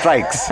strikes.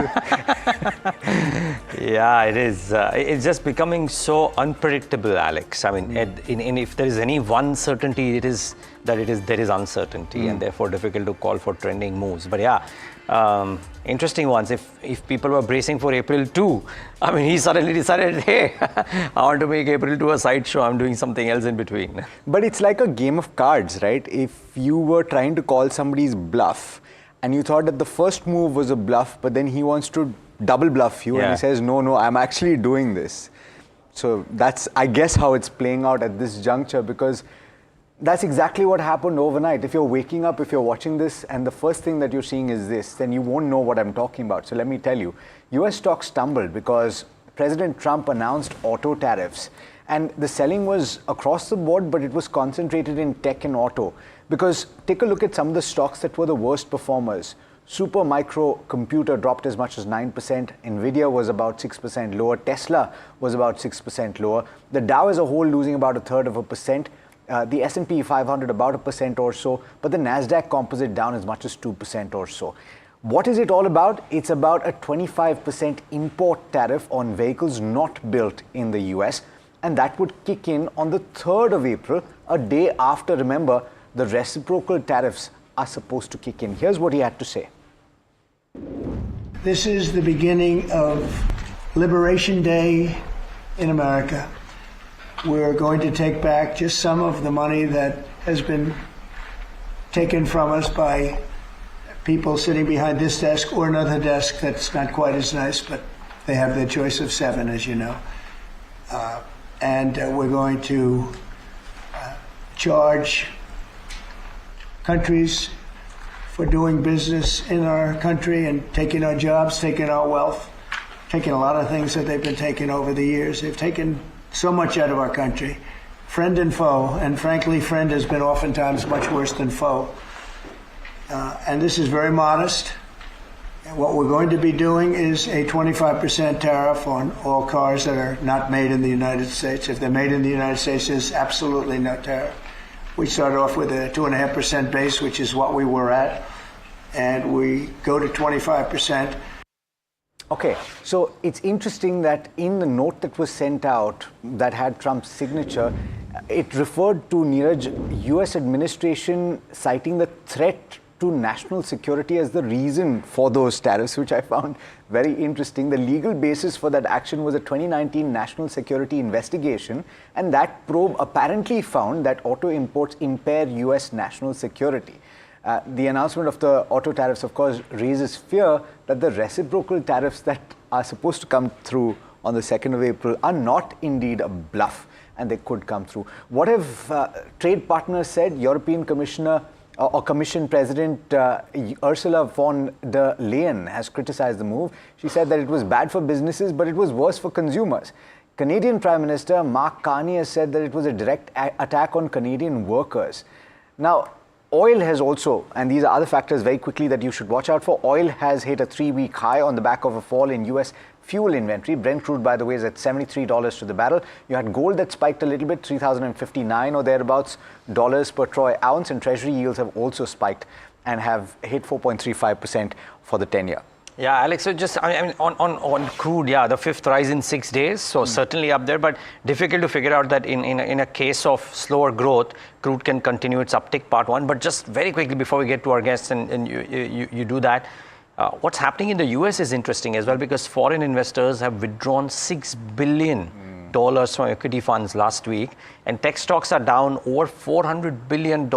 Yeah, it is. It's just becoming so unpredictable, Alex. I mean, if there is any one certainty, it is that there is uncertainty and therefore difficult to call for trending moves. But yeah, interesting ones. If people were bracing for April 2, I mean, he suddenly decided, hey, I want to make April 2 a sideshow. I'm doing something else in between. But it's like a game of cards, right? If you were trying to call somebody's bluff and you thought that the first move was a bluff, but then he wants to double bluff you and he says, no, I'm actually doing this. So that's, I guess, how it's playing out at this juncture, because that's exactly what happened overnight. If you're waking up, if you're watching this, and the first thing that you're seeing is this, then you won't know what I'm talking about. So let me tell you, US stocks stumbled because President Trump announced auto tariffs. And the selling was across the board, but it was concentrated in tech and auto. Because take a look at some of the stocks that were the worst performers. Super Micro Computer dropped as much as 9%. Nvidia was about 6% lower. Tesla was about 6% lower. The Dow as a whole losing about 1/3%. The S&P 500 about 1% or so. But the Nasdaq Composite down as much as 2% or so. What is it all about? It's about a 25% import tariff on vehicles not built in the US. And that would kick in on the 3rd of April, a day after, remember, the reciprocal tariffs are supposed to kick in. Here's what he had to say. This is the beginning of Liberation Day in America. We're going to take back just some of the money that has been taken from us by people sitting behind this desk or another desk that's not quite as nice, but they have their choice of 7, as you know. And we're going to charge countries for doing business in our country and taking our jobs, taking our wealth, taking a lot of things that they've been taking over the years. They've taken so much out of our country, friend and foe, and frankly, friend has been oftentimes much worse than foe. And this is very modest. And what we're going to be doing is a 25% tariff on all cars that are not made in the United States. If they're made in the United States, there's absolutely no tariff. We started off with a 2.5% base, which is what we were at, and we go to 25%. Okay, so it's interesting that in the note that was sent out that had Trump's signature, it referred to Neeraj, US administration citing the threat to national security as the reason for those tariffs, which I found very interesting. The legal basis for that action was a 2019 national security investigation, and that probe apparently found that auto imports impair US national security. The announcement of the auto tariffs, of course, raises fear that the reciprocal tariffs that are supposed to come through on the 2nd of April are not indeed a bluff, and they could come through. What have trade partners said? European Commissioner or Commission President Ursula von der Leyen has criticized the move. She said that it was bad for businesses, but it was worse for consumers. Canadian Prime Minister Mark Carney has said that it was a direct attack on Canadian workers. Now, oil has also, and these are other factors very quickly that you should watch out for, oil has hit a 3-week high on the back of a fall in US fuel inventory. Brent crude, by the way, is at $73 to the barrel. You had gold that spiked a little bit, 3,059 or thereabouts dollars per troy ounce, and treasury yields have also spiked and have hit 4.35% for the 10-year. Yeah, Alex, so just, I mean, on crude, yeah, the 5th rise in 6 days, so certainly up there, but difficult to figure out that in a case of slower growth, crude can continue its uptick, part one. But just very quickly before we get to our guests and you do that, what's happening in the US is interesting as well, because foreign investors have withdrawn $6 billion from equity funds last week, and tech stocks are down over $400 billion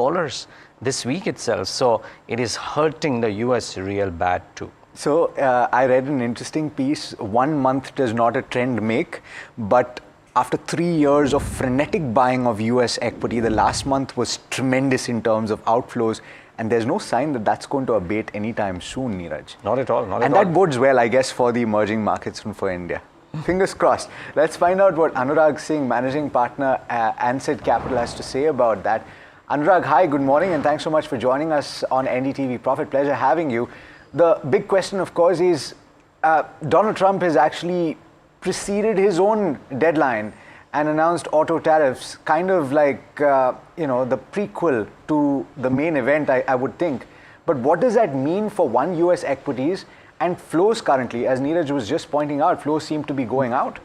this week itself. So it is hurting the US real bad too. So I read an interesting piece. 1 month does not a trend make, but after 3 years of frenetic buying of US equity, the last month was tremendous in terms of outflows, and there's no sign that that's going to abate anytime soon, Neeraj. Not at all, not at all. And that bodes well, I guess, for the emerging markets and for India. Fingers crossed. Let's find out what Anurag Singh, Managing Partner at Ansett Capital, has to say about that. Anurag, hi, good morning, and thanks so much for joining us on NDTV Profit. Pleasure having you. The big question, of course, is Donald Trump has actually preceded his own deadline and announced auto tariffs, kind of like, the prequel to the main event, I would think. But what does that mean for US equities? And flows currently, as Neeraj was just pointing out, flows seem to be going out.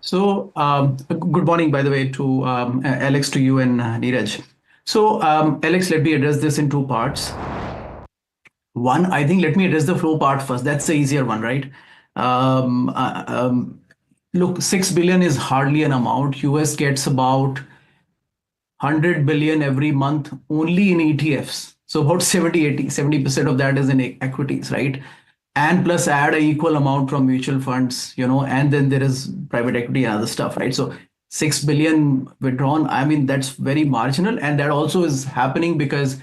So, good morning, by the way, to Alex, to you and Neeraj. So, Alex, let me address this in two parts. One, I think let me address the flow part first. That's the easier one, right? Look, 6 billion is hardly an amount. US gets about 100 billion every month only in ETFs. So about 70% of that is in equities, right? And plus add an equal amount from mutual funds, and then there is private equity and other stuff, right? So 6 billion withdrawn, I mean, that's very marginal. And that also is happening because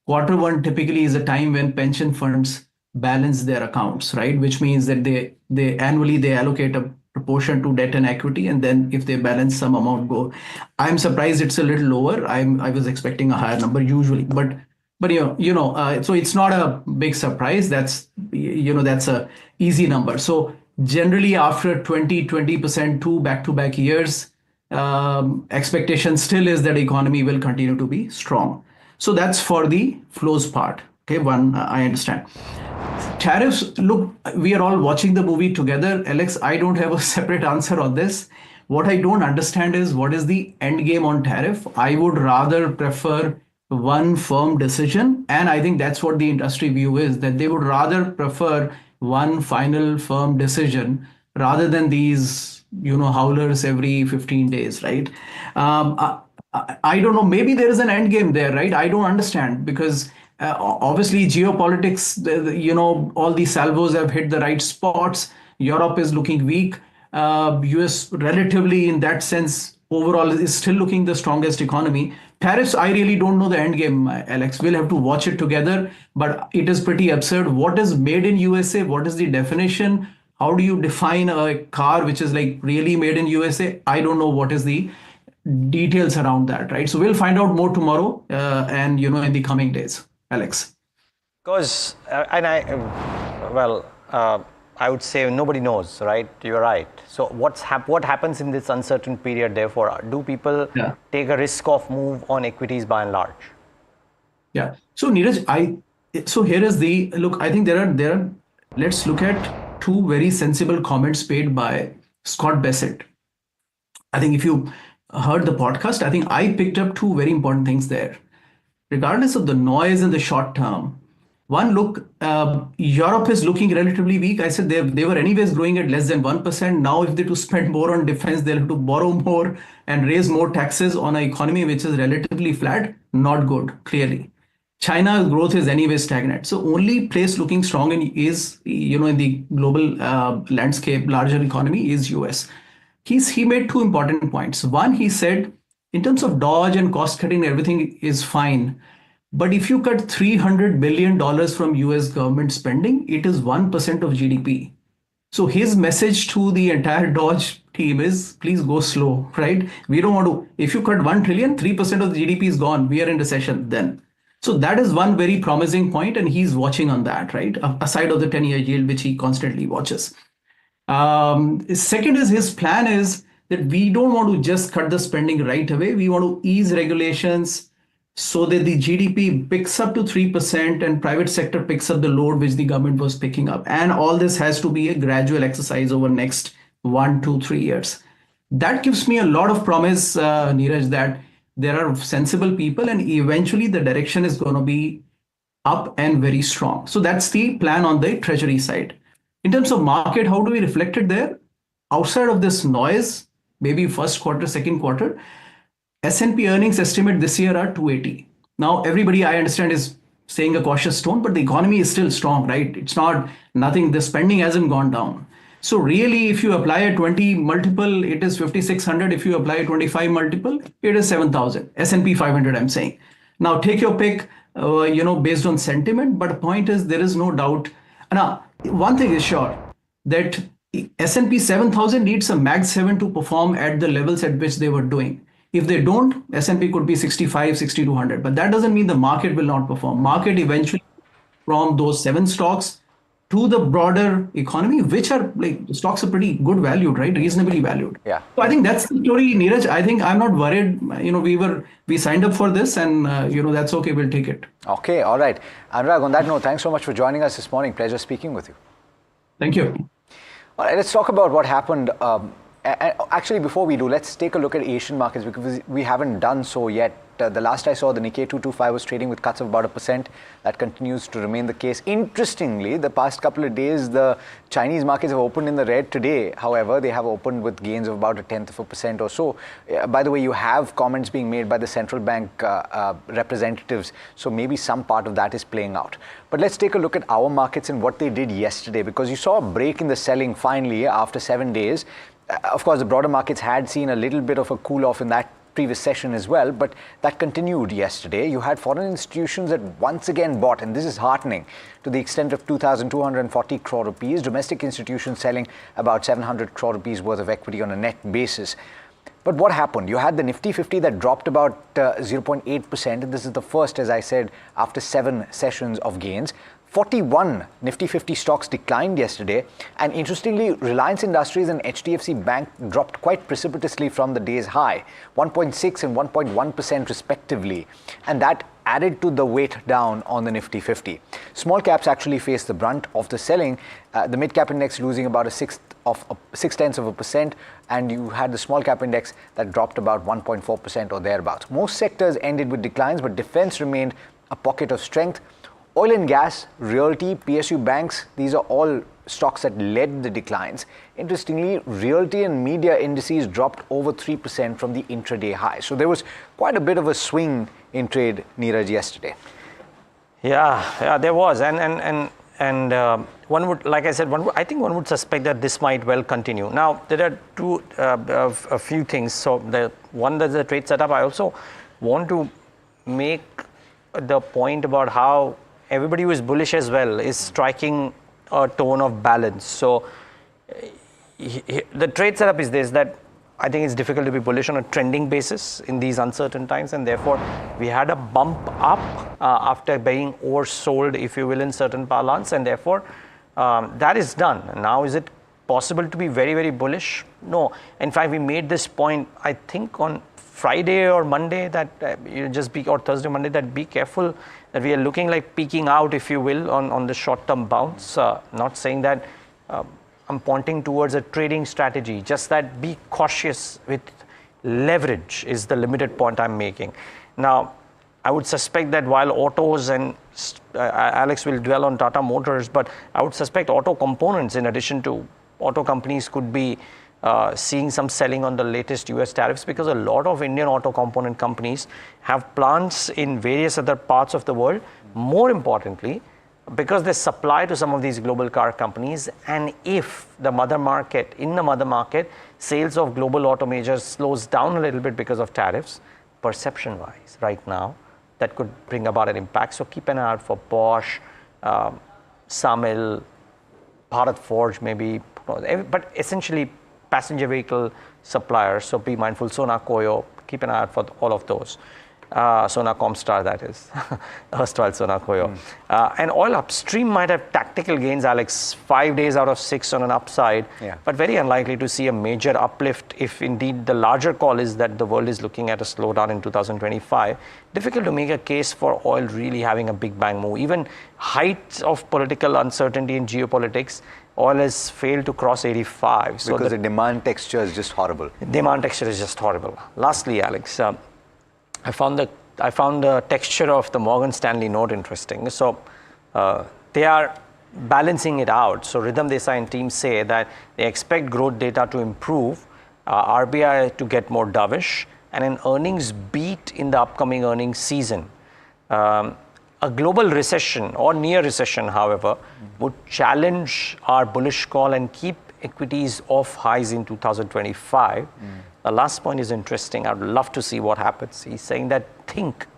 Q1 typically is a time when pension funds balance their accounts, right? Which means that they annually allocate a proportion to debt and equity, and then if they balance some amount go. I'm surprised it's a little lower. I was expecting a higher number usually, but so it's not a big surprise. That's a easy number. So generally after 20% two back-to-back years, expectation still is that economy will continue to be strong. So that's for the flows part. Okay, one, I understand. Tariffs, look, we are all watching the movie together. Alex, I don't have a separate answer on this. What I don't understand is what is the end game on tariff. I would rather prefer one firm decision. And I think that's what the industry view is, that they would rather prefer one final firm decision rather than these, howlers every 15 days, right? I don't know, maybe there is an end game there, right? I don't understand because obviously geopolitics, all these salvos have hit the right spots. Europe is looking weak. US relatively in that sense overall is still looking the strongest economy. Tariffs, I really don't know the end game, Alex. We'll have to watch it together, but it is pretty absurd. What is made in USA? What is the definition? How do you define a car which is like really made in USA? I don't know what is the details around that, right? So we'll find out more tomorrow and, in the coming days. Alex. Because, I would say nobody knows, right? You're right. So what happens in this uncertain period, therefore? Do people take a risk of move on equities by and large? Yeah. So Neeraj, so here is look, I think there are, let's look at two very sensible comments made by Scott Bassett. I think if you heard the podcast, I think I picked up two very important things there. Regardless of the noise in the short term, one, look, Europe is looking relatively weak. I said they were anyways growing at less than 1%. Now, if they to spend more on defense, they'll have to borrow more and raise more taxes on an economy which is relatively flat. Not good, clearly. China's growth is anyway stagnant. So only place looking strong is, in the global landscape, larger economy is US. He made two important points. One, he said, in terms of dodge and cost cutting, everything is fine. But if you cut $300 billion from US government spending, it is 1% of GDP. So his message to the entire Dodge team is, please go slow, right? We don't want to, if you cut 1 trillion, 3% of the GDP is gone. We are in recession then. So that is one very promising point, and he's watching on that, right? Aside of the 10-year yield, which he constantly watches. Second is his plan is that we don't want to just cut the spending right away. We want to ease regulations so that the GDP picks up to 3% and private sector picks up the load which the government was picking up. And all this has to be a gradual exercise over next 1, 2, 3 years. That gives me a lot of promise, Neeraj, that there are sensible people and eventually the direction is going to be up and very strong. So that's the plan on the treasury side. In terms of market, how do we reflect it there? Outside of this noise, maybe first quarter, second quarter, S&P earnings estimate this year are 280. Now, everybody I understand is saying a cautious tone, but the economy is still strong, right? It's not nothing, the spending hasn't gone down. So really, if you apply a 20 multiple, it is 5,600. If you apply a 25 multiple, it is 7,000. S&P 500, I'm saying. Now, take your pick, based on sentiment. But the point is, there is no doubt. Now, one thing is sure, that S&P 7,000 needs a Mag 7 to perform at the levels at which they were doing. If they don't, S&P could be 65, 6,200. But that doesn't mean the market will not perform. Market eventually, from those 7 stocks, to the broader economy, which are like stocks are pretty good valued, right? Reasonably valued. Yeah. So I think that's the story, Neeraj. I think I'm not worried. We signed up for this, and that's okay. We'll take it. Okay, all right. Anurag, on that note, thanks so much for joining us this morning. Pleasure speaking with you. Thank you. All right, let's talk about what happened. Actually, before we do, let's take a look at Asian markets because we haven't done so yet. The last I saw, the Nikkei 225 was trading with cuts of about 1%. That continues to remain the case. Interestingly, the past couple of days, the Chinese markets have opened in the red today. However, they have opened with gains of about 0.1% or so. By the way, you have comments being made by the central bank representatives. So maybe some part of that is playing out. But let's take a look at our markets and what they did yesterday, because you saw a break in the selling finally after 7 days. Of course, the broader markets had seen a little bit of a cool off in that previous session as well, but that continued yesterday. You had foreign institutions that once again bought, and this is heartening, to the extent of 2,240 crore rupees. Domestic institutions selling about 700 crore rupees worth of equity on a net basis. But what happened? You had the Nifty 50 that dropped about 0.8%, and this is the first, as I said, after 7 sessions of gains. 41 Nifty 50 stocks declined yesterday, and interestingly, Reliance Industries and HDFC Bank dropped quite precipitously from the day's high, 1.6 and 1.1% respectively, and that added to the weight down on the Nifty 50. Small caps actually faced the brunt of the selling, the mid cap index losing about 0.6%, and you had the small cap index that dropped about 1.4% or thereabouts. Most sectors ended with declines, but defense remained a pocket of strength. Oil and gas, realty, PSU banks, these are all stocks that led the declines. Interestingly, realty and media indices dropped over 3% from the intraday high. So there was quite a bit of a swing in trade, Neeraj, yesterday. Yeah, there was. And one would, like I said, I think one would suspect that this might well continue. Now, there are a few things. So one, there's the trade setup. I also want to make the point about how everybody who is bullish as well is striking a tone of balance. So the trade setup is this, that I think it's difficult to be bullish on a trending basis in these uncertain times, and therefore we had a bump up after being oversold, if you will, in certain parlance, and therefore that is done. Now, is it possible to be very, very bullish? No. In fact, we made this point, I think, on Friday or Monday, that or Thursday, Monday, that be careful that we are looking like peaking out, if you will, on the short-term bounce. Not saying that I'm pointing towards a trading strategy, just that be cautious with leverage is the limited point I'm making. Now, I would suspect that while autos, and Alex will dwell on Tata Motors, but I would suspect auto components, in addition to auto companies, could be seeing some selling on the latest US tariffs, because a lot of Indian auto component companies have plants in various other parts of the world. More importantly, because they supply to some of these global car companies, and if the mother market, sales of global auto majors slows down a little bit because of tariffs, perception-wise, right now, that could bring about an impact. So keep an eye out for Bosch, Samil, Bharat Forge, maybe, but essentially passenger vehicle suppliers. So be mindful. Sona Koyo, keep an eye out for all of those. Sona Comstar, that is, erstwhile Sona Koyo. And oil upstream might have tactical gains, Alex, 5 days out of 6 on an upside, but very unlikely to see a major uplift if indeed the larger call is that the world is looking at a slowdown in 2025. Difficult to make a case for oil really having a big bang move. Even height of political uncertainty in geopolitics, oil has failed to cross 85. So because the demand texture is just horrible. Demand texture is just horrible. Lastly, Alex, I found the texture of the Morgan Stanley note interesting. So they are balancing it out. So Rhythm Desai and team say that they expect growth data to improve, RBI to get more dovish, and an earnings beat in the upcoming earnings season. A global recession or near recession, however, would challenge our bullish call and keep equities off highs in 2025. The last point is interesting. I'd love to see what happens. He's saying that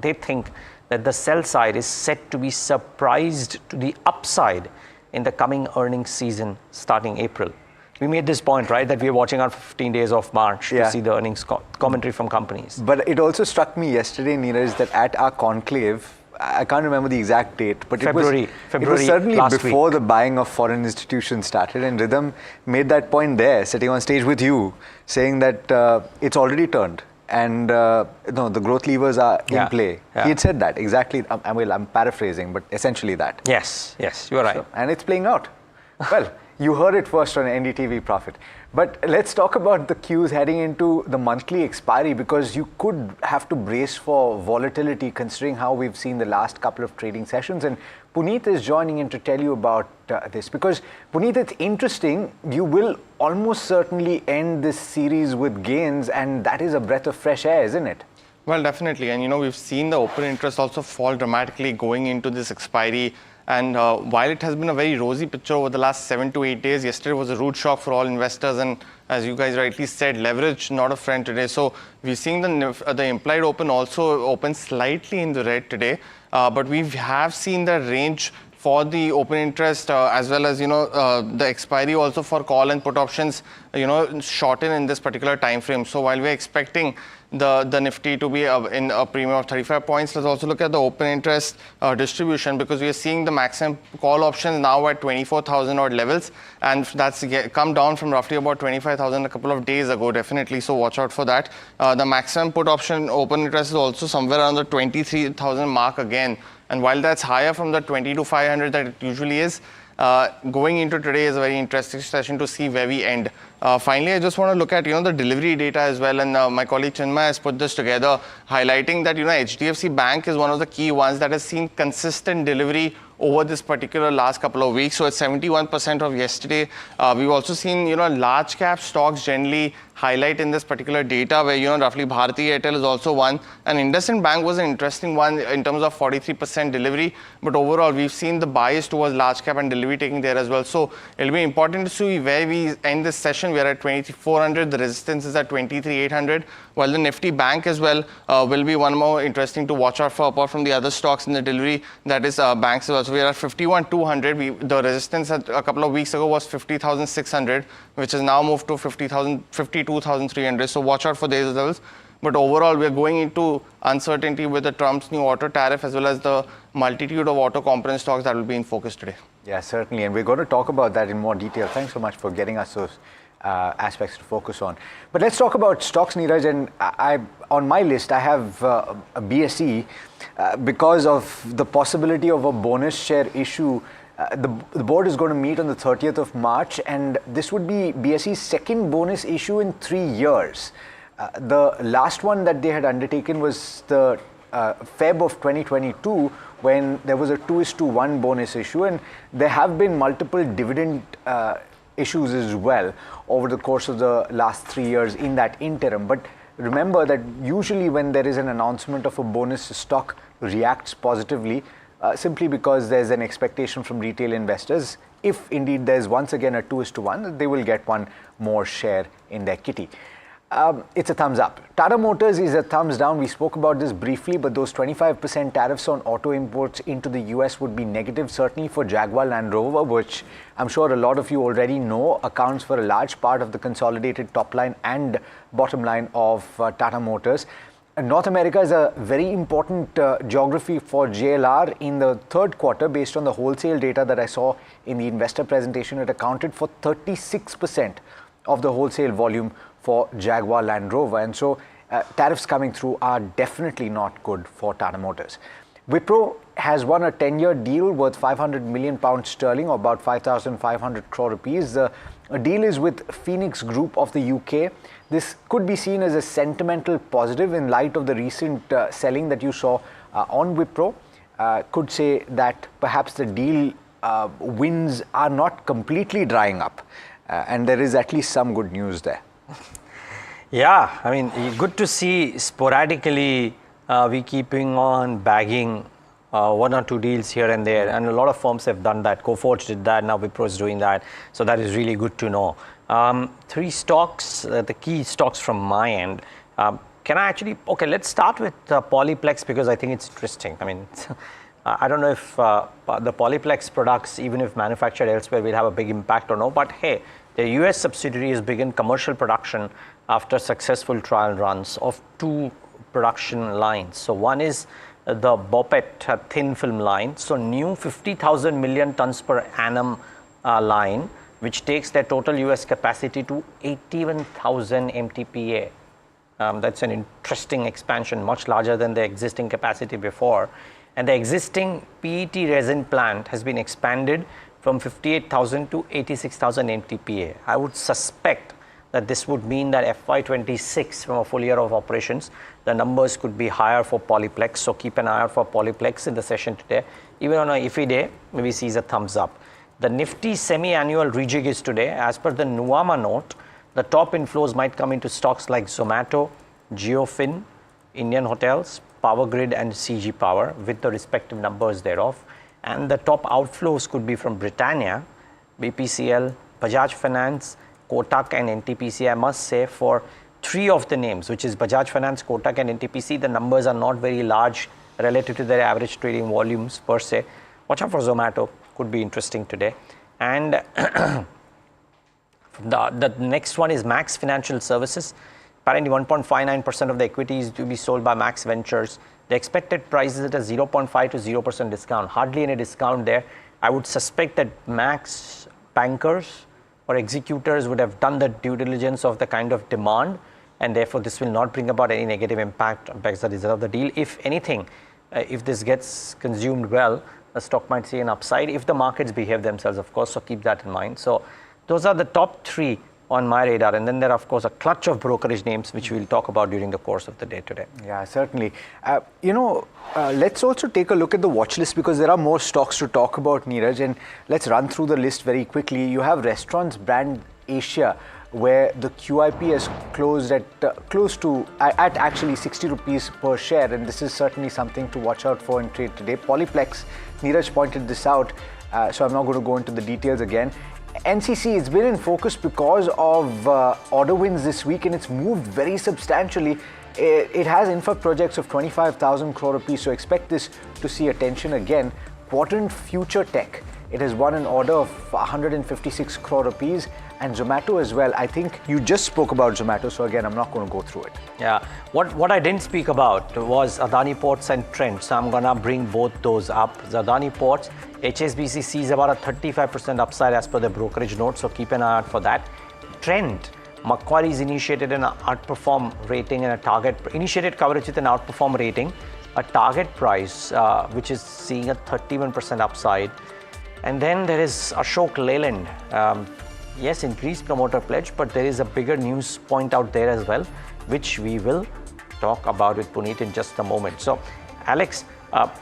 they think that the sell side is set to be surprised to the upside in the coming earnings season starting April. We made this point, right, that we are watching out for 15 days of March to see the earnings commentary from companies. But it also struck me yesterday, Neeraj, that at our conclave, I can't remember the exact date, but February it was certainly last before week. the buying of foreign institutions started, and Rhythm made that point there, sitting on stage with you, saying that it's already turned. And no, the growth levers are in play. Yeah. He had said that exactly. I'm paraphrasing, but essentially that. Yes, you're right. So, and it's playing out. Well, you heard it first on NDTV Profit. But let's talk about the cues heading into the monthly expiry, because you could have to brace for volatility considering how we've seen the last couple of trading sessions. And Puneet is joining in to tell you about this, because Puneet, it's interesting. You will almost certainly end this series with gains, and that is a breath of fresh air, isn't it? Well, definitely. And, we've seen the open interest also fall dramatically going into this expiry. And while it has been a very rosy picture over the last 7 to 8 days, yesterday was a rude shock for all investors. And as you guys rightly said, leverage not a friend today. So we're seeing the implied open also open slightly in the red today. But we have seen the range for the open interest as well as the expiry also for call and put options shorten in this particular time frame. So while we're expecting the Nifty to be in a premium of 35 points, let's also look at the open interest distribution, because we are seeing the maximum call options now at 24,000 odd levels, and that's come down from roughly about 25,000 a couple of days ago, definitely. So watch out for that. The maximum put option open interest is also somewhere around the 23,000 mark again. And while that's higher from the 20,500 that it usually is, going into today is a very interesting session to see where we end. Finally, I just want to look at the delivery data as well, and my colleague Chinmay has put this together, highlighting that HDFC Bank is one of the key ones that has seen consistent delivery over this particular last couple of weeks. So it's 71% of yesterday. We've also seen large cap stocks generally highlight in this particular data, where roughly Bharti Airtel is also one, and IndusInd Bank was an interesting one in terms of 43% delivery. But overall, we've seen the bias towards large cap and delivery taking there as well. So it'll be important to see where we end this session. We're at 2400. The resistance is at 23,800. While the Nifty Bank as well will be one more interesting to watch out for, apart from the other stocks in the delivery, that is banks as well. So we're at 51,200. The resistance a couple of weeks ago was 50,600, which has now moved to 52,300. So watch out for these levels. But overall, we're going into uncertainty with the Trump's new auto tariff, as well as the multitude of auto component stocks that will be in focus today. Yeah, certainly. And we're going to talk about that in more detail. Thanks so much for getting us those aspects to focus on. But let's talk about stocks, Neeraj. And on my list, I have a BSE because of the possibility of a bonus share issue. The board is going to meet on the 30th of March, and this would be BSE's second bonus issue in 3 years. The last one that they had undertaken was the Feb of 2022, when there was a 2:1 bonus issue, and there have been multiple dividend issues as well over the course of the last 3 years in that interim. But remember that usually when there is an announcement of a bonus, the stock reacts positively simply because there's an expectation from retail investors. If indeed there's once again a 2:1, they will get one more share in their kitty. It's a thumbs up. Tata Motors is a thumbs down. We spoke about this briefly, but those 25% tariffs on auto imports into the US would be negative, certainly for Jaguar Land Rover, which I'm sure a lot of you already know accounts for a large part of the consolidated top line and bottom line of Tata Motors. North America is a very important geography for JLR in the third quarter. Based on the wholesale data that I saw in the investor presentation, it accounted for 36% of the wholesale volume for Jaguar Land Rover. And so tariffs coming through are definitely not good for Tata Motors. Wipro has won a 10-year deal worth 500 million pounds sterling, or about 5,500 crore rupees. The deal is with Phoenix Group of the UK. This could be seen as a sentimental positive in light of the recent selling that you saw on Wipro. Could say that perhaps the deal wins are not completely drying up, and there is at least some good news there. Yeah, I mean, good to see sporadically we keeping on bagging one or two deals here and there, and a lot of firms have done that. Coforge did that, now Wipro is doing that, so that is really good to know. Three stocks, the key stocks from my end. Can I actually, okay, let's start with Polyplex, because I think it's interesting. I mean, I don't know if the Polyplex products, even if manufactured elsewhere, will have a big impact or no, but hey, the US subsidiary has begun commercial production after successful trial runs of two production lines. So one is the BOPET thin film line. So new 50,000 million tons per annum line, which takes their total US capacity to 81,000 MTPA. That's an interesting expansion, much larger than the existing capacity before. And the existing PET resin plant has been expanded from 58,000 to 86,000 MTPA. I would suspect that this would mean that FY26, from a full year of operations, the numbers could be higher for Polyplex. So keep an eye out for Polyplex in the session today. Even on a iffy day, maybe sees a thumbs up. The Nifty semi-annual rejig is today. As per the Nuama note, the top inflows might come into stocks like Zomato, Geofin, Indian Hotels, Power Grid and CG Power with the respective numbers thereof. And the top outflows could be from Britannia, BPCL, Bajaj Finance, Kotak and NTPC. I must say for three of the names, which is Bajaj Finance, Kotak and NTPC, the numbers are not very large relative to their average trading volumes per se. Watch out for Zomato, could be interesting today. And the next one is Max Financial Services. Apparently 1.59% of the equity is to be sold by Max Ventures. The expected price is at a 0.5 to 0% discount. Hardly any discount there. I would suspect that Max bankers or executors would have done the due diligence of the kind of demand, and therefore this will not bring about any negative impact as a result of the deal. If anything, if this gets consumed well, the stock might see an upside if the markets behave themselves, of course, so keep that in mind. So those are the top three on my radar, and then there are of course a clutch of brokerage names which we'll talk about during the course of the day today. Yeah, certainly. Let's also take a look at the watch list because there are more stocks to talk about, Neeraj, and let's run through the list very quickly. You have Restaurants Brand Asia, where the QIP has closed at at actually 60 rupees per share, and this is certainly something to watch out for in trade today. Polyplex, Neeraj pointed this out, so I'm not going to go into the details again. NCC, it's been in focus because of order wins this week, and it's moved very substantially. It has infra projects of 25,000 crore rupees, so expect this to see attention again. Quadrant Future Tech, it has won an order of 156 crore rupees, and Zomato as well. I think you just spoke about Zomato, so again, I'm not going to go through it. Yeah, what I didn't speak about was Adani Ports and Trent, so I'm going to bring both those up. The Adani Ports, HSBC sees about a 35% upside as per the brokerage note, so keep an eye out for that. Trent, Macquarie's initiated an outperform rating and a target, initiated coverage with an outperform rating, a target price which is seeing a 31% upside. And then there is Ashok Leyland. Yes, increased promoter pledge, but there is a bigger news point out there as well, which we will talk about with Puneet in just a moment. So, Alex,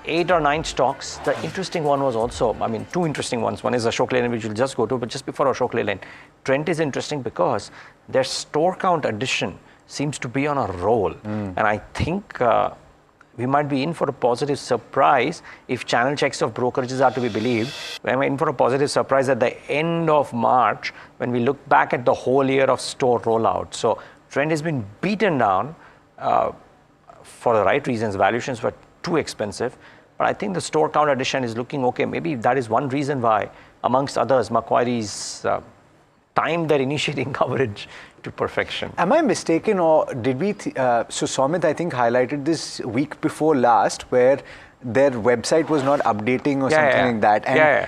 8 or 9 stocks. The interesting one was also, two interesting ones. One is Ashok Leyland, which we'll just go to, but just before Ashok Leyland, Trent is interesting because their store count addition seems to be on a roll. And I think we might be in for a positive surprise if channel checks of brokerages are to be believed. We're in for a positive surprise at the end of March when we look back at the whole year of store rollout. So Trend has been beaten down for the right reasons. Valuations were too expensive, but I think the store count addition is looking okay. Maybe that is one reason why, amongst others, Macquarie's timed their initiating coverage to perfection. Am I mistaken, or did we? So Somit, I think, highlighted this week before last, where their website was not updating or something like that. And,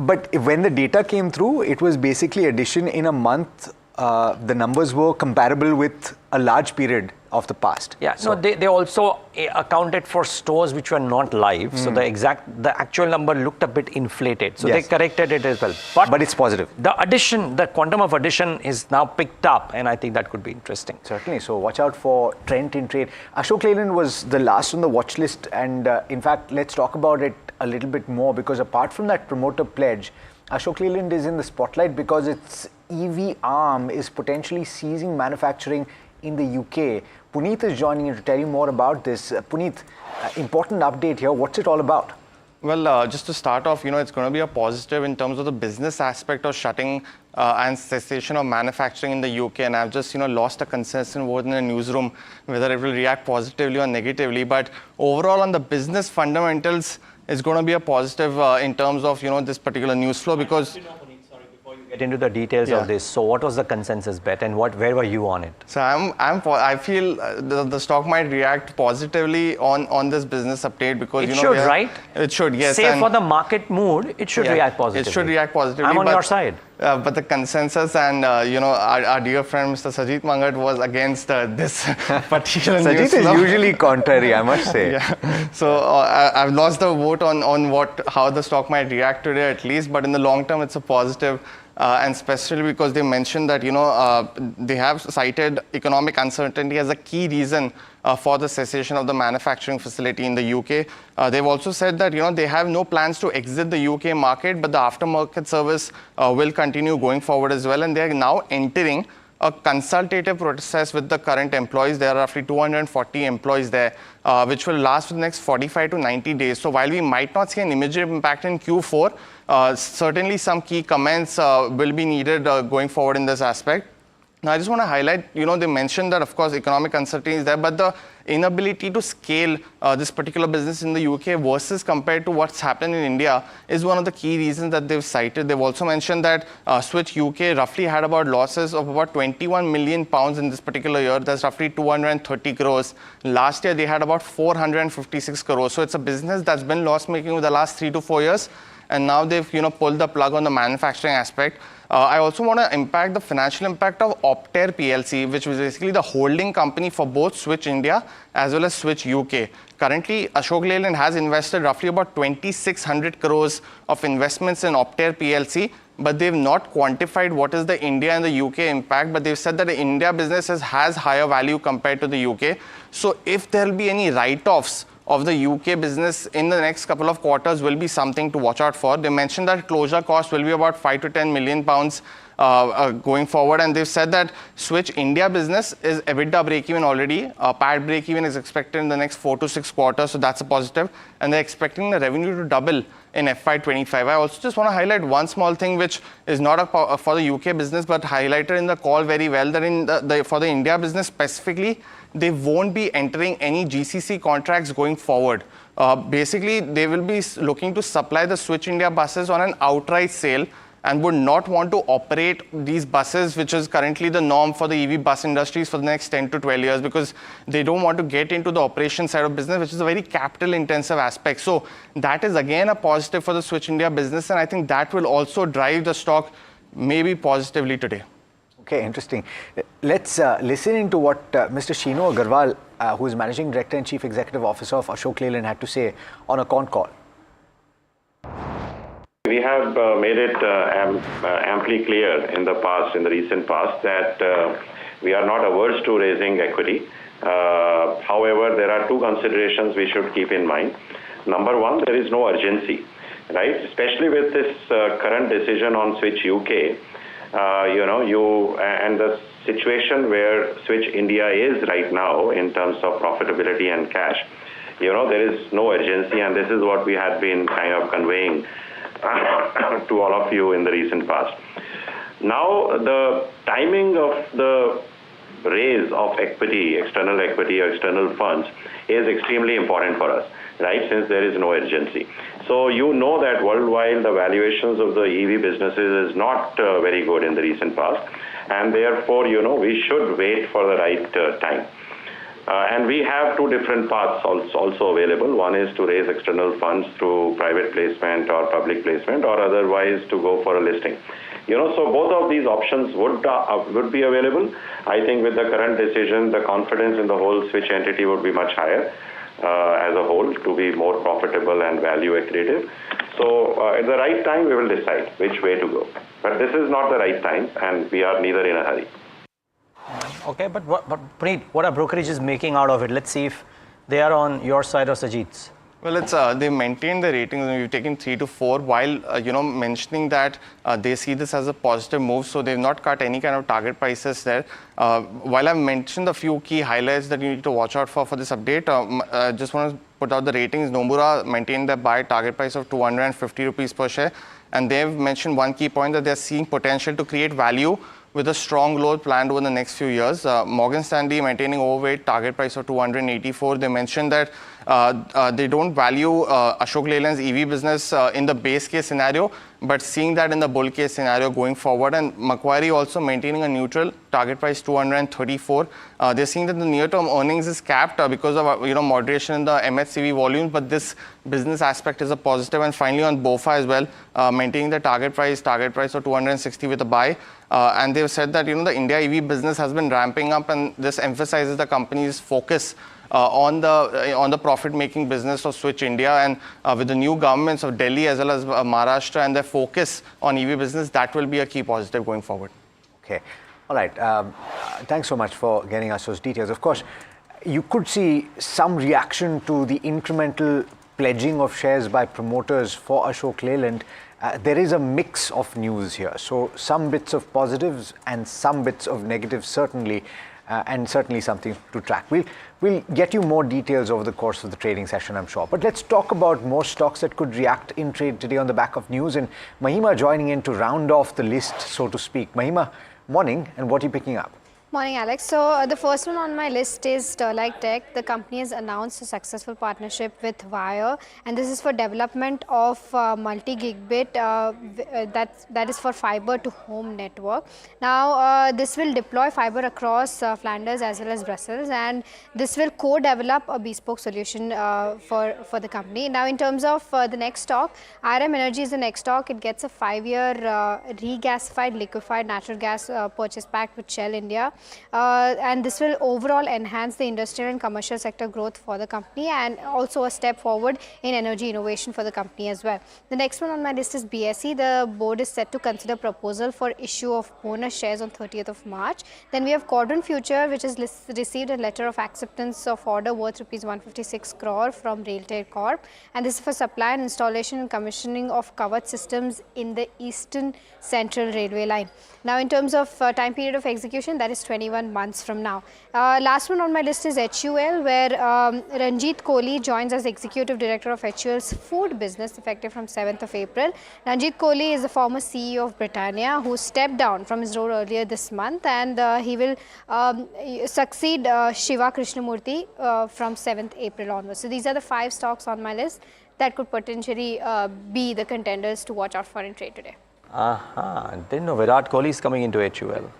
but when the data came through, it was basically addition in a month. The numbers were comparable with a large period of the past. Yeah, so they also accounted for stores which were not live. So the actual number looked a bit inflated. So they corrected it as well. But it's positive. The quantum of addition is now picked up, and I think that could be interesting. Certainly. So watch out for Trent in trade. Ashok Leyland was the last on the watch list, and in fact, let's talk about it a little bit more, because apart from that promoter pledge, Ashok Leyland is in the spotlight because its EV arm is potentially ceasing manufacturing in the UK. Puneet is joining you to tell you more about this. Puneet, important update here. What's it all about? Well, just to start off, it's going to be a positive in terms of the business aspect of shutting and cessation of manufacturing in the UK. And I've just, lost a consensus over in the newsroom whether it will react positively or negatively. But overall, on the business fundamentals, it's going to be a positive in terms of, this particular news flow, because... Get into the details of this. So what was the consensus bet and where were you on it? So I feel the stock might react positively on this business update because it should, right? It should, yes. Say for the market mood, it should react positively. It should react positively. I'm on your side. But the consensus and our dear friend Mr. Sajit Mangat was against this particular Sajit news is flow. usually contrary, I must say. Yeah. So I've lost the vote on how the stock might react today at least, but in the long term it's a positive. And especially because they mentioned that they have cited economic uncertainty as a key reason for the cessation of the manufacturing facility in the UK. They've also said that they have no plans to exit the UK market, but the aftermarket service will continue going forward as well. And they are now entering a consultative process with the current employees. There are roughly 240 employees there, which will last for the next 45 to 90 days. So while we might not see an immediate impact in Q4, certainly some key comments will be needed going forward in this aspect. Now, I just want to highlight, they mentioned that, of course, economic uncertainty is there, but the inability to scale this particular business in the UK versus compared to what's happened in India is one of the key reasons that they've cited. They've also mentioned that Switch UK roughly had about losses of about 21 million pounds in this particular year. That's roughly 230 crores. Last year, they had about 456 crores. So it's a business that's been loss-making over the last 3 to 4 years. And now they've pulled the plug on the manufacturing aspect. I also want to impact the financial impact of Optare PLC, which was basically the holding company for both Switch India as well as Switch UK. Currently, Ashok Leyland has invested roughly about 2,600 crores of investments in Optare PLC, but they've not quantified what is the India and the UK impact, but they've said that the India business has higher value compared to the UK. So if there will be any write-offs of the UK business in the next couple of quarters will be something to watch out for. They mentioned that closure cost will be about 5 to 10 million pounds going forward. And they've said that Switch India business is EBITDA break-even already. PAT break-even is expected in the next 4 to 6 quarters. So that's a positive. And they're expecting the revenue to double in FY25. I also just want to highlight one small thing, which is not for the UK business, but highlighted in the call very well, that for the India business specifically, they won't be entering any GCC contracts going forward. Basically, they will be looking to supply the Switch India buses on an outright sale and would not want to operate these buses, which is currently the norm for the EV bus industries for the next 10 to 12 years, because they don't want to get into the operation side of business, which is a very capital intensive aspect. So that is again a positive for the Switch India business. And I think that will also drive the stock maybe positively today. Okay, interesting. Let's listen into what Mr. Shino Agarwal, who is Managing Director and Chief Executive Officer of Ashok Leyland, had to say on a concall. We have made it amply clear in the recent past, that we are not averse to raising equity. However, there are two considerations we should keep in mind. Number one, there is no urgency, right? Especially with this current decision on Switch UK. And the situation where Switch India is right now in terms of profitability and cash, there is no urgency, and this is what we had been kind of conveying to all of you in the recent past. Now, the timing of the raise of equity, external funds, is extremely important for us, right, since there is no urgency. So that worldwide the valuations of the EV businesses is not very good in the recent past, and therefore we should wait for the right time. And we have two different paths also available. One is to raise external funds through private placement or public placement, or otherwise to go for a listing. So both of these options would be available. I think with the current decision, the confidence in the whole Switch entity would be much higher as a whole, to be more profitable and value accretive. So at the right time, we will decide which way to go. But this is not the right time, and we are neither in a hurry. Okay, but Puneet, what are brokerages making out of it? Let's see if they are on your side or Sajit's. Well, they maintain the ratings. We've taken 3 to 4 while, mentioning that they see this as a positive move. So they've not cut any kind of target prices there. While I've mentioned a few key highlights that you need to watch out for this update, I just want to put out the ratings. Nomura maintained their buy target price of 250 rupees per share. And they've mentioned one key point, that they're seeing potential to create value with a strong growth planned over the next few years. Morgan Stanley maintaining overweight target price of 284. They mentioned that they don't value Ashok Leyland's EV business in the base case scenario, but seeing that in the bull case scenario going forward, and Macquarie also maintaining a neutral target price 234. They're seeing that the near-term earnings is capped because of moderation in the MHCV volumes, but this business aspect is a positive. And finally on BOFA as well, maintaining the target price of 260 with a buy. And they've said that the India EV business has been ramping up, and this emphasizes the company's focus on the profit-making business of Switch India, and with the new governments of Delhi as well as Maharashtra and their focus on EV business, that will be a key positive going forward. Okay. All right. Thanks so much for getting us those details. Of course, you could see some reaction to the incremental pledging of shares by promoters for Ashok Leyland. There is a mix of news here. So some bits of positives and some bits of negatives, certainly, and certainly something to track. We'll get you more details over the course of the trading session, I'm sure. But let's talk about more stocks that could react in trade today on the back of news. And Mahima joining in to round off the list, so to speak. Mahima, morning, and what are you picking up? Morning, Alex. So the first one on my list is Sterlite Tech. The company has announced a successful partnership with Wire, and this is for development of multi-gigabit that is for fiber to home network. Now this will deploy fiber across Flanders as well as Brussels, and this will co-develop a bespoke solution for the company. Now in terms of the next stock, IRM Energy is the next stock. It gets a 5-year regasified liquefied natural gas purchase pact with Shell India. And this will overall enhance the industrial and commercial sector growth for the company, and also a step forward in energy innovation for the company as well. The next one on my list is BSE. The board is set to consider proposal for issue of bonus shares on 30th of March. Then we have Quadrant Future, which has received a letter of acceptance of order worth rupees 156 crore from Railtel Corp, and this is for supply and installation and commissioning of covered systems in the Eastern Central Railway line. Now in terms of time period of execution, that is 21 months from now. Last one on my list is HUL, where Ranjit Kohli joins as Executive Director of HUL's food business effective from 7th of April. Ranjit Kohli is the former CEO of Britannia who stepped down from his role earlier this month, and he will succeed Shiva Krishnamurthy from 7th April onwards. So these are the 5 stocks on my list that could potentially be the contenders to watch out for in trade today. Didn't know Virat Kohli is coming into HUL.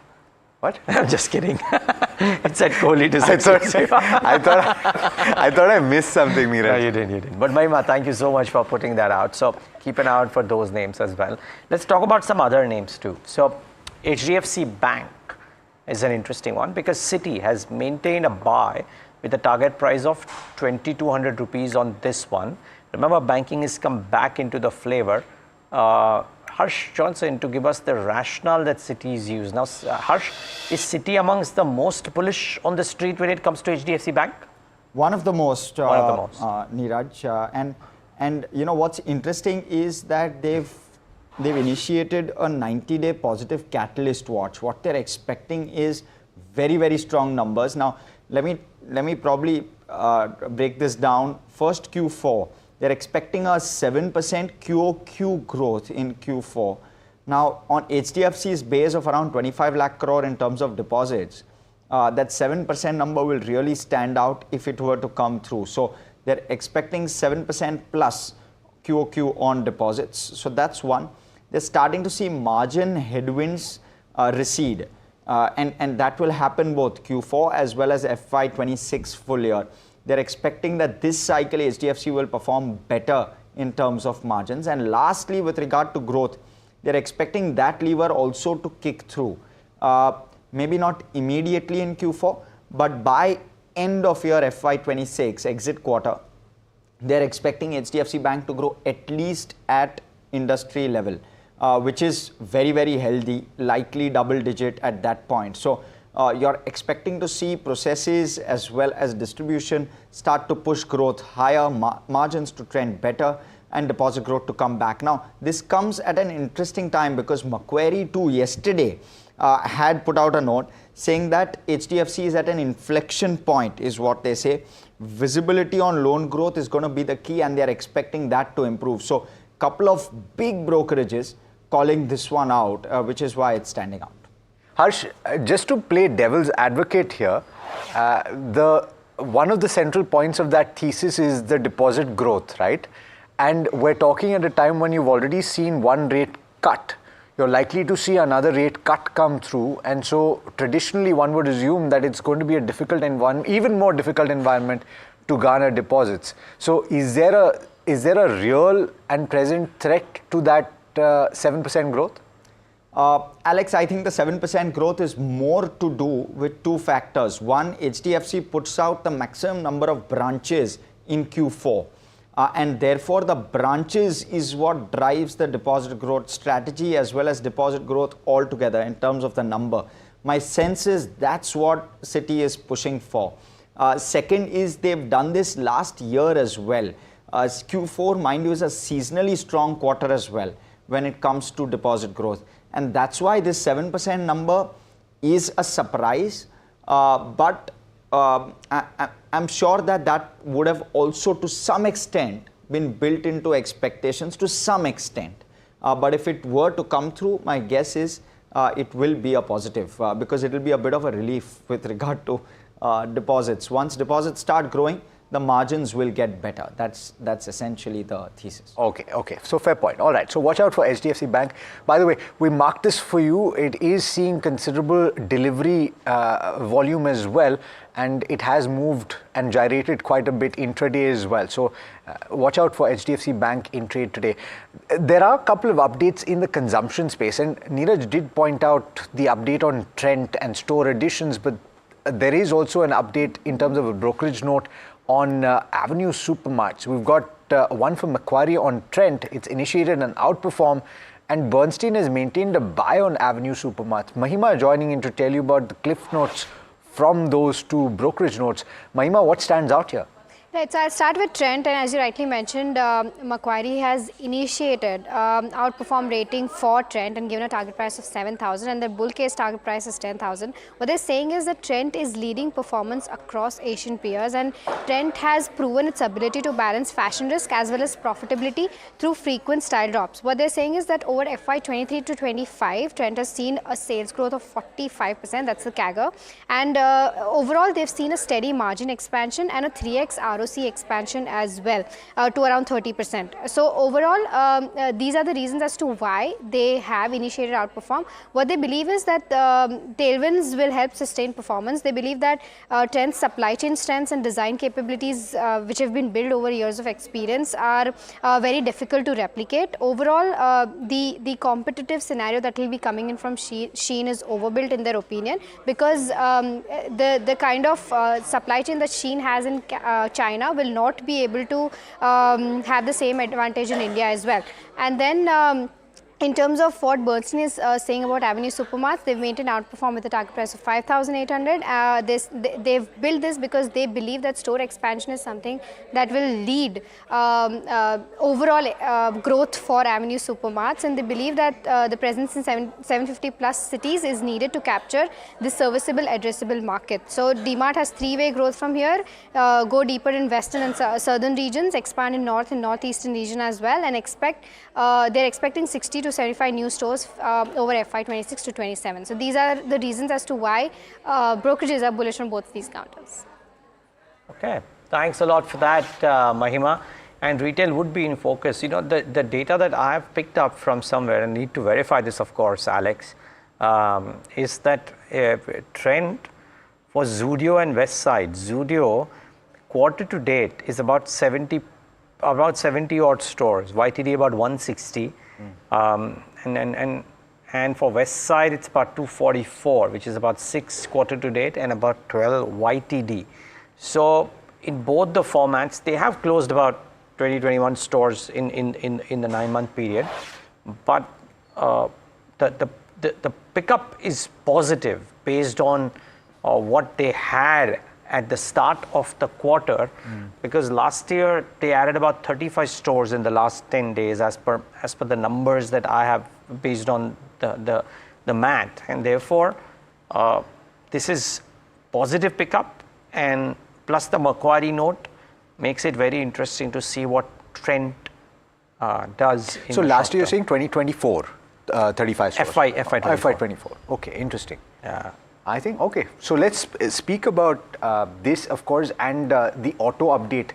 What? I'm just kidding. It said Kohli to succeed. I thought I missed something, Neeraj. No, you didn't. But Mahima, thank you so much for putting that out. So keep an eye out for those names as well. Let's talk about some other names too. So HDFC Bank is an interesting one because Citi has maintained a buy with a target price of 2,200 rupees on this one. Remember, banking has come back into the flavor. Harsh Johnson to give us the rationale that Citi is used. Now, Harsh, is Citi amongst the most bullish on the street when it comes to HDFC Bank? One of the most, Neeraj. And you know what's interesting is that they've initiated a 90-day positive catalyst watch. What they're expecting is very, very strong numbers. Now, let me probably break this down. First, Q4. They're expecting a 7% QOQ growth in Q4. Now, on HDFC's base of around 25 lakh crore in terms of deposits, that 7% number will really stand out if it were to come through. So they're expecting 7% plus QOQ on deposits. So that's one. They're starting to see margin headwinds recede. And that will happen both Q4 as well as FY26 full year. They're expecting that this cycle HDFC will perform better in terms of margins. And lastly, with regard to growth, they're expecting that lever also to kick through. Maybe not immediately in Q4, but by end of year FY26, exit quarter, they're expecting HDFC Bank to grow at least at industry level, which is very, very healthy, likely double digit at that point. So you're expecting to see processes as well as distribution start to push growth higher, margins to trend better, and deposit growth to come back. Now, this comes at an interesting time because Macquarie too yesterday had put out a note saying that HDFC is at an inflection point, is what they say. Visibility on loan growth is going to be the key, and they're expecting that to improve. So, couple of big brokerages calling this one out, which is why it's standing out. Harsh, just to play devil's advocate here, one of the central points of that thesis is the deposit growth, right? And we're talking at a time when you've already seen one rate cut. You're likely to see another rate cut come through. And so traditionally, one would assume that it's going to be a difficult environment, even more difficult environment to garner deposits. So is there a real and present threat to that 7% growth? Alex, I think the 7% growth is more to do with two factors. One, HDFC puts out the maximum number of branches in Q4. And therefore, the branches is what drives the deposit growth strategy as well as deposit growth altogether in terms of the number. My sense is that's what Citi is pushing for. Second is they've done this last year as well. Q4, mind you, is a seasonally strong quarter as well when it comes to deposit growth. And that's why this 7% number is a surprise. But I'm sure that would have also to some extent been built into expectations to some extent. But if it were to come through, my guess is it will be a positive because it will be a bit of a relief with regard to deposits. Once deposits start growing, the margins will get better. That's essentially the thesis. Okay. So fair point. All right. So watch out for HDFC Bank. By the way, we marked this for you. It is seeing considerable delivery volume as well, and it has moved and gyrated quite a bit intraday as well. So watch out for HDFC Bank in trade today. There are a couple of updates in the consumption space, and Neeraj did point out the update on Trent and store additions, but there is also an update in terms of a brokerage note on Avenue Supermarts. We've got one from Macquarie on Trent. It's initiated an outperform, and Bernstein has maintained a buy on Avenue Supermarts. Mahima joining in to tell you about the cliff notes from those two brokerage notes. Mahima, what stands out here? Right, so I'll start with Trent, and as you rightly mentioned, Macquarie has initiated outperform rating for Trent and given a target price of 7,000, and the bull case target price is 10,000. What they're saying is that Trent is leading performance across Asian peers, and Trent has proven its ability to balance fashion risk as well as profitability through frequent style drops. What they're saying is that over FY23 to 25, Trent has seen a sales growth of 45%, that's the CAGR, and overall they've seen a steady margin expansion and a 3x ROC expansion as well to around 30%. So overall, these are the reasons as to why they have initiated outperform. What they believe is that tailwinds will help sustain performance. They believe that Trent's supply chain strengths and design capabilities, which have been built over years of experience, are very difficult to replicate. Overall, the competitive scenario that will be coming in from Shein is overbuilt in their opinion, because the kind of supply chain that Shein has in China will not be able to have the same advantage in India as well. And then in terms of what Bernstein is saying about Avenue Supermarts, they've maintained outperform with a target price of 5,800. They've built this because they believe that store expansion is something that will lead overall growth for Avenue Supermarts, and they believe that the presence in 750 plus cities is needed to capture this serviceable addressable market. So DMart has three-way growth from here, go deeper in western and southern regions, expand in north and northeastern region as well, and they're expecting 60 to 75 new stores over FY26 to 27. So these are the reasons as to why brokerages are bullish on both these counters. Okay, thanks a lot for that, Mahima. And retail would be in focus. You know, the data that I have picked up from somewhere, and need to verify this, of course, Alex, is that trend for Zudio and West Side. Zudio, quarter to date, is about 70 odd stores. YTD about 160. And for West Side, it's about 244, which is about 6 quarter to date and about 12 YTD. So in both the formats, they have closed about 20-21 stores in the 9-month period. But the pickup is positive based on what they had at the start of the quarter, because last year they added about 35 stores in the last 10 days as per the numbers that I have based on the math, and therefore this is positive pickup, and plus the Macquarie note makes it very interesting to see what Trent does. So last year you're saying 2024, 35 stores. FY24. Okay, interesting. Yeah. I think, okay, so let's speak about this, of course, and the auto update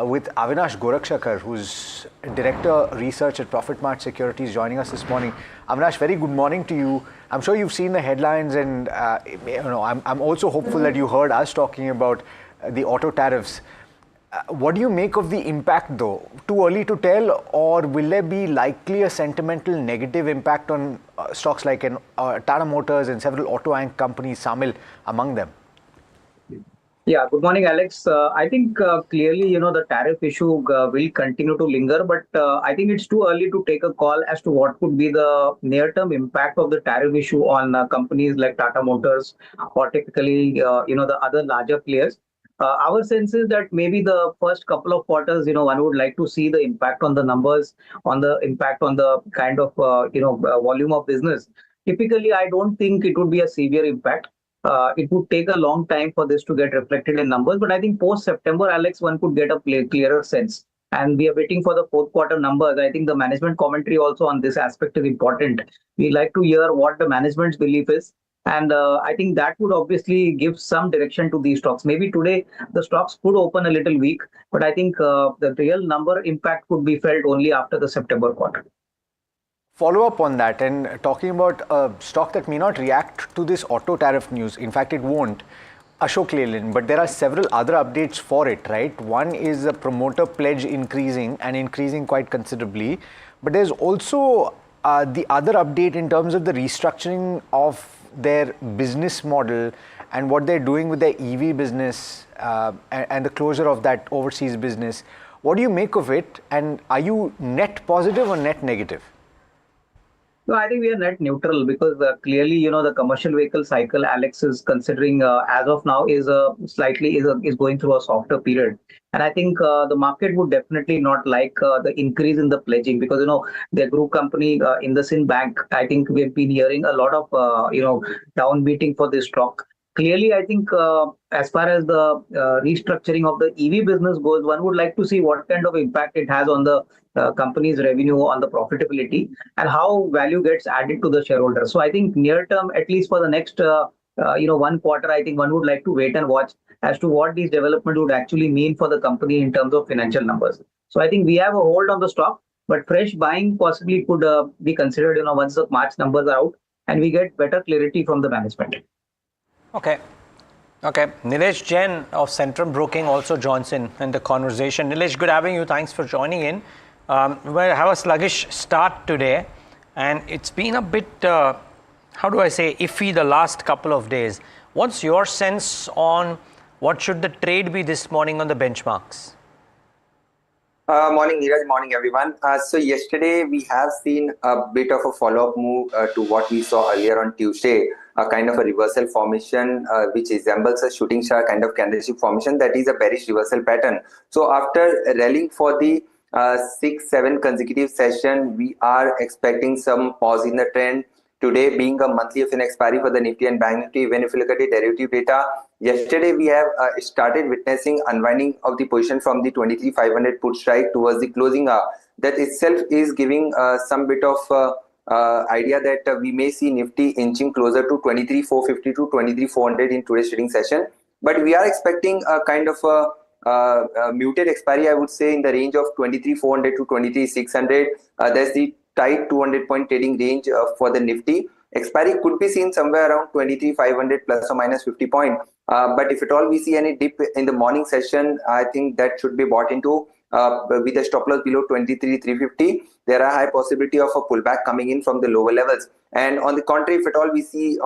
with Avinash Gorakshakar, who's Director Research at Profit Mart Securities, joining us this morning. Avinash, very good morning to you. I'm sure you've seen the headlines, and I'm also hopeful that you heard us talking about the auto tariffs. What do you make of the impact, though? Too early to tell, or will there be likely a sentimental negative impact on stocks like Tata Motors and several auto anchor companies, Samil among them? Yeah, good morning, Alex. I think clearly, the tariff issue will continue to linger, but I think it's too early to take a call as to what could be the near-term impact of the tariff issue on companies like Tata Motors or typically, the other larger players. Our sense is that maybe the first couple of quarters, one would like to see the impact on the numbers, on the impact on the kind of, volume of business. Typically, I don't think it would be a severe impact. It would take a long time for this to get reflected in numbers, but I think post-September, Alex, one could get a clearer sense. And we are waiting for the fourth quarter numbers. I think the management commentary also on this aspect is important. We like to hear what the management's belief is. And I think that would obviously give some direction to these stocks. Maybe today the stocks could open a little weak, but I think the real number impact could be felt only after the September quarter. Follow up on that, and talking about a stock that may not react to this auto tariff news. In fact, it won't. Ashok Leyland, but there are several other updates for it, right? One is the promoter pledge increasing quite considerably. But there's also the other update in terms of the restructuring of their business model and what they're doing with their EV business and the closure of that overseas business. What do you make of it? And are you net positive or net negative? No, I think we are net neutral because clearly, the commercial vehicle cycle, Alex is considering as of now is going through a softer period. And I think the market would definitely not like the increase in the pledging because, their group company, IndusInd Bank, I think we've been hearing a lot of, downbeating for this stock. Clearly, I think as far as the restructuring of the EV business goes, one would like to see what kind of impact it has on the company's revenue, on the profitability, and how value gets added to the shareholder. So I think near term, at least for the next 1 quarter, I think one would like to wait and watch as to what these development would actually mean for the company in terms of financial numbers. So I think we have a hold on the stock, but fresh buying possibly could be considered, once the March numbers are out and we get better clarity from the management. Okay. Nilesh Jain of Centrum Broking also joins in the conversation. Nilesh, good having you. Thanks for joining in. We have a sluggish start today, and it's been a bit, iffy the last couple of days. What's your sense on what should the trade be this morning on the benchmarks? Morning, Neeraj. Morning, everyone. So yesterday we have seen a bit of a follow-up move to what we saw earlier on Tuesday, a kind of a reversal formation which resembles a shooting star kind of candlestick formation. That is a bearish reversal pattern. So after rallying for the 6-7 consecutive session, we are expecting some pause in the trend. Today being a monthly of an expiry for the Nifty and Bank Nifty, even if you look at the derivative data, yesterday we have started witnessing unwinding of the position from the 23,500 put strike towards the closing hour. That itself is giving some bit of idea that we may see Nifty inching closer to 23,450 to 23,400 in today's trading session. But we are expecting a kind of a muted expiry, I would say, in the range of 23,400 to 23,600. That's the tight 200-point trading range for the Nifty. Expiry could be seen somewhere around 23,500 plus or minus 50 points. But if at all we see any dip in the morning session, I think that should be bought into with a stop loss below 23,350. There are high possibility of a pullback coming in from the lower levels. And on the contrary, if at all we see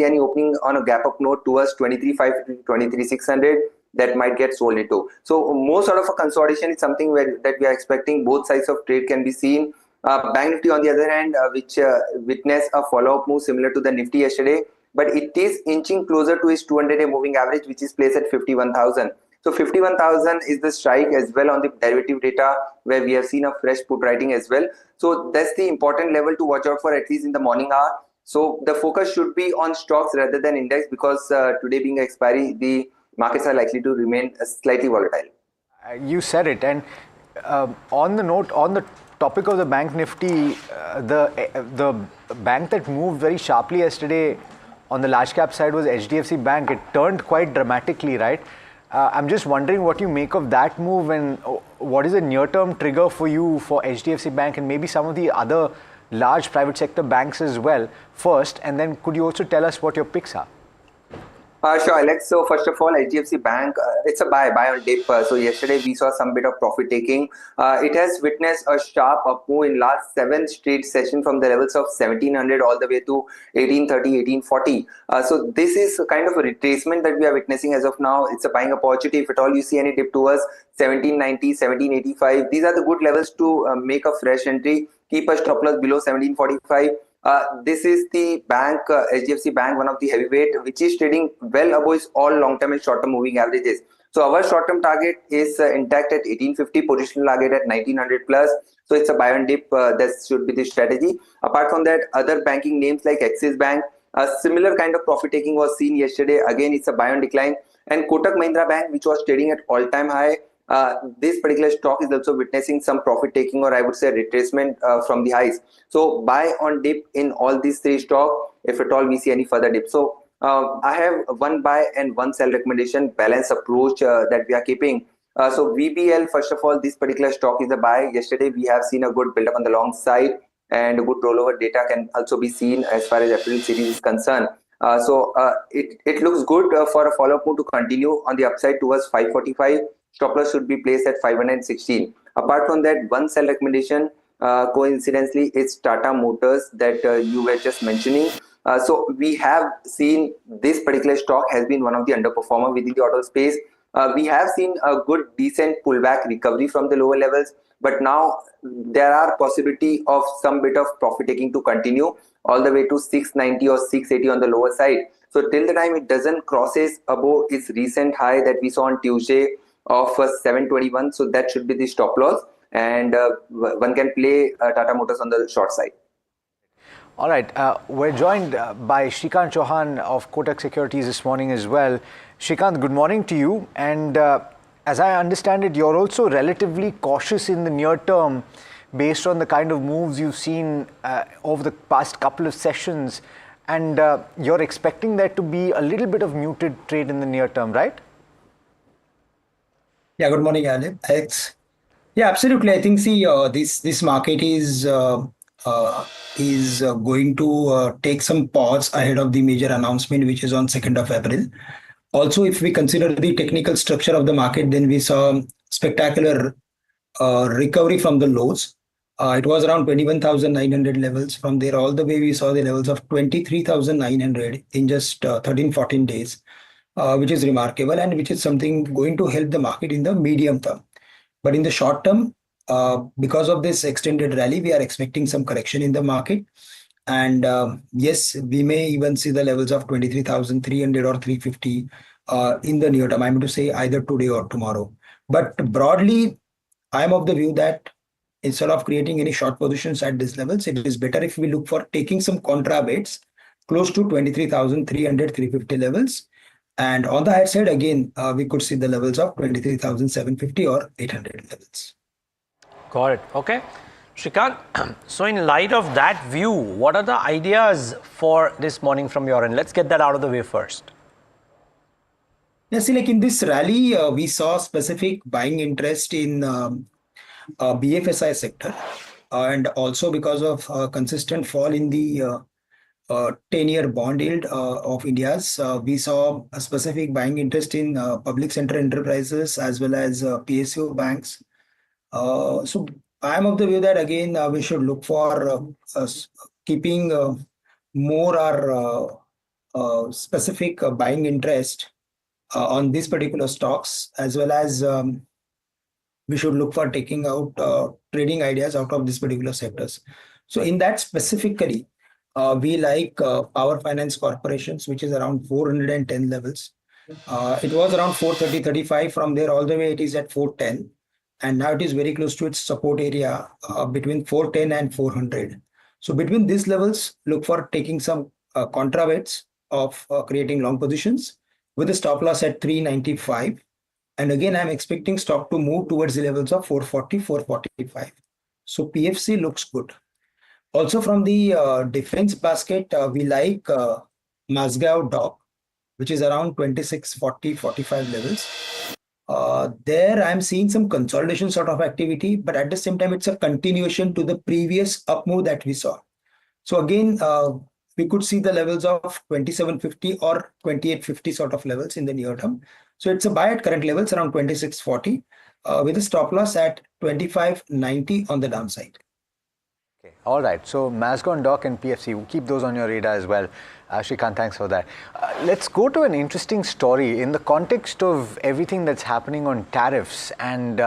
any opening on a gap up note towards 23,550 to 23,600, that might get sold into. So more sort of a consolidation is something that we are expecting. Both sides of trade can be seen. Bank Nifty on the other hand, which witnessed a follow-up move similar to the Nifty yesterday, but it is inching closer to its 200-day moving average, which is placed at 51,000. So 51,000 is the strike as well on the derivative data, where we have seen a fresh put writing as well. So that's the important level to watch out for, at least in the morning hour. So the focus should be on stocks rather than index, because today being expiry, the markets are likely to remain slightly volatile. You said it. And on the topic of the Bank Nifty, the bank that moved very sharply yesterday on the large cap side was HDFC Bank. It turned quite dramatically, right? I'm just wondering what you make of that move, and what is a near-term trigger for you for HDFC Bank and maybe some of the other large private sector banks as well first, and then could you also tell us what your picks are? Sure, Alex. So first of all, HDFC Bank, it's a buy on dip. So yesterday we saw some bit of profit taking. It has witnessed a sharp up move in last 7 straight sessions from the levels of 1700 all the way to 1830, 1840. So this is a kind of a retracement that we are witnessing as of now. It's a buying opportunity. If at all you see any dip towards 1790, 1785, these are the good levels to make a fresh entry. Keep a stop loss below 1745. This is the bank, HDFC Bank, one of the heavyweight, which is trading well above all long-term and short-term moving averages. So our short-term target is intact at 1850, positional target at 1900 plus. So it's a buy and dip. That should be the strategy. Apart from that, other banking names like Axis Bank, a similar kind of profit taking was seen yesterday. Again, it's a buy on decline. And Kotak Mahindra Bank, which was trading at all-time high, this particular stock is also witnessing some profit taking, or I would say retracement from the highs. So buy on dip in all these 3 stocks if at all we see any further dip. So I have one buy and one sell recommendation, balance approach that we are keeping. So VBL, first of all, this particular stock is a buy. Yesterday we have seen a good build up on the long side, and good rollover data can also be seen as far as April series is concerned. So it looks good for a follow-up move to continue on the upside towards 545. Stop loss should be placed at 516. Apart from that, one sell recommendation, coincidentally, it's Tata Motors that you were just mentioning. So we have seen this particular stock has been one of the underperformer within the auto space. We have seen a good, decent pullback recovery from the lower levels, but now there are possibility of some bit of profit taking to continue all the way to 690 or 680 on the lower side. So till the time it doesn't crosses above its recent high that we saw on Tuesday of 721, so that should be the stop loss, and one can play Tata Motors on the short side. All right, we're joined by Shrikant Chauhan of Kotak Securities this morning as well. Shrikant, good morning to you, and as I understand it, you're also relatively cautious in the near term based on the kind of moves you've seen over the past couple of sessions, and you're expecting there to be a little bit of muted trade in the near term, right? Yeah, good morning, Alex. Yeah, absolutely. I think this market is going to take some pause ahead of the major announcement, which is on 2nd of April. Also, if we consider the technical structure of the market, then we saw spectacular recovery from the lows. It was around 21,900 levels. From there, all the way we saw the levels of 23,900 in just 13-14 days. Which is remarkable, and which is something going to help the market in the medium term. But in the short term, because of this extended rally, we are expecting some correction in the market. And yes, we may even see the levels of 23,300 or 350 in the near term. I'm going to say either today or tomorrow. But broadly, I'm of the view that instead of creating any short positions at these levels, it is better if we look for taking some contra bets close to 23,300, 350 levels. And on the higher side, again, we could see the levels of 23,750 or 800 levels. Got it. Okay. Shrikant, so in light of that view, what are the ideas for this morning from your end? Let's get that out of the way first. Yeah, see, like in this rally, we saw specific buying interest in BFSI sector. And also because of consistent fall in the 10-year bond yield of India's, we saw a specific buying interest in public sector enterprises as well as PSU banks. So I'm of the view that again we should look for keeping more our specific buying interest on these particular stocks, as well as we should look for taking out trading ideas out of these particular sectors. So in that specifically, we like Power Finance Corporations, which is around 410 levels. It was around 430-35. From there all the way it is at 410. And now it is very close to its support area between 410 and 400. So between these levels, look for taking some contra bets of creating long positions with a stop loss at 395. And again, I'm expecting stock to move towards the levels of 440, 445. So PFC looks good. Also from the defense basket, we like Mazgaon Dock. which is around 2640, 45 levels. There I'm seeing some consolidation sort of activity, but at the same time, it's a continuation to the previous up move that we saw. So again, we could see the levels of 2750 or 2850 sort of levels in the near term. So it's a buy at current levels around 2640 with a stop loss at 2590 on the downside. Okay. All right. So Masgon Dock and PFC, we'll keep those on your radar as well. Shrikant, thanks for that. Let's go to an interesting story in the context of everything that's happening on tariffs and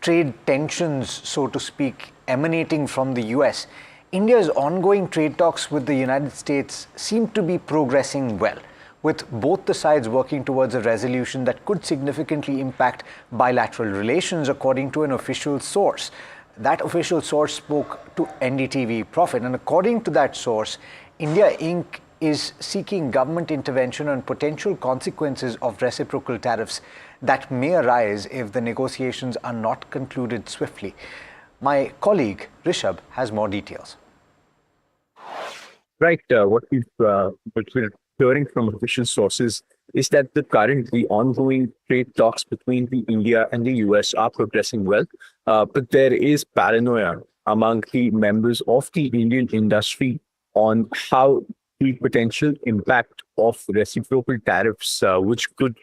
trade tensions, so to speak, emanating from the US. India's ongoing trade talks with the United States seem to be progressing well, with both the sides working towards a resolution that could significantly impact bilateral relations, according to an official source. That official source spoke to NDTV Profit, and according to that source, India Inc. is seeking government intervention on potential consequences of reciprocal tariffs that may arise if the negotiations are not concluded swiftly. My colleague Rishabh has more details. Right. What we're hearing from official sources is that the ongoing trade talks between the India and the US are progressing well, but there is paranoia among the members of the Indian industry on how the potential impact of reciprocal tariffs, which could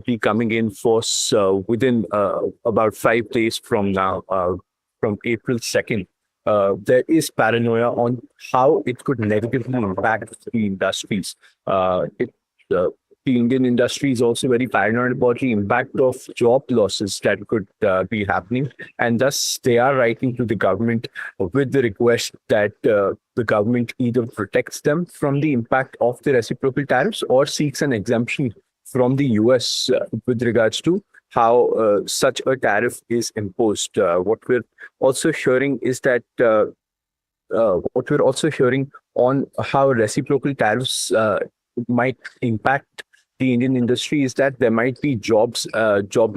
be coming in force within about 5 days from now, from April 2nd. There is paranoia on how it could negatively impact the industries. The Indian industry is also very paranoid about the impact of job losses that could be happening. And thus, they are writing to the government with the request that the government either protects them from the impact of the reciprocal tariffs or seeks an exemption from the US with regards to how such a tariff is imposed. What we're also hearing is that on how reciprocal tariffs might impact the Indian industry is that there might be job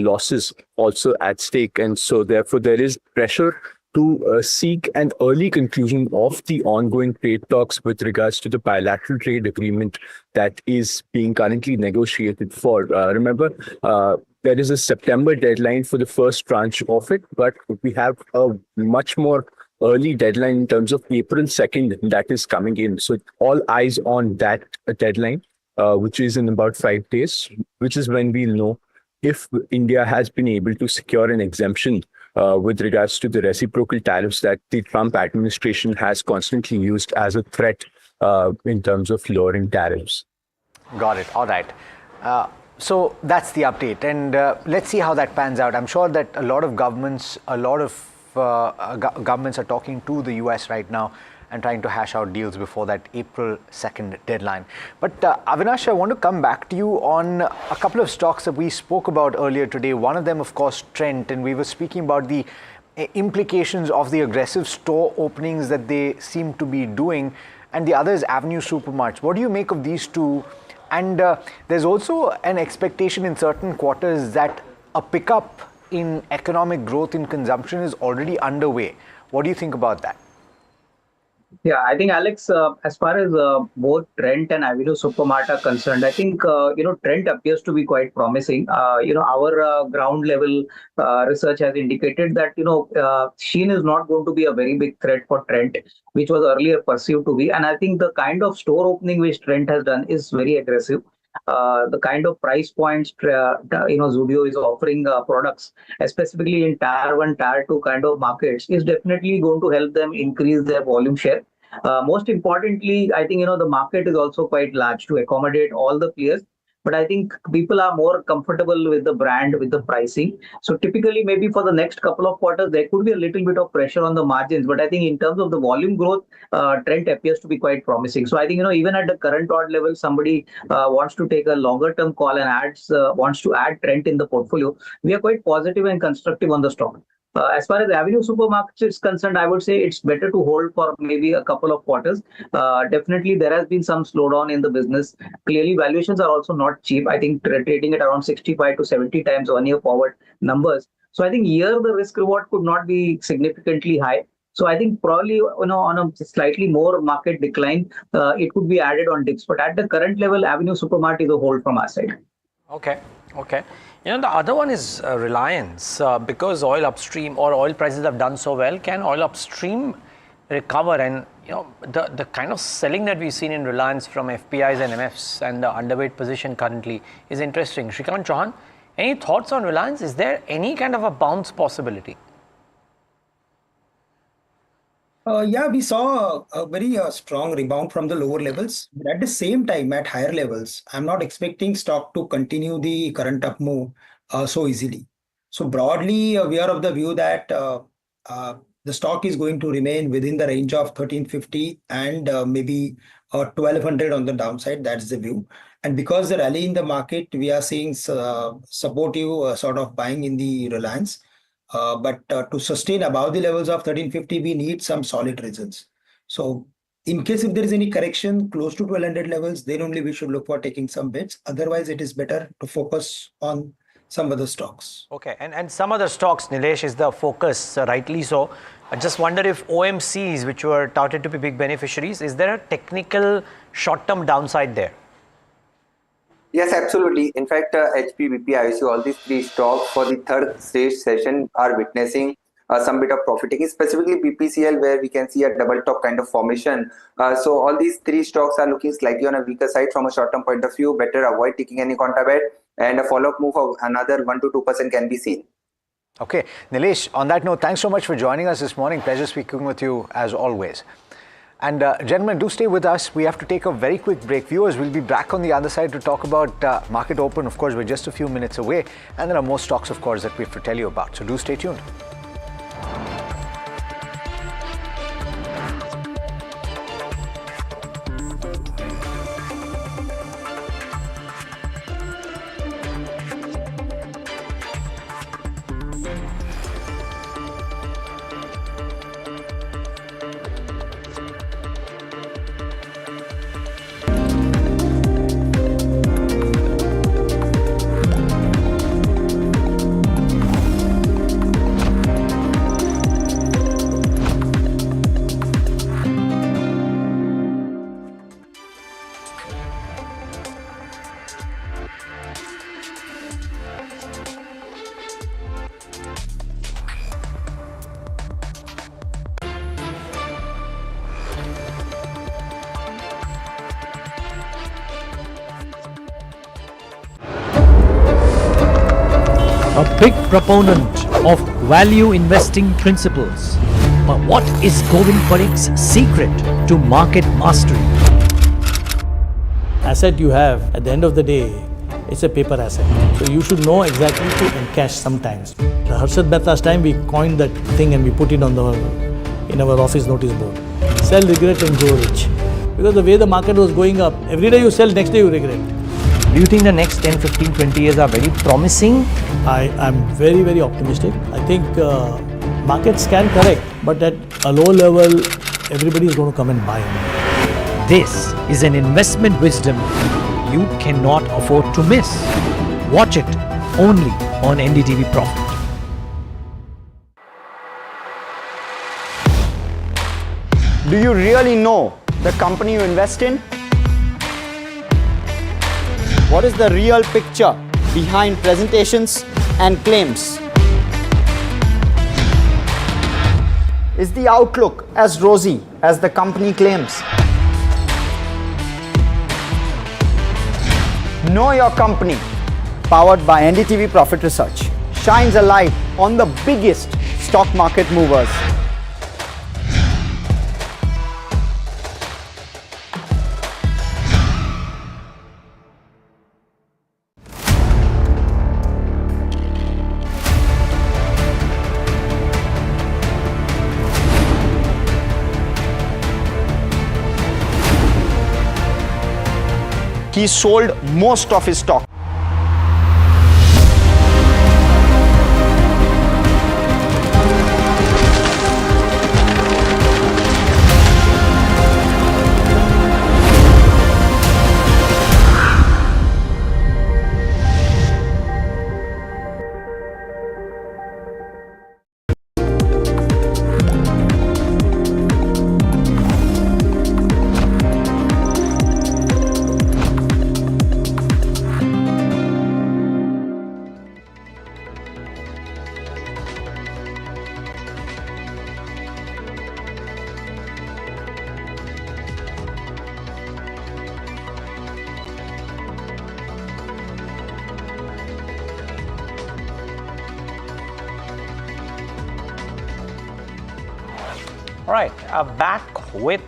losses also at stake. And so therefore there is pressure to seek an early conclusion of the ongoing trade talks with regards to the bilateral trade agreement that is being currently negotiated for. Remember, there is a September deadline for the first tranche of it, but we have a much more early deadline in terms of April 2nd that is coming in. So all eyes on that deadline, which is in about 5 days, which is when we'll know if India has been able to secure an exemption with regards to the reciprocal tariffs that the Trump administration has constantly used as a threat in terms of lowering tariffs. Got it. All right. So that's the update. And let's see how that pans out. I'm sure that a lot of governments are talking to the US right now and trying to hash out deals before that April 2nd deadline. But Avinash, I want to come back to you on a couple of stocks that we spoke about earlier today. One of them, of course, Trent, and we were speaking about the implications of the aggressive store openings that they seem to be doing, and the other is Avenue Supermarts. What do you make of these two? And there's also an expectation in certain quarters that a pickup in economic growth in consumption is already underway. What do you think about that? Yeah, I think, Alex, as far as both Trent and Avenue Supermart are concerned, I think, Trent appears to be quite promising. Our ground level research has indicated that, Shein is not going to be a very big threat for Trent, which was earlier perceived to be. And I think the kind of store opening which Trent has done is very aggressive. The kind of price points, Zudio is offering products, specifically in Tier 1, Tier 2 kind of markets, is definitely going to help them increase their volume share. Most importantly, I think, the market is also quite large to accommodate all the players. But I think people are more comfortable with the brand, with the pricing. So typically, maybe for the next couple of quarters, there could be a little bit of pressure on the margins. But I think in terms of the volume growth, Trent appears to be quite promising. So I think, even at the current odd level, somebody wants to take a longer term call and wants to add Trent in the portfolio. We are quite positive and constructive on the stock. As far as Avenue Supermarkets is concerned, I would say it's better to hold for maybe a couple of quarters. Definitely, there has been some slowdown in the business. Clearly, valuations are also not cheap. I think trading at around 65 to 70 times 1 year forward numbers. So I think here the risk reward could not be significantly high. So I think probably, on a slightly more market decline, it could be added on dips. But at the current level, Avenue Supermart is a hold from our side. Okay. The other one is Reliance. Because oil upstream or oil prices have done so well, can oil upstream recover? And the kind of selling that we've seen in Reliance from FPIs and MFs and the underweight position currently is interesting. Shrikant Chauhan, any thoughts on Reliance? Is there any kind of a bounce possibility? We saw a very strong rebound from the lower levels. But at the same time, at higher levels, I'm not expecting stock to continue the current up move so easily. So broadly, we are of the view that the stock is going to remain within the range of 1350 and maybe 1200 on the downside. That's the view. And because the rally in the market, we are seeing supportive sort of buying in the Reliance. But to sustain above the levels of 1350, we need some solid results. So in case if there is any correction close to 1200 levels, then only we should look for taking some bets. Otherwise, it is better to focus on some other stocks. Okay, and some other stocks, Nilesh, is the focus, rightly so. I just wonder if OMCs, which were touted to be big beneficiaries, is there a technical short-term downside there? Yes, absolutely. In fact, HP, BP, IOC, all these three stocks for the third stage session are witnessing some bit of profit taking, specifically BPCL, where we can see a double top kind of formation. So all these three stocks are looking slightly on a weaker side from a short-term point of view. Better avoid taking any contra bet, and a follow-up move of another 1 to 2% can be seen. Okay, Nilesh, on that note, thanks so much for joining us this morning. Pleasure speaking with you as always. And gentlemen, do stay with us. We have to take a very quick break. Viewers, we'll be back on the other side to talk about market open. Of course, we're just a few minutes away. And there are more stocks, of course, that we have to tell you about. So do stay tuned. A big proponent of value investing principles. But what is Govind Parikh's secret to market mastery? Asset you have, at the end of the day, it's a paper asset. So you should know exactly to encash sometimes. Harshad Mehta's time, we coined that thing and we put it on in our office notice board. Sell, regret and grow rich. Because the way the market was going up, every day you sell, next day you regret. Do you think the next 10, 15, 20 years are very promising? I'm very, very optimistic. I think markets can correct, but at a low level, everybody is going to come and buy. This is an investment wisdom you cannot afford to miss. Watch it only on NDTV Profit. Do you really know the company you invest in? What is the real picture behind presentations and claims? Is the outlook as rosy as the company claims? Know Your Company, powered by NDTV Profit Research, shines a light on the biggest stock market movers. He sold most of his stock. All right, back with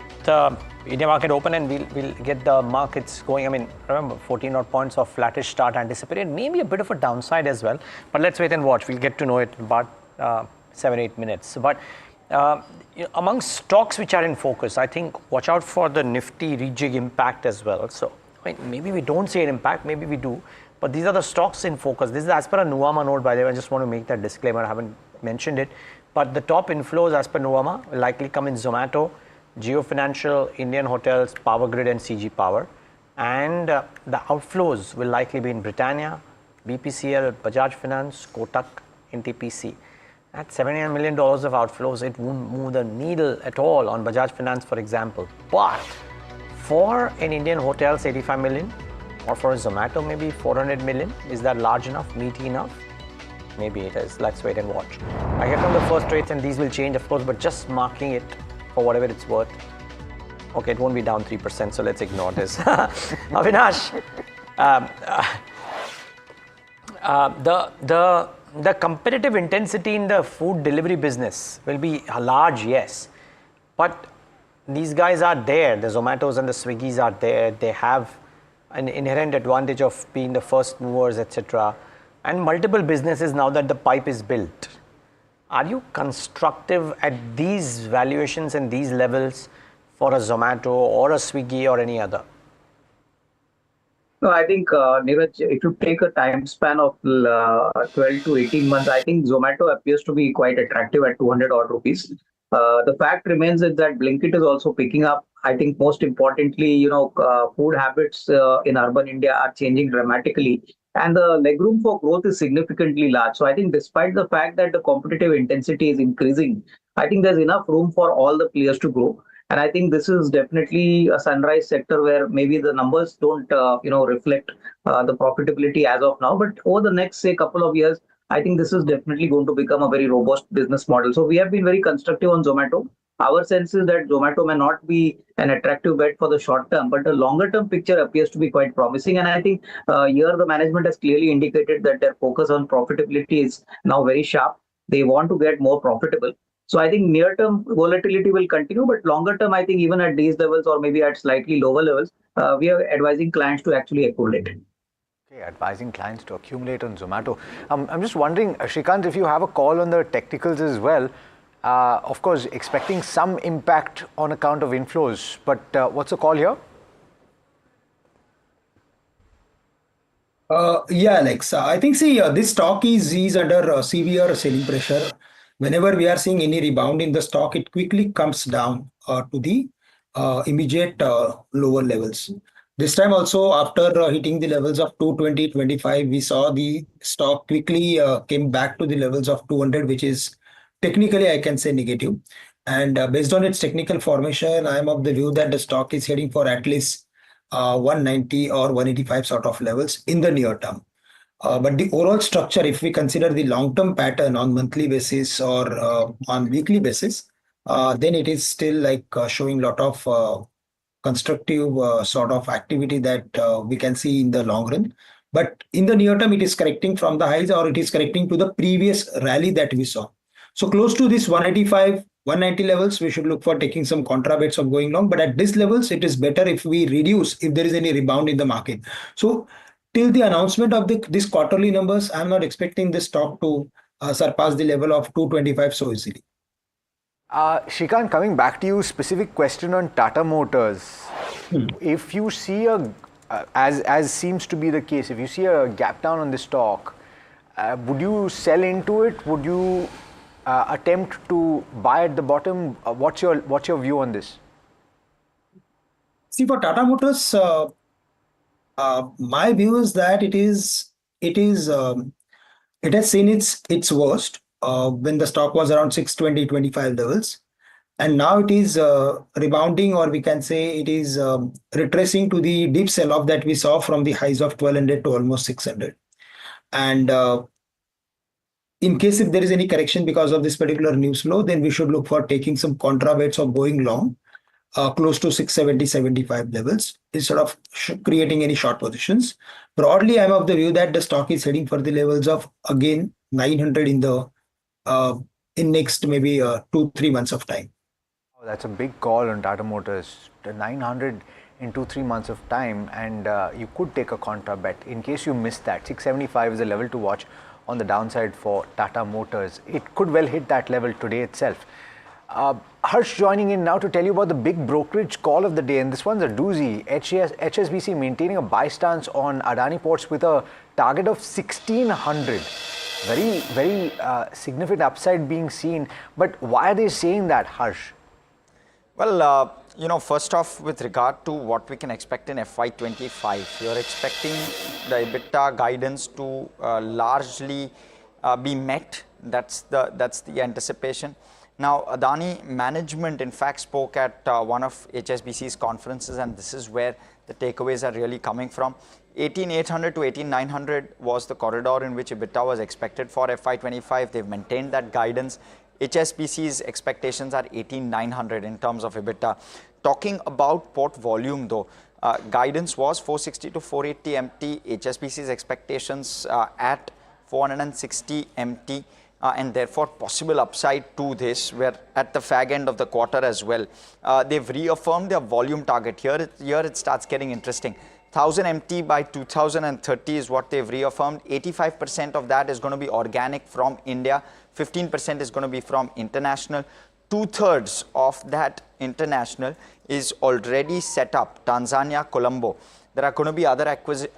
India market open, and we'll get the markets going. I mean, remember, 14 odd points of flattish start anticipated, maybe a bit of a downside as well. But let's wait and watch. We'll get to know it in about 7-8 minutes. But among stocks which are in focus, I think watch out for the Nifty rejig impact as well. So I mean, maybe we don't see an impact, maybe we do. But these are the stocks in focus. This is as per a Nuvama note, by the way. I just want to make that disclaimer. I haven't mentioned it. But the top inflows as per Nuvama will likely come in Zomato, Jio Financial, Indian Hotels, Power Grid and CG Power. And the outflows will likely be in Britannia, BPCL, Bajaj Finance, Kotak, NTPC. At $79 million of outflows, it won't move the needle at all on Bajaj Finance, for example. But for an Indian Hotels, 85 million, or for a Zomato, maybe 400 million, is that large enough, meaty enough? Maybe it is. Let's wait and watch. I get from the first trades, and these will change, of course, but just marking it for whatever it's worth. Okay, it won't be down 3%, so let's ignore this. Avinash, the competitive intensity in the food delivery business will be large, yes. But these guys are there. The Zomatos and the Swiggies are there. They have an inherent advantage of being the first movers, etc. And multiple businesses now that the pipe is built. Are you constructive at these valuations and these levels for a Zomato or a Swiggy or any other? No, I think, Neeraj, if you take a time span of 12 to 18 months, I think Zomato appears to be quite attractive at 200 odd rupees. The fact remains is that Blinkit is also picking up. I think most importantly, food habits in urban India are changing dramatically. And the legroom for growth is significantly large. So I think despite the fact that the competitive intensity is increasing, I think there's enough room for all the players to grow. And I think this is definitely a sunrise sector where maybe the numbers don't, reflect the profitability as of now. But over the next, say, couple of years, I think this is definitely going to become a very robust business model. So we have been very constructive on Zomato. Our sense is that Zomato may not be an attractive bet for the short term, but the longer term picture appears to be quite promising. And I think here the management has clearly indicated that their focus on profitability is now very sharp. They want to get more profitable. So I think near term volatility will continue, but longer term, I think even at these levels or maybe at slightly lower levels, we are advising clients to actually accumulate. Okay, advising clients to accumulate on Zomato. I'm just wondering, Shrikant, if you have a call on the technicals as well. Of course, expecting some impact on account of inflows, but what's the call here? Yeah, Alex. I think, this stock is under severe selling pressure. Whenever we are seeing any rebound in the stock, it quickly comes down to the immediate lower levels. This time also, after hitting the levels of 220-25, we saw the stock quickly came back to the levels of 200, which is technically, I can say, negative. And based on its technical formation, I am of the view that the stock is heading for at least 190 or 185 sort of levels in the near term. But the overall structure, if we consider the long-term pattern on monthly basis or on weekly basis, then it is still like showing a lot of constructive sort of activity that we can see in the long run. But in the near term, it is correcting from the highs or it is correcting to the previous rally that we saw. So close to this 185, 190 levels, we should look for taking some contra bets of going long. But at these levels, it is better if we reduce if there is any rebound in the market. So till the announcement of this quarterly numbers, I'm not expecting this stock to surpass the level of 225 so easily. Shrikant, coming back to you, specific question on Tata Motors. If you see as seems to be the case, if you see a gap down on the stock, would you sell into it? Would you attempt to buy at the bottom? What's your view on this? See, for Tata Motors, my view is that it has seen its worst when the stock was around 620-25 levels, and now it is rebounding, or we can say it is retracing to the deep sell-off that we saw from the highs of 1200 to almost 600. And in case if there is any correction because of this particular news flow, then we should look for taking some contra bets of going long close to 670-75 levels instead of creating any short positions. Broadly, I'm of the view that the stock is heading for the levels of again 900 in next maybe 2-3 months of time. That's a big call on Tata Motors. The 900 in 2-3 months of time, and you could take a contra bet. In case you missed that, 675 is a level to watch on the downside for Tata Motors. It could well hit that level today itself. Harsh joining in now to tell you about the big brokerage call of the day, and this one's a doozy. HSBC maintaining a buy stance on Adani Ports with a target of 1600. Very significant upside being seen. But why are they saying that, Harsh? Well, first off, with regard to what we can expect in FY25, you're expecting the EBITDA guidance to largely be met. That's the anticipation. Now, Adani management, in fact, spoke at one of HSBC's conferences, and this is where the takeaways are really coming from. 18,800 to 18,900 was the corridor in which EBITDA was expected for FY25. They've maintained that guidance. HSBC's expectations are 18,900 in terms of EBITDA. Talking about port volume, though, guidance was 460 to 480 MT. HSBC's expectations at 460 MT. And therefore possible upside to this. We're at the fag end of the quarter as well. They've reaffirmed their volume target. Here it starts getting interesting. 1000 MT by 2030 is what they've reaffirmed. 85% of that is going to be organic from India. 15% is going to be from international. 2/3 of that international is already set up. Tanzania, Colombo. There are going to be other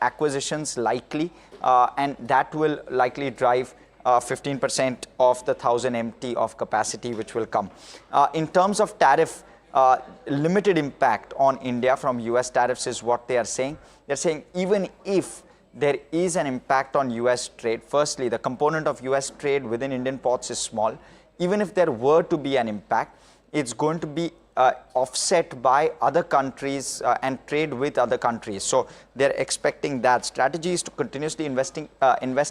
acquisitions likely, and that will likely drive 15% of the 1000 MT of capacity which will come. In terms of tariff, limited impact on India from US tariffs is what they are saying. They're saying even if there is an impact on US trade, firstly, the component of US trade within Indian ports is small. Even if there were to be an impact, it's going to be offset by other countries and trade with other countries. So they're expecting that. Strategy is to continuously invest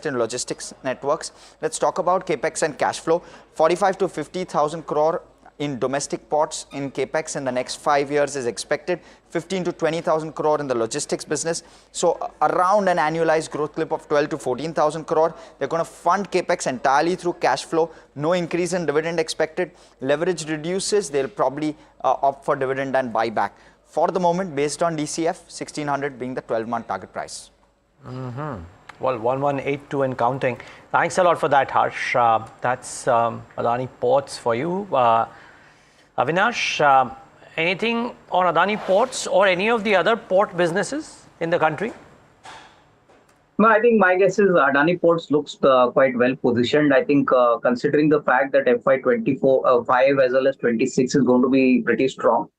in logistics networks. Let's talk about capex and cash flow. 45 to 50,000 crore in domestic ports in capex in the next 5 years is expected. 15 to 20,000 crore in the logistics business. So around an annualized growth clip of 12 to 14,000 crore. They're going to fund capex entirely through cash flow. No increase in dividend expected. Leverage reduces. They'll probably opt for dividend and buyback. For the moment, based on DCF, 1600 being the 12-month target price. Well, 1182 and counting. Thanks a lot for that, Harsh. That's Adani Ports for you. Avinash, anything on Adani Ports or any of the other port businesses in the country? No, I think my guess is Adani Ports looks quite well positioned. I think considering the fact that FY24, 5 as well as 26 is going to be pretty strong.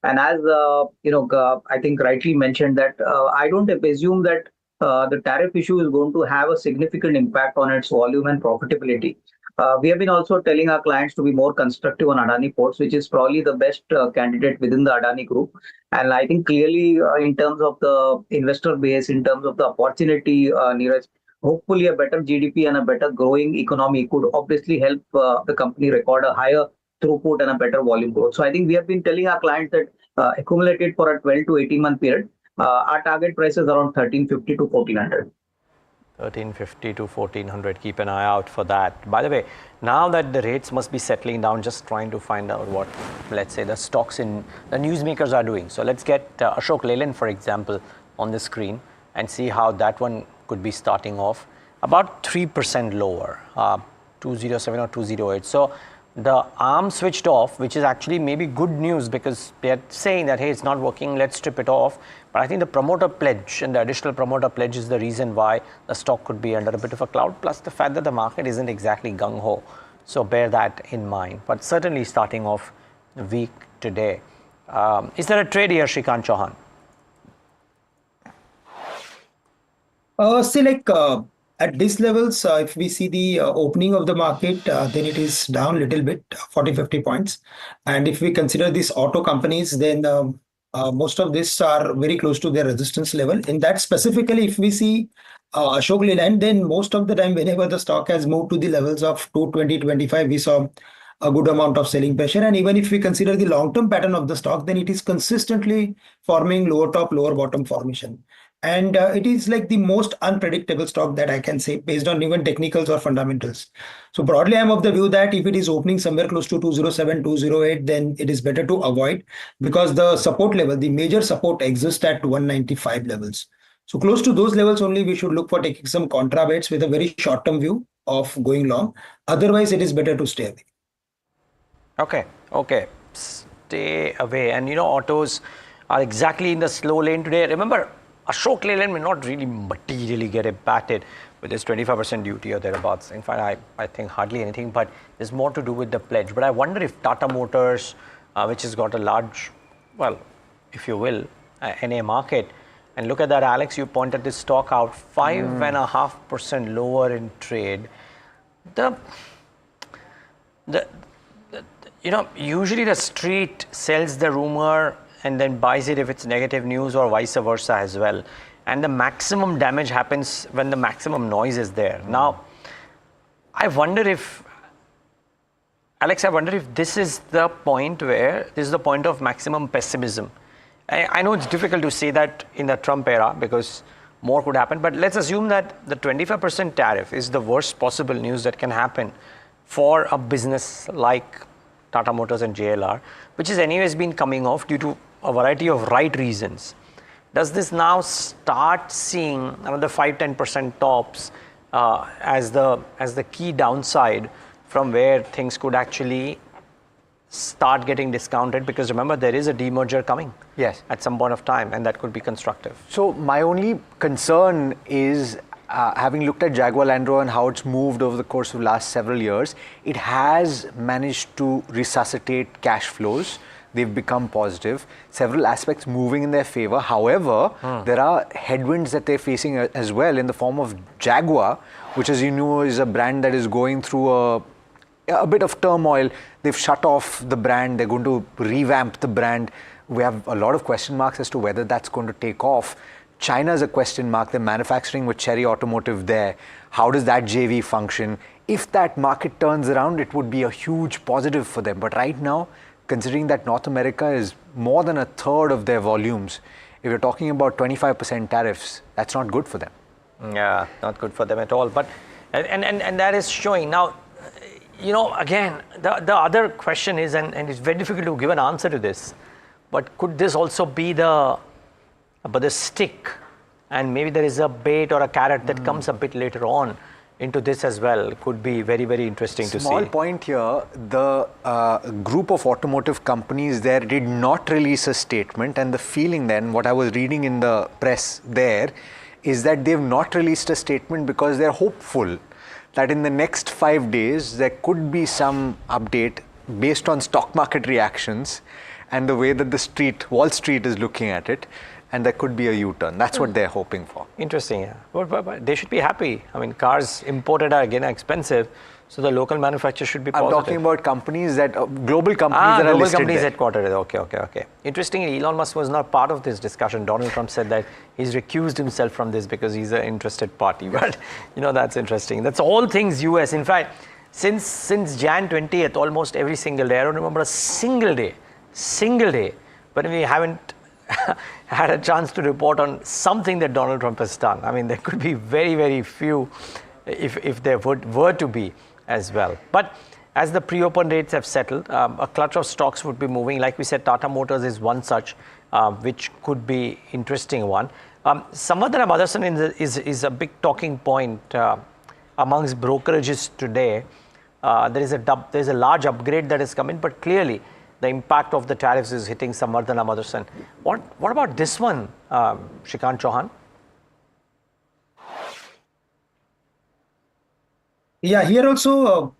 And as I think rightly mentioned that I don't assume that the tariff issue is going to have a significant impact on its volume and profitability. We have been also telling our clients to be more constructive on Adani Ports, which is probably the best candidate within the Adani group. And I think clearly in terms of the investor base, in terms of the opportunity, Neeraj, hopefully a better GDP and a better growing economy could obviously help the company record a higher throughput and a better volume growth. So I think we have been telling our clients that accumulated for a 12 to 18 month period, our target price is around 1350 to 1400. 1350 to 1400. Keep an eye out for that. By the way, now that the rates must be settling down, just trying to find out what, let's say, the stocks in the newsmakers are doing. So let's get Ashok Leyland, for example, on the screen and see how that one could be starting off. About 3% lower, 207 or 208. So the arm switched off, which is actually maybe good news because they're saying that, hey, it's not working, let's strip it off. But I think the promoter pledge and the additional promoter pledge is the reason why the stock could be under a bit of a cloud, plus the fact that the market isn't exactly gung-ho. So bear that in mind. But certainly starting off weak today. Is there a trade here, Shrikant Chauhan? At these levels, if we see the opening of the market, then it is down a little bit, 40-50 points. And if we consider these auto companies, then most of these are very close to their resistance level. In that specifically, if we see Ashok Leyland, then most of the time, whenever the stock has moved to the levels of 220-25, we saw a good amount of selling pressure. And even if we consider the long-term pattern of the stock, then it is consistently forming lower top, lower bottom formation. And it is like the most unpredictable stock that I can say based on even technicals or fundamentals. So broadly, I'm of the view that if it is opening somewhere close to 207, 208, then it is better to avoid, because the support level, the major support exists at 195 levels. So close to those levels only, we should look for taking some contra bets with a very short-term view of going long. Otherwise, it is better to stay away. Okay. Stay away. And autos are exactly in the slow lane today. Remember, Ashok Leyland may not really materially get impacted with this 25% duty or thereabouts. In fact, I think hardly anything, but there's more to do with the pledge. But I wonder if Tata Motors, which has got a large, well, if you will, NA market, and look at that, Alex, you pointed this stock out, 5.5% lower in trade. Usually the street sells the rumor and then buys it if it's negative news, or vice versa as well. And the maximum damage happens when the maximum noise is there. Now, I wonder if, Alex, this is the point of maximum pessimism. I know it's difficult to say that in the Trump era because more could happen, but let's assume that the 25% tariff is the worst possible news that can happen for a business like Tata Motors and JLR, which has anyways been coming off due to a variety of right reasons. Does this now start seeing another 5-10% tops as the key downside from where things could actually start getting discounted? Because remember, there is a demerger coming at some point of time, and that could be constructive. So my only concern is, having looked at Jaguar Land Rover and how it's moved over the course of the last several years, it has managed to resuscitate cash flows. They've become positive, several aspects moving in their favor. However, there are headwinds that they're facing as well in the form of Jaguar, which, as you know, is a brand that is going through a bit of turmoil. They've shut off the brand. They're going to revamp the brand. We have a lot of question marks as to whether that's going to take off. China is a question mark. They're manufacturing with Chery Automotive there. How does that JV function? If that market turns around, it would be a huge positive for them. But right now, considering that North America is more than a third of their volumes, if you're talking about 25% tariffs, that's not good for them. Yeah, not good for them at all. But and that is showing. Now, again, the other question is, and it's very difficult to give an answer to this, but could this also be the stick, and maybe there is a bait or a carrot that comes a bit later on into this as well? Could be very, very interesting to see. Small point here, the group of automotive companies there did not release a statement, and the feeling then, what I was reading in the press there, is that they've not released a statement because they're hopeful that in the next 5 days there could be some update based on stock market reactions and the way that Wall Street is looking at it, and there could be a U-turn. That's what they're hoping for. Interesting, yeah. But they should be happy. I mean, cars imported are again expensive, so the local manufacturers should be positive. I'm talking about companies global companies that are listed companies there. Headquartered. Okay. Interestingly, Elon Musk was not part of this discussion. Donald Trump said that he's recused himself from this because he's an interested party. But, that's interesting. That's all things US. In fact, since Jan 20th, almost every single day, I don't remember a single day, but we haven't had a chance to report on something that Donald Trump has done. I mean, there could be very, very few if there were to be as well. But as the pre-open rates have settled, a clutch of stocks would be moving. Like we said, Tata Motors is one such, which could be interesting one. Samadhan Motherson is a big talking point amongst brokerages today. There's a large upgrade that has come in, but clearly the impact of the tariffs is hitting Samvardhana Motherson. What about this one, Shrikant Chauhan? Yeah, here also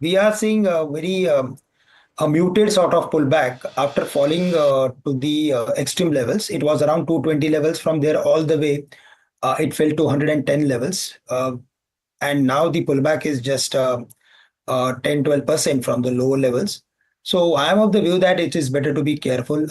we are seeing a very a muted sort of pullback after falling to the extreme levels. It was around 220 levels. From there all the way, it fell to 110 levels. And now the pullback is just 10-12% from the lower levels. So I am of the view that it is better to be careful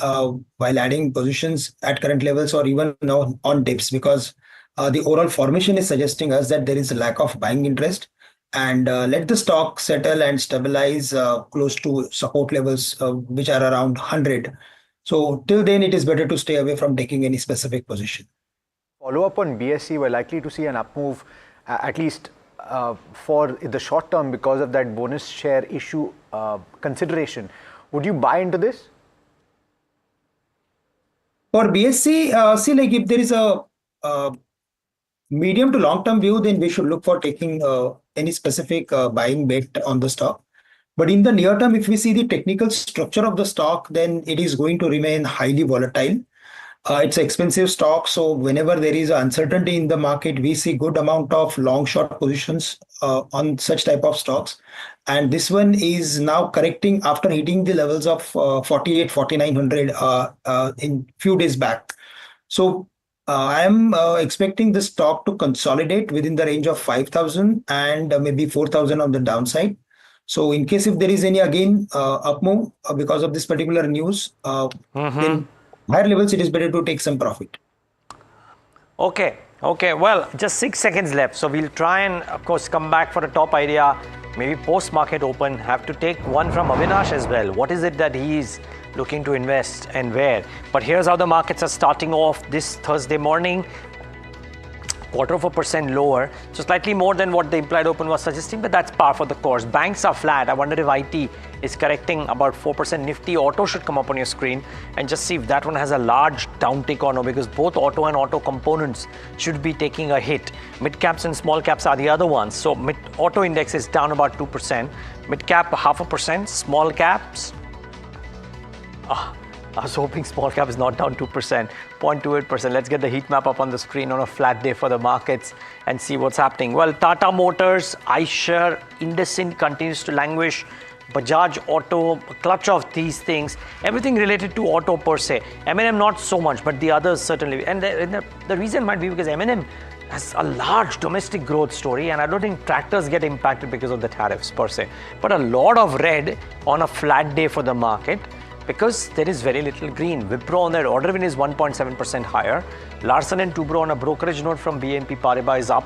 while adding positions at current levels or even now on dips, because the overall formation is suggesting us that there is a lack of buying interest. and let the stock settle and stabilize close to support levels which are around 100. So till then, it is better to stay away from taking any specific position. Follow up on BSE, we're likely to see an up move, at least for the short term, because of that bonus share issue consideration. Would you buy into this? For BSE, see, like if there is a medium to long term view, then we should look for taking any specific buying bet on the stock. But in the near term, if we see the technical structure of the stock, then it is going to remain highly volatile. It's an expensive stock, so whenever there is uncertainty in the market, we see good amount of long short positions on such type of stocks. And this one is now correcting after hitting the levels of 48, 4900 in few days back. So I am expecting the stock to consolidate within the range of 5,000 and maybe 4,000 on the downside. So in case if there is any again up move because of this particular news, then higher levels, it is better to take some profit. Okay. Well, just 6 seconds left. So we'll try and, of course, come back for a top idea. Maybe post-market open. Have to take one from Avinash as well. What is it that he's looking to invest and where? But here's how the markets are starting off this Thursday morning. 0.25% lower, so slightly more than what the implied open was suggesting, but that's par for the course. Banks are flat. I wonder if IT is correcting about 4%. Nifty auto should come up on your screen and just see if that one has a large downtick or no, because both auto and auto components should be taking a hit. Mid caps and small caps are the other ones. So auto index is down about 2%, mid cap 0.5%, small caps. I was hoping small cap is not down 2%, 0.28%. Let's get the heat map up on the screen on a flat day for the markets and see what's happening. Well, Tata Motors, iShares, IndusInd continues to languish. Bajaj Auto, a clutch of these things, everything related to auto per se. M&M not so much, but the others certainly. And the reason might be because M&M has a large domestic growth story, and I don't think tractors get impacted because of the tariffs per se. But a lot of red on a flat day for the market, because there is very little green. Wipro on their order win is 1.7% higher. Larsen & Toubro on a brokerage note from BNP Paribas is up.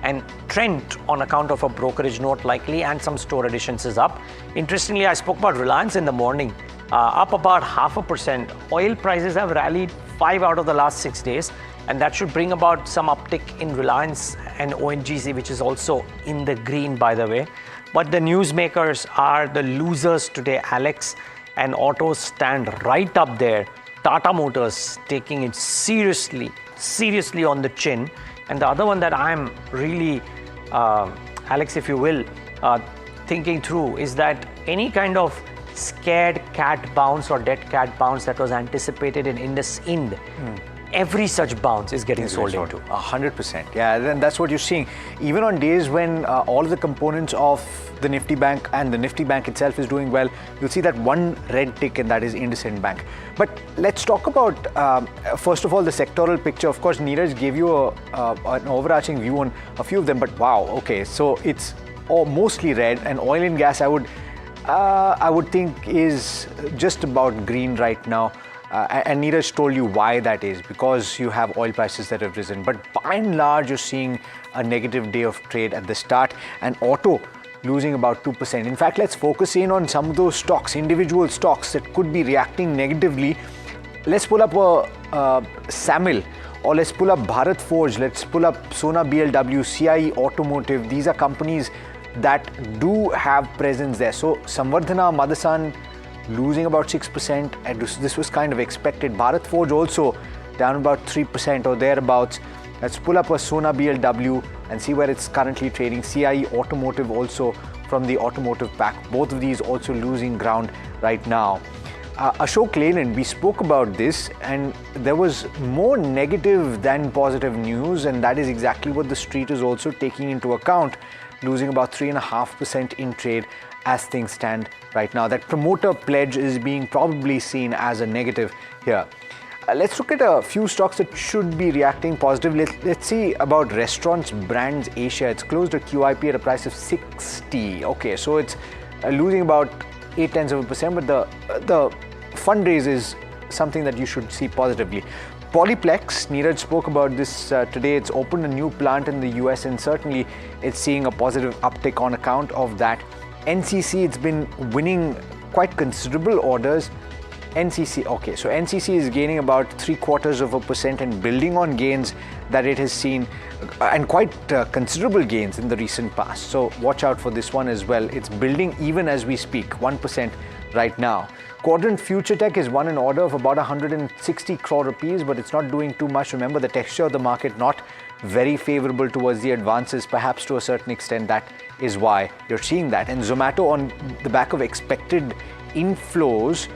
And Trent on account of a brokerage note likely and some store additions is up. Interestingly, I spoke about Reliance in the morning, up about 0.5%. Oil prices have rallied 5 out of the last 6 days. And that should bring about some uptick in Reliance and ONGC, which is also in the green, by the way. But the newsmakers are the losers today, Alex. And autos stand right up there. Tata Motors taking it seriously on the chin. And the other one that I'm really, Alex, if you will, thinking through is that any kind of scared cat bounce or dead cat bounce that was anticipated in IndusInd, every such bounce is getting sold into. 100%. Yeah, then that's what you're seeing. Even on days when all of the components of the Nifty Bank and the Nifty Bank itself is doing well, you'll see that one red tick, and that is IndusInd Bank. But let's talk about, first of all, the sectoral picture. Of course, Neeraj gave you an overarching view on a few of them, but wow, okay, so it's mostly red, and oil and gas, I would think is just about green right now. And Neeraj told you why that is, because you have oil prices that have risen. But by and large, you're seeing a negative day of trade at the start, and auto losing about 2%. In fact, let's focus in on some of those stocks, individual stocks that could be reacting negatively. Let's pull up SAMIL, or let's pull up Bharat Forge, let's pull up Sona BLW, CIE Automotive. These are companies that do have presence there. So Samvardhana, Motherson, losing about 6%, and this was kind of expected. Bharat Forge also down about 3% or thereabouts. Let's pull up a Sona BLW and see where it's currently trading. CIE Automotive also from the automotive pack. Both of these also losing ground right now. Ashok Leyland, we spoke about this, and there was more negative than positive news, and that is exactly what the street is also taking into account, losing about 3.5% in trade as things stand right now. That promoter pledge is being probably seen as a negative here. Let's look at a few stocks that should be reacting positively. Let's see about Restaurants Brands Asia. It's closed at QIP at a price of 60. Okay, so it's losing about 0.8%, but the fundraise is something that you should see positively. Polyplex, Neeraj spoke about this today. It's opened a new plant in the US and certainly it's seeing a positive uptick on account of that. NCC, it's been winning quite considerable orders. NCC is gaining about 0.75% and building on gains that it has seen and quite considerable gains in the recent past. So watch out for this one as well. It's building even as we speak, 1% right now. Quadrant Future Tech has won an order of about 160 crore rupees, but it's not doing too much. Remember, the texture of the market not very favorable towards the advances, perhaps to a certain extent. That is why you're seeing that. And Zomato, on the back of expected inflows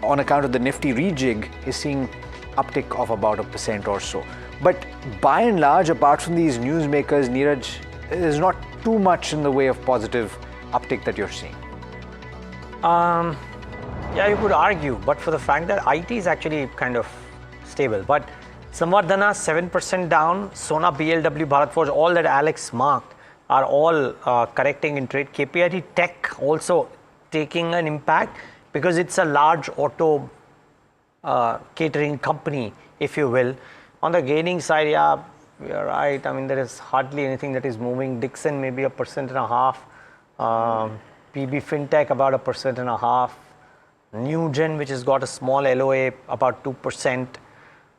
on account of the Nifty rejig, is seeing uptick of about 1% or so. But by and large, apart from these newsmakers, Neeraj, there's not too much in the way of positive uptick that you're seeing. Yeah, you could argue, but for the fact that IT is actually kind of stable. But Samvardhana 7% down, Sona, BLW, Bharat Forge, all that Alex marked are all correcting in trade. KPIT Tech also taking an impact because it's a large auto catering company, if you will. On the gaining side, yeah, you're right. I mean, there is hardly anything that is moving. Dixon maybe 1.5%. PB Fintech about 1.5%. Newgen, which has got a small LOA, about 2%.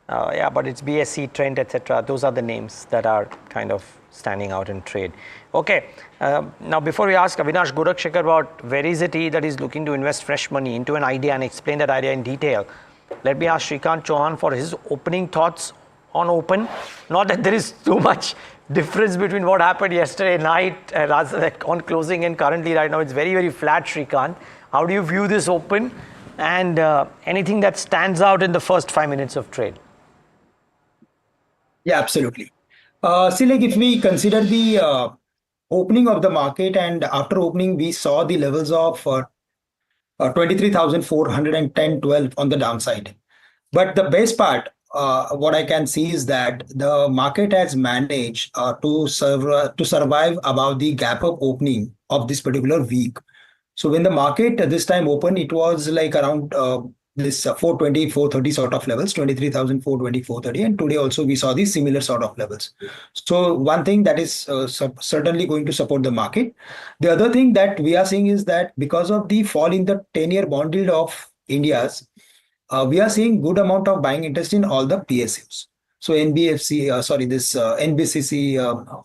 Yeah, but it's BSC, Trent, etc. Those are the names that are kind of standing out in trade. Okay, now before we ask Avinash Gorakhshekar about where is it that is looking to invest fresh money into an idea and explain that idea in detail, let me ask Shrikant Chauhan for his opening thoughts on Open. Not that there is too much difference between what happened yesterday night on closing and currently right now it's very, very flat, Shrikant. How do you view this Open and anything that stands out in the first 5 minutes of trade? Yeah, absolutely. See, like if we consider the opening of the market, and after opening, we saw the levels of 23,410.12 on the downside. But the best part, what I can see is that the market has managed to survive above the gap up opening of this particular week. So when the market this time opened, it was like around this 420, 430 sort of levels, 23,420, 430. And today also we saw these similar sort of levels. So one thing that is certainly going to support the market. The other thing that we are seeing is that because of the fall in the 10-year bond yield of India's, we are seeing good amount of buying interest in all the PSUs. So NBCC,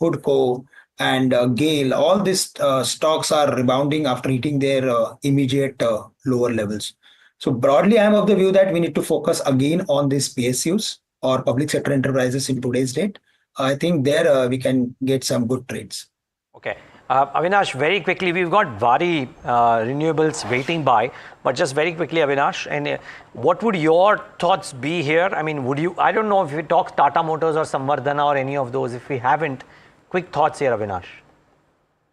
Hoodco, and GAIL, all these stocks are rebounding after hitting their immediate lower levels. So broadly, I am of the view that we need to focus again on these PSUs or public sector enterprises in today's date. I think there we can get some good trades. Okay. Avinash, very quickly, we've got Vari renewables waiting by, but just very quickly, Avinash, and what would your thoughts be here? I mean, I don't know if we talk Tata Motors or Samvardhana or any of those. If we haven't, quick thoughts here, Avinash.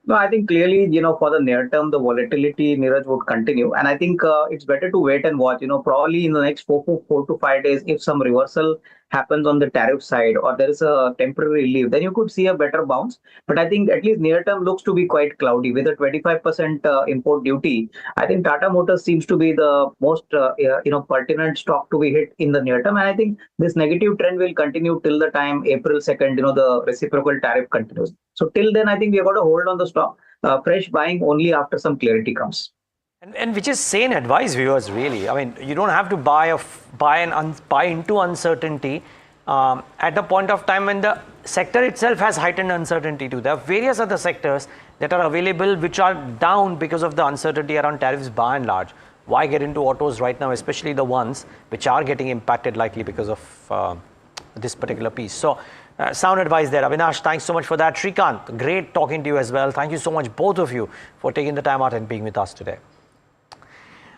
No, I think clearly, for the near term, the volatility, Neeraj, would continue. And I think it's better to wait and watch, probably in the next 4 to 5 days, if some reversal happens on the tariff side or there is a temporary relief, then you could see a better bounce. But I think at least near term looks to be quite cloudy with a 25% import duty. I think Tata Motors seems to be the most, pertinent stock to be hit in the near term. And I think this negative trend will continue till the time April 2nd, the reciprocal tariff continues. So till then, I think we have got to hold on the stock. Fresh buying only after some clarity comes. And which is sane advice, viewers, really. I mean, you don't have to buy into uncertainty at a point of time when the sector itself has heightened uncertainty too. There are various other sectors that are available which are down because of the uncertainty around tariffs by and large. Why get into autos right now, especially the ones which are getting impacted likely because of this particular piece. So, sound advice there. Avinash, thanks so much for that. Shrikant, great talking to you as well. Thank you so much, both of you, for taking the time out and being with us today.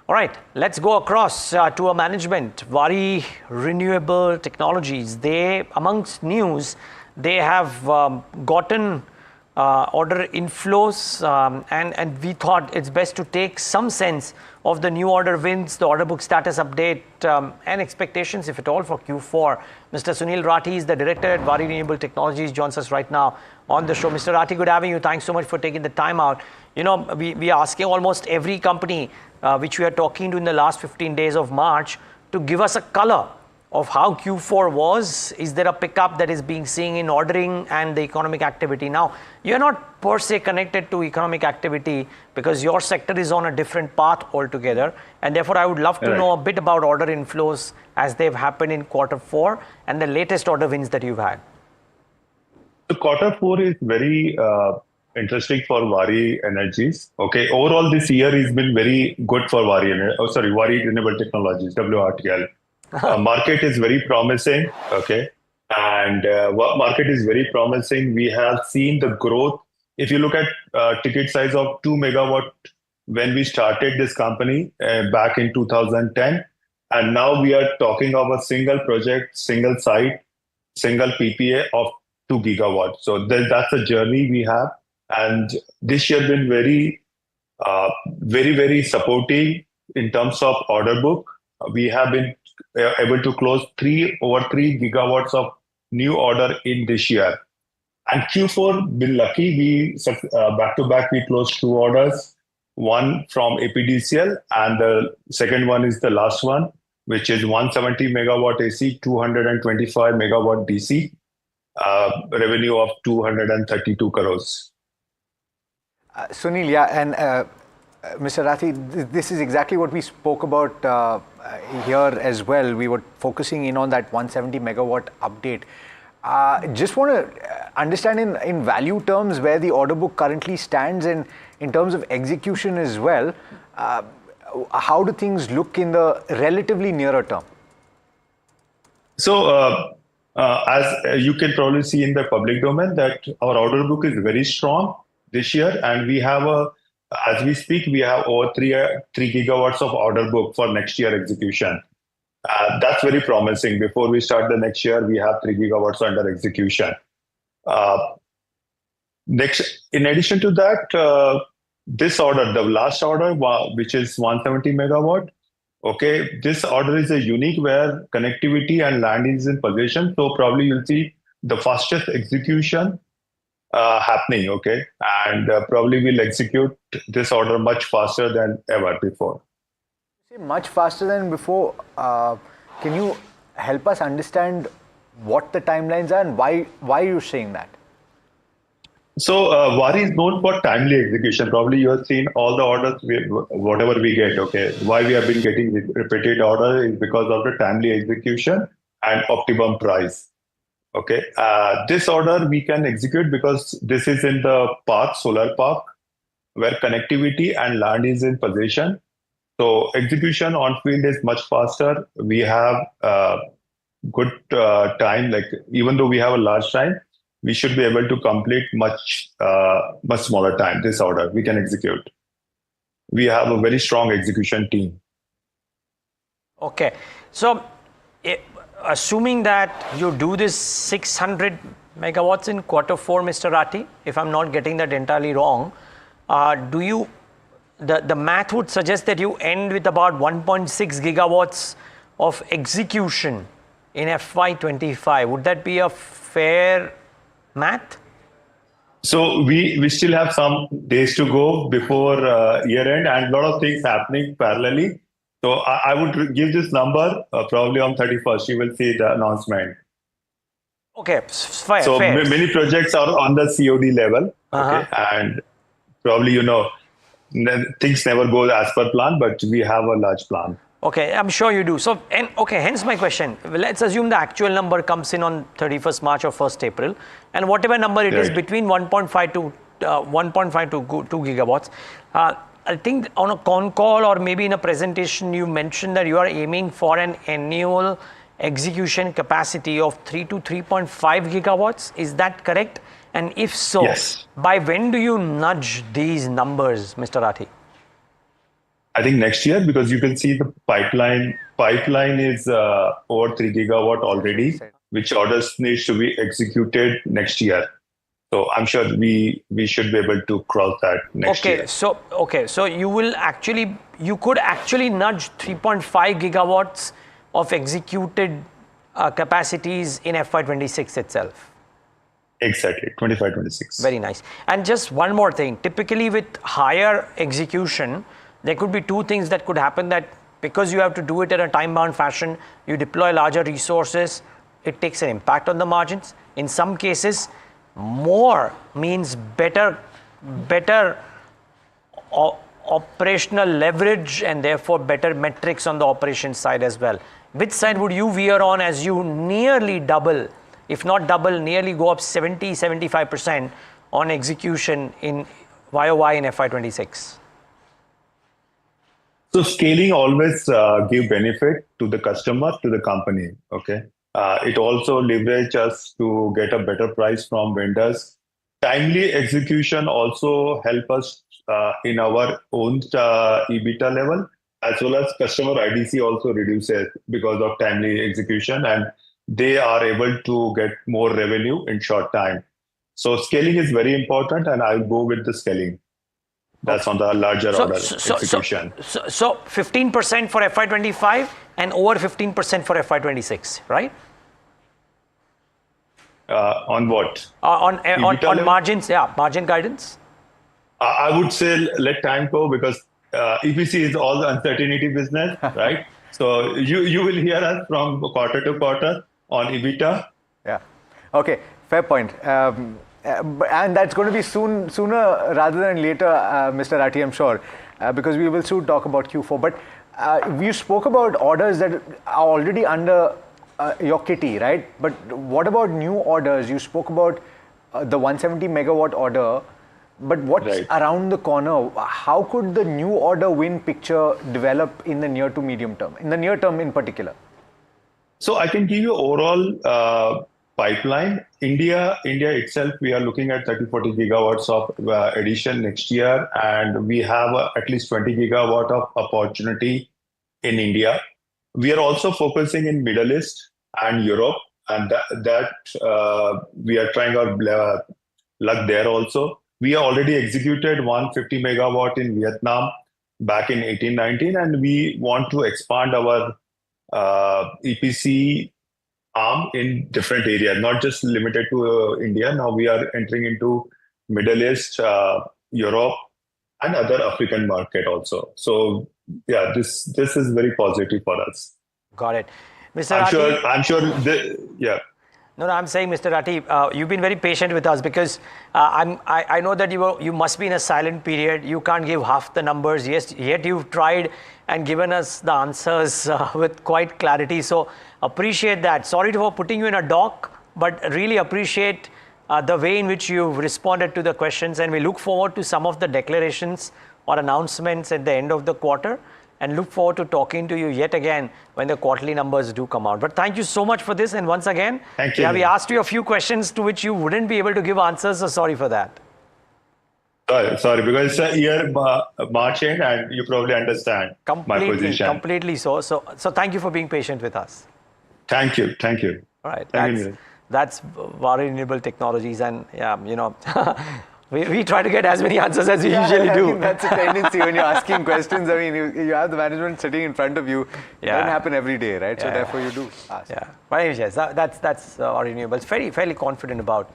All right, let's go across to a management. Vari Renewable Technologies, amongst news, they have gotten order inflows and we thought it's best to take some sense of the new order wins, the order book status update and expectations, if at all, for Q4. Mr. Sunil Rathi is the director at Vari Renewable Technologies, joins us right now on the show. Mr. Rathi, good having you. Thanks so much for taking the time out. We are asking almost every company which we are talking to in the last 15 days of March to give us a color of how Q4 was? Is there a pickup that is being seen in ordering and the economic activity? Now, you're not per se connected to economic activity because your sector is on a different path altogether. And therefore, I would love to know a bit about order inflows as they've happened in Q4 and the latest order wins that you've had. So Q4 is very interesting for Waaree Energies. Okay, overall this year has been very good for Waaree Renewable Technologies, WRTL. Market is very promising. Okay, and what market is very promising. We have seen the growth. If you look at ticket size of 2 megawatt when we started this company back in 2010, and now we are talking of a single project, single site, single PPA of 2 gigawatts. So that's a journey we have. And this year been very, very supportive in terms of order book. We have been able to close over 3 gigawatts of new order in this year. And Q4, been lucky. We back to back we closed 2 orders. One from APDCL, and the second one is the last one, which is 170 megawatt AC, 225 megawatt DC. Revenue of 232 crores. Sunil, yeah, and Mr. Rathi, this is exactly what we spoke about here as well. We were focusing in on that 170 megawatt update. Just want to understand in value terms where the order book currently stands, and in terms of execution as well. How do things look in the relatively nearer term? So, as you can probably see in the public domain, that our order book is very strong this year, and we have as we speak, we have over 3 gigawatts of order book for next year execution. That's very promising. Before we start the next year, we have 3 gigawatts under execution. In addition to that, this order, the last order, which is 170 megawatt, okay, this order is a unique where connectivity and land is in possession. So probably you'll see the fastest execution happening, okay? And probably we'll execute this order much faster than ever before. Much faster than before. Can you help us understand what the timelines are and why are you saying that? So Waaree is known for timely execution. Probably you have seen all the orders, whatever we get, okay? Why we have been getting repeated order is because of the timely execution and optimum price. Okay, this order we can execute because this is in the park, solar park, where connectivity and land is in possession. So execution on field is much faster. We have good time, like even though we have a large time, we should be able to complete much smaller time. This order we can execute. We have a very strong execution team. Okay, so assuming that you do this 600 megawatts in Q4, Mr. Rathi, if I'm not getting that entirely wrong, the math would suggest that you end with about 1.6 gigawatts of execution in FY25. Would that be a fair math? So we still have some days to go before year end, and a lot of things happening parallelly. So I would give this number probably on 31st. You will see the announcement. Okay, fair. So many projects are on the COD level. Okay, and probably things never go as per plan, but we have a large plan. Okay, I'm sure you do. So, hence my question. Let's assume the actual number comes in on 31st March or 1st April, and whatever number it is between 1.5 to 2 gigawatts. I think on a con call or maybe in a presentation, you mentioned that you are aiming for an annual execution capacity of 3 to 3.5 gigawatts. Is that correct? And if so, yes. By when do you nudge these numbers, Mr. Rathi? I think next year, because you can see the pipeline is over 3 gigawatt already, which orders needs to be executed next year. So I'm sure we should be able to cross that next year. So you could actually nudge 3.5 gigawatts of executed capacities in FY26 itself. Exactly, 25-26. Very nice. And just one more thing. Typically with higher execution, there could be two things that could happen, that because you have to do it in a time-bound fashion, you deploy larger resources, it takes an impact on the margins. In some cases, more means better operational leverage and therefore better metrics on the operations side as well. Which side would you veer on as you nearly double, if not double, nearly go up 70-75% on execution in YOY in FY26? So scaling always give benefit to the customer, to the company. Okay. It also leverage us to get a better price from vendors. Timely execution also help us in our own EBITDA level, as well as customer IDC also reduces because of timely execution, and they are able to get more revenue in short time. So scaling is very important, and I'll go with the scaling. That's on the larger order execution. So 15% for FY25 and over 15% for FY26, right? On what? On margins, yeah, margin guidance. I would say let time go, because EPC is all the uncertainty business, right? So you will hear us from quarter to quarter on EBITDA. Yeah. Okay. Fair point. And that's going to be sooner rather than later, Mr. Rathi, I'm sure, because we will soon talk about Q4. But you spoke about orders that are already under your kitty, right? But what about new orders? You spoke about the 170 megawatt order, but what's around the corner? How could the new order win picture develop in the near to medium term, in the near term in particular? So I can give you overall pipeline. India itself, we are looking at 30-40 gigawatts of addition next year, and we have at least 20 gigawatt of opportunity in India. We are also focusing in Middle East and Europe, and that we are trying our luck there also. We already executed 150 megawatt in Vietnam back in 18-19, and we want to expand our EPC arm in different areas, not just limited to India. Now we are entering into Middle East, Europe, and other African market also. So yeah, this is very positive for us. Got it. Mr. Rathi, I'm sure yeah. No, I'm saying, Mr. Rathi, you've been very patient with us, because I know that you must be in a silent period. You can't give half the numbers. Yes, yet you've tried and given us the answers with quite clarity. So appreciate that. Sorry for putting you in a dock, but really appreciate the way in which you've responded to the questions. And we look forward to some of the declarations or announcements at the end of the quarter, and look forward to talking to you yet again when the quarterly numbers do come out. But thank you so much for this. And once again, thank you. We asked you a few questions to which you wouldn't be able to give answers. So sorry for that. Sorry, because it's a year marching, and you probably understand my position. Completely so. So thank you for being patient with us. Thank you. All right. That's Waaree Renewable Technologies, and we try to get as many answers as we usually do. I think that's a tendency when you're asking questions. I mean, you have the management sitting in front of you. It doesn't happen every day, right? So therefore you do ask. Yeah. But anyways, yes, that's Waaree Renewables. Fairly confident about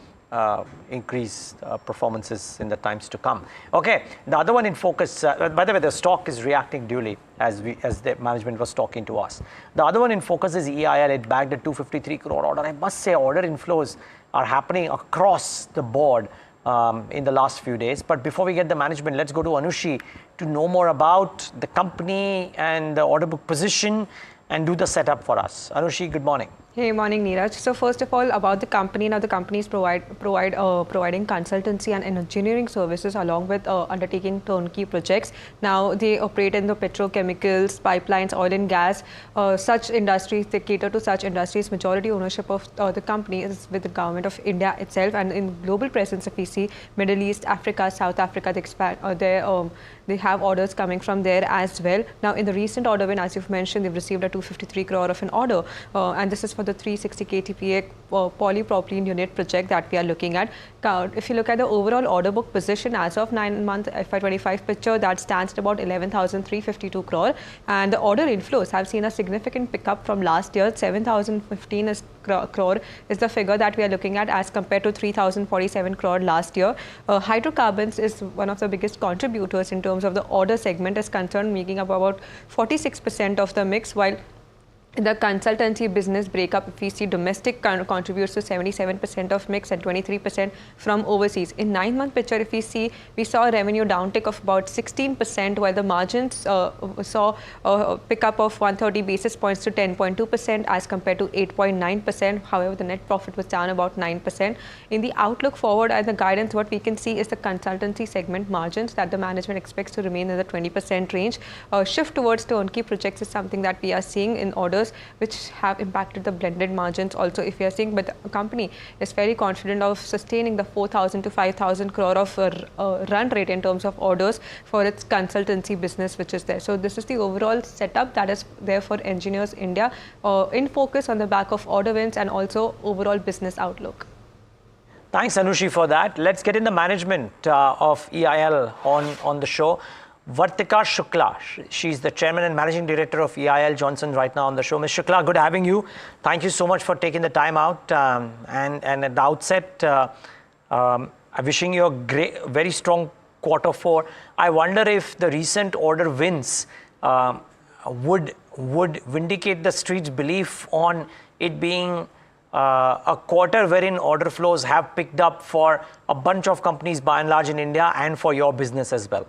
increased performances in the times to come. Okay, the other one in focus, by the way, the stock is reacting duly as the management was talking to us. The other one in focus is EIL. It bagged a 253 crore order. I must say, order inflows are happening across the board in the last few days. But before we get the management, let's go to Anushi to know more about the company and the order book position and do the setup for us. Anushi, good morning. Hey, morning, Neeraj. So first of all, about the company. Now, the company is providing consultancy and engineering services along with undertaking turnkey projects. Now, they operate in the petrochemicals, pipelines, oil and gas, such industries. They cater to such industries. Majority ownership of the company is with the government of India itself, and in global presence, if we see Middle East, Africa, South Africa, they have orders coming from there as well. Now, in the recent order win, as you've mentioned, they've received a 253 crore of an order, and this is for the 360 KTPA polypropylene unit project that we are looking at. If you look at the overall order book position as of 9-month FY25 picture, that stands at about 11,352 crore, and the order inflows have seen a significant pickup from last year. 7,015 is crore is the figure that we are looking at as compared to 3,047 crore last year. Hydrocarbons is one of the biggest contributors in terms of the order segment is concerned, making up about 46% of the mix, while in the consultancy business breakup, if we see domestic contributes to 77% of mix and 23% from overseas. In 9-month picture, if we see, we saw a revenue downtick of about 16%, while the margins saw a pickup of 130 basis points to 10.2% as compared to 8.9%. However, the net profit was down about 9%. In the outlook forward and the guidance, what we can see is the consultancy segment margins that the management expects to remain in the 20% range. Shift towards turnkey projects is something that we are seeing in orders, which have impacted the blended margins also, if we are seeing, but the company is very confident of sustaining the 4,000 to 5,000 crore of run rate in terms of orders for its consultancy business, which is there. So this is the overall setup that is there for Engineers India, in focus on the back of order wins and also overall business outlook. Thanks, Anushi, for that. Let's get in the management of EIL on the show. Vartika Shukla, she's the Chairman and Managing Director of EIL Johnson right now on the show. Ms. Shukla, good having you. Thank you so much for taking the time out. And at the outset, I'm wishing you a very strong Q4. I wonder if the recent order wins would vindicate the street's belief on it being a quarter wherein order flows have picked up for a bunch of companies by and large in India and for your business as well.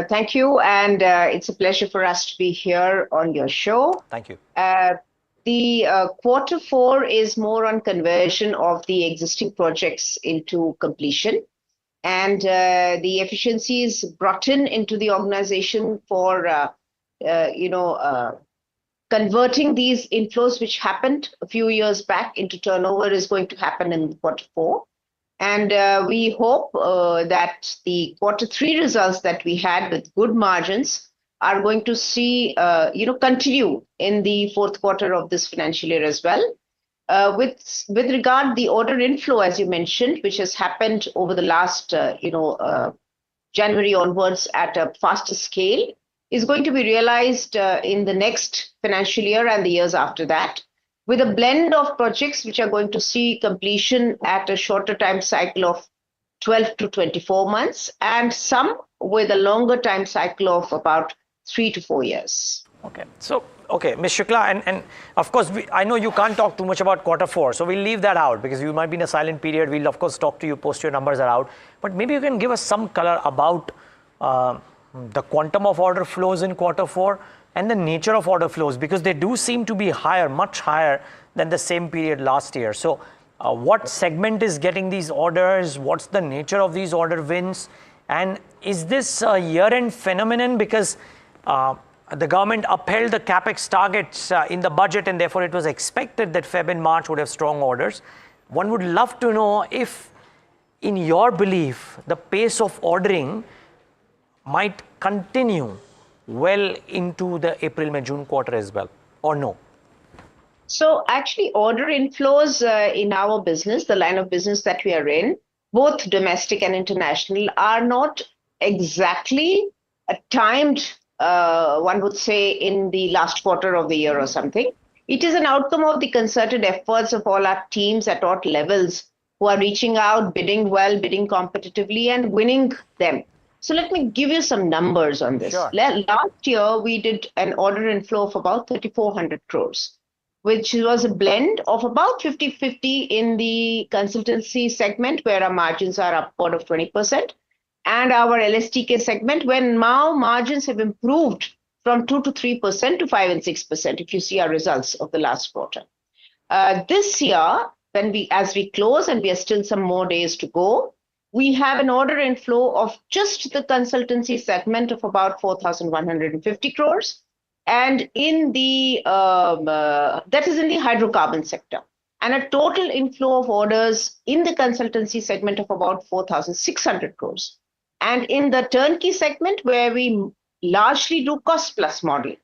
Thank you, and it's a pleasure for us to be here on your show. Thank you. The Q4 is more on conversion of the existing projects into completion, and the efficiencies brought into the organization for converting these inflows which happened a few years back into turnover is going to happen in Q4. And we hope that the Q3 results that we had with good margins are going to see, continue in the Q4 of this financial year as well. With regard the order inflow, as you mentioned, which has happened over the last, January onwards at a faster scale, is going to be realized in the next financial year and the years after that, with a blend of projects which are going to see completion at a shorter time cycle of 12 to 24 months, and some with a longer time cycle of about 3 to 4 years. Okay. So, Ms. Shukla, and of course, I know you can't talk too much about Q4, so we'll leave that out because you might be in a silent period. We'll, of course, talk to you post your numbers are out. But maybe you can give us some color about the quantum of order flows in Q4 and the nature of order flows, because they do seem to be higher, much higher than the same period last year. So what segment is getting these orders? What's the nature of these order wins? And is this a year-end phenomenon because the government upheld the capex targets in the budget, and therefore it was expected that Feb and March would have strong orders? One would love to know if, in your belief, the pace of ordering might continue well into the April, May, June quarter as well, or no? So actually order inflows in our business, the line of business that we are in, both domestic and international, are not exactly timed, one would say, in the last quarter of the year or something. It is an outcome of the concerted efforts of all our teams at all levels who are reaching out, bidding well, bidding competitively and winning them. So let me give you some numbers on this. Sure. Last year, we did an order inflow of about 3,400 crores, which was a blend of about 50-50 in the consultancy segment, where our margins are upward of 20%, and our LSTK segment, when now margins have improved from 2 to 3% to 5 and 6%, if you see our results of the last quarter. This year, as we close, and we are still some more days to go, we have an order inflow of just the consultancy segment of about 4,150 crores. And in the that is in the hydrocarbon sector, and a total inflow of orders in the consultancy segment of about 4,600 crores. And in the turnkey segment, where we largely do cost plus model,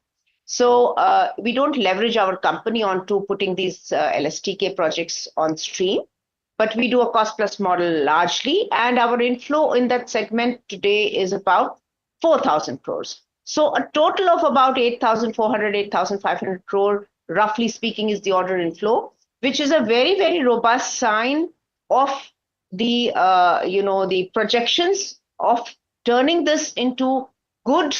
so we don't leverage our company onto putting these LSTK projects on stream, but we do a cost plus model largely, and our inflow in that segment today is about 4,000 crores. So a total of about 8,400, 8,500 crore roughly speaking, is the order inflow, which is a very, very robust sign of the, the projections of turning this into good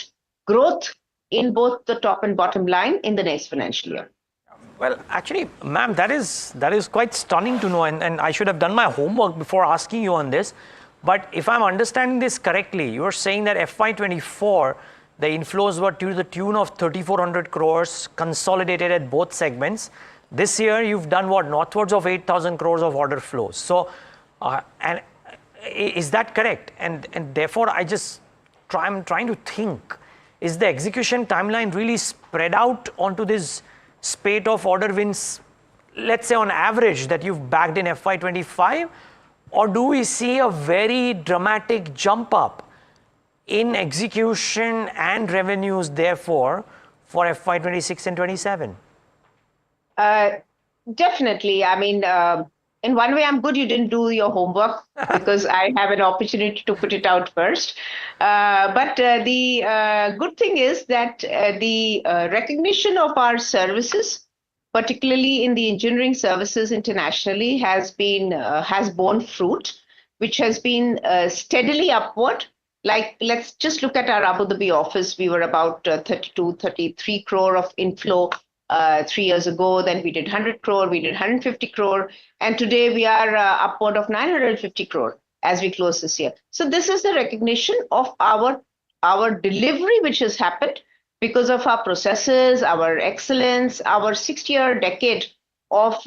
growth in both the top and bottom line in the next financial year. Well, actually, ma'am, that is quite stunning to know, and I should have done my homework before asking you on this. But if I'm understanding this correctly, you're saying that FY24, the inflows were to the tune of 3,400 crores consolidated at both segments. This year, you've done what? Northwards of 8,000 crores of order flows. So, and is that correct? And therefore, I'm trying to think, is the execution timeline really spread out onto this spate of order wins, let's say on average, that you've bagged in FY25? Or do we see a very dramatic jump up in execution and revenues, therefore, for FY26 and 27? Definitely. I mean, in one way, I'm good you didn't do your homework because I have an opportunity to put it out first. But the good thing is that the recognition of our services, particularly in the engineering services internationally, has borne fruit, which has been steadily upward. Like, let's just look at our Abu Dhabi office. We were about 33 crore of inflow 3 years ago. Then we did 100 crore, we did 150 crore. And today we are upward of 950 crore as we close this year. So this is the recognition of our delivery, which has happened because of our processes, our excellence, our 60-year decade of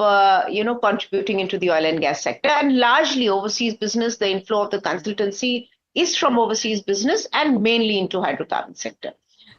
contributing into the oil and gas sector, and largely overseas business. The inflow of the consultancy is from overseas business and mainly into hydrocarbon sector.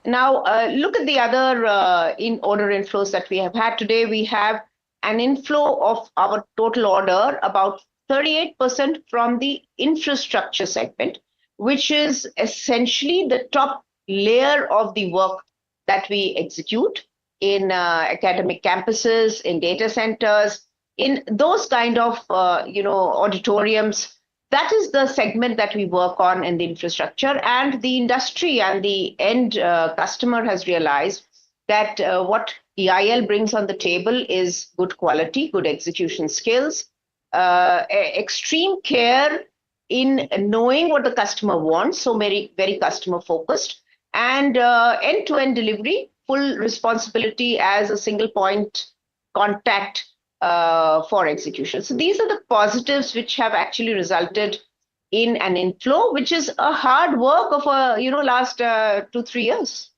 Now, look at the other in order inflows that we have had today. We have an inflow of our total order, about 38% from the infrastructure segment, which is essentially the top layer of the work that we execute in academic campuses, in data centers, in those kind of auditoriums. That is the segment that we work on in the infrastructure, and the industry and the end customer has realized that what EIL brings on the table is good quality, good execution skills, extreme care in knowing what the customer wants, so very, very customer focused, and end-to-end delivery, full responsibility as a single point contact for execution. So these are the positives which have actually resulted in an inflow, which is a hard work of last 2-3 years.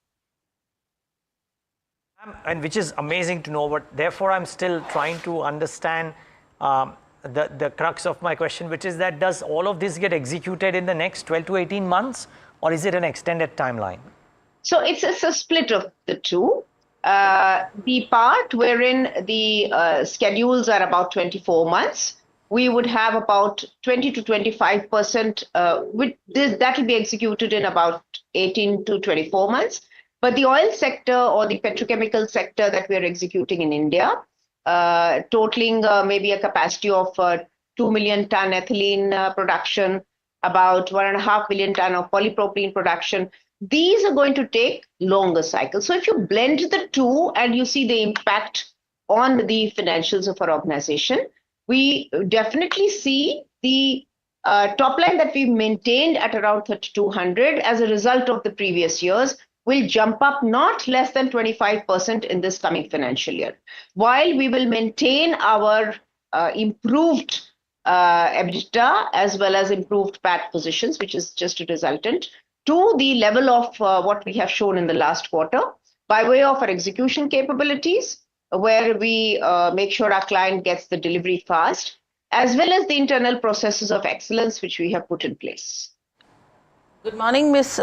And which is amazing to know, but therefore I'm still trying to understand the crux of my question, which is that does all of this get executed in the next 12 to 18 months, or is it an extended timeline? So it's a split of the two. The part wherein the schedules are about 24 months, we would have about 20 to 25%. That will be executed in about 18 to 24 months. But the oil sector or the petrochemical sector that we are executing in India, totaling maybe a capacity of 2 million ton ethylene production, about 1.5 million ton of polypropylene production. These are going to take longer cycles. So if you blend the two and you see the impact on the financials of our organization, we definitely see the top line that we've maintained at around 3,200 as a result of the previous years will jump up not less than 25% in this coming financial year, while we will maintain our improved EBITDA as well as improved PAT positions, which is just a resultant, to the level of what we have shown in the last quarter by way of our execution capabilities, where we make sure our client gets the delivery fast, as well as the internal processes of excellence which we have put in place. Good morning, Ms.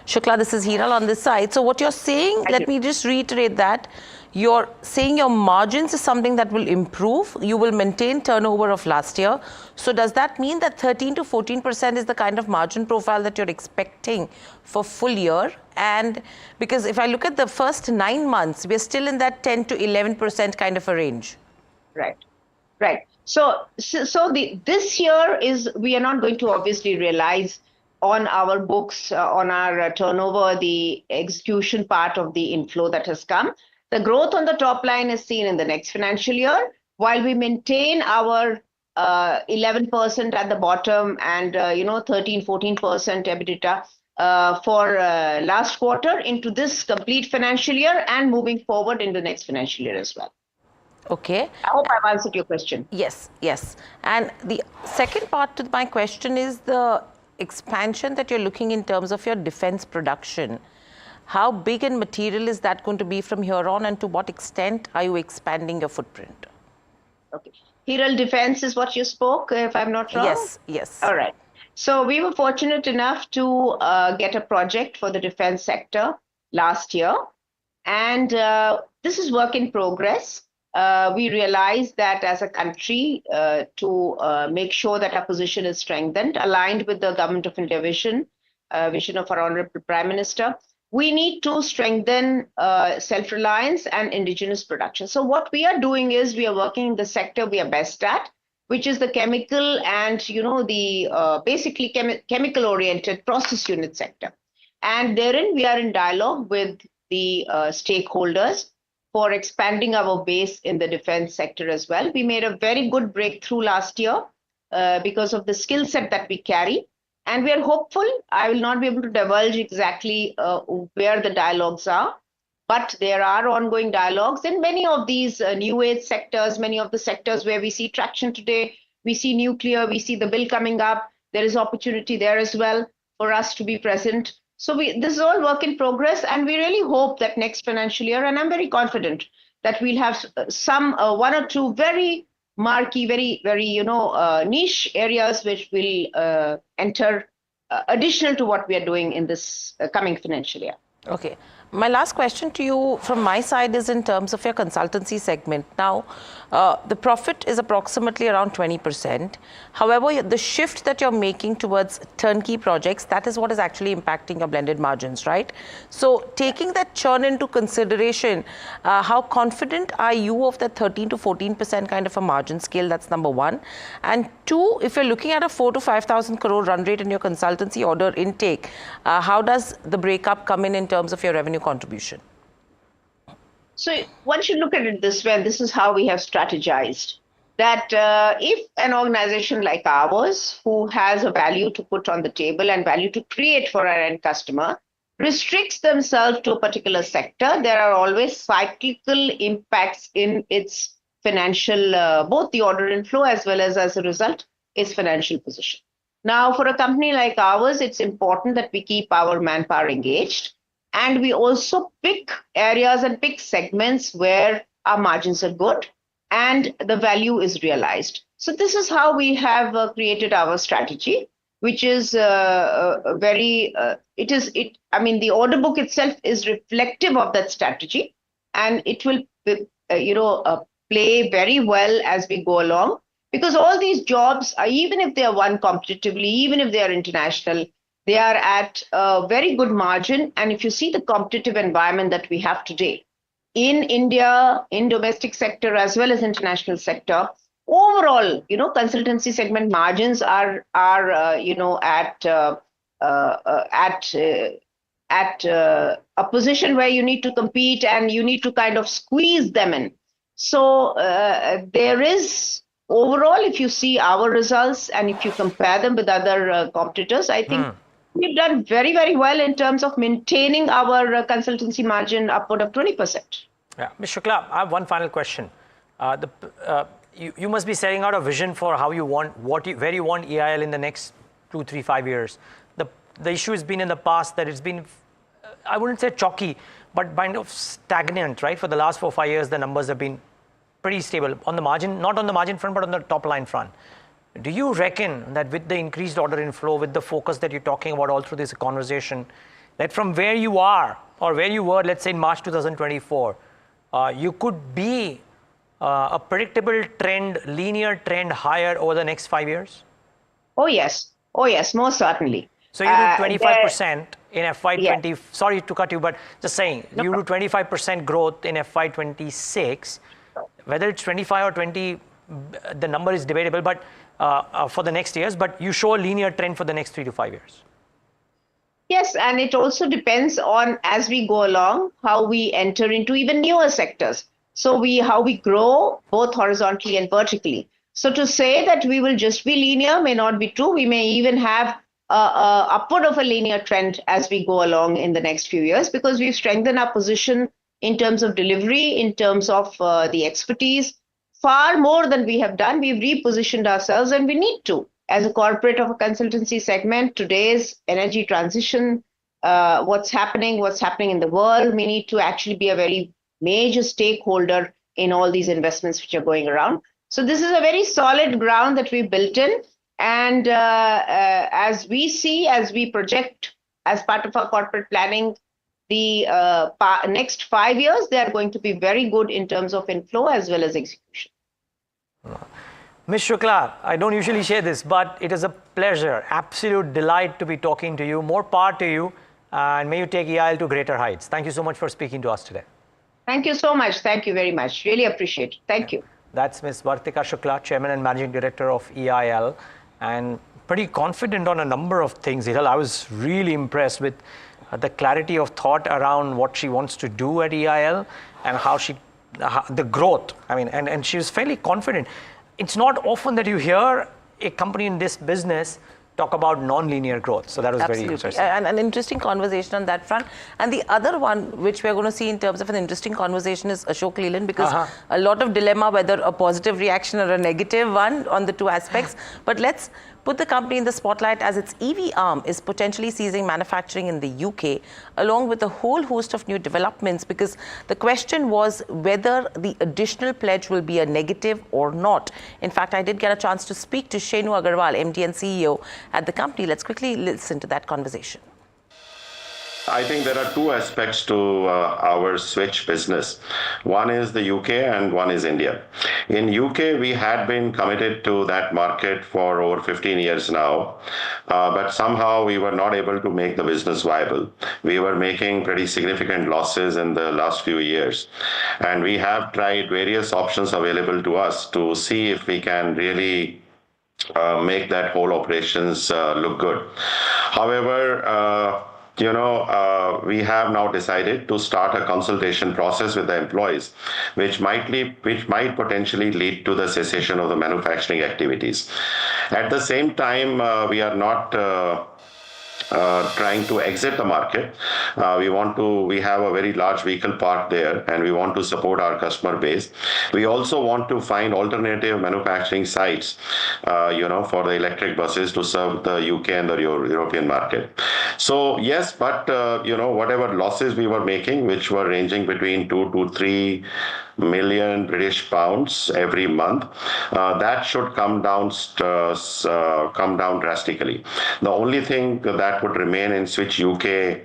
Shukla. This is Hiral on this side. So what you're saying, let me just reiterate that. You're saying your margins is something that will improve. You will maintain turnover of last year. So does that mean that 13 to 14% is the kind of margin profile that you're expecting for full year? And because if I look at the first 9 months, we're still in that 10 to 11% kind of a range. Right, right. So this year we are not going to obviously realize on our books, on our turnover, the execution part of the inflow that has come. The growth on the top line is seen in the next financial year, while we maintain our 11% at the bottom and 13-14% EBITDA for last quarter into this complete financial year and moving forward into next financial year as well. Okay. I hope I've answered your question. Yes, yes. And the second part to my question is the expansion that you're looking in terms of your defense production. How big and material is that going to be from here on, and to what extent are you expanding your footprint? Okay. Hiral Defense is what you spoke, if I'm not wrong? Yes, yes. All right. So we were fortunate enough to get a project for the defense sector last year. And this is work in progress. We realized that as a country, to make sure that our position is strengthened, aligned with the Government of India vision of our Honorable Prime Minister, we need to strengthen self-reliance and indigenous production. So what we are doing is we are working in the sector we are best at, which is the chemical and, the basically chemical-oriented process unit sector. And therein we are in dialogue with the stakeholders for expanding our base in the defense sector as well. We made a very good breakthrough last year because of the skill set that we carry. And we are hopeful. I will not be able to divulge exactly where the dialogues are, but there are ongoing dialogues in many of these new age sectors, many of the sectors where we see traction today. We see nuclear, we see the bill coming up. There is opportunity there as well for us to be present. So this is all work in progress, and we really hope that next financial year, and I'm very confident that we'll have some one or two very marquee, very niche areas which will enter additional to what we are doing in this coming financial year. Okay. My last question to you from my side is in terms of your consultancy segment. Now, the profit is approximately around 20%. However, the shift that you're making towards turnkey projects, that is what is actually impacting your blended margins, right? So taking that churn into consideration, how confident are you of that 13 to 14% kind of a margin scale? That's number one. And two, if you're looking at a 4,000 to 5,000 crore run rate in your consultancy order intake, how does the breakup come in terms of your revenue contribution? So one should look at it this way, and this is how we have strategized, that if an organization like ours, who has a value to put on the table and value to create for our end customer, restricts themselves to a particular sector, there are always cyclical impacts in its financial, both the order inflow as well as a result, its financial position. Now, for a company like ours, it's important that we keep our manpower engaged. And we also pick areas and pick segments where our margins are good and the value is realized. So this is how we have created our strategy, which is the order book itself is reflective of that strategy, and it will, play very well as we go along, because all these jobs are, even if they are won competitively, even if they are international, they are at a very good margin. And if you see the competitive environment that we have today in India, in domestic sector as well as international sector, overall, consultancy segment margins are at a position where you need to compete and you need to kind of squeeze them in. So there is overall, if you see our results and if you compare them with other competitors, I think we've done very, very well in terms of maintaining our consultancy margin upward of 20%. Yeah, Ms. Shukla, I have one final question. You must be setting out a vision for how you want, where you want EIL in the next 2, 3, 5 years. The issue has been in the past that it's been, I wouldn't say chalky, but kind of stagnant, right? For the last 4, 5 years, the numbers have been pretty stable on the margin, not on the margin front, but on the top line front. Do you reckon that with the increased order inflow, with the focus that you're talking about all through this conversation, that from where you are or where you were, let's say in March 2024, you could be a predictable trend, linear trend higher over the next 5 years? Oh, yes, most certainly. So you do 25% in FY20, yeah. Sorry to cut you, but just saying, you do 25% growth in FY26, whether it's 25 or 20, the number is debatable, but for the next years, but you show a linear trend for the next 3 to 5 years. Yes, and it also depends on, as we go along, how we enter into even newer sectors. So how we grow both horizontally and vertically. So to say that we will just be linear may not be true. We may even have upward of a linear trend as we go along in the next few years, because we've strengthened our position in terms of delivery, in terms of the expertise, far more than we have done. We've repositioned ourselves, and we need to. As a corporate of a consultancy segment, today's energy transition, what's happening in the world, we need to actually be a very major stakeholder in all these investments which are going around. So this is a very solid ground that we built in. And as we project as part of our corporate planning, the next 5 years, they are going to be very good in terms of inflow as well as execution. Ms. Shukla, I don't usually share this, but it is a pleasure, absolute delight to be talking to you. More power to you, and may you take EIL to greater heights. Thank you so much for speaking to us today. Thank you so much. Thank you very much. Really appreciate it. Thank you. That's Ms. Vartika Shukla, Chairman and Managing Director of EIL, and pretty confident on a number of things. I was really impressed with the clarity of thought around what she wants to do at EIL and the growth. And she was fairly confident. It's not often that you hear a company in this business talk about non-linear growth. So that was very interesting. And an interesting conversation on that front. And the other one, which we're going to see in terms of an interesting conversation, is Ashok Leyland, because a lot of dilemma whether a positive reaction or a negative one on the two aspects. But let's put the company in the spotlight, as its EV arm is potentially ceasing manufacturing in the UK, along with a whole host of new developments, because the question was whether the additional pledge will be a negative or not. In fact, I did get a chance to speak to Shenu Agarwal, MD and CEO at the company. Let's quickly listen to that conversation. I think there are two aspects to our switch business. One is the UK and one is India. In UK, we had been committed to that market for over 15 years now, but somehow we were not able to make the business viable. We were making pretty significant losses in the last few years, and we have tried various options available to us to see if we can really make that whole operations look good. However, we have now decided to start a consultation process with the employees, which might potentially lead to the cessation of the manufacturing activities. At the same time, we are not trying to exit the market. We have a very large vehicle park there, and we want to support our customer base. We also want to find alternative manufacturing sites, for the electric buses to serve the UK and the European market. So yes, but whatever losses we were making, which were ranging between 2 to 3 million British pounds every month, that should come down drastically. The only thing that would remain in Switch UK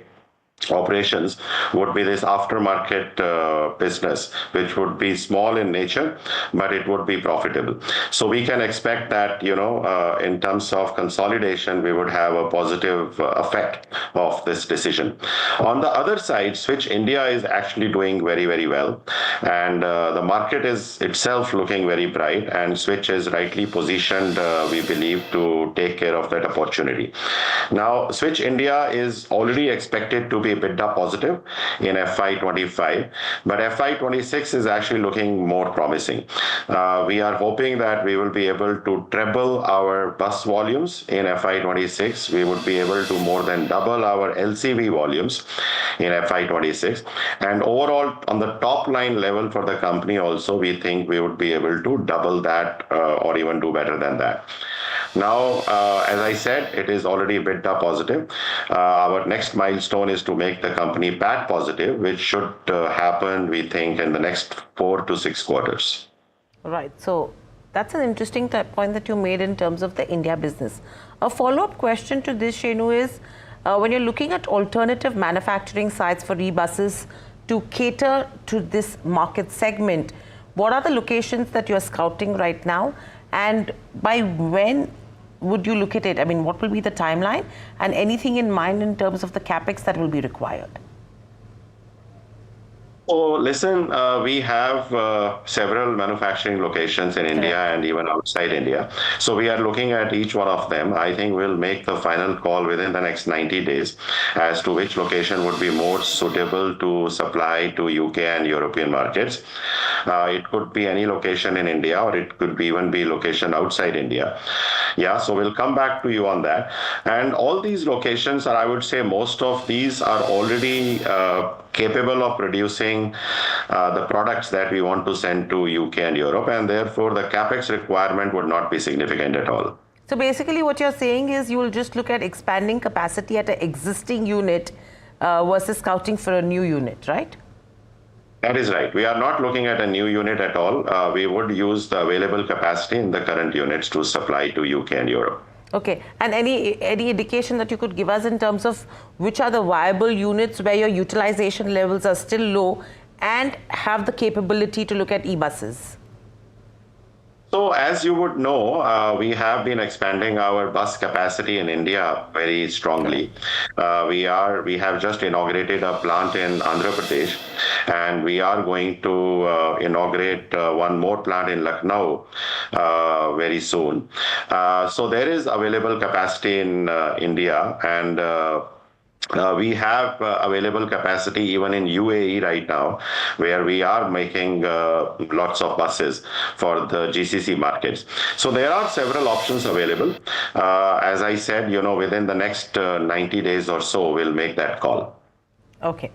operations would be this aftermarket business, which would be small in nature, but it would be profitable. So we can expect that, in terms of consolidation, we would have a positive effect of this decision. On the other side, Switch India is actually doing very, very well, and the market is itself looking very bright, and Switch is rightly positioned, we believe, to take care of that opportunity. Now, Switch India is already expected to be EBITDA positive in FY25, but FY26 is actually looking more promising. We are hoping that we will be able to treble our bus volumes in FY26. We would be able to more than double our LCV volumes in FY26. And overall, on the top line level for the company also, we think we would be able to double that or even do better than that. Now, as I said, it is already EBITDA positive. Our next milestone is to make the company PAT positive, which should happen, we think, in the next 4 to 6 quarters. Right. So that's an interesting point that you made in terms of the India business. A follow-up question to this, Shenu, is when you're looking at alternative manufacturing sites for e-buses to cater to this market segment, what are the locations that you're scouting right now? And by when would you look at it? I mean, what will be the timeline, and anything in mind in terms of the capex that will be required? So listen, we have several manufacturing locations in India and even outside India. So we are looking at each one of them. I think we'll make the final call within the next 90 days as to which location would be more suitable to supply to UK and European markets. It could be any location in India, or it could even be location outside India. Yeah, so we'll come back to you on that. And all these locations, or I would say most of these, are already capable of producing the products that we want to send to UK and Europe, and therefore the capex requirement would not be significant at all. So basically what you're saying is you will just look at expanding capacity at an existing unit versus scouting for a new unit, right? That is right. We are not looking at a new unit at all. We would use the available capacity in the current units to supply to UK and Europe. Okay, and any indication that you could give us in terms of which are the viable units where your utilization levels are still low and have the capability to look at e-buses? So as you would know, we have been expanding our bus capacity in India very strongly. We have just inaugurated a plant in Andhra Pradesh, and we are going to inaugurate one more plant in Lucknow very soon. So there is available capacity in India, and we have available capacity even in UAE right now, where we are making lots of buses for the GCC markets. So there are several options available. As I said, within the next 90 days or so, we'll make that call. Okay.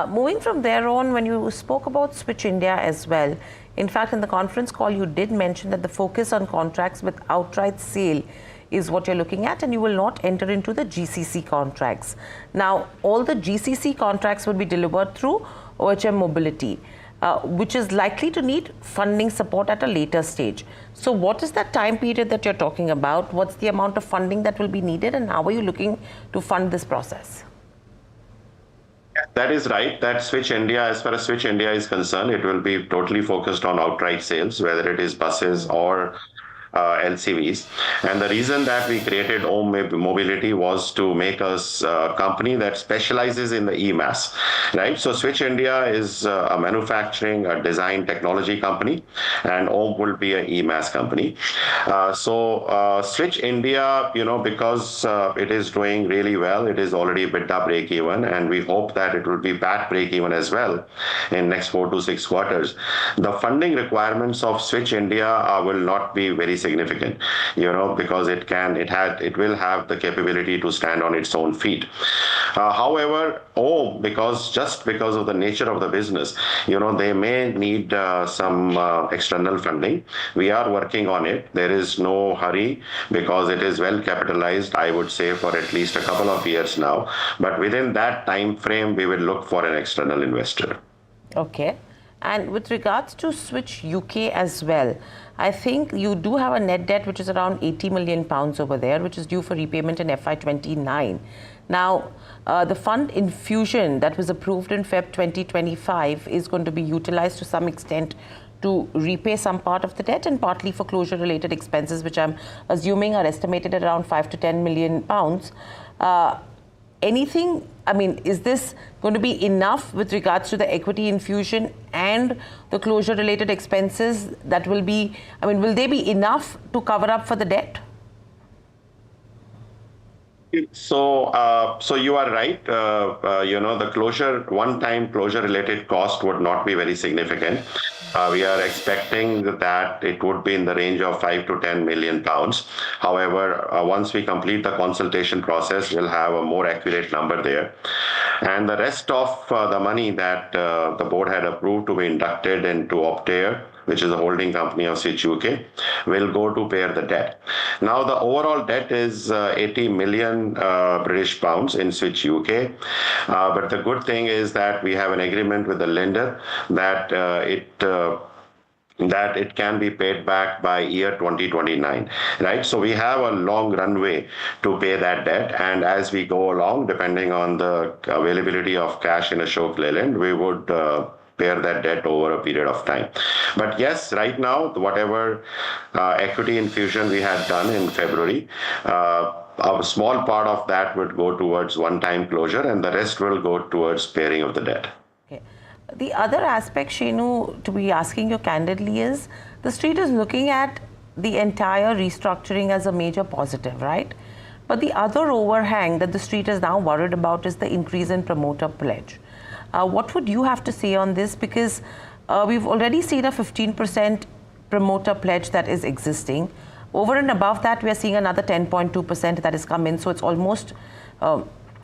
Moving from there on, when you spoke about Switch India as well, in fact, in the conference call, you did mention that the focus on contracts with outright sale is what you're looking at, and you will not enter into the GCC contracts. Now, all the GCC contracts will be delivered through OHM Mobility, which is likely to need funding support at a later stage. So what is that time period that you're talking about? What's the amount of funding that will be needed, and how are you looking to fund this process? That is right. That Switch India, as far as Switch India is concerned, it will be totally focused on outright sales, whether it is buses or LCVs. And the reason that we created OM Mobility was to make us a company that specializes in the EMAS, right? So Switch India is a manufacturing, a design technology company, and OM will be an EMAS company. So Switch India, because it is doing really well, it is already EBITDA break even, and we hope that it will be PAT break even as well in next 4 to 6 quarters. The funding requirements of Switch India will not be very significant, because it will have the capability to stand on its own feet. However, because of the nature of the business, they may need some external funding. We are working on it. There is no hurry because it is well capitalized, I would say, for at least a couple of years now. But within that time frame, we will look for an external investor. Okay. And with regards to Switch UK as well, I think you do have a net debt which is around £80 million over there, which is due for repayment in FY29. Now, the fund infusion that was approved in Feb 2025 is going to be utilized to some extent to repay some part of the debt and partly for closure-related expenses, which I'm assuming are estimated at around £5 to £10 million. Anything, is this going to be enough with regards to the equity infusion and the closure related expenses that will be, will they be enough to cover up for the debt? So you are right. The one-time closure-related cost would not be very significant. We are expecting that it would be in the range of £5 to £10 million. However, once we complete the consultation process, we'll have a more accurate number there. And the rest of the money that the board had approved to be inducted into Optare, which is a holding company of Switch UK, will go to pay the debt. Now, the overall debt is 80 million British pounds in Switch UK. But the good thing is that we have an agreement with the lender that it can be paid back by year 2029, right? So we have a long runway to pay that debt. And as we go along, depending on the availability of cash in Ashok Leyland, we would bear that debt over a period of time. But yes, right now, whatever equity infusion we had done in February, a small part of that would go towards one-time closure, and the rest will go towards paying of the debt. Okay. The other aspect, Shenu, to be asking you candidly is, the street is looking at the entire restructuring as a major positive, right? But the other overhang that the street is now worried about is the increase in promoter pledge. What would you have to say on this? Because we've already seen a 15% promoter pledge that is existing. Over and above that, we are seeing another 10.2% that has come in. So it's almost,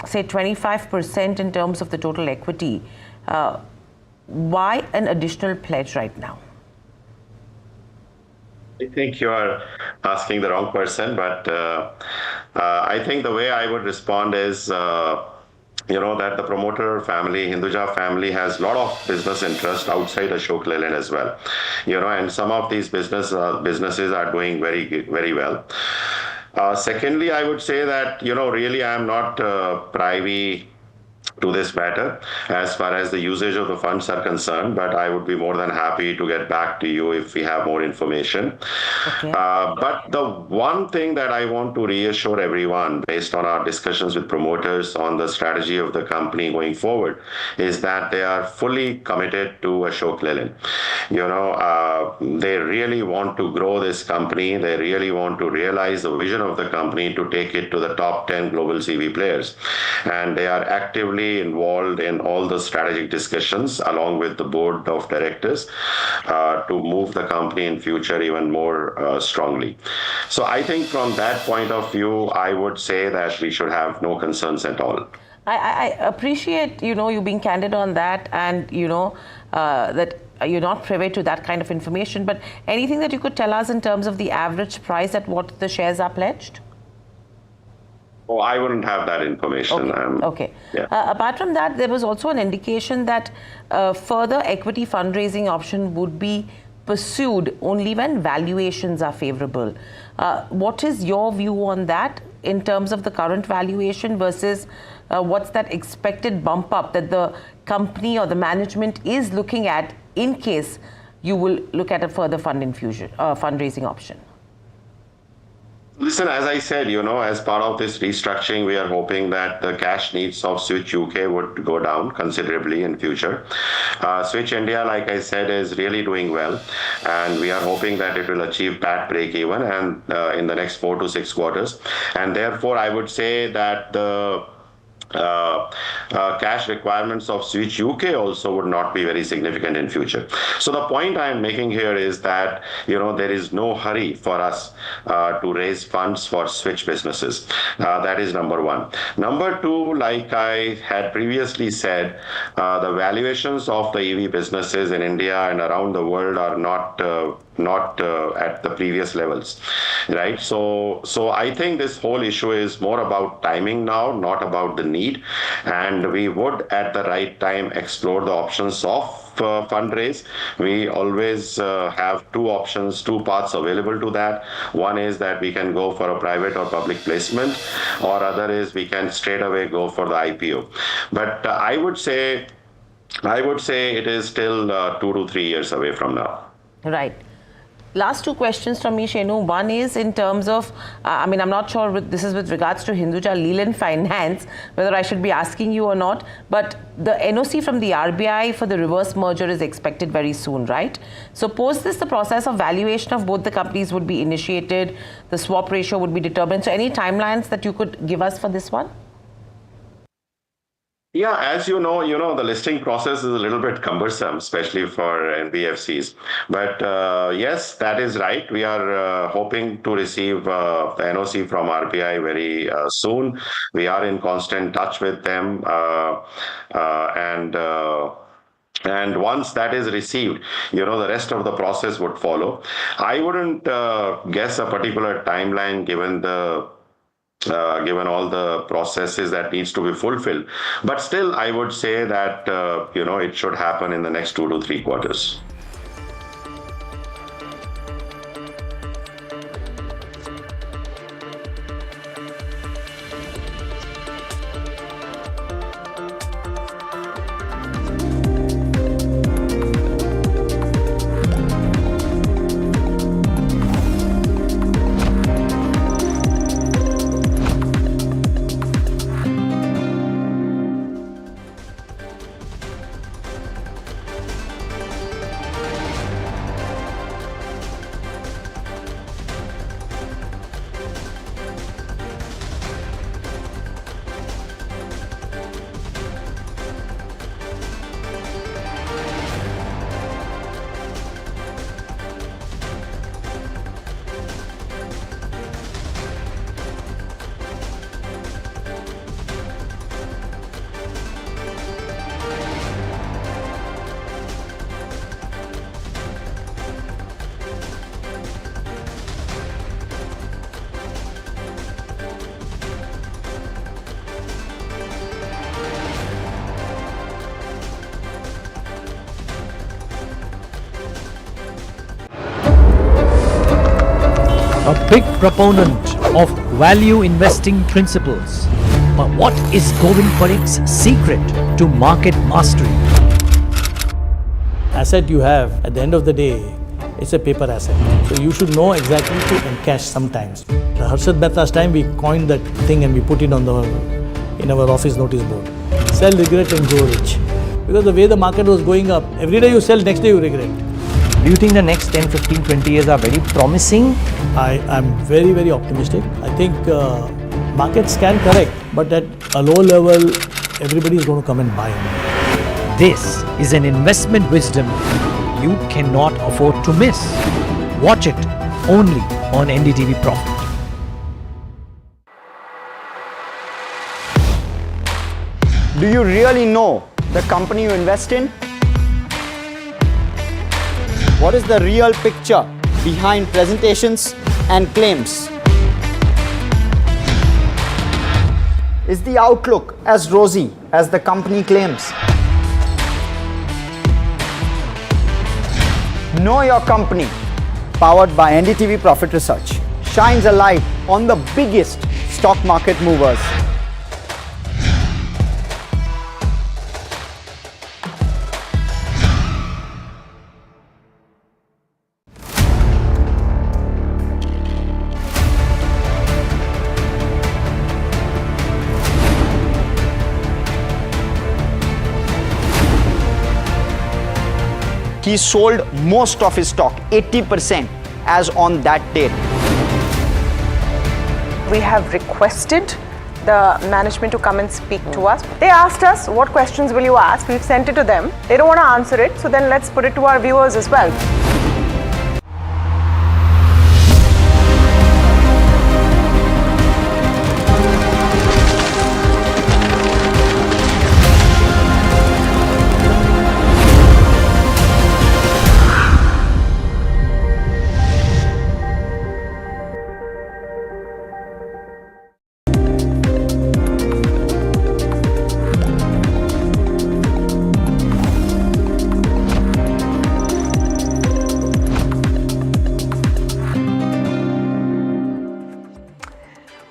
say, 25% in terms of the total equity. Why an additional pledge right now? I think you are asking the wrong person, but I think the way I would respond is, that the promoter family, Hinduja family, has a lot of business interest outside Ashok Leyland as well. And some of these businesses are doing very, very well. Secondly, I would say that, really I am not privy to this matter as far as the usage of the funds are concerned, but I would be more than happy to get back to you if we have more information. Okay. But the one thing that I want to reassure everyone based on our discussions with promoters on the strategy of the company going forward is that they are fully committed to Ashok Leyland. They really want to grow this company. They really want to realize the vision of the company to take it to the top 10 global CV players. And they are actively involved in all the strategic discussions along with the board of directors to move the company in future even more strongly. So I think from that point of view, I would say that we should have no concerns at all. I appreciate, you being candid on that, and, that you're not privy to that kind of information, but anything that you could tell us in terms of the average price at what the shares are pledged? Oh, I wouldn't have that information. Okay. Yeah. Apart from that, there was also an indication that further equity fundraising option would be pursued only when valuations are favorable. What is your view on that in terms of the current valuation versus what's that expected bump up that the company or the management is looking at in case you will look at a further fundraising option? Listen, as I said, as part of this restructuring, we are hoping that the cash needs of Switch UK would go down considerably in future. Switch India, like I said, is really doing well, and we are hoping that it will achieve PAT break-even and in the next 4 to 6 quarters. And therefore, I would say that the cash requirements of Switch UK also would not be very significant in future. So the point I am making here is that, there is no hurry for us to raise funds for Switch businesses. That is number one. Number two, like I had previously said, the valuations of the EV businesses in India and around the world are not at the previous levels, right? So I think this whole issue is more about timing now, not about the need. And we would, at the right time, explore the options of fundraise. We always have two options, two paths available to that. One is that we can go for a private or public placement, or other is we can straight away go for the IPO. But I would say it is still 2 to 3 years away from now. Right. Last two questions from me, Shenu. One is in terms of, I'm not sure this is with regards to Hinduja Leyland Finance, whether I should be asking you or not, but the NOC from the RBI for the reverse merger is expected very soon, right? So post this, the process of valuation of both the companies would be initiated, the swap ratio would be determined. So any timelines that you could give us for this one? Yeah, as you know, the listing process is a little bit cumbersome, especially for NBFCs. But yes, that is right. We are hoping to receive the NOC from RBI very soon. We are in constant touch with them. And once that is received, the rest of the process would follow. I wouldn't guess a particular timeline given all the processes that needs to be fulfilled. But still, I would say that, it should happen in the next 2 to 3 quarters. big proponent of value investing principles. But what is Govind Parik's secret to market mastery? Asset you have, at the end of the day, it's a paper asset. So you should know exactly to encash sometimes. Harshad Mehta's time, we coined that thing and we put it on in our office notice board. Sell regret and grow rich. Because the way the market was going up, every day you sell, next day you regret. Do you think the next 10, 15, 20 years are very promising? I'm very, very optimistic. I think markets can correct, but at a low level, everybody is going to come and buy. This is an investment wisdom you cannot afford to miss. Watch it only on NDTV Profit. Do you really know the company you invest in? What is the real picture behind presentations and claims? Is the outlook as rosy as the company claims? Know Your Company, powered by NDTV Profit Research, shines a light on the biggest stock market movers. He sold most of his stock, 80%, as on that date. We have requested the management to come and speak to us. They asked us, what questions will you ask? We've sent it to them. They don't want to answer it, so then let's put it to our viewers as well.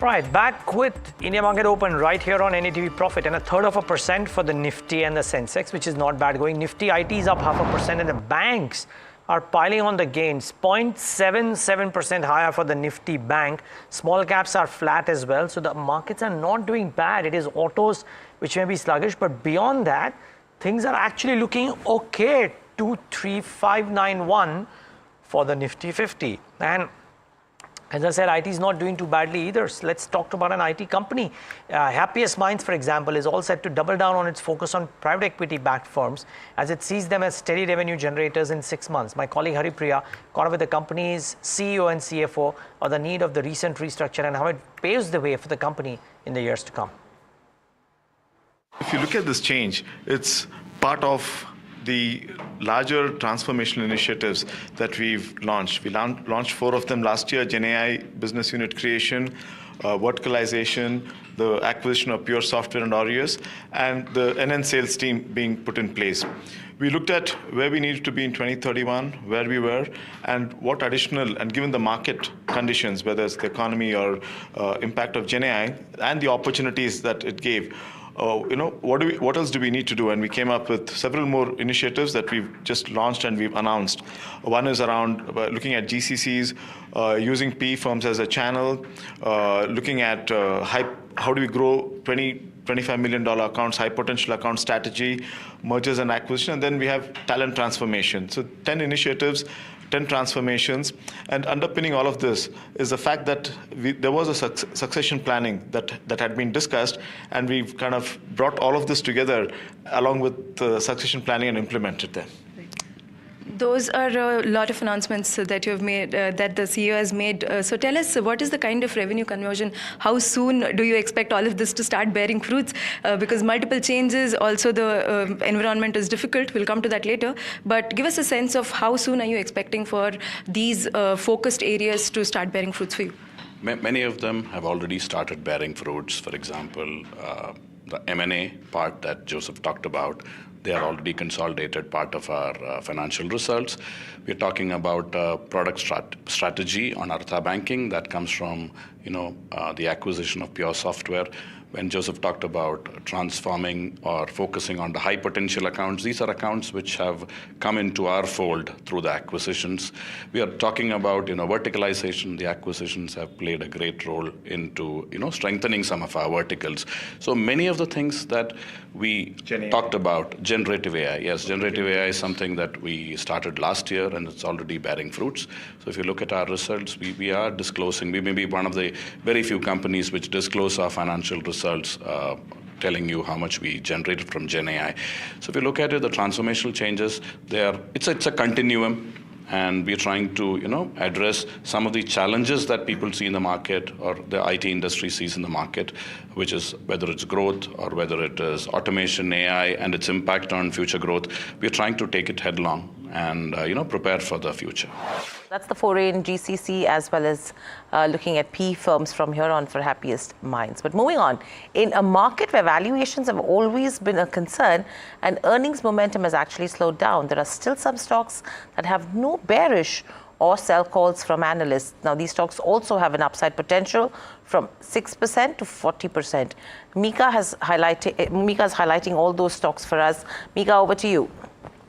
Right, back with India Market Open right here on NDTV Profit, and 1/3% for the Nifty and the Sensex, which is not bad going. Nifty IT is up 0.5%, and the banks are piling on the gains. 0.77% higher for the Nifty Bank. Small caps are flat as well, so the markets are not doing bad. It is autos which may be sluggish, but beyond that, things are actually looking okay. 23591 for the Nifty 50. And as I said, IT is not doing too badly either. So let's talk about an IT company. Happiest Minds, for example, is all set to double down on its focus on private equity-backed firms as it sees them as steady revenue generators in 6 months. My colleague Haripriya caught up with the company's CEO and CFO on the need of the recent restructure and how it paves the way for the company in the years to come. If you look at this change, it's part of the larger transformational initiatives that we've launched. We launched 4 of them last year: GenAI business unit creation, verticalization, the acquisition of Pure Software and Aureus, and the NN sales team being put in place. We looked at where we needed to be in 2031, where we were, and what additional, and given the market conditions, whether it's the economy or impact of GenAI, and the opportunities that it gave, what else do we need to do? And we came up with several more initiatives that we've just launched and we've announced. One is around looking at GCCs, using PE firms as a channel, looking at how do we grow $25 million accounts, high potential account strategy, mergers and acquisition, and then we have talent transformation. So 10 initiatives, 10 transformations, and underpinning all of this is the fact that there was a succession planning that had been discussed, and we've kind of brought all of this together along with the succession planning and implemented them. Those are a lot of announcements that you have made, that the CEO has made. So tell us, what is the kind of revenue conversion? How soon do you expect all of this to start bearing fruits? Because multiple changes, also the environment is difficult. We'll come to that later. But give us a sense of how soon are you expecting for these focused areas to start bearing fruits for you? Many of them have already started bearing fruits. For example, the M&A part that Joseph talked about, they are already consolidated part of our financial results. We're talking about product strategy on Artha Banking that comes from the acquisition of Pure Software. When Joseph talked about transforming or focusing on the high potential accounts, these are accounts which have come into our fold through the acquisitions. We are talking about verticalization. The acquisitions have played a great role into strengthening some of our verticals. So many of the things that we talked about, generative AI. Yes, generative AI is something that we started last year and it's already bearing fruits. So if you look at our results, we are disclosing. We may be one of the very few companies which disclose our financial results, telling you how much we generated from Gen AI. So if you look at it, the transformational changes, it's a continuum. And we're trying to, address some of the challenges that people see in the market or the IT industry sees in the market, which is whether it's growth or whether it is automation, AI, and its impact on future growth. We're trying to take it headlong and, prepare for the future. That's the foray in GCC as well as looking at PE firms from here on for happiest minds. But moving on, in a market where valuations have always been a concern and earnings momentum has actually slowed down, there are still some stocks that have no bearish or sell calls from analysts. Now, these stocks also have an upside potential from 6% to 40%. Mika is highlighting all those stocks for us. Mika, over to you.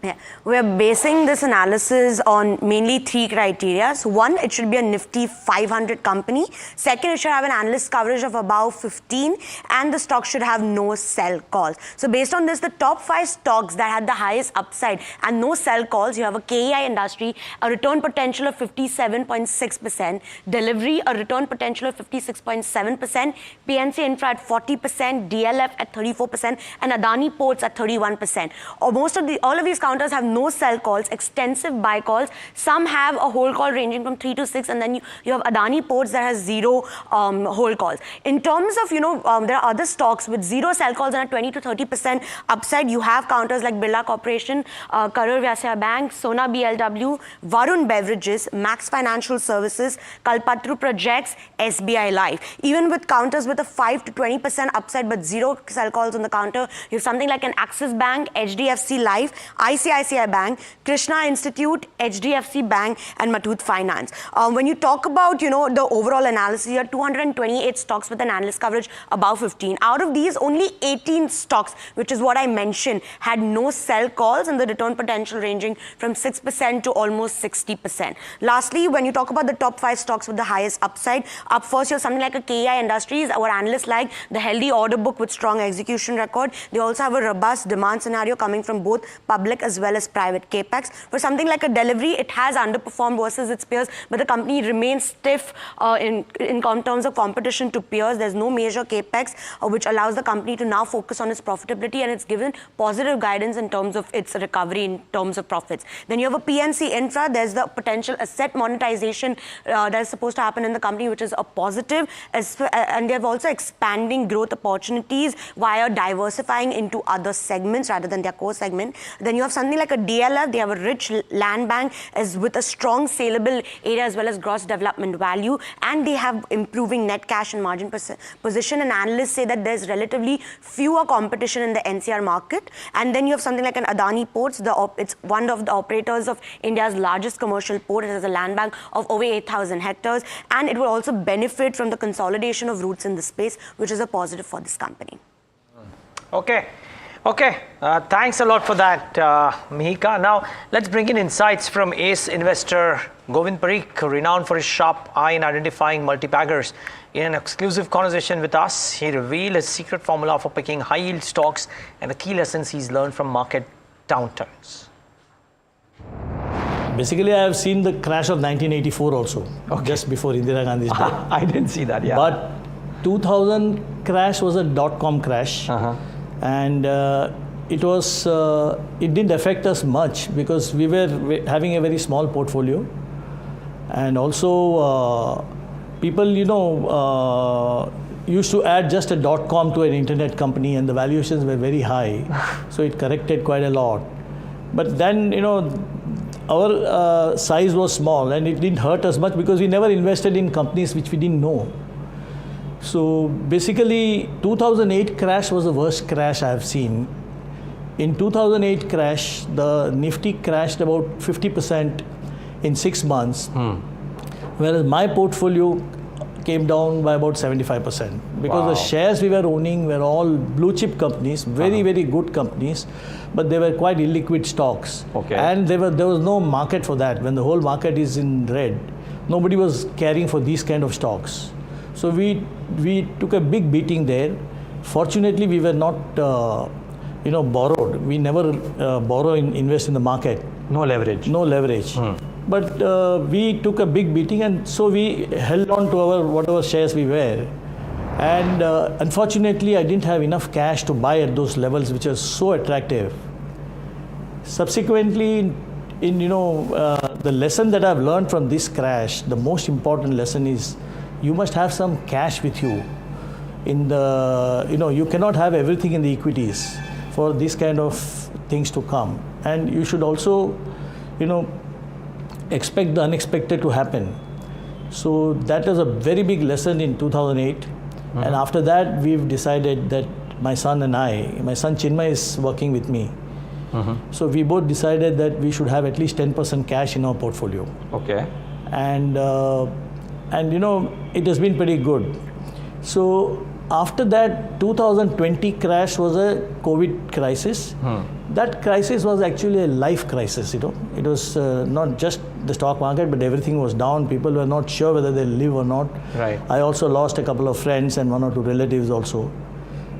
Yeah, we're basing this analysis on mainly three criteria. So one, it should be a Nifty 500 company. Second, it should have an analyst coverage of about 15, and the stock should have no sell calls. So based on this, the top 5 stocks that had the highest upside and no sell calls, you have a KEI Industry, a return potential of 57.6%, Delivery, a return potential of 56.7%, PNC Infra at 40%, DLF at 34%, and Adani Ports at 31%. All of these counters have no sell calls, extensive buy calls. Some have a hold call ranging from 3 to 6, and then you have Adani Ports that has 0 hold calls. In terms of, there are other stocks with 0 sell calls and a 20 to 30% upside. You have counters like Birla Corporation, Karur Vyasya Bank, Sona BLW, Varun Beverages, Max Financial Services, Kalpatru Projects, SBI Life. Even with counters with a 5 to 20% upside but 0 sell calls on the counter, you have something like an Axis Bank, HDFC Life, ICICI Bank, Krishna Institute, HDFC Bank, and Muthoot Finance. When you talk about, the overall analysis here, 228 stocks with an analyst coverage above 15. Out of these, only 18 stocks, which is what I mentioned, had no sell calls and the return potential ranging from 6% to almost 60%. Lastly, when you talk about the top 5 stocks with the highest upside, up first, you have something like a KEI Industries, our analysts like the healthy order book with strong execution record. They also have a robust demand scenario coming from both public as well as private capex. For something like a Delivery, it has underperformed versus its peers, but the company remains stiff in terms of competition to peers. There's no major capex, which allows the company to now focus on its profitability, and it's given positive guidance in terms of its recovery in terms of profits. Then you have a PNC Infra. There's the potential asset monetization that is supposed to happen in the company, which is a positive, and they have also expanding growth opportunities via diversifying into other segments rather than their core segment. Then you have something like a DLF. They have a rich land bank with a strong saleable area as well as gross development value, and they have improving net cash and margin position. And analysts say that there's relatively fewer competition in the NCR market. And then you have something like an Adani Ports. It's one of the operators of India's largest commercial port. It has a land bank of over 8,000 hectares, and it will also benefit from the consolidation of routes in the space, which is a positive for this company. Okay. Thanks a lot for that, Mihika. Now, let's bring in insights from ace investor Govind Parikh, renowned for his sharp eye in identifying multi-baggers. In an exclusive conversation with us, he revealed his secret formula for picking high-yield stocks and the key lessons he's learned from market downturns. Basically, I have seen the crash of 1984 also, just before Indira Gandhi's death. I didn't see that, yeah. But 2000 crash was a dot-com crash. And it didn't affect us much because we were having a very small portfolio, and also people used to add just a .com to an internet company, and the valuations were very high, so it corrected quite a lot. But then our size was small and it didn't hurt us much because we never invested in companies which we didn't know. So basically 2008 crash was the worst crash I have seen In 2008 crash, the Nifty crashed about 50% in 6 months, whereas my portfolio came down by about 75% because the shares we were owning were all blue chip companies, very good companies, but they were quite illiquid stocks. And there was no market for that. When the whole market is in red, nobody was caring for these kind of stocks. So we took a big beating there. Fortunately, we were not borrowed. We never invest in the market. No leverage. No leverage. But we took a big beating, and so we held on to our whatever shares we were. And unfortunately, I didn't have enough cash to buy at those levels, which are so attractive. Subsequently, the lesson that I've learned from this crash, the most important lesson is you must have some cash with you. You cannot have everything in the equities for these kind of things to come. And you should also, expect the unexpected to happen. So that was a very big lesson in 2008. And after that, we've decided that my son Chinmay is working with me. So we both decided that we should have at least 10% cash in our portfolio. And it has been pretty good. So after that, 2020 crash was a COVID crisis. That crisis was actually a life crisis. It was not just the stock market, but everything was down. People were not sure whether they'll live or not. I also lost a couple of friends and 1 or 2 relatives also.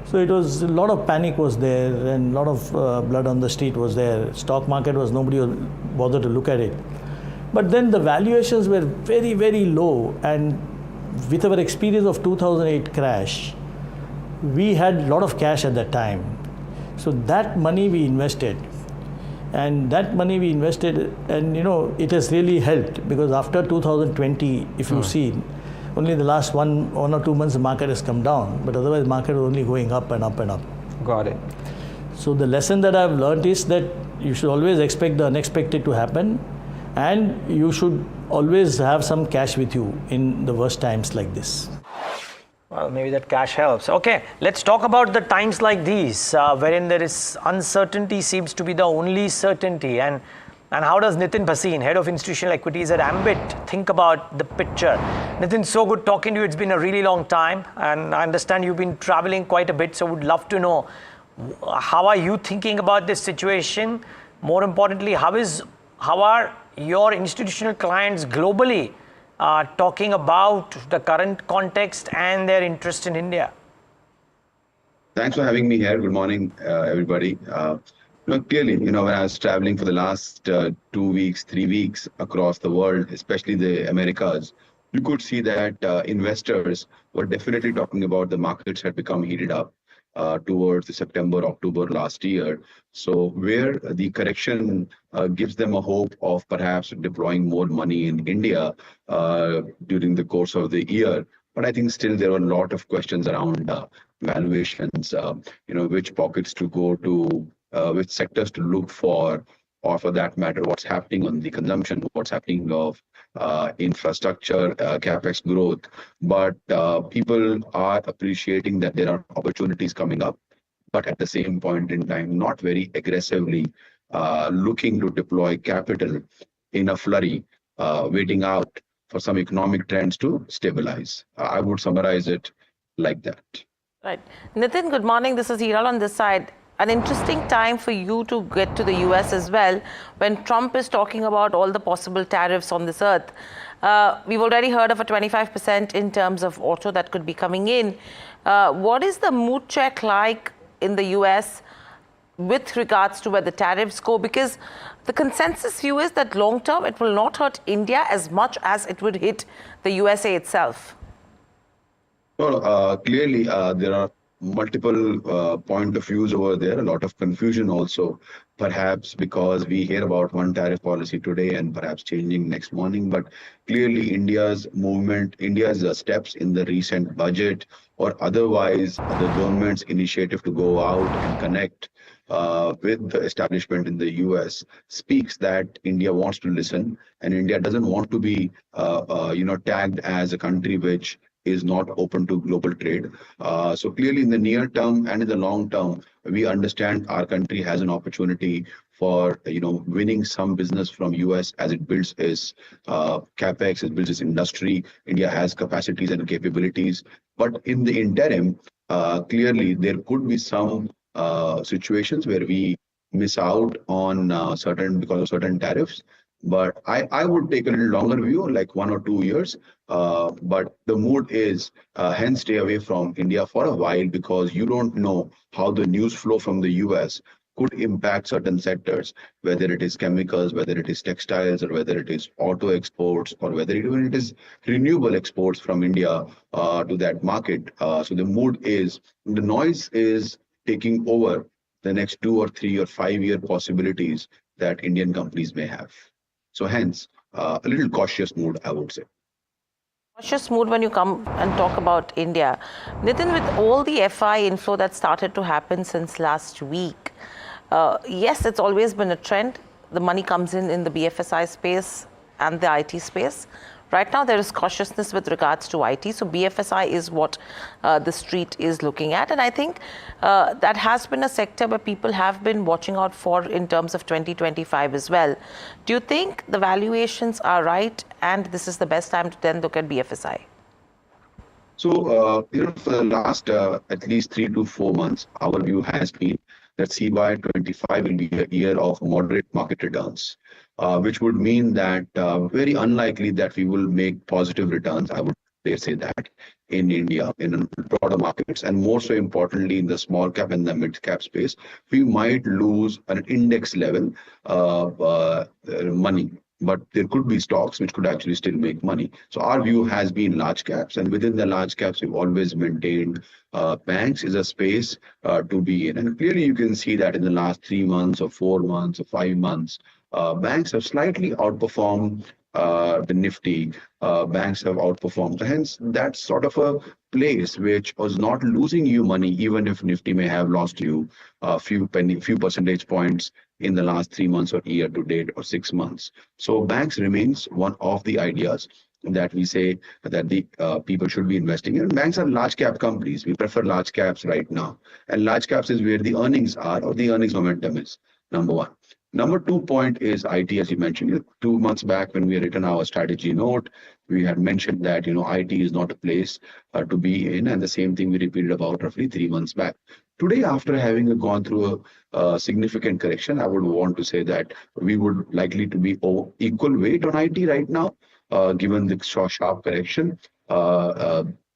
So it was a lot of panic was there, and a lot of blood on the street was there. Stock market was, nobody bothered to look at it. But then the valuations were very, very low, and with our experience of 2008 crash, we had a lot of cash at that time. So that money we invested, and it has really helped, because after 2020, if you see, only the last one or 2 months the market has come down, but otherwise the market was only going up and up and up. Got it. So the lesson that I've learned is that you should always expect the unexpected to happen, and you should always have some cash with you in the worst times like this. Well, maybe that cash helps. Okay, let's talk about the times like these, wherein there is uncertainty seems to be the only certainty. And how does Nitin Bhasin, Head of Institutional Equities at Ambit, think about the picture? Nitin, so good talking to you. It's been a really long time, and I understand you've been traveling quite a bit, so would love to know, how are you thinking about this situation? More importantly, how are your institutional clients globally talking about the current context and their interest in India? Thanks for having me here. Good morning, everybody. Clearly, when I was traveling for the last 2 weeks, 3 weeks across the world, especially the Americas, you could see that investors were definitely talking about the markets had become heated up towards the September, October last year. So where the correction gives them a hope of perhaps deploying more money in India during the course of the year. But I think still there were a lot of questions around valuations, which pockets to go to, which sectors to look for, or for that matter, what's happening on the consumption, what's happening of infrastructure, capex growth. But people are appreciating that there are opportunities coming up, but at the same point in time, not very aggressively looking to deploy capital in a flurry, waiting out for some economic trends to stabilize. I would summarize it like that. Right. Nitin, good morning. This is Hiral on this side. An interesting time for you to get to the US as well, when Trump is talking about all the possible tariffs on this earth. We've already heard of a 25% in terms of auto that could be coming in. What is the mood check like in the US with regards to where the tariffs go? Because the consensus view is that long term, it will not hurt India as much as it would hit the USA itself. Well, clearly, there are multiple point of views over there, a lot of confusion also, perhaps because we hear about one tariff policy today and perhaps changing next morning. But clearly India's movement, India's steps in the recent budget or otherwise the government's initiative to go out and connect with the establishment in the US speaks that India wants to listen, and India doesn't want to be tagged as a country which is not open to global trade. So clearly, in the near term and in the long term, we understand our country has an opportunity for winning some business from US as it builds its capex, it builds its industry. India has capacities and capabilities, but in the interim, clearly there could be some situations where we miss out on because of certain tariffs. But I would take a little longer view, like 1 or 2 years. But the mood is hence stay away from India for a while, because you don't know how the news flow from the US could impact certain sectors, whether it is chemicals, whether it is textiles, or whether it is auto exports, or whether even it is renewable exports from India to that market. So the noise is taking over the next 2 or 3 or 5 year possibilities that Indian companies may have. So hence, a little cautious mood, I would say. Cautious mood when you come and talk about India. Nitin, with all the FI inflow that started to happen since last week, yes, it's always been a trend. The money comes in the BFSI space and the IT space. Right now, there is cautiousness with regards to IT. So BFSI is what the street is looking at. And I think that has been a sector where people have been watching out for in terms of 2025 as well. Do you think the valuations are right and this is the best time to then look at BFSI? So, for the last at least 3 to 4 months, our view has been that CY25 will be a year of moderate market returns, which would mean that very unlikely that we will make positive returns, I would dare say that, in India, in broader markets, and more so importantly in the small cap and the mid cap space, we might lose an index level money. But there could be stocks which could actually still make money. So our view has been large caps, and within the large caps, we've always maintained banks is a space to be in. And clearly you can see that in the last 3 months or 4 months or 5 months, banks have slightly outperformed the Nifty. Banks have outperformed. Hence, that's sort of a place which was not losing you money, even if Nifty may have lost you a few percentage points in the last 3 months or year to date or 6 months. So banks remains one of the ideas that we say that the people should be investing in. Banks are large cap companies. We prefer large caps right now. And large caps is where the earnings are, or the earnings momentum is, number one. Number 2 point is IT, as you mentioned. 2 months back when we had written our strategy note, we had mentioned that IT is not a place to be in, and the same thing we repeated about roughly 3 months back. Today, after having gone through a significant correction, I would want to say that we would likely to be equal weight on IT right now, given the sharp correction.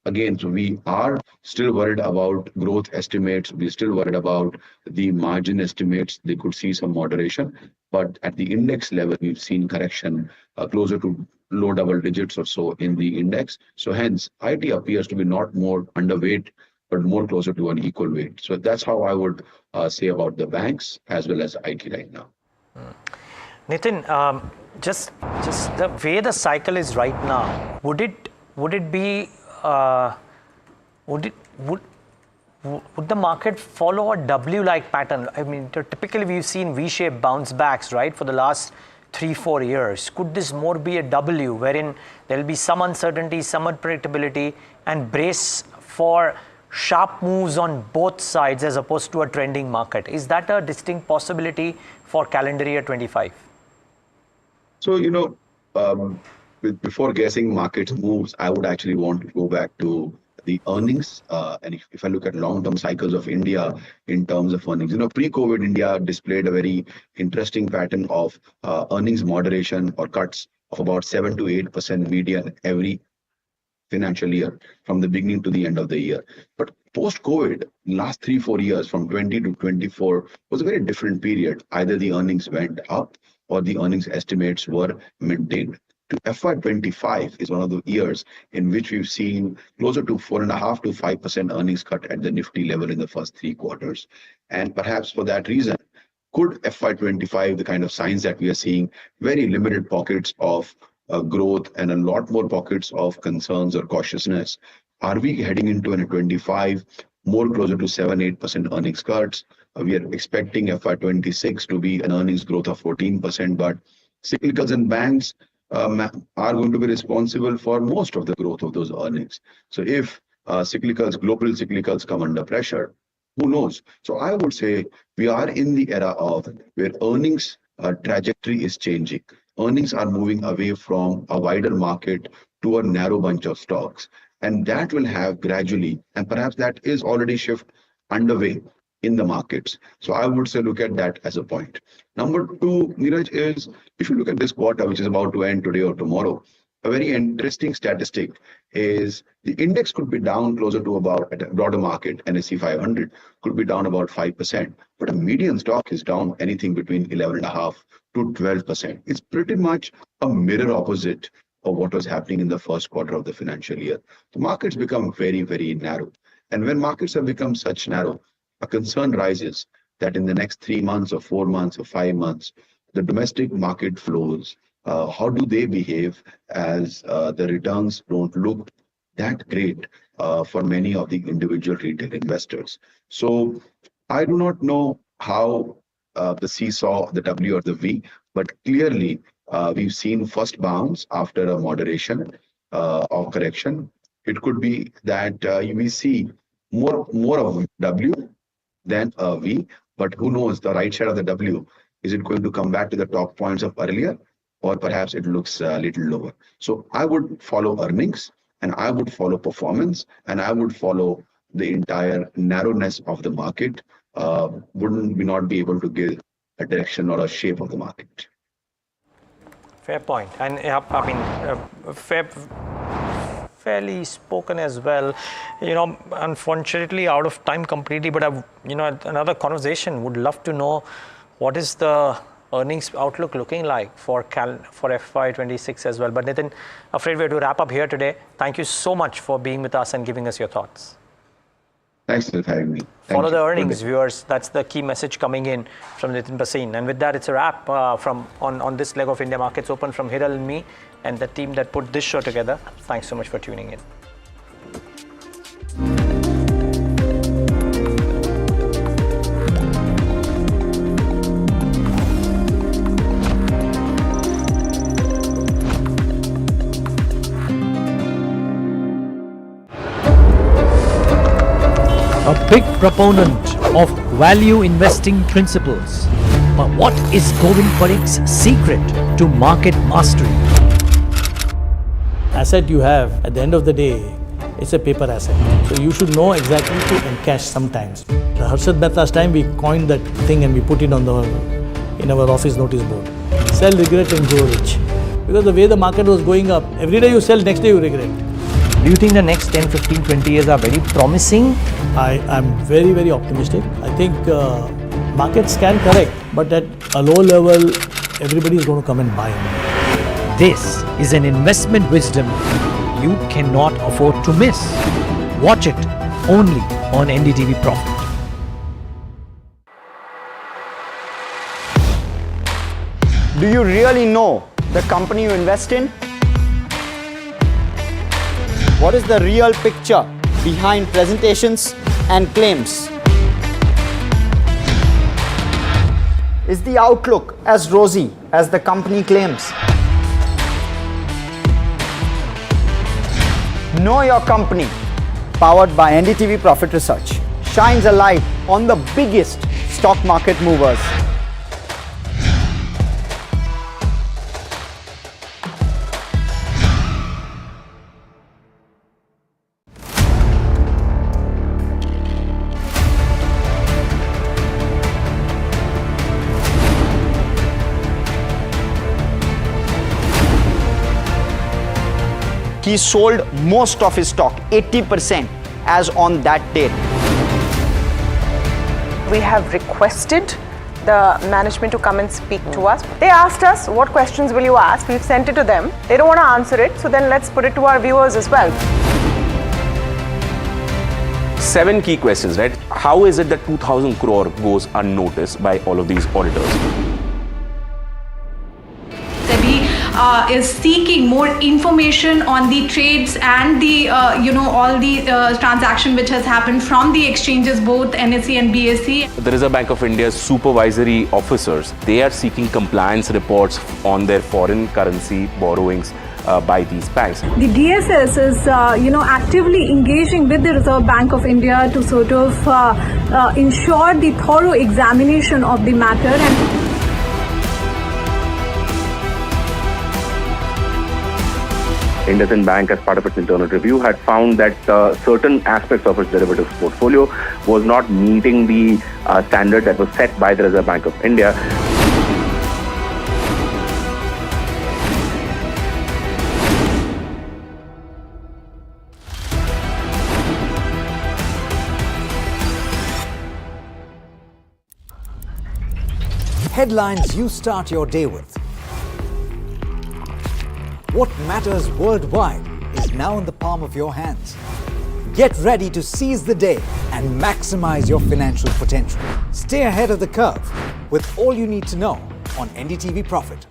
Again, so we are still worried about growth estimates. We're still worried about the margin estimates. They could see some moderation. But at the index level, we've seen correction closer to low double digits or so in the index. So hence, IT appears to be not more underweight, but more closer to an equal weight. So that's how I would say about the banks as well as IT right now. Nitin, just the way the cycle is right now, would it be would the market follow a W-like pattern? I mean, typically we've seen V-shaped bounce backs, right, for the last 3-4 years. Could this more be a W, wherein there will be some uncertainty, some unpredictability, and brace for sharp moves on both sides as opposed to a trending market? Is that a distinct possibility for calendar year 25? So, before guessing market moves, I would actually want to go back to the earnings. And if I look at long-term cycles of India in terms of earnings, pre-COVID India displayed a very interesting pattern of earnings moderation or cuts of about 7 to 8% median every financial year from the beginning to the end of the year. But post-COVID, last 3-4 years from 20 to 24 was a very different period. Either the earnings went up or the earnings estimates were maintained. To FY25 is one of the years in which we've seen closer to 4.5 to 5% earnings cut at the Nifty level in the first 3 quarters. And perhaps for that reason, could FY25, the kind of signs that we are seeing, very limited pockets of growth and a lot more pockets of concerns or cautiousness, are we heading into a 25 more closer to 7-8% earnings cuts? We are expecting FY26 to be an earnings growth of 14%, but cyclicals and banks are going to be responsible for most of the growth of those earnings. So if global cyclicals come under pressure, who knows? So I would say we are in the era of where earnings trajectory is changing. Earnings are moving away from a wider market to a narrow bunch of stocks. And that will have gradually, and perhaps that is already shift underway in the markets. So I would say look at that as a point. Number two, Neeraj, is if you look at this quarter, which is about to end today or tomorrow, a very interesting statistic is the index could be down closer to about, at a broader market, NSE 500 could be down about 5%, but a median stock is down anything between 11.5% to 12%. It's pretty much a mirror opposite of what was happening in the first quarter of the financial year. The markets become very, very narrow. And when markets have become such narrow, a concern rises that in the next 3 months or 4 months or 5 months, the domestic market flows, how do they behave as the returns don't look that great for many of the individual retail investors. So I do not know how the seesaw, the W or the V, but clearly we've seen first bounce after a moderation or correction. It could be that you may see more of W than a V, but who knows, the right side of the W, is it going to come back to the top points of earlier, or perhaps it looks a little lower? So I would follow earnings, and I would follow performance, and I would follow the entire narrowness of the market. Wouldn't we not be able to give a direction or a shape of the market? Fair point. And I mean, fairly spoken as well. You know, unfortunately out of time completely, but I've, you know, another conversation, would love to know what is the earnings outlook looking like for FY26 as well. But Nitin, afraid we have to wrap up here today. Thank you so much for being with us and giving us your thoughts. Thanks for having me. Follow the earnings, viewers. That's the key message coming in from Nitin Bhasin. And with that, it's a wrap on this leg of India Markets Open from Hiral and me and the team that put this show together. Thanks so much for tuning in. A big proponent of value investing principles. But what is Govind Parik's secret to market mastery? Asset you have, at the end of the day, it's a paper asset. So you should know exactly to encash sometimes. The Harshad Mehta's time, we coined that thing and we put it on in our office notice board. Sell, regret and grow rich. Because the way the market was going up, every day you sell, next day you regret. Do you think the next 10, 15, 20 years are very promising? I'm very, very optimistic. I think markets can correct, but at a low level, everybody is going to come and buy. This is an investment wisdom you cannot afford to miss. Watch it only on NDTV Profit. Do you really know the company you invest in? What is the real picture behind presentations and claims? Is the outlook as rosy as the company claims? Know Your Company, powered by NDTV Profit Research, shines a light on the biggest stock market movers. He sold most of his stock, 80%, as on that date. We have requested the management to come and speak to us. They asked us, what questions will you ask? We've sent it to them. They don't want to answer it, so then let's put it to our viewers as well. 7 key questions, right? How is it that 2,000 crore goes unnoticed by all of these auditors? SEBI is seeking more information on the trades and the all the transaction which has happened from the exchanges, both NSE and BSE. The Reserve Bank of India's supervisory officers, they are seeking compliance reports on their foreign currency borrowings by these banks. The DSS is, actively engaging with the Reserve Bank of India to sort of ensure the thorough examination of the matter. And IndusInd Bank, as part of its internal review, had found that certain aspects of its derivatives portfolio was not meeting the standard that was set by the Reserve Bank of India. Headlines you start your day with. What matters worldwide is now in the palm of your hands. Get ready to seize the day and maximize your financial potential. Stay ahead of the curve with all you need to know on NDTV Profit.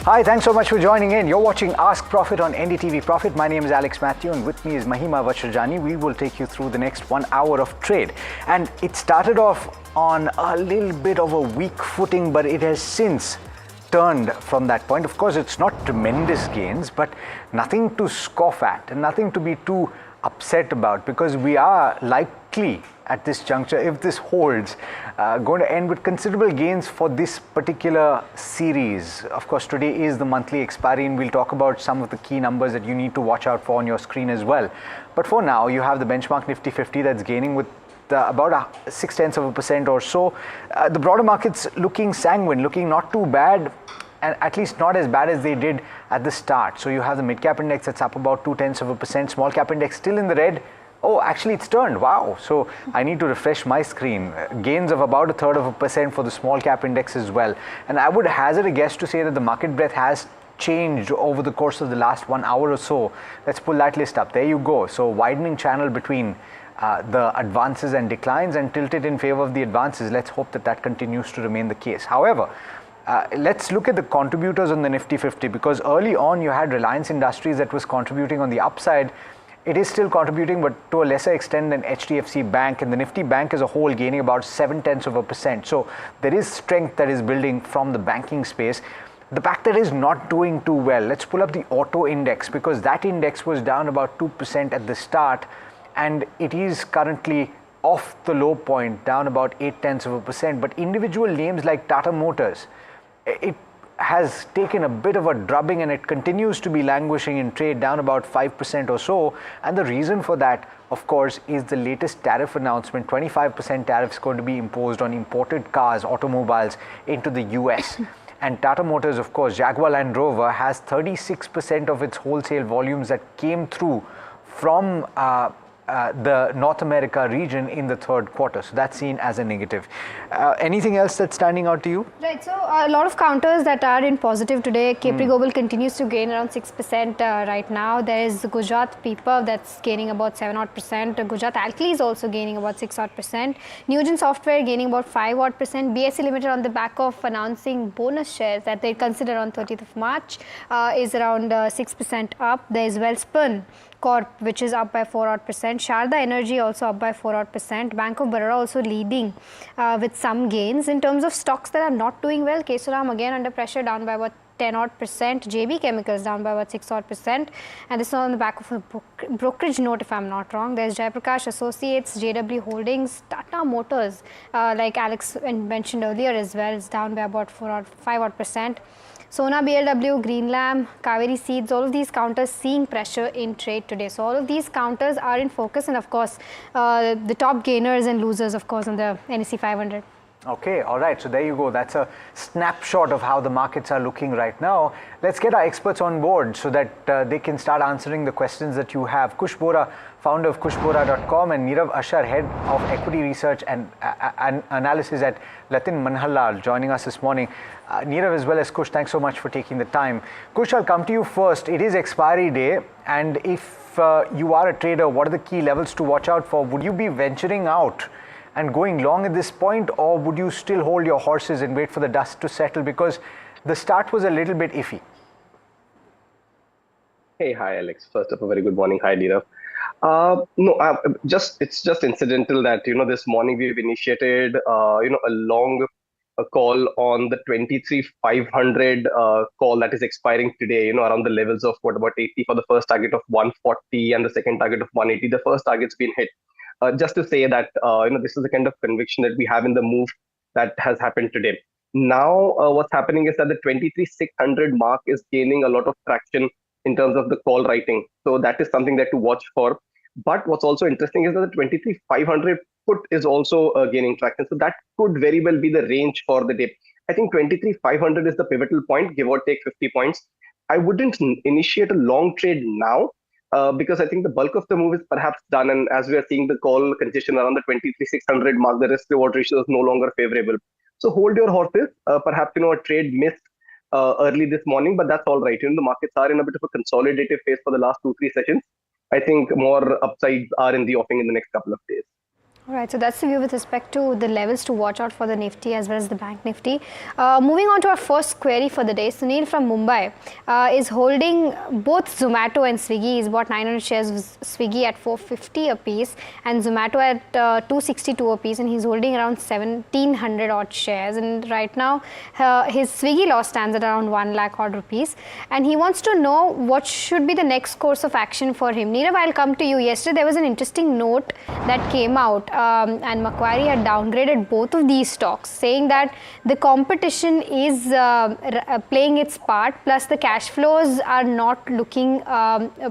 Hi, thanks so much for joining in. You're watching Ask Profit on NDTV Profit. My name is Alex Matthew and with me is Mahima Vachrajani. We will take you through the next 1 hour of trade. And it started off on a little bit of a weak footing, but it has since turned from that point. Of course, it's not tremendous gains, but nothing to scoff at and nothing to be too upset about, because we are likely at this juncture, if this holds, going to end with considerable gains for this particular series. Of course, today is the monthly expiry and we'll talk about some of the key numbers that you need to watch out for on your screen as well. But for now, you have the benchmark Nifty 50 that's gaining with about 0.6% or so. The broader markets looking sanguine, looking not too bad, and at least not as bad as they did at the start. So you have the mid-cap index that's up about 0.2%, small cap index still in the red. Oh, actually it's turned, wow. So I need to refresh my screen. Gains of about 0.33% for the small cap index as well. And I would hazard a guess to say that the market breadth has changed over the course of the last 1 hour or so. Let's pull that list up. There you go. So widening channel between the advances and declines and tilted in favor of the advances. Let's hope that that continues to remain the case. However, let's look at the contributors on the Nifty 50, because early on you had Reliance Industries that was contributing on the upside. It is still contributing, but to a lesser extent than HDFC Bank, and the Nifty Bank as a whole gaining about 0.7%. So there is strength that is building from the banking space. The fact that is not doing too well. Let's pull up the auto index, because that index was down about 2% at the start, and it is currently off the low point, down about 0.8%. But individual names like Tata Motors, it has taken a bit of a drubbing and it continues to be languishing in trade, down about 5% or so. And the reason for that, of course, is the latest tariff announcement. 25% tariffs going to be imposed on imported cars, automobiles into the US. And Tata Motors, of course, Jaguar Land Rover has 36% of its wholesale volumes that came through from the North America region in the third quarter. So that's seen as a negative. Anything else that's standing out to you? Right, so a lot of counters that are in positive today. Capri Global continues to gain around 6% right now. There is Gujarat Pipavav that's gaining about 7% odd. Gujarat Alkali is also gaining about 6% odd. Neogen Software gaining about 5% odd. BSE Limited, on the back of announcing bonus shares that they consider on 30th of March, is around 6% up. There is Welspun Corp, which is up by 4% odd. Sharda Energy also up by 4% odd. Bank of Baroda also leading with some gains. In terms of stocks that are not doing well, Kesoram again under pressure, down by about 10 odd %. JB Chemicals down by about 6 odd %. And this is on the back of a brokerage note, if I'm not wrong. There's Jaiprakash Associates, JW Holdings, Tata Motors, like Alex mentioned earlier as well, is down by about 5 odd %. Sona BLW, Greenlam, Kaveri Seeds, all of these counters seeing pressure in trade today. So all of these counters are in focus, and of course, the top gainers and losers, of course, on the NSE 500. Okay, all right. So there you go. That's a snapshot of how the markets are looking right now. Let's get our experts on board so that they can start answering the questions that you have. Kush Bora, founder of kushbora.com, and Nirav Ashar, head of equity research and analysis at Latin Manhalal, joining us this morning. Nirav as well as Kush, thanks so much for taking the time. Kush, I'll come to you first. It is expiry day, and if you are a trader, what are the key levels to watch out for? Would you be venturing out and going long at this point, or would you still hold your horses and wait for the dust to settle? Because the start was a little bit iffy. Hey, hi Alex. First up, a very good morning. Hi, Nirav. It's just incidental that this morning we've initiated a long call on the 23,500 call that is expiring today. Around the levels of about 80 for the first target of 140 and the second target of 180. The first target's been hit. Just to say that this is the kind of conviction that we have in the move that has happened today. Now, what's happening is that the 23,600 mark is gaining a lot of traction in terms of the call writing. So that is something that to watch for. But what's also interesting is that the 23,500 put is also gaining traction. So that could very well be the range for the day. I think 23,500 is the pivotal point, give or take 50 points. I wouldn't initiate a long trade now. Because I think the bulk of the move is perhaps done, and as we are seeing the call congestion around the 23,600 mark, the risk reward ratio is no longer favorable. So hold your horses. Perhaps a trade missed early this morning, but that's all right. The markets are in a bit of a consolidative phase for the last 2-3 sessions. I think more upsides are in the offing in the next couple of days. All right, so that's the view with respect to the levels to watch out for the Nifty as well as the Bank Nifty. Moving on to our first query for the day, Sunil from Mumbai is holding both Zomato and Swiggy. He's bought 900 shares of Swiggy at 450 a piece and Zomato at 262 a piece, and he's holding around 1,700 odd shares. And right now, his Swiggy loss stands at around 1 lakh odd rupees. And he wants to know what should be the next course of action for him. Nirav, I'll come to you. Yesterday, there was an interesting note that came out. And Macquarie had downgraded both of these stocks, saying that the competition is playing its part, plus the cash flows are not looking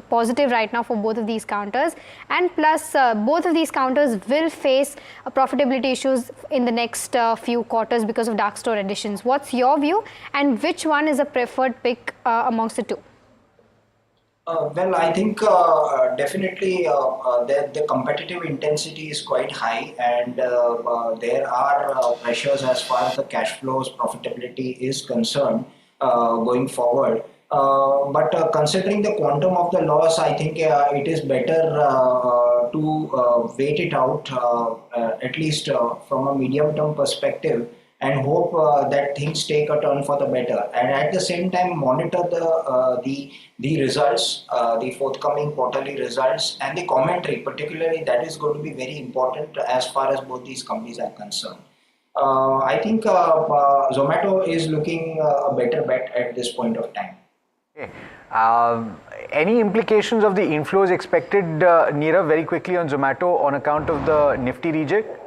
positive right now for both of these counters, and plus both of these counters will face profitability issues in the next few quarters because of dark store additions. What's your view, and which one is a preferred pick amongst the two? Well, I think definitely the competitive intensity is quite high, and there are pressures as far as the cash flows profitability is concerned going forward. But considering the quantum of the loss, I think it is better to wait it out, at least from a medium-term perspective, and hope that things take a turn for the better. And at the same time, monitor the results, the forthcoming quarterly results, and the commentary. Particularly, that is going to be very important as far as both these companies are concerned. I think Zomato is looking a better bet at this point of time. Okay. Any implications of the inflows expected, Nirav, very quickly on Zomato on account of the Nifty reject?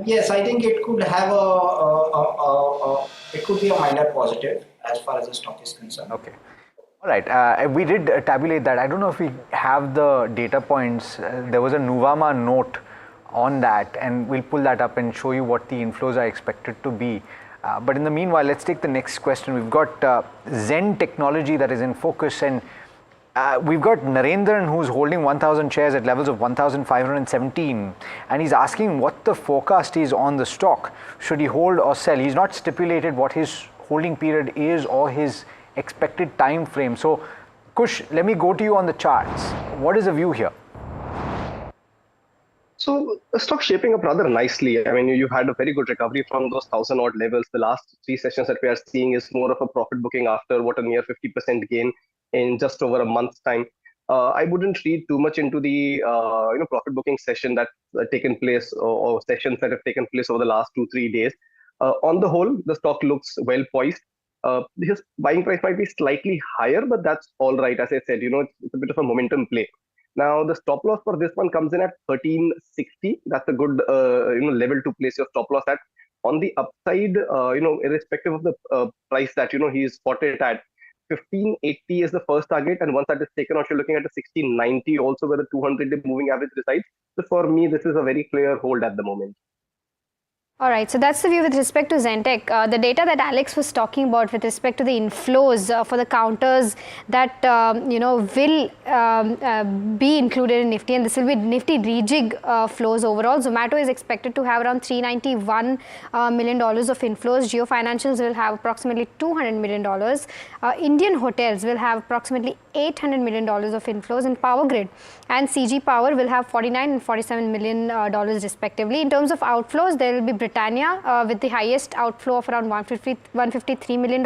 Yes, I think it could have it could be a minor positive as far as the stock is concerned. Okay. All right. We did tabulate that. I don't know if we have the data points. There was a Nuvama note on that, and we'll pull that up and show you what the inflows are expected to be. But in the meanwhile, let's take the next question. We've got Zen Technology that is in focus, and we've got Narendran, who's holding 1,000 shares at levels of 1,517, and he's asking what the forecast is on the stock. Should he hold or sell? He's not stipulated what his holding period is or his expected time frame. So, Kush, let me go to you on the charts. What is the view here? So the stock shaping up rather nicely. I mean, you had a very good recovery from those 1,000 odd levels. The last 3 sessions that we are seeing is more of a profit booking after what a near 50% gain in just over a month's time. I wouldn't read too much into the profit booking session that's taken place or sessions that have taken place over the last 2-3 days. On the whole, the stock looks well poised. his buying price might be slightly higher, but that's all right. As I said, it's a bit of a momentum play. Now, the stop loss for this one comes in at 1360. That's a good, level to place your stop loss at. On the upside, irrespective of the price that, he's spotted at, 1580 is the first target. And once that is taken out, you're looking at a 1690 also where the 200-day moving average resides. So for me, this is a very clear hold at the moment. All right, so that's the view with respect to Zentek. The data that Alex was talking about with respect to the inflows for the counters that will be included in Nifty, and this will be Nifty rejig flows overall. Zomato is expected to have around $391 million of inflows. Geo Financials will have approximately $200 million. Indian Hotels will have approximately $800 million of inflows, and Power Grid and CG Power will have $49 and $47 million respectively. In terms of outflows, there will be Britannia with the highest outflow of around $153 million,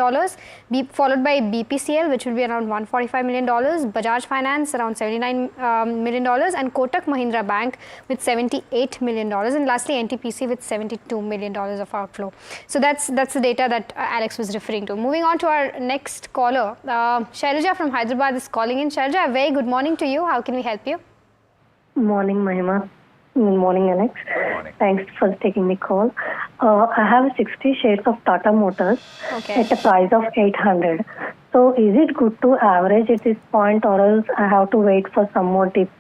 followed by BPCL, which will be around $145 million, Bajaj Finance around $79 million, and Kotak Mahindra Bank with $78 million, and lastly NTPC with $72 million of outflow. So that's the data that Alex was referring to. Moving on to our next caller, Shailaja from Hyderabad is calling in. Shailaja, a very good morning to you. How can we help you? Morning, Mahima. Good morning, Alex. Good morning. Thanks for taking the call. I have 60 shares of Tata Motors at a price of 800. So is it good to average at this point, or else I have to wait for some more dip?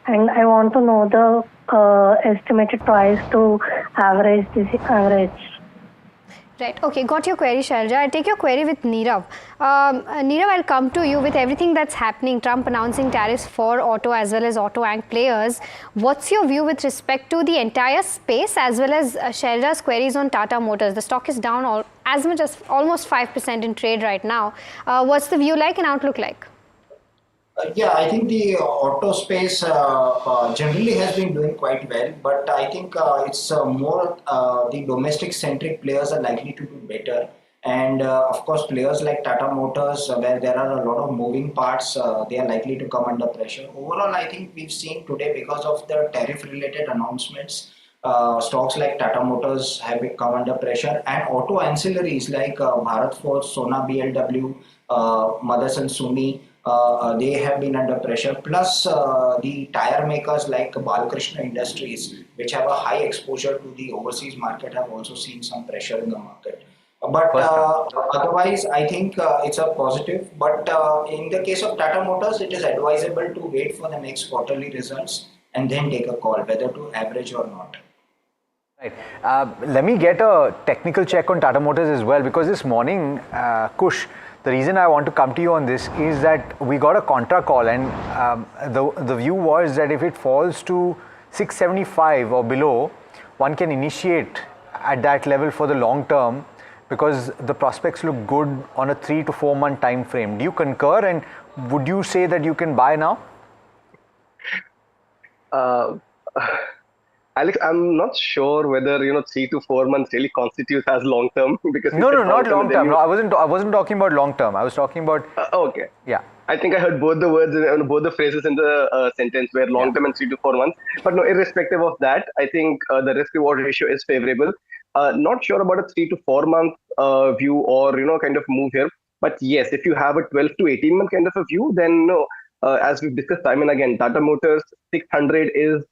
And I want to know the estimated price to average this average. Right. Okay. Got your query, Sharja. I'll take your query with Nirav. Nirav, I'll come to you with everything that's happening. Trump announcing tariffs for auto as well as auto anch players. What's your view with respect to the entire space as well as Sharja's queries on Tata Motors? The stock is down as much as almost 5% in trade right now. What's the view like and outlook like? Yeah, I think the auto space generally has been doing quite well, but I think it's more the domestic centric players are likely to do better. And of course, players like Tata Motors, where there are a lot of moving parts, they are likely to come under pressure. Overall, I think we've seen today, because of the tariff related announcements, stocks like Tata Motors have come under pressure, and auto ancillaries like Bharat Forge, Sona BLW, Motherson Sumi, they have been under pressure. Plus, the tire makers like Balakrishna Industries, which have a high exposure to the overseas market, have also seen some pressure in the market. But otherwise, I think it's a positive. But in the case of Tata Motors, it is advisable to wait for the next quarterly results and then take a call whether to average or not. Right. Let me get a technical check on Tata Motors as well, because this morning, Kush, the reason I want to come to you on this is that we got a contra call, and the view was that if it falls to 675 or below, one can initiate at that level for the long term, because the prospects look good on a 3 to 4 month time frame. Do you concur, and would you say that you can buy now? Alex, I'm not sure whether 3 to 4 months really constitutes as long term, because no, not long term. No, I wasn't talking about long term. I was talking about okay. Yeah, I think I heard both the words and both the phrases in the sentence, where long term and 3 to 4 months. But no, irrespective of that, I think the risk reward ratio is favorable. Not sure about a 3 to 4 month view or kind of move here. But yes, if you have a 12 to 18 month kind of a view, then no. As we've discussed time and again, Tata Motors 600 is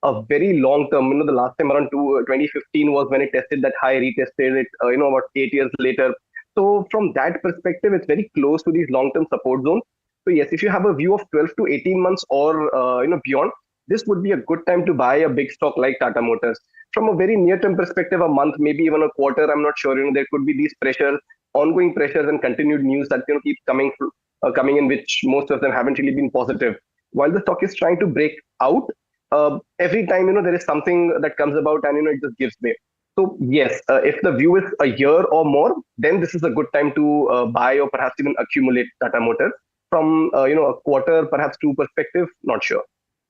a very long term. The last time around 2015 was when it tested that high, retested it, about 8 years later. So from that perspective, it's very close to these long term support zones. So yes, if you have a view of 12 to 18 months or beyond, this would be a good time to buy a big stock like Tata Motors. From a very near term perspective, a month, maybe even a quarter, I'm not sure. There could be these pressures, ongoing pressures, and continued news that keep coming in, which most of them haven't really been positive. While the stock is trying to break out, every time there is something that comes about and it just gives way. So yes, if the view is a year or more, then this is a good time to buy or perhaps even accumulate Tata Motors. From a quarter, perhaps 2 perspective, not sure.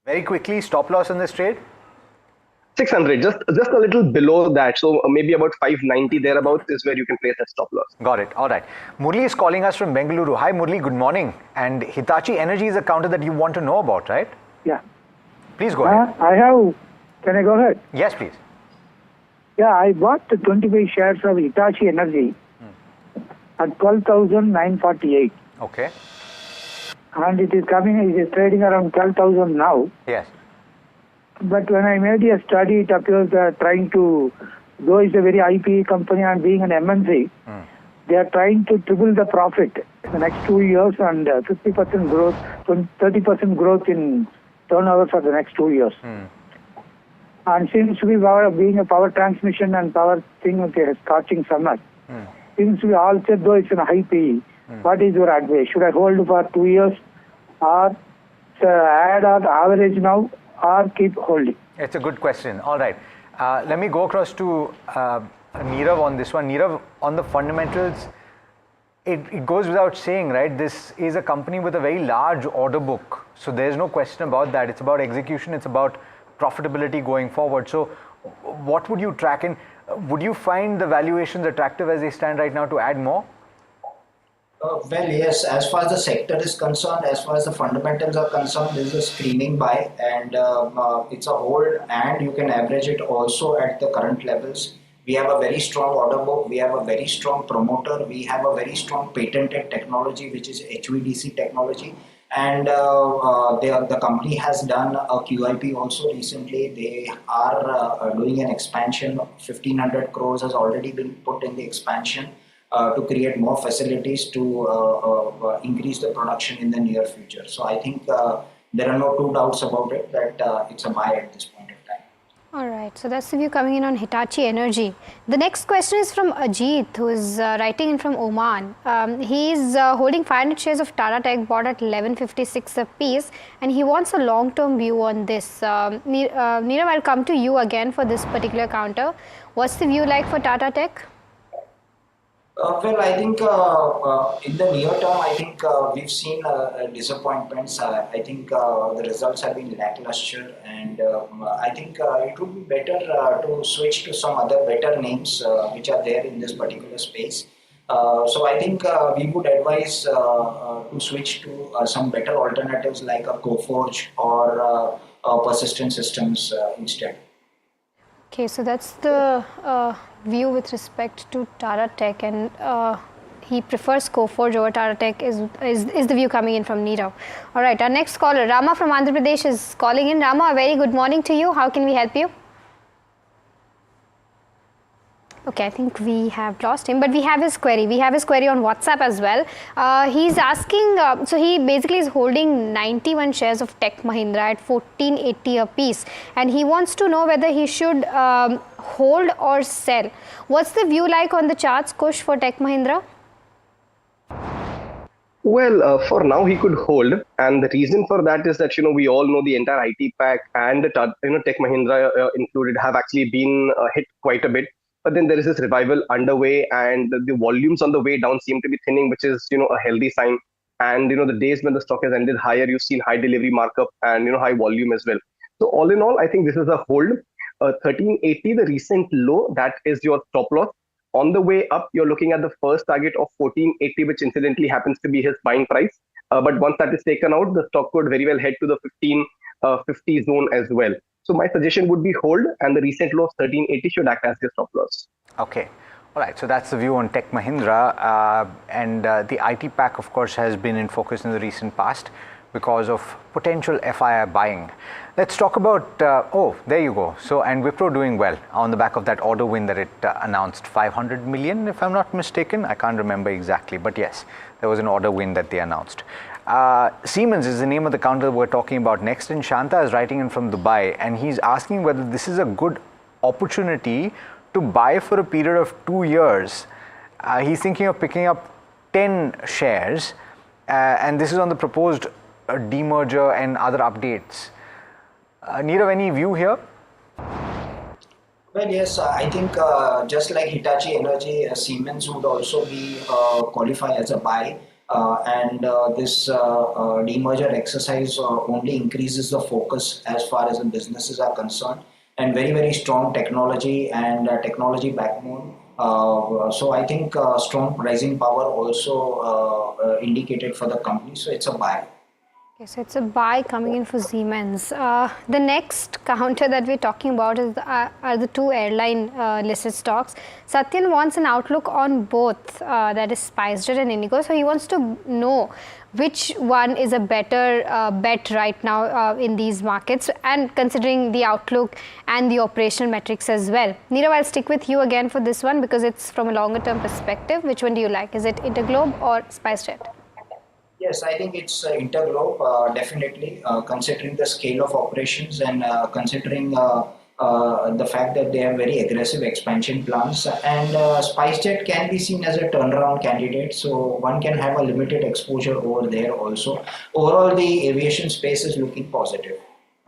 Very quickly, stop loss in this trade? 600, just a little below that. So maybe about 590 thereabouts is where you can place that stop loss. Got it. All right. Murli is calling us from Bengaluru. Hi Murli, good morning. And Hitachi Energy is a counter that you want to know about, right? Yeah. Please go ahead. Can I go ahead? Yes, please. Yeah, I bought the 25 shares of Hitachi Energy at 12,948. Okay. And it is trading around 12,000 now. Yes. But when I made a study, it appears they are trying to, though it's a very IPE company and being an MNC, they are trying to triple the profit in the next 2 years and 50% growth, 30% growth in turnover for the next 2 years. And seems to be being a power transmission and power thing, okay, scorching summer. Seems to be all said, though it's an high PE. What is your advice? Should I hold for 2 years or add or average now or keep holding? It's a good question. All right. Let me go across to Nirav on this one. Nirav, on the fundamentals, it goes without saying, right? This is a company with a very large order book. So there's no question about that. It's about execution. It's about profitability going forward. So what would you track in? Would you find the valuations attractive as they stand right now to add more? Well, yes, as far as the sector is concerned, as far as the fundamentals are concerned, this is a screening buy and it's a hold, and you can average it also at the current levels. We have a very strong order book, we have a very strong promoter, we have a very strong patented technology, which is HVDC technology. And the company has done a QIP also recently. They are doing an expansion. 1,500 crores has already been put in the expansion to create more facilities to increase the production in the near future. So I think there are no two doubts about it that it's a buy at this point of time. All right, so that's the view coming in on Hitachi Energy. The next question is from Ajit, who is writing in from Oman. He is holding 500 shares of Tata Tech, bought at 1156 a piece, and he wants a long-term view on this. Nirav, I'll come to you again for this particular counter. What's the view like for Tata Tech? Well, I think in the near term, I think we've seen disappointments. I think the results have been lackluster, and I think it would be better to switch to some other better names which are there in this particular space. So I think we would advise to switch to some better alternatives like a Coforge or Persistent Systems instead. Okay, so that's the view with respect to Tata Tech, and he prefers Coforge over Tata Tech is the view coming in from Nirav. All right, our next caller, Rama from Andhra Pradesh, is calling in. Rama, a very good morning to you. How can we help you? Okay, I think we have lost him, but we have his query. We have his query on WhatsApp as well. He's asking, so he basically is holding 91 shares of Tech Mahindra at 1480 a piece, and he wants to know whether he should hold or sell. What's the view like on the charts, Kush, for Tech Mahindra? Well, for now he could hold, and the reason for that is that we all know the entire IT pack and the Tech Mahindra included have actually been hit quite a bit. But then there is this revival underway, and the volumes on the way down seem to be thinning, which is a healthy sign. And the days when the stock has ended higher, you've seen high delivery markup and high volume as well. So all in all, I think this is a hold. 1380, the recent low, that is your stop loss. On the way up, you're looking at the first target of 1480, which incidentally happens to be his buying price. But once that is taken out, the stock could very well head to the 1550 zone as well. So my suggestion would be hold, and the recent low of 1380 should act as your stop loss. Okay. All right. So that's the view on Tech Mahindra. And the IT pack, of course, has been in focus in the recent past because of potential FII buying. Let's talk about, there you go. So, and Wipro doing well on the back of that order win that it announced, 500 million, if I'm not mistaken. I can't remember exactly, but yes, there was an order win that they announced. Siemens is the name of the counter we're talking about next, and Shanta is writing in from Dubai, and he's asking whether this is a good opportunity to buy for a period of 2 years. He's thinking of picking up 10 shares, and this is on the proposed demerger and other updates. Nirav, any view here? Well, yes, I think just like Hitachi Energy, Siemens would also be qualified as a buy. And this demerger exercise only increases the focus as far as the businesses are concerned, and very, very strong technology and technology backbone. So I think strong pricing power also indicated for the company. So it's a buy. Okay, so it's a buy coming in for Siemens. The next counter that we're talking about is are the two airline listed stocks. Satyan wants an outlook on both, that is SpiceJet and Indigo. So he wants to know which one is a better bet right now in these markets, and considering the outlook and the operational metrics as well. Nirav, I'll stick with you again for this one because it's from a longer term perspective. Which one do you like? Is it Interglobe or SpiceJet? Yes, I think it's Interglobe, definitely, considering the scale of operations and considering the fact that they have very aggressive expansion plans. And SpiceJet can be seen as a turnaround candidate, so one can have a limited exposure over there also. Overall, the aviation space is looking positive.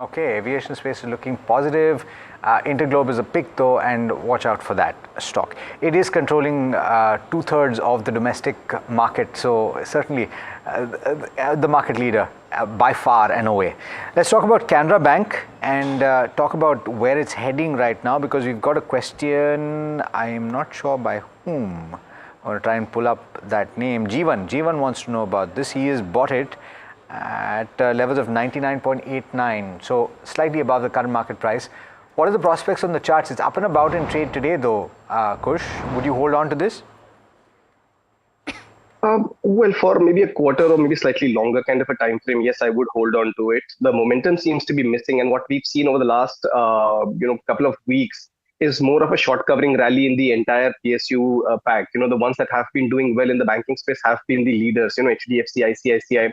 Okay, aviation space is looking positive. Interglobe is a pick though, and watch out for that stock. It is controlling 2/3 of the domestic market, so certainly the market leader by far and away. Let's talk about Canara Bank and talk about where it's heading right now, because we've got a question. I am not sure by whom. I'm going to try and pull up that name. Jeevan wants to know about this. He has bought it at levels of 99.89, so slightly above the current market price. What are the prospects on the charts? It's up and about in trade today though. Kush, would you hold on to this? Well, for maybe a quarter or maybe slightly longer kind of a time frame, yes, I would hold on to it. The momentum seems to be missing, and what we've seen over the last couple of weeks is more of a short covering rally in the entire PSU pack. The ones that have been doing well in the banking space have been the leaders. HDFC, ICICI,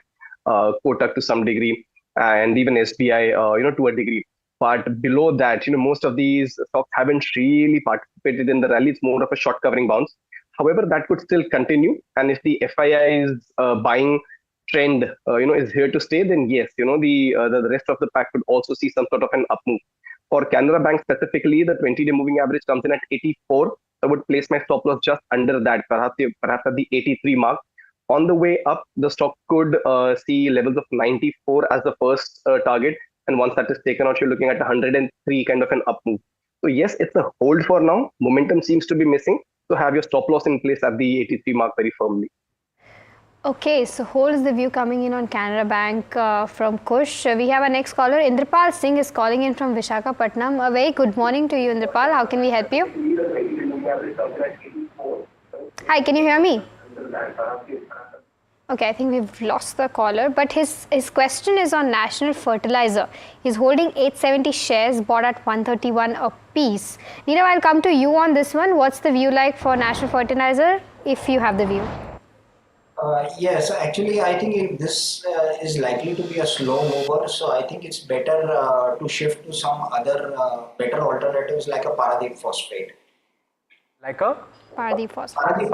Kotak to some degree, and even SBI, to a degree. But below that, most of these stocks haven't really participated in the rally. It's more of a short covering bounce. However, that could still continue. And if the FII's buying trend, is here to stay, then yes, the rest of the pack could also see some sort of an up move. For Canara Bank specifically, the 20-day moving average comes in at 84. I would place my stop loss just under that, perhaps at the 83 mark. On the way up, the stock could see levels of 94 as the first target. And once that is taken out, you're looking at 103 kind of an up move. So yes, it's a hold for now. Momentum seems to be missing. So have your stop loss in place at the 83 mark very firmly. Okay, so hold is the view coming in on Canara Bank from Kush. We have our next caller. Indrapal Singh is calling in from Visakhapatnam. A very good morning to you, Indrapal. How can we help you? Hi, can you hear me? Okay, I think we've lost the caller, but his question is on National Fertilizer. He's holding 870 shares bought at 131 a piece. Nirav, I'll come to you on this one. What's the view like for National Fertilizer, if you have the view? Yes, actually, I think this is likely to be a slow mover, so I think it's better to shift to some other better alternatives like a Paradeep Phosphate. Like a? Paradeep Phosphate.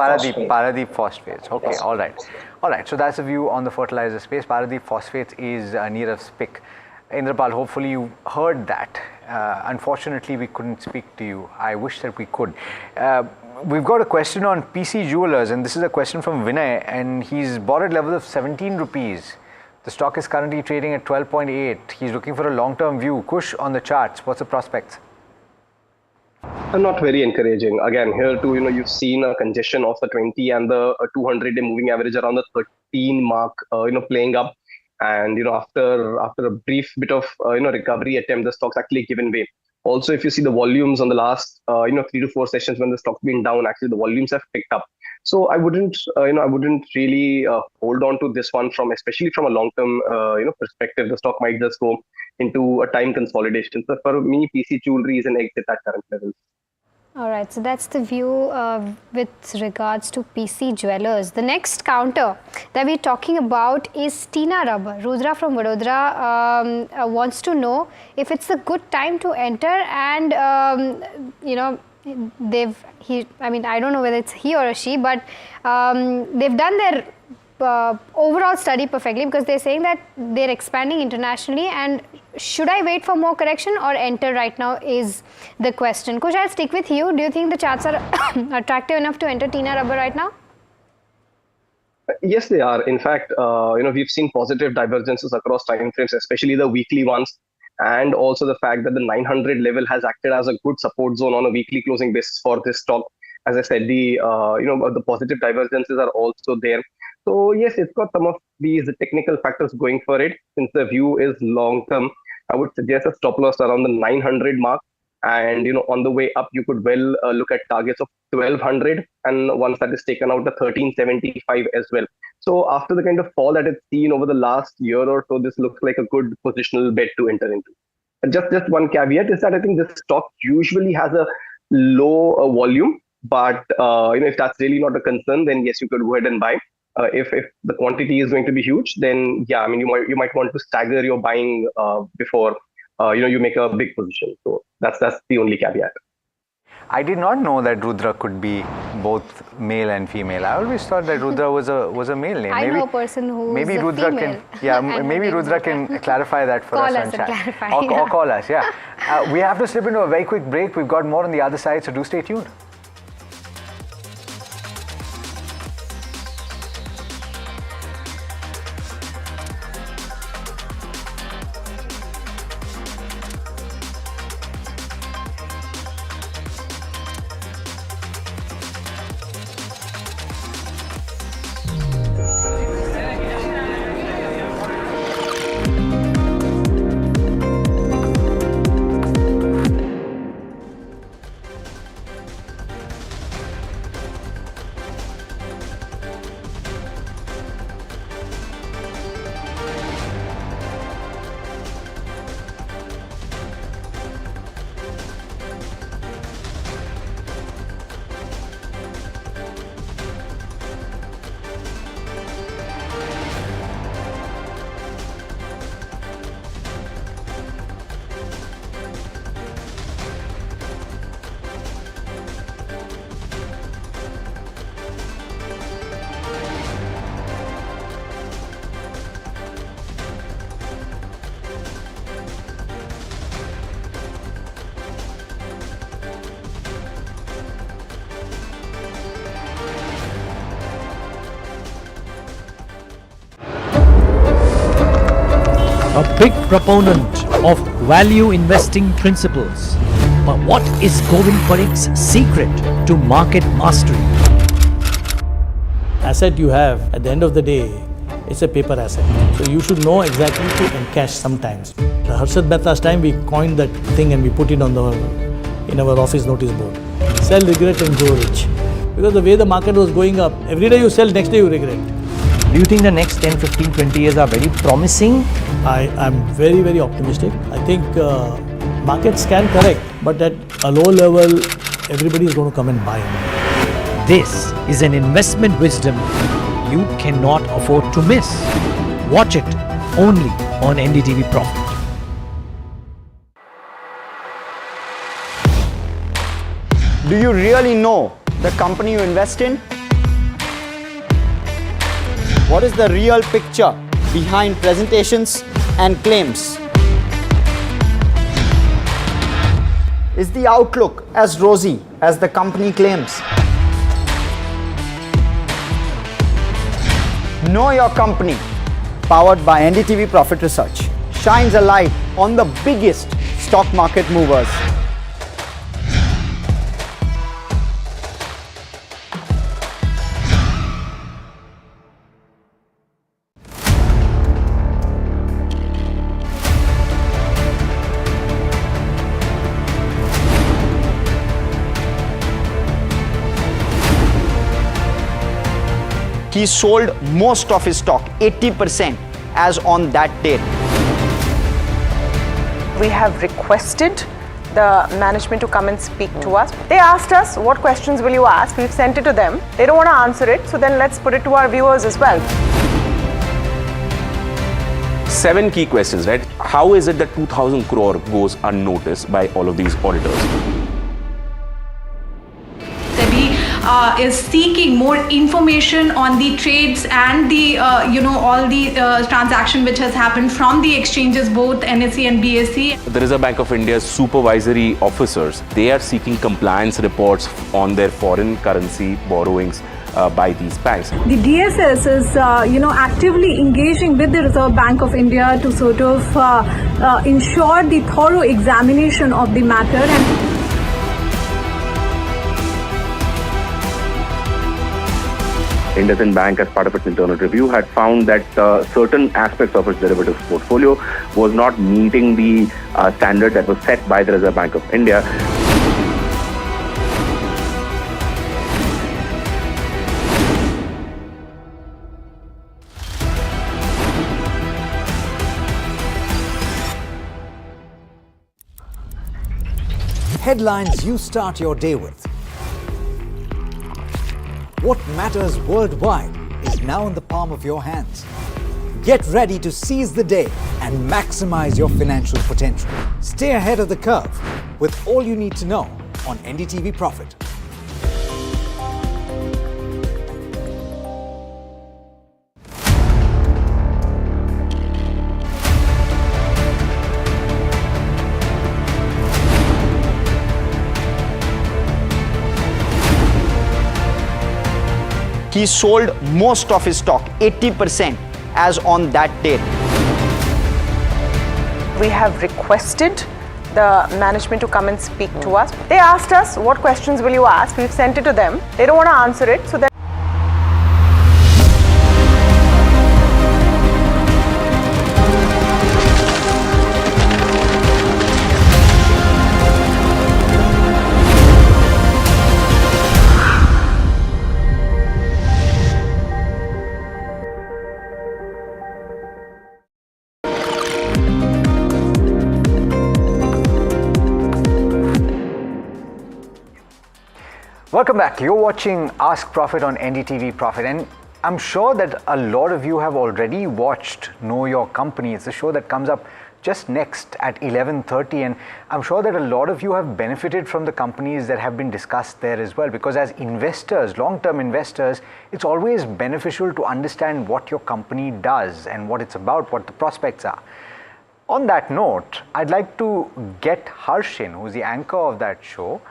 Paradeep Phosphates. Okay, all right. So that's a view on the fertilizer space. Paradeep Phosphates is Nirav's pick. Indrapal, hopefully you heard that. Unfortunately, we couldn't speak to you. I wish that we could. We've got a question on PC Jewelers, and this is a question from Vinay, and he's bought at levels of 17 rupees. The stock is currently trading at 12.8. He's looking for a long-term view. Kush, on the charts, what's the prospects? Not very encouraging. Again, here too, you've seen a congestion of the 20 and the 200-day moving average around the 13 mark, playing up. And, after a brief bit of, recovery attempt, the stock's actually given way. Also, if you see the volumes on the last, 3 to 4 sessions when the stock's been down, actually the volumes have picked up. So I wouldn't really hold on to this one especially from a long-term, perspective. The stock might just go into a time consolidation. So for me, PC Jewelry is an exit at current levels. All right, so that's the view with regards to PC Jewelers. The next counter that we're talking about is Tina Rubber. Rudra from Vadodara wants to know if it's a good time to enter, and I don't know whether it's he or a she, but they've done their overall study perfectly, because they're saying that they're expanding internationally, and should I wait for more correction or enter right now is the question. Kush, I'll stick with you. Do you think the charts are attractive enough to enter Tina Rubber right now? Yes, they are. In fact, we've seen positive divergences across time frames, especially the weekly ones, and also the fact that the 900 level has acted as a good support zone on a weekly closing basis for this stock. As I said, the positive divergences are also there. So yes, it's got some of these technical factors going for it. Since the view is long term, I would suggest a stop loss around the 900 mark. And on the way up, you could well look at targets of 1200, and once that is taken out, the 1375 as well. So after the kind of fall that it's seen over the last year or so, this looks like a good positional bet to enter into. Just one caveat is that I think this stock usually has a low volume, but if that's really not a concern, then yes, you could go ahead and buy. If the quantity is going to be huge, then yeah, I mean you might want to stagger your buying before you make a big position. So that's the only caveat. I did not know that Rudra could be both male and female. I always thought that Rudra was a male name. I know a person who maybe is Rudra female. maybe Rudra can clarify that for Call us us on and chat. clarify, Or yeah. call us, yeah. We have to slip into a very quick break. We've got more on the other side, so do stay tuned. A big proponent of value investing principles. But what is Govind Parikh's secret to market mastery? Asset you have, at the end of the day, it's a paper asset. So you should know exactly to encash sometimes. Harshad Mehta's time, we coined that thing and we put it on in our office notice board. Sell regret and grow rich. Because the way the market was going up, every day you sell, next day you regret. Do you think the next 10, 15, 20 years are very promising? I'm very, very optimistic. I think markets can correct, but at a low level, everybody is going to come and buy. This is an investment wisdom you cannot afford to miss. Watch it only on NDTV Profit. Do you really know the company you invest in? What is the real picture behind presentations and claims? Is the outlook as rosy as the company claims? Know Your Company, powered by NDTV Profit Research, shines a light on the biggest stock market movers. He sold most of his stock, 80%, as on that date. We have requested the management to come and speak to us. They asked us, what questions will you ask? We've sent it to them. They don't want to answer it, so then let's put it to our viewers as well. 7 key questions, right? How is it that 2,000 crore goes unnoticed by all of these auditors? Is seeking more information on the trades and the all the transaction which has happened from the exchanges, both NSE and BSE. The Reserve Bank of India's supervisory officers, they are seeking compliance reports on their foreign currency borrowings by these banks. The DSS is, actively engaging with the Reserve Bank of India to sort of ensure the thorough examination of the matter. IndusInd Bank, as part of its internal review, had found that certain aspects of its derivatives portfolio was not meeting the standard that was set by the Reserve Bank of India. Headlines you start your day with. What matters worldwide is now in the palm of your hands. Get ready to seize the day and maximize your financial potential. Stay ahead of the curve with all you need to know on NDTV Profit. He sold most of his stock, 80%, as on that date. We have requested the management to come and speak to us. They asked us, what questions will you ask? We've sent it to them. They don't want to answer it. So then Welcome back. You're watching Ask Profit on NDTV Profit, and I'm sure that a lot of you have already watched Know Your Company. It's a show that comes up just next at 11:30, and I'm sure that a lot of you have benefited from the companies that have been discussed there as well, because as investors, long-term investors, it's always beneficial to understand what your company does and what it's about, what the prospects are. On that note, I'd like to get Harshin, who's the anchor of that show,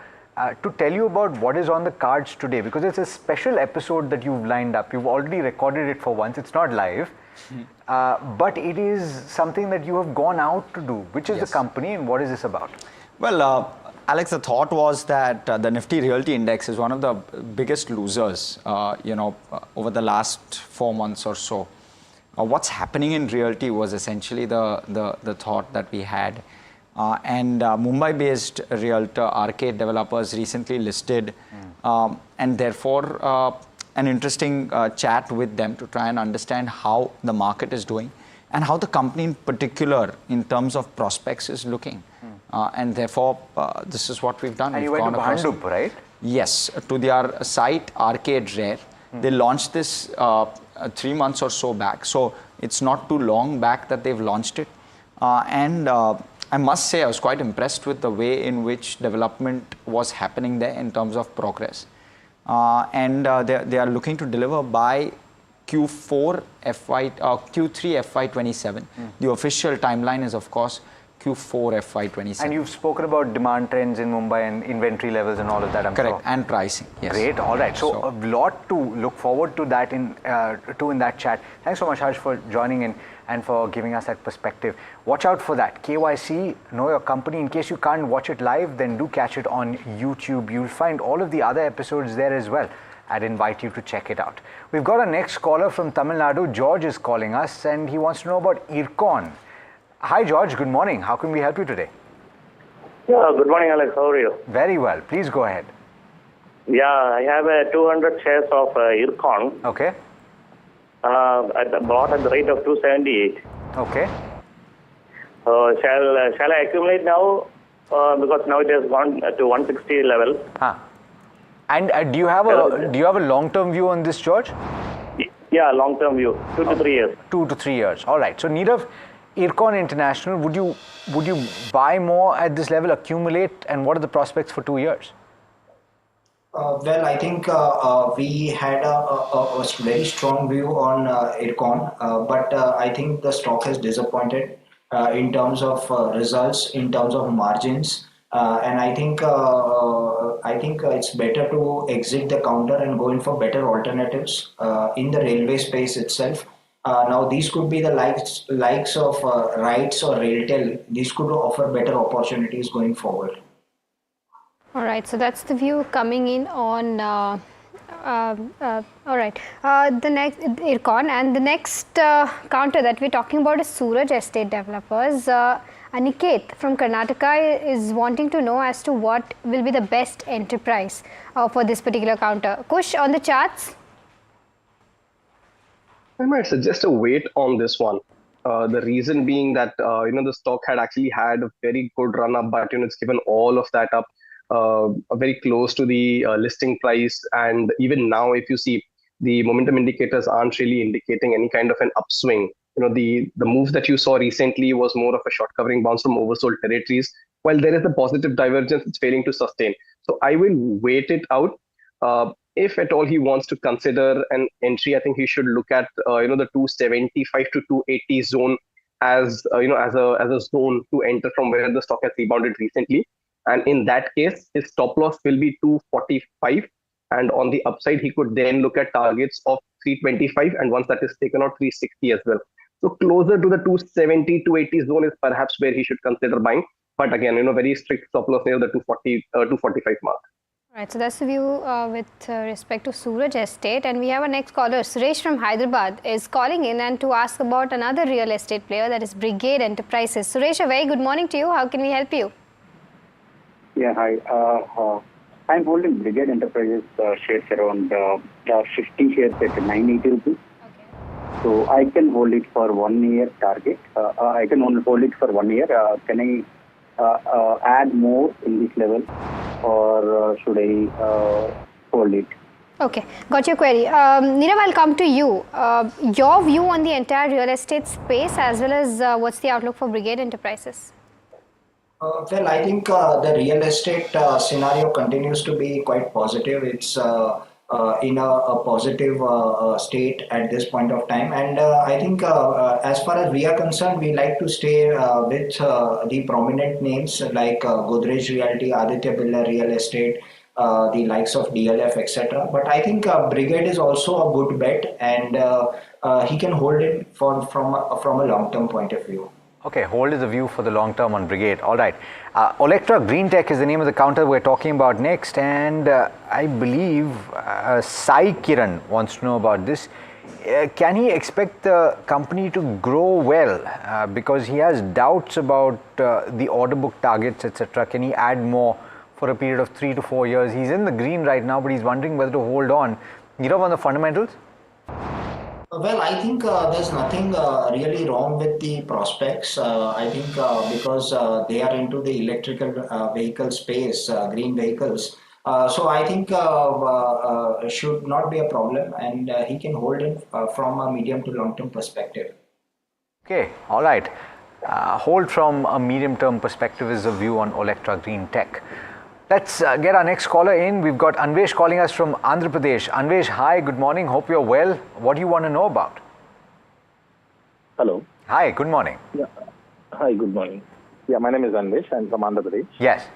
to tell you about what is on the cards today, because it's a special episode that you've lined up. You've already recorded it for once. It's not live, but it is something that you have gone out to do. Which is the company and what is this about? Well, Alex, the thought was that the Nifty Realty Index is one of the biggest losers, over the last 4 months or so. What's happening in realty was essentially the thought that we had. And Mumbai-based realtor Arcade Developers recently listed, and therefore an interesting chat with them to try and understand how the market is doing and how the company in particular in terms of prospects is looking. And therefore, this is what we've done. And you went to Bhandup, right? Yes, to their site Arcade Rare. They launched this 3 months or so back. So it's not too long back that they've launched it. I must say I was quite impressed with the way in which development was happening there in terms of progress. They are looking to deliver by Q3 FY27. The official timeline is, of course, Q4 FY27. And you've spoken about demand trends in Mumbai and inventory levels and all of that, I'm Correct, sure. and pricing. Yes. Great, all right. So a lot to look forward to that in that chat. Thanks so much, Harsh, for joining in and for giving us that perspective. Watch out for that. KYC, Know Your Company. In case you can't watch it live, then do catch it on YouTube. You'll find all of the other episodes there as well. I'd invite you to check it out. We've got our next caller from Tamil Nadu. George is calling us and he wants to know about Ircon. Hi George, good morning. How can we help you today? Yeah, good morning Alex. How are you? Very well. Please go ahead. Yeah, I have 200 shares of Ircon. Okay. I bought at the rate of 278. Okay. Shall I accumulate now? Because now it has gone to 160 level. And do you have a long-term view on this, George? Yeah, long-term view, 2 to 3 years. 2 to 3 years. All right. So Nirav, Ircon International, would you buy more at this level, accumulate, and what are the prospects for 2 years? Well, I think we had a very strong view on Ircon, but I think the stock has disappointed in terms of results, in terms of margins, and I think it's better to exit the counter and go in for better alternatives in the railway space itself. Now, these could be the likes of RITES or Railtel. These could offer better opportunities going forward. All right, so that's the view coming in on All right. The next Ircon, and the next counter that we're talking about is Suraj Estate Developers. Aniket from Karnataka is wanting to know as to what will be the best enterprise for this particular counter. Kush, on the charts? I might suggest a wait on this one. The reason being that the stock had actually had a very good run up, but it's given all of that up very close to the listing price. And even now, if you see, the momentum indicators aren't really indicating any kind of an upswing. The move that you saw recently was more of a short covering bounce from oversold territories. While there is a positive divergence, it's failing to sustain. So I will wait it out. If at all he wants to consider an entry, I think he should look at the 275 to 280 zone as as a zone to enter from where the stock has rebounded recently. And in that case, his stop loss will be 245. And on the upside, he could then look at targets of 325. And once that is taken out, 360 as well. So closer to the 270, 280 zone is perhaps where he should consider buying. But again, very strict stop loss near the 240, 245 mark. Right, so that's the view with respect to Suraj Estate. And we have our next caller, Suresh from Hyderabad, is calling in and to ask about another real estate player, that is Brigade Enterprises. Suresh, a very good morning to you. How can we help you? Yeah, hi. I'm holding Brigade Enterprises shares around 50 shares at 980 rupees. So I can hold it for 1 year target. I can only hold it for 1 year. Can I add more in this level, or should I hold it? Okay, got your query. Nirav, I'll come to you. Your view on the entire real estate space, as well as what's the outlook for Brigade Enterprises? Well, I think the real estate scenario continues to be quite positive. It's in a positive state at this point of time. And I think as far as we are concerned, we like to stay with the prominent names like Godrej Realty, Aditya Birla Real Estate, the likes of DLF, etc. But I think Brigade is also a good bet, and he can hold it from a long-term point of view. Okay, hold is the view for the long term on Brigade. All right. Olectra Green Tech is the name of the counter we're talking about next. And I believe Sai Kiran wants to know about this. Can he expect the company to grow well? Because he has doubts about the order book targets, etc. Can he add more for a period of 3 to 4 years? He's in the green right now, but he's wondering whether to hold on. Nirav, on the fundamentals? Well, I think there's nothing really wrong with the prospects. I think because they are into the electrical vehicle space, green vehicles. So I think should not be a problem, and he can hold it from a medium to long-term perspective. Okay, all right. Hold from a medium-term perspective is a view on Olectra Green Tech. Let's get our next caller in. We've got Anvesh calling us from Andhra Pradesh. Anvesh, hi, good morning. Hope you're well. What do you want to know about? Hello. Hi, good morning. Yeah. Hi, good morning. Yeah, my name is Anvesh. I'm from Andhra Pradesh. Yes.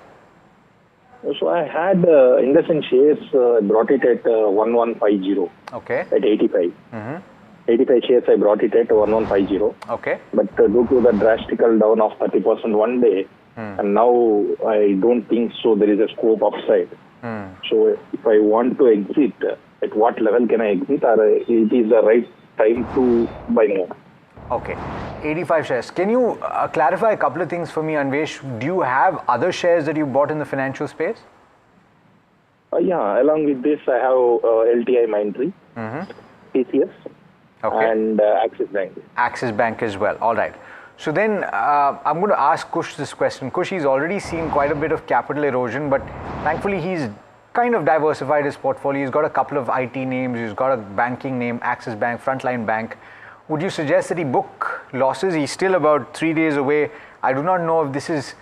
So I had investment shares, brought it at 1150. Okay. At 85. 85 shares I brought it at 1150. Okay. But due to the drastic down of 30% one day, and now I don't think so there is a scope upside. So if I want to exit, at what level can I exit, or it is the right time to buy more? Okay, 85 shares. Can you clarify a couple of things for me, Anvesh? Do you have other shares that you bought in the financial space? Yeah, along with this I have LTI Mindtree, TCS, and Axis Bank. Axis Bank as well. All right. So then I'm going to ask Kush this question. Kush, he's already seen quite a bit of capital erosion, but thankfully he's kind of diversified his portfolio. He's got a couple of IT names. He's got a banking name, Axis Bank, Frontline Bank. Would you suggest that he book losses? He's still about 3 days away. I do not know if this is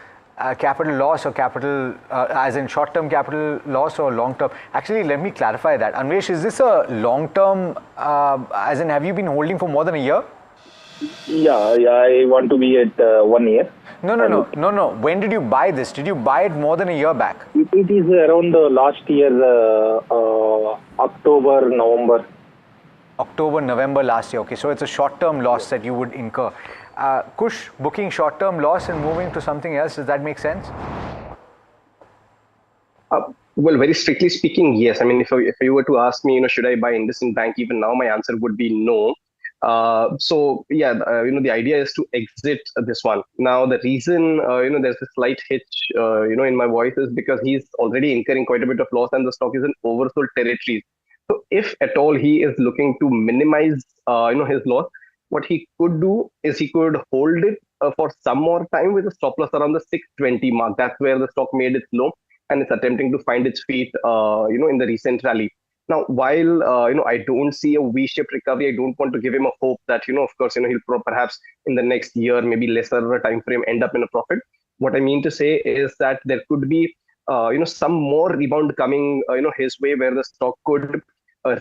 capital loss or capital, as in short-term capital loss or long-term. Actually, let me clarify that. Anvesh, is this a long-term, as in have you been holding for more than a year? Yeah, I want to be at 1 year. No. When did you buy this? Did you buy it more than a year back? It is around last year, October, November. October, November last year. Okay, so it's a short-term loss that you would incur. Kush, booking short-term loss and moving to something else, does that make sense? Well, very strictly speaking, yes. I mean, if you were to ask me, should I buy IndusInd Bank even now, my answer would be no. So yeah, the idea is to exit this one. Now, the reason, there's a slight hitch, in my voice is because he's already incurring quite a bit of loss and the stock is in oversold territories. So if at all he is looking to minimize, his loss, what he could do is he could hold it for some more time with a stop loss around the 620 mark. That's where the stock made its low and it's attempting to find its feet, in the recent rally. Now, while I don't see a V-shaped recovery, I don't want to give him a hope that of course, he'll perhaps in the next year, maybe lesser time frame, end up in a profit. What I mean to say is that there could be, some more rebound coming, his way, where the stock could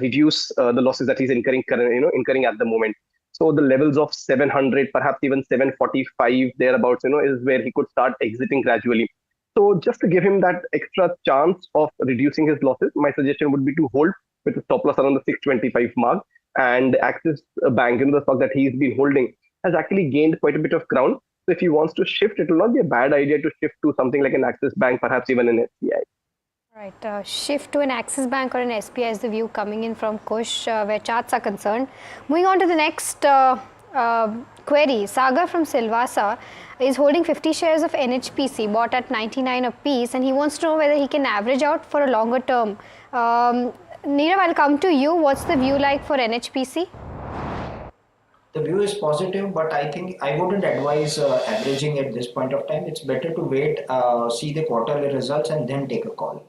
reduce the losses that he's incurring at the moment. So the levels of 700, perhaps even 745 thereabouts, is where he could start exiting gradually. So just to give him that extra chance of reducing his losses, my suggestion would be to hold with a stop loss around the 625 mark. And Axis Bank, the stock that he's been holding, has actually gained quite a bit of ground. So if he wants to shift, it will not be a bad idea to shift to something like an Axis Bank, perhaps even an SBI. Right, shift to an Axis Bank or an SBI is the view coming in from Kush, where charts are concerned. Moving on to the next query, Sagar from Silvassa is holding 50 shares of NHPC bought at 99 a piece, and he wants to know whether he can average out for a longer term. Nirav, I'll come to you. What's the view like for NHPC? The view is positive, but I think I wouldn't advise averaging at this point of time. It's better to wait, see the quarterly results and then take a call.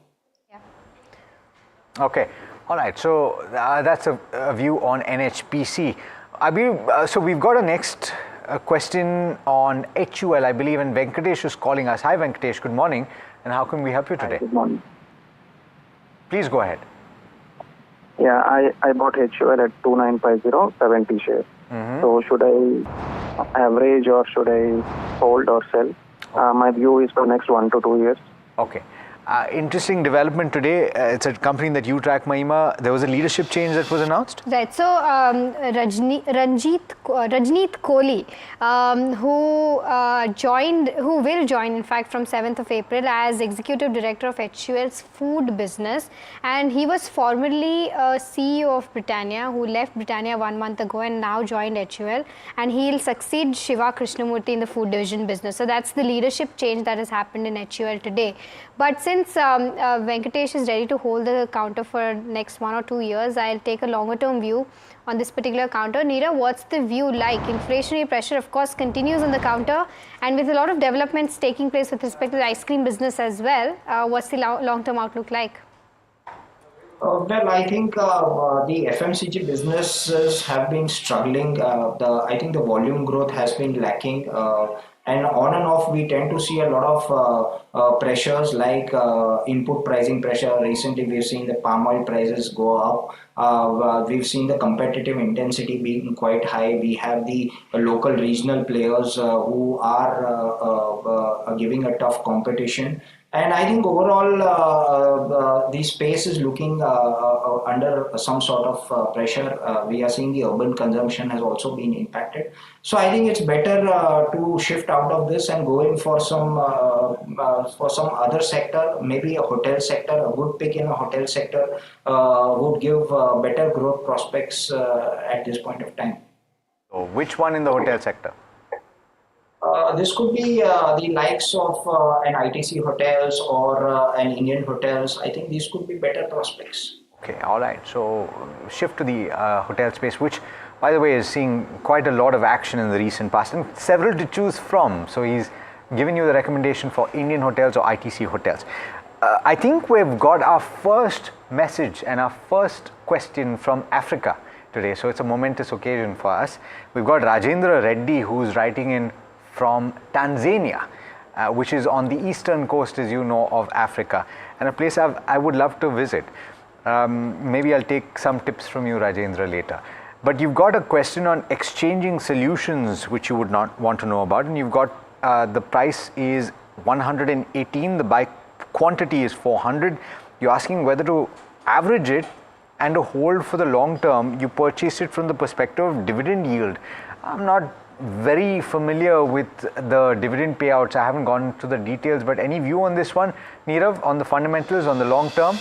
Okay, all right. So that's a view on NHPC. I believe, so we've got a next question on HUL, I believe, and Venkatesh is calling us. Hi, Venkatesh. Good morning. And how can we help you today? Hi, good morning. Please go ahead. Yeah, I bought HUL at 2950, 70 shares. So should I average or should I hold or sell? My view is for next 1 to 2 years. Okay. Interesting development today. It's a company that you track, Mahima. There was a leadership change that was announced. Right. So Rajneet Kohli, who will join, in fact, from 7th of April as Executive Director of HUL's food business, and he was formerly CEO of Britannia, who left Britannia 1 month ago and now joined HUL, and he'll succeed Shiva Krishnamurthy in the food division business. So that's the leadership change that has happened in HUL today. But since Venkatesh is ready to hold the counter for next 1 or 2 years, I'll take a longer term view on this particular counter. Neera, what's the view like? Inflationary pressure, of course, continues on the counter, and with a lot of developments taking place with respect to the ice cream business as well, what's the long term outlook like? Well, I think the FMCG businesses have been struggling. I think the volume growth has been lacking. And on and off, we tend to see a lot of pressures like input pricing pressure. Recently, we've seen the palm oil prices go up. We've seen the competitive intensity being quite high. We have the local regional players who are giving a tough competition. And I think overall, the space is looking under some sort of pressure. We are seeing the urban consumption has also been impacted. So I think it's better to shift out of this and go in for some other sector, maybe a hotel sector. A good pick in a hotel sector would give better growth prospects at this point of time. So which one in the hotel sector? This could be the likes of an ITC Hotels or an Indian Hotels. I think these could be better prospects. Okay, all right. So shift to the hotel space, which, by the way, is seeing quite a lot of action in the recent past and several to choose from. So he's given you the recommendation for Indian Hotels or ITC Hotels. I think we've got our first message and our first question from Africa today. So it's a momentous occasion for us. We've got Rajendra Reddy, who's writing in from Tanzania, which is on the eastern coast, as you know, of Africa, and a place I would love to visit. Maybe I'll take some tips from you, Rajendra, later. But you've got a question on exchanging solutions, which you would not want to know about, and you've got the price is 118, the buy quantity is 400. You're asking whether to average it and to hold for the long term. You purchase it from the perspective of dividend yield. I'm not very familiar with the dividend payouts. I haven't gone to the details, but any view on this one, Nirav, on the fundamentals, on the long term?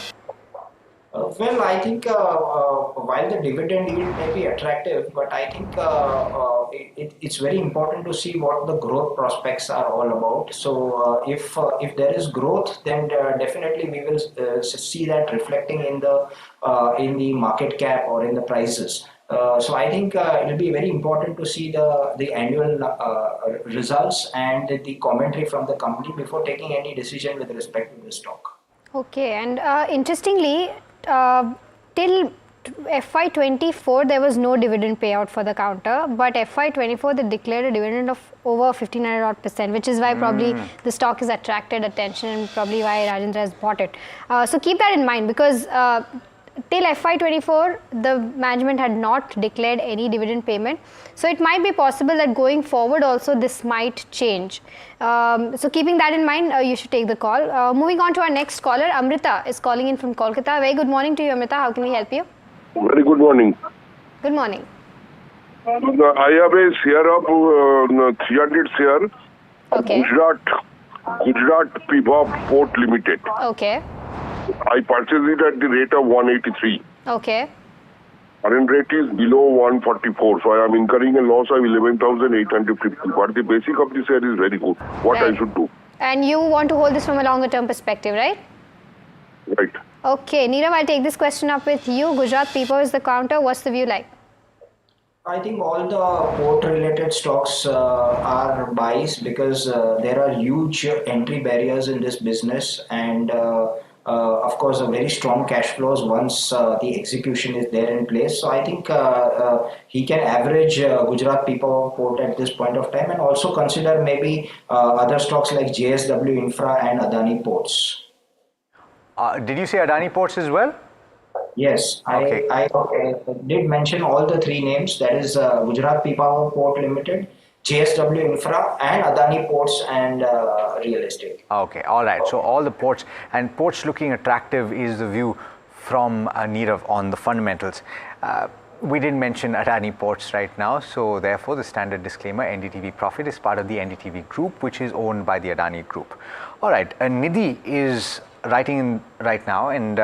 Well, I think while the dividend yield may be attractive, but I think it's very important to see what the growth prospects are all about. So if there is growth, then definitely we will see that reflecting in the market cap or in the prices. So I think it will be very important to see the annual results and the commentary from the company before taking any decision with respect to the stock. Okay, and interestingly, till FY24 there was no dividend payout for the counter, but FY24 they declared a dividend of over 1500%, which is why probably the stock has attracted attention and probably why Rajendra has bought it. So keep that in mind, because till FY24 the management had not declared any dividend payment, so it might be possible that going forward also this might change. So keeping that in mind, you should take the call. Moving on to our next caller, Amrita is calling in from Kolkata. Very good morning to you, Amrita. How can we help you? Very good morning. Good morning. I have a share of 300 share. Okay. Gujarat Pipavav Port Limited. Okay. I purchased it at the rate of 183. Okay. Current rate is below 144, so I am incurring a loss of 11,850. But the basic of the share is very good. What I should do? And you want to hold this from a longer term perspective, right? Right. Okay, Nirav, I'll take this question up with you. Gujarat Pipavav is the counter. What's the view like? I think all the port-related stocks are buys because there are huge entry barriers in this business, and of course, a very strong cash flows once the execution is there in place. So I think he can average Gujarat Pipavav Port at this point of time, and also consider maybe other stocks like JSW Infra and Adani Ports. Did you say Adani Ports as well? Yes, okay. I did mention all the three names. That is Gujarat Pipavav Port Limited, JSW Infra, and Adani Ports and Real Estate. Okay, all right. So all the ports, and ports looking attractive is the view from Nirav on the fundamentals. We didn't mention Adani Ports right now, so therefore the standard disclaimer, NDTV Profit is part of the NDTV Group, which is owned by the Adani Group. All right, Nidhi is writing in right now, and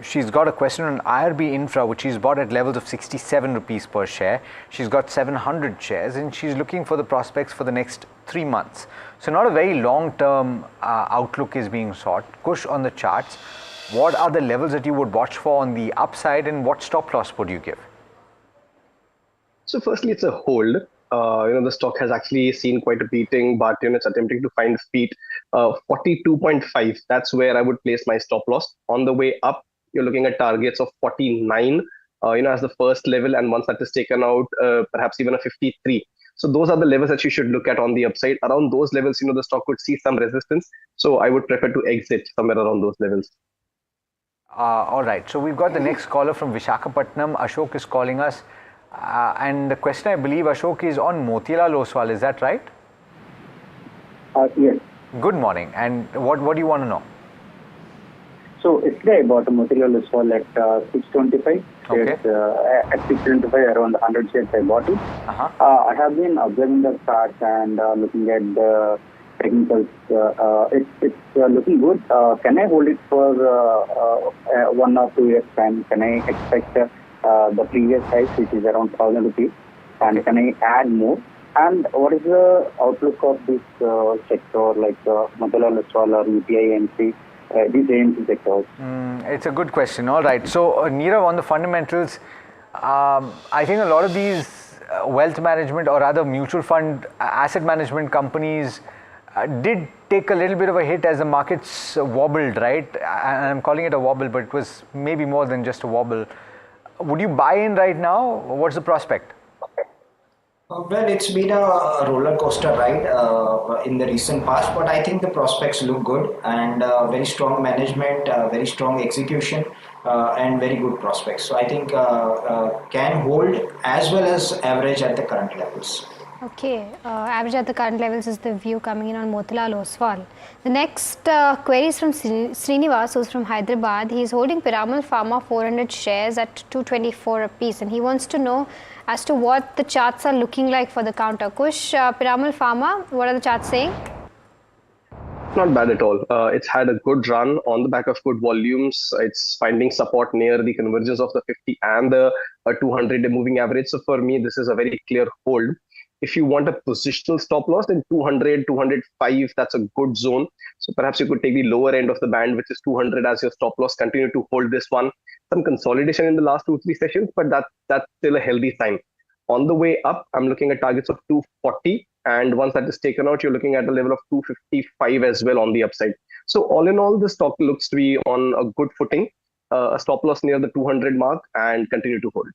she's got a question on IRB Infra, which she's bought at levels of 67 rupees per share. She's got 700 shares, and she's looking for the prospects for the next 3 months. So not a very long-term outlook is being sought. Kush, on the charts, what are the levels that you would watch for on the upside, and what stop loss would you give? So firstly, it's a hold. The stock has actually seen quite a beating, but it's attempting to find feet. 42.5. That's where I would place my stop loss. On the way up, you're looking at targets of 49. As the first level, and once that is taken out, perhaps even a 53. So those are the levels that you should look at on the upside. Around those levels, the stock could see some resistance. So I would prefer to exit somewhere around those levels. All right. So we've got the next caller from Visakhapatnam. Ashok is calling us. And the question, I believe, Ashok, is on Motilal Oswal. Is that right? Yes. Good morning. And what do you want to know? So yesterday I bought a Motilal Oswal at 625. Okay. At 625, around 100 shares I bought it. I have been observing the charts and looking at the technicals. It's looking good. Can I hold it for 1 or 2 years time? Can I expect the previous price, which is around 1,000 rupees? And can I add more? And what is the outlook of this sector, like Motilal Oswal or UPI AMC? These AMC sectors? It's a good question. All right. So, Nirav, on the fundamentals, I think a lot of these wealth management or rather mutual fund asset management companies did take a little bit of a hit as the markets wobbled, right? And I'm calling it a wobble, but it was maybe more than just a wobble. Would you buy in right now? What's the prospect? Well, it's been a roller coaster ride in the recent past, but I think the prospects look good, and very strong management, very strong execution, and very good prospects. So I think can hold as well as average at the current levels. Okay, average at the current levels is the view coming in on Motilal Oswal. The next query is from Srinivas, who's from Hyderabad. He's holding Piramal Pharma 400 shares at 224 apiece, and he wants to know as to what the charts are looking like for the counter. Kush, Piramal Pharma, what are the charts saying? Not bad at all. It's had a good run on the back of good volumes. It's finding support near the convergence of the 50 and the 200-day moving average. So for me, this is a very clear hold. If you want a positional stop loss, then 200, 205, that's a good zone. So perhaps you could take the lower end of the band, which is 200 as your stop loss. Continue to hold this one. Some consolidation in the last 2-3 sessions, but that's still a healthy sign. On the way up, I'm looking at targets of 240. And once that is taken out, you're looking at a level of 255 as well on the upside. So all in all, the stock looks to be on a good footing. A stop loss near the 200 mark and continue to hold.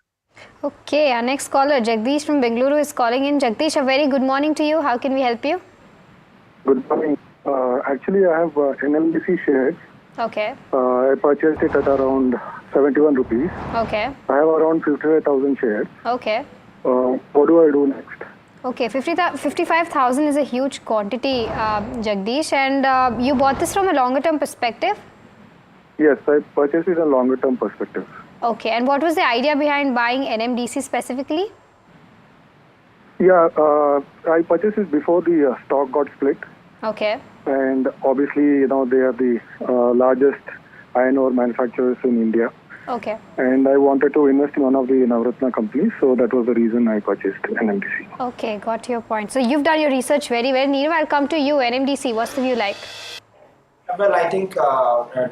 Okay, our next caller, Jagdish from Bengaluru, is calling in. Jagdish, a very good morning to you. How can we help you? Good morning. Actually, I have NMDC shares. Okay. I purchased it at around 71 rupees. Okay. I have around 55,000 shares. Okay. What do I do next? Okay, 55,000 is a huge quantity, Jagdish, and you bought this from a longer term perspective? Yes, I purchased it in a longer term perspective. Okay, and what was the idea behind buying NMDC specifically? Yeah, I purchased it before the stock got split. Okay. And obviously, they are the largest iron ore manufacturers in India. Okay. And I wanted to invest in one of the Navratna companies, so that was the reason I purchased NMDC. Okay, got your point. So you've done your research very well. Nirav, I'll come to you. NMDC, what's the view like? Well, I think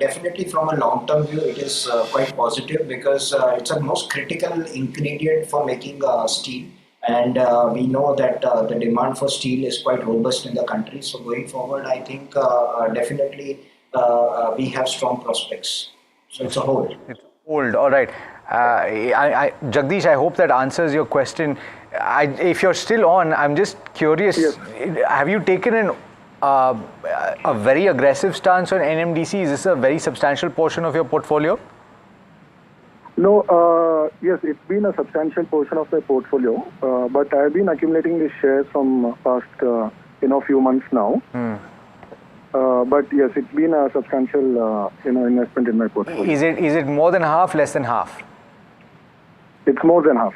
definitely from a long-term view, it is quite positive because it's a most critical ingredient for making steel. And we know that the demand for steel is quite robust in the country. So going forward, I think definitely we have strong prospects. So it's a hold. It's a hold, all right. Jagdish, I hope that answers your question. If you're still on, I'm just curious, yes. Have you taken a very aggressive stance on NMDC? Is this a very substantial portion of your portfolio? No, yes, it's been a substantial portion of my portfolio, but I've been accumulating these shares from past, few months now. But yes, it's been a substantial, investment in my portfolio. Is it more than half, less than half? It's more than half.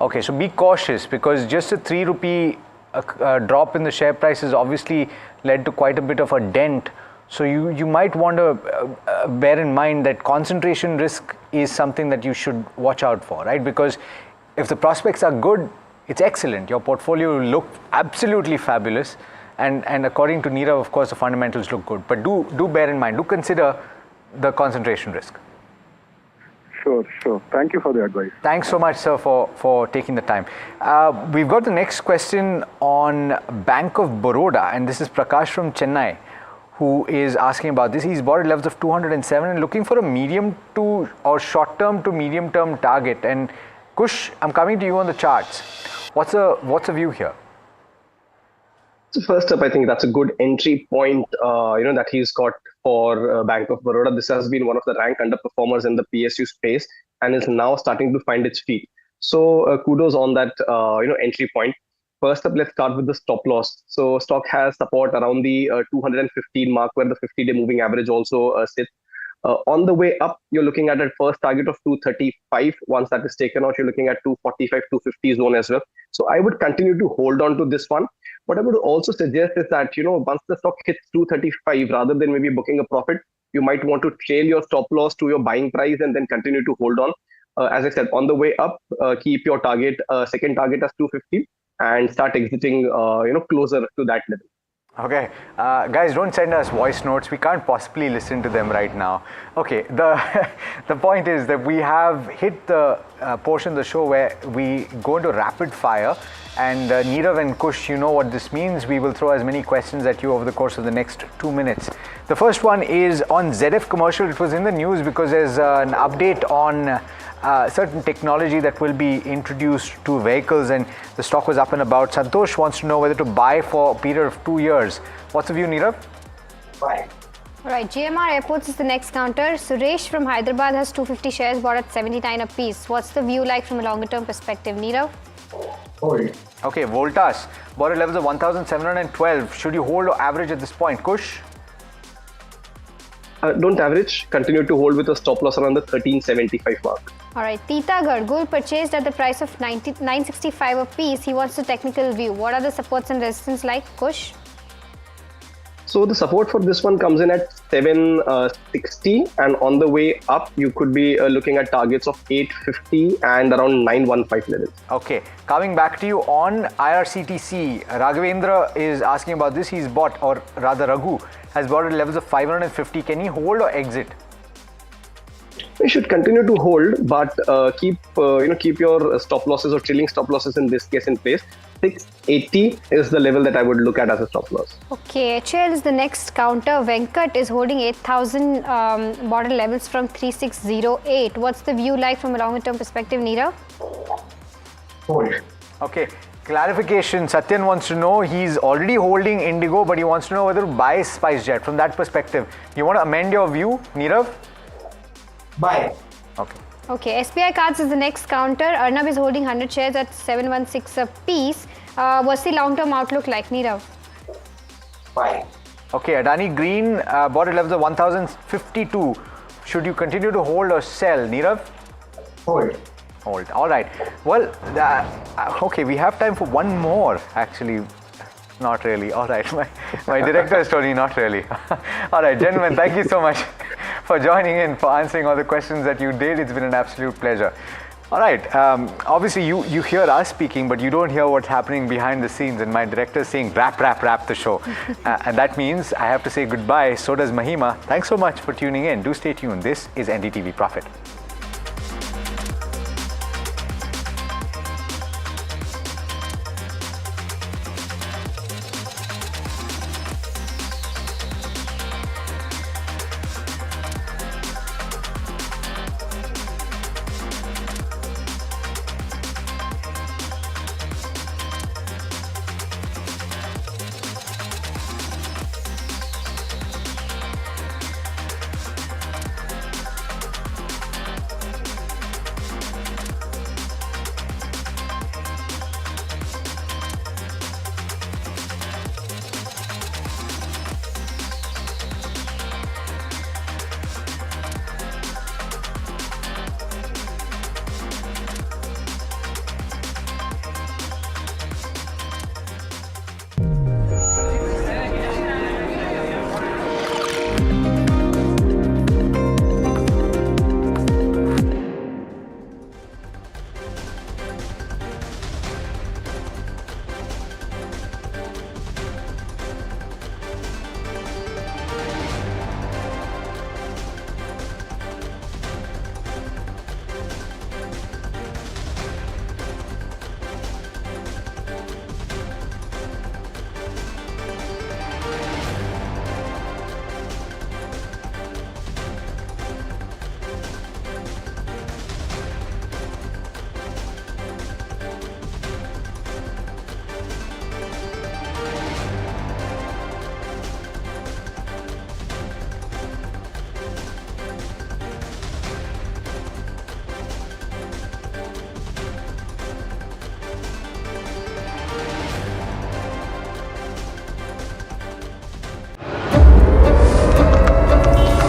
Okay, so be cautious because just a 3 rupee drop in the share price has obviously led to quite a bit of a dent. So you might want to bear in mind that concentration risk is something that you should watch out for, right? Because if the prospects are good, it's excellent. Your portfolio will look absolutely fabulous. And according to Nirav, of course, the fundamentals look good. But do bear in mind, do consider the concentration risk. Sure. Thank you for the advice. Thanks so much, sir, for taking the time. We've got the next question on Bank of Baroda, and this is Prakash from Chennai, who is asking about this. He's bought at levels of 207 and looking for a medium to or short-term to medium-term target. And Kush, I'm coming to you on the charts. What's a view here? So first up, I think that's a good entry point, that he's got for Bank of Baroda. This has been one of the rank underperformers in the PSU space and is now starting to find its feet. So kudos on that, entry point. First up, let's start with the stop loss. So stock has support around the 215 mark where the 50-day moving average also sits. On the way up, you're looking at a first target of 235. Once that is taken out, you're looking at 245, 250 zone as well. So I would continue to hold on to this one. What I would also suggest is that, once the stock hits 235, rather than maybe booking a profit, you might want to trail your stop loss to your buying price and then continue to hold on. As I said, on the way up, keep your target, second target as 250 and start exiting, closer to that level. Okay, guys, don't send us voice notes. We can't possibly listen to them right now. Okay, the point is that we have hit the portion of the show where we go into rapid fire. And Nirav and Kush, you know what this means. We will throw as many questions at you over the course of the next 2 minutes. The first one is on ZF Commercial. It was in the news because there's an update on certain technology that will be introduced to vehicles, and the stock was up and about. Santosh wants to know whether to buy for a period of 2 years. What's the view, Nirav? Buy. All right, GMR Airports is the next counter. Suresh from Hyderabad has 250 shares bought at 79 apiece. What's the view like from a longer term perspective, Nirav? Hold. Okay, Voltas bought at levels of 1,712. Should you hold or average at this point? Kush? Don't average. Continue to hold with a stop loss around the 1375 mark. All right, Titagarh, gold purchased at the price of 965 a piece. He wants a technical view. What are the supports and resistance like, Kush? So the support for this one comes in at 760, and on the way up, you could be looking at targets of 850 and around 915 levels. Okay, coming back to you on IRCTC, Raghavendra is asking about this. He's bought, or rather Raghu, has bought at levels of 550. Can he hold or exit? You should continue to hold, but keep your stop losses or trailing stop losses in this case in place. 680 is the level that I would look at as a stop loss. Okay, HL is the next counter. Venkat is holding 8,000 border levels from 3608. What's the view like from a longer term perspective, Neerav? Hold. Okay, clarification. Satyan wants to know, he's already holding Indigo, but he wants to know whether to buy SpiceJet. From that perspective, you want to amend your view, Neerav? Buy. Okay. Okay, SBI Cards is the next counter. Arnab is holding 100 shares at 716 a piece. What's the long-term outlook like, Neerav? Buy. Okay, Adani Green bought at levels of 1,052. Should you continue to hold or sell, Neerav? Hold. Hold. All right. Well, okay, we have time for one more, actually. Not really. All right. My director has told me not really. All right, gentlemen, thank you so much for joining in, for answering all the questions that you did. It's been an absolute pleasure. All right. Obviously, you hear us speaking, but you don't hear what's happening behind the scenes. And my director is saying, wrap the show. And that means I have to say goodbye. So does Mahima. Thanks so much for tuning in. Do stay tuned. This is NDTV Profit.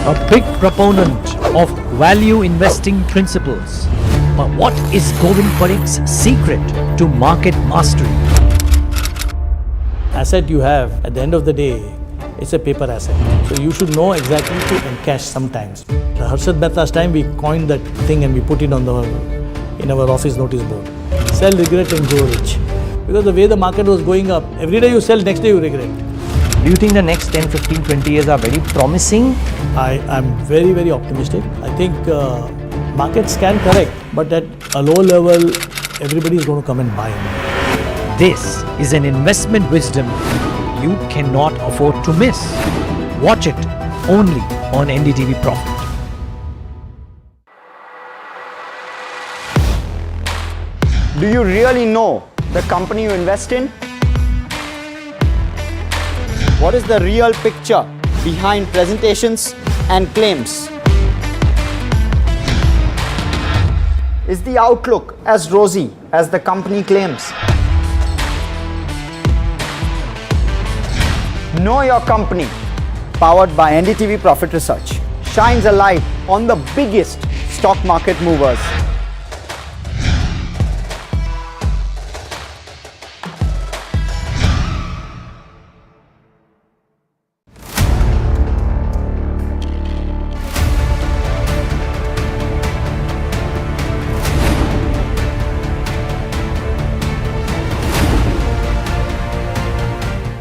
A big proponent of value investing principles. But what is Govind Parikh's secret to market mastery? Asset you have, at the end of the day, it's a paper asset. So you should know exactly to encash sometimes. Harshad Mehta's time, we coined that thing and we put it on in our office notice board. Sell, regret and grow rich. Because the way the market was going up, every day you sell, next day you regret. Do you think the next 10, 15, 20 years are very promising? I'm very, very optimistic. I think markets can correct, but at a low level, everybody is going to come and buy. This is an investment wisdom you cannot afford to miss. Watch it only on NDTV Profit. Do you really know the company you invest in? What is the real picture behind presentations and claims? Is the outlook as rosy as the company claims? Know Your Company, powered by NDTV Profit Research, shines a light on the biggest stock market movers.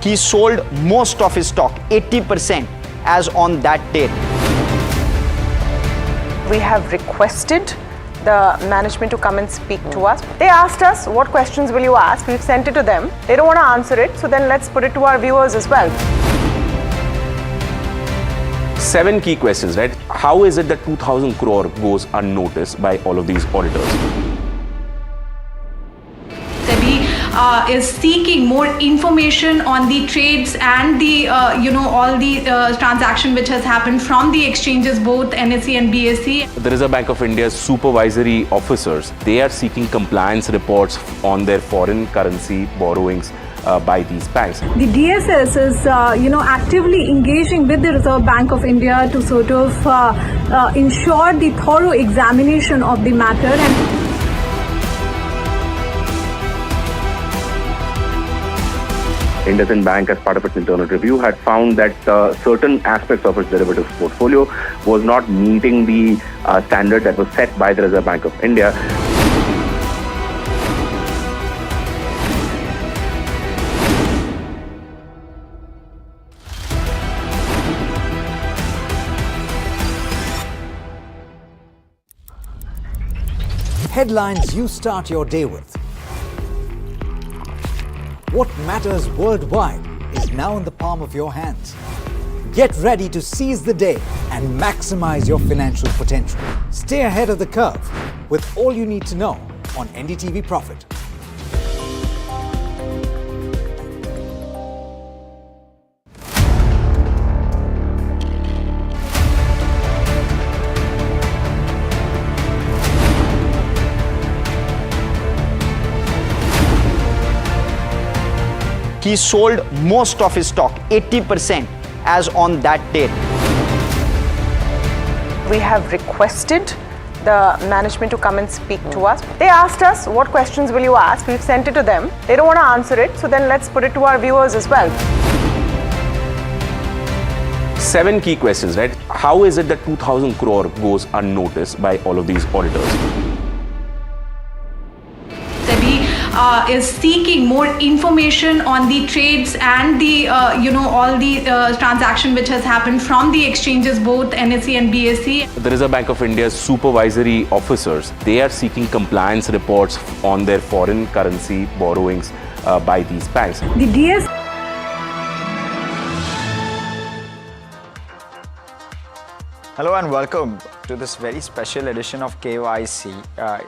He sold most of his stock, 80%, as on that date. We have requested the management to come and speak to us. They asked us, what questions will you ask? We've sent it to them. They don't want to answer it, so then let's put it to our viewers as well. 7 key questions, right? How is it that 2,000 crore goes unnoticed by all of these auditors? Is seeking more information on the trades and the all the transaction which has happened from the exchanges, both NSE and BSE. The Reserve Bank of India's supervisory officers, they are seeking compliance reports on their foreign currency borrowings by these banks. The DSS is actively engaging with the Reserve Bank of India to sort of ensure the thorough examination of the matter. And IndusInd Bank, as part of its internal review, had found that certain aspects of its derivatives portfolio was not meeting the standard that was set by the Reserve Bank of India. Headlines you start your day with. What matters worldwide is now in the palm of your hands. Get ready to seize the day and maximize your financial potential. Stay ahead of the curve with all you need to know on NDTV Profit. He sold most of his stock, 80%, as on that date. We have requested the management to come and speak to us. They asked us, what questions will you ask? We've sent it to them. They don't want to answer it, so then let's put it to our viewers as well. 7 key questions, right? How is it that 2,000 crore goes unnoticed by all of these auditors? Is seeking more information on the trades and the all the transaction which has happened from the exchanges, both NSE and BSE. The Reserve Bank of India's supervisory officers, they are seeking compliance reports on their foreign currency borrowings by these banks. the DS Hello and welcome to this very special edition of KYC,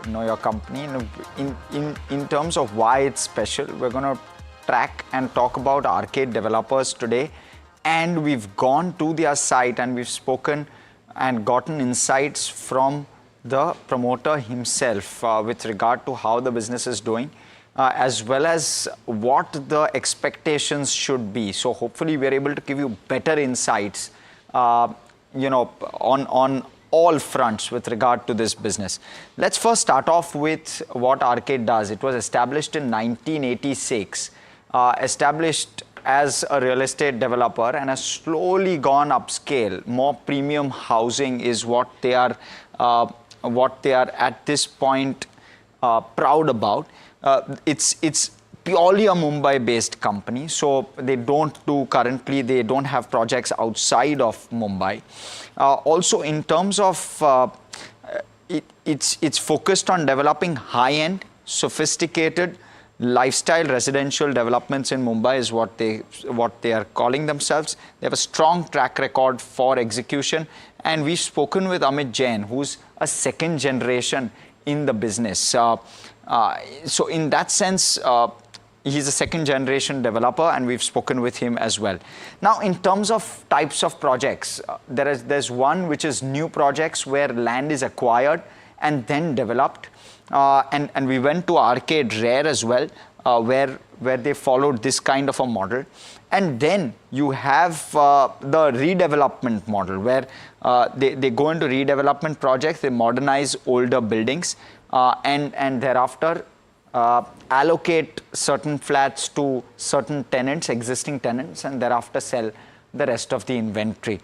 Know Your Company. In terms of why it's special, we're going to track and talk about arcade developers today. And we've gone to their site and we've spoken and gotten insights from the promoter himself with regard to how the business is doing, as well as what the expectations should be. So hopefully we're able to give you better insights on all fronts with regard to this business. Let's first start off with what Arcade does. It was established in 1986, established as a real estate developer and has slowly gone upscale. More premium housing is what they are at this point proud about. It's purely a Mumbai-based company, so they don't have projects outside of Mumbai. Also, in terms of it's focused on developing high-end, sophisticated lifestyle residential developments in Mumbai is what they are calling themselves. They have a strong track record for execution, and we've spoken with Amit Jain, who's a second generation in the business. So in that sense, he's a second generation developer, and we've spoken with him as well. Now, in terms of types of projects, there's one which is new projects where land is acquired and then developed. And we went to Arcade Rare as well. where they followed this kind of a model. And then you have the redevelopment model, where they go into redevelopment projects, they modernize older buildings, and thereafter allocate certain flats to certain tenants, existing tenants, and thereafter sell the rest of the inventory.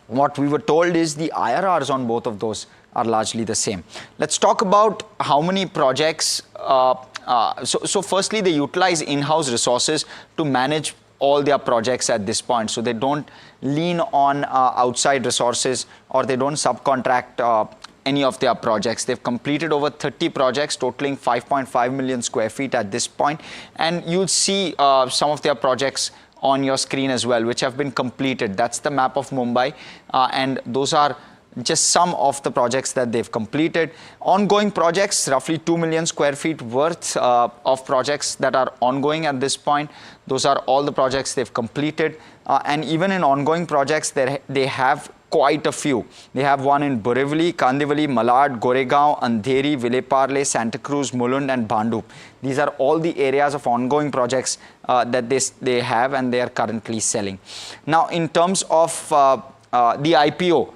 What we were told is the IRRs on both of those are largely the same. Let's talk about how many projects. So firstly, they utilize in-house resources to manage all their projects at this point. So they don't lean on outside resources, or they don't subcontract any of their projects. They've completed over 30 projects totaling 5.5 million square feet at this point. And you'll see some of their projects on your screen as well, which have been completed. That's the map of Mumbai, and those are just some of the projects that they've completed. Ongoing projects, roughly 2 million square feet worth of projects that are ongoing at this point. Those are all the projects they've completed. And even in ongoing projects, they have quite a few. They have one in Borivali, Kandivali, Malad, Goregaon, Andheri, Vileparle, Santa Cruz, Mulund and Bhandup. These are all the areas of ongoing projects that they have and they are currently selling. Now, in terms of the IPO,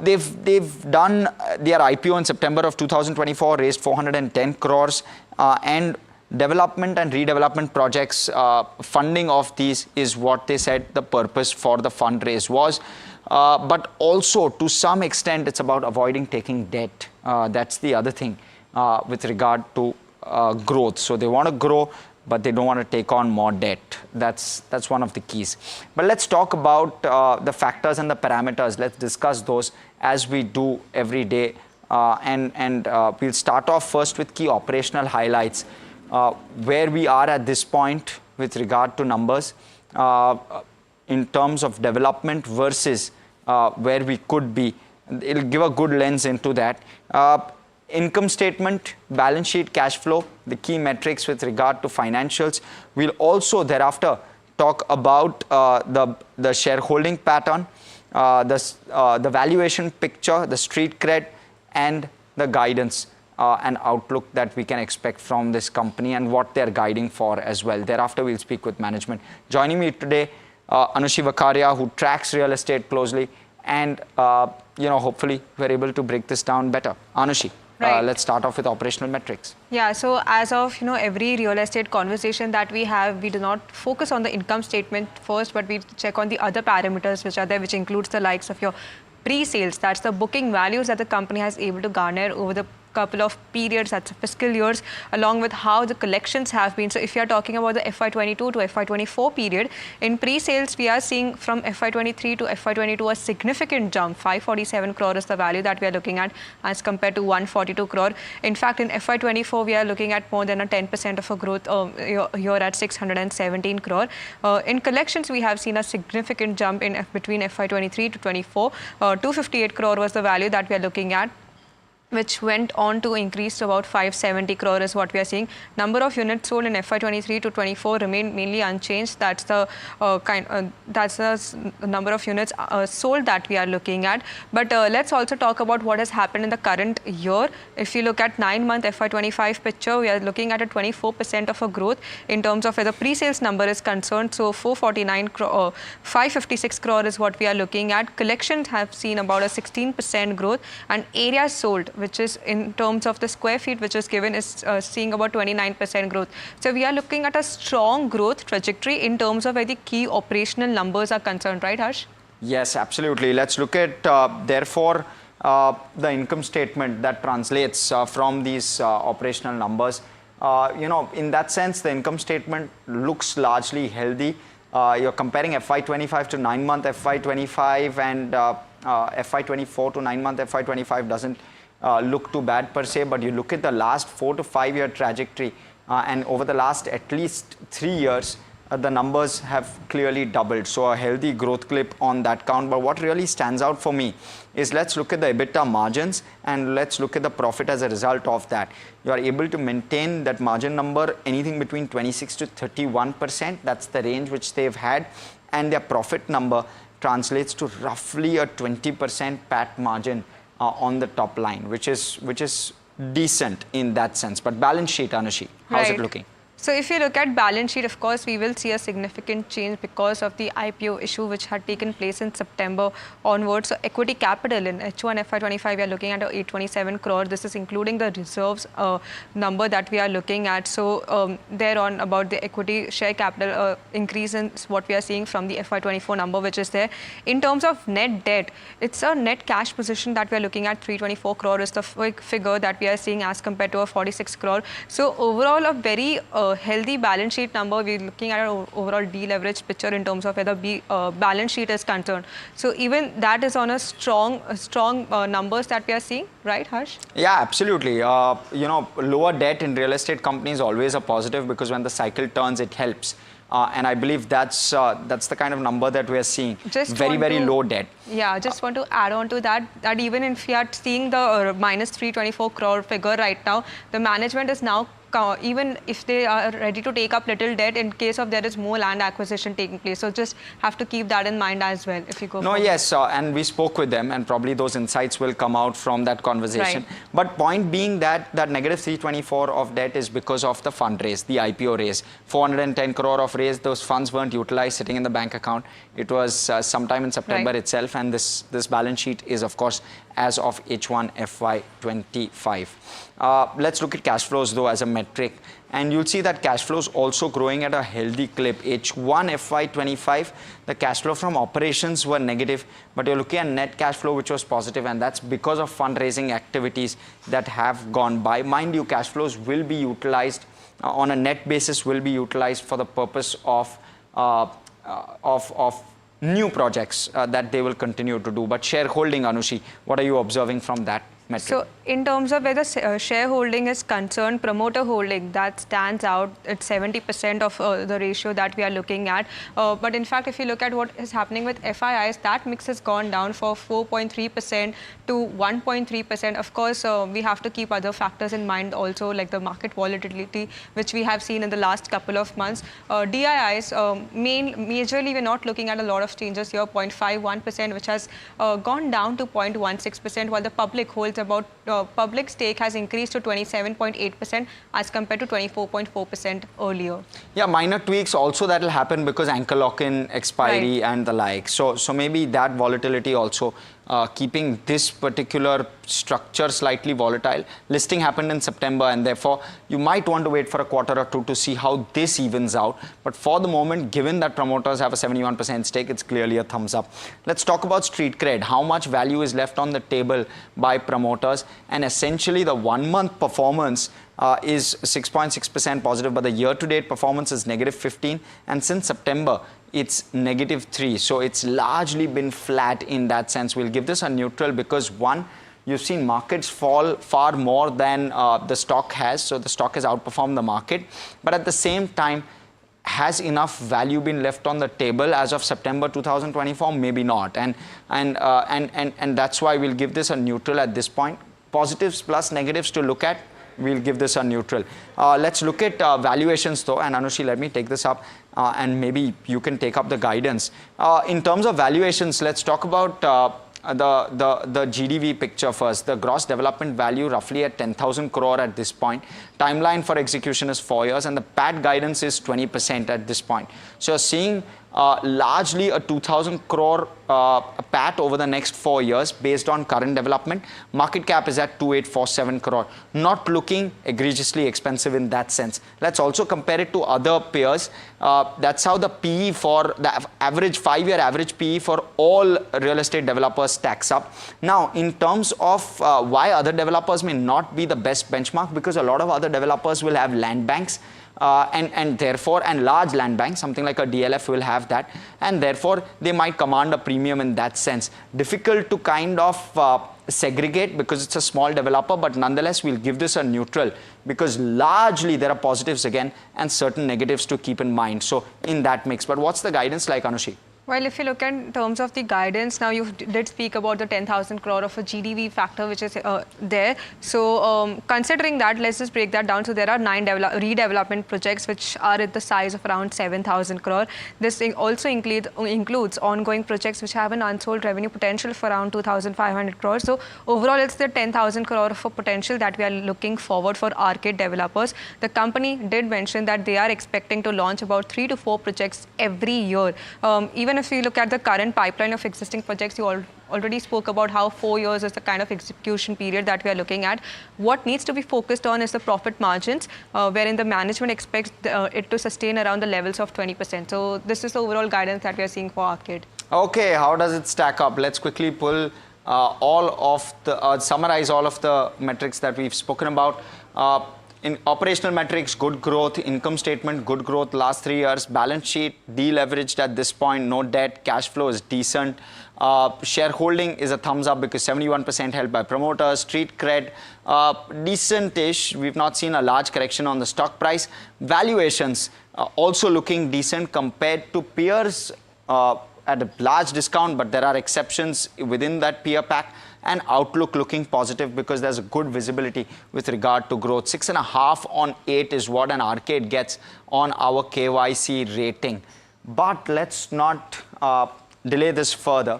they've done their IPO in September of 2024, raised 410 crores, and development and redevelopment projects, funding of these is what they said the purpose for the fundraise was. But also, to some extent, it's about avoiding taking debt. That's the other thing with regard to growth. So they want to grow, but they don't want to take on more debt. That's one of the keys. But let's talk about the factors and the parameters. Let's discuss those as we do every day. And we'll start off first with key operational highlights. Where we are at this point with regard to numbers in terms of development versus where we could be. It'll give a good lens into that. Income statement, balance sheet, cash flow, the key metrics with regard to financials. We'll also thereafter talk about the shareholding pattern, the valuation picture, the street cred, and the guidance and outlook that we can expect from this company and what they're guiding for as well. Thereafter, we'll speak with management. Joining me today, Anushi Vakaria, who tracks real estate closely, and hopefully we're able to break this down better. Anushi. Right. Let's start off with operational metrics. Yeah, so as of every real estate conversation that we have, we do not focus on the income statement first, but we check on the other parameters which are there, which includes the likes of your pre-sales. That's the booking values that the company has able to garner over the couple of periods, that's fiscal years, along with how the collections have been. So if you are talking about the FY22 to FY24 period, in pre-sales we are seeing from FY23 to FY22 a significant jump. 547 crore is the value that we are looking at as compared to 142 crore. In fact, in FY24 we are looking at more than a 10% of a growth here at 617 crore. In collections we have seen a significant jump in between FY23 to 24. 258 crore was the value that we are looking at, which went on to increase to about 570 crore is what we are seeing. Number of units sold in FY23 to 24 remain mainly unchanged. That's the that's the number of units sold that we are looking at. But let's also talk about what has happened in the current year. If you look at 9-month FY25 picture, we are looking at a 24% of a growth in terms of where the pre-sales number is concerned. So 449 crore, 556 crore is what we are looking at. Collections have seen about a 16% growth, and areas sold, which is in terms of the square feet which is given, is seeing about 29% growth. So we are looking at a strong growth trajectory in terms of where the key operational numbers are concerned, right, Harsh? Yes, absolutely. Let's look at, therefore, the income statement that translates from these operational numbers. In that sense, the income statement looks largely healthy. You're comparing FY25 to 9-month FY25, and FY24 to 9-month FY25 doesn't look too bad per se, but you look at the last 4 to 5 year trajectory, and over the last at least 3 years, the numbers have clearly doubled. So a healthy growth clip on that count. But what really stands out for me is, let's look at the EBITDA margins and let's look at the profit as a result of that. You are able to maintain that margin number anything between 26 to 31%. That's the range which they've had, and their profit number translates to roughly a 20% PAT margin on the top line, which is decent in that sense. But balance sheet, Anushi, how's it looking? So if you look at balance sheet, of course, we will see a significant change because of the IPO issue which had taken place in September onwards. So equity capital in H1 FY25, we are looking at 827 crore. This is including the reserves number that we are looking at. So thereon about the equity share capital increase in what we are seeing from the FY24 number which is there. In terms of net debt, it's a net cash position that we are looking at. 324 crore is the figure that we are seeing as compared to a 46 crore. So overall a very healthy balance sheet number. We're looking at an overall deleveraged picture in terms of whether balance sheet is concerned. So even that is on a strong numbers that we are seeing, right, Harsh? Yeah, absolutely. Lower debt in real estate companies is always a positive because when the cycle turns, it helps. And I believe that's the kind of number that we are seeing. Very low debt. Yeah, just want to add on to that even if we are seeing the minus 324 crore figure right now, the management is now even if they are ready to take up little debt in case of there is more land acquisition taking place. So just have to keep that in mind as well if you go forward. Yes, and we spoke with them and probably those insights will come out from that conversation. Right. But point being that negative 324 of debt is because of the fundraise, the IPO raise. 410 crore of raise, those funds weren't utilized sitting in the bank account. It was sometime in September itself, and this balance sheet is of course as of H1 FY25. Let's look at cash flows though as a metric, and you'll see that cash flows also growing at a healthy clip. H1 FY25, the cash flow from operations were negative, but you're looking at net cash flow which was positive, and that's because of fundraising activities that have gone by. Mind you, cash flows will be utilized on a net basis, will be utilized for the purpose of new projects that they will continue to do. But shareholding, Anushi, what are you observing from that metric? So in terms of where the shareholding is concerned, promoter holding, that stands out at 70% of the ratio that we are looking at. But in fact, if you look at what is happening with FIIs, that mix has gone down from 4.3% to 1.3%. Of course, we have to keep other factors in mind also, like the market volatility, which we have seen in the last couple of months. DIIs, majorly we're not looking at a lot of changes here, 0.51%, which has gone down to 0.16%, while the public holds about public stake has increased to 27.8% as compared to 24.4% earlier. Yeah, minor tweaks also that will happen because anchor lock-in, expiry and the like. So maybe that volatility also keeping this particular structure slightly volatile. Listing happened in September, and therefore you might want to wait for a quarter or two to see how this evens out. But for the moment, given that promoters have a 71% stake, it's clearly a thumbs up. Let's talk about street cred. How much value is left on the table by promoters? And essentially the 1 month performance is 6.6% positive, but the year-to-date performance is negative 15, and since September it's negative 3. So it's largely been flat in that sense. We'll give this a neutral because one, you've seen markets fall far more than the stock has, so the stock has outperformed the market, but at the same time, has enough value been left on the table as of September 2024? Maybe not, and that's why we'll give this a neutral at this point. Positives plus negatives to look at, we'll give this a neutral. Let's look at valuations though, and Anushi, let me take this up and maybe you can take up the guidance. In terms of valuations, let's talk about the GDV picture first. The gross development value roughly at 10,000 crore at this point. Timeline for execution is 4 years, and the PAT guidance is 20% at this point. So you're seeing largely a 2,000 crore PAT over the next 4 years based on current development. Market cap is at 2,847 crore. Not looking egregiously expensive in that sense. Let's also compare it to other peers. That's how the PE for the average 5-year average PE for all real estate developers stacks up. Now, in terms of why other developers may not be the best benchmark, because a lot of other developers will have land banks. And therefore, large land banks, something like a DLF will have that, and therefore they might command a premium in that sense. Difficult to kind of segregate because it's a small developer, but nonetheless we'll give this a neutral because largely there are positives again and certain negatives to keep in mind. So in that mix, but what's the guidance like, Anushi? Well, if you look in terms of the guidance, now you did speak about the 10,000 crore of a GDV factor which is there. So considering that, let's just break that down. So there are 9 redevelopment projects which are at the size of around 7,000 crore. This also includes ongoing projects which have an unsold revenue potential for around 2,500 crores. So overall, it's the 10,000 crore of a potential that we are looking forward for Arcade developers. The company did mention that they are expecting to launch about 3 to 4 projects every year. Even if you look at the current pipeline of existing projects, you already spoke about how 4 years is the kind of execution period that we are looking at. What needs to be focused on is the profit margins, wherein the management expects it to sustain around the levels of 20%. So this is the overall guidance that we are seeing for Arcade. Okay, how does it stack up? Let's quickly pull summarize all of the metrics that we've spoken about. In operational metrics, good growth. Income statement, good growth last 3 years. Balance sheet, deleveraged at this point, no debt. Cash flow is decent. Shareholding is a thumbs up because 71% held by promoters. Street cred, decent-ish. We've not seen a large correction on the stock price. Valuations also looking decent compared to peers at a large discount, but there are exceptions within that peer pack. And outlook looking positive because there's a good visibility with regard to growth. 6.5 on 8 is what an Arcade gets on our KYC rating. But let's not delay this further.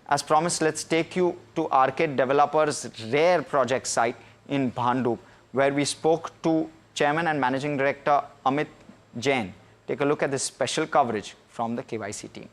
As promised, let's take you to Arcade developers' rare project site in Bhandup, where we spoke to Chairman and Managing Director Amit Jain. Take a look at this special coverage from the KYC team.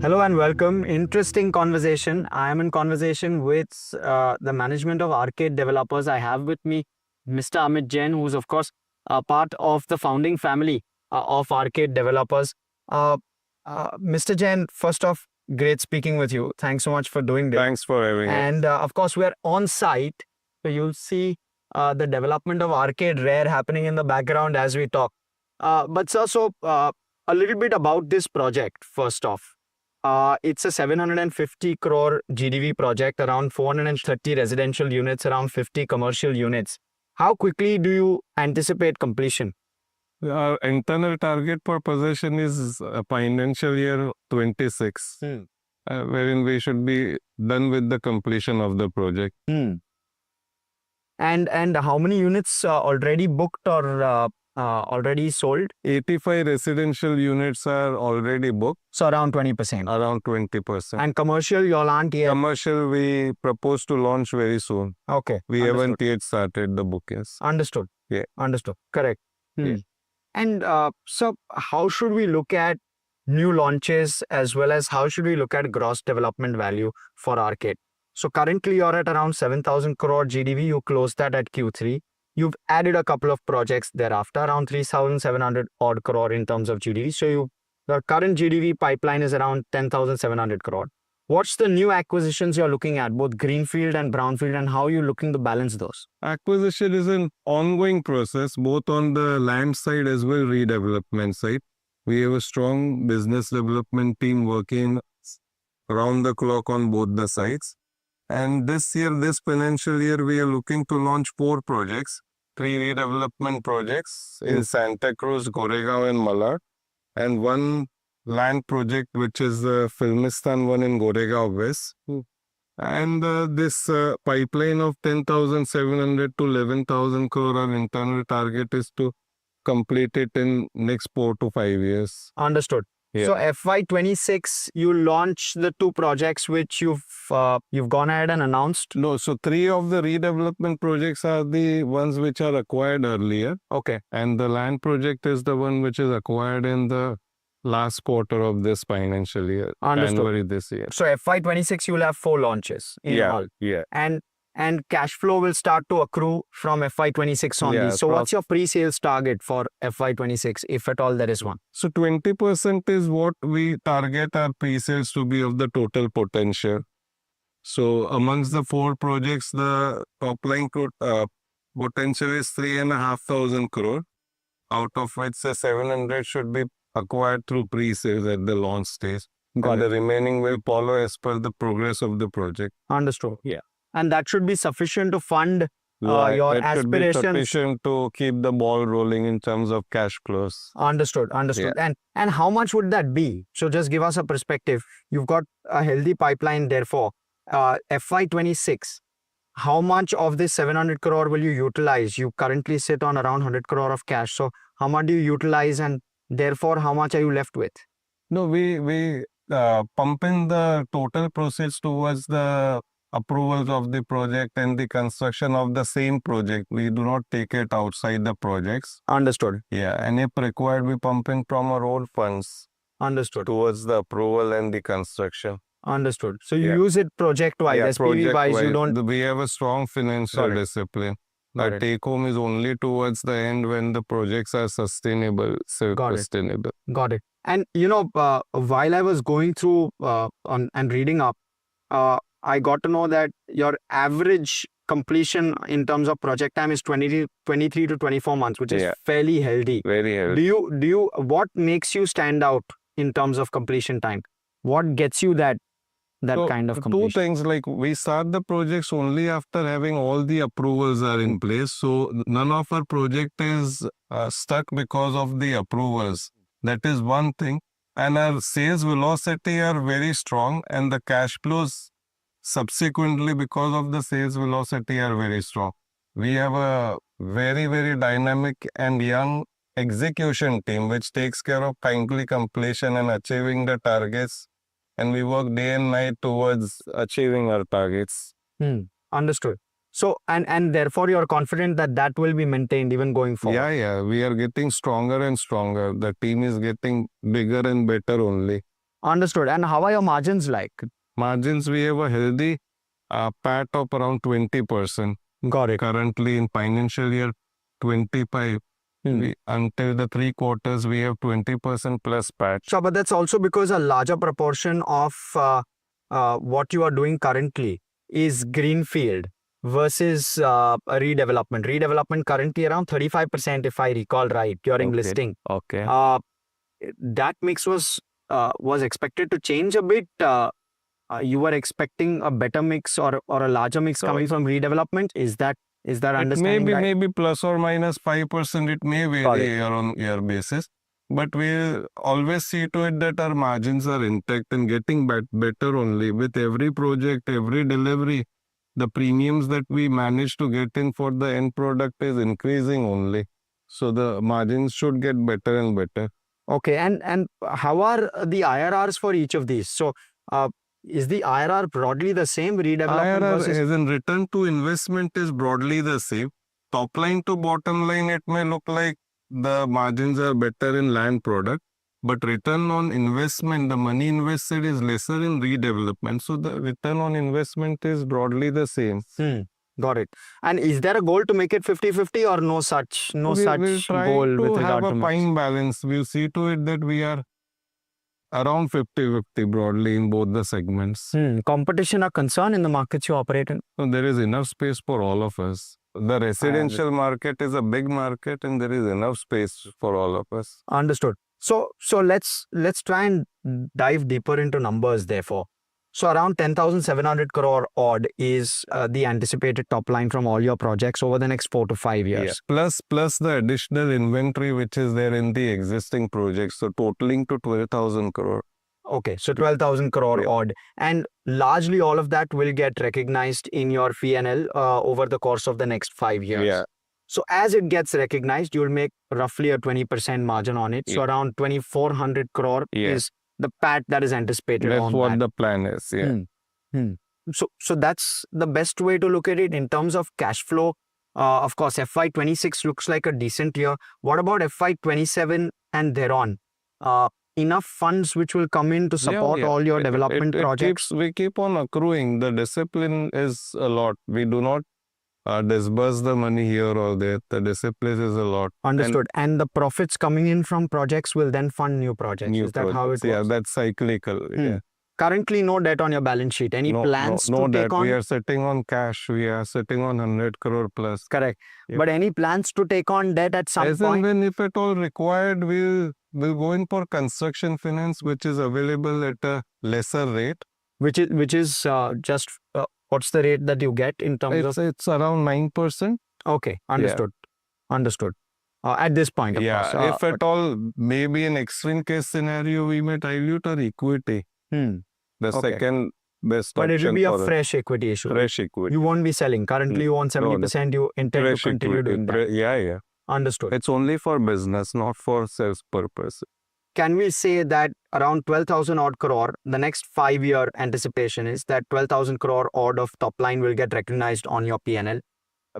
Hello and welcome. Interesting conversation. I am in conversation with the management of Arcade developers. I have with me Mr. Amit Jain, who is of course part of the founding family of Arcade developers. Mr. Jain, first off, great speaking with you. Thanks so much for doing this. Thanks for having me. And of course, we are on site, so you'll see the development of Arcade Rare happening in the background as we talk. But sir, so a little bit about this project first off. It's a 750 crore GDV project, around 430 residential units, around 50 commercial units. How quickly do you anticipate completion? Our internal target for possession is financial year 26, wherein we should be done with the completion of the project. And how many units already booked or already sold? 85 residential units are already booked. So around 20%. Around 20%. And commercial, you all aren't yet? Commercial, we propose to launch very soon. Okay. We haven't yet started the bookings. Understood. Yeah. Understood. Correct. Yeah. And so how should we look at new launches as well as how should we look at gross development value for Arcade? So currently you're at around 7,000 crore GDV. You closed that at Q3. You've added a couple of projects thereafter, around 3,700 odd crore in terms of GDV. So your current GDV pipeline is around 10,700 crore. What's the new acquisitions you're looking at, both greenfield and brownfield, and how are you looking to balance those? Acquisition is an ongoing process, both on the land side as well redevelopment side. We have a strong business development team working around the clock on both the sides. And this financial year, we are looking to launch 4 projects, 3 redevelopment projects in Santa Cruz, Goregaon and Malad, and 1 land project, which is the Filmistan one in Goregaon West. And this pipeline of 10,700 to 11,000 crore, our internal target is to complete it in next 4 to 5 years. Understood. Yeah. So FY26, you launch the 2 projects which you've gone ahead and announced? No, so 3 of the redevelopment projects are the ones which are acquired earlier. Okay. And the land project is the one which is acquired in the last quarter of this financial year. Understood. January this year. So FY26, you will have 4 launches in all. Yeah. And and cash flow will start to accrue from FY26 only. Yeah, So what's your pre-sales target for FY26, if at all there is one? So 20% is what we target our pre-sales to be of the total potential. So amongst the 4 projects, the top line potential is 3,500 crore, out of which 700 should be acquired through pre-sales at the launch stage. Got and it. the remaining will follow as per the progress of the project. Understood. Yeah. And that should be sufficient to fund Right, your that should be aspirations. sufficient to keep the ball rolling in terms of cash flows. Understood. And how much would that be? So just give us a perspective. You've got a healthy pipeline, therefore. FY26, how much of this 700 crore will you utilize? You currently sit on around 100 crore of cash. So how much do you utilize, and therefore how much are you left with? No, we pump in the total proceeds towards the approvals of the project and the construction of the same project. We do not take it outside the projects. Understood. Yeah, and if required, we pump in from our own funds. Understood. Towards the approval and the construction. Understood. So you use it project-wise, SPV-wise, you don't... We have a strong financial discipline. The take-home is only towards the end when the projects are sustainable, self-sustainable. Got it. And, while I was going through and reading up, I got to know that your average completion in terms of project time is 23 to 24 months, which is fairly healthy. Very healthy. What makes you stand out in terms of completion time? What gets you that kind of completion? 2 things, like we start the projects only after having all the approvals are in place. So none of our project is stuck because of the approvals. That is one thing. And our sales velocity are very strong, and the cash flows subsequently because of the sales velocity are very strong. We have a very, very dynamic and young execution team which takes care of timely completion and achieving the targets. And we work day and night towards achieving our targets. Understood. So, and therefore you're confident that that will be maintained even going forward? Yeah. We are getting stronger and stronger. The team is getting bigger and better only. Understood. And how are your margins like? Margins, we have a healthy PAT of around 20%. Got it. Currently in financial year 25. Until the 3 quarters, we have 20% plus PAT. So, but that's also because a larger proportion of what you are doing currently is greenfield versus a redevelopment. Redevelopment currently around 35%, if I recall right, during listing. Okay. That mix was expected to change a bit. You were expecting a better mix or a larger mix coming from redevelopment. Is that understanding right? Maybe plus or minus 5%, it may vary year-on-year basis. But we always see to it that our margins are intact and getting better only. With every project, every delivery, the premiums that we manage to get in for the end product is increasing only. So the margins should get better and better. Okay, and how are the IRRs for each of these? So is the IRR broadly the same? Redevelopment IRR as in return to investment is broadly the same. Top line to bottom line, it may look like the margins are better in land product, but return on investment, the money invested is lesser in redevelopment. So the return on investment is broadly the same. Got it. And is there a goal to make it 50-50 or no such we'll try goal to with regard have to a fine balance. We'll see to it that we are around 50-50 broadly in both the segments. Competition a concern in the markets you operate in? So there is enough space for all of us. The residential market is a big market and there is enough space for all of us. Understood. So let's try and dive deeper into numbers therefore. So around 10,700 crore odd is the anticipated top line from all your projects over the next 4 to 5 years. Yeah. Plus the additional inventory which is there in the existing projects. So totaling to 12,000 crore. Okay, so 12,000 crore odd. And largely all of that will get recognized in your P&L over the course of the next 5 years. Yeah. So as it gets recognized, you'll make roughly a 20% margin on it. So around 2,400 crore is the PAT that is anticipated. That's what the plan is. So that's the best way to look at it in terms of cash flow. Of course, FY26 looks like a decent year. What about FY27 and thereon? enough funds which will come in to support all your development projects? We keep on accruing. The discipline is a lot. We do not disburse the money here or there. The discipline is a lot. Understood. And the profits coming in from projects will then fund new projects. Is that how it works? Yeah, that's cyclical. Yeah. Currently, no debt on your balance sheet. Any plans no to debt. take on? We are sitting on cash. We are sitting on 100 crore plus. Correct. Yep. But any plans to take on debt at some point? As and when, if at all required, we'll go in for construction finance, which is available at a lesser rate. Which is just what's the rate that you get in terms of? It's around 9%. Okay, understood. Yeah. Understood. At this point, of course. If at all, maybe in extreme case scenario, we may dilute our equity. The second best But option. it will be a fresh equity issue. Fresh equity. You won't be selling. Currently, you own 70%. You intend to continue doing that. Yeah. Understood. It's only for business, not for sales purpose. Can we say that around 12,000 odd crore, the next 5-year anticipation is that 12,000 crore odd of top line will get recognized on your P&L,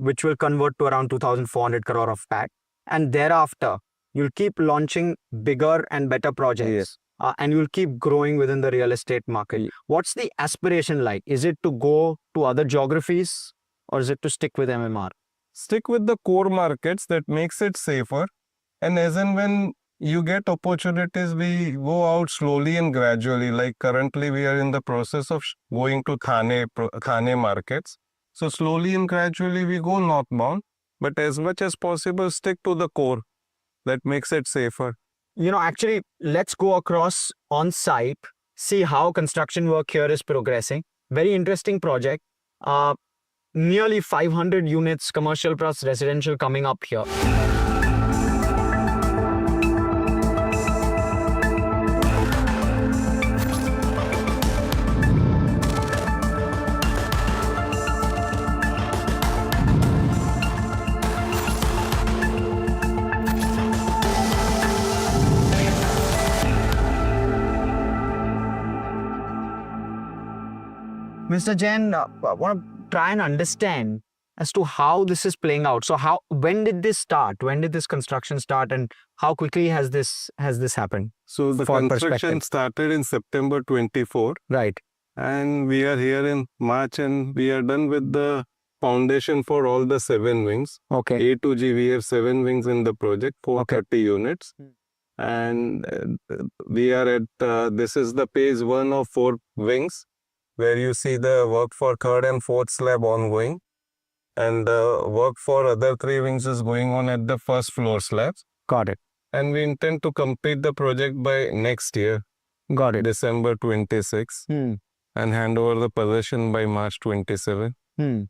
which will convert to around 2,400 crore of PAT. And thereafter, you'll keep launching bigger and better projects. Yes. And you'll keep growing within the real estate market. What's the aspiration like? Is it to go to other geographies or is it to stick with MMR? Stick with the core markets. That makes it safer. And as and when you get opportunities, we go out slowly and gradually. Like currently, we are in the process of going to Thane markets. So slowly and gradually, we go northbound. But as much as possible, stick to the core. That makes it safer. Actually, let's go across on site, see how construction work here is progressing. Very interesting project. Nearly 500 units, commercial plus residential coming up here. Mr. Jain, I want to try and understand as to how this is playing out. So when did this start? When did this construction start and how quickly has this happened? So the construction started in September 24. Right. And we are here in March and we are done with the foundation for all the 7 wings. Okay. A to G, we have 7 wings in the project, 430 units. And we are at, this is the phase 1 of 4 wings, where you see the work for 3rd and 4th slab ongoing. And the work for other 3 wings is going on at the 1st floor slabs. Got it. And we intend to complete the project by next year. Got it. December 26. And hand over the possession by March 27. And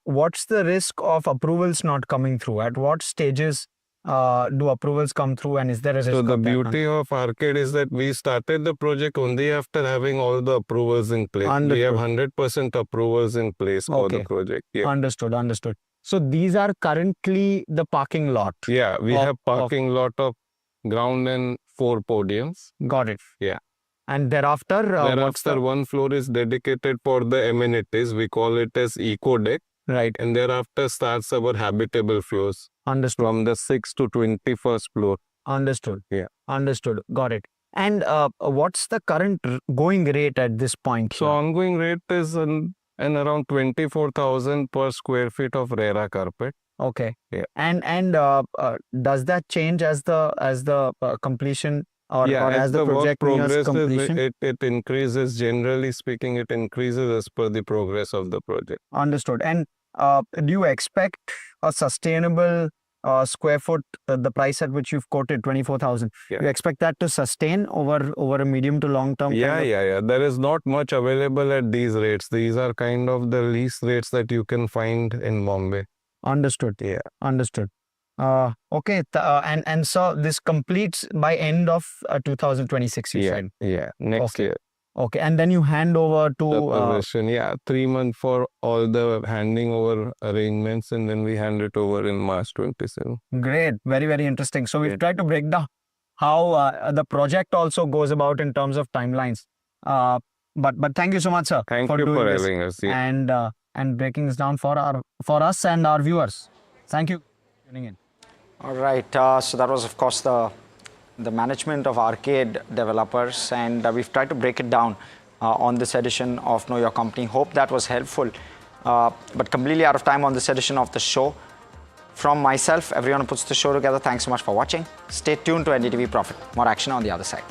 what's the risk of approvals not coming through? At what stages do approvals come through and is there a risk? So the beauty of Arcade is that we started the project only after having all the approvals in place. Understood. We have 100% approvals in place for the project. Yeah. Understood. So these are currently the parking lot. Yeah, we have parking lot of ground and 4 podiums. Got it. Yeah. And thereafter, one floor is dedicated for the amenities. We call it as Eco Deck. Right. And thereafter starts our habitable floors. Understood. From the 6th to 21st floor. Understood. Yeah. Understood. Got it. And what's the current going rate at this point? So ongoing rate is around 24,000 per square feet of RERA carpet. Okay. Yeah. And does that change as the completion or as the project nears completion? It increases. Generally speaking, it increases as per the progress of the project. Understood. And do you expect a sustainable square foot, the price at which you've quoted 24,000? Yeah. You expect that to sustain over a medium to long term? Yeah. There is not much available at these rates. These are kind of the least rates that you can find in Bombay. Understood. Yeah. Understood. Okay. And so this completes by end of 2026, you said? Yeah. Next year. Okay. And then you hand over to... The possession, 3 months for all the handing over arrangements and then we hand it over in March 27. Great. Very, very interesting. So we've tried to break down how the project also goes about in terms of timelines. But thank you so much, sir. Thank you for having us. Yeah. And breaking this down for us and our viewers. Thank you for tuning in. All right. So that was, of course, the the management of arcade developers, and we've tried to break it down on this edition of Know Your Company. Hope that was helpful, but completely out of time on this edition of the show. From myself, everyone who puts the show together, thanks so much for watching. Stay tuned to NDTV Profit. More action on the other side.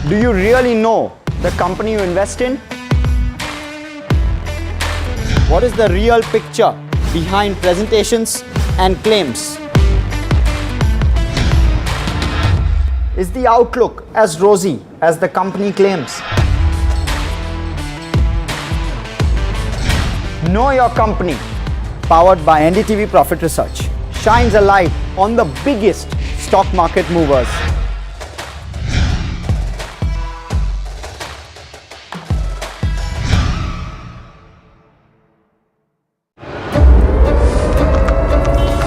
Do you really know the company you invest in? What is the real picture behind presentations and claims? Is the outlook as rosy as the company claims? Know Your Company, powered by NDTV Profit Research, shines a light on the biggest stock market movers.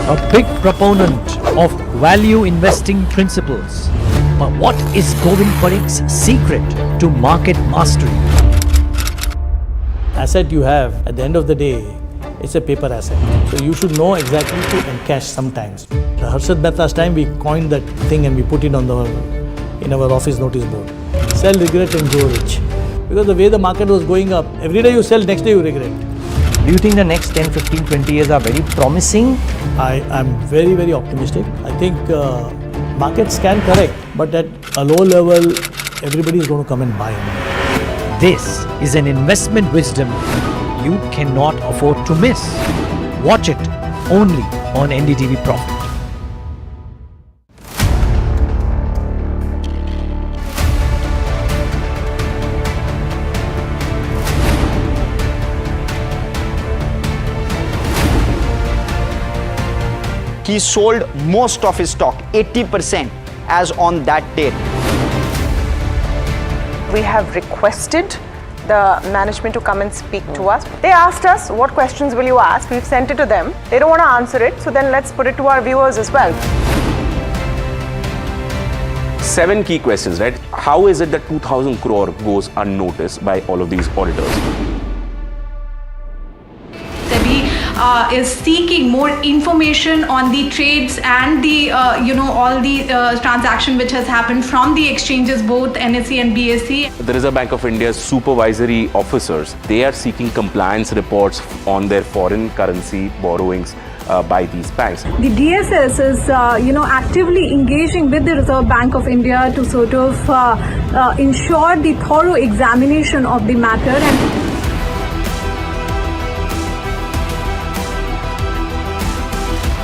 A big proponent of value investing principles. But what is Govind Parikh's secret to market mastery? Asset you have, at the end of the day, it's a paper asset. So you should know exactly to encash sometimes. Harshad Mehta's time, we coined that thing and we put it on in our office notice board. Sell, regret and grow rich. Because the way the market was going up, every day you sell, next day you regret. Do you think the next 10, 15, 20 years are very promising? I'm very, very optimistic. I think markets can correct, but at a low level, everybody is going to come and buy. This is an investment wisdom you cannot afford to miss. Watch it only on NDTV Profit. He sold most of his stock, 80%, as on that date. We have requested the management to come and speak to us. They asked us, what questions will you ask? We've sent it to them. They don't want to answer it, so then let's put it to our viewers as well. 7 key questions, right? How is it that 2,000 crore goes unnoticed by all of these auditors? Is seeking more information on the trades and the all the transaction which has happened from the exchanges, both NSE and BSE. The Reserve Bank of India's supervisory officers, they are seeking compliance reports on their foreign currency borrowings by these banks. The DSS is, actively engaging with the Reserve Bank of India to sort of ensure the thorough examination of the matter.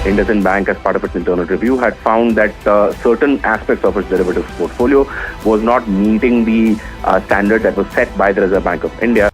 And IndusInd Bank, as part of its internal review, had found that certain aspects of its derivatives portfolio was not meeting the standard that was set by the Reserve Bank of India.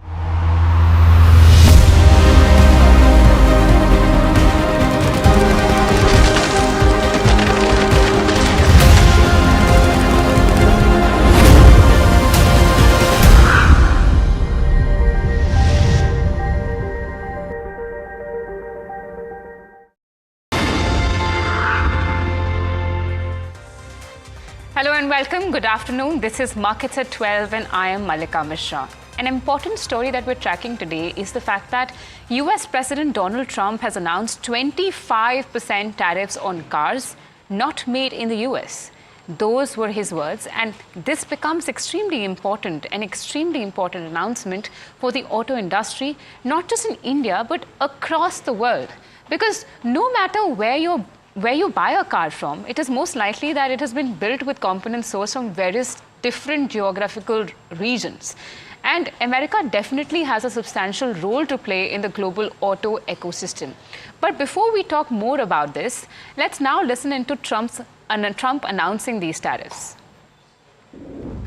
Hello and welcome. Good afternoon. This is Markets at 12 and I am Malika Mishra. An important story that we're tracking today is the fact that US President Donald Trump has announced 25% tariffs on cars not made in the US. Those were his words, and this becomes an extremely important announcement for the auto industry, not just in India but across the world. Because no matter where you buy a car from, it is most likely that it has been built with components sourced from various different geographical regions. And America definitely has a substantial role to play in the global auto ecosystem. But before we talk more about this, let's now listen into Trump announcing these tariffs.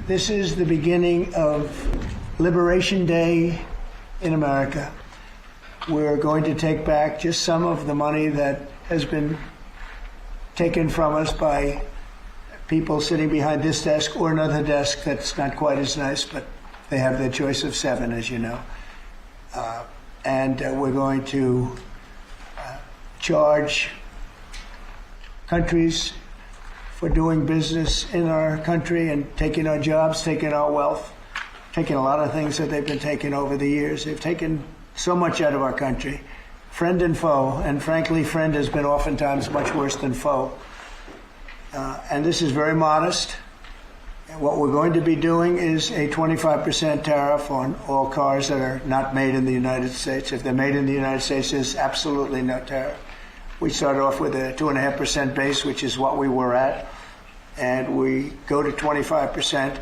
This is the beginning of Liberation Day in America. We're going to take back just some of the money that has been taken from us by people sitting behind this desk or another desk that's not quite as nice, but they have their choice of 7, as you know. And we're going to charge countries for doing business in our country and taking our jobs, taking our wealth, taking a lot of things that they've been taking over the years. They've taken so much out of our country, friend and foe, and frankly, friend has been oftentimes much worse than foe. And this is very modest. What we're going to be doing is a 25% tariff on all cars that are not made in the United States. If they're made in the United States, there's absolutely no tariff. We start off with a 2.5% base, which is what we were at, and we go to 25%.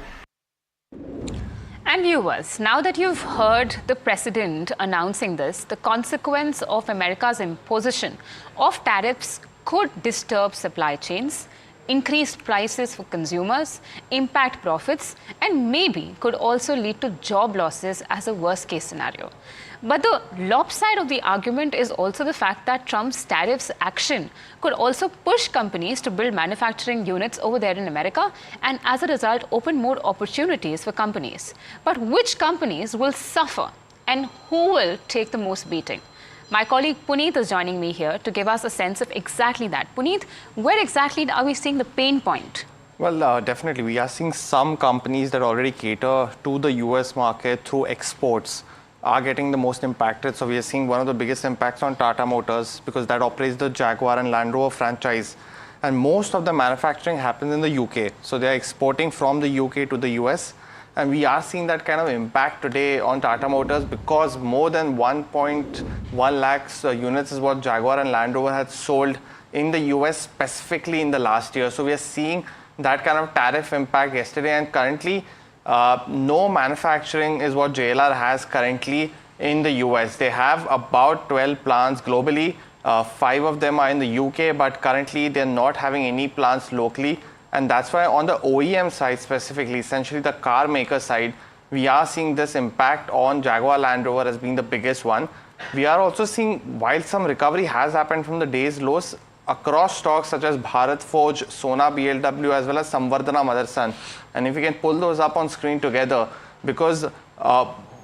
And viewers, now that you've heard the president announcing this, the consequence of America's imposition of tariffs could disturb supply chains, increase prices for consumers, impact profits, and maybe could also lead to job losses as a worst case scenario. But the flop side of the argument is also the fact that Trump's tariffs action could also push companies to build manufacturing units over there in America and as a result open more opportunities for companies. But which companies will suffer and who will take the most beating? My colleague Puneet is joining me here to give us a sense of exactly that. Puneet, where exactly are we seeing the pain point? Well, definitely. We are seeing some companies that already cater to the US market through exports are getting the most impacted. So we are seeing one of the biggest impacts on Tata Motors because that operates the Jaguar and Land Rover franchise. And most of the manufacturing happens in the UK. So they are exporting from the UK to the US. And we are seeing that kind of impact today on Tata Motors because more than 1.1 lakhs units is what Jaguar and Land Rover had sold in the US specifically in the last year. So we are seeing that kind of tariff impact yesterday, and currently no manufacturing is what JLR has currently in the US. They have about 12 plants globally. 5 of them are in the UK, but currently they're not having any plants locally. And that's why on the OEM side specifically, essentially the car maker side, we are seeing this impact on Jaguar Land Rover as being the biggest one. We are also seeing, while some recovery has happened from the day's lows, across stocks such as Bharat Forge, Sona BLW, as well as Samvardhana Motherson. And if we can pull those up on screen together, because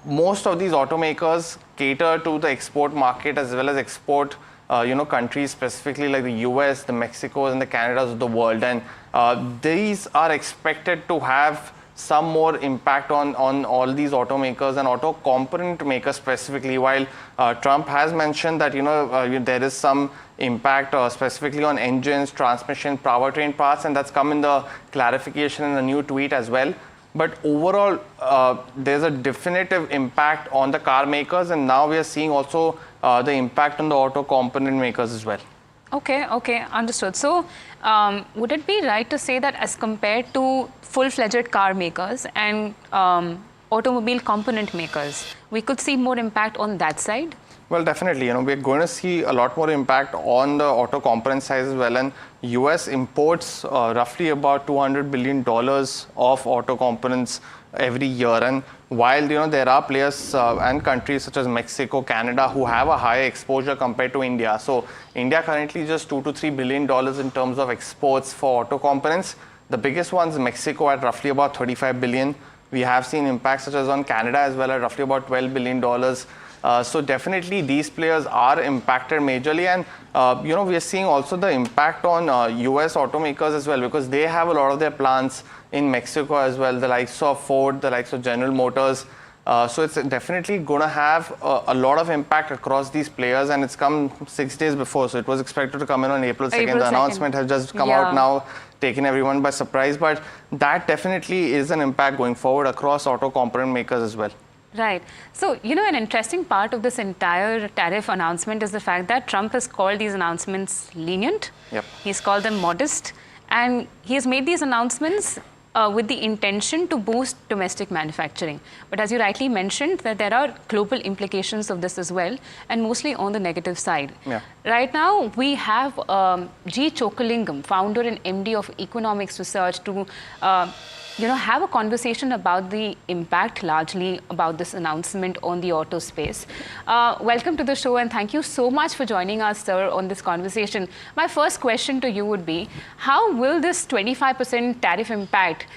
most of these automakers cater to the export market as well as export countries, specifically like the US, the Mexicos, and the Canadas of the world. And these are expected to have some more impact on all these automakers and auto component makers specifically, while Trump has mentioned that there is some impact specifically on engines, transmission, powertrain parts, and that's come in the clarification in the new tweet as well. But overall, there's a definitive impact on the car makers, and now we are seeing also the impact on the auto component makers as well. Okay, understood. So, would it be right to say that as compared to full-fledged car makers and automobile component makers, we could see more impact on that side? Well, definitely. We're going to see a lot more impact on the auto component side as well. And US imports roughly about $200 billion of auto components every year. And while there are players and countries such as Mexico, Canada who have a higher exposure compared to India. So India currently just $2 to $3 billion in terms of exports for auto components. The biggest ones, Mexico at roughly about 35 billion. We have seen impacts such as on Canada as well at roughly about $12 billion. So definitely these players are impacted majorly, and we are seeing also the impact on US automakers as well, because they have a lot of their plants in Mexico as well, the likes of Ford, the likes of General Motors. So it's definitely going to have a lot of impact across these players, and it's come 6 days before. So it was expected to come in on April 2nd. The announcement has just come out now, taking everyone by surprise. But that definitely is an impact going forward across auto component makers as well. Right. So, an interesting part of this entire tariff announcement is the fact that Trump has called these announcements lenient. Yep. He's called them modest. And he has made these announcements with the intention to boost domestic manufacturing. But as you rightly mentioned, that there are global implications of this as well, and mostly on the negative side. Yeah. Right now, we have G. Chokalingam, founder and MD of Economics Research, to have a conversation about the impact largely about this announcement on the auto space. Welcome to the show, and thank you so much for joining us, sir, on this conversation. My first question to you would be, how will this 25% tariff impact,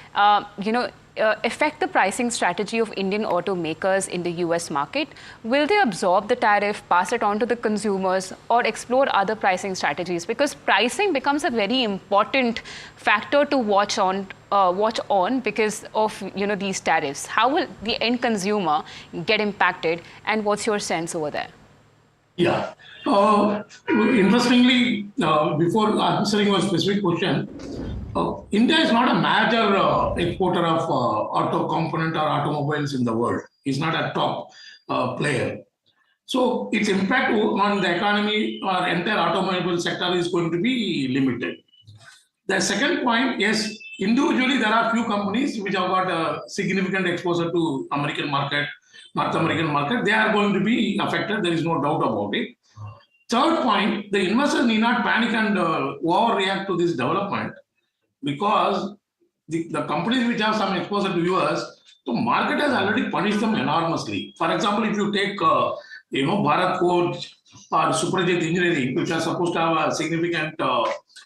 affect the pricing strategy of Indian automakers in the US market? Will they absorb the tariff, pass it on to the consumers, or explore other pricing strategies? Because pricing becomes a very important factor to watch on because of these tariffs. How will the end consumer get impacted, and what's your sense over there? Yeah. Interestingly, before answering your specific question, India is not a major exporter of auto component or automobiles in the world. It's not a top player. So its impact on the economy or entire automobile sector is going to be limited. The second point, yes, individually there are few companies which have got a significant exposure to American market, North American market. They are going to be affected. There is no doubt about it. Third point, the investors need not panic and overreact to this development, because the companies which have some exposure to US, the market has already punished them enormously. For example, if you take Bharat Ports or Suprajit Engineering, which are supposed to have a significant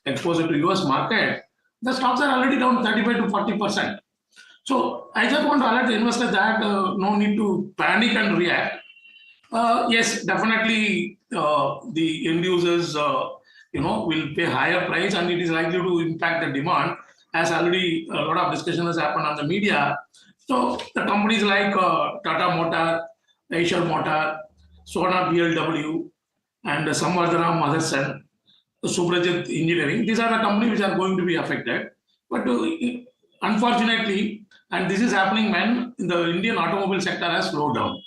exposure to US market, the stocks are already down 35 to 40%. So I just want to alert the investor that no need to panic and react. Yes, definitely the end users will pay higher price, and it is likely to impact the demand, as already a lot of discussion has happened on the media. So the companies like Tata Motors, Ashok Motor, Sona BLW, and Samvardhana Motherson, Suprajit Engineering, these are the companies which are going to be affected. But unfortunately, and this is happening when the Indian automobile sector has slowed down.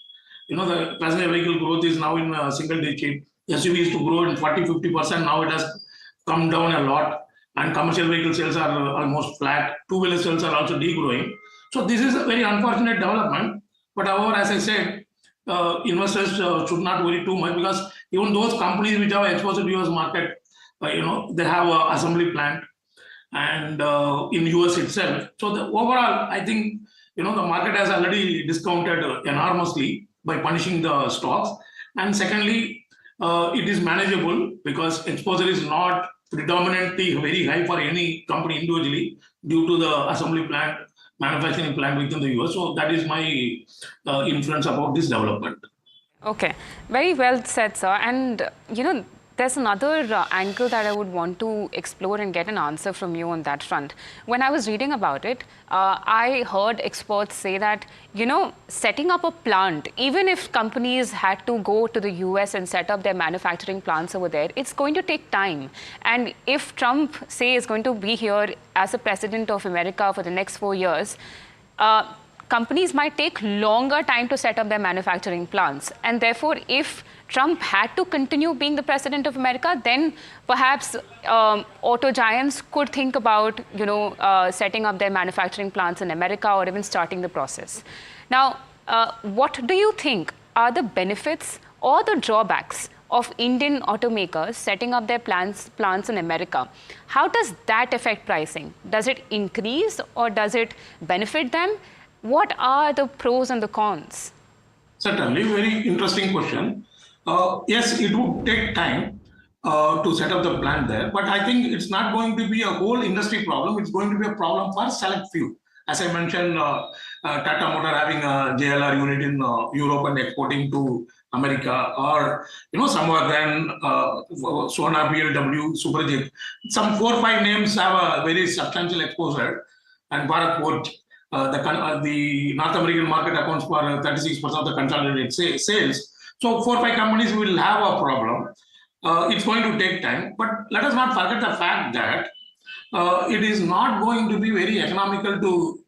The passenger vehicle growth is now in single digit. SUV used to grow in 40-50%. Now it has come down a lot, and commercial vehicle sales are almost flat. Two-wheeler sales are also degrowing. So this is a very unfortunate development. But however, as I said, investors should not worry too much, because even those companies which have exposure to US market, they have an assembly plant and in US itself. So overall, I think the market has already discounted enormously by punishing the stocks. And secondly, it is manageable because exposure is not predominantly very high for any company individually due to the assembly plant, manufacturing plant within the US. So that is my inference about this development. Okay, very well said, sir. And there's another angle that I would want to explore and get an answer from you on that front. When I was reading about it, I heard experts say that, setting up a plant, even if companies had to go to the US and set up their manufacturing plants over there, it's going to take time. And if Trump, say, is going to be here as a president of America for the next 4 years, companies might take longer time to set up their manufacturing plants. And therefore, if Trump had to continue being the president of America, then perhaps auto giants could think about, setting up their manufacturing plants in America or even starting the process. Now, what do you think are the benefits or the drawbacks of Indian automakers setting up their plants in America? How does that affect pricing? Does it increase or does it benefit them? What are the pros and the cons? Certainly, very interesting question. Yes, it would take time to set up the plant there, but I think it's not going to be a whole industry problem. It's going to be a problem for select few. As I mentioned, Tata Motors having a JLR unit in Europe and exporting to America, or somewhere then Sona, BLW, Suprajit. Some 4 or 5 names have a very substantial exposure, and Bharat Ports. The North American market accounts for 36% of the consolidated sales. So 4 or 5 companies will have a problem. It's going to take time, but let us not forget the fact that it is not going to be very economical to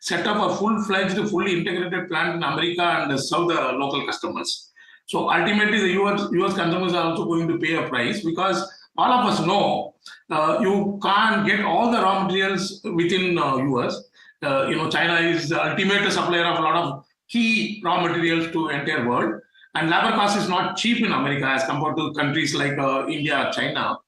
set up a full-fledged, fully integrated plant in America and serve the local customers. So ultimately, the US consumers are also going to pay a price, because all of us know you can't get all the raw materials within US. China is the ultimate supplier of a lot of key raw materials to entire world, and labor cost is not cheap in America as compared to countries like India or China.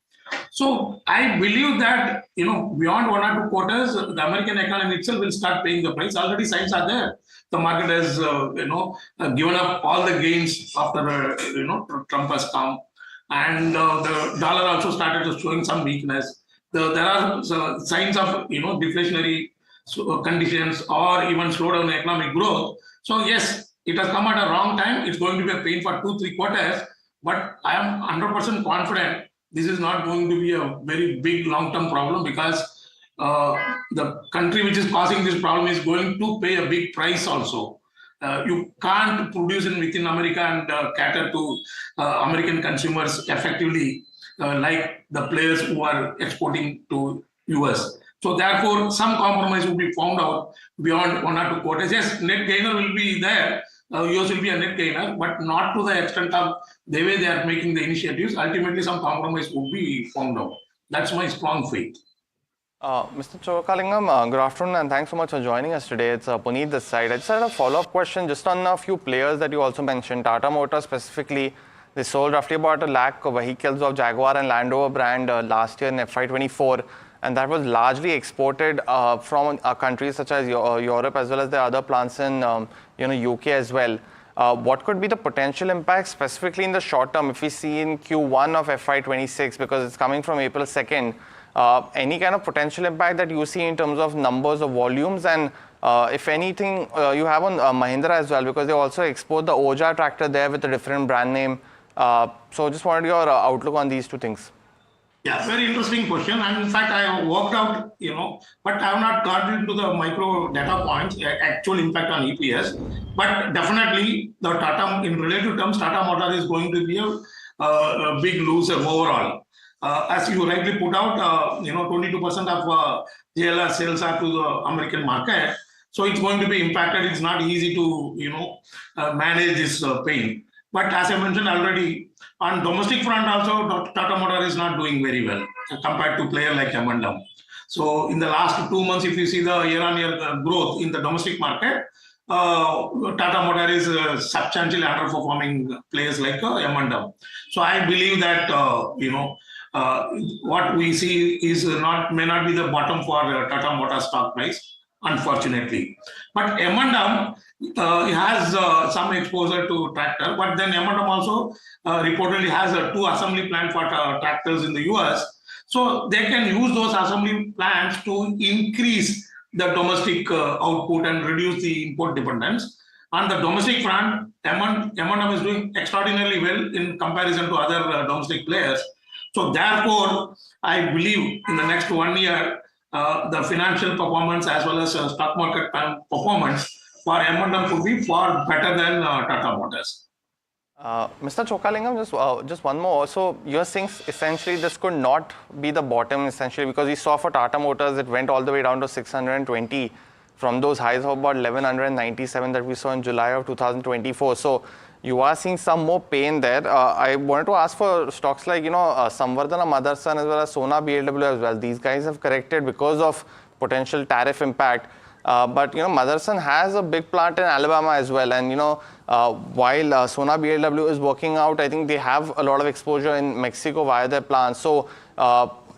So I believe that beyond 1 or 2 quarters, the American economy itself will start paying the price. Already signs are there. The market has given up all the gains after Trump has come, and the dollar also started showing some weakness. There are signs of deflationary conditions or even slowdown in economic growth. So yes, it has come at a wrong time. It's going to be a pain for 2-3 quarters, but I am 100% confident this is not going to be a very big long-term problem, because the country which is causing this problem is going to pay a big price also. You can't produce within America and cater to American consumers effectively like the players who are exporting to US. So therefore, some compromise will be found out beyond 1 or 2 quarters. Yes, net gainer will be there. US will be a net gainer, but not to the extent of the way they are making the initiatives. Ultimately, some compromise will be found out. That's my strong faith. Mr. Chokalingam, good afternoon and thanks so much for joining us today. It's Puneet this side. I just had a follow-up question just on a few players that you also mentioned. Tata Motors specifically, they sold roughly about 1 lakh vehicles of Jaguar and Land Rover brand last year in FY24, and that was largely exported from countries such as Europe as well as the other plants in UK as well. What could be the potential impact specifically in the short term if we see in Q1 of FY26, because it's coming from April 2nd? Any kind of potential impact that you see in terms of numbers of volumes, and if anything you have on Mahindra as well, because they also export the Oja tractor there with a different brand name. So just wanted your outlook on these two things. Yeah, very interesting question. And in fact, I worked out, but I have not got into the micro data points, actual impact on EPS. But definitely, the Tata, in relative terms, Tata Motors is going to be a big loser overall. As you rightly put out, 22% of JLR sales are to the American market. So it's going to be impacted. It's not easy to, manage this pain. But as I mentioned already, on domestic front also, Tata Motors is not doing very well compared to player like M&M. So in the last 2 months, if you see the year-on-year growth in the domestic market, Tata Motors is substantially underperforming players like M&M. So I believe that what we see is may not be the bottom for Tata Motors stock price, unfortunately. But M&M has some exposure to tractor, but then M&M also reportedly has 2 assembly plants for tractors in the US. So they can use those assembly plants to increase the domestic output and reduce the import dependence. On the domestic front, M&M is doing extraordinarily well in comparison to other domestic players. So therefore, I believe in the next 1 year, the financial performance as well as stock market performance for M&M could be far better than Tata Motors. Mr. Chokalingam, just one more. So you're saying essentially this could not be the bottom essentially, because we saw for Tata Motors it went all the way down to 620 from those highs of about 1197 that we saw in July of 2024. So you are seeing some more pain there. I wanted to ask for stocks like Samvardhana Motherson as well as Sona BLW as well. These guys have corrected because of potential tariff impact. But Motherson has a big plant in Alabama as well, and while Sona BLW is working out, I think they have a lot of exposure in Mexico via their plants. So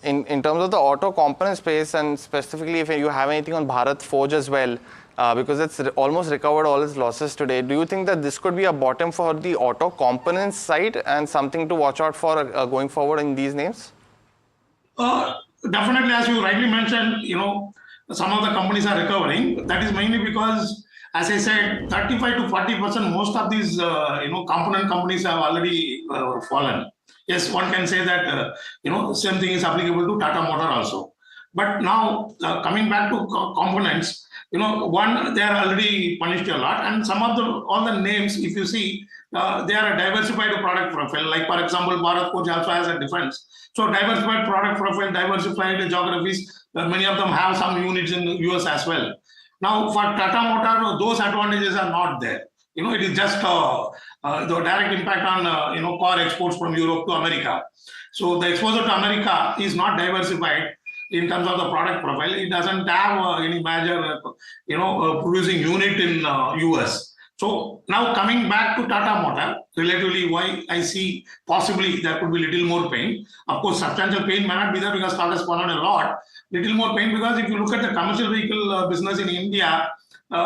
in terms of the auto component space, and specifically if you have anything on Bharat Forge as well, because it's almost recovered all its losses today, do you think that this could be a bottom for the auto components side and something to watch out for going forward in these names? Definitely, as you rightly mentioned, some of the companies are recovering. That is mainly because, as I said, 35 to 40%, most of these, component companies have already fallen. Yes, one can say that, same thing is applicable to Tata Motor also. But now, coming back to components, one, they are already punished a lot. And some of all the names, if you see, they are a diversified product profile. Like, for example, Bharat Forge also has a defense. So diversified product profile, diversified geographies, many of them have some units in the US as well. Now, for Tata Motor, those advantages are not there. It is just the direct impact on, car exports from Europe to America. So the exposure to America is not diversified in terms of the product profile. It doesn't have any major, producing unit in US. So now coming back to Tata Motor, relatively why I see possibly there could be little more pain. Of course, substantial pain may not be there because stock has fallen a lot. Little more pain because if you look at the commercial vehicle business in India,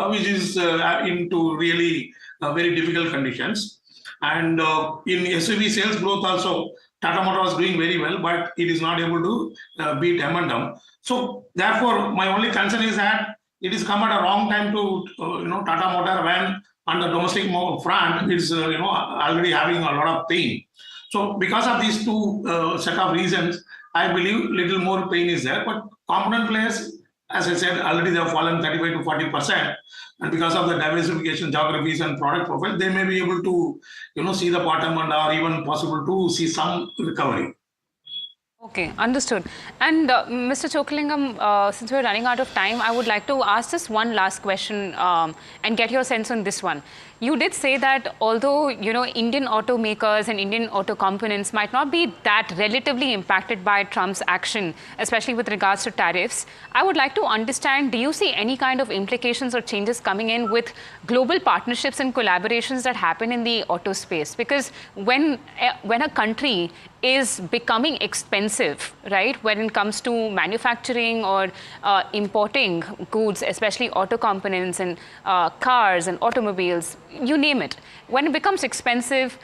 which is into really very difficult conditions. And in SUV sales growth also, Tata Motors was doing very well, but it is not able to beat M&M. So therefore, my only concern is that it is come at a wrong time to Tata Motor when on the domestic front it's already having a lot of pain. So because of these two set of reasons, I believe little more pain is there. But component players, as I said, already they have fallen 35 to 40%. And because of the diversification, geographies and product profile, they may be able to, see the bottom and or even possible to see some recovery. Okay, understood. And Mr. Chokalingam, since we're running out of time, I would like to ask just one last question and get your sense on this one. You did say that although, Indian automakers and Indian auto components might not be that relatively impacted by Trump's action, especially with regards to tariffs, I would like to understand, do you see any kind of implications or changes coming in with global partnerships and collaborations that happen in the auto space? Because when a country is becoming expensive, right, when it comes to manufacturing or importing goods, especially auto components and cars and automobiles, you name it. When it becomes expensive,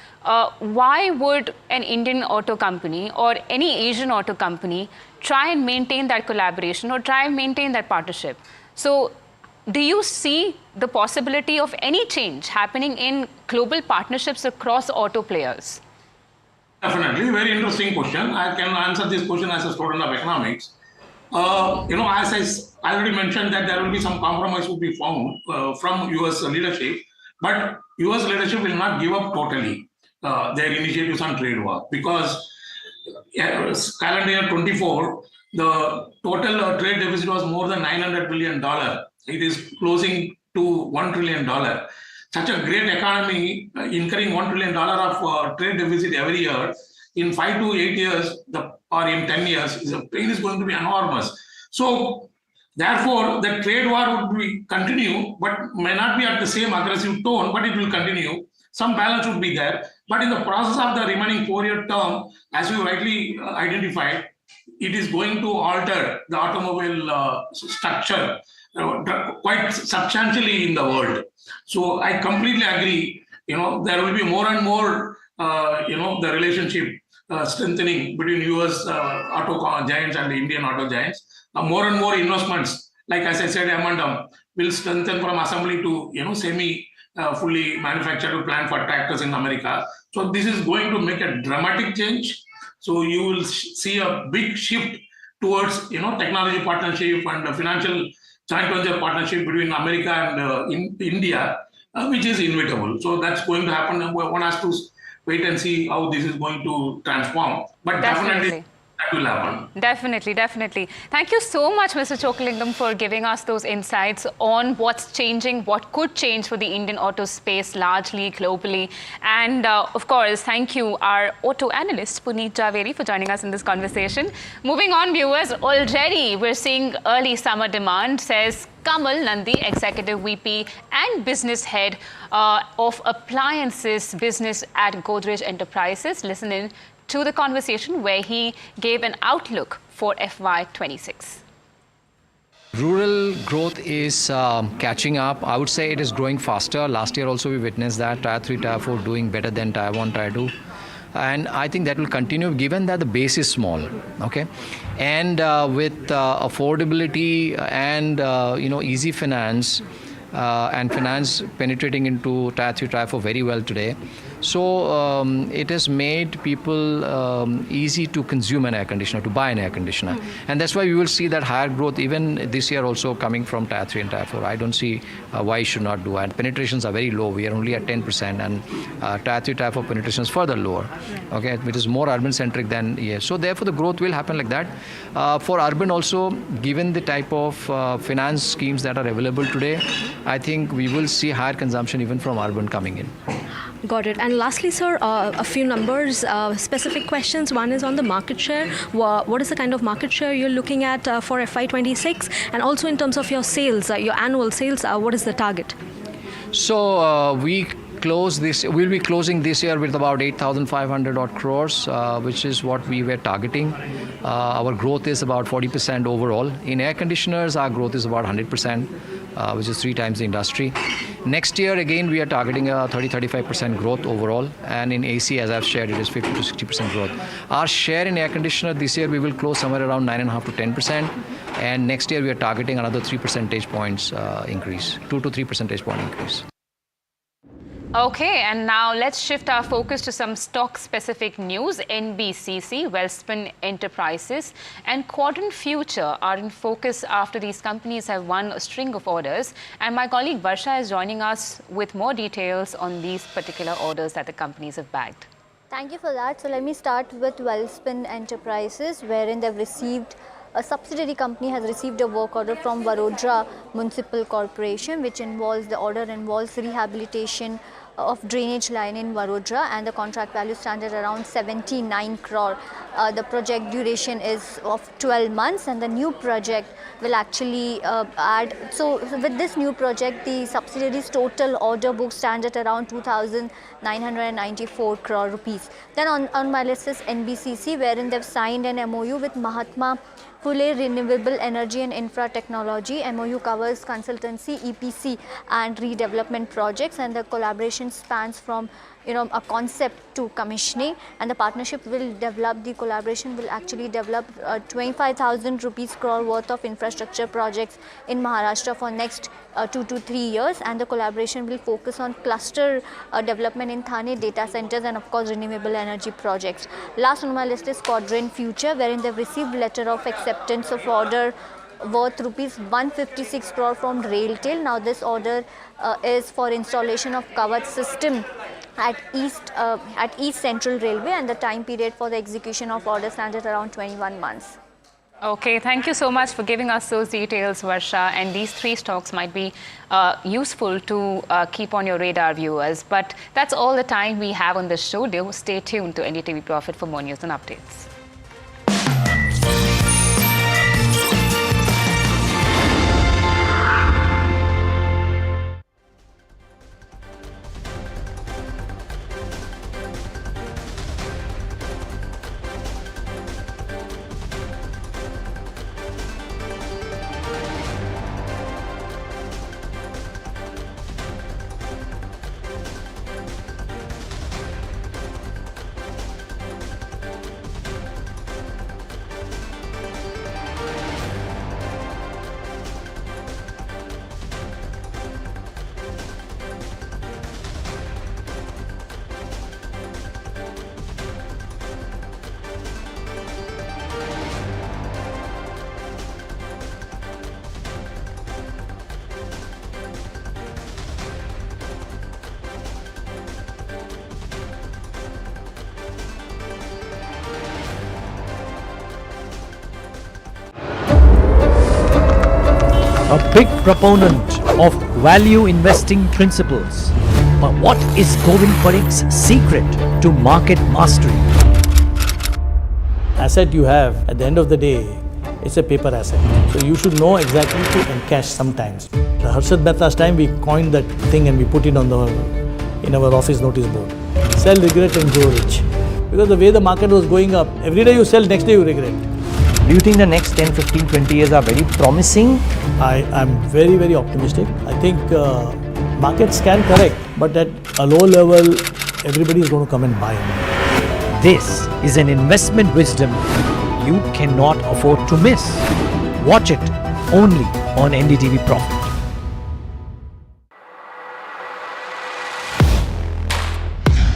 why would an Indian auto company or any Asian auto company try and maintain that collaboration or try and maintain that partnership? So do you see the possibility of any change happening in global partnerships across auto players? Definitely, very interesting question. I can answer this question as a student of economics. As I already mentioned that there will be some compromise will be found from US leadership, but US leadership will not give up totally their initiatives on trade war, because calendar year 24, the total trade deficit was more than $900 billion. It is closing to $1 trillion. Such a great economy incurring $1 trillion of trade deficit every year in 5 to 8 years or in 10 years, the pain is going to be enormous. So therefore, the trade war would continue, but may not be at the same aggressive tone, but it will continue. Some balance would be there. But in the process of the remaining 4-year term, as you rightly identified, it is going to alter the automobile structure quite substantially in the world. So I completely agree. There will be more and more, the relationship strengthening between US auto giants and the Indian auto giants. More and more investments, like as I said, M&M will strengthen from assembly to semi fully manufactured plant for tractors in America. So this is going to make a dramatic change. So you will see a big shift towards technology partnership and financial joint venture partnership between America and India, which is inevitable. So that's going to happen. One has to wait and see how this is going to transform. But definitely that will happen. Definitely, definitely. Thank you so much, Mr. Chokalingam, for giving us those insights on what's changing, what could change for the Indian auto space largely, globally. And of course, thank you, our auto analyst, Puneet Javeri, for joining us in this conversation. Moving on, viewers, already we're seeing early summer demand, says Kamal Nandi, Executive VP and Business Head of Appliances Business at Godrej Enterprises. Listen in to the conversation where he gave an outlook for FY26. Rural growth is catching up. I would say it is growing faster. Last year also we witnessed that Tier 3, Tier 4 doing better than Tier 1, Tier 2. And I think that will continue given that the base is small, okay? And with affordability and, easy finance and finance penetrating into Tier 3, Tier 4 very well today. So it has made people easy to consume an air conditioner, to buy an air conditioner. And that's why we will see that higher growth even this year also coming from Tier 3 and Tier 4. I don't see why it should not do. And penetrations are very low. We are only at 10%, and Tier 3, Tier 4 penetration is further lower. Okay, it is more urban centric than here. So therefore the growth will happen like that. For urban also, given the type of finance schemes that are available today, I think we will see higher consumption even from urban coming in. Got it. And lastly, sir, a few numbers, specific questions. One is on the market share. What is the kind of market share you're looking at for FY26? And also in terms of your sales, your annual sales, what is the target? So we'll be closing this year with about 8,500 odd crores, which is what we were targeting. Our growth is about 40% overall. In air conditioners, our growth is about 100%. which is 3 times the industry. Next year, again, we are targeting a 30-35% growth overall. And in AC, as I've shared, it is 50 to 60% growth. Our share in air conditioner this year, we will close somewhere around 9.5 to 10%. And next year, we are targeting another 3 percentage points increase, 2 to 3 percentage point increase. Okay, and now let's shift our focus to some stock-specific news. NBCC, Welspun Enterprises, and Quadrant Future are in focus after these companies have won a string of orders. And my colleague Varsha is joining us with more details on these particular orders that the companies have bagged. Thank you for that. So let me start with Welspun Enterprises, wherein they've received a subsidiary company has received a work order from Vadodara Municipal Corporation, which the order involves rehabilitation of drainage line in Vadodara, and the contract value stands at around 79 crore. The project duration is of 12 months, and the new project will actually add. So with this new project, the subsidiary's total order book stands at around 2,994 crore rupees. Then on my list is NBCC, wherein they've signed an MOU with Mahatma Phule Renewable Energy and Infra Technology. MOU covers consultancy, EPC and redevelopment projects, and the collaboration spans from a concept to commissioning, and the partnership will develop, the collaboration will actually develop 25,000 rupees crore worth of infrastructure projects in Maharashtra for next 2 to 3 years, and the collaboration will focus on cluster development in Thane, data centers, and of course renewable energy projects. Last on my list is Quadrant Future, wherein they've received letter of acceptance of order worth rupees 156 crore from Railtel. Now this order is for installation of covered system at East Central Railway, and the time period for the execution of order stands at around 21 months. Okay, thank you so much for giving us those details, Varsha. And these 3 stocks might be useful to keep on your radar, viewers. But that's all the time we have on this show. Do stay tuned to NDTV Profit for more news and updates. A big proponent of value investing principles. But what is Govind Parikh's secret to market mastery? Asset you have, at the end of the day, it's a paper asset. So you should know exactly to encash sometimes. The Harshad Mehta's time, we coined that thing and we put it in our office notice board. Sell, regret and grow rich. Because the way the market was going up, every day you sell, next day you regret. Do you think the next 10, 15, 20 years are very promising? I'm very, very optimistic. I think markets can correct, but at a low level, everybody is going to come and buy. This is an investment wisdom you cannot afford to miss. Watch it only on NDTV Profit.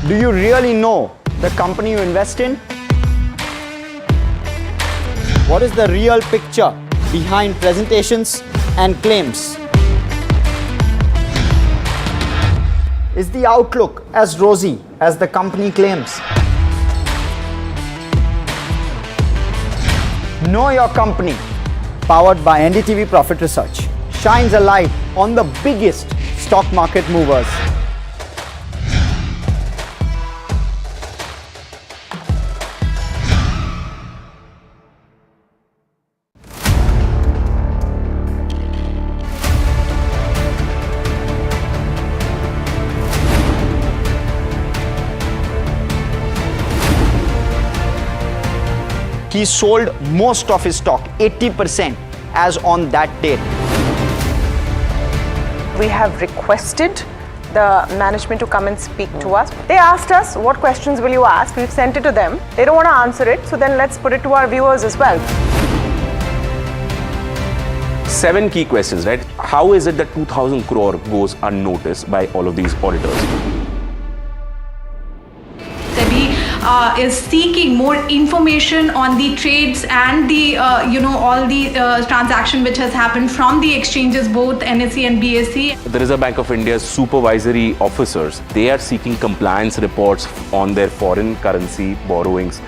Do you really know the company you invest in? What is the real picture behind presentations and claims? Is the outlook as rosy as the company claims? Know Your Company, powered by NDTV Profit Research, shines a light on the biggest stock market movers. He sold most of his stock, 80%, as on that date. We have requested the management to come and speak to us. They asked us, what questions will you ask? We've sent it to them. They don't want to answer it, so then let's put it to our viewers as well. 7 key questions, right? How is it that 2,000 crore goes unnoticed by all of these auditors? Is seeking more information on the trades and the all the transaction which has happened from the exchanges, both NSE and BSE. The Reserve Bank of India's supervisory officers, they are seeking compliance reports on their foreign currency borrowings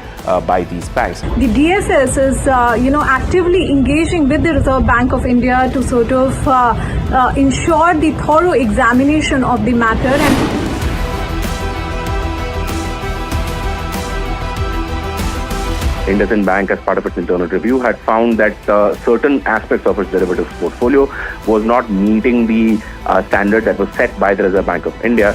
by these banks. The DSS is, actively engaging with the Reserve Bank of India to sort of ensure the thorough examination of the matter. And IndusInd Bank, as part of its internal review, had found that certain aspects of its derivatives portfolio was not meeting the standard that was set by the Reserve Bank of India.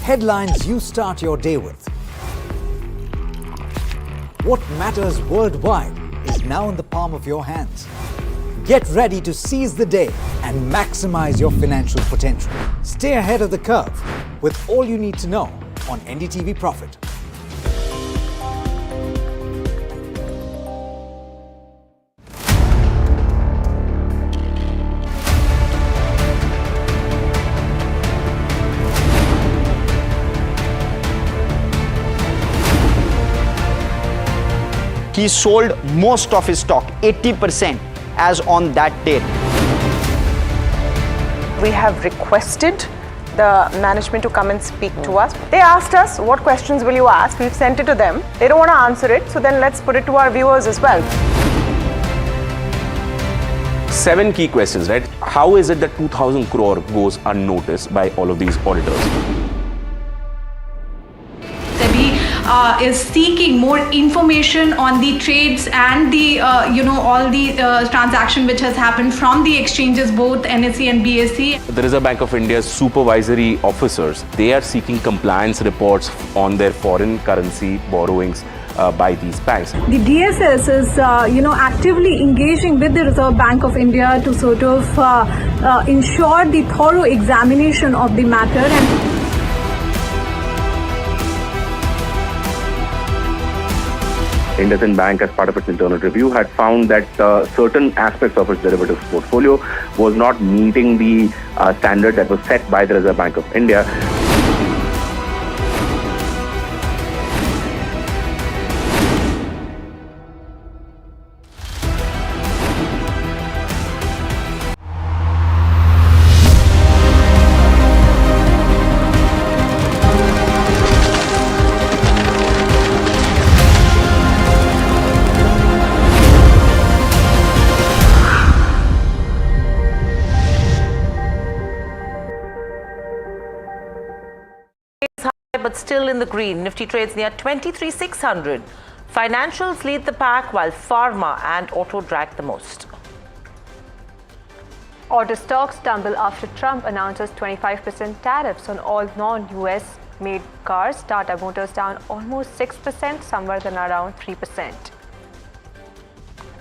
Headlines you start your day with. What matters worldwide is now in the palm of your hands. Get ready to seize the day and maximize your financial potential. Stay ahead of the curve with all you need to know on NDTV Profit. He sold most of his stock, 80%, as on that date. We have requested the management to come and speak to us. They asked us, what questions will you ask? We've sent it to them. They don't want to answer it, so then let's put it to our viewers as well. 7 key questions, right? How is it that 2,000 crore goes unnoticed by all of these auditors? Is seeking more information on the trades and the all the transaction which has happened from the exchanges, both NSE and BSE. The Reserve Bank of India's supervisory officers, they are seeking compliance reports on their foreign currency borrowings by these banks. the DSS is, actively engaging with the Reserve Bank of India to sort of ensure the thorough examination of the matter. And IndusInd Bank, as part of its internal review, had found that certain aspects of its derivatives portfolio was not meeting the standard that was set by the Reserve Bank of India. But still in the green. Nifty trades near 23,600. Financials lead the pack while pharma and auto drag the most. Auto stocks tumble after Trump announces 25% tariffs on all non-US made cars. Tata Motors down almost 6%, somewhere than around 3%.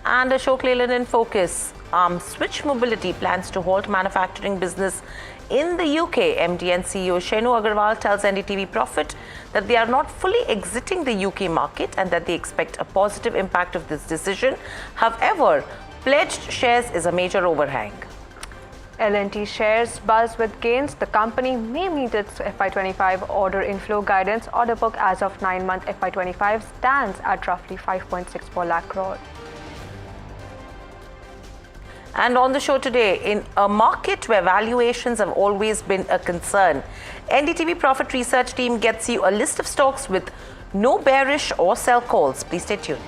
And Ashok Leyland in focus. Switch Mobility plans to halt manufacturing business in the UK. MD and CEO Shenu Agarwal tells NDTV Profit that they are not fully exiting the UK market and that they expect a positive impact of this decision. However, pledged shares is a major overhang. L&T shares buzz with gains. The company may meet its FY25 order inflow guidance. Order book as of 9-month FY25 stands at roughly 5.64 lakh crore. And on the show today, in a market where valuations have always been a concern, NDTV Profit Research team gets you a list of stocks with no bearish or sell calls. Please stay tuned.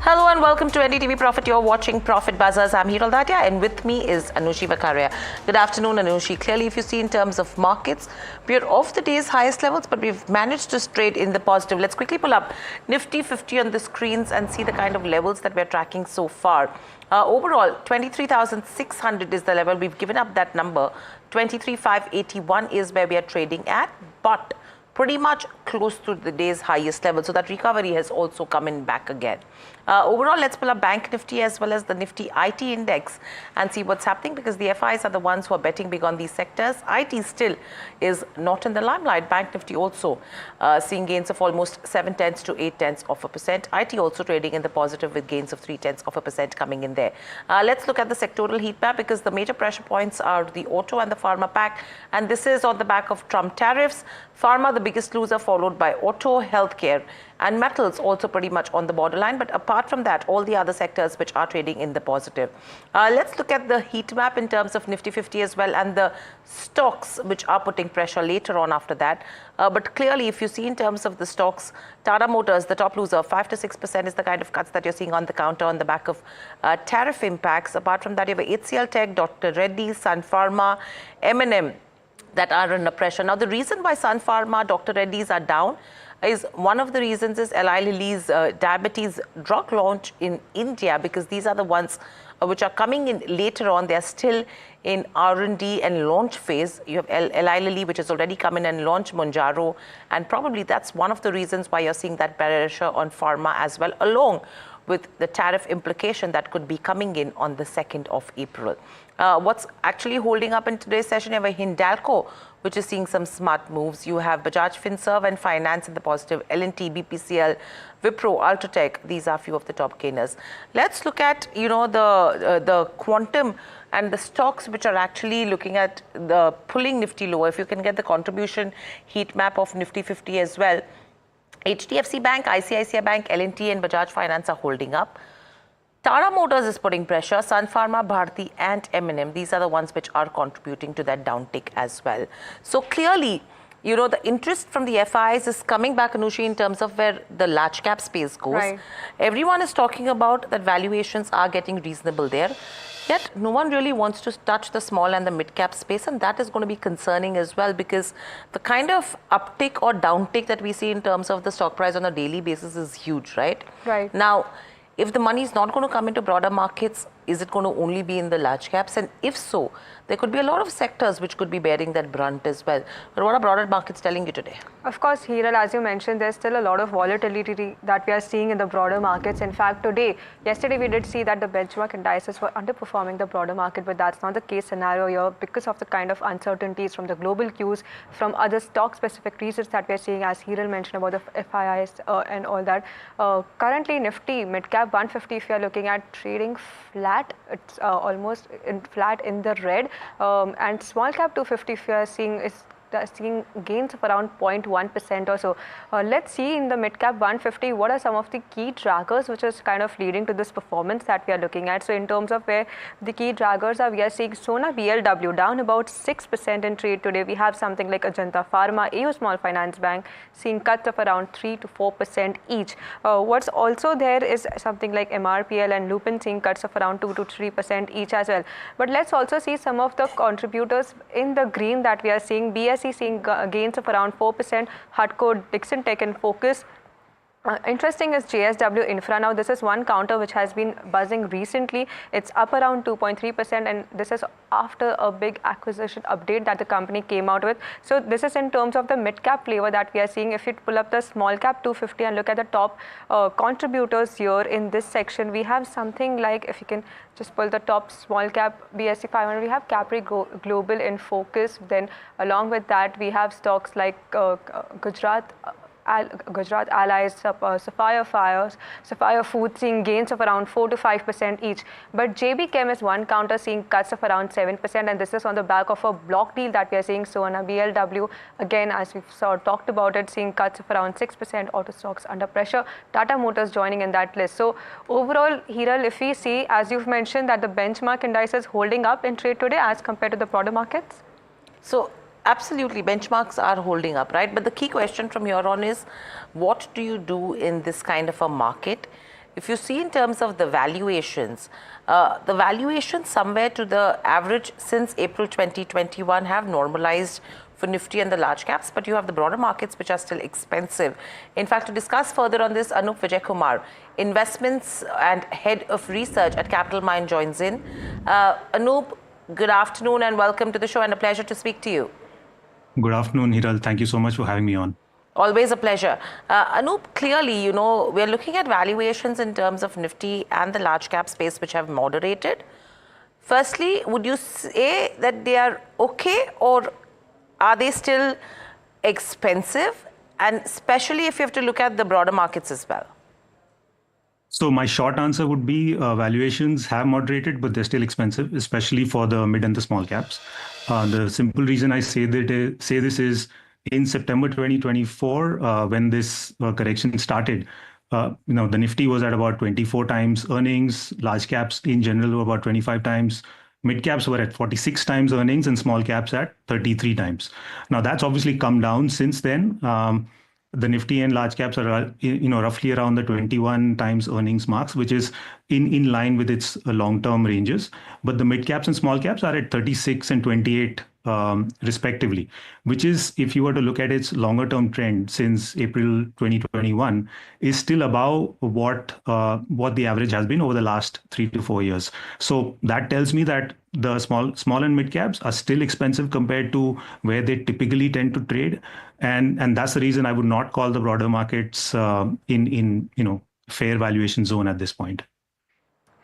Hello and welcome to NDTV Profit. You're watching Profit Buzzers. I'm Hiral Datia and with me is Anushi Vakaria. Good afternoon, Anushi. Clearly, if you see in terms of markets, we're off the day's highest levels, but we've managed to trade in the positive. Let's quickly pull up Nifty 50 on the screens and see the kind of levels that we're tracking so far. Overall, 23,600 is the level. We've given up that number. 23,581 is where we are trading at, but pretty much close to the day's highest level. So that recovery has also come in back again. Overall, let's pull up Bank Nifty as well as the Nifty IT index and see what's happening, because the FIs are the ones who are betting big on these sectors. IT still is not in the limelight. Bank Nifty also seeing gains of almost 0.7 to 0.8%. IT also trading in the positive with gains of 0.3% coming in there. Let's look at the sectoral heat map, because the major pressure points are the auto and the pharma pack, and this is on the back of Trump tariffs. Pharma, the biggest loser, followed by auto, healthcare, and metals also pretty much on the borderline. But apart from that, all the other sectors which are trading in the positive. Let's look at the heat map in terms of Nifty 50 as well, and the stocks which are putting pressure later on after that. But clearly, if you see in terms of the stocks, Tata Motors, the top loser, 5 to 6% is the kind of cuts that you're seeing on the counter on the back of tariff impacts. Apart from that, you have HCL Tech, Dr. Reddy's, Sun Pharma, M&M, that are under pressure. Now, the reason why Sun Pharma, Dr. Reddy's are down is one of the reasons is Eli Lilly's diabetes drug launch in India, because these are the ones which are coming in later on. They are still in R&D and launch phase. You have Eli Lilly, which has already come in and launched Mounjaro, and probably that's one of the reasons why you're seeing that pressure on pharma as well, along with the tariff implication that could be coming in on the 2nd of April. What's actually holding up in today's session, you have a Hindalco, which is seeing some smart moves. You have Bajaj Finserv and Finance in the positive, L&T, BPCL, Wipro, Ultratech. These are a few of the top gainers. Let's look at, the quantum and the stocks which are actually looking at the pulling Nifty lower. If you can get the contribution heat map of Nifty 50 as well. HDFC Bank, ICICI Bank, L&T and Bajaj Finance are holding up. Tata Motors is putting pressure. Sun Pharma, Bharti and M&M, these are the ones which are contributing to that downtick as well. So clearly, the interest from the FIs is coming back, Anushi, in terms of where the large cap space goes. Right. Everyone is talking about that valuations are getting reasonable there. Yet no one really wants to touch the small and the mid cap space, and that is going to be concerning as well, because the kind of uptick or downtick that we see in terms of the stock price on a daily basis is huge, right? Right. Now, if the money is not going to come into broader markets, is it going to only be in the large caps? And if so, there could be a lot of sectors which could be bearing that brunt as well. But what are broader markets telling you today? Of course, Hiral, as you mentioned, there's still a lot of volatility that we are seeing in the broader markets. In fact, yesterday we did see that the benchmark indices were underperforming the broader market, but that's not the case scenario here because of the kind of uncertainties from the global cues, from other stock-specific reasons that we're seeing, as Hiral mentioned about the FIIs and all that. Currently, Nifty, mid-cap 150, if you're looking at trading flat, it's almost flat in the red. And small cap 250, if you are seeing, is seeing gains of around 0.1% or so. Let's see in the mid cap 150 what are some of the key draggers which is kind of leading to this performance that we are looking at. So in terms of where the key draggers are, we are seeing Sona BLW down about 6% in trade today. We have something like Ajanta Pharma, AU Small Finance Bank seeing cuts of around 3 to 4% each. What's also there is something like MRPL and Lupin seeing cuts of around 2 to 3% each as well. But let's also see some of the contributors in the green that we are seeing. BSE seeing gains of around 4%, Hardcore, Dixon Tech and Focus. Interesting is JSW Infra. Now this is one counter which has been buzzing recently. It's up around 2.3%, and this is after a big acquisition update that the company came out with. So this is in terms of the mid cap flavor that we are seeing. If you pull up the small cap 250 and look at the top contributors here in this section, we have something like, if you can just pull the top small cap BSE 500, we have Capri Global in focus. Then along with that, we have stocks like Gujarat Allies, Sapphire Foods seeing gains of around 4 to 5% each. But JB Chem is one counter seeing cuts of around 7%, and this is on the back of a block deal that we are seeing. So on a BLW, again, as we talked about it, seeing cuts of around 6%, auto stocks under pressure. Tata Motors joining in that list. So overall, Hiral, if we see, as you've mentioned, that the benchmark indices holding up in trade today as compared to the broader markets? So absolutely, benchmarks are holding up, right? But the key question from here on is, what do you do in this kind of a market? if you see in terms of the valuations somewhere to the average since April 2021 have normalized for Nifty and the large caps, but you have the broader markets which are still expensive. In fact, to discuss further on this, Anup Vijaykumar, investments and head of research at Capital Mind, joins in. Anup, good afternoon and welcome to the show, and a pleasure to speak to you. Good afternoon, Hiral. Thank you so much for having me on. Always a pleasure. Anup, clearly, we're looking at valuations in terms of Nifty and the large cap space which have moderated. Firstly, would you say that they are okay, or are they still expensive? And especially if you have to look at the broader markets as well. So my short answer would be valuations have moderated, but they're still expensive, especially for the mid and the small caps. The simple reason I say this is in September 2024, when this correction started, the Nifty was at about 24 times earnings, large caps in general were about 25 times, mid caps were at 46 times earnings, and small caps at 33 times. Now that's obviously come down since then. The Nifty and large caps are, roughly around the 21 times earnings marks, which is in line with its long-term ranges. But the mid caps and small caps are at 36 and 28 respectively, which is, if you were to look at its longer-term trend since April 2021, is still above what the average has been over the last 3 to 4 years. So that tells me that the small and mid caps are still expensive compared to where they typically tend to trade, and that's the reason I would not call the broader markets in fair valuation zone at this point.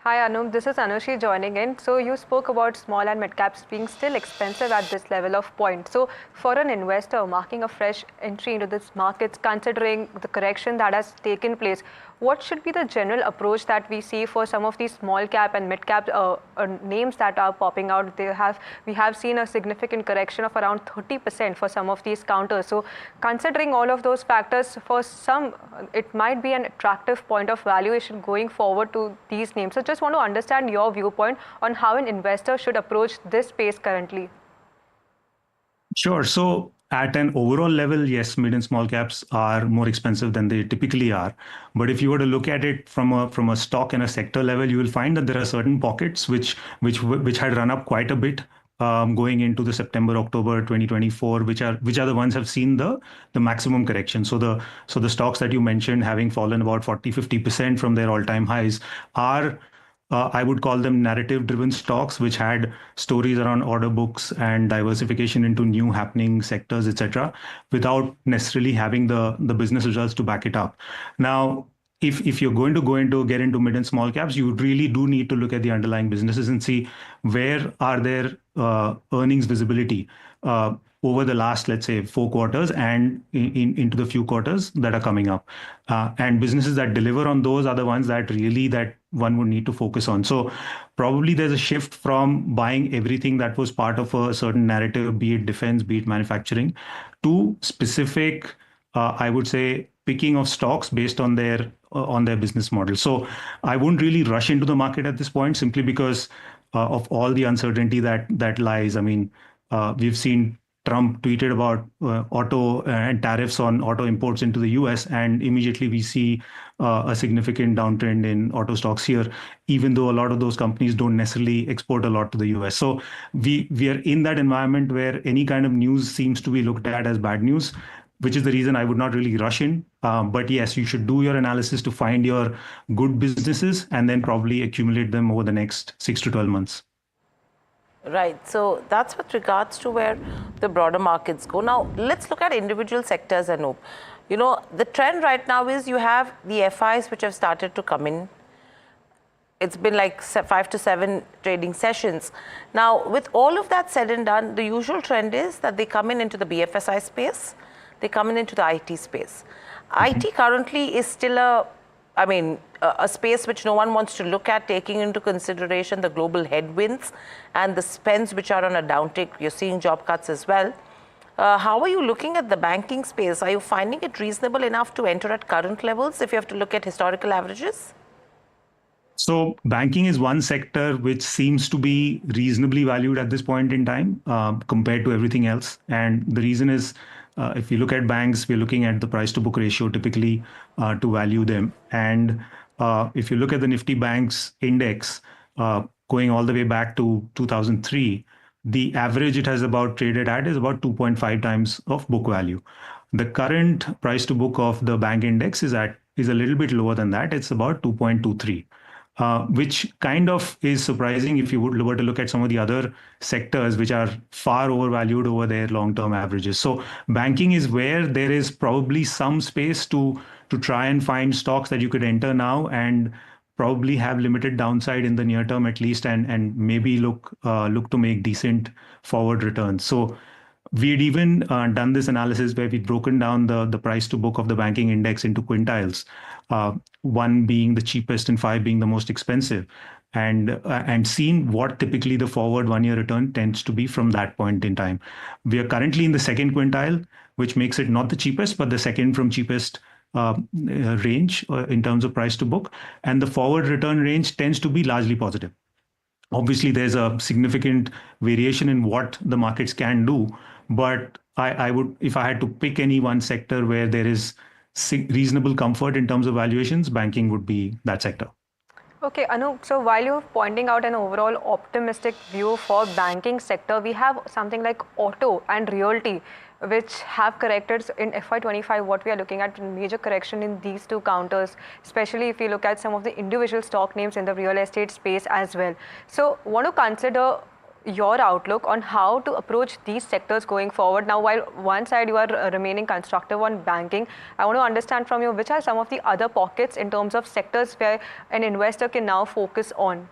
Hi Anup, this is Anushi joining in. So you spoke about small and mid caps being still expensive at this level of point. So for an investor marking a fresh entry into this markets, considering the correction that has taken place, what should be the general approach that we see for some of these small cap and mid cap names that are popping out? We have seen a significant correction of around 30% for some of these counters. So considering all of those factors, for some it might be an attractive point of valuation going forward to these names. So just want to understand your viewpoint on how an investor should approach this space currently. Sure. So at an overall level, yes, mid and small caps are more expensive than they typically are. But if you were to look at it from a stock and a sector level, you will find that there are certain pockets which had run up quite a bit going into the September-October 2024, which are the ones have seen the maximum correction. So the stocks that you mentioned having fallen about 40-50% from their all-time highs are I would call them narrative-driven stocks, which had stories around order books and diversification into new happening sectors, etc., without necessarily having the business results to back it up. Now, if you're going to get into mid and small caps, you really do need to look at the underlying businesses and see where are their earnings visibility over the last, let's say, 4 quarters and into the few quarters that are coming up. And businesses that deliver on those are the ones that one would need to focus on. So probably there's a shift from buying everything that was part of a certain narrative, be it defense, be it manufacturing, to specific, I would say, picking of stocks based on their business model. So I wouldn't really rush into the market at this point, simply because of all the uncertainty that lies. I mean, we've seen Trump tweeted about auto and tariffs on auto imports into the US, and immediately we see a significant downtrend in auto stocks here, even though a lot of those companies don't necessarily export a lot to the US. So we are in that environment where any kind of news seems to be looked at as bad news, which is the reason I would not really rush in. But yes, you should do your analysis to find your good businesses and then probably accumulate them over the next 6 to 12 months. Right. So that's with regards to where the broader markets go. Now, let's look at individual sectors, Anup. You know, the trend right now is you have the FIs which have started to come in. It's been like 5 to 7 trading sessions. Now, with all of that said and done, the usual trend is that they come into the BFSI space, they come into the IT space. IT currently is still a space which no one wants to look at, taking into consideration the global headwinds and the spends which are on a downtick. You're seeing job cuts as well. How are you looking at the banking space? Are you finding it reasonable enough to enter at current levels if you have to look at historical averages? So banking is one sector which seems to be reasonably valued at this point in time compared to everything else. And the reason is, if you look at banks, we're looking at the price to book ratio typically to value them. And if you look at the Nifty Banks index, going all the way back to 2003, the average it has about traded at is about 2.5 times of book value. The current price to book of the bank index is a little bit lower than that. It's about 2.23. Which kind of is surprising if you were to look at some of the other sectors which are far overvalued over their long-term averages. So banking is where there is probably some space to try and find stocks that you could enter now and probably have limited downside in the near term at least, and maybe look to make decent forward returns. So we'd even done this analysis where we'd broken down the price to book of the banking index into quintiles, one being the cheapest and 5 being the most expensive, and seen what typically the forward 1-year return tends to be from that point in time. We are currently in the second quintile, which makes it not the cheapest, but the second from cheapest range in terms of price to book, and the forward return range tends to be largely positive. Obviously, there's a significant variation in what the markets can do, but I would, if I had to pick any one sector where there is reasonable comfort in terms of valuations, banking would be that sector. Okay, Anup, so while you're pointing out an overall optimistic view for banking sector, we have something like auto and realty, which have corrected in FY25. What we are looking at major correction in these two counters, especially if you look at some of the individual stock names in the real estate space as well. So want to consider your outlook on how to approach these sectors going forward. Now, while one side you are remaining constructive on banking, I want to understand from you which are some of the other pockets in terms of sectors where an investor can now focus on.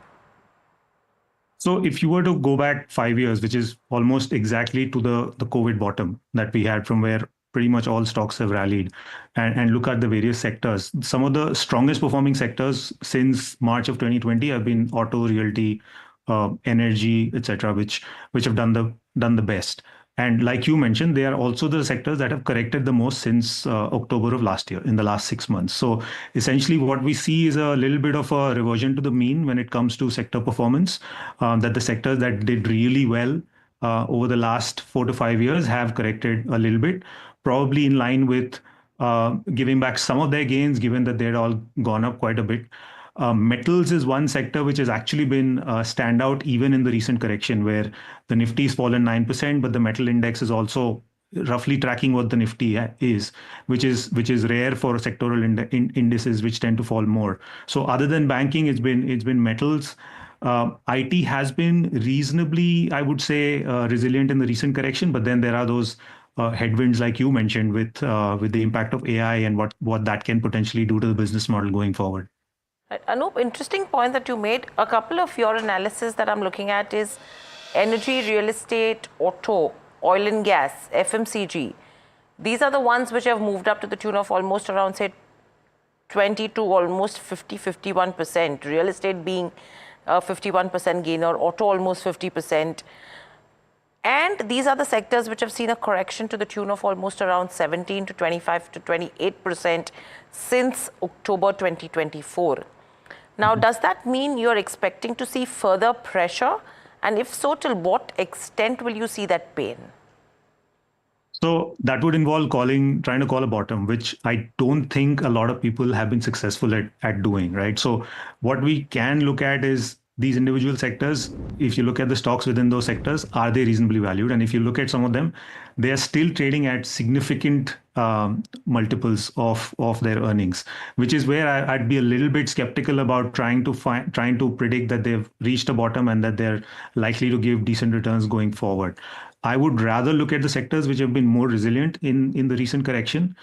So if you were to go back 5 years, which is almost exactly to the COVID bottom that we had, from where pretty much all stocks have rallied, and look at the various sectors, some of the strongest performing sectors since March of 2020 have been auto, realty, energy, etc., which have done the best. And like you mentioned, they are also the sectors that have corrected the most since October of last year, in the last 6 months. So essentially what we see is a little bit of a reversion to the mean when it comes to sector performance, that the sectors that did really well over the last 4 to 5 years have corrected a little bit, probably in line with giving back some of their gains, given that they'd all gone up quite a bit. Metals is one sector which has actually been standout even in the recent correction, where the Nifty has fallen 9%, but the metal index is also roughly tracking what the Nifty is, which is rare for sectoral indices which tend to fall more. So other than banking, it's been metals. IT has been reasonably, I would say, resilient in the recent correction, but then there are those headwinds like you mentioned with the impact of AI and what that can potentially do to the business model going forward. Anup, interesting point that you made. A couple of your analysis that I'm looking at is energy, real estate, auto, oil and gas, FMCG. These are the ones which have moved up to the tune of almost around, say, 20 to almost 51%. Real estate being a 51% gainer, auto almost 50%. And these are the sectors which have seen a correction to the tune of almost around 17 to 25 to 28% since October 2024. Now, does that mean you're expecting to see further pressure? And if so, till what extent will you see that pain? So that would involve trying to call a bottom, which I don't think a lot of people have been successful at doing, right? So what we can look at is these individual sectors. If you look at the stocks within those sectors, are they reasonably valued? And if you look at some of them, they are still trading at significant multiples of their earnings, which is where I'd be a little bit skeptical about trying to predict that they've reached a bottom and that they're likely to give decent returns going forward. I would rather look at the sectors which have been more resilient in the recent correction,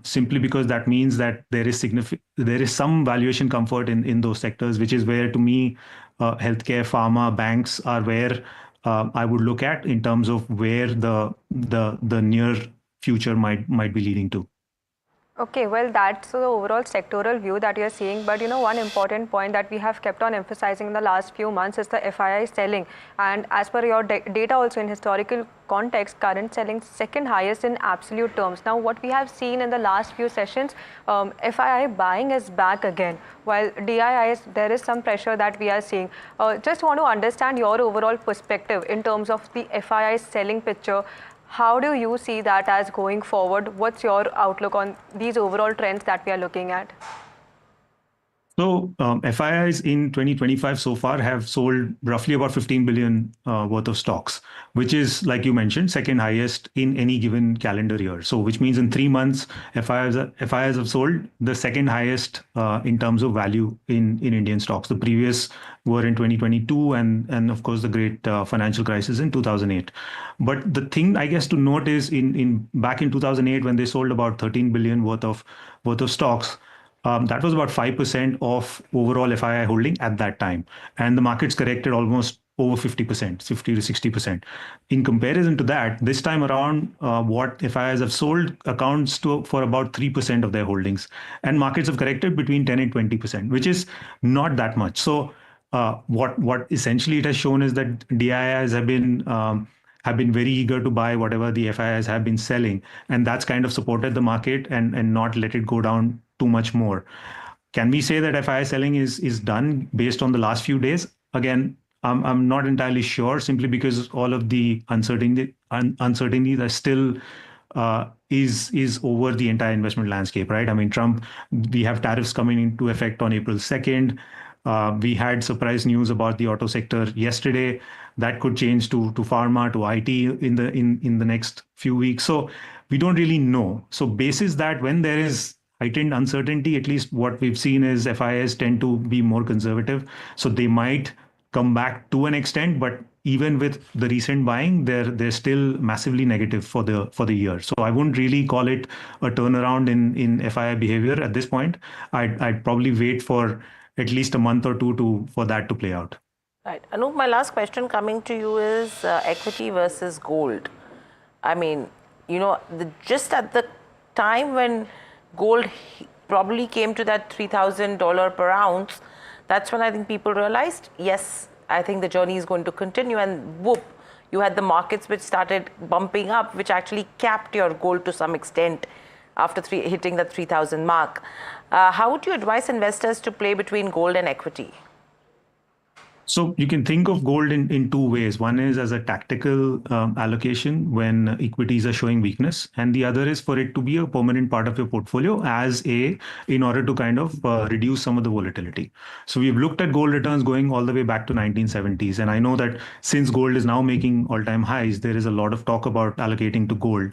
simply because that means that there is some valuation comfort in those sectors, which is where, to me, healthcare, pharma, banks are where I would look at in terms of where the near future might be leading to. Okay, well, that's the overall sectoral view that you're seeing. But, one important point that we have kept on emphasizing in the last few months is the FII selling. And as per your data also in historical context, current selling second highest in absolute terms. Now, what we have seen in the last few sessions, FII buying is back again, while DIIs, there is some pressure that we are seeing. Just want to understand your overall perspective in terms of the FII selling picture. How do you see that as going forward? What's your outlook on these overall trends that we are looking at? So FIIs in 2025 so far have sold roughly about 15 billion worth of stocks, which is, like you mentioned, second highest in any given calendar year. So which means in 3 months, FIIs have sold the second highest in terms of value in Indian stocks. The previous were in 2022 and of course the great financial crisis in 2008. But the thing I guess to note is in back in 2008 when they sold about 13 billion worth of stocks. That was about 5% of overall FII holding at that time. And the markets corrected almost over 50%, 50 to 60%. In comparison to that, this time around, what FIIs have sold accounts for about 3% of their holdings. And markets have corrected between 10 and 20%, which is not that much. So what essentially it has shown is that DIIs have been very eager to buy whatever the FIIs have been selling. And that's kind of supported the market and not let it go down too much more. Can we say that FII selling is done based on the last few days? Again, I'm not entirely sure, simply because all of the uncertainty that still is over the entire investment landscape, right? I mean, we have tariffs coming into effect on April 2nd. We had surprise news about the auto sector yesterday. That could change to pharma, to IT in the next few weeks. So we don't really know. So basis that, when there is heightened uncertainty, at least what we've seen is FIIs tend to be more conservative. So they might come back to an extent, but even with the recent buying, they're still massively negative for the year. So I wouldn't really call it a turnaround in FII behavior at this point. I'd probably wait for at least a month or two for that to play out. Right. Anup, my last question coming to you is equity versus gold. I mean, just at the time when gold probably came to that $3,000 per ounce, that's when I think people realized, yes, I think the journey is going to continue, and whoop, you had the markets which started bumping up, which actually capped your gold to some extent after hitting the 3,000 mark. How would you advise investors to play between gold and equity? So you can think of gold in two ways. One is as a tactical allocation when equities are showing weakness, and the other is for it to be a permanent part of your portfolio in order to kind of reduce some of the volatility. So we've looked at gold returns going all the way back to 1970s, and I know that since gold is now making all-time highs, there is a lot of talk about allocating to gold.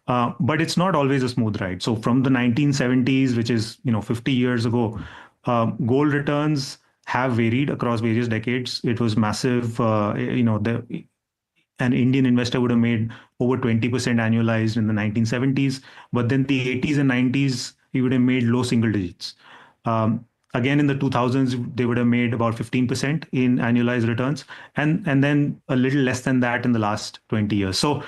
But it's not always a smooth ride. So from the 1970s, which is 50 years ago, gold returns have varied across various decades. It was massive. An Indian investor would have made over 20% annualized in the 1970s, but then the 80s and 90s, he would have made low single digits. Again, in the 2000s, they would have made about 15% in annualized returns, and then a little less than that in the last 20 years. So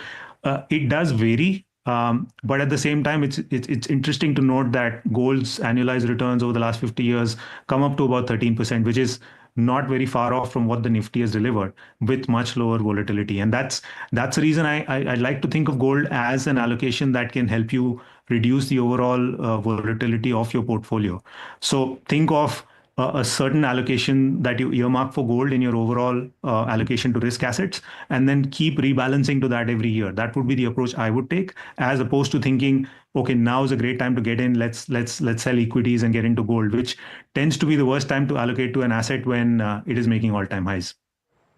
it does vary. But at the same time, it's interesting to note that gold's annualized returns over the last 50 years come up to about 13%, which is not very far off from what the Nifty has delivered, with much lower volatility. And that's the reason I like to think of gold as an allocation that can help you reduce the overall volatility of your portfolio. So think of a certain allocation that you earmark for gold in your overall allocation to risk assets, and then keep rebalancing to that every year. That would be the approach I would take, as opposed to thinking, okay, now is a great time to get in. Let's sell equities and get into gold, which tends to be the worst time to allocate to an asset when it is making all-time highs.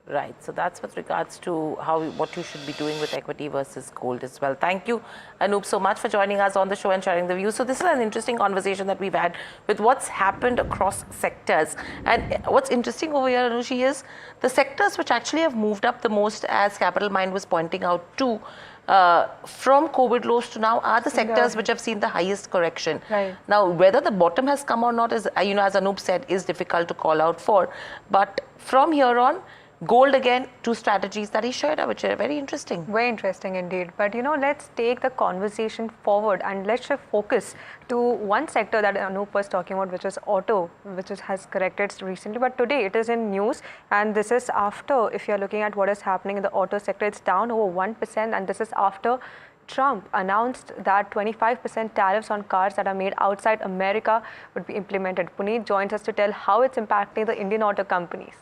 Right. So that's with regards to what you should be doing with equity versus gold as well. Thank you, Anup, so much for joining us on the show and sharing the views. So this is an interesting conversation that we've had with what's happened across sectors. And what's interesting over here, Anushi, is the sectors which actually have moved up the most, as Capital Mind was pointing out too, from COVID lows to now, are the sectors which have seen the highest correction. Right. Now, whether the bottom has come or not is, as Anup said, is difficult to call out for. But from here on, gold again, two strategies that he shared, which are very interesting. Very interesting indeed. But let's take the conversation forward and let's shift focus to one sector that Anup was talking about, which is auto, which has corrected recently. But today it is in news, and this is after, if you're looking at what is happening in the auto sector, it's down over 1%, and this is after Trump announced that 25% tariffs on cars that are made outside America would be implemented. Puneet joins us to tell how it's impacting the Indian auto companies.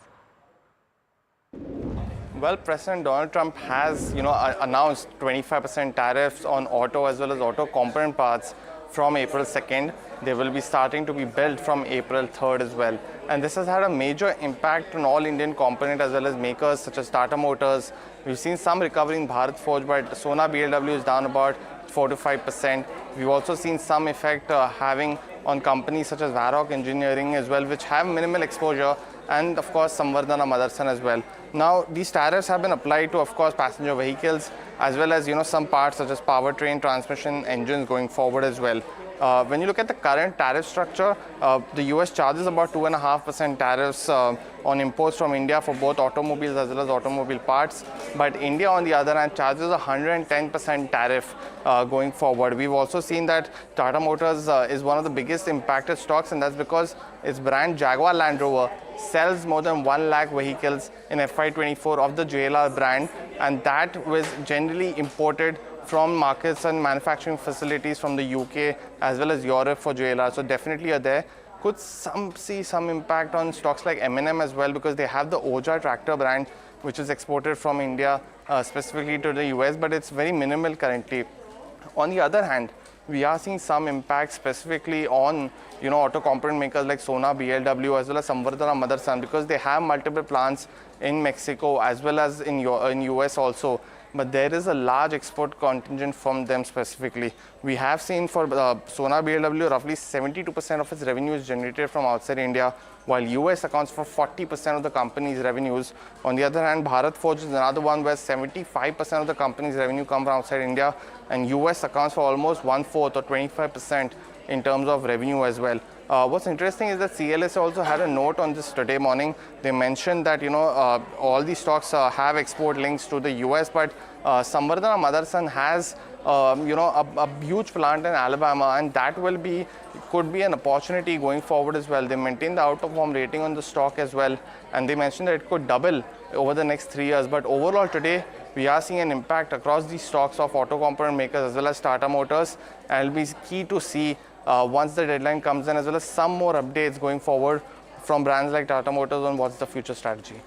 Well, President Donald Trump has, announced 25% tariffs on auto as well as auto component parts from April 2nd. They will be starting to be built from April 3rd as well. And this has had a major impact on all Indian component as well as makers such as Tata Motors. We've seen some recovery in Bharat Forge, but Sona BLW is down about 4 to 5%. We've also seen some effect having on companies such as Varroc Engineering as well, which have minimal exposure, and of course Samvardhana Motherson as well. Now these tariffs have been applied to, of course, passenger vehicles as well as some parts such as powertrain, transmission, engines going forward as well. When you look at the current tariff structure, the US charges about 2.5% tariffs on imports from India for both automobiles as well as automobile parts. But India, on the other hand, charges a 110% tariff going forward. We've also seen that Tata Motors is one of the biggest impacted stocks, and that's because its brand Jaguar Land Rover sells more than 1 lakh vehicles in FY24 of the JLR brand, and that was generally imported from markets and manufacturing facilities from the UK as well as Europe for JLR. So definitely are there. Could see some impact on stocks like M&M as well, because they have the Oja tractor brand, which is exported from India specifically to the US, but it's very minimal currently. On the other hand, we are seeing some impact specifically on auto component makers like Sona BLW as well as Samvardhana Motherson, because they have multiple plants in Mexico as well as in US also. But there is a large export contingent from them specifically. We have seen for Sona BLW, roughly 72% of its revenue is generated from outside India, while US accounts for 40% of the company's revenues. On the other hand, Bharat Forge is another one where 75% of the company's revenue comes from outside India, and US accounts for almost 1/4 or 25% in terms of revenue as well. What's interesting is that CLS also had a note on this today morning. They mentioned that all these stocks have export links to the US, but Samvardhana Motherson has a huge plant in Alabama, and that could be an opportunity going forward as well. They maintain the outperform rating on the stock as well, and they mentioned that it could double over the next 3 years. But overall today, we are seeing an impact across these stocks of auto component makers as well as Tata Motors, and it'll be key to see once the deadline comes in, as well as some more updates going forward from brands like Tata Motors on what's the future strategy.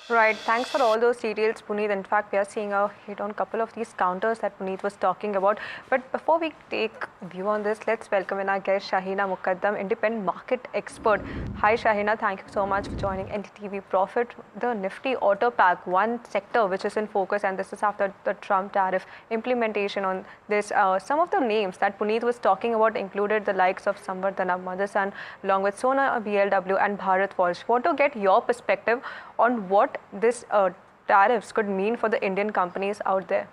Right, thanks for all those details, Puneet. In fact, we are seeing a hit on a couple of these counters that Puneet was talking about. But before we take view on this, let's welcome in our guest, Shahina Mukaddam, independent market expert. Hi, Shahina. Thank you so much for joining NDTV Profit. The nifty auto pack, one sector which is in focus, and this is after the Trump tariff implementation on this. Some of the names that Puneet was talking about included the likes of Samvardhana Motherson, along with Sona BLW and Bharat Forge. Want to get your perspective on what this tariffs could mean for the Indian companies out there?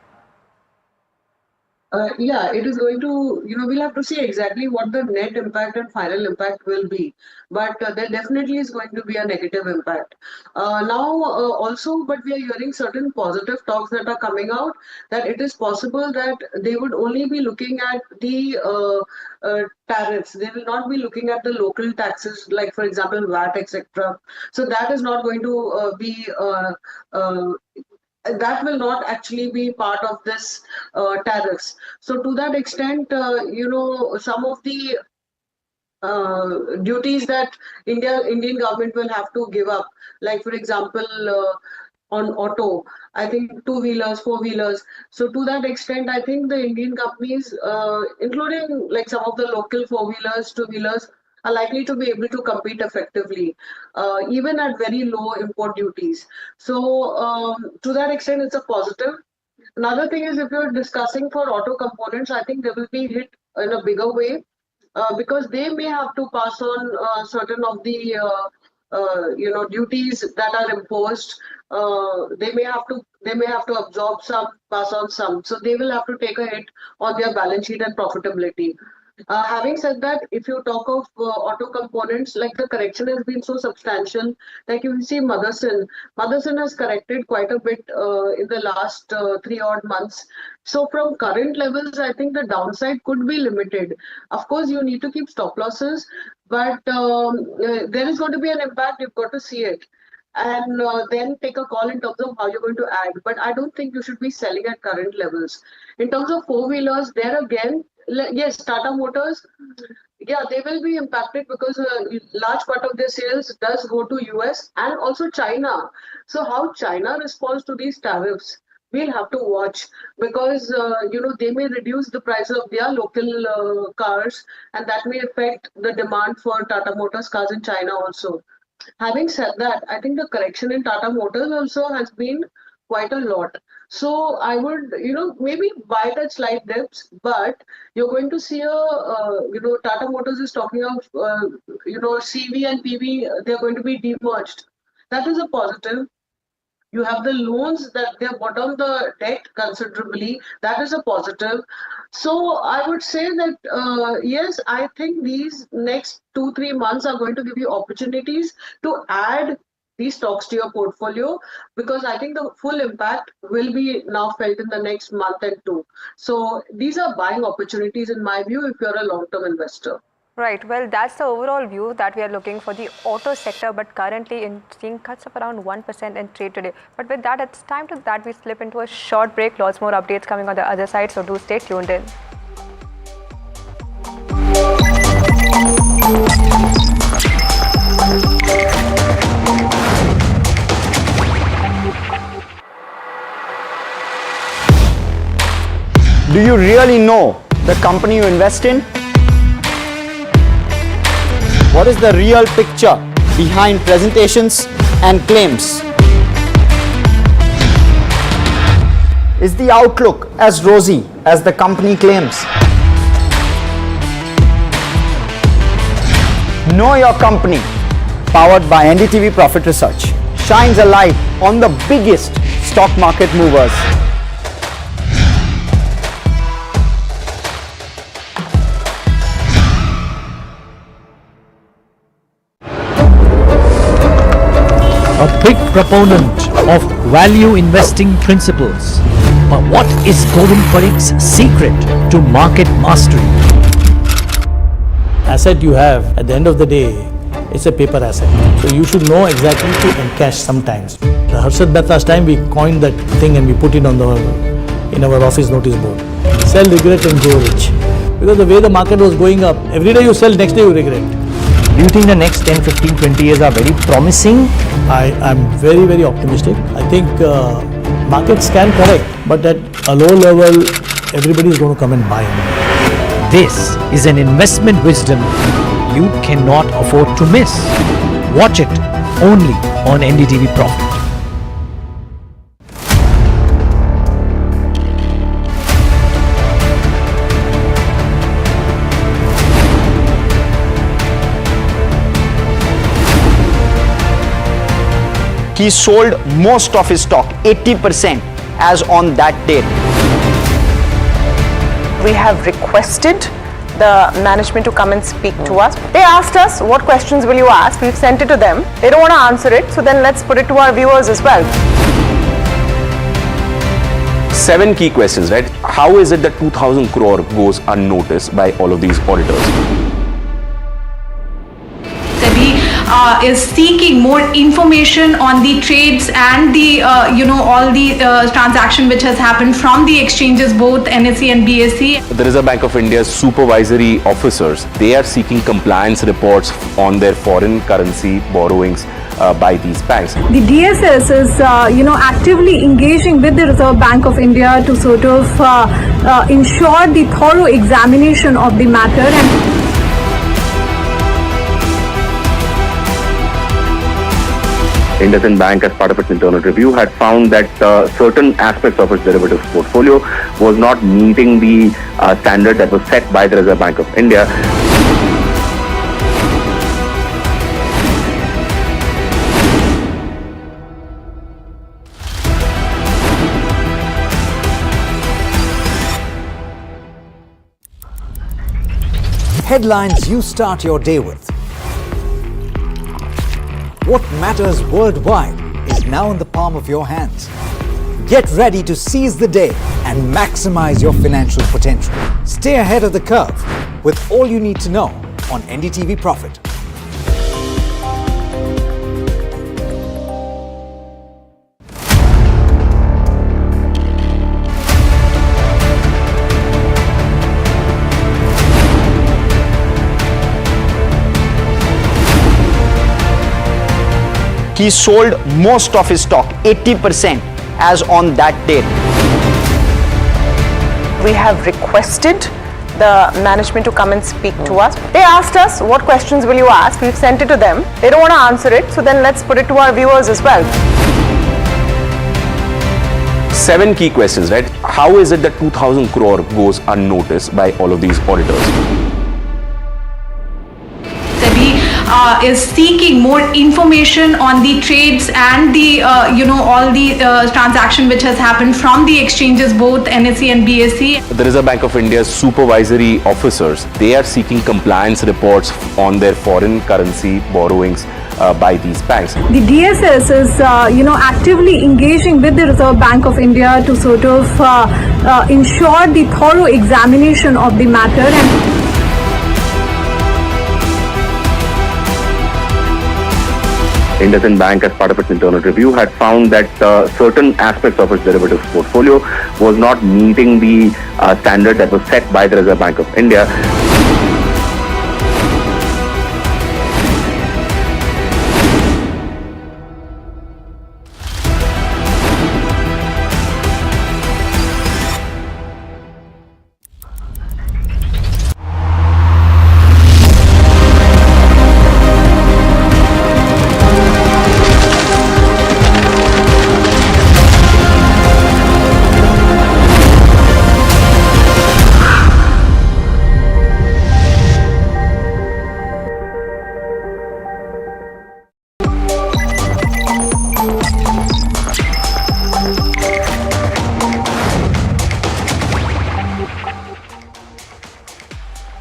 Yeah, it is going to, we'll have to see exactly what the net impact and final impact will be. But there definitely is going to be a negative impact. Also, but we are hearing certain positive talks that are coming out, that it is possible that they would only be looking at the tariffs. They will not be looking at the local taxes, like, for example, VAT, etc. So that is not going to be that will not actually be part of this tariffs. So to that extent, some of the duties that Indian government will have to give up, like for example, on auto, I think 2-wheelers, 4-wheelers. So to that extent, I think the Indian companies, including like some of the local 4-wheelers, 2-wheelers, are likely to be able to compete effectively, even at very low import duties. So to that extent, it's a positive. Another thing is, if you're discussing for auto components, I think they will be hit in a bigger way because they may have to pass on certain of the duties that are imposed. They may have to absorb some, pass on some. So they will have to take a hit on their balance sheet and profitability. Having said that, if you talk of auto components, like the correction has been so substantial, like you see Motherson has corrected quite a bit in the last 3 odd months. So from current levels, I think the downside could be limited. Of course, you need to keep stop losses, but there is going to be an impact. You've got to see it. And then take a call in terms of how you're going to add. But I don't think you should be selling at current levels. In terms of 4-wheelers, there again, yes, Tata Motors, yeah, they will be impacted because a large part of their sales does go to US and also China. So how China responds to these tariffs we'll have to watch because they may reduce the price of their local cars, and that may affect the demand for Tata Motors cars in China also. Having said that, I think the correction in Tata Motors also has been quite a lot. So I would, maybe buy that slight dips, but you're going to see Tata Motors is talking of, CV and PV, they're going to be demerged. That is a positive. You have the loans that they have brought down the debt considerably. That is a positive. So I would say that yes, I think these next 2-3 months are going to give you opportunities to add these stocks to your portfolio, because I think the full impact will be now felt in the next month and two. So these are buying opportunities in my view if you're a long-term investor. Right. Well, that's the overall view that we are looking for the auto sector, but currently seeing cuts of around 1% in trade today. But with that, it's time to that we slip into a short break. Lots more updates coming on the other side, so do stay tuned in. Do you really know the company you invest in? What is the real picture behind presentations and claims? Is the outlook as rosy as the company claims? Know Your Company, powered by NDTV Profit Research, shines a light on the biggest stock market movers. A big proponent of value investing principles. But what is Govind Parik's secret to market mastery? Asset you have, at the end of the day, it's a paper asset. So you should know exactly to encash sometimes. Harshad Metta's time we coined that thing and we put it on in our office notice board. Sell, regret and grow rich. Because the way the market was going up, every day you sell, next day you regret. Do you think the next 10, 15, 20 years are very promising? I'm very, very optimistic. I think markets can correct, but at a low level, everybody is going to come and buy. This is an investment wisdom you cannot afford to miss. Watch it only on NDTV Profit. He sold most of his stock, 80%, as on that date. We have requested the management to come and speak to us. They asked us, what questions will you ask? We've sent it to them. They don't want to answer it, so then let's put it to our viewers as well. 7 key questions, right? How is it that 2,000 crore goes unnoticed by all of these auditors? Is seeking more information on the trades and the all the transaction which has happened from the exchanges, both NSE and BSE. The Reserve Bank of India's supervisory officers, they are seeking compliance reports on their foreign currency borrowings by these banks. The DSS is actively engaging with the Reserve Bank of India to sort of ensure the thorough examination of the matter. And IndusInd Bank, as part of its internal review, had found that certain aspects of its derivatives portfolio was not meeting the standard that was set by the Reserve Bank of India. Headlines you start your day with. What matters worldwide is now in the palm of your hands. Get ready to seize the day and maximize your financial potential. Stay ahead of the curve with all you need to know on NDTV Profit. He sold most of his stock, 80%, as on that date. We have requested the management to come and speak to us. They asked us, what questions will you ask? We've sent it to them. They don't want to answer it, so then let's put it to our viewers as well. 7 key questions, right? How is it that 2,000 crore goes unnoticed by all of these auditors? Is seeking more information on the trades and the all the transaction which has happened from the exchanges, both NSE and BSE. The Reserve Bank of India's supervisory officers, they are seeking compliance reports on their foreign currency borrowings by these banks. The DSS is actively engaging with the Reserve Bank of India to sort of ensure the thorough examination of the matter. And IndusInd Bank, as part of its internal review, had found that certain aspects of its derivatives portfolio was not meeting the standard that was set by the Reserve Bank of India.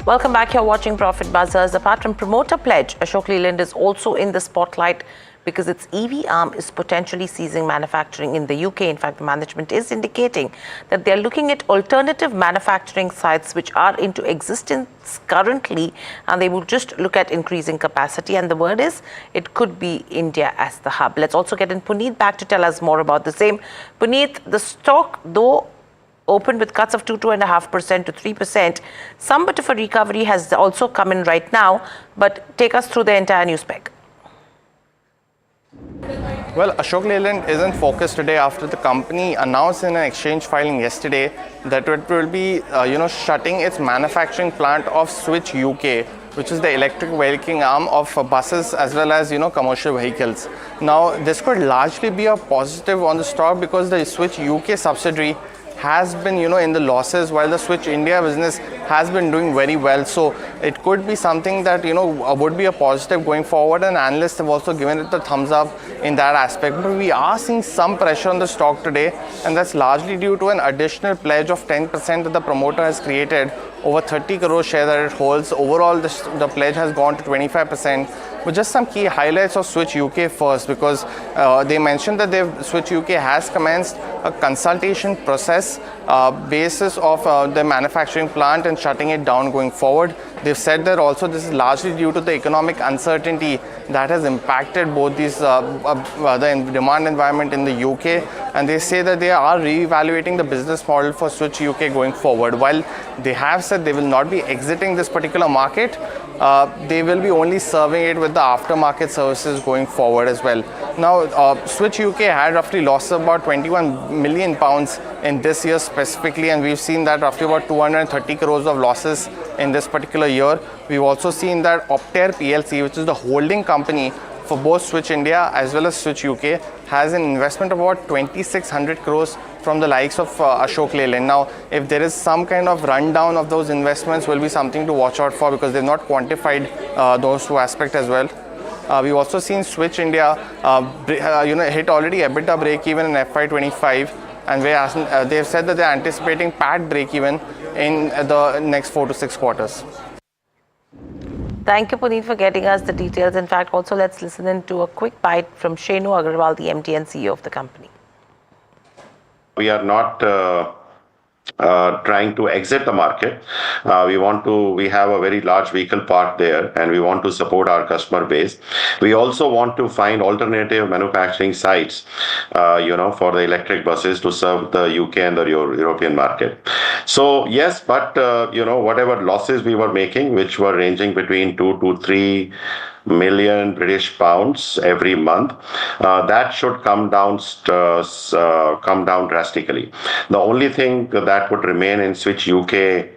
Welcome back. You're watching Profit Buzzers. Apart from promoter pledge, Ashok Leyland is also in the spotlight because its EV arm is potentially ceasing manufacturing in the UK. In fact, the management is indicating that they're looking at alternative manufacturing sites which are into existence currently, and they will just look at increasing capacity. And the word is, it could be India as the hub. Let's also get in Puneet back to tell us more about the same. Puneet, the stock, though opened with cuts of 2.5% to 3%. Some bit of a recovery has also come in right now, but take us through the entire news spec. Well, Ashok Leyland is in focus today after the company announced in an exchange filing yesterday that it will be, shutting its manufacturing plant of Switch UK, which is the electric vehicle arm of buses as well as, commercial vehicles. Now, this could largely be a positive on the stock because the Switch UK subsidiary has been, in the losses, while the Switch India business has been doing very well. So it could be something that, would be a positive going forward, and analysts have also given it the thumbs up in that aspect. But we are seeing some pressure on the stock today, and that's largely due to an additional pledge of 10% that the promoter has created over 30 crore share that it holds. Overall, the pledge has gone to 25%. But just some key highlights of Switch UK first, because they mentioned that Switch UK has commenced a consultation process basis of the manufacturing plant and shutting it down going forward. They've said that also this is largely due to the economic uncertainty that has impacted both these the demand environment in the UK, and they say that they are re-evaluating the business model for Switch UK going forward. While they have said they will not be exiting this particular market, they will be only serving it with the aftermarket services going forward as well. Now, Switch UK had roughly lost about £21 million in this year specifically, and we've seen that roughly about 230 crores of losses in this particular year. We've also seen that Optare PLC, which is the holding company for both Switch India as well as Switch UK, has an investment of about 2,600 crores from the likes of Ashok Leyland. Now, if there is some kind of rundown of those investments, will be something to watch out for, because they've not quantified those two aspects as well. We've also seen Switch India, hit already EBITDA break-even in FY25, and they've said that they're anticipating PAT break-even in the next 4 to 6 quarters. Thank you, Puneet, for getting us the details. In fact, also let's listen in to a quick bite from Shenu Agarwal, the MD and CEO of the company. We are not trying to exit the market. We have a very large vehicle park there, and we want to support our customer base. We also want to find alternative manufacturing sites, for the electric buses to serve the UK and the European market. So yes, but whatever losses we were making, which were ranging between 2 to 3 million British pounds every month. That should come down drastically. The only thing that would remain in Switch UK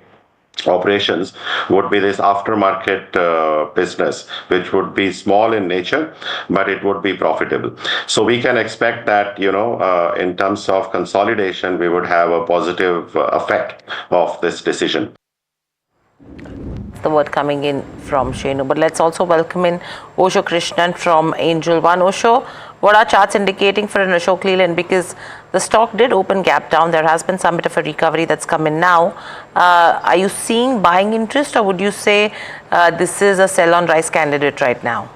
operations would be this aftermarket business, which would be small in nature, but it would be profitable. So we can expect that, in terms of consolidation, we would have a positive effect of this decision. The word coming in from Shenu, but let's also welcome in Osho Krishnan from Angel One. Osho, what are charts indicating for an Ashok Leyland? Because the stock did open gap down. There has been some bit of a recovery that's come in now. Are you seeing buying interest, or would you say this is a sell on rise candidate right now?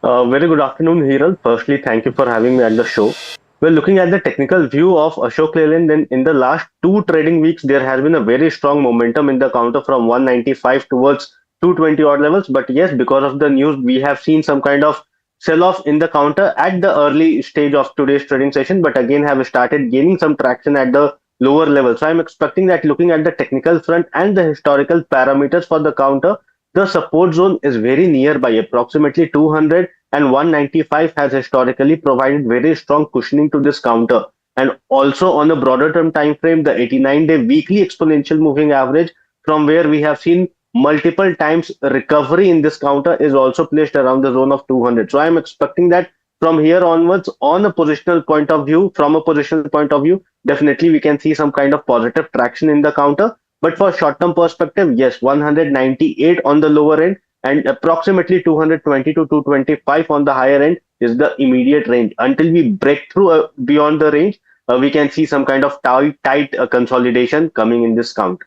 Very good afternoon, Hiral. Firstly, thank you for having me at the show. Well, looking at the technical view of Ashok Leyland, then in the last 2 trading weeks, there has been a very strong momentum in the counter from 195 towards 220 odd levels. But yes, because of the news, we have seen some kind of sell-off in the counter at the early stage of today's trading session, but again have started gaining some traction at the lower level. So I'm expecting that, looking at the technical front and the historical parameters for the counter, the support zone is very nearby. Approximately 200 and 195 has historically provided very strong cushioning to this counter. And also on a broader term time frame, the 89-day weekly exponential moving average, from where we have seen multiple times recovery in this counter, is also placed around the zone of 200. So I'm expecting that from here onwards, from a positional point of view, definitely we can see some kind of positive traction in the counter. But for short-term perspective, yes, 198 on the lower end and approximately 220 to 225 on the higher end is the immediate range. Until we break through beyond the range, we can see some kind of tight consolidation coming in this count.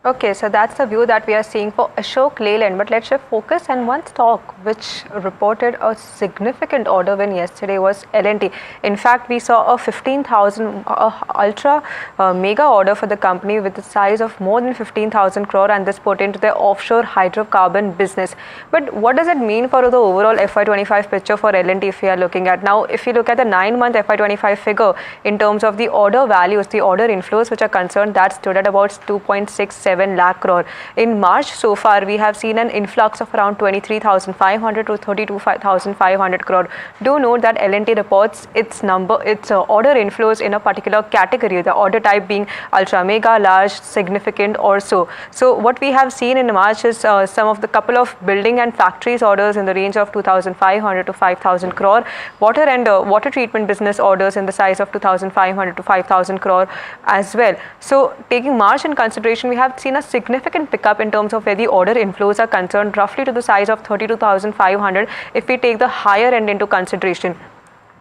Okay, so that's the view that we are seeing for Ashok Leyland. But let's shift focus, and one stock which reported a significant order win yesterday was L&T. In fact, we saw a 15,000 ultra mega order for the company with a size of more than 15,000 crore, and this put into their offshore hydrocarbon business. But what does it mean for the overall FY25 picture for L&T if we are looking at? Now, if you look at the 9-month FY25 figure in terms of the order values, the order inflows which are concerned, that stood at about 2.67 lakh crore. In March so far, we have seen an influx of around 23,500 to 32,500 crore. Do note that L&T reports its order inflows in a particular category, the order type being ultra mega, large, significant or so. So what we have seen in March is some of the couple of building and factories orders in the range of 2,500 to 5,000 crore, water and water treatment business orders in the size of 2,500 to 5,000 crore as well. So taking March in consideration, we have seen a significant pickup in terms of where the order inflows are concerned, roughly to the size of 32,500 if we take the higher end into consideration.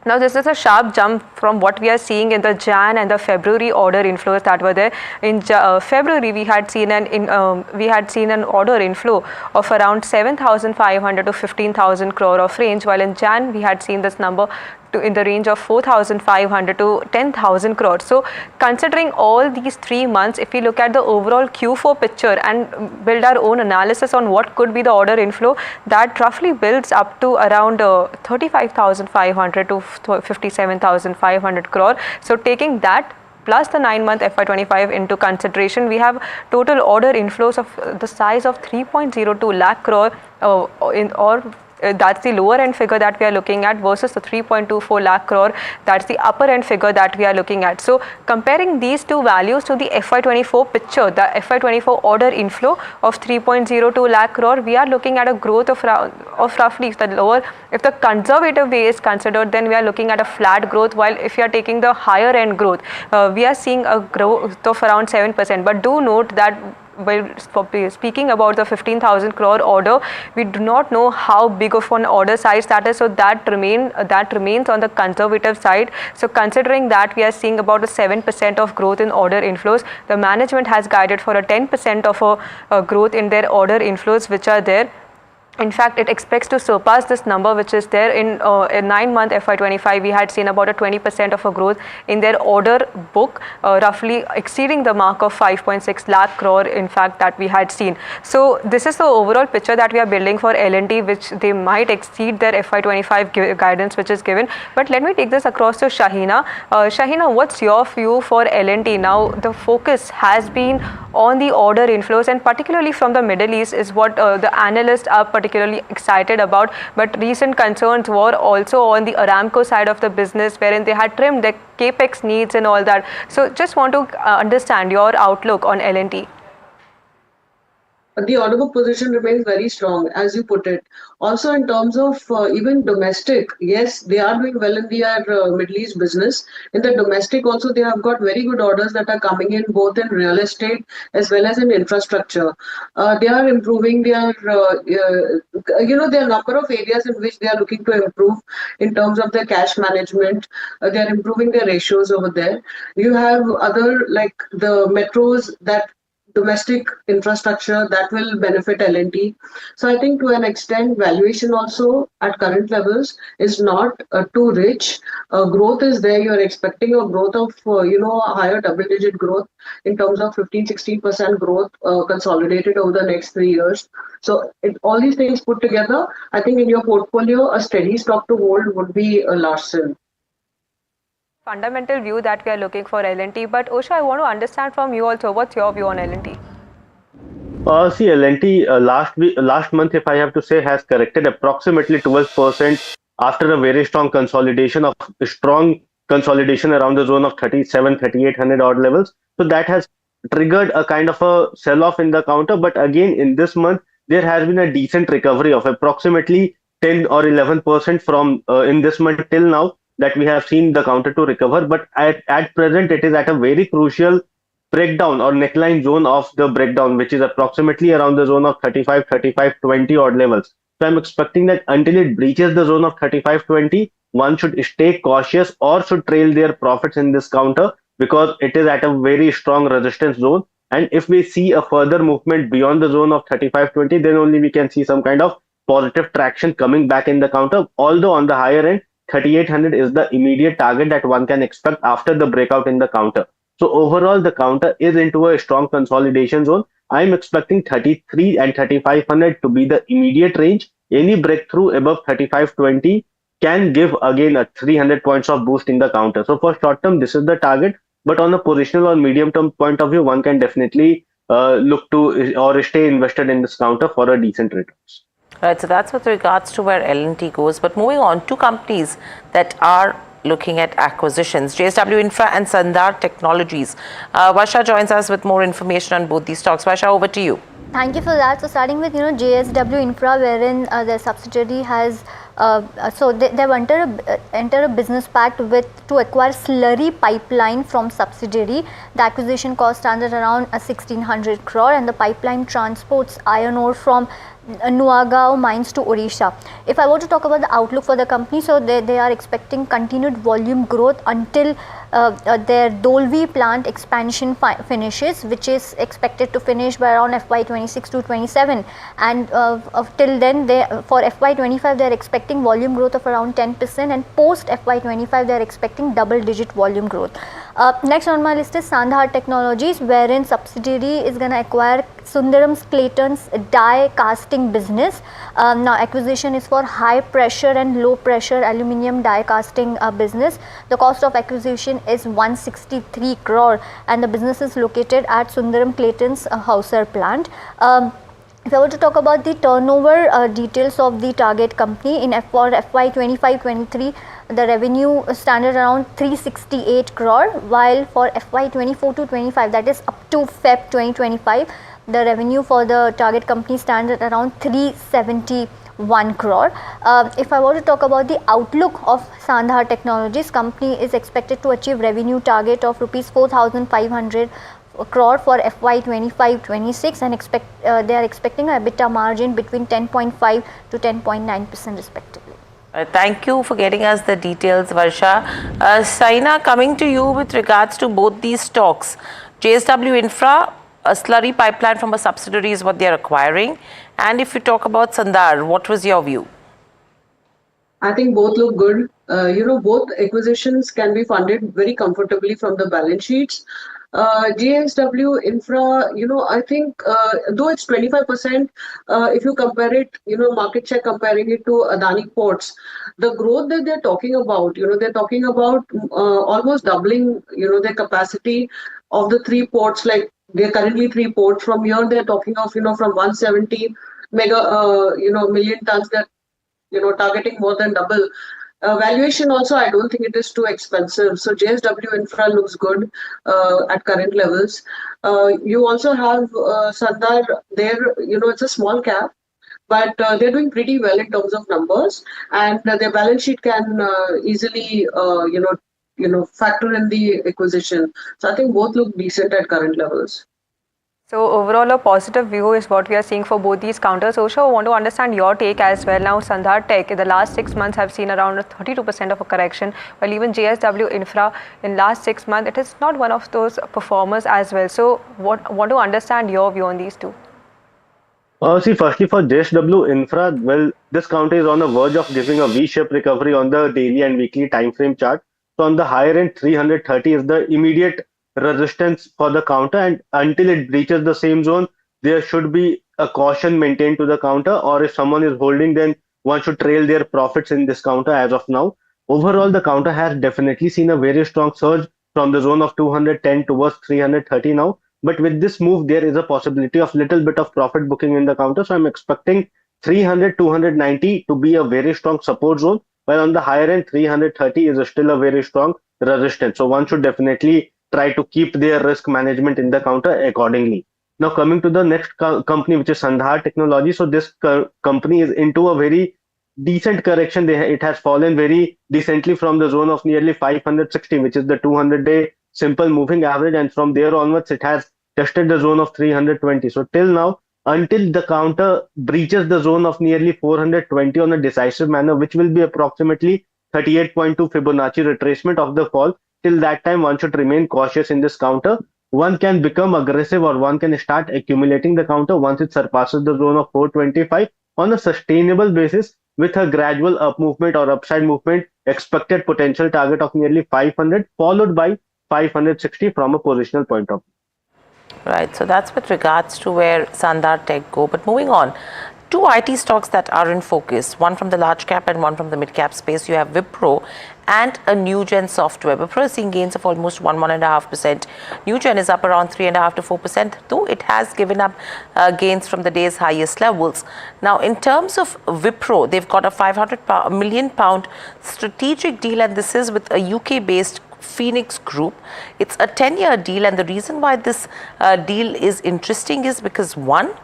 Now, this is a sharp jump from what we are seeing in the Jan and the February order inflows that were there. In February, we had seen an order inflow of around 7,500 to 15,000 crore of range, while in Jan we had seen this number in the range of 4,500 to 10,000 crores. So considering all these 3 months, if we look at the overall Q4 picture and build our own analysis on what could be the order inflow, that roughly builds up to around 35,500 to 57,500 crore. So taking that plus the 9-month FY25 into consideration, we have total order inflows of the size of 3.02 lakh crore that's the lower end figure that we are looking at versus the 3.24 lakh crore, that's the upper end figure that we are looking at. So comparing these two values to the FY24 picture, the FY24 order inflow of 3.02 lakh crore, we are looking at a growth of roughly, if the conservative way is considered, then we are looking at a flat growth, while if you are taking the higher end growth, we are seeing a growth of around 7%. But do note that while speaking about the 15,000 crore order, we do not know how big of an order size that is, so that remains on the conservative side. So considering that we are seeing about a 7% of growth in order inflows, the management has guided for a 10% of a growth in their order inflows which are there. In fact, it expects to surpass this number which is there in 9-month FY25. We had seen about a 20% of a growth in their order book, roughly exceeding the mark of 5.6 lakh crore, in fact, that we had seen. So this is the overall picture that we are building for L&T, which they might exceed their FY25 guidance which is given. But let me take this across to Shahina. Shahina, what's your view for L&T? Now, the focus has been on the order inflows, and particularly from the Middle East is what the analysts are particularly excited about. But recent concerns were also on the Aramco side of the business, wherein they had trimmed their capex needs and all that. So just want to understand your outlook on L&T. The order book position remains very strong, as you put it. Also, in terms of even domestic, yes, they are doing well in their Middle East business. In the domestic also, they have got very good orders that are coming in both in real estate as well as in infrastructure. They are improving their, there are a number of areas in which they are looking to improve in terms of their cash management. They are improving their ratios over there. You have other like the metros that domestic infrastructure that will benefit L&T. So I think to an extent valuation also at current levels is not too rich. Growth is there. You're expecting a growth of a higher double-digit growth in terms of 15-16% growth consolidated over the next 3 years. So all these things put together, I think in your portfolio a steady stock to hold would be a Larsen. Fundamental view that we are looking for L&T, but Osha, I want to understand from you also, what's your view on L&T? See, L&T last month, if I have to say, has corrected approximately 12% after a very strong consolidation around the zone of 3,800 odd levels. So that has triggered a kind of a sell-off in the counter. But again, in this month, there has been a decent recovery of approximately 10 or 11% from in this month till now, that we have seen the counter to recover, but at present it is at a very crucial breakdown or neckline zone of the breakdown, which is approximately around the zone of 35-20 odd levels. So I'm expecting that until it breaches the zone of 35-20, one should stay cautious or should trail their profits in this counter, because it is at a very strong resistance zone. And if we see a further movement beyond the zone of 35-20, then only we can see some kind of positive traction coming back in the counter. Although on the higher end, 3,800 is the immediate target that one can expect after the breakout in the counter. So overall, the counter is into a strong consolidation zone. I'm expecting 33 and 3,500 to be the immediate range. Any breakthrough above 35.20 can give again a 300 points of boost in the counter. So for short term, this is the target. But on a positional or medium term point of view, one can definitely look to or stay invested in this counter for a decent returns. Right, so that's with regards to where L&T goes. But moving on, two companies that are looking at acquisitions, JSW Infra and Sandhar Technologies. Varsha joins us with more information on both these stocks. Varsha, over to you. Thank you for that. So starting with JSW Infra, wherein their subsidiary has they've entered a business pact to acquire slurry pipeline from subsidiary. The acquisition cost stands at around 1,600 crore, and the pipeline transports iron ore from Nuagaon mines to Odisha. If I were to talk about the outlook for the company, so they are expecting continued volume growth until their Dolvi plant expansion finishes, which is expected to finish by around FY26 to 27. And till then, for FY25 they are expecting volume growth of around 10%, and post FY25 they are expecting double-digit volume growth. Next on my list is Sandhar Technologies, wherein subsidiary is going to acquire Sundaram Clayton's die casting business. Now acquisition is for high pressure and low pressure aluminium die casting business. The cost of acquisition is 163 crore, and the business is located at Sundaram Clayton's Hauser plant. If I were to talk about the turnover details of the target company for FY 25-23, the revenue standard around 368 crore, while for FY 24-25, that is up to Feb 2025, the revenue for the target company stands at around 371 crore. If I were to talk about the outlook of Sandhar Technologies, company is expected to achieve revenue target of rupees 4,500 crore for FY 25-26, and they are expecting a EBITDA margin between 10.5 to 10.9% respectively. Thank you for getting us the details, Varsha. Saina, coming to you with regards to both these stocks. JSW Infra, a slurry pipeline from a subsidiary is what they are acquiring. And if you talk about Sandhar, what was your view? I think both look good. Both acquisitions can be funded very comfortably from the balance sheets. JSW Infra, I think though it's 25%, if you compare it, market share comparing it to Adani Ports, the growth that they're talking about, they're talking about almost doubling, their capacity of the three ports, like there are currently three ports. From here, they're talking of, from 170 million tons, that, targeting more than double. Valuation also, I don't think it is too expensive. So JSW Infra looks good at current levels. You also have Sandhar there, it's a small cap, but they're doing pretty well in terms of numbers, and their balance sheet can easily, factor in the acquisition. So I think both look decent at current levels. So overall, a positive view is what we are seeing for both these counters. Osho, I want to understand your take as well. Now, Sandhar Tech in the last 6 months have seen around a 32% of a correction, while even JSW Infra in last 6 months, it is not one of those performers as well. So want to understand your view on these two. See, firstly, for JSW Infra, well, this counter is on the verge of giving a V-shaped recovery on the daily and weekly time frame chart. So on the higher end, 330 is the immediate resistance for the counter, and until it breaches the same zone, there should be a caution maintained to the counter, or if someone is holding, then one should trail their profits in this counter as of now. Overall, the counter has definitely seen a very strong surge from the zone of 210 towards 330 now. But with this move, there is a possibility of little bit of profit booking in the counter. So I'm expecting 300, 290 to be a very strong support zone, while on the higher end, 330 is still a very strong resistance. So one should definitely try to keep their risk management in the counter accordingly. Now coming to the next company, which is Sandhar Technology. So this company is into a very decent correction. It has fallen very decently from the zone of nearly 560, which is the 200-day simple moving average, and from there onwards it has tested the zone of 320. So till now, until the counter breaches the zone of nearly 420 on a decisive manner, which will be approximately 38.2 Fibonacci retracement of the fall, till that time one should remain cautious in this counter. One can become aggressive, or one can start accumulating the counter once it surpasses the zone of 425 on a sustainable basis, with a gradual up movement or upside movement, expected potential target of nearly 500 followed by 560 from a positional point of view. Right, so that's with regards to where Sandhar Tech go. But moving on, two IT stocks that are in focus, one from the large cap and one from the mid cap space. You have Wipro and a Newgen Software. Wipro is seeing gains of almost 1.5%. Newgen is up around 3.5 to 4%, though it has given up gains from the day's highest levels. Now, in terms of Wipro, they've got a £500 million strategic deal, and this is with a UK-based Phoenix Group. It's a 10-year deal, and the reason why this deal is interesting is because one,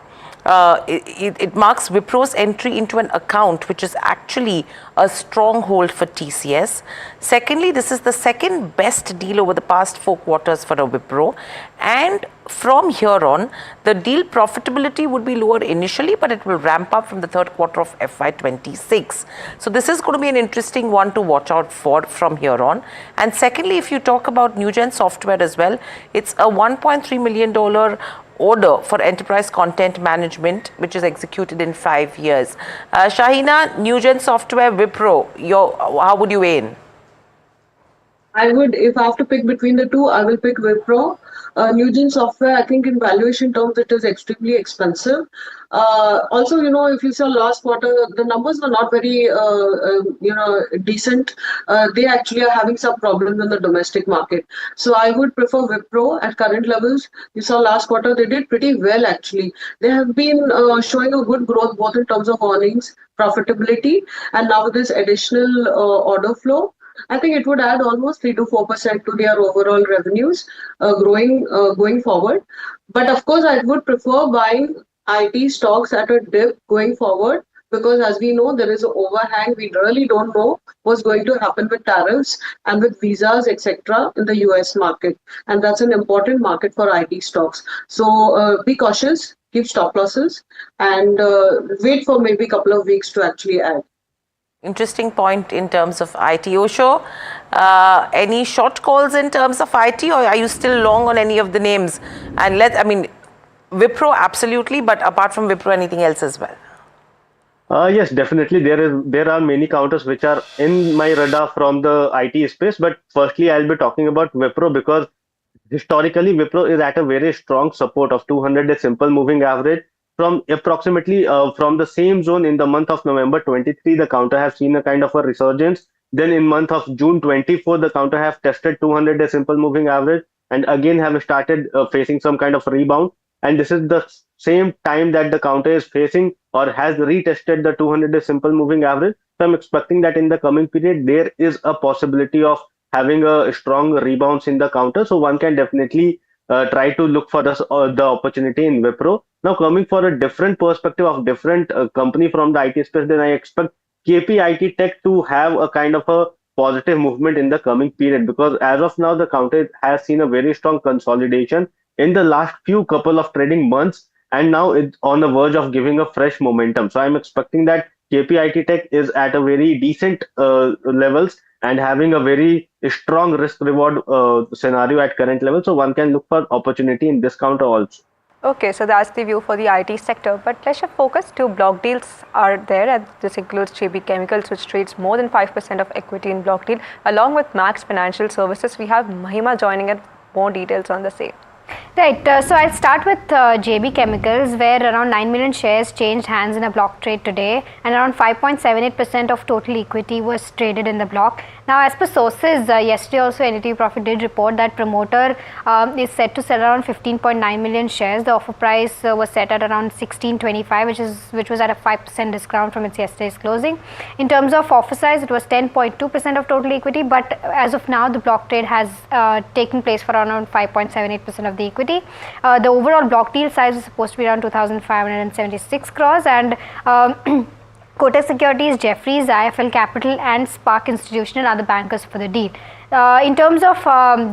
it marks Wipro's entry into an account which is actually a stronghold for TCS. Secondly, this is the second best deal over the past 4 quarters for a Wipro, and from here on, the deal profitability would be lower initially, but it will ramp up from the third quarter of FY26. So this is going to be an interesting one to watch out for from here on. And secondly, if you talk about Newgen Software as well, it's a $1.3 million order for enterprise content management, which is executed in 5 years. Shahina, Newgen Software, Wipro, how would you weigh in? I would, if I have to pick between the two, I will pick Wipro. Newgen Software, I think in valuation terms, it is extremely expensive. Also, if you saw last quarter, the numbers were not very, decent. They actually are having some problems in the domestic market. So I would prefer Wipro at current levels. You saw last quarter, they did pretty well actually. They have been showing a good growth both in terms of earnings, profitability, and now this additional order flow. I think it would add almost 3 to 4% to their overall revenues going forward. But of course, I would prefer buying IT stocks at a dip going forward, because as we know, there is an overhang. We really don't know what's going to happen with tariffs and with visas, etc. in the US market. And that's an important market for IT stocks. So be cautious, keep stop losses, and wait for maybe a couple of weeks to actually add. Interesting point in terms of IT. Osho, any short calls in terms of IT, or are you still long on any of the names? And Wipro, absolutely, but apart from Wipro, anything else as well? Yes, definitely. There are many counters which are in my radar from the IT space. But firstly, I'll be talking about Wipro, because historically, Wipro is at a very strong support of 200-day simple moving average. From approximately from the same zone in the month of November 23, the counter has seen a kind of a resurgence. Then in month of June 24, the counter have tested 200-day simple moving average, and again have started facing some kind of rebound. And this is the same time that the counter is facing or has retested the 200-day simple moving average. So I'm expecting that in the coming period, there is a possibility of having a strong rebounds in the counter. So one can definitely try to look for the opportunity in Wipro. Now coming for a different perspective of different company from the IT space, then I expect KPIT Tech to have a kind of a positive movement in the coming period, because as of now the counter has seen a very strong consolidation in the last few couple of trading months, and now it's on the verge of giving a fresh momentum. So I'm expecting that KPIT Tech is at a very decent levels and having a very strong risk reward scenario at current level. So one can look for opportunity in this counter also. Okay, so that's the view for the IT sector. But let's shift focus to block deals are there, and this includes JB Chemicals, which trades more than 5% of equity in block deal. Along with Max Financial Services, we have Mahima joining us. More details on the same. Right, so I'll start with JB Chemicals, where around 9 million shares changed hands in a block trade today, and around 5.78% of total equity was traded in the block. Now, as per sources, yesterday also NDTV Profit did report that promoter is set to sell around 15.9 million shares. The offer price was set at around 16.25, which was at a 5% discount from its yesterday's closing. In terms of offer size, it was 10.2% of total equity, but as of now, the block trade has taken place for around 5.78% of the equity. The overall block deal size is supposed to be around 2,576 crores, and Kotak Securities, Jefferies, IFL Capital and Spark Institutional are the bankers for the deal. In terms of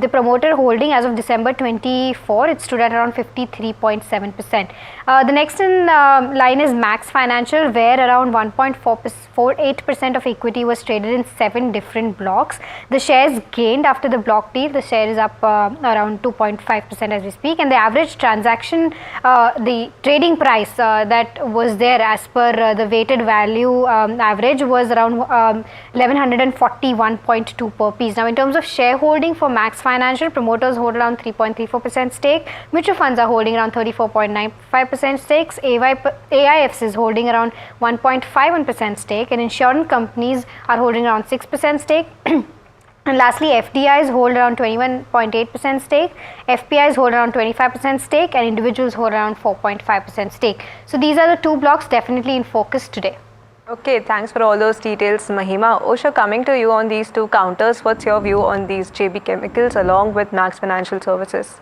the promoter holding as of December 24, it stood at around 53.7%. The next in line is Max Financial, where around 1.48% of equity was traded in 7 different blocks. The shares gained after the block deal. The share is up around 2.5% as we speak, and the average transaction, the trading price that was there as per the weighted value average was around 1141.2 per piece. Now, in terms of shareholding for Max Financial, promoters hold around 3.34% stake, mutual funds are holding around 34.95% stakes, AIFs is holding around 1.51% stake, and insurance companies are holding around 6% stake. And lastly, FDIs hold around 21.8% stake, FPIs hold around 25% stake, and individuals hold around 4.5% stake. So these are the 2 blocks definitely in focus today. Okay, thanks for all those details, Mahima. Osha, coming to you on these 2 counters, what's your view on these JB Chemicals along with Max Financial Services?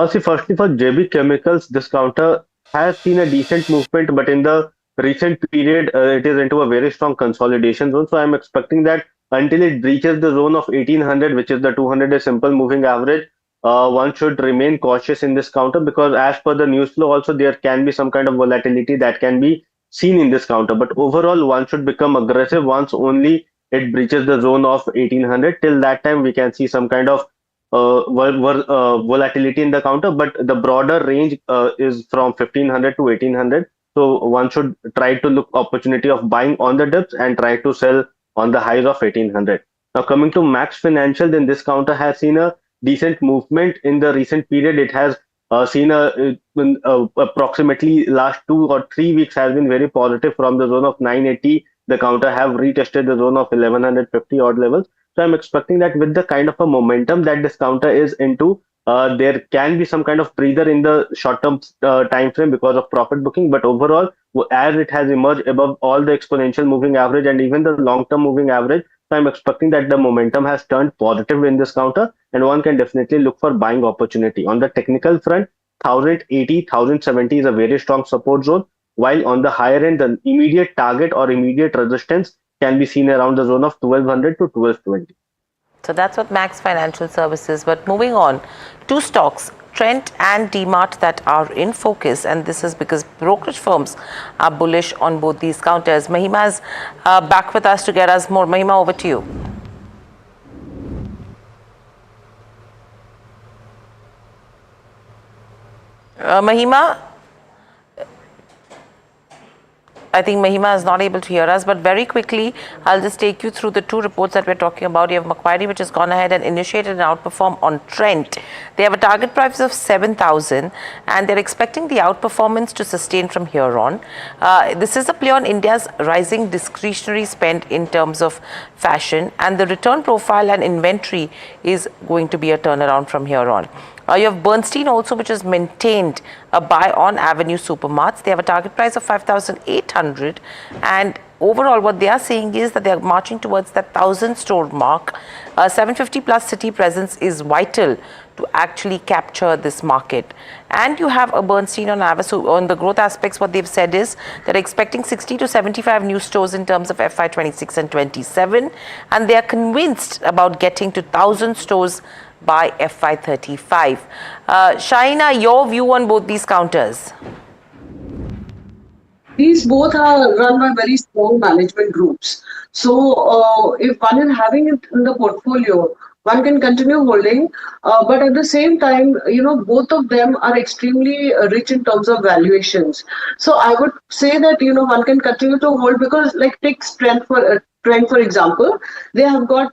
See, firstly for JB Chemicals, this counter has seen a decent movement, but in the recent period, it is into a very strong consolidation zone. So I'm expecting that until it breaches the zone of 1800, which is the 200-day simple moving average, one should remain cautious in this counter, because as per the news flow also, there can be some kind of volatility that can be seen in this counter. But overall, one should become aggressive once only it breaches the zone of 1800. Till that time, we can see some kind of volatility in the counter, but the broader range is from 1500 to 1800. So one should try to look opportunity of buying on the dips and try to sell on the highs of 1800. Now coming to Max Financial, then this counter has seen a decent movement in the recent period. It has seen approximately last 2 or 3 weeks has been very positive from the zone of 980. The counter have retested the zone of 1150 odd levels. So I'm expecting that with the kind of a momentum that this counter is into, there can be some kind of breather in the short-term time frame because of profit booking. But overall, as it has emerged above all the exponential moving average and even the long-term moving average, so I'm expecting that the momentum has turned positive in this counter, and one can definitely look for buying opportunity. On the technical front, 1080, 1070 is a very strong support zone, while on the higher end, the immediate target or immediate resistance can be seen around the zone of 1200 to 1220. So that's what Max Financial Services. But moving on, 2 stocks, Trent and DMart, that are in focus, and this is because brokerage firms are bullish on both these counters. Mahima is back with us to get us more. Mahima, over to you. Mahima, I think Mahima is not able to hear us, but very quickly, I'll just take you through the two reports that we're talking about. You have Macquarie, which has gone ahead and initiated an outperform on Trent. They have a target price of 7,000, and they're expecting the outperformance to sustain from here on. This is a play on India's rising discretionary spend in terms of fashion, and the return profile and inventory is going to be a turnaround from here on. You have Bernstein also, which has maintained a buy on Avenue Supermarts. They have a target price of 5,800, and overall what they are saying is that they are marching towards that 1,000 store mark. 750 plus city presence is vital to actually capture this market. And you have a Bernstein on Avasu on the growth aspects. What they've said is they're expecting 60 to 75 new stores in terms of FY26 and 27, and they are convinced about getting to 1,000 stores by FY35. Shaina, your view on both these counters? These both are run by very strong management groups. So if one is having it in the portfolio, one can continue holding, but at the same time, both of them are extremely rich in terms of valuations. So I would say that, one can continue to hold because like take Trend, for example, they have got,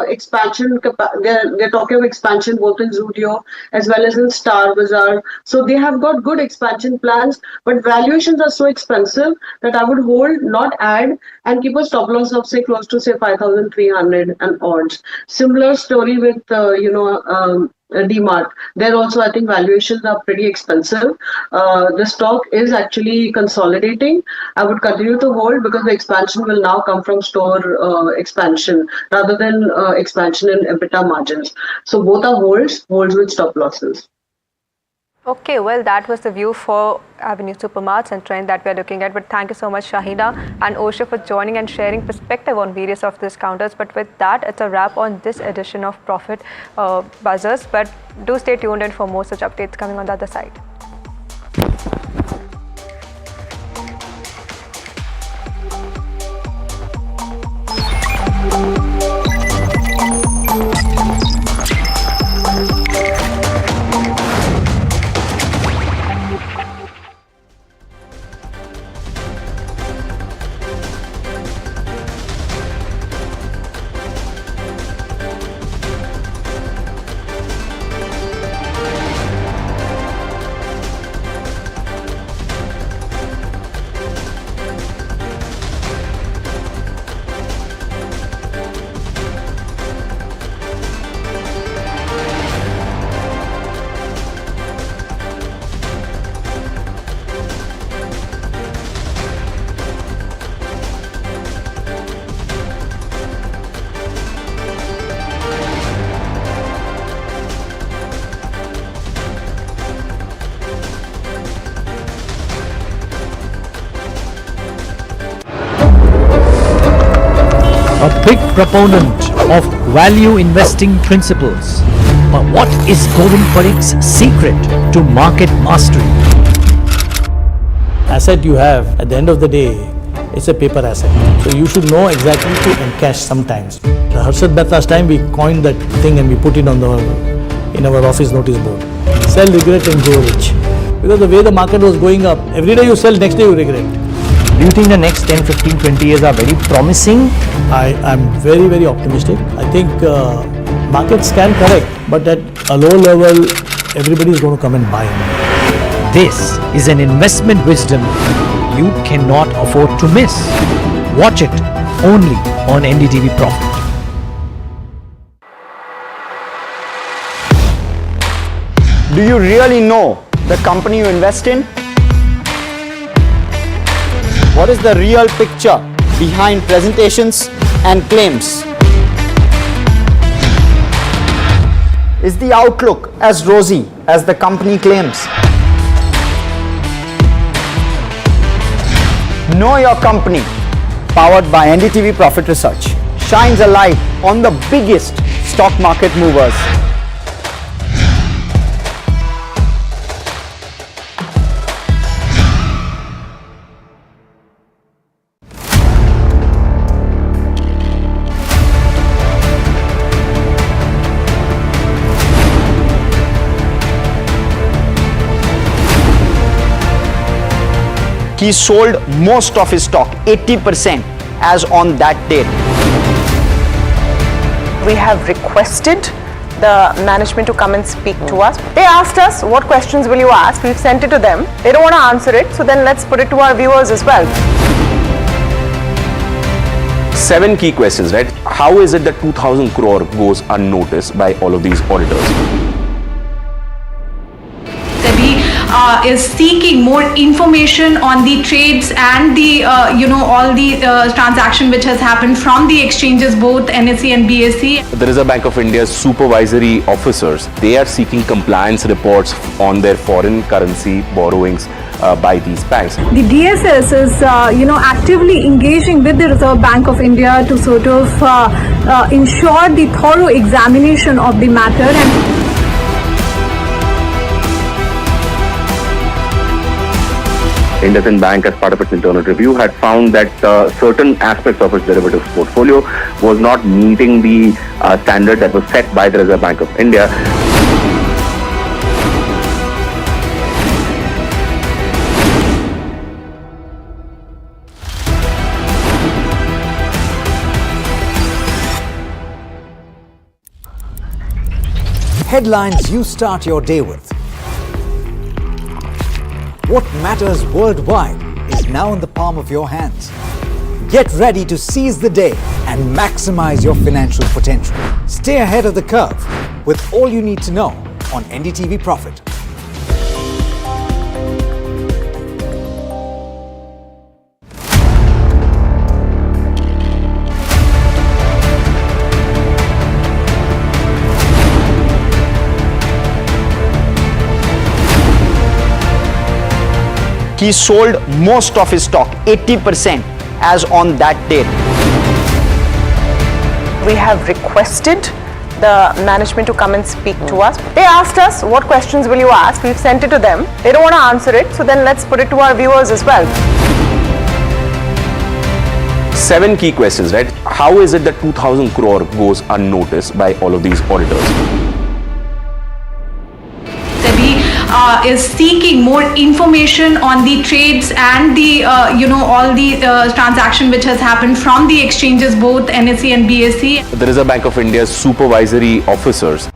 expansion. They're talking of expansion both in Zudio as well as in Star Bazaar. So they have got good expansion plans, but valuations are so expensive that I would hold, not add, and keep a stop loss of say close to say 5,300 and odds. Similar story with, DMart. There also, I think valuations are pretty expensive. The stock is actually consolidating. I would continue to hold because the expansion will now come from store expansion rather than expansion in EBITDA margins. So both are holds with stop losses. Okay, well, that was the view for Avenue Supermarts and Trend that we are looking at. But thank you so much, Shahina and Osha, for joining and sharing perspective on various of these counters. But with that, it's a wrap on this edition of Profit Buzzers. But do stay tuned in for more such updates coming on the other side. A big proponent of value investing principles. But what is Govind Parikh's secret to market mastery? Asset you have, at the end of the day, it's a paper asset. So you should know exactly to encash sometimes. The Harshad Mehta's time, we coined that thing and we put it on in our office notice board. Sell, regret and grow rich. Because the way the market was going up, every day you sell, next day you regret. Do you think the next 10, 15, 20 years are very promising? I'm very, very optimistic. I think markets can correct, but at a low level, everybody is going to come and buy. This is an investment wisdom you cannot afford to miss. Watch it only on NDTV Profit. Do you really know the company you invest in? What is the real picture behind presentations and claims? Is the outlook as rosy as the company claims? Know Your Company, powered by NDTV Profit Research, shines a light on the biggest stock market movers. He sold most of his stock, 80%, as on that date. We have requested the management to come and speak to us. They asked us, what questions will you ask? We've sent it to them. They don't want to answer it, so then let's put it to our viewers as well. 7 key questions, right? How is it that 2,000 crore goes unnoticed by all of these auditors? Is seeking more information on the trades and the all the transaction which has happened from the exchanges, both NSE and BSE. The Reserve Bank of India's supervisory officers, they are seeking compliance reports on their foreign currency borrowings by these banks. The DSS is, actively engaging with the Reserve Bank of India to sort of ensure the thorough examination of the matter. And IndusInd Bank, as part of its internal review, had found that certain aspects of its derivatives portfolio was not meeting the standard that was set by the Reserve Bank of India. Headlines you start your day with. What matters worldwide is now in the palm of your hands. Get ready to seize the day and maximize your financial potential. Stay ahead of the curve with all you need to know on NDTV Profit. He sold most of his stock, 80%, as on that date. We have requested the management to come and speak to us. They asked us, what questions will you ask? We've sent it to them. They don't want to answer it, so then let's put it to our viewers as well. 7 key questions, right? How is it that 2,000 crore goes unnoticed by all of these auditors? Is seeking more information on the trades and the all the transaction which has happened from the exchanges, both NSE and BSE. The Reserve Bank of India's supervisory officers,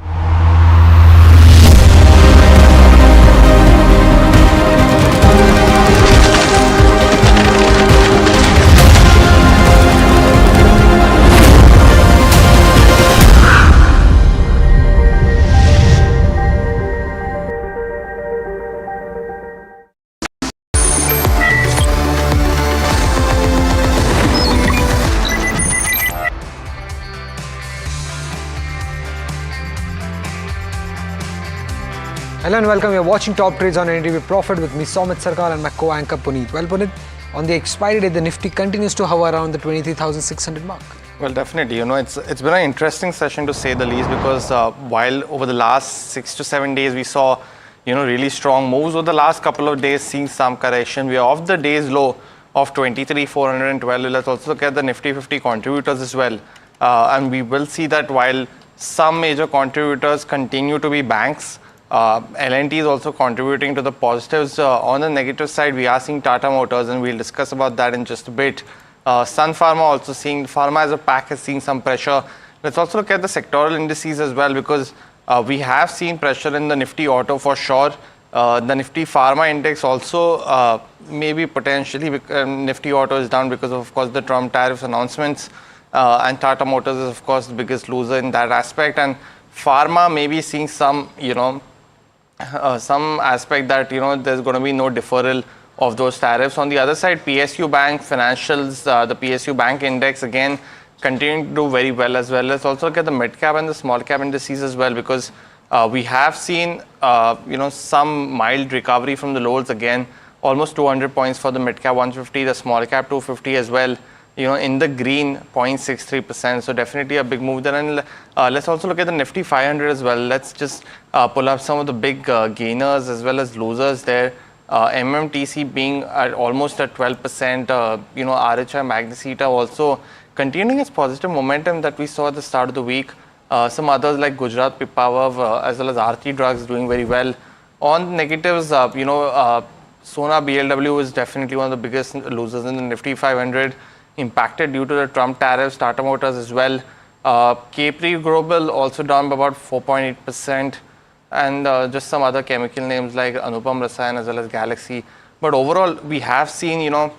Hello and welcome. You're watching Top Trades on NDTV Profit with me, Somit Sarkar, and my co-anchor Puneet. Well, Puneet, on the expiry day, the Nifty continues to hover around the 23,600 mark. Well, definitely. It's been an interesting session to say the least, because while over the last 6 to 7 days we saw, really strong moves, over the last couple of days seeing some correction. We are off the day's low of 23,412. Let's also look at the Nifty 50 contributors as well. And we will see that while some major contributors continue to be banks, L&T is also contributing to the positives. On the negative side, we are seeing Tata Motors, and we'll discuss about that in just a bit. Sun Pharma also seeing, Pharma as a pack is seeing some pressure. Let's also look at the sectoral indices as well, because we have seen pressure in the Nifty Auto for sure. The Nifty Pharma index also maybe potentially, Nifty Auto is down because of course, the Trump tariffs announcements. And Tata Motors is, of course, the biggest loser in that aspect. And Pharma may be seeing some, some aspect that, there's going to be no deferral of those tariffs. On the other side, PSU Bank financials, the PSU Bank index again continuing to do very well as well. Let's also look at the mid cap and the small cap indices as well, because we have seen, some mild recovery from the lows again, almost 200 points for the mid cap 150, the small cap 250 as well. In the green, 0.63%. So definitely a big move there. And let's also look at the Nifty 500 as well. Let's just pull up some of the big gainers as well as losers there. MMTC being at almost at 12%. RHI Magnesita also continuing its positive momentum that we saw at the start of the week. Some others like Gujarat Pipavav as well as Aarti Drugs doing very well. On negatives, Sona BLW is definitely one of the biggest losers in the Nifty 500, impacted due to the Trump tariffs. Tata Motors as well. Capri Global also down by about 4.8%, and just some other chemical names like Anupam Rasayan as well as Galaxy. But overall, we have seen,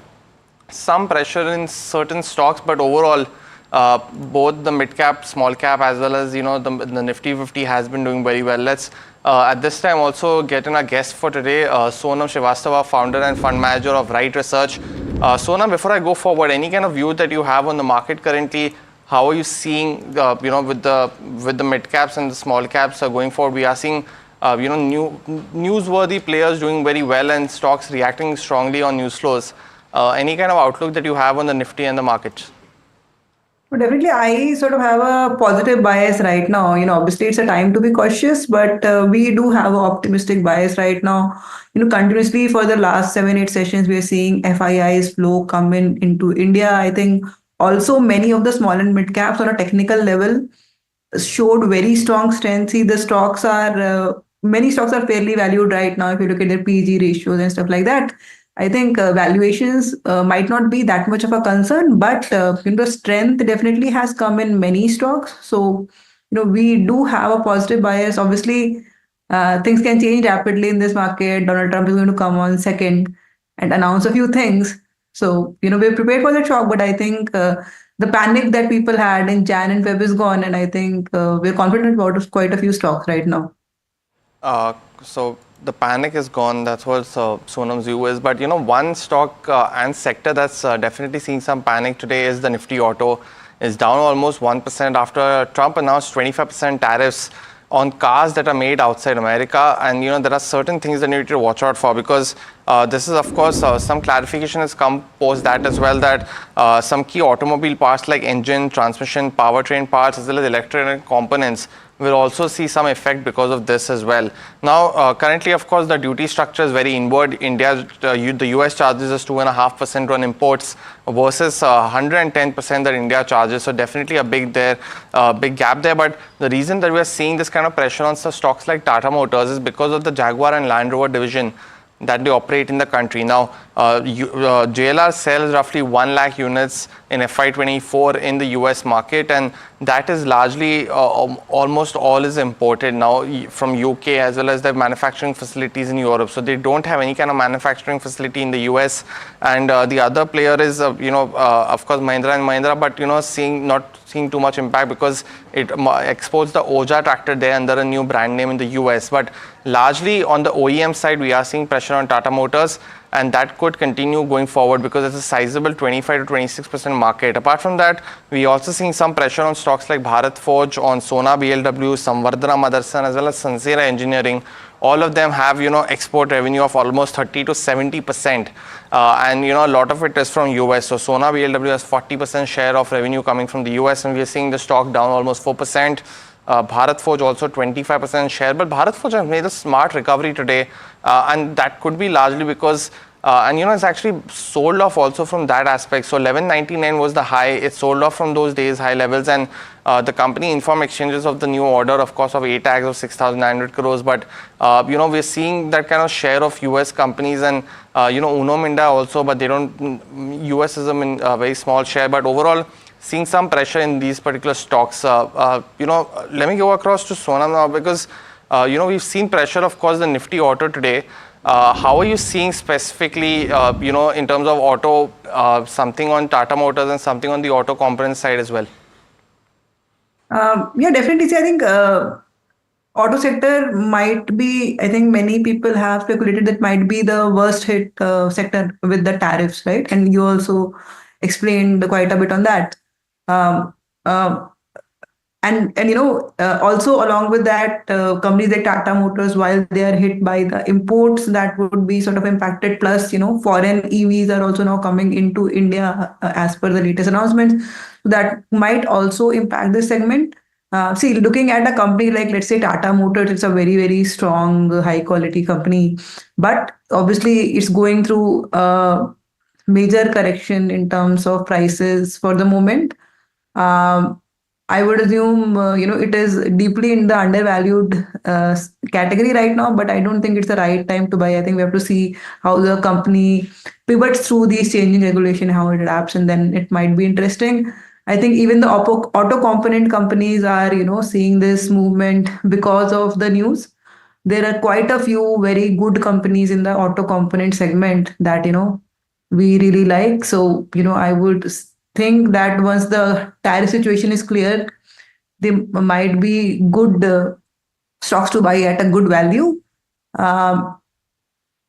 some pressure in certain stocks, but overall, both the mid cap, small cap, as well as the Nifty 50 has been doing very well. Let's at this time also get in our guest for today, Sonam Srivastava, founder and fund manager of Right Research. Sonam, before I go forward, any kind of view that you have on the market currently? How are you seeing, with the mid caps and the small caps going forward? We are seeing, newsworthy players doing very well and stocks reacting strongly on news flows. Any kind of outlook that you have on the Nifty and the markets? But definitely, I sort of have a positive bias right now. Obviously, it's a time to be cautious, but we do have an optimistic bias right now. Continuously for the last 7-8 sessions, we are seeing FIIs flow come into India. I think also many of the small and mid caps on a technical level showed very strong strength. See, the stocks are many stocks are fairly valued right now. If you look at their PG ratios and stuff like that, I think valuations might not be that much of a concern, but the strength definitely has come in many stocks. So we do have a positive bias. Obviously, things can change rapidly in this market. Donald Trump is going to come on second and announce a few things. So we're prepared for the shock, but I think the panic that people had in Jan and Feb is gone, and I think we're confident about quite a few stocks right now. So the panic is gone. That's what Sonam's view is. But one stock and sector that's definitely seeing some panic today is the Nifty Auto. Is down almost 1% after Trump announced 25% tariffs on cars that are made outside America. And there are certain things that you need to watch out for, because this is, of course, some clarification has come post that as well, that some key automobile parts like engine, transmission, powertrain parts, as well as electronic components will also see some effect because of this as well. Now, currently, of course, the duty structure is very inward. The US charges us 2.5% on imports versus 110% that India charges. So definitely a big gap there. But the reason that we are seeing this kind of pressure on stocks like Tata Motors is because of the Jaguar and Land Rover division that they operate in the country. Now, JLR sells roughly 1 lakh units in FY24 in the US market, and that is largely almost all is imported now from UK, as well as their manufacturing facilities in Europe. So they don't have any kind of manufacturing facility in the US. And the other player is, of course, Mahindra and Mahindra, but not seeing too much impact because it exports the Oja tractor there under a new brand name in the US. But largely on the OEM side, we are seeing pressure on Tata Motors, and that could continue going forward because it's a sizable 25 to 26% market. Apart from that, we also seeing some pressure on stocks like Bharat Forge, on Sona BLW, Samvardhana Motherson, as well as Sansera Engineering. All of them have export revenue of almost 30 to 70%, and a lot of it is from US. So Sona BLW has 40% share of revenue coming from the US, and we are seeing the stock down almost 4%. Bharat Forge also 25% share, but Bharat Forge has made a smart recovery today, and that could be largely because it's actually sold off also from that aspect. So 1199 was the high. It sold off from those days high levels, and the company informed exchanges of the new order, of course, of ATAGs of 6,900 crores. But we're seeing that kind of share of US companies, and Uno Minda also, but they don't. US is a very small share, but overall seeing some pressure in these particular stocks. Let me go across to Sonam now, because we've seen pressure, of course, the Nifty Auto today. How are you seeing specifically, in terms of auto, something on Tata Motors and something on the auto component side as well? Yeah, definitely. See, I think auto sector might be, I think many people have speculated that might be the worst hit sector with the tariffs, right? And you also explained quite a bit on that. Also along with that, companies like Tata Motors, while they are hit by the imports, that would be sort of impacted. Plus, foreign EVs are also now coming into India as per the latest announcements. That might also impact this segment. See, looking at a company like, let's say, Tata Motors, it's a very, very strong, high quality company. But obviously, it's going through a major correction in terms of prices for the moment. I would assume, it is deeply in the undervalued category right now, but I don't think it's the right time to buy. I think we have to see how the company pivots through these changing regulation, how it adapts, and then it might be interesting. I think even the auto component companies are, seeing this movement because of the news. There are quite a few very good companies in the auto component segment that, we really like. So, I would think that once the tariff situation is clear, they might be good stocks to buy at a good value. And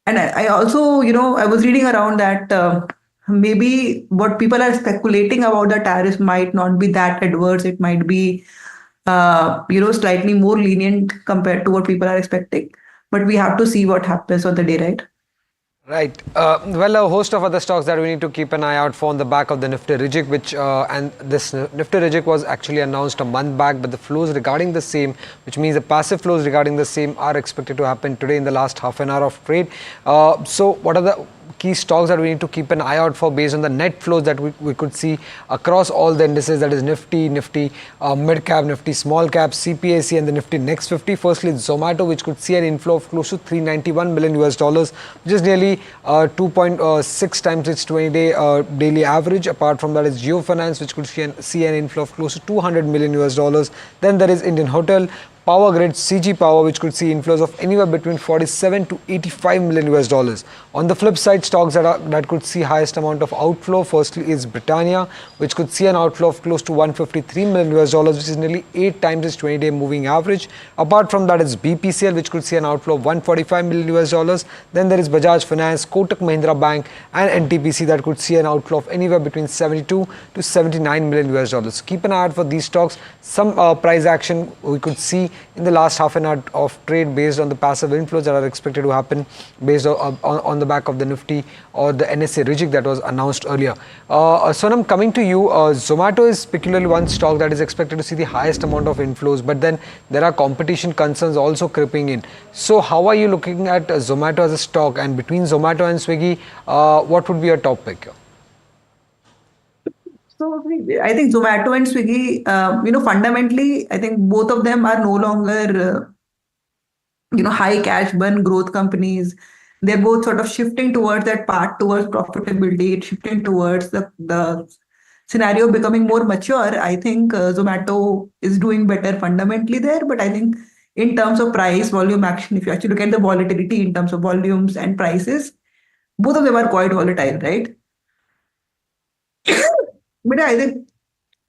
I also, I was reading around that maybe what people are speculating about the tariffs might not be that adverse. It might be, slightly more lenient compared to what people are expecting. But we have to see what happens on the day, right? Right. Well, a host of other stocks that we need to keep an eye out for on the back of the Nifty Reject, which and this Nifty Reject was actually announced a month back, but the flows regarding the same, which means the passive flows regarding the same, are expected to happen today in the last half an hour of trade. So what are the key stocks that we need to keep an eye out for based on the net flows that we could see across all the indices, that is Nifty, mid cap, Nifty small cap, CPAC and the Nifty Next 50. Firstly, Zomato, which could see an inflow of close to $391 million, which is nearly 2.6 times its 20-day daily average. Apart from that is Jio Finance, which could see an inflow of close to $200 million. Then there is Indian Hotel, Power Grid, CG Power, which could see inflows of anywhere between $47 to $85 million. On the flip side, stocks that could see highest amount of outflow, firstly is Britannia, which could see an outflow of close to $153 million, which is nearly 8 times its 20-day moving average. Apart from that is BPCL, which could see an outflow of $145 million. Then there is Bajaj Finance, Kotak Mahindra Bank and NTPC that could see an outflow of anywhere between $72 to $79 million. So keep an eye out for these stocks. Some price action we could see in the last half an hour of trade based on the passive inflows that are expected to happen based on the back of the Nifty or the NSE Reject that was announced earlier. Sonam, coming to you, Zomato is particularly one stock that is expected to see the highest amount of inflows, but then there are competition concerns also creeping in. So how are you looking at Zomato as a stock, and between Zomato and Swiggy, what would be your top pick? So I think Zomato and Swiggy, fundamentally, I think both of them are no longer, high cash burn growth companies. They're both sort of shifting towards that path towards profitability, shifting towards the scenario becoming more mature. I think Zomato is doing better fundamentally there, but I think in terms of price, volume action, if you actually look at the volatility in terms of volumes and prices, both of them are quite volatile, right? But I think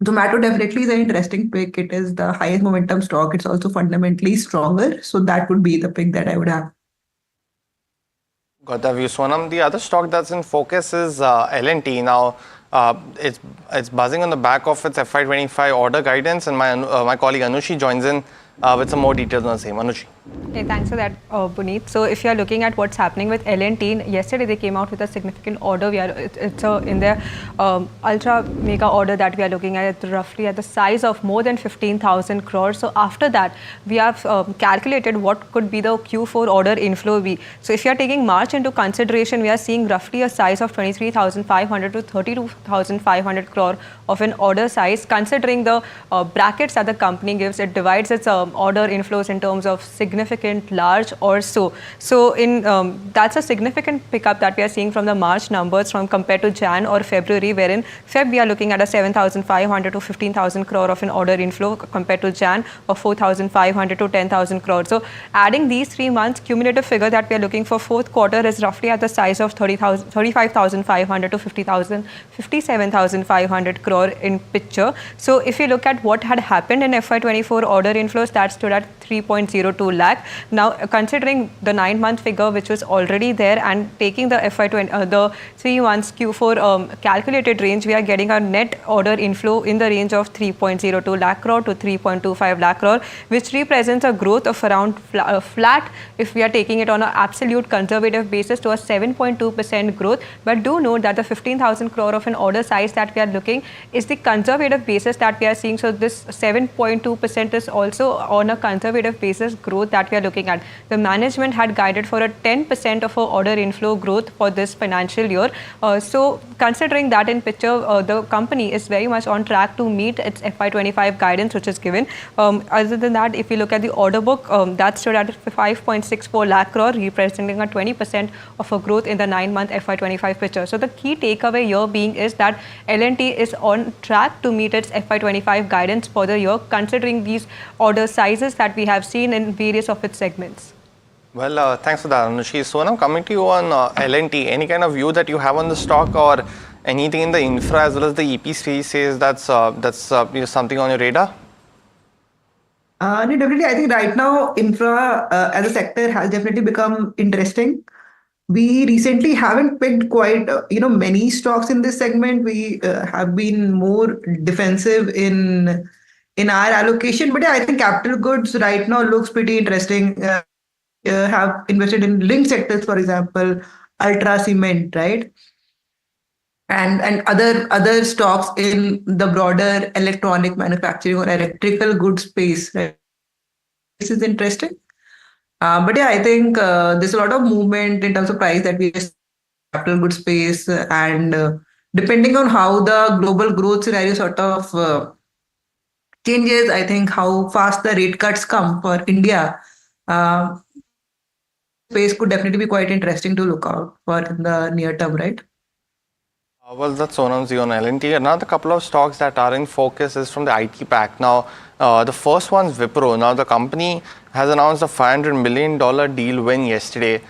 Zomato definitely is an interesting pick. It is the highest momentum stock. It's also fundamentally stronger. So that would be the pick that I would have. Got the view, Sonam. The other stock that's in focus is L&T. Now, it's buzzing on the back of its FY25 order guidance, and my colleague Anushi joins in with some more details on the same. Anushi. Okay, thanks for that, Puneet. So if you are looking at what's happening with L&T, yesterday they came out with a significant order. It's in their ultra mega order that we are looking at, roughly at the size of more than 15,000 crores. So after that, we have calculated what could be the Q4 order inflow be. So if you are taking March into consideration, we are seeing roughly a size of 23,500 to 32,500 crore of an order size. Considering the brackets that the company gives, it divides its order inflows in terms of significant, large or so. So that's a significant pickup that we are seeing from the March numbers from compared to Jan or February, wherein Feb we are looking at a 7,500 to 15,000 crore of an order inflow compared to Jan of 4,500 to 10,000 crore. So adding these 3 months, cumulative figure that we are looking for fourth quarter is roughly at the size of 35,500 to 57,500 crore in picture. So if you look at what had happened in FY24 order inflows, that stood at 3.02 lakh. Now, considering the 9-month figure which was already there and taking the the 3 months Q4 calculated range, we are getting a net order inflow in the range of 3.02 lakh crore to 3.25 lakh crore, which represents a growth of around flat if we are taking it on an absolute conservative basis to a 7.2% growth. But do note that the 15,000 crore of an order size that we are looking is the conservative basis that we are seeing. So this 7.2% is also on a conservative basis growth that that we are looking at, the management had guided for a 10% of a order inflow growth for this financial year. So considering that in picture, the company is very much on track to meet its FY25 guidance which is given. Other than that, if you look at the order book, that stood at 5.64 lakh crore, representing a 20% of a growth in the 9-month FY25 picture. So the key takeaway here being is that L&T is on track to meet its FY25 guidance for the year, considering these order sizes that we have seen in various of its segments. Well, thanks for that, Anushi. So now coming to you on L&T, any kind of view that you have on the stock or anything in the infra as well as the EP space says that's something on your radar? Definitely, I think right now infra as a sector has definitely become interesting. We recently haven't picked quite many stocks in this segment. We have been more defensive in our allocation, but yeah, I think capital goods right now looks pretty interesting. Have invested in linked sectors, for example, Ultra Cement, right? And other stocks in the broader electronic manufacturing or electrical goods space, right? This is interesting. But yeah, I think there's a lot of movement in terms of price that we see in capital goods space, and depending on how the global growth scenario sort of changes, I think how fast the rate cuts come for India, space could definitely be quite interesting to look out for in the near term, right? Well, that's Sonam's view on L&T. Another couple of stocks that are in focus is from the IT pack. Now, the first one's Wipro. Now, the company has announced a $500 million deal win yesterday.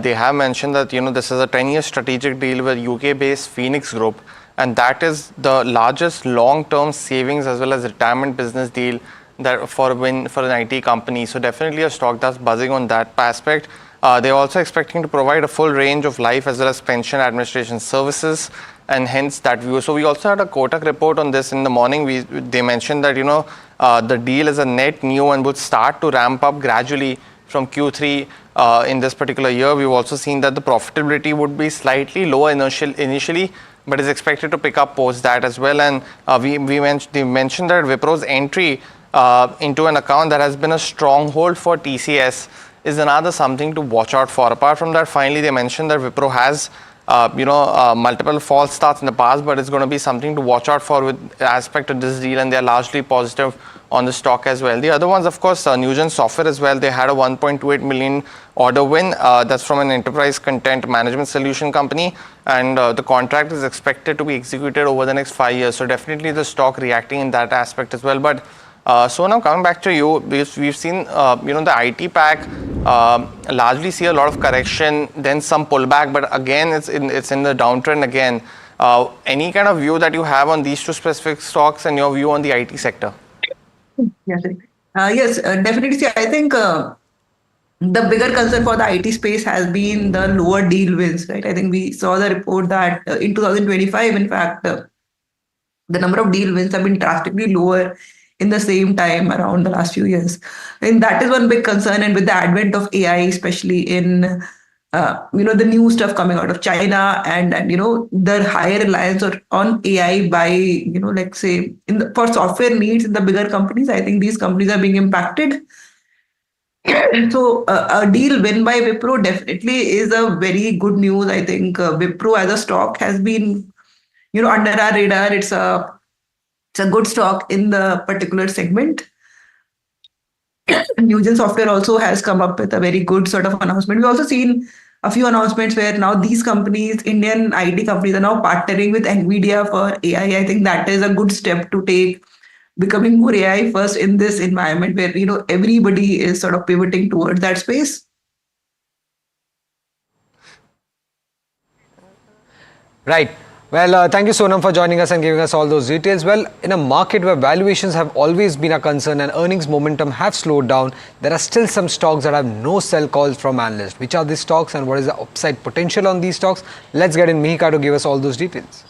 They have mentioned that, this is a 10-year strategic deal with UK-based Phoenix Group, and that is the largest long-term savings as well as retirement business deal that for an IT company. So definitely a stock that's buzzing on that aspect. They're also expecting to provide a full range of life as well as pension administration services, and hence that view. So we also had a Kotak report on this in the morning. They mentioned that the deal is a net new and would start to ramp up gradually from Q3 in this particular year. We've also seen that the profitability would be slightly lower initially, but is expected to pick up post that as well. And they mentioned that Wipro's entry into an account that has been a stronghold for TCS is another something to watch out for. Apart from that, finally, they mentioned that Wipro has multiple false starts in the past, but it's going to be something to watch out for with aspect of this deal, and they're largely positive on the stock as well. The other ones, of course, Newgen Software as well. They had a 1.28 million order win. That's from an enterprise content management solution company, and the contract is expected to be executed over the next 5 years. So definitely the stock reacting in that aspect as well. But so now coming back to you, we've seen the IT pack largely see a lot of correction, then some pullback, but again it's in the downtrend again. Any kind of view that you have on these two specific stocks and your view on the IT sector? Yes, definitely. See, I think the bigger concern for the IT space has been the lower deal wins, right? I think we saw the report that in 2025, in fact, the number of deal wins have been drastically lower in the same time around the last few years. And that is one big concern. And with the advent of AI, especially in the new stuff coming out of China and the higher reliance on AI by let's say for software needs in the bigger companies, I think these companies are being impacted. So a deal win by Wipro definitely is a very good news. I think Wipro as a stock has been under our radar. It's a good stock in the particular segment. Newgen Software also has come up with a very good sort of announcement. We've also seen a few announcements where now these companies, Indian IT companies, are now partnering with NVIDIA for AI. I think that is a good step to take, becoming more AI first in this environment where everybody is sort of pivoting towards that space. Right. Well, thank you, Sonam, for joining us and giving us all those details. Well, in a market where valuations have always been a concern and earnings momentum have slowed down, there are still some stocks that have no sell calls from analysts. Which are these stocks and what is the upside potential on these stocks? Let's get in Mihika to give us all those details.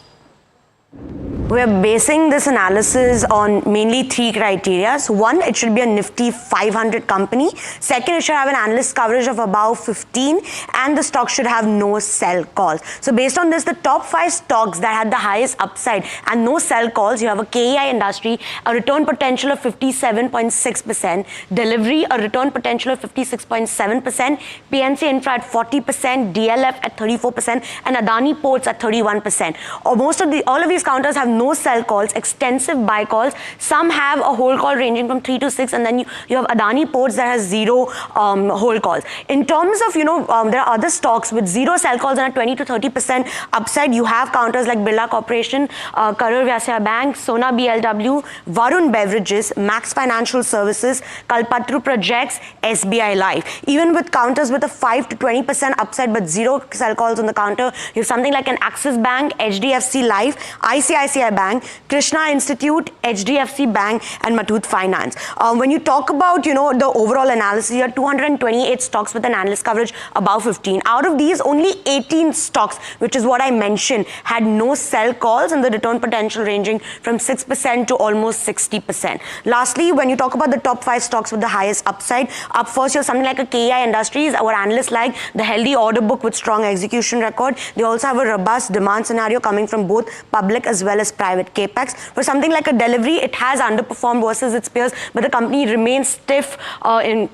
We're basing this analysis on mainly three criteria. So one, it should be a Nifty 500 company. Second, it should have an analyst coverage of above 15, and the stock should have no sell calls. So based on this, the top 5 stocks that had the highest upside and no sell calls, you have a KEI Industry, a return potential of 57.6%, Delivery, a return potential of 56.7%, PNC Infra at 40%, DLF at 34%, and Adani Ports at 31%. All of these counters have no sell calls, extensive buy calls. Some have a hold call ranging from 3 to 6, and then you have Adani Ports that has 0 hold calls. In terms of, there are other stocks with 0 sell calls and a 20 to 30% upside. You have counters like Birla Corporation, Karur Vyasya Bank, Sona BLW, Varun Beverages, Max Financial Services, Kalpatru Projects, SBI Life. Even with counters with a 5 to 20% upside but 0 sell calls on the counter, you have something like an Axis Bank, HDFC Life, ICICI Bank, Krishna Institute, HDFC Bank, and Muthoot Finance. When you talk about, the overall analysis, you have 228 stocks with an analyst coverage above 15. Out of these, only 18 stocks, which is what I mentioned, had no sell calls and the return potential ranging from 6% to almost 60%. Lastly, when you talk about the top 5 stocks with the highest upside, up first, you have something like a KEI Industries. Our analysts like the healthy order book with strong execution record. They also have a robust demand scenario coming from both public as well as private capex. For something like a Delivery, it has underperformed versus its peers, but the company remains stiff in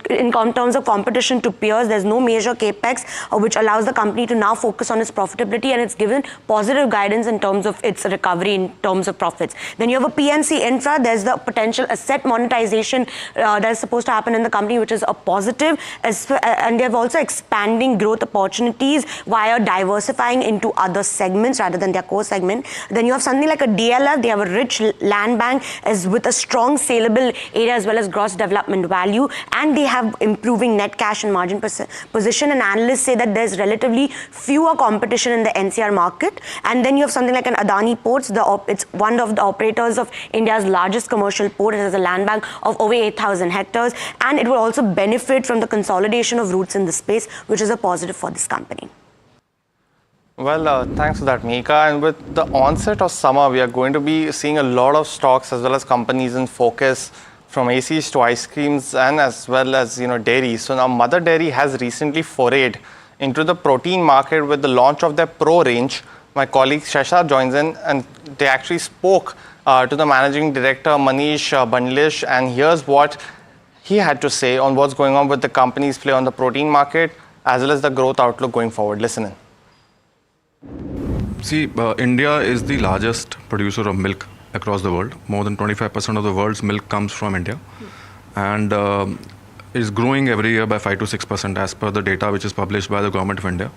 terms of competition to peers. There's no major capex, which allows the company to now focus on its profitability, and it's given positive guidance in terms of its recovery in terms of profits. Then you have a PNC Infra. There's the potential asset monetization that is supposed to happen in the company, which is a positive, and they have also expanding growth opportunities via diversifying into other segments rather than their core segment. Then you have something like a DLF. They have a rich land bank as with a strong saleable area as well as gross development value, and they have improving net cash and margin position, and analysts say that there's relatively fewer competition in the NCR market. And then you have something like an Adani Ports. It's one of the operators of India's largest commercial port. It has a land bank of over 8,000 hectares, and it will also benefit from the consolidation of routes in the space, which is a positive for this company. Well, thanks for that, Mika. And with the onset of summer, we are going to be seeing a lot of stocks as well as companies in focus, from ACs to ice creams and as well as dairy. So now Mother Dairy has recently forayed into the protein market with the launch of their Pro range. My colleague Shasha joins in, and they actually spoke to the managing director Manish Bandlish, and here's what he had to say on what's going on with the company's play on the protein market as well as the growth outlook going forward. Listen in. See, India is the largest producer of milk across the world. More than 25% of the world's milk comes from India, and is growing every year by 5 to 6% as per the data which is published by the government of India.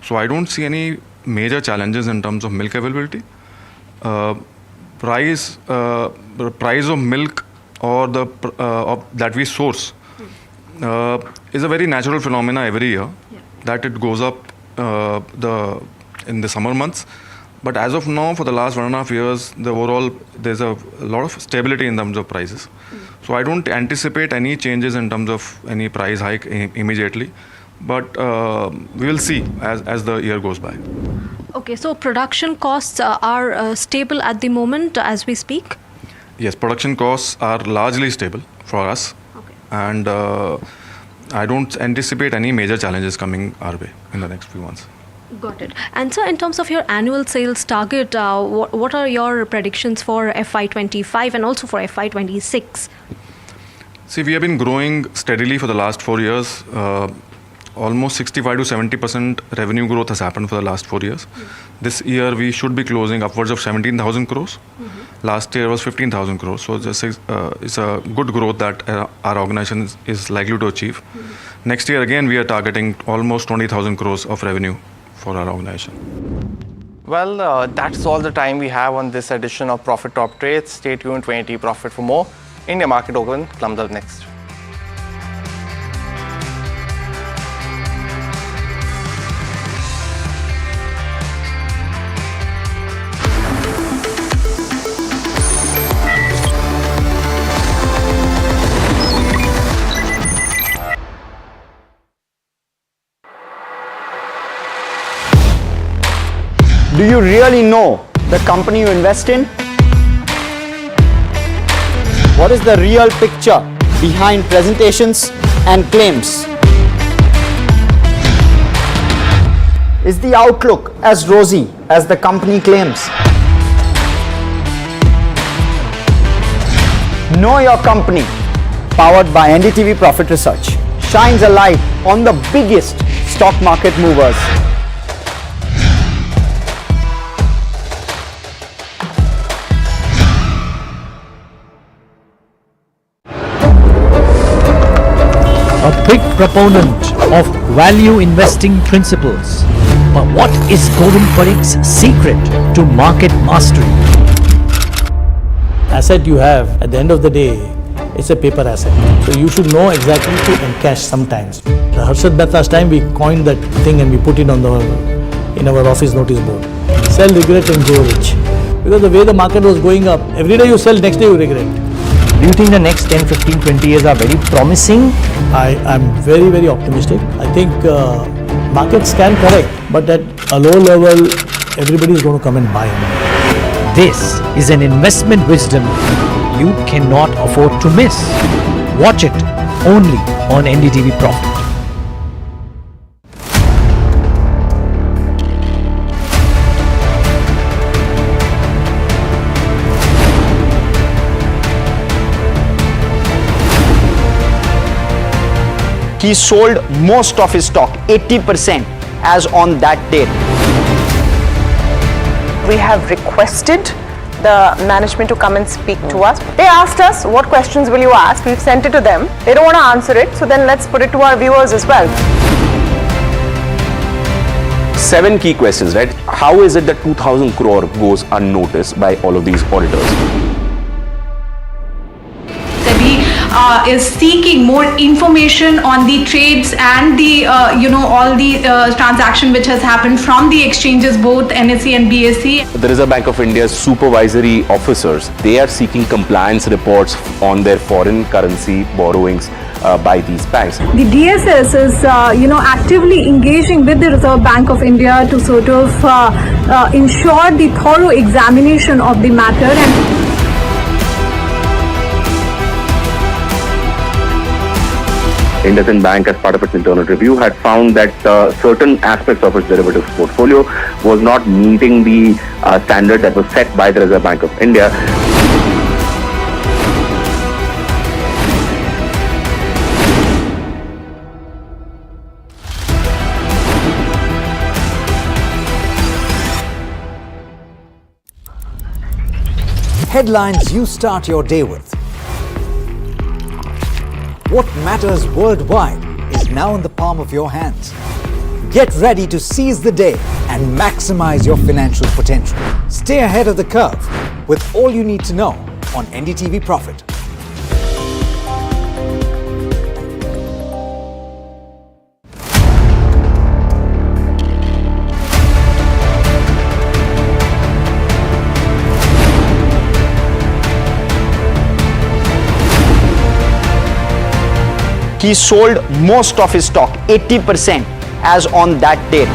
So I don't see any major challenges in terms of milk availability. Price of milk or that we source is a very natural phenomena every year, that it goes up in the summer months. But as of now, for the last 1.5 years, there's a lot of stability in terms of prices. So I don't anticipate any changes in terms of any price hike immediately. But we will see as the year goes by. Okay, so production costs are stable at the moment as we speak? Yes, production costs are largely stable for us. Okay. And I don't anticipate any major challenges coming our way in the next few months. Got it. And so in terms of your annual sales target, what are your predictions for FY25 and also for FY26? See, we have been growing steadily for the last 4 years. Almost 65 to 70% revenue growth has happened for the last 4 years. This year we should be closing upwards of 17,000 crores. Last year was 15,000 crores. So it's a good growth that our organization is likely to achieve. Next year again we are targeting almost 20,000 crores of revenue for our organization. Well, that's all the time we have on this edition of Profit Top Trades. Stay tuned to NDTV Profit for more. India Market Open comes up next. Do you really know the company you invest in? What is the real picture behind presentations and claims? Is the outlook as rosy as the company claims? Know Your Company, powered by NDTV Profit Research, shines a light on the biggest stock market movers. A big proponent of value investing principles. But what is Govind Parikh's secret to market mastery? Asset you have, at the end of the day, it's a paper asset. So you should know exactly to encash sometimes. Harshad Metta's time, we coined that thing and we put it on in our office notice board. Sell, regret and grow rich. Because the way the market was going up, every day you sell, next day you regret. Do you think the next 10, 15, 20 years are very promising? I'm very, very optimistic. I think markets can correct, but at a low level, everybody is going to come and buy. This is an investment wisdom you cannot afford to miss. Watch it only on NDTV Profit. He sold most of his stock, 80%, as on that date. We have requested the management to come and speak to us. They asked us, what questions will you ask? We've sent it to them. They don't want to answer it, so then let's put it to our viewers as well. 7 key questions, right? How is it that 2,000 crore goes unnoticed by all of these auditors? Is seeking more information on the trades and the all the transaction which has happened from the exchanges, both NSE and BSE. The Reserve Bank of India's supervisory officers, they are seeking compliance reports on their foreign currency borrowings by these banks. The DSS is, actively engaging with the Reserve Bank of India to sort of ensure the thorough examination of the matter. And IndusInd Bank, as part of its internal review, had found that certain aspects of its derivatives portfolio was not meeting the standard that was set by the Reserve Bank of India. Headlines you start your day with. What matters worldwide is now in the palm of your hands. Get ready to seize the day and maximize your financial potential. Stay ahead of the curve with all you need to know on NDTV Profit. He sold most of his stock, 80%, as on that date.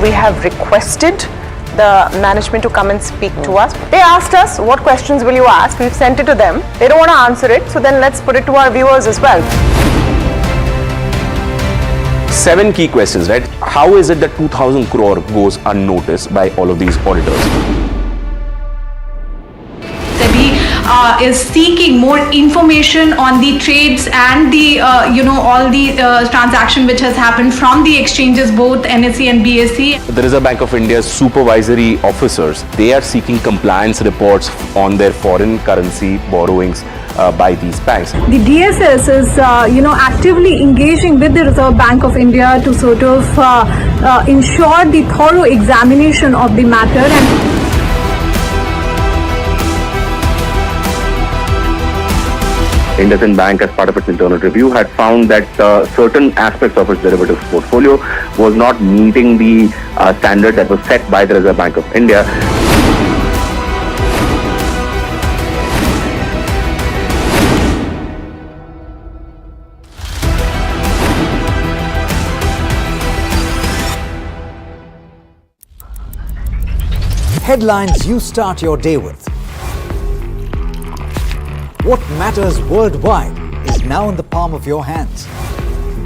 We have requested the management to come and speak to us. They asked us, what questions will you ask? We've sent it to them. They don't want to answer it, so then let's put it to our viewers as well. 7 key questions, right? How is it that 2,000 crore goes unnoticed by all of these auditors? Is seeking more information on the trades and the all the transaction which has happened from the exchanges, both NSE and BSE. The Reserve Bank of India's supervisory officers, they are seeking compliance reports on their foreign currency borrowings by these banks. The DSS is, actively engaging with the Reserve Bank of India to sort of ensure the thorough examination of the matter. And IndusInd Bank, as part of its internal review, had found that certain aspects of its derivatives portfolio was not meeting the standard that was set by the Reserve Bank of India. headlines you start your day with. What matters worldwide is now in the palm of your hands.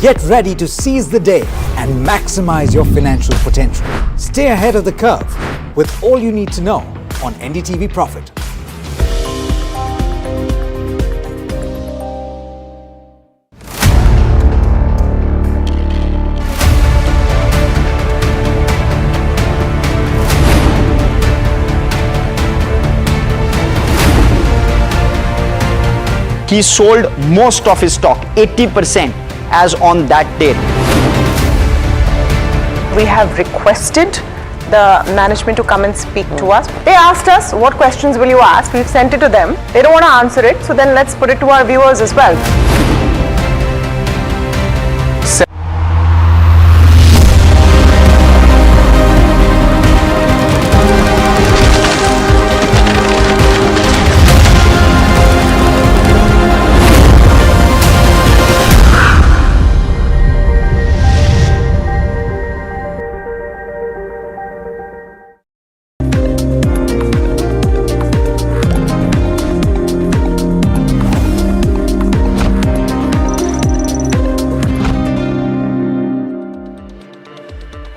Get ready to seize the day and maximize your financial potential. Stay ahead of the curve with all you need to know on NDTV Profit. He sold most of his stock, 80%, as on that date. We have requested the management to come and speak to us. They asked us, what questions will you ask? We've sent it to them. They don't want to answer it, so then let's put it to our viewers as well.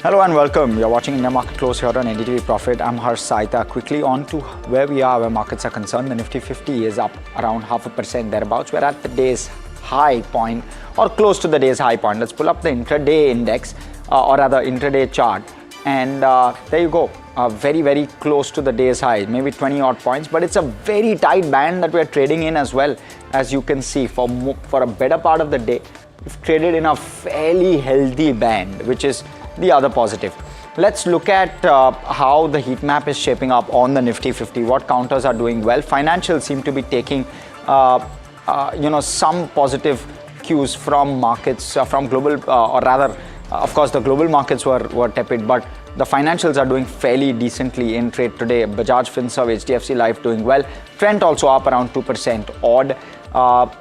Hello and welcome. You're watching India Market Close here on NDTV Profit. I'm Harsh Saita. Quickly on to where we are, where markets are concerned. The Nifty 50 is up around 0.5% thereabouts. We're at the day's high point or close to the day's high point. Let's pull up the intraday index or rather intraday chart. And there you go. Very, very close to the day's high, maybe 20 odd points. But it's a very tight band that we're trading in as well. As you can see, for a better part of the day, we've traded in a fairly healthy band, which is the other positive. Let's look at how the heat map is shaping up on the Nifty 50. What counters are doing well? Financials seem to be taking, some positive cues from markets, from global, or rather, of course, the global markets were tepid, but the financials are doing fairly decently in trade today. Bajaj Finserv, HDFC Life doing well. Trent also up around 2% odd.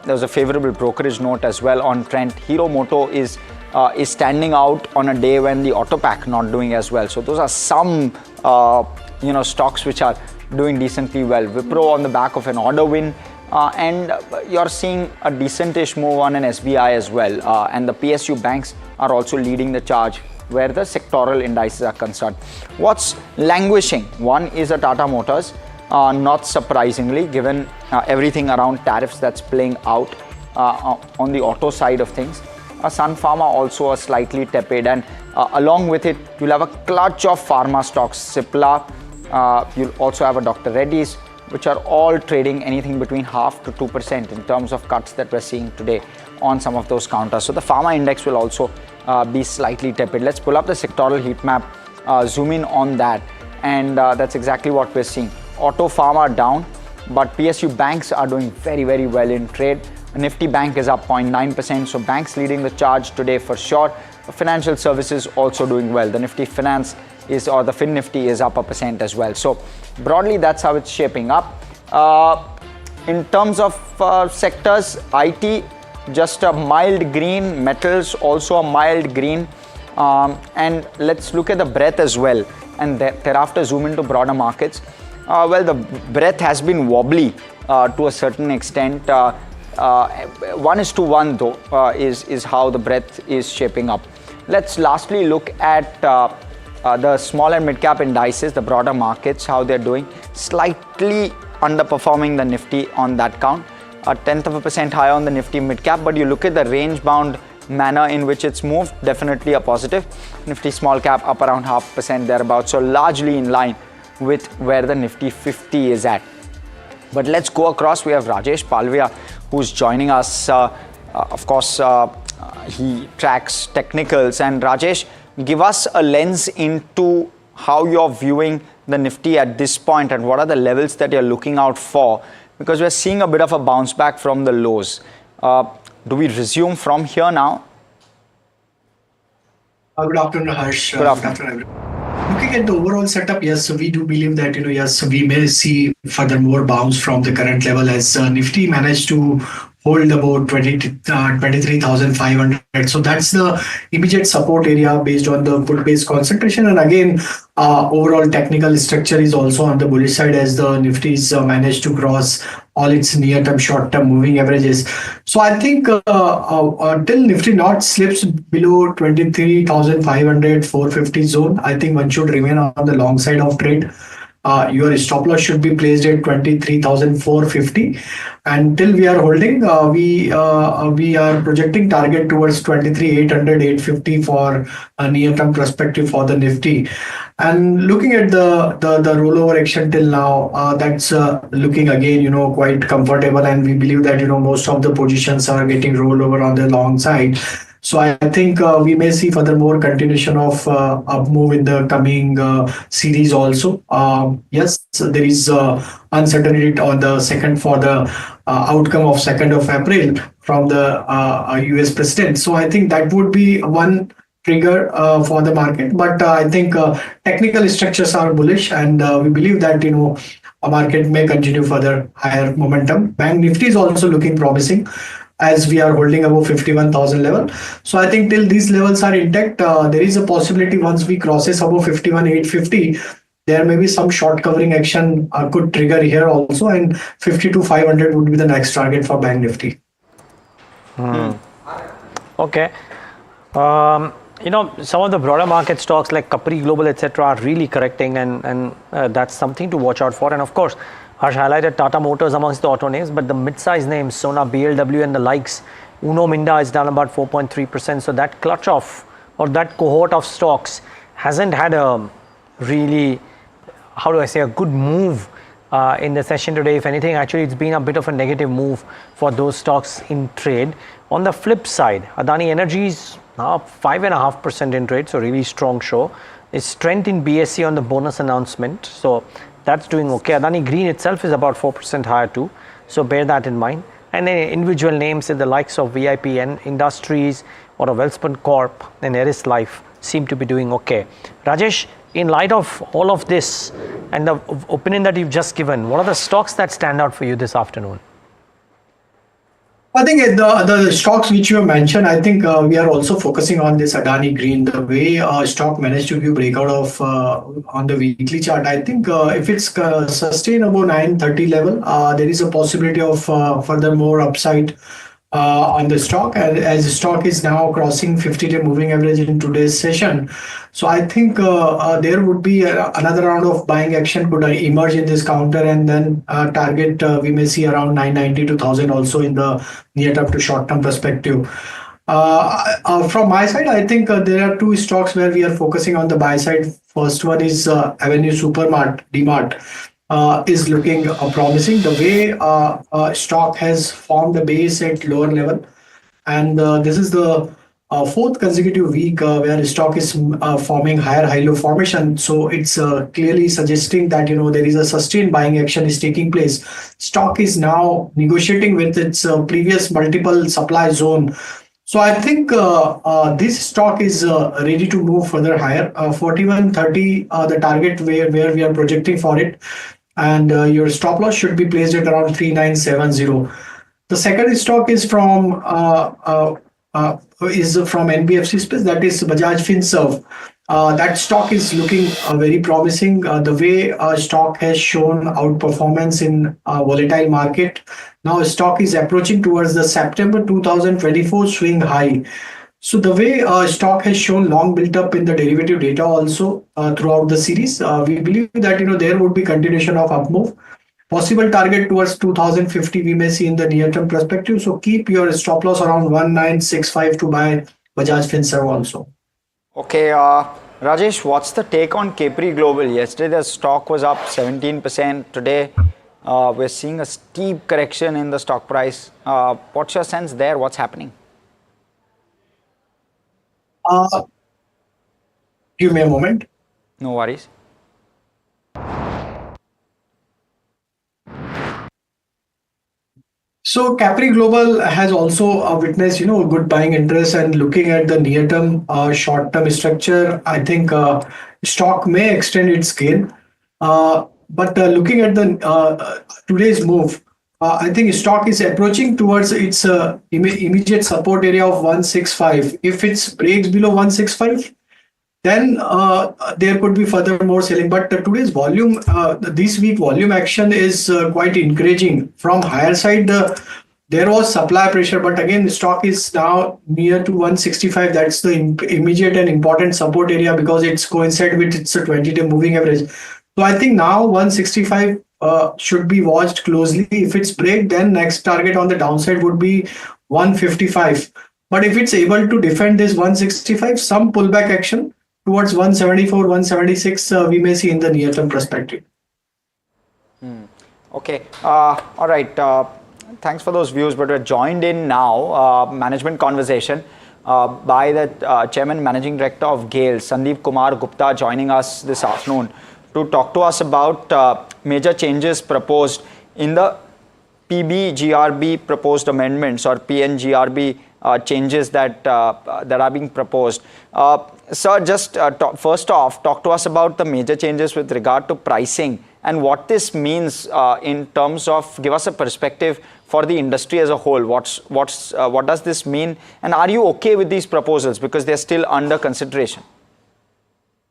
There was a favorable brokerage note as well on Trent. Hero Moto is standing out on a day when the auto pack not doing as well. So those are some stocks which are doing decently well. Wipro on the back of an order win, and you're seeing a decentish move on an SBI as well. And the PSU banks are also leading the charge where the sectoral indices are concerned. What's languishing? One is a Tata Motors, not surprisingly, given everything around tariffs that's playing out on the auto side of things. Sun Pharma also a slightly tepid, and along with it, you'll have a clutch of pharma stocks. Cipla, you'll also have a Dr. Reddy's, which are all trading anything between 0.5% to 2% in terms of cuts that we're seeing today on some of those counters. So the pharma index will also be slightly tepid. Let's pull up the sectoral heat map, zoom in on that, and that's exactly what we're seeing. Auto pharma down, but PSU banks are doing very, very well in trade. Nifty Bank is up 0.9%, so banks leading the charge today for sure. Financial services also doing well. The Nifty Finance or the Fin Nifty is up 1% as well. So broadly, that's how it's shaping up. In terms of sectors, IT just a mild green, metals also a mild green, and let's look at the breadth as well, and thereafter zoom into broader markets. Well, the breadth has been wobbly to a certain extent. 1:1 though is how the breadth is shaping up. Let's lastly look at the small and mid cap indices, the broader markets, how they're doing. Slightly underperforming the Nifty on that count. 0.1% higher on the Nifty mid cap, but you look at the range bound manner in which it's moved, definitely a positive. Nifty small cap up around 0.5% thereabouts, so largely in line with where the Nifty 50 is at. But let's go across. We have Rajesh Palvia who's joining us. Of course, he tracks technicals. And Rajesh, give us a lens into how you're viewing the Nifty at this point and what are the levels that you're looking out for, because we're seeing a bit of a bounce back from the lows. Do we resume from here now? Good afternoon, Harsh. Good afternoon, everyone. Looking at the overall setup, yes, so we do believe that, yes, we may see further more bounce from the current level as Nifty managed to hold about 23,500. So that's the immediate support area based on the put-based concentration. And again, overall technical structure is also on the bullish side as the Nifty's managed to cross all its near-term, short-term moving averages. So I think till Nifty not slips below 23,500, 450 zone, I think one should remain on the long side of trade. Your stop loss should be placed at 23,450. Until we are holding, we are projecting target towards 23,800, 850 for a near-term perspective for the Nifty. And looking at the rollover action till now, that's looking again, quite comfortable. And we believe that, most of the positions are getting rolled over on the long side. So I think we may see furthermore continuation of up move in the coming series also. Yes, there is uncertainty on the second for the outcome of 2nd of April from the US president. So I think that would be one trigger for the market. But I think technical structures are bullish, and we believe that a market may continue further higher momentum. Bank Nifty is also looking promising, as we are holding above 51,000 level. So I think till these levels are intact, there is a possibility once we crosses above 51,850, there may be some short covering action could trigger here also, and 52,500 would be the next target for Bank Nifty. Okay. Some of the broader market stocks like Capri Global, etc., are really correcting, and that's something to watch out for. And of course, Harsh highlighted Tata Motors amongst the auto names, but the mid-size names, Sona, BLW and the likes, Uno Minda is down about 4.3%. So that clutch of, or that cohort of stocks hasn't had a really, how do I say, a good move in the session today. If anything, actually, it's been a bit of a negative move for those stocks in trade. On the flip side, Adani Energy is now up 5.5% in trade, so really strong show. There's strength in BSE on the bonus announcement, so that's doing okay. Adani Green itself is about 4% higher too, so bear that in mind. And then individual names in the likes of VIP and Industries or a Welspun Corp and Eris Life seem to be doing okay. Rajesh, in light of all of this and the opinion that you've just given, what are the stocks that stand out for you this afternoon? I think the stocks which you have mentioned, I think we are also focusing on this Adani Green. The way stock managed to give breakout of on the weekly chart, I think if it's sustained above 930 level, there is a possibility of furthermore upside on the stock, as the stock is now crossing 50-day moving average in today's session. So I think there would be another round of buying action could emerge in this counter, and then target we may see around 990 to 1000 also in the near term to short term perspective. From my side, I think there are two stocks where we are focusing on the buy side. First one is Avenue Supermart, DMart. Is looking promising. The way stock has formed a base at lower level, and this is the fourth consecutive week where stock is forming higher high-low formation. So it's clearly suggesting that there is a sustained buying action is taking place. Stock is now negotiating with its previous multiple supply zone. So I think this stock is ready to move further higher. 4130, the target where we are projecting for it. And your stop loss should be placed at around 3970. The second stock is from NBFC space, that is Bajaj Finserv. That stock is looking very promising. The way stock has shown outperformance in volatile market. Now stock is approaching towards the September 2024 swing high. So the way stock has shown long built up in the derivative data also throughout the series, we believe that there would be continuation of up move. Possible target towards 2050 we may see in the near term perspective. So keep your stop loss around 1965 to buy Bajaj Finserv also. Okay, Rajesh, what's the take on Capri Global? Yesterday the stock was up 17%. Today we're seeing a steep correction in the stock price. What's your sense there? What's happening? Give me a moment. No worries. So Capri Global has also witnessed, good buying interest, and looking at the near-term, short-term structure, I think stock may extend its gain. But looking at the today's move, I think stock is approaching towards its immediate support area of 165. If it breaks below 165, then there could be further more selling. But today's volume, this week volume action is quite encouraging. From higher side, there was supply pressure, but again, the stock is now near to 165. That's the immediate and important support area because it's coincide with its 20-day moving average. So I think now 165 should be watched closely. If it's break, then next target on the downside would be 155. But if it's able to defend this 165, some pullback action towards 174, 176, we may see in the near-term perspective. Okay. All right. Thanks for those views. But we're joined in now, management conversation by the Chairman Managing Director of GAIL, Sandeep Kumar Gupta, joining us this afternoon to talk to us about major changes proposed in the PBGRB proposed amendments or PNGRB changes that are being proposed. Sir, just first off, talk to us about the major changes with regard to pricing and what this means in terms of, give us a perspective for the industry as a whole. What does this mean? And are you okay with these proposals because they're still under consideration?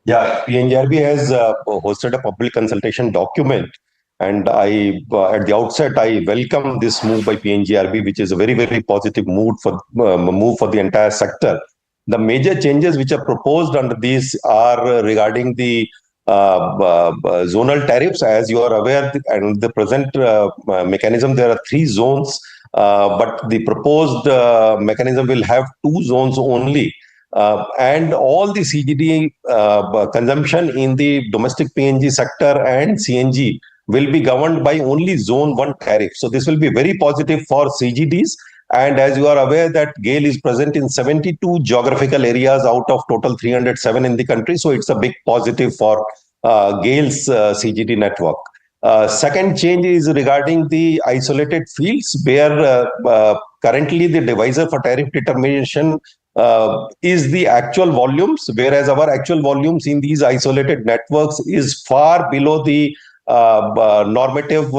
Yeah, PNGRB has hosted a public consultation document. And I, at the outset, I welcome this move by PNGRB, which is a very, very positive move for the entire sector. The major changes which are proposed under these are regarding the zonal tariffs. As you are aware, and the present mechanism, there are 3 zones, but the proposed mechanism will have 2 zones only. And all the CGD consumption in the domestic PNG sector and CNG will be governed by only zone 1 tariff. So this will be very positive for CGDs. And as you are aware that GAIL is present in 72 geographical areas out of total 307 in the country. So it's a big positive for GAIL's CGD network. Second change is regarding the isolated fields, where currently the divisor for tariff determination is the actual volumes, whereas our actual volumes in these isolated networks is far below the normative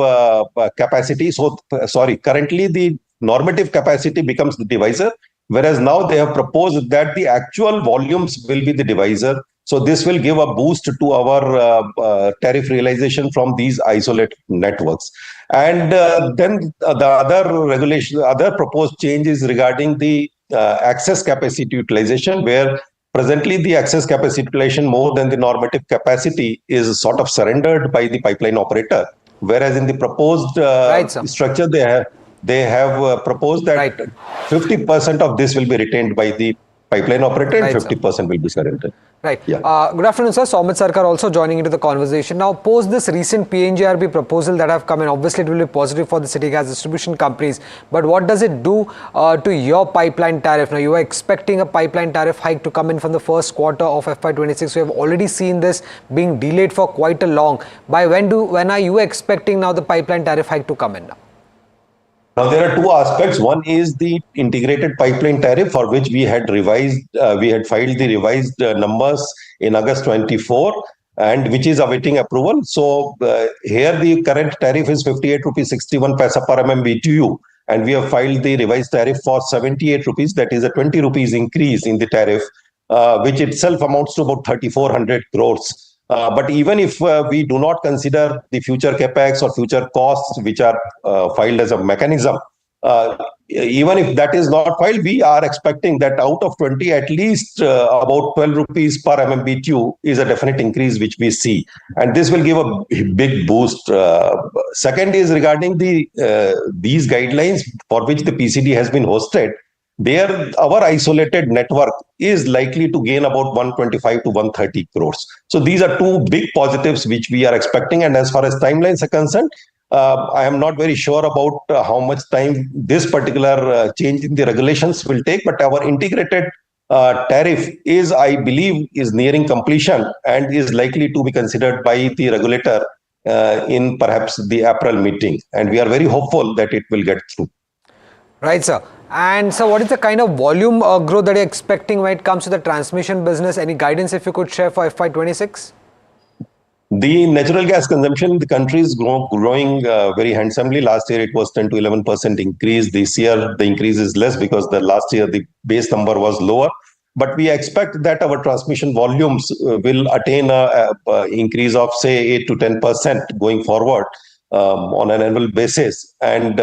capacity. So, currently the normative capacity becomes the divisor, whereas now they have proposed that the actual volumes will be the divisor. So this will give a boost to our tariff realization from these isolated networks. And then the other proposed change is regarding the excess capacity utilization, where presently the excess capacity utilization more than the normative capacity is sort of surrendered by the pipeline operator, whereas in the proposed structure they have proposed that 50% of this will be retained by the pipeline operator and 50% will be surrendered. Right. Yeah. Good afternoon, sir. Soumit Sarkar also joining into the conversation. Now, post this recent PNGRB proposal that have come in, obviously it will be positive for the city gas distribution companies. But what does it do to your pipeline tariff? Now, you are expecting a pipeline tariff hike to come in from the first quarter of FY26. We have already seen this being delayed for quite a long. By when are you expecting now the pipeline tariff hike to come in now? Now, there are 2 aspects. One is the integrated pipeline tariff, for which we had revised, we had filed the revised numbers in August 24, and which is awaiting approval. So here the current tariff is 58 rupees 61 paisa per MMBTU, and we have filed the revised tariff for 78 rupees. That is a 20 rupees increase in the tariff, which itself amounts to about 3,400 crores. But even if we do not consider the future capex or future costs which are filed as a mechanism, even if that is not filed, we are expecting that out of 20, at least about 12 rupees per MMBTU is a definite increase which we see. And this will give a big boost. Second is regarding the these guidelines for which the PCD has been hosted. There, our isolated network is likely to gain about 125 to 130 crores. So these are 2 big positives which we are expecting. And as far as timelines are concerned, I am not very sure about how much time this particular change in the regulations will take, but our integrated tariff is, I believe, is nearing completion and is likely to be considered by the regulator in perhaps the April meeting. And we are very hopeful that it will get through. Right, sir. And so what is the kind of volume growth that you're expecting when it comes to the transmission business? Any guidance if you could share for FY26? The natural gas consumption in the country is growing very handsomely. Last year it was 10 to 11% increase. This year the increase is less because the last year the base number was lower. But we expect that our transmission volumes will attain a increase of say 8 to 10% going forward on an annual basis. And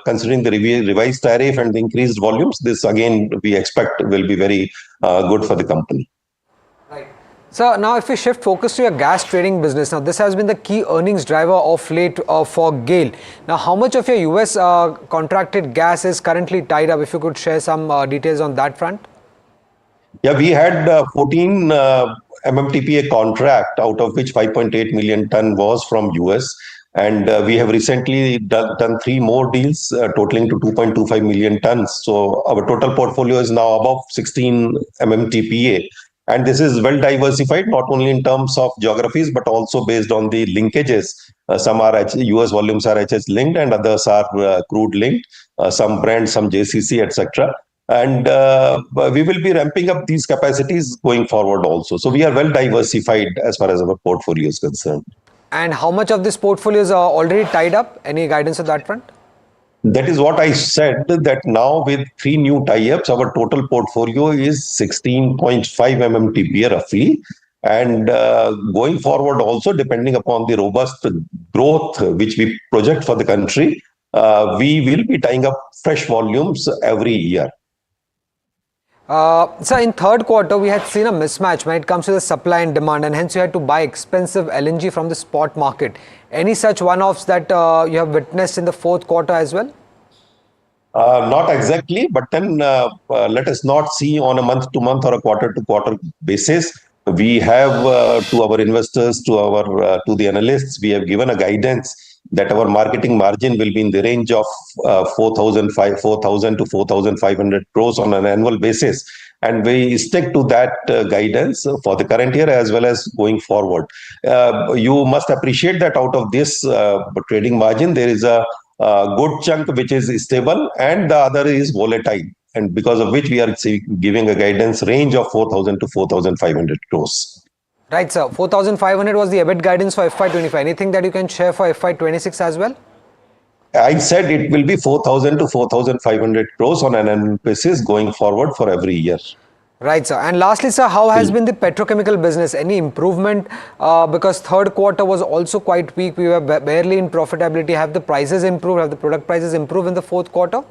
considering the revised tariff and the increased volumes, this again we expect will be very good for the company. So now if we shift focus to your gas trading business, now this has been the key earnings driver of late for GAIL. Now how much of your US contracted gas is currently tied up? If you could share some details on that front. Yeah, we had 14 MMTPA contract, out of which 5.8 million ton was from US. And we have recently done 3 more deals totaling to 2.25 million tons. So our total portfolio is now above 16 MMTPA. And this is well diversified, not only in terms of geographies, but also based on the linkages. Some are US volumes are HS linked and others are crude linked, some Brent, some JCC, etc. And we will be ramping up these capacities going forward also. So we are well diversified as far as our portfolio is concerned. And how much of this portfolio is already tied up? Any guidance on that front? That is what I said, that now with 3 new tie-ups, our total portfolio is 16.5 MMTPA roughly. And going forward also, depending upon the robust growth which we project for the country, we will be tying up fresh volumes every year. So in third quarter, we had seen a mismatch when it comes to the supply and demand, and hence you had to buy expensive LNG from the spot market. Any such one-offs that you have witnessed in the fourth quarter as well? Not exactly, but then let us not see on a month-to-month or a quarter-to-quarter basis. We have to our investors, to the analysts, we have given a guidance that our marketing margin will be in the range of 4,000 to 4,500 crores on an annual basis. And we stick to that guidance for the current year as well as going forward. You must appreciate that out of this trading margin, there is a good chunk which is stable and the other is volatile. And because of which we are giving a guidance range of 4,000 to 4,500 crores. Right, sir. 4,500 was the EBIT guidance for FY25. Anything that you can share for FY26 as well? I said it will be 4,000 to 4,500 crores on an annual basis going forward for every year. Right, sir. And lastly, sir, how has been the petrochemical business? Any improvement? Because third quarter was also quite weak. We were barely in profitability. Have the prices improved? Have the product prices improved in the fourth quarter?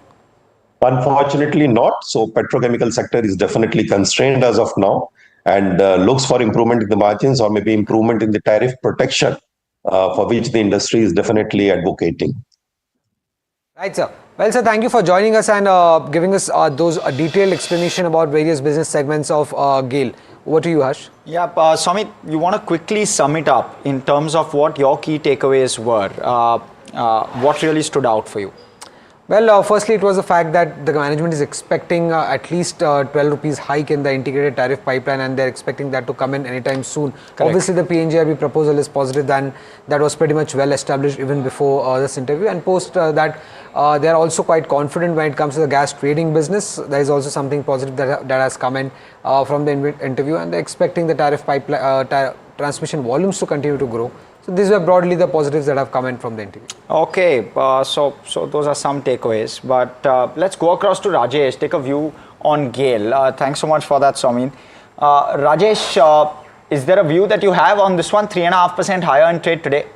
Unfortunately not. So petrochemical sector is definitely constrained as of now and looks for improvement in the margins or maybe improvement in the tariff protection for which the industry is definitely advocating. Right, sir. Well, sir, thank you for joining us and giving us those detailed explanation about various business segments of GAIL. Over to you, Harsh. Yeah, Samit, you want to quickly sum it up in terms of what your key takeaways were. What really stood out for you? Well, firstly, it was the fact that the management is expecting at least 12 rupees hike in the integrated tariff pipeline, and they're expecting that to come in anytime soon. Correct. Obviously, the PNGRB proposal is positive, and that was pretty much well established even before this interview. And post that, they are also quite confident when it comes to the gas trading business. There is also something positive that has come in from the interview, and they're expecting the tariff pipeline transmission volumes to continue to grow. So these were broadly the positives that have come in from the interview. Okay, so those are some takeaways. But let's go across to Rajesh, take a view on GAIL. Thanks so much for that, Somin. Rajesh, is there a view that you have on this one, 3.5% higher in trade today?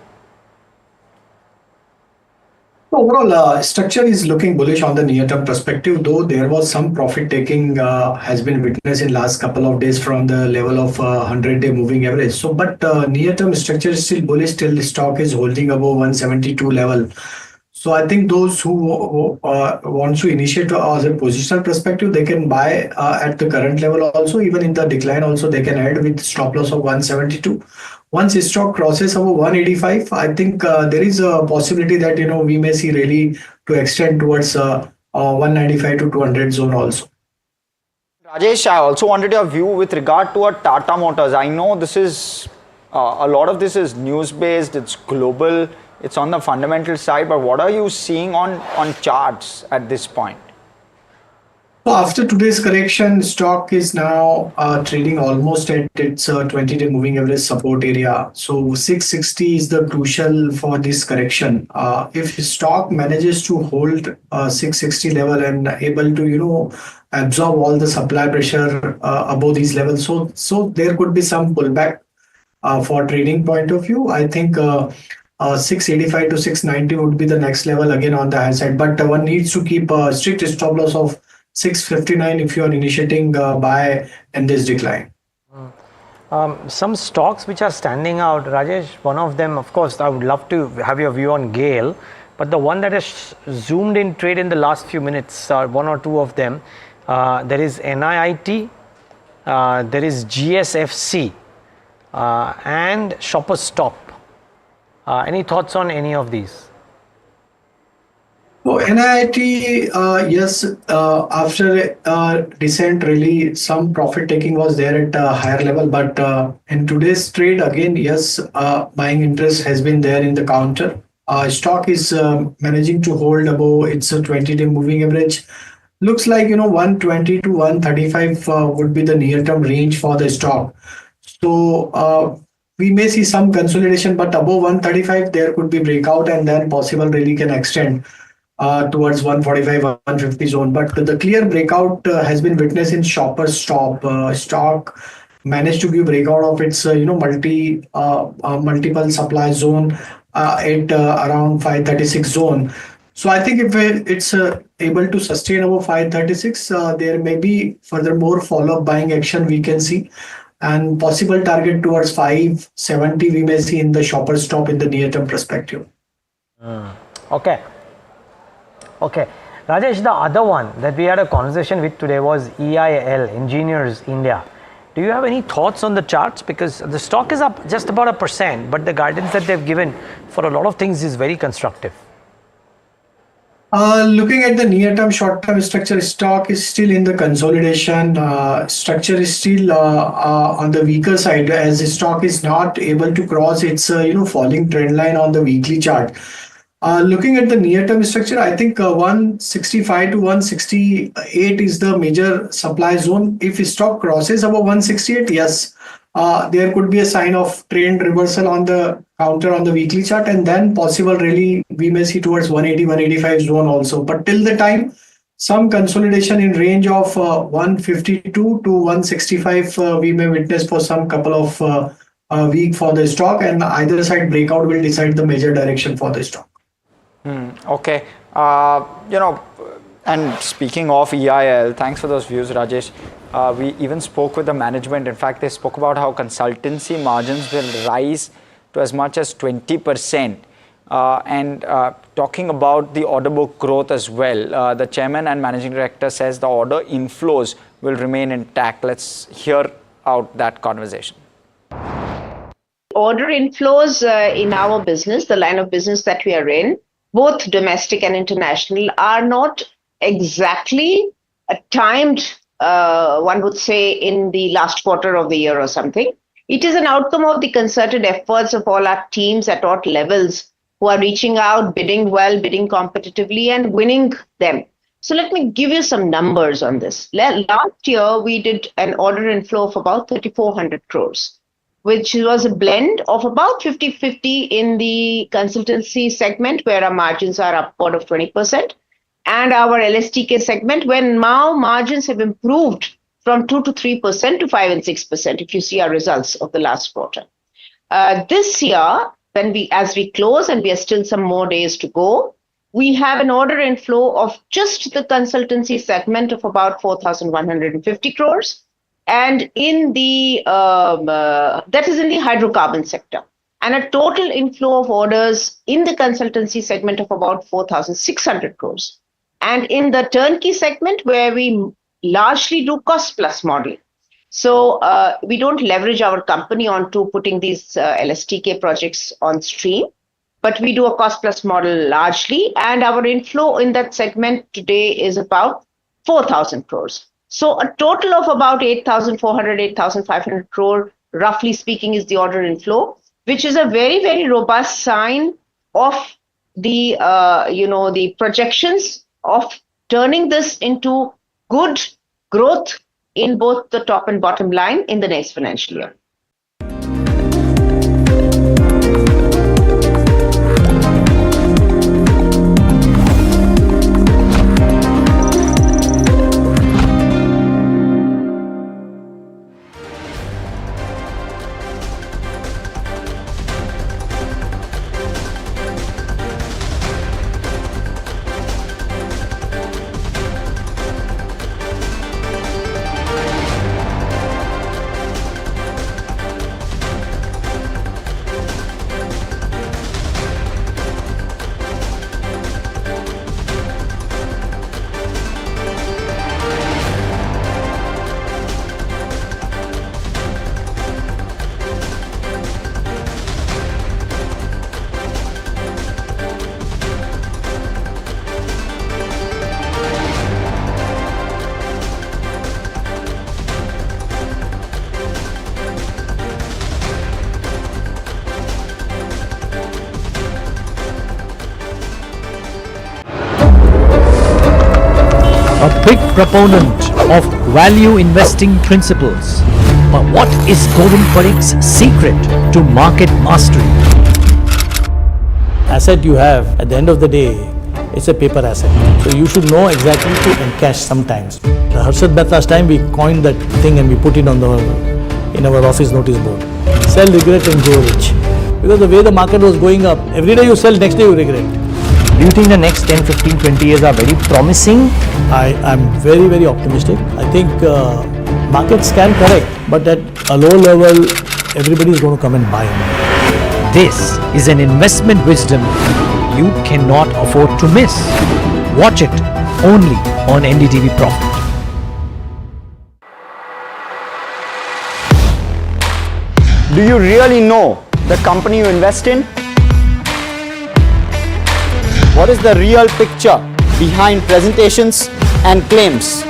Overall, structure is looking bullish on the near-term perspective, though there was some profit taking has been witnessed in last couple of days from the level of 100-day moving average. So, but near-term structure is still bullish till the stock is holding above 172 level. So I think those who want to initiate as a positional perspective, they can buy at the current level also. Even in the decline also, they can add with stop loss of 172. Once the stock crosses over 185, I think there is a possibility that we may see rally to extend towards 195 to 200 zone also. Rajesh, I also wanted your view with regard to Tata Motors. I know this is a lot of this is news based, it's global, it's on the fundamental side, but what are you seeing on charts at this point? So after today's correction, stock is now trading almost at its 20-day moving average support area. So 660 is the crucial for this correction. If stock manages to hold 660 level and able to absorb all the supply pressure above these levels, so there could be some pullback for trading point of view. I think 685 to 690 would be the next level again on the high side, but one needs to keep a strict stop loss of 659 if you are initiating buy in this decline. Some stocks which are standing out, Rajesh, one of them, of course, I would love to have your view on GAIL, but the one that has zoomed in trade in the last few minutes, one or two of them, there is NIIT, there is GSFC, and Shoppers Stop. Any thoughts on any of these? So NIIT, yes, after a recent rally, some profit taking was there at a higher level, but in today's trade, again, yes, buying interest has been there in the counter. Stock is managing to hold above its 20-day moving average. Looks like 120 to 135 would be the near-term range for the stock. So we may see some consolidation, but above 135 there could be breakout, and then possible rally can extend towards 145, 150 zone. But the clear breakout has been witnessed in Shoppers Stop. Stock managed to give breakout of its multiple supply zone at around 536 zone. So I think if it's able to sustain over 536, there may be furthermore follow-up buying action we can see, and possible target towards 570 we may see in the Shoppers Stop in the near-term perspective. Okay. Rajesh, the other one that we had a conversation with today was EIL, Engineers India. Do you have any thoughts on the charts? Because the stock is up just about 1%, but the guidance that they've given for a lot of things is very constructive. Looking at the near-term, short-term structure, stock is still in the consolidation. Structure is still on the weaker side, as the stock is not able to cross its falling trend line on the weekly chart. Looking at the near-term structure, I think 165 to 168 is the major supply zone. If stock crosses above 168, yes, there could be a sign of trend reversal on the counter on the weekly chart, and then possible really we may see towards 180, 185 zone also. But till the time, some consolidation in range of 152 to 165 we may witness for some couple of week for the stock, and either side breakout will decide the major direction for the stock. Okay. And speaking of EIL, thanks for those views, Rajesh. We even spoke with the management. In fact, they spoke about how consultancy margins will rise to as much as 20%. And talking about the order book growth as well, the chairman and managing director says the order inflows will remain intact. Let's hear out that conversation. Order inflows in our business, the line of business that we are in, both domestic and international, are not exactly timed, one would say, in the last quarter of the year or something. It is an outcome of the concerted efforts of all our teams at all levels who are reaching out, bidding well, bidding competitively, and winning them. So let me give you some numbers on this. Last year, we did an order inflow of about 3,400 crores. Which was a blend of about 50-50 in the consultancy segment, where our margins are upward of 20%, and our LSTK segment, when now margins have improved from 2 to 3% to 5 and 6%, if you see our results of the last quarter. This year, as we close, and we are still some more days to go, we have an order inflow of just the consultancy segment of about 4,150 crores. And in the that is in the hydrocarbon sector, and a total inflow of orders in the consultancy segment of about 4,600 crores. And in the turnkey segment, where we largely do cost plus model, so we don't leverage our company onto putting these LSTK projects on stream, but we do a cost plus model largely, and our inflow in that segment today is about 4,000 crores. So a total of about 8,400, 8,500 crore, roughly speaking, is the order inflow, which is a very, very robust sign of the, the projections of turning this into good growth in both the top and bottom line in the next financial year. A big proponent of value investing principles. But what is Govind Parikh's secret to market mastery? Asset you have, at the end of the day, it's a paper asset. So you should know exactly to encash sometimes. Harshad Metta's time, we coined that thing and we put it on in our office notice board. Sell, regret and grow rich. Because the way the market was going up, every day you sell, next day you regret. Do you think the next 10, 15, 20 years are very promising? I'm very, very optimistic. I think markets can correct, but at a low level, everybody is going to come and buy. This is an investment wisdom you cannot afford to miss. Watch it only on NDTV Profit. Do you really know the company you invest in? What is the real picture behind presentations and claims?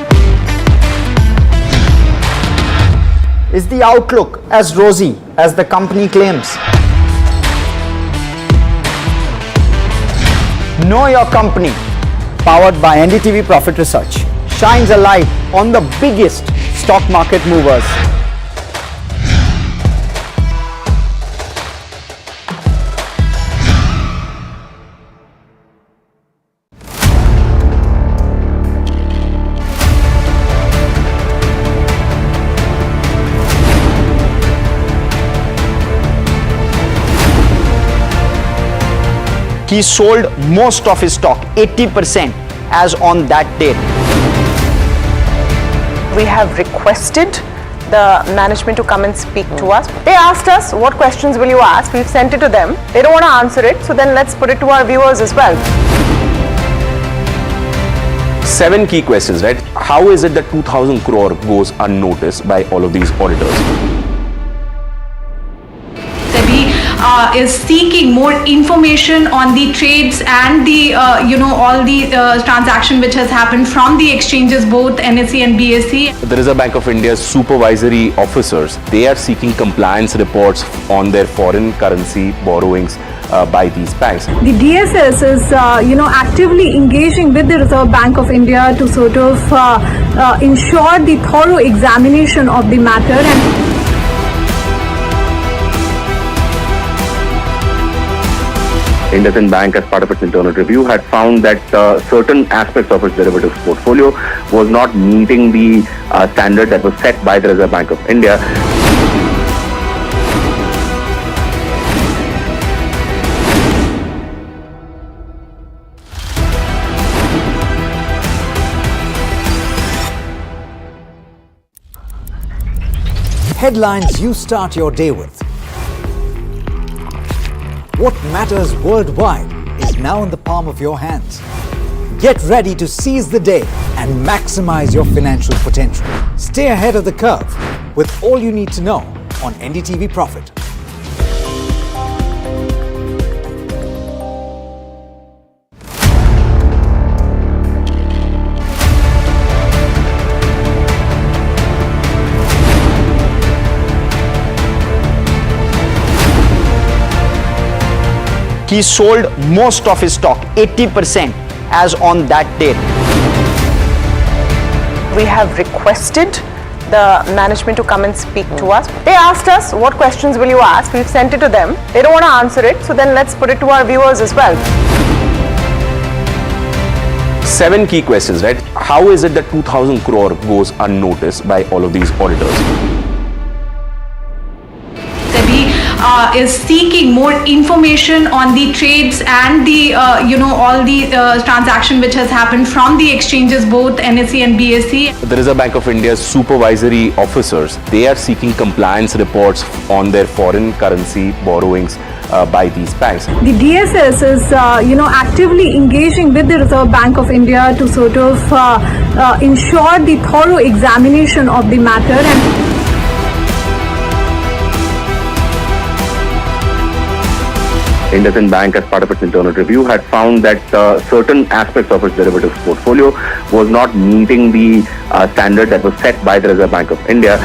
Is the outlook as rosy as the company claims? Know Your Company, powered by NDTV Profit Research, shines a light on the biggest stock market movers. He sold most of his stock, 80%, as on that date. We have requested the management to come and speak to us. They asked us, what questions will you ask? We've sent it to them. They don't want to answer it, so then let's put it to our viewers as well. 7 key questions, right? How is it that 2,000 crore goes unnoticed by all of these auditors? Is seeking more information on the trades and the all the transaction which has happened from the exchanges, both NSE and BSE. The Reserve Bank of India's supervisory officers, they are seeking compliance reports on their foreign currency borrowings by these banks. The DSS is actively engaging with the Reserve Bank of India to sort of ensure the thorough examination of the matter. And IndusInd Bank, as part of its internal review, had found that certain aspects of its derivatives portfolio was not meeting the standard that was set by the Reserve Bank of India. Headlines you start your day with. What matters worldwide is now in the palm of your hands. Get ready to seize the day and maximize your financial potential. Stay ahead of the curve with all you need to know on NDTV Profit. He sold most of his stock, 80%, as on that date. we have requested the management to come and speak to us. They asked us, what questions will you ask? We've sent it to them. They don't want to answer it, so then let's put it to our viewers as well. 7 key questions, right? How is it that 2,000 crore goes unnoticed by all of these auditors? Is seeking more information on the trades and the all the transaction which has happened from the exchanges, both NSE and BSE. The Reserve Bank of India's supervisory officers, they are seeking compliance reports on their foreign currency borrowings by these banks. The DSS is, actively engaging with the Reserve Bank of India to sort of ensure the thorough examination of the matter. And IndusInd Bank, as part of its internal review, had found that certain aspects of its derivatives portfolio was not meeting the standard that was set by the Reserve Bank of India.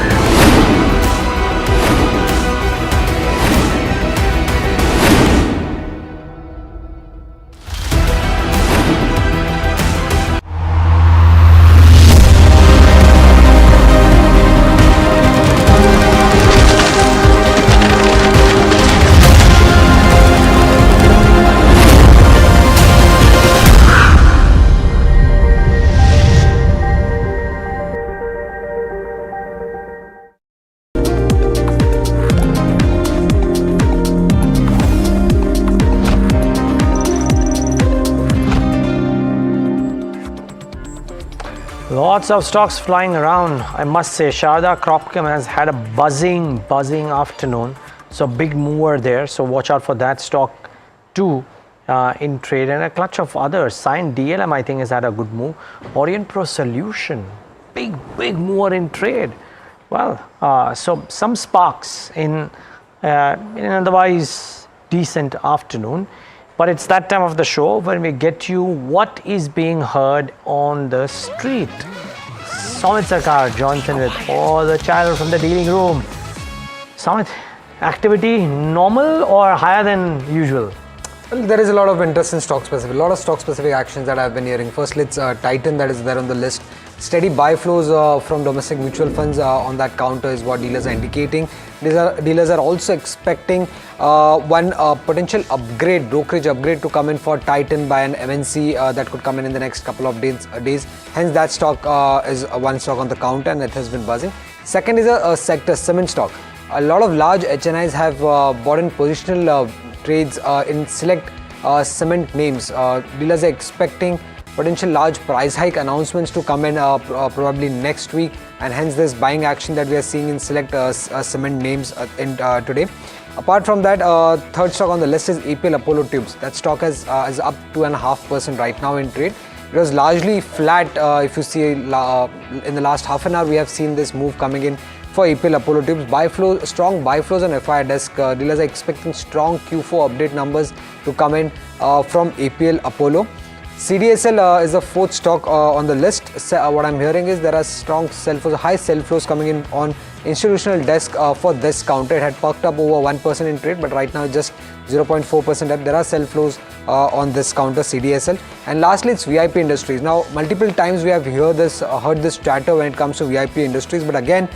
Lots of stocks flying around. I must say, Sharda Cropchem has had a buzzing afternoon. So big mover there. So watch out for that stock too in trade, and a clutch of others. Sign DLM, I think, has had a good move. Orient Pro Solution, big mover in trade. Well, so some sparks in an otherwise decent afternoon. But it's that time of the show when we get you what is being heard on the street. Samit Sarkar joins in with all the chatter from the dealing room. Samit, activity normal or higher than usual? Well, there is a lot of interest in stock specific, a lot of stock specific actions that I've been hearing. Firstly, it's Titan that is there on the list. Steady buy flows from domestic mutual funds on that counter is what dealers are indicating. Dealers are also expecting one potential upgrade, brokerage upgrade to come in for Titan by an MNC that could come in the next couple of days. Hence, that stock is one stock on the counter and it has been buzzing. Second is a sector, cement stock. A lot of large HNIs have bought in positional trades in select cement names. Dealers are expecting potential large price hike announcements to come in probably next week, and hence this buying action that we are seeing in select cement names today. Apart from that, third stock on the list is APL Apollo Tubes. That stock is up 2.5% right now in trade. It was largely flat. If you see in the last half an hour, we have seen this move coming in for APL Apollo Tubes. Strong buy flows on FI desk. Dealers are expecting strong Q4 update numbers to come in from APL Apollo. CDSL is the fourth stock on the list. What I'm hearing is there are strong high sell flows coming in on institutional desk for this counter. It had perked up over 1% in trade, but right now just 0.4% up. There are sell flows on this counter, CDSL. And lastly, it's VIP Industries. Now, multiple times we have heard this chatter when it comes to VIP Industries, but again,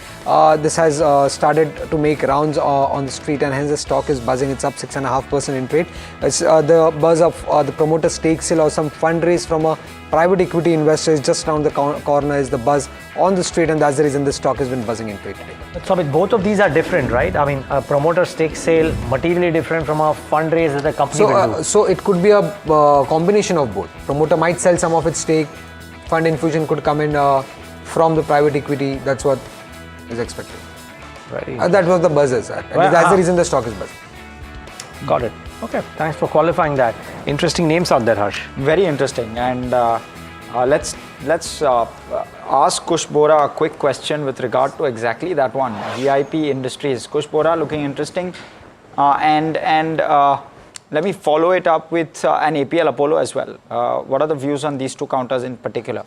this has started to make rounds on the street, and hence the stock is buzzing. It's up 6.5% in trade. It's the buzz of the promoter stake sale or some fundraise from a private equity investor is just around the corner is the buzz on the street, and that's the reason this stock has been buzzing in trade today. So with both of these are different, right? I mean, a promoter stake sale materially different from a fundraise that the company will do. So it could be a combination of both. Promoter might sell some of its stake. Fund infusion could come in from the private equity. That's what is expected. That was the buzz is. That's the reason the stock is buzzing. Got it. Okay, thanks for qualifying that. Interesting names out there, Harsh. Very interesting. And let's ask Kush Bora a quick question with regard to exactly that one. VIP Industries. Kush Bora looking interesting. And let me follow it up with an APL Apollo as well. What are the views on these two counters in particular?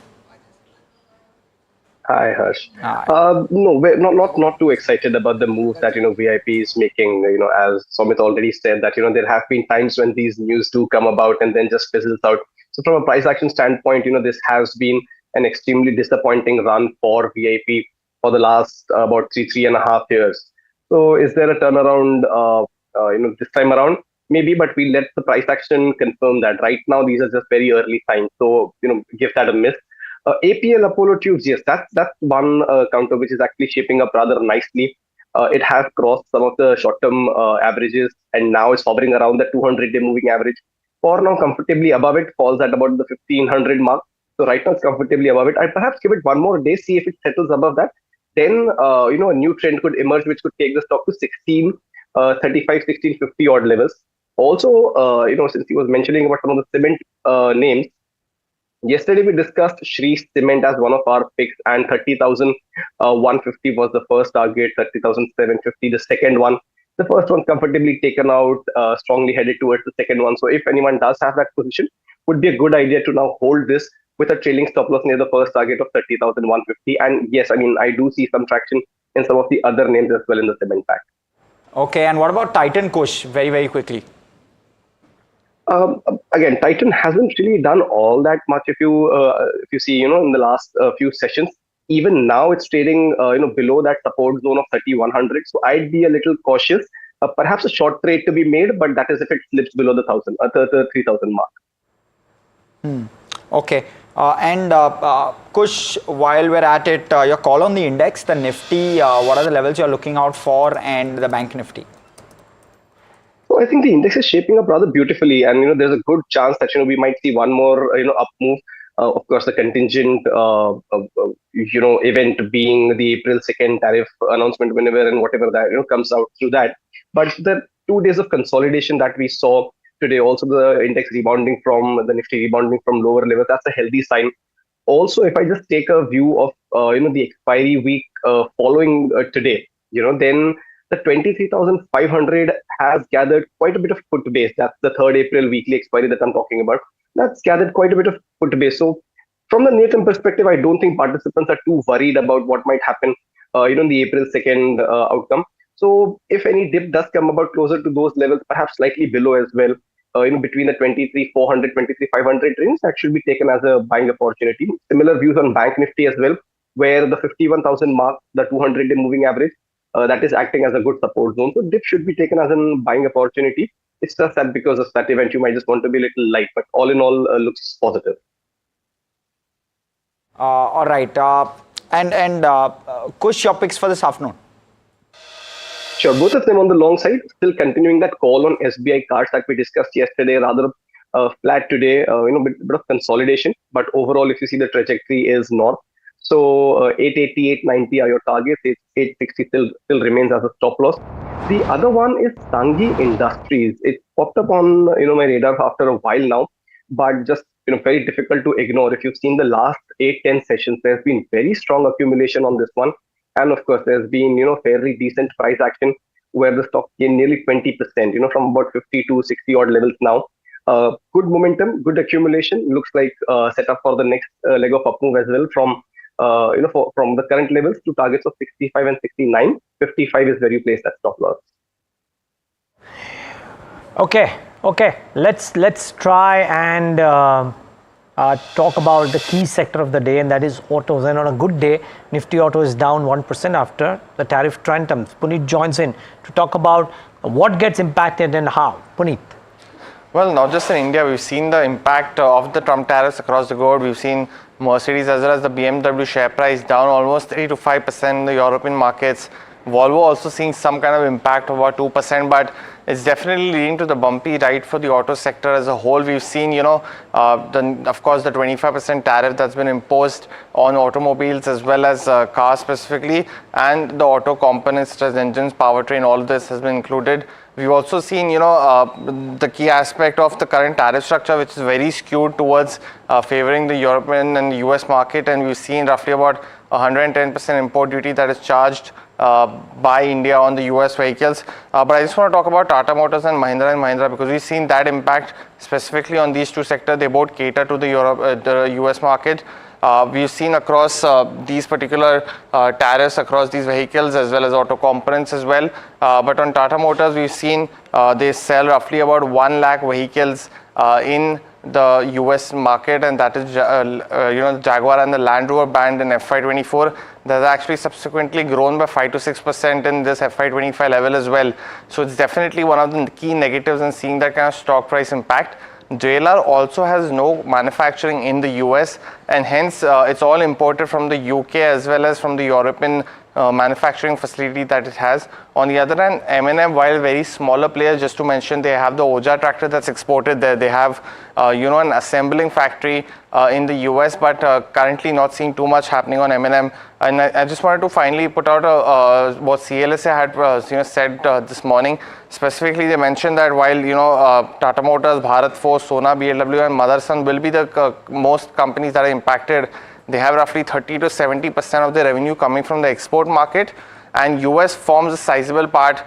Hi, Harsh. No, we're not too excited about the move that VIP is making. As Samit already said, that there have been times when these news do come about and then just fizzles out. So from a price action standpoint, this has been an extremely disappointing run for VIP for the last about 3.5 years. So is there a turnaround, this time around? Maybe, but we let the price action confirm that. Right now, these are just very early signs. So, give that a miss. APL Apollo Tubes, yes, that's one counter which is actually shaping up rather nicely. It has crossed some of the short-term averages, and now it's hovering around the 200-day moving average. For now, comfortably above it, falls at about the 1500 mark. So right now, it's comfortably above it. I'd perhaps give it one more day, see if it settles above that. Then, a new trend could emerge, which could take the stock to 1635, 1650 odd levels. Also, since he was mentioning about some of the cement names, yesterday we discussed Shree Cement as one of our picks, and 30,150 was the first target, 30,750 the second one. The first one comfortably taken out, strongly headed towards the second one. So if anyone does have that position, would be a good idea to now hold this with a trailing stop loss near the first target of 30,150. And yes, I do see some traction in some of the other names as well in the cement pack. Okay, and what about Titan Kush? Very, very quickly. Again, Titan hasn't really done all that much. If you see, in the last few sessions, even now it's trading, below that support zone of 3,100. So I'd be a little cautious. Perhaps a short trade to be made, but that is if it slips below the 3,000 mark. Okay, and Kush, while we're at it, your call on the index, the Nifty, what are the levels you're looking out for, and the Bank Nifty? So I think the index is shaping up rather beautifully, and there's a good chance that we might see one more up move. Of course, the contingent event being the April 2nd tariff announcement, whenever and whatever that comes out through that. But the 2 days of consolidation that we saw today, also the index rebounding from the Nifty rebounding from lower levels, that's a healthy sign. Also, if I just take a view of the expiry week following today, then the 23,500 has gathered quite a bit of foot base. That's the 3rd April weekly expiry that I'm talking about. That's gathered quite a bit of foot base. So from the near-term perspective, I don't think participants are too worried about what might happen, in the April 2nd outcome. So if any dip does come about closer to those levels, perhaps slightly below as well, between the 23,400, 23,500 range, that should be taken as a buying opportunity. Similar views on Bank Nifty as well, where the 51,000 mark, the 200-day moving average, that is acting as a good support zone. So dip should be taken as a buying opportunity. It's just that because of that event, you might just want to be a little light, but all in all, looks positive. All right, and Kush, your picks for this afternoon. Sure, both of them on the long side, still continuing that call on SBI cards that we discussed yesterday, rather flat today, bit of consolidation, but overall, if you see the trajectory is north. So 880, 890 are your targets. 860 still remains as a stop loss. The other one is Sanghi Industries. It popped up on my radar after a while now, but just very difficult to ignore. If you've seen the last 8-10 sessions, there's been very strong accumulation on this one, and of course there's been fairly decent price action where the stock gained nearly 20%. From about 50 to 60 odd levels now. Good momentum, good accumulation. Looks like set up for the next leg of up move as well from the current levels to targets of 65 and 69. 55 is where you place that stop loss. Okay. Let's try and talk about the key sector of the day, and that is autos. And on a good day, Nifty Auto is down 1% after the tariff trend. Puneet joins in to talk about what gets impacted and how. Puneet. Well, not just in India, we've seen the impact of the Trump tariffs across the globe. We've seen Mercedes as well as the BMW share price down almost 3 to 5% in the European markets. Volvo also seeing some kind of impact of about 2%, but it's definitely leading to the bumpy ride for the auto sector as a whole. We've seen, of course, the 25% tariff that's been imposed on automobiles as well as cars specifically, and the auto components such as engines, powertrain, all of this has been included. We've also seen, the key aspect of the current tariff structure, which is very skewed towards favoring the European and the US market, and we've seen roughly about 110% import duty that is charged by India on the US vehicles. But I just want to talk about Tata Motors and Mahindra because we've seen that impact specifically on these two sectors. They both cater to the US market. We've seen across these particular tariffs across these vehicles as well as auto components as well. But on Tata Motors, we've seen they sell roughly about 1 lakh vehicles in the US market, and that is the Jaguar and the Land Rover banned in FY24. That's actually subsequently grown by 5 to 6% in this FY25 level as well. So it's definitely one of the key negatives in seeing that kind of stock price impact. JLR also has no manufacturing in the US, and hence it's all imported from the UK as well as from the European manufacturing facility that it has. On the other hand, M&M, while very smaller players, just to mention, they have the Oja tractor that's exported there. They have an assembling factory in the US, but currently not seeing too much happening on M&M. And I just wanted to finally put out what CLSA had said this morning. Specifically, they mentioned that while Tata Motors, Bharat Force, Sona, BMW, and Motherson will be the most companies that are impacted, they have roughly 30 to 70% of their revenue coming from the export market, and US forms a sizable part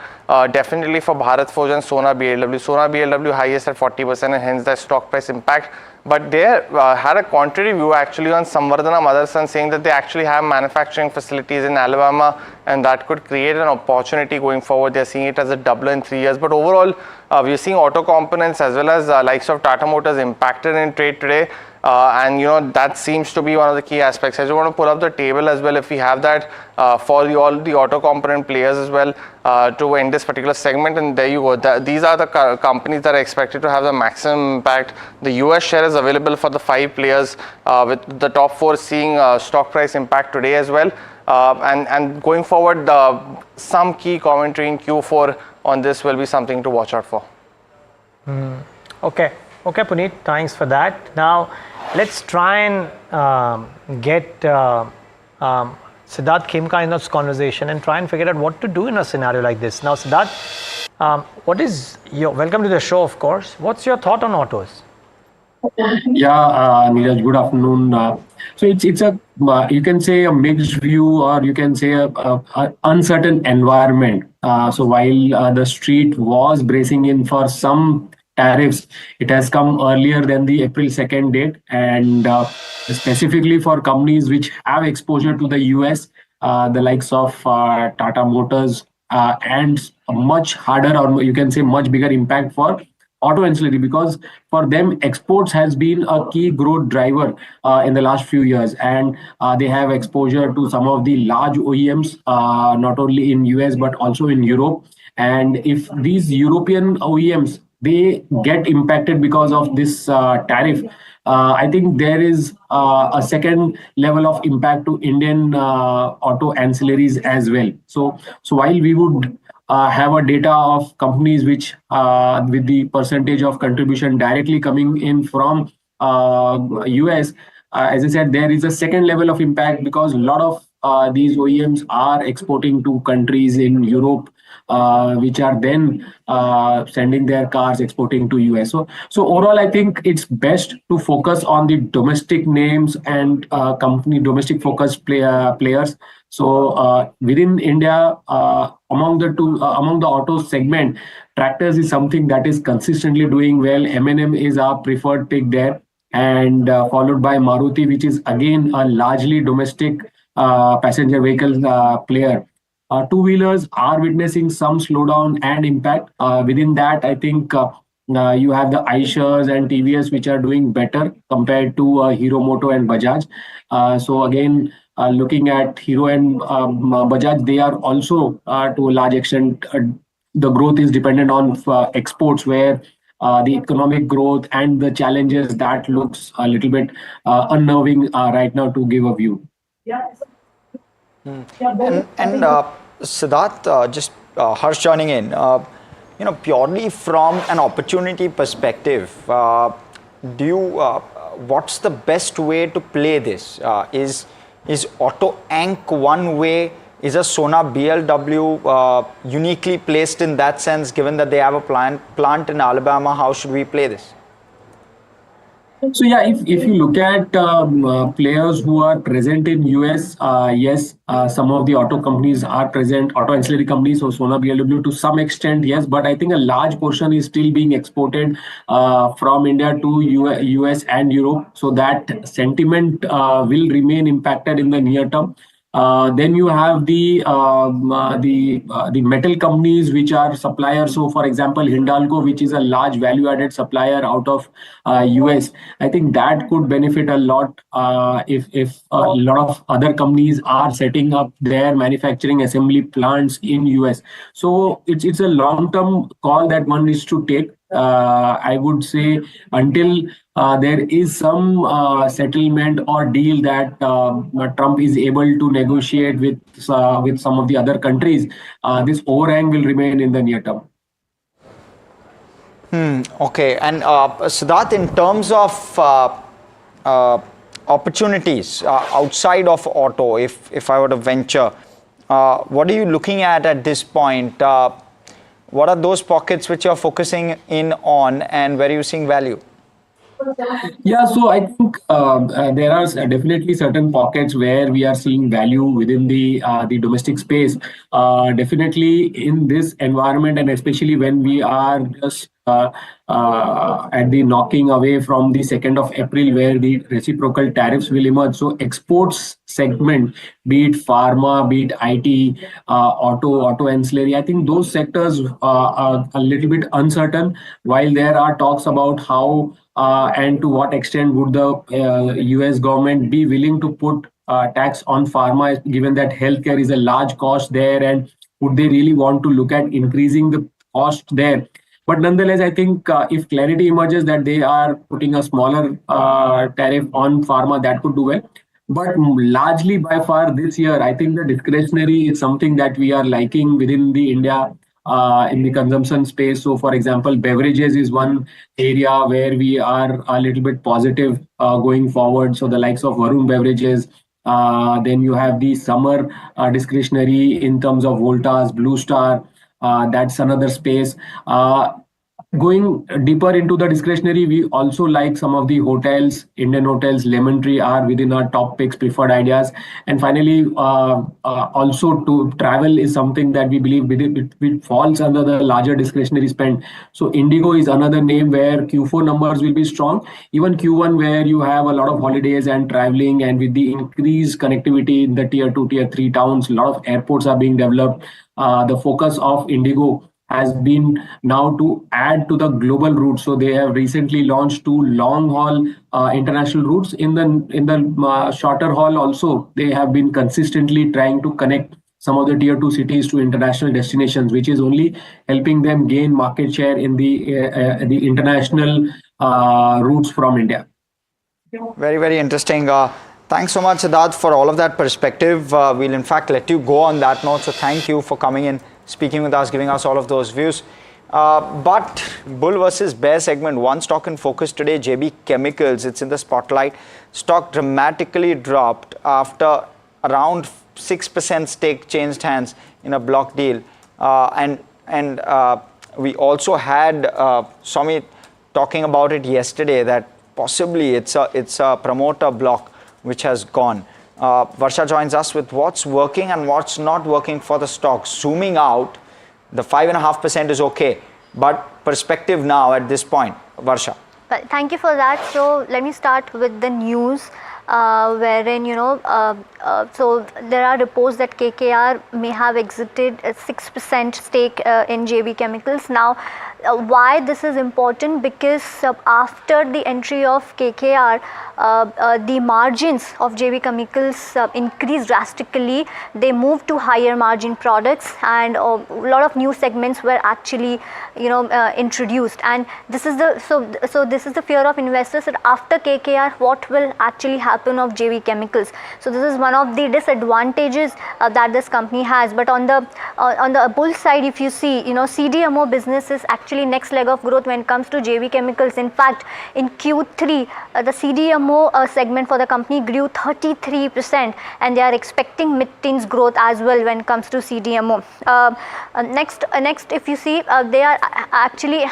definitely for Bharat Forge and Sona BMW. Sona BMW highest at 40%, and hence the stock price impact. But they had a contrary view actually on Samvardhana Motherson, saying that they actually have manufacturing facilities in Alabama, and that could create an opportunity going forward. They're seeing it as a double in 3 years. But overall, we're seeing auto components as well as likes of Tata Motors impacted in trade today. And that seems to be one of the key aspects. I just want to pull up the table as well, if we have that, for all the auto component players as well, to end this particular segment. And there you go. These are the companies that are expected to have the maximum impact. The US share is available for the 5 players, with the top 4 seeing stock price impact today as well. And going forward, some key commentary in Q4 on this will be something to watch out for. Okay, Puneet, thanks for that. Now, let's try and get Siddharth Khemka in this conversation and try and figure out what to do in a scenario like this. Now, Siddharth, welcome to the show, of course. What's your thought on autos? Yeah, Neeraj, good afternoon. So it's a you can say a mixed view, or you can say a uncertain environment. So while the street was bracing in for some tariffs, it has come earlier than the April 2nd date, and specifically for companies which have exposure to the US, the likes of Tata Motors, and a much harder, or you can say much bigger impact for auto ancillary, because for them exports has been a key growth driver in the last few years, and they have exposure to some of the large OEMs, not only in US but also in Europe. And if these European OEMs, they get impacted because of this tariff, I think there is a second level of impact to Indian auto ancillaries as well. So while we would have a data of companies which with the percentage of contribution directly coming in from US, as I said, there is a second level of impact, because a lot of these OEMs are exporting to countries in Europe, which are then sending their cars exporting to US. So overall, I think it's best to focus on the domestic names and domestic focused players. So within India, among the auto segment, tractors is something that is consistently doing well. M&M is our preferred pick there, and followed by Maruti, which is again a largely domestic passenger vehicle player. Two-wheelers are witnessing some slowdown and impact. Within that, I think you have the iShares and TVS, which are doing better compared to Hero Moto and Bajaj. So again, looking at Hero and Bajaj, they are also to a large extent, the growth is dependent on exports, where the economic growth and the challenges, that looks a little bit unnerving right now to give a view. And Siddharth, just Harsh joining in, purely from an opportunity perspective, what's the best way to play this? Is Auto Ank one way? Is a Sona BLW uniquely placed in that sense, given that they have a plant in Alabama? How should we play this? So yeah, if you look at players who are present in US, yes, some of the auto companies are present, auto ancillary companies, so Sona BLW to some extent, yes, but I think a large portion is still being exported from India to US and Europe, so that sentiment will remain impacted in the near term. Then you have the metal companies which are suppliers. So, for example, Hindalco, which is a large value-added supplier out of US. I think that could benefit a lot if a lot of other companies are setting up their manufacturing assembly plants in US. So it's a long-term call that one needs to take. I would say until there is some settlement or deal that Trump is able to negotiate with some of the other countries, this overhang will remain in the near term. Okay, and Siddharth, in terms of opportunities outside of auto, if I were to venture, what are you looking at this point? What are those pockets which you're focusing in on, and where are you seeing value? Yeah, so I think there are definitely certain pockets where we are seeing value within the domestic space. Definitely in this environment, and especially when we are just at the knocking away from the 2nd of April, where the reciprocal tariffs will emerge. So exports segment, be it pharma, be it IT, auto ancillary, I think those sectors are a little bit uncertain. While there are talks about how and to what extent would the US government be willing to put tax on pharma, given that healthcare is a large cost there, and would they really want to look at increasing the cost there? But nonetheless, I think if clarity emerges that they are putting a smaller tariff on pharma, that could do well. But largely by far this year, I think the discretionary is something that we are liking within the India in the consumption space. So, for example, beverages is one area where we are a little bit positive going forward. So the likes of Varun Beverages. Then you have the summer discretionary in terms of Voltas, Blue Star. That's another space. Going deeper into the discretionary, we also like some of the hotels, Indian hotels, Lemon Tree are within our top picks, preferred ideas. And finally, also to travel is something that we believe it falls under the larger discretionary spend. So Indigo is another name where Q4 numbers will be strong. Even Q1, where you have a lot of holidays and traveling, and with the increased connectivity in the tier 2, tier 3 towns, a lot of airports are being developed. The focus of Indigo has been now to add to the global routes. So they have recently launched 2 long-haul international routes. In the shorter haul also, they have been consistently trying to connect some of the tier 2 cities to international destinations, which is only helping them gain market share in the international routes from India. Very, very interesting. Thanks so much, Siddharth, for all of that perspective. We'll in fact let you go on that note. So thank you for coming in, speaking with us, giving us all of those views. But bull versus bear segment, one stock in focus today, JB Chemicals. It's in the spotlight. Stock dramatically dropped after around 6% stake changed hands in a block deal. And we also had Swami talking about it yesterday, that possibly it's a promoter block which has gone. Varsha joins us with what's working and what's not working for the stock. Zooming out, the 5.5% is okay, but perspective now at this point, Varsha. Thank you for that. So let me start with the news, wherein so there are reports that KKR may have exited a 6% stake in JB Chemicals. Now, why this is important? Because after the entry of KKR, the margins of JB Chemicals increased drastically. They moved to higher margin products, and a lot of new segments were actually introduced. And this is the so this is the fear of investors, that after KKR, what will actually happen of JB Chemicals. So this is one of the disadvantages that this company has. But on the bull side, if you see, CDMO business is actually next leg of growth when it comes to JB Chemicals. In fact, in Q3, the CDMO segment for the company grew 33%, and they are expecting mid-teens growth as well when it comes to CDMO. Next, if you see, they are actually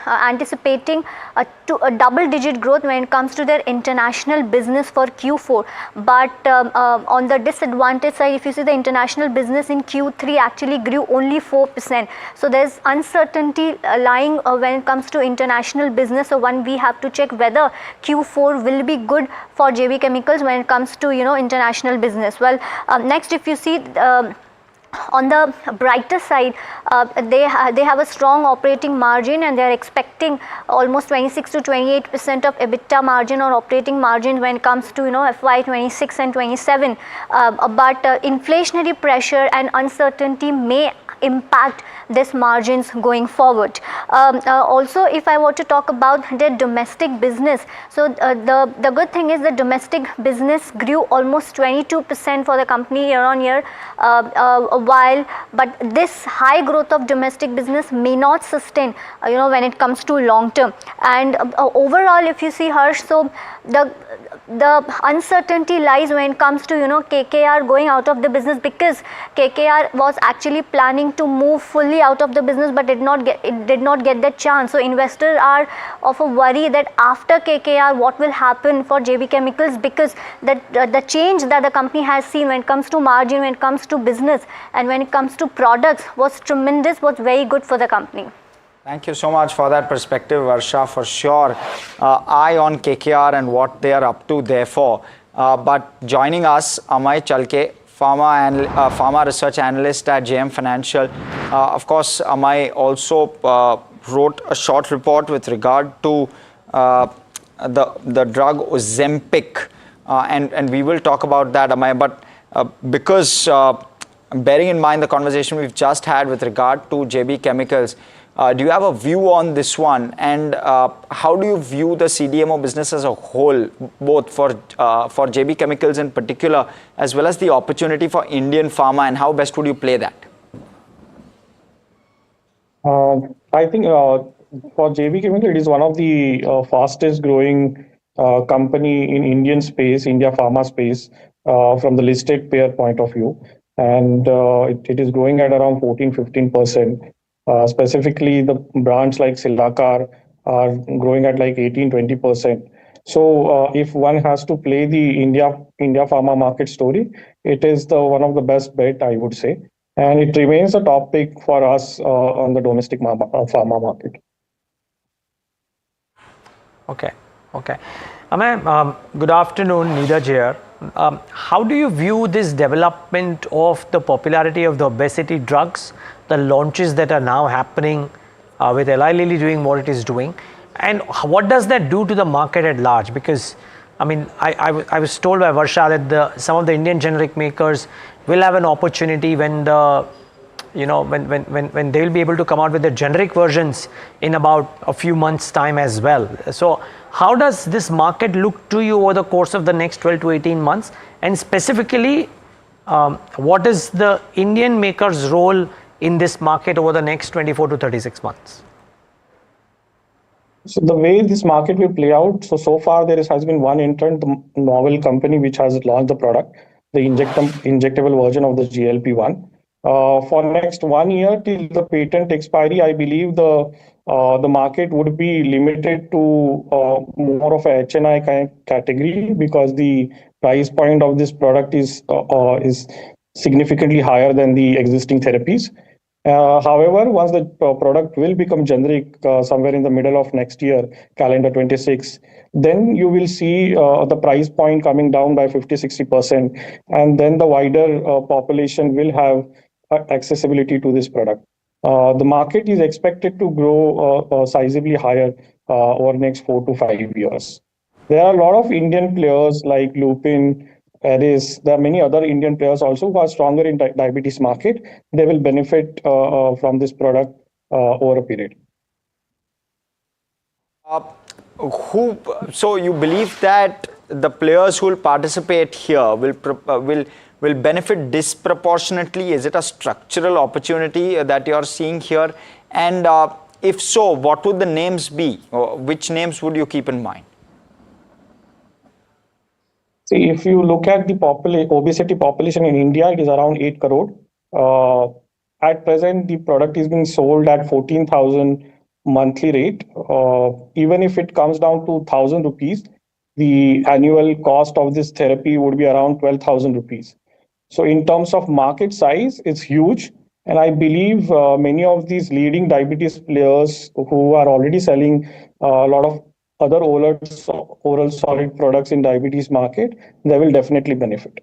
anticipating a double-digit growth when it comes to their international business for Q4. But on the disadvantage side, if you see, the international business in Q3 actually grew only 4%. So there's uncertainty lying when it comes to international business. So one, we have to check whether Q4 will be good for JB Chemicals when it comes to international business. Well, next, if you see on the brighter side, they have a strong operating margin, and they are expecting almost 26 to 28% of EBITDA margin or operating margin when it comes to FY 26 and 27. But inflationary pressure and uncertainty may impact this margins going forward. Also, if I were to talk about their domestic business, so the good thing is the domestic business grew almost 22% for the company year on year, but this high growth of domestic business may not sustain when it comes to long term. And overall, if you see, Harsh, so the uncertainty lies when it comes to KKR going out of the business, because KKR was actually planning to move fully out of the business, but it did not get that chance. So investors are of a worry that after KKR, what will happen for JB Chemicals, because the change that the company has seen when it comes to margin, when it comes to business, and when it comes to products was tremendous, was very good for the company. Thank you so much for that perspective, Varsha. For sure, eye on KKR and what they are up to therefore. But joining us, Amay Chalke, Pharma Research Analyst at JM Financial. Of course, Amay also wrote a short report with regard to the drug Ozempic, and we will talk about that, Amay. But because bearing in mind the conversation we've just had with regard to JB Chemicals, do you have a view on this one, and how do you view the CDMO business as a whole, both for JB Chemicals in particular, as well as the opportunity for Indian pharma, and how best would you play that? I think for JB Chemicals, it is one of the fastest growing company in Indian space, India pharma space, from the listed pair point of view. And it is growing at around 14-15%. Specifically, the brands like Cilacar are growing at like 18-20%. So if one has to play the India pharma market story, it is one of the best bet, I would say. And it remains a top pick for us on the domestic pharma market. Okay. Amay, good afternoon, Neeraj here. How do you view this development of the popularity of the obesity drugs, the launches that are now happening with Eli Lilly doing what it is doing, and what does that do to the market at large? Because I mean, I was told by Varsha that some of the Indian generic makers will have an opportunity when when they will be able to come out with the generic versions in about a few months' time as well. So how does this market look to you over the course of the next 12 to 18 months? And specifically, what is the Indian maker's role in this market over the next 24 to 36 months? So the way this market will play out, so far there has been one entrant, the novel company which has launched the product, the injectable version of the GLP-1. For next 1 year till the patent expiry, I believe the market would be limited to more of a HNI kind of category, because the price point of this product is significantly higher than the existing therapies. However, once the product will become generic somewhere in the middle of next year, calendar 26, then you will see the price point coming down by 50-60%, and then the wider population will have accessibility to this product. The market is expected to grow sizably higher over the next 4 to 5 years. There are a lot of Indian players like Lupin, Eris. There are many other Indian players also who are stronger in diabetes market. They will benefit from this product over a period. So you believe that the players who will participate here will benefit disproportionately? Is it a structural opportunity that you are seeing here? And if so, what would the names be? Or which names would you keep in mind? See, if you look at the obesity population in India, it is around 8 crore. At present, the product is being sold at 14,000 monthly rate. Even if it comes down to 1,000 rupees, the annual cost of this therapy would be around 12,000 rupees. So in terms of market size, it's huge. And I believe many of these leading diabetes players who are already selling a lot of other oral solid products in diabetes market, they will definitely benefit.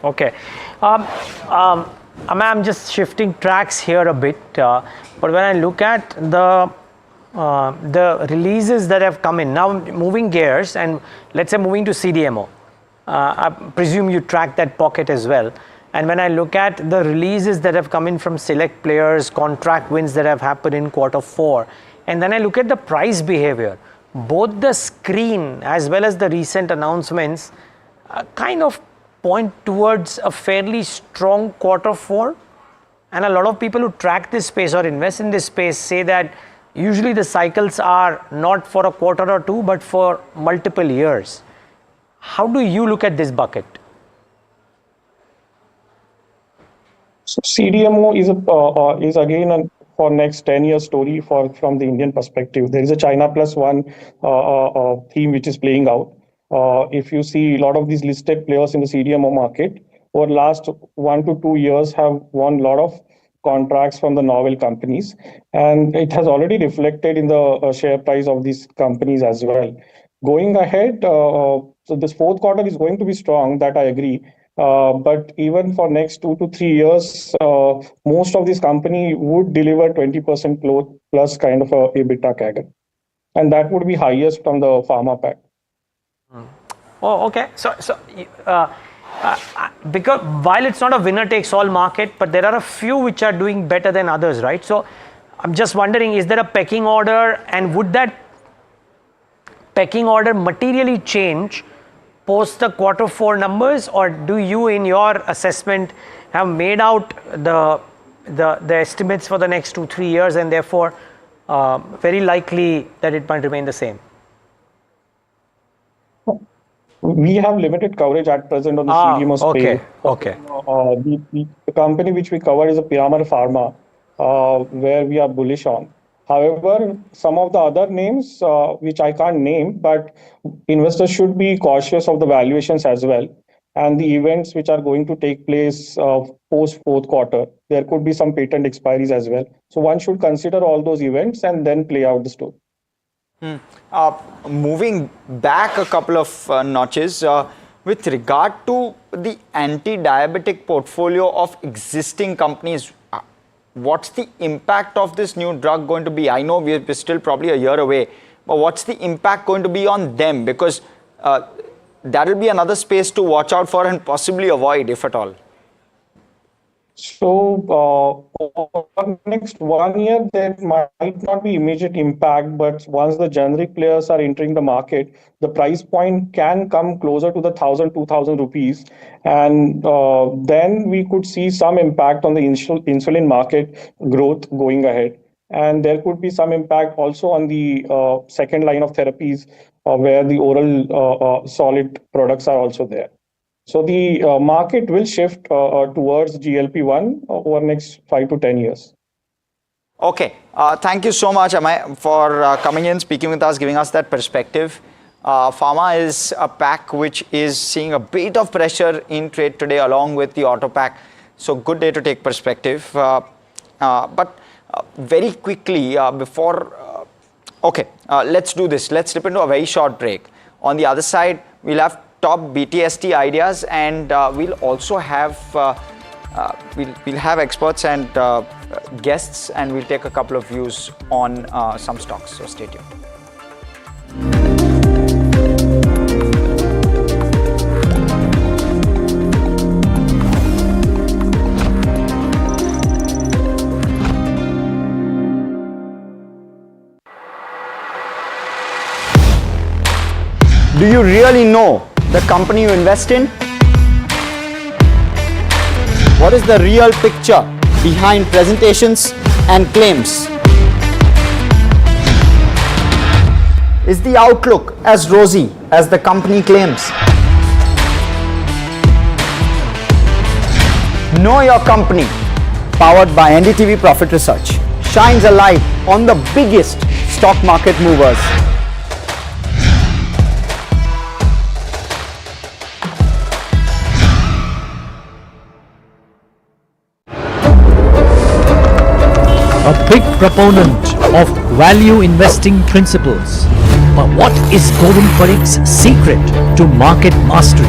Okay. I'm just shifting tracks here a bit, but when I look at the releases that have come in, now moving gears and let's say moving to CDMO, I presume you track that pocket as well. And when I look at the releases that have come in from select players, contract wins that have happened in Q4, and then I look at the price behavior, both the screen as well as the recent announcements kind of point towards a fairly strong Q4. And a lot of people who track this space or invest in this space say that usually the cycles are not for a quarter or two, but for multiple years. How do you look at this bucket? So CDMO is again for next 10-year story from the Indian perspective. There is a China plus one theme which is playing out. If you see a lot of these listed players in the CDMO market over the last 1 to 2 years have won a lot of contracts from the novel companies, and it has already reflected in the share price of these companies as well. Going ahead, so this fourth quarter is going to be strong, that I agree. But even for next 2 to 3 years, most of these companies would deliver 20% plus kind of a EBITDA CAGR. And that would be highest from the pharma pack. Oh, okay. So because while it's not a winner takes all market, but there are a few which are doing better than others, right? So I'm just wondering, is there a pecking order, and would that pecking order materially change post the Q4 numbers, or do you in your assessment have made out the estimates for the next 2-3 years, and therefore very likely that it might remain the same? We have limited coverage at present on the CDMO space. Okay. The company which we cover is a Piramal Pharma, where we are bullish on. However, some of the other names, which I can't name, but investors should be cautious of the valuations as well, and the events which are going to take place post fourth quarter. There could be some patent expiries as well. So one should consider all those events and then play out the story. Moving back a couple of notches, with regard to the anti-diabetic portfolio of existing companies, what's the impact of this new drug going to be? I know we're still probably a year away, but what's the impact going to be on them? Because that will be another space to watch out for and possibly avoid, if at all. So for next 1 year, there might not be immediate impact, but once the generic players are entering the market, the price point can come closer to the 1,000-2,000 rupees, and then we could see some impact on the insulin market growth going ahead. And there could be some impact also on the second line of therapies, where the oral solid products are also there. So the market will shift towards GLP-1 over next 5 to 10 years. Okay. Thank you so much, Amay, for coming in, speaking with us, giving us that perspective. Pharma is a pack which is seeing a bit of pressure in trade today along with the auto pack. So good day to take perspective. But very quickly before... let's do this. Let's slip into a very short break. On the other side, we'll have top BTST ideas, and we'll also have we'll have experts and guests, and we'll take a couple of views on some stocks. So stay tuned. Do you really know the company you invest in? What is the real picture behind presentations and claims? Is the outlook as rosy as the company claims? Know Your Company, powered by NDTV Profit Research, shines a light on the biggest stock market movers. a big proponent of value investing principles. But what is Govind Parikh's secret to market mastery?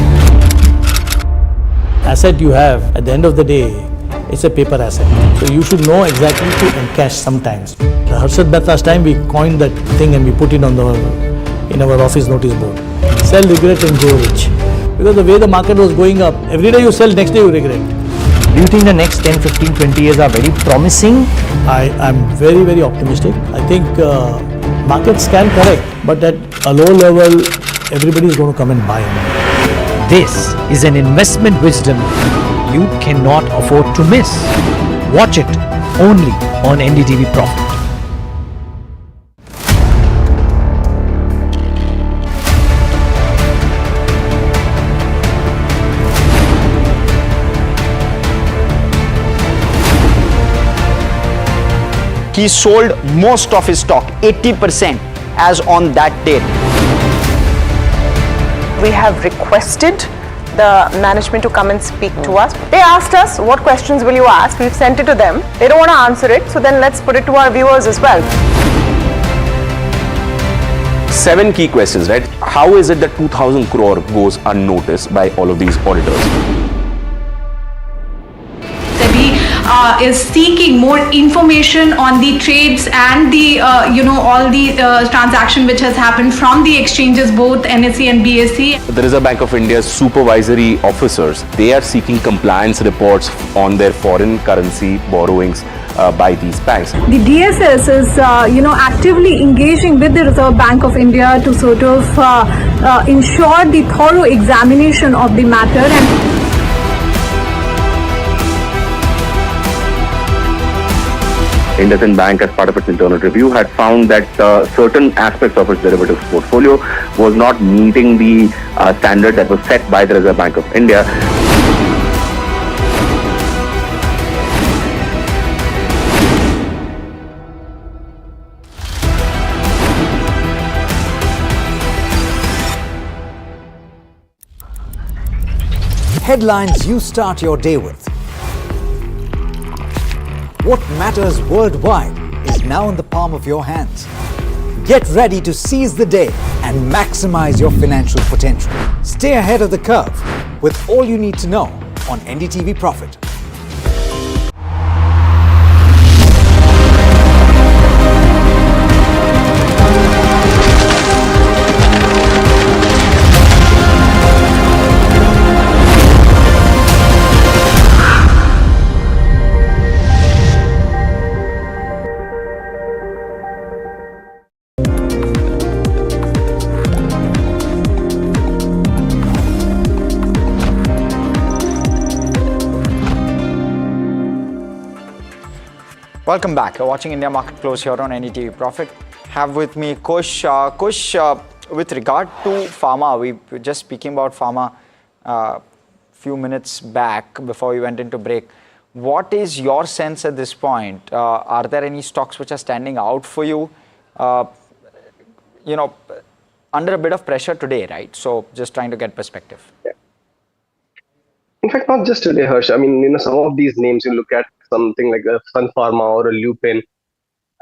Asset you have, at the end of the day, it's a paper asset. So you should know exactly to encash sometimes. Harshad Metta's time, we coined that thing and we put it on in our office notice board. Sell regret and grow rich. Because the way the market was going up, every day you sell, next day you regret. Do you think the next 10, 15, 20 years are very promising? I'm very, very optimistic. I think markets can correct, but at a low level, everybody is going to come and buy. This is an investment wisdom you cannot afford to miss. Watch it only on NDTV Profit. He sold most of his stock, 80%, as on that date. We have requested the management to come and speak to us. They asked us, what questions will you ask? We've sent it to them. They don't want to answer it, so then let's put it to our viewers as well. 7 key questions, right? How is it that 2,000 crore goes unnoticed by all of these auditors? Is seeking more information on the trades and the all the transaction which has happened from the exchanges, both NSE and BSE. The Reserve Bank of India's supervisory officers, they are seeking compliance reports on their foreign currency borrowings by these banks. The DSS is actively engaging with the Reserve Bank of India to sort of ensure the thorough examination of the matter. And IndusInd Bank, as part of its internal review, had found that certain aspects of its derivatives portfolio was not meeting the standard that was set by the Reserve Bank of India. Headlines you start your day with. What matters worldwide is now in the palm of your hands. Get ready to seize the day and maximize your financial potential. Stay ahead of the curve with all you need to know on NDTV Profit. Welcome back. You're watching India Market Close here on NDTV Profit. Have with me Kush. Kush, with regard to pharma, we were just speaking about pharma few minutes back before we went into break. What is your sense at this point? Are there any stocks which are standing out for you? Under a bit of pressure today, right? So just trying to get perspective. Yeah. In fact, not just today, Harsh. I mean, some of these names, you look at something like a Sun Pharma or a Lupin,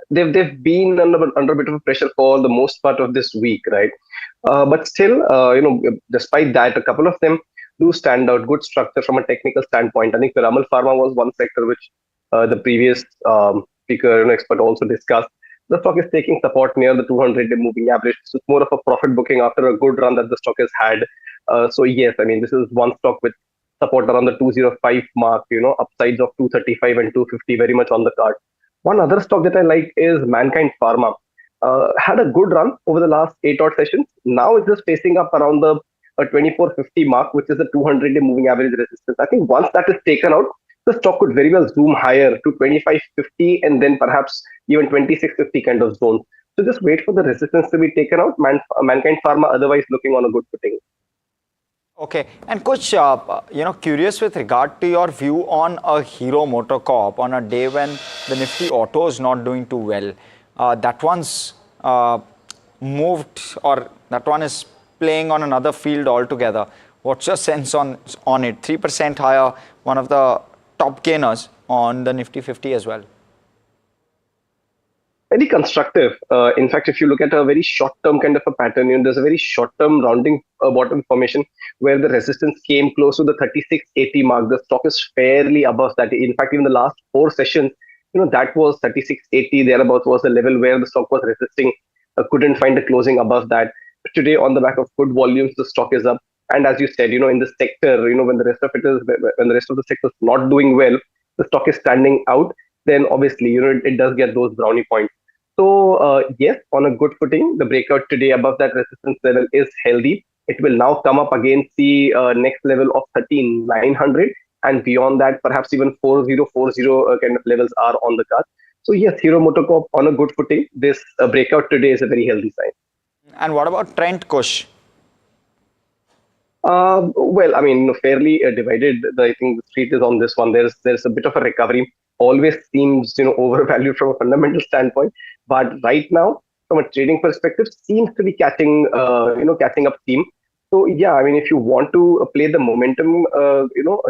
they've been under a bit of pressure for the most part of this week, right? But still, despite that, a couple of them do stand out. Good structure from a technical standpoint. I think Piramal Pharma was one sector which the previous speaker, expert also discussed. The stock is taking support near the 200-day moving average. So it's more of a profit booking after a good run that the stock has had. So yes, I mean, this is one stock with support around the 205 mark, upsides of 235 and 250 very much on the card. One other stock that I like is Mankind Pharma. Had a good run over the last 8 odd sessions. Now it's just facing up around the 2450 mark, which is the 200-day moving average resistance. I think once that is taken out, the stock could very well zoom higher to 2550 and then perhaps even 2650 kind of zone. So just wait for the resistance to be taken out. Mankind Pharma otherwise looking on a good footing. Okay, and Coach, curious with regard to your view on a Hero MotoCorp on a day when the Nifty Auto is not doing too well. That one's moved, or that one is playing on another field altogether. What's your sense on it? 3% higher, one of the top gainers on the Nifty 50 as well. Very constructive. In fact, if you look at a very short-term kind of a pattern, there's a very short-term rounding bottom formation where the resistance came close to the 3680 mark. The stock is fairly above that. In fact, even the last 4 sessions, that was 3680 thereabouts was the level where the stock was resisting. Couldn't find a closing above that. Today, on the back of good volumes, the stock is up. And as you said, in the sector, when the rest of the sector is not doing well, the stock is standing out. Then obviously, it does get those brownie points. So yes, on a good footing, the breakout today above that resistance level is healthy. It will now come up again, see next level of 13,900, and beyond that, perhaps even 4040 kind of levels are on the card. So yes, Hero MotoCorp on a good footing. This breakout today is a very healthy sign. And what about Trent, Kush? Well, I mean, fairly divided. I think the street is on this one. There's a bit of a recovery. Always seems overvalued from a fundamental standpoint, but right now, from a trading perspective, seems to be catching up steam. So yeah, I mean, if you want to play the momentum, a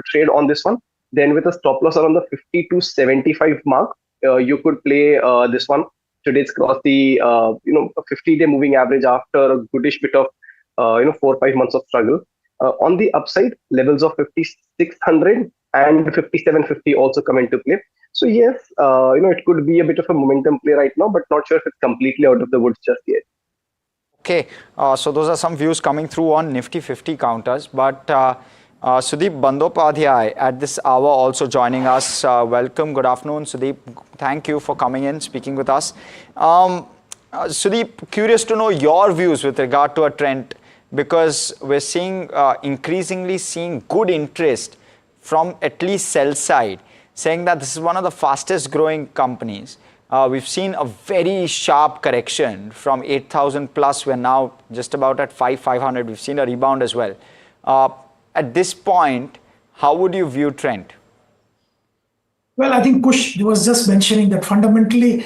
trade on this one, then with a stop loss around the 50 to 75 mark, you could play this one. Today it's crossed the 50-day moving average after a goodish bit of 4 or 5 months of struggle. On the upside, levels of 5600 and 5750 also come into play. So yes, it could be a bit of a momentum play right now, but not sure if it's completely out of the woods just yet. Okay, so those are some views coming through on Nifty 50 counters, but Sudeep Bandyopadhyay at this hour also joining us. Welcome, good afternoon, Sudeep. Thank you for coming in, speaking with us. Sudeep, curious to know your views with regard to a trend, because we're seeing increasingly seeing good interest from at least sell side, saying that this is one of the fastest growing companies. We've seen a very sharp correction from 8,000 plus. We're now just about at 5,500. We've seen a rebound as well. At this point, how would you view trend? Well, I think Kush was just mentioning that fundamentally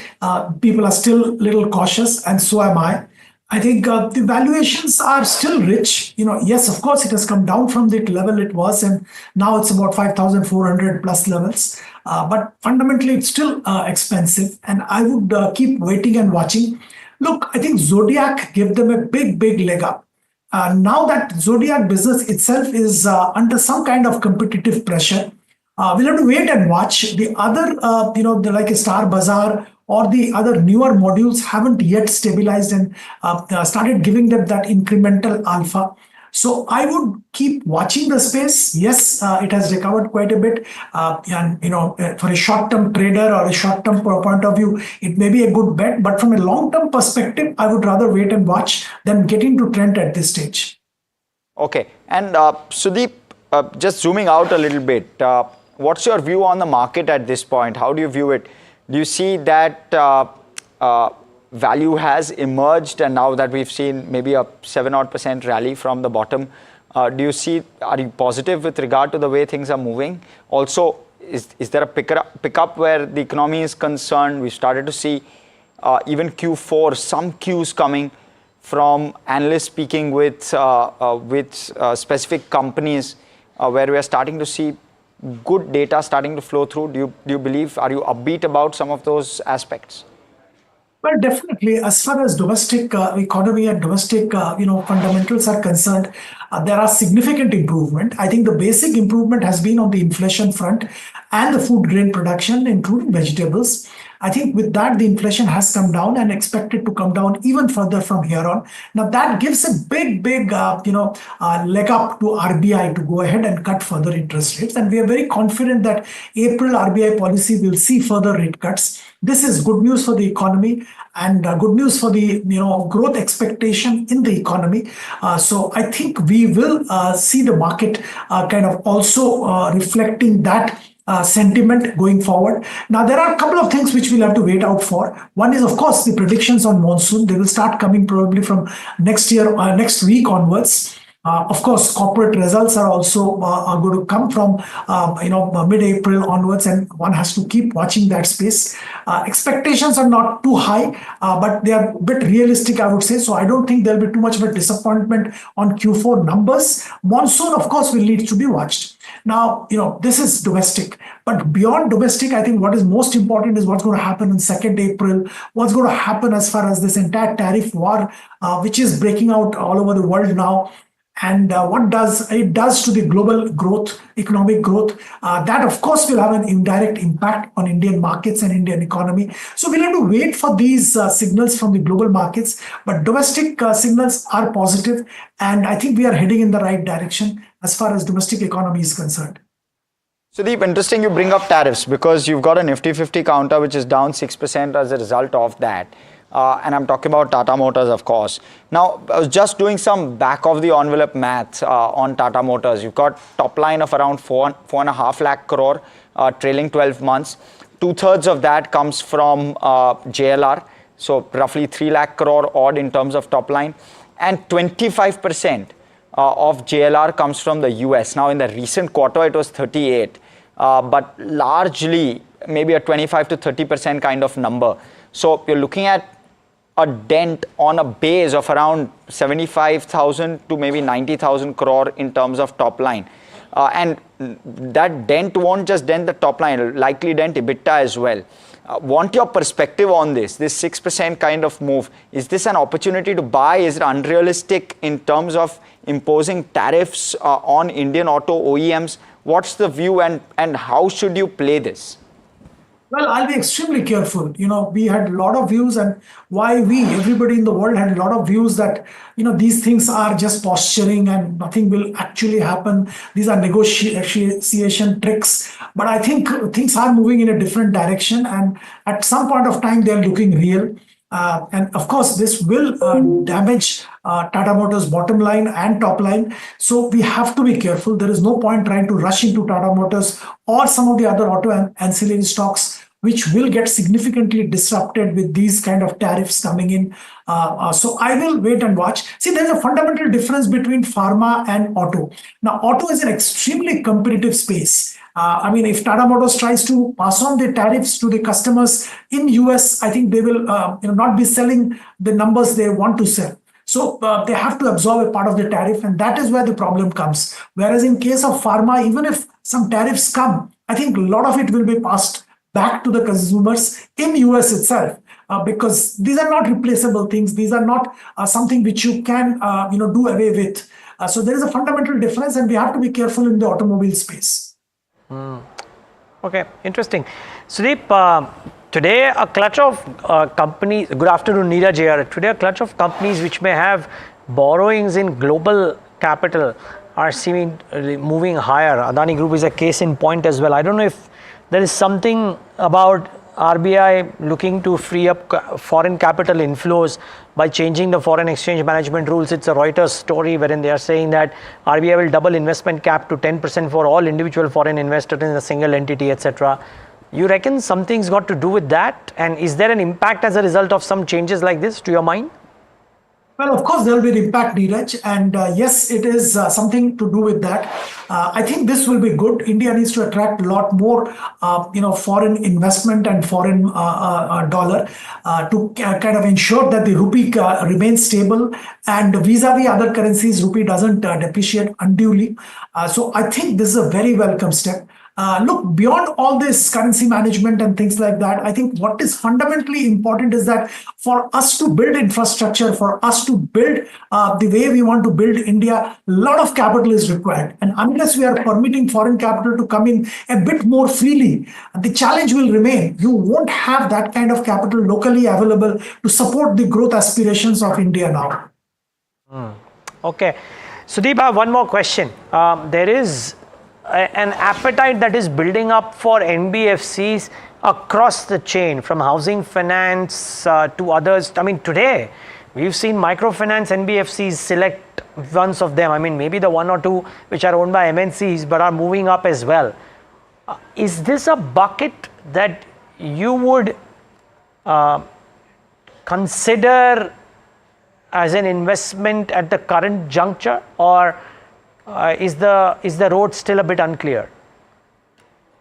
people are still a little cautious, and so am I. I think the valuations are still rich. Yes, of course, it has come down from the level it was, and now it's about 5,400 plus levels. But fundamentally, it's still expensive, and I would keep waiting and watching. Look, I think Zodiac gave them a big leg up. Now that Zodiac business itself is under some kind of competitive pressure, we'll have to wait and watch. The other, like a Star Bazaar or the other newer modules haven't yet stabilized and started giving them that incremental alpha. So I would keep watching the space. Yes, it has recovered quite a bit. And for a short-term trader or a short-term point of view, it may be a good bet. But from a long-term perspective, I would rather wait and watch than get into trend at this stage. Okay. And Sudeep, just zooming out a little bit, what's your view on the market at this point? How do you view it? Do you see that value has emerged, and now that we've seen maybe a 7% rally from the bottom, are you positive with regard to the way things are moving? Also, is there a pickup where the economy is concerned? We started to see even Q4, some cues coming from analysts speaking with specific companies where we are starting to see good data starting to flow through. Do you believe, are you upbeat about some of those aspects? Well, definitely. As far as domestic economy and domestic fundamentals are concerned, there are significant improvement. I think the basic improvement has been on the inflation front and the food grain production, including vegetables. I think with that, the inflation has come down and expected to come down even further from here on. Now, that gives a big leg up to RBI to go ahead and cut further interest rates. And we are very confident that April RBI policy will see further rate cuts. This is good news for the economy and good news for the growth expectation in the economy. So I think we will see the market kind of also reflecting that sentiment going forward. Now, there are a couple of things which we'll have to wait out for. One is, of course, the predictions on monsoon. They will start coming probably from next week onwards. Of course, corporate results are also are going to come from mid-April onwards, and one has to keep watching that space. Expectations are not too high, but they are a bit realistic, I would say. So I don't think there'll be too much of a disappointment on Q4 numbers. Monsoon, of course, will need to be watched. Now, this is domestic, but beyond domestic, I think what is most important is what's going to happen on 2nd April, what's going to happen as far as this entire tariff war, which is breaking out all over the world now. And what it does to the global growth, economic growth, that of course will have an indirect impact on Indian markets and Indian economy. So we'll have to wait for these signals from the global markets, but domestic signals are positive, and I think we are heading in the right direction as far as domestic economy is concerned. Sudeep, interesting you bring up tariffs, because you've got a Nifty 50 counter which is down 6% as a result of that. And I'm talking about Tata Motors, of course. Now, I was just doing some back of the envelope maths on Tata Motors. You've got top line of around 4.5 lakh crore trailing 12 months. 2/3 of that comes from JLR. So roughly 3 lakh crore odd in terms of top line. And 25% of JLR comes from the US. Now, in the recent quarter, it was 38. But largely, maybe a 25 to 30% kind of number. So you're looking at a dent on a base of around 75,000 to maybe 90,000 crore in terms of top line. And that dent won't just dent the top line, it'll likely dent EBITDA as well. Want your perspective on this 6% kind of move. Is this an opportunity to buy? Is it unrealistic in terms of imposing tariffs on Indian auto OEMs? What's the view, and how should you play this? Well, I'll be extremely careful. We had a lot of views, and everybody in the world had a lot of views that, these things are just posturing and nothing will actually happen. These are negotiation tricks. But I think things are moving in a different direction, and at some point of time, they're looking real. And of course, this will damage Tata Motors' bottom line and top line. So we have to be careful. There is no point trying to rush into Tata Motors or some of the other auto ancillary stocks, which will get significantly disrupted with these kind of tariffs coming in. So I will wait and watch. See, there's a fundamental difference between pharma and auto. Now, auto is an extremely competitive space. If Tata Motors tries to pass on the tariffs to the customers in US, I think they will not be selling the numbers they want to sell. So they have to absorb a part of the tariff, and that is where the problem comes. Whereas in case of pharma, even if some tariffs come, I think a lot of it will be passed back to the consumers in US itself, because these are not replaceable things. These are not something which you can do away with. So there is a fundamental difference, and we have to be careful in the automobile space. Okay, interesting. Sudeep, today a clutch of companies, good afternoon Neeraj here, today a clutch of companies which may have borrowings in global capital are seeming moving higher. Adani Group is a case in point as well. I don't know if there is something about RBI looking to free up foreign capital inflows by changing the foreign exchange management rules. It's a Reuters story wherein they are saying that RBI will double investment cap to 10% for all individual foreign investors in a single entity, etc. You reckon something's got to do with that? And is there an impact as a result of some changes like this to your mind? Well, of course, there will be an impact, Neeraj. And yes, it is something to do with that. I think this will be good. India needs to attract a lot more, foreign investment and foreign dollar to kind of ensure that the rupee remains stable, and vis-a-vis other currencies, rupee doesn't depreciate unduly. So I think this is a very welcome step. Look, beyond all this currency management and things like that, I think what is fundamentally important is that for us to build infrastructure, for us to build the way we want to build India, a lot of capital is required. And unless we are permitting foreign capital to come in a bit more freely, the challenge will remain. You won't have that kind of capital locally available to support the growth aspirations of India now. Okay. Sudeep, I have one more question. There is an appetite that is building up for NBFCs across the chain, from housing finance to others. I mean, today we've seen microfinance NBFCs select ones of them. I mean, maybe the one or two which are owned by MNCs but are moving up as well. Is this a bucket that you would consider as an investment at the current juncture, or is the road still a bit unclear?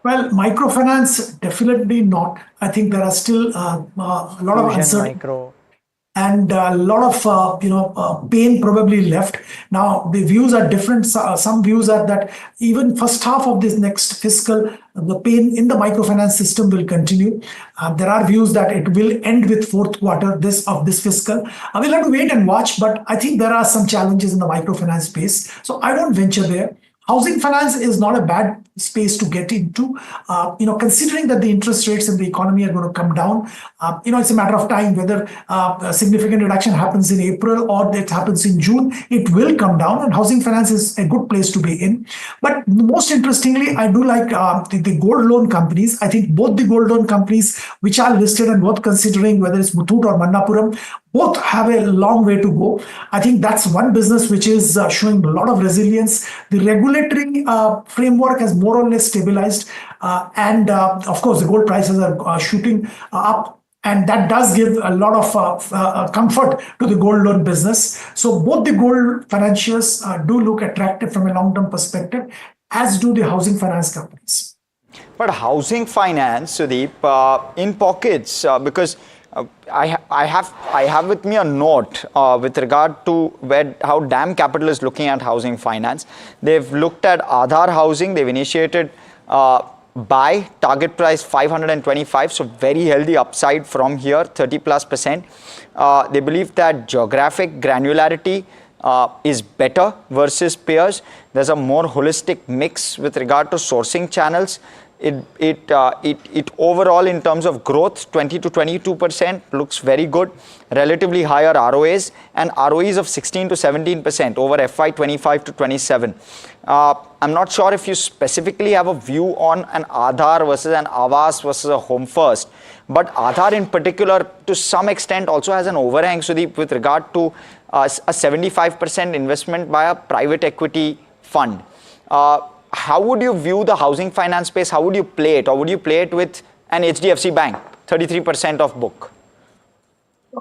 Well, microfinance, definitely not. I think there are still a lot of uncertainty and a lot of pain probably left. Now the views are different. Some views are that even first half of this next fiscal, the pain in the microfinance system will continue. There are views that it will end with fourth quarter of this fiscal. We'll have to wait and watch, but I think there are some challenges in the microfinance space, so I won't venture there. Housing finance is not a bad space to get into, considering that the interest rates in the economy are going to come down. It's a matter of time whether a significant reduction happens in April or it happens in June. It will come down, and housing finance is a good place to be in. But most interestingly, I do like the gold loan companies. I think both the gold loan companies which are listed and worth considering, whether it's Muthoot or Manappuram, both have a long way to go. I think that's one business which is showing a lot of resilience. The regulatory framework has more or less stabilized. And of course, the gold prices are shooting up. And that does give a lot of comfort to the gold loan business. So both the gold financiers do look attractive from a long-term perspective, as do the housing finance companies. But housing finance, Sudeep, in pockets, because I have with me a note with regard to how DAM Capital is looking at housing finance. They've looked at Aadhar housing. They've initiated buy, target price 525, so very healthy upside from here, 30+%. They believe that geographic granularity is better versus peers. There's a more holistic mix with regard to sourcing channels. It overall, in terms of growth, 20 to 22% looks very good. Relatively higher ROAs and ROEs of 16 to 17% over FY 25 to 27. I'm not sure if you specifically have a view on an Aadhar versus an Aavas versus a Home First, but Aadhar in particular, to some extent, also has an overhang, Sudeep, with regard to a 75% investment by a private equity fund. How would you view the housing finance space? How would you play it? Or would you play it with an HDFC Bank, 33% of book?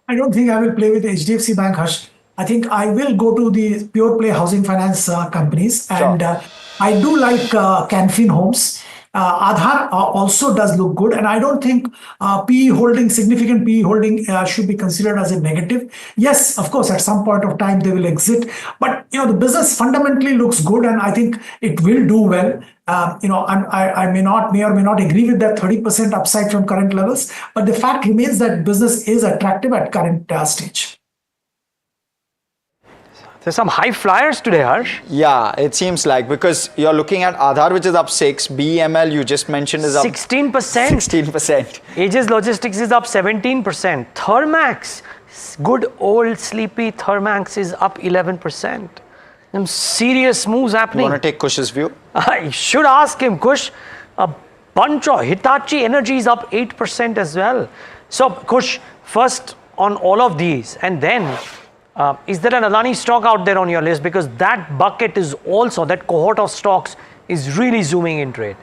I don't think I will play with HDFC Bank, Harsh. I think I will go to the pure play housing finance companies. And I do like Canfin Homes. Aadhar also does look good, and I don't think PE holding, significant PE holding should be considered as a negative. Yes, of course, at some point of time they will exit, but the business fundamentally looks good, and I think it will do well. I may or may not agree with that 30% upside from current levels, but the fact remains that business is attractive at current stage. There's some high flyers today, Harsh. Yeah, it seems like, because you're looking at Aadhar, which is up 6, BEML you just mentioned is up 16%. 16%. Aegis Logistics is up 17%. Thermax, good old sleepy Thermax is up 11%. Some serious moves happening. You want to take Kush's view? I should ask him, Kush. A bunch of Hitachi Energy is up 8% as well. So, Kush, first on all of these, and then is there an Adani stock out there on your list? Because that bucket is also, that cohort of stocks is really zooming in trade.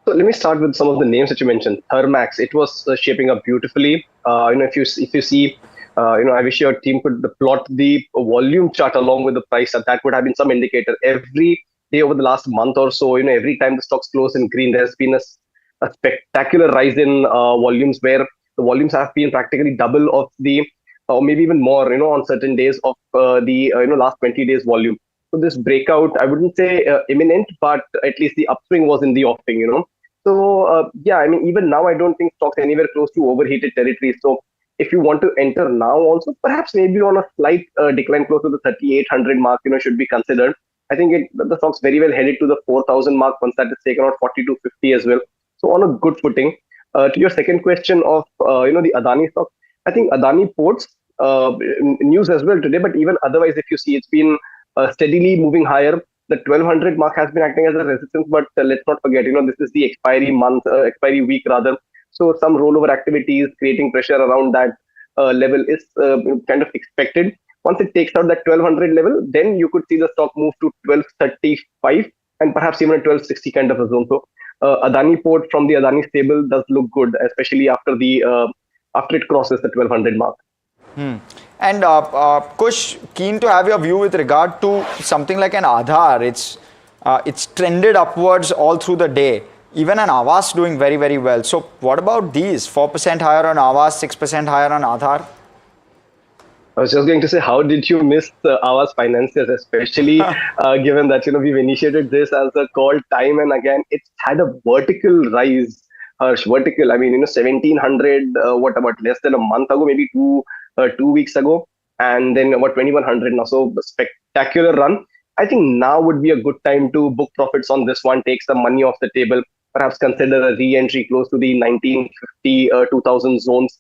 So let me start with some of the names that you mentioned. Thermax, it was shaping up beautifully. If you see, I wish your team could plot the volume chart along with the price. That would have been some indicator. Every day over the last month or so, every time the stocks close in green, there has been a spectacular rise in volumes, where the volumes have been practically double of the, or maybe even more, on certain days of the last 20 days volume. So this breakout, I wouldn't say imminent, but at least the upswing was in the offing. So even now, I don't think stocks anywhere close to overheated territory. So if you want to enter now, also perhaps maybe on a slight decline close to the 3,800 mark, should be considered. I think the stock's very well headed to the 4,000 mark once that is taken out, 42.50 as well. So on a good footing. To your second question of the Adani stock, I think Adani Ports. News as well today, but even otherwise, if you see, it's been steadily moving higher. The 1,200 mark has been acting as a resistance, but let's not forget, this is the expiry week rather. So some rollover activities creating pressure around that level is kind of expected. Once it takes out that 1,200 level, then you could see the stock move to 1,235 and perhaps even a 1,260 kind of a zone. So Adani Port from the Adani stable does look good, especially after it crosses the 1,200 mark. And Kush, keen to have your view with regard to something like an Aadhaar. It's trended upwards all through the day. Even an Aavas doing very, very well. So what about these? 4% higher on Aavas, 6% higher on Aadhaar? I was just going to say, how did you miss Aavas financiers, especially given that we've initiated this as a call time and again. It's had a vertical rise, Harsh, vertical. I mean, 1700. What about less than a month ago, maybe 2 weeks ago, and then about 2100 now. So spectacular run. I think now would be a good time to book profits on this one, take some money off the table, perhaps consider a re-entry close to the 1950, 2000 zones.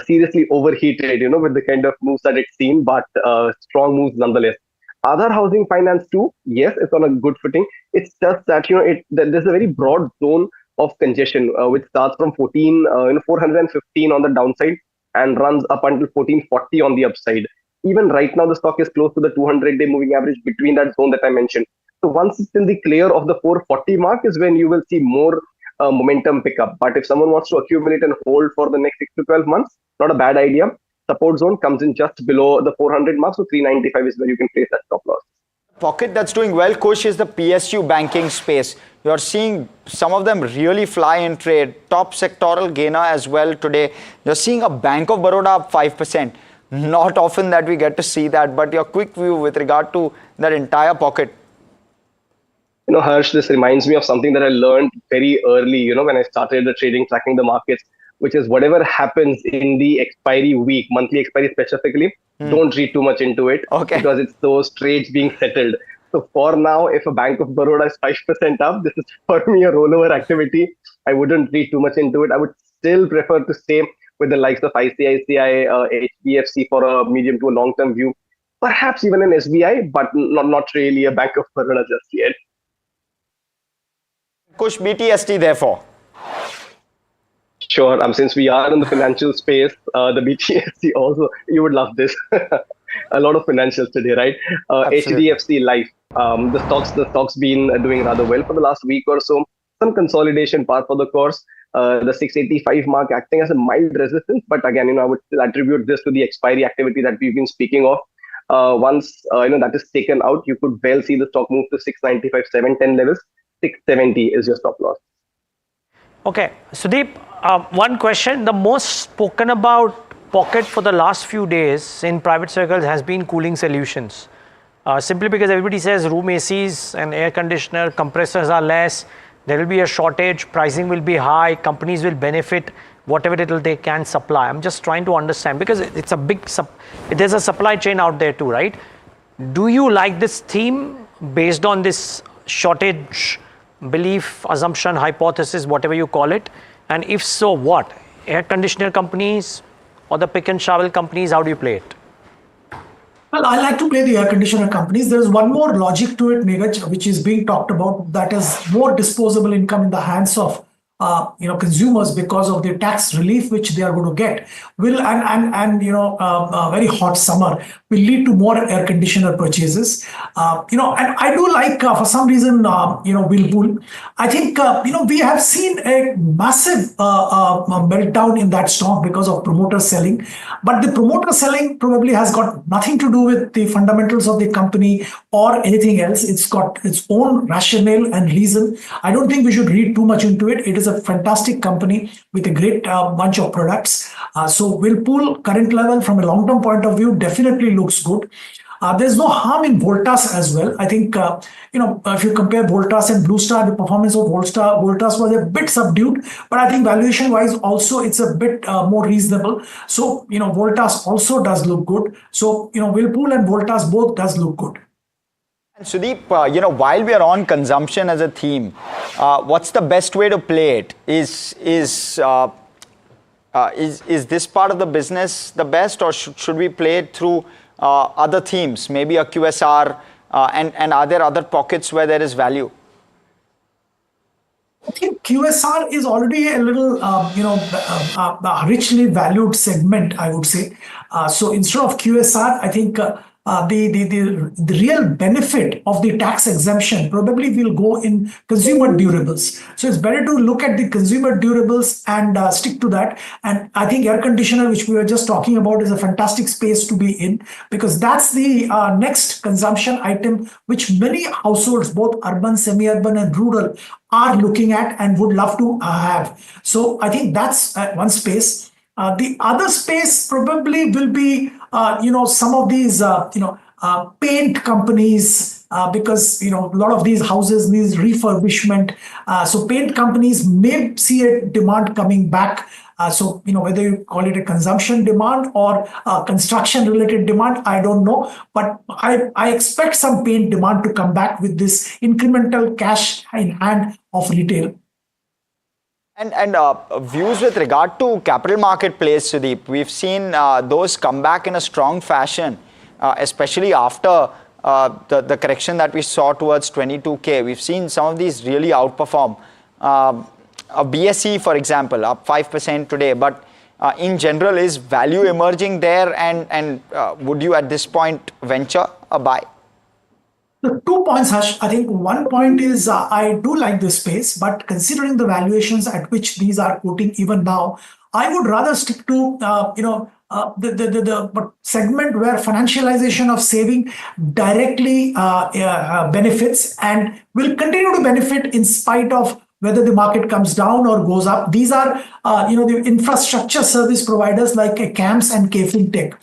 Seriously overheated, with the kind of moves that it's seen, but strong moves nonetheless. Other housing finance too, yes, it's on a good footing. It's just that, there's a very broad zone of congestion, which starts from 415 on the downside and runs up until 1440 on the upside. Even right now, the stock is close to the 200-day moving average between that zone that I mentioned. So once it's in the clear of the 440 mark is when you will see more momentum pick up. But if someone wants to accumulate and hold for the next 6 to 12 months, not a bad idea. Support zone comes in just below the 400 mark, so 395 is where you can place that stop loss. Pocket that's doing well, Kush, is the PSU banking space. You're seeing some of them really fly in trade. Top sectoral gainer as well today. You're seeing a Bank of Baroda up 5%. Not often that we get to see that, but your quick view with regard to that entire pocket. Harsh, this reminds me of something that I learned very early, when I started the trading, tracking the markets, which is whatever happens in the expiry week, monthly expiry specifically, don't read too much into it, because it's those trades being settled. So for now, if a Bank of Baroda is 5% up, this is for me a rollover activity. I wouldn't read too much into it. I would still prefer to stay with the likes of ICICI, HDFC for a medium to a long-term view. Perhaps even an SBI, but not really a Bank of Baroda just yet. Kush, BTST therefore. Sure. Since we are in the financial space, the BTST also, you would love this. A lot of financials today, right? HDFC Life. The stock's been doing rather well for the last week or so. Some consolidation par for the course. The 685 mark acting as a mild resistance, but again, I would still attribute this to the expiry activity that we've been speaking of. Once that is taken out, you could well see the stock move to 695, 710 levels. 670 is your stop loss. Okay, Sudeep, one question. The most spoken about pocket for the last few days in private circles has been cooling solutions. Simply because everybody says room ACs and air conditioner, compressors are less, there will be a shortage, pricing will be high, companies will benefit whatever they can supply. I'm just trying to understand, because it's a big, there's a supply chain out there too, right? Do you like this theme based on this shortage belief, assumption, hypothesis, whatever you call it? And if so, what? Air conditioner companies or the pick and shovel companies, how do you play it? Well, I like to play the air conditioner companies. There's one more logic to it, Neeraj, which is being talked about, that is more disposable income in the hands of consumers because of the tax relief which they are going to get will and a very hot summer will lead to more air conditioner purchases. And I do like for some reason Whirlpool. I think we have seen a massive meltdown in that stock because of promoter selling, but the promoter selling probably has got nothing to do with the fundamentals of the company or anything else. It's got its own rationale and reason. I don't think we should read too much into it. It is a fantastic company with a great bunch of products. So Whirlpool current level from a long-term point of view definitely looks good. There's no harm in Voltas as well. I think, if you compare Voltas and Blue Star, the performance of Voltas was a bit subdued, but I think valuation wise also it's a bit more reasonable. So, Voltas also does look good. So, Whirlpool and Voltas both does look good. And Sudeep, while we are on consumption as a theme, what's the best way to play it? Is this part of the business the best, or should we play it through other themes, maybe a QSR, and are there other pockets where there is value? I think QSR is already a little, richly valued segment, I would say. So instead of QSR, I think the real benefit of the tax exemption probably will go in consumer durables. So it's better to look at the consumer durables and stick to that. And I think air conditioner, which we were just talking about, is a fantastic space to be in, because that's the next consumption item which many households, both urban, semi-urban and rural, are looking at and would love to have. So I think that's one space. The other space probably will be, some of these, paint companies, because, a lot of these houses need refurbishment. So paint companies may see a demand coming back. So, whether you call it a consumption demand or construction related demand, I don't know. But I expect some paint demand to come back with this incremental cash in hand of retail. And views with regard to capital market plays, Sudeep, we've seen those come back in a strong fashion, especially after the correction that we saw towards 22K. We've seen some of these really outperform. A BSE, for example, up 5% today. But in general, is value emerging there? And would you at this point venture a buy? The 2 points, Harsh. I think one point is I do like this space, but considering the valuations at which these are quoting even now, I would rather stick to the segment where financialization of saving directly benefits and will continue to benefit in spite of whether the market comes down or goes up. These are the infrastructure service providers like CAMS and KFinTech.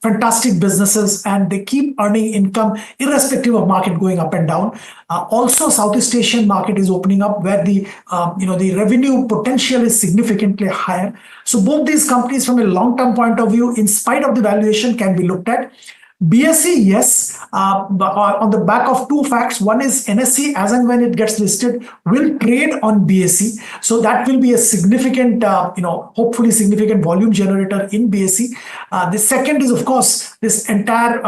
Fantastic businesses, and they keep earning income irrespective of market going up and down. Also, Southeast Asian market is opening up where the revenue potential is significantly higher. So both these companies, from a long-term point of view, in spite of the valuation, can be looked at. BSE, yes, but on the back of two facts. One is NSE, as and when it gets listed, will trade on BSE. So that will be a significant, hopefully significant volume generator in BSE. The second is, of course, this entire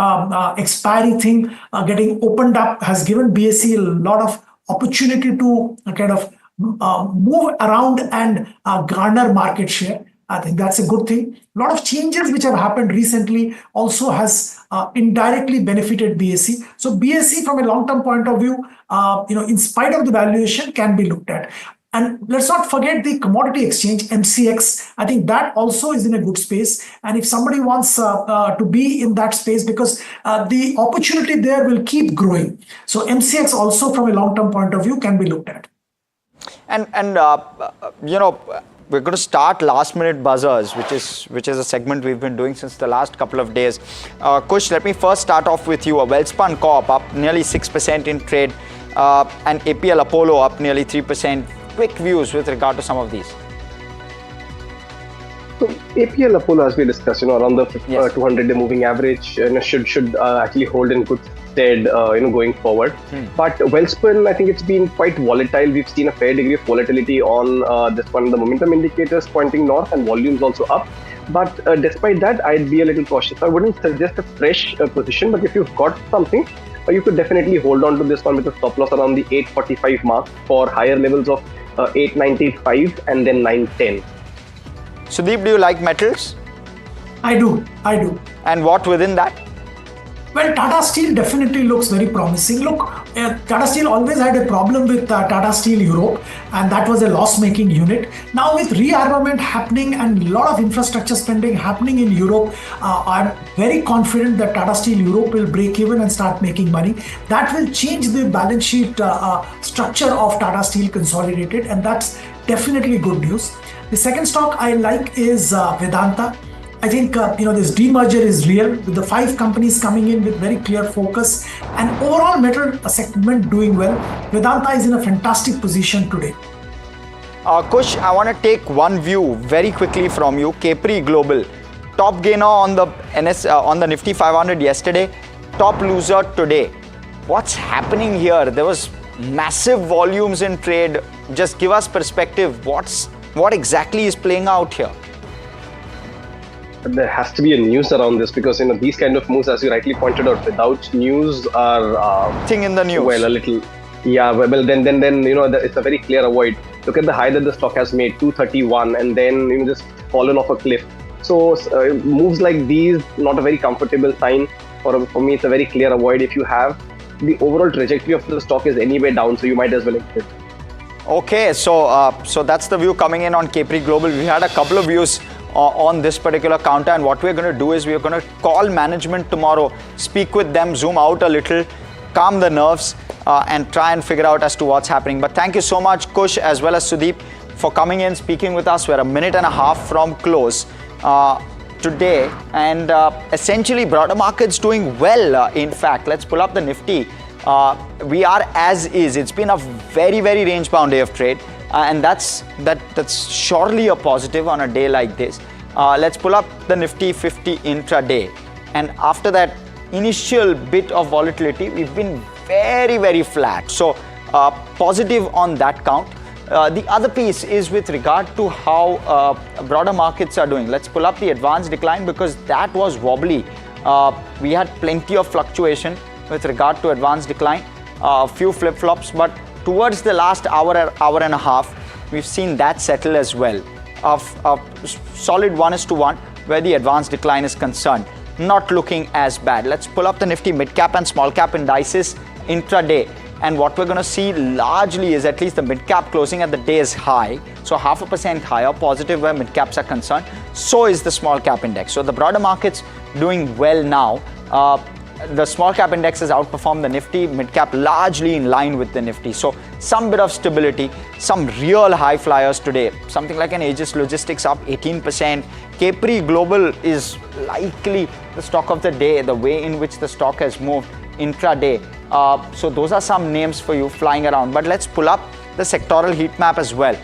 expiry thing getting opened up has given BSE a lot of opportunity to kind of move around and garner market share. I think that's a good thing. A lot of changes which have happened recently also has indirectly benefited BSE. So BSE, from a long-term point of view, in spite of the valuation, can be looked at. And let's not forget the commodity exchange, MCX. I think that also is in a good space. And if somebody wants to be in that space, because the opportunity there will keep growing. So MCX also, from a long-term point of view, can be looked at. We're going to start last minute buzzers, which is a segment we've been doing since the last couple of days. Kush, let me first start off with you. A Welspun Corp up nearly 6% in trade, and APL Apollo up nearly 3%. Quick views with regard to some of these. So APL Apollo, as we discussed, around the 200-day moving average, should actually hold in good stead, going forward. But Welspun, I think it's been quite volatile. We've seen a fair degree of volatility on this one. The momentum indicators pointing north and volumes also up. But despite that, I'd be a little cautious. I wouldn't suggest a fresh position, but if you've got something, you could definitely hold on to this one with a stop loss around the 845 mark for higher levels of 895 and then 910. Sudeep, do you like metals? I do. And what within that? Well, Tata Steel definitely looks very promising. Look, Tata Steel always had a problem with Tata Steel Europe, and that was a loss-making unit. Now with rearmament happening and a lot of infrastructure spending happening in Europe, I'm very confident that Tata Steel Europe will break even and start making money. That will change the balance sheet structure of Tata Steel Consolidated, and that's definitely good news. The second stock I like is Vedanta. I think this demerger is real, with the 5 companies coming in with very clear focus and overall metal segment doing well. Vedanta is in a fantastic position today. Kush, I want to take one view very quickly from you. Capri Global, top gainer on the Nifty 500 yesterday, top loser today. What's happening here? There was massive volumes in trade. Just give us perspective. What exactly is playing out here? There has to be a news around this, because these kind of moves, as you rightly pointed out, without news are thing in the news. Well, a little, yeah. Well, then it's a very clear avoid. Look at the high that the stock has made, 231, and then just fallen off a cliff. So moves like these, not a very comfortable sign. For me, it's a very clear avoid. If you have the overall trajectory of the stock is anyway down, so you might as well exit. Okay, so that's the view coming in on Capri Global. We had a couple of views on this particular counter, and what we're going to do is we're going to call management tomorrow, speak with them, zoom out a little, calm the nerves, and try and figure out as to what's happening. But thank you so much, Kush, as well as Sudeep, for coming in, speaking with us. We're a minute and a half from close today, and essentially broader markets doing well. In fact, let's pull up the Nifty. We are as is. It's been a very, very range-bound day of trade, and that's surely a positive on a day like this. Let's pull up the Nifty 50 intraday, and after that initial bit of volatility, we've been very, very flat. So positive on that count. The other piece is with regard to how broader markets are doing. Let's pull up the advanced decline because that was wobbly. We had plenty of fluctuation with regard to advanced decline, a few flip-flops, but towards the last hour and a half, we've seen that settle as well. Of solid 1:1 where the advanced decline is concerned. Not looking as bad. Let's pull up the Nifty mid-cap and small-cap indices intraday. And what we're going to see largely is at least the mid-cap closing at the day's high. So 0.5% higher, positive where mid-caps are concerned. So is the small-cap index. So the broader market's doing well now. The small-cap index has outperformed the Nifty, mid-cap largely in line with the Nifty. So some bit of stability, some real high flyers today. Something like an Aegis Logistics up 18%. Capri Global is likely the stock of the day, the way in which the stock has moved intraday. So those are some names for you flying around. But let's pull up the sectoral heat map as well.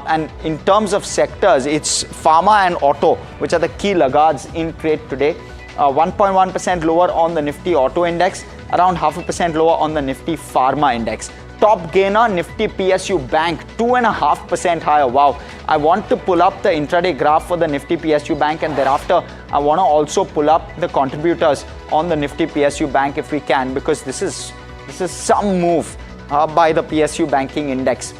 And in terms of sectors, it's pharma and auto, which are the key laggards in trade today. 1.1% lower on the Nifty Auto Index, around 0.5% lower on the Nifty Pharma Index. Top gainer, Nifty PSU Bank, 2.5% higher. Wow. I want to pull up the intraday graph for the Nifty PSU Bank, and thereafter I want to also pull up the contributors on the Nifty PSU Bank if we can, because this is some move by the PSU Banking Index.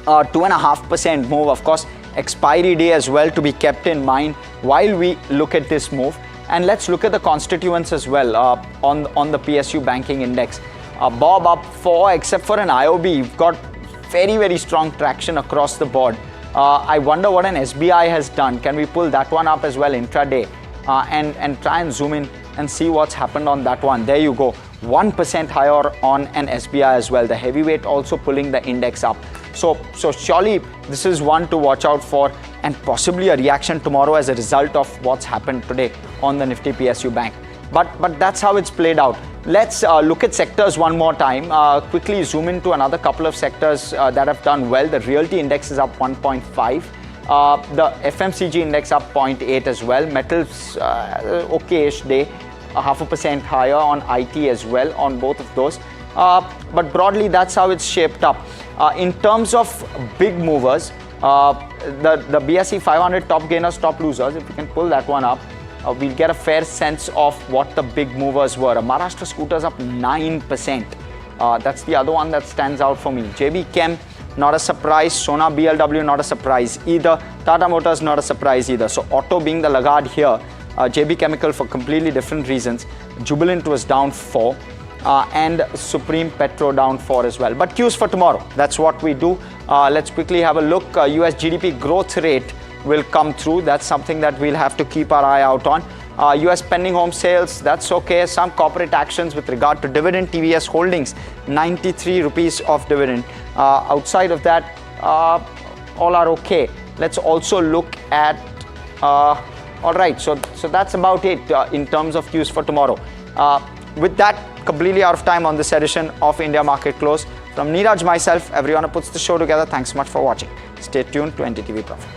2.5% move, of course, expiry day as well to be kept in mind while we look at this move. And let's look at the constituents as well on the PSU Banking Index. Bob up 4, except for an IOB. You've got very, very strong traction across the board. I wonder what an SBI has done. Can we pull that one up as well intraday and try and zoom in and see what's happened on that one? There you go. 1% higher on an SBI as well. The heavyweight also pulling the index up. So surely this is one to watch out for, and possibly a reaction tomorrow as a result of what's happened today on the Nifty PSU Bank. But that's how it's played out. Let's look at sectors one more time. Quickly zoom into another couple of sectors that have done well. The Realty Index is up 1.5. The FMCG Index up 0.8 as well. Metals, okay-ish day. 0.5% higher on IT as well on both of those. But broadly, that's how it's shaped up. In terms of big movers, the BSE 500 top gainers, top losers, if we can pull that one up, we'll get a fair sense of what the big movers were. Maharashtra Scooters up 9%. That's the other one that stands out for me. JB Chem, not a surprise. Sona BLW, not a surprise either. Tata Motors, not a surprise either. So auto being the laggard here. JB Chemical for completely different reasons. Jubilant was down 4. And Supreme Petro down 4 as well. But cues for tomorrow, that's what we do. Let's quickly have a look. US GDP growth rate will come through. That's something that we'll have to keep our eye out on. US pending home sales, that's okay. Some corporate actions with regard to dividend. TVS Holdings, 93 rupees of dividend. Outside of that, all are okay. Let's also look at, all right, so that's about it in terms of cues for tomorrow. With that, completely out of time on this edition of India Market Close. From Neeraj, myself, everyone who puts the show together, thanks so much for watching. Stay tuned to NDTV Profit.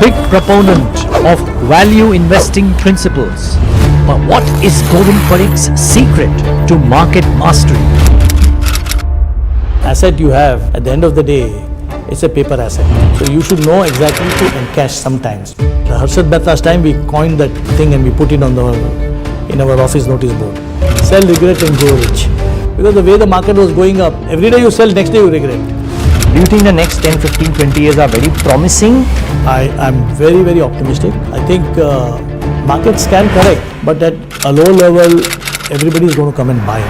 big proponent of value investing principles. But what is Govind Parik's secret to market mastery? Asset you have, at the end of the day, it's a paper asset. So you should know exactly to encash sometimes. Harshad Metta's time, we coined that thing and we put it on in our office notice board. Sell regret and grow rich. Because the way the market was going up, every day you sell, next day you regret. Do you think the next 10, 15, 20 years are very promising? I'm very, very optimistic. I think markets can correct, but at a low level, everybody is going to come and buy.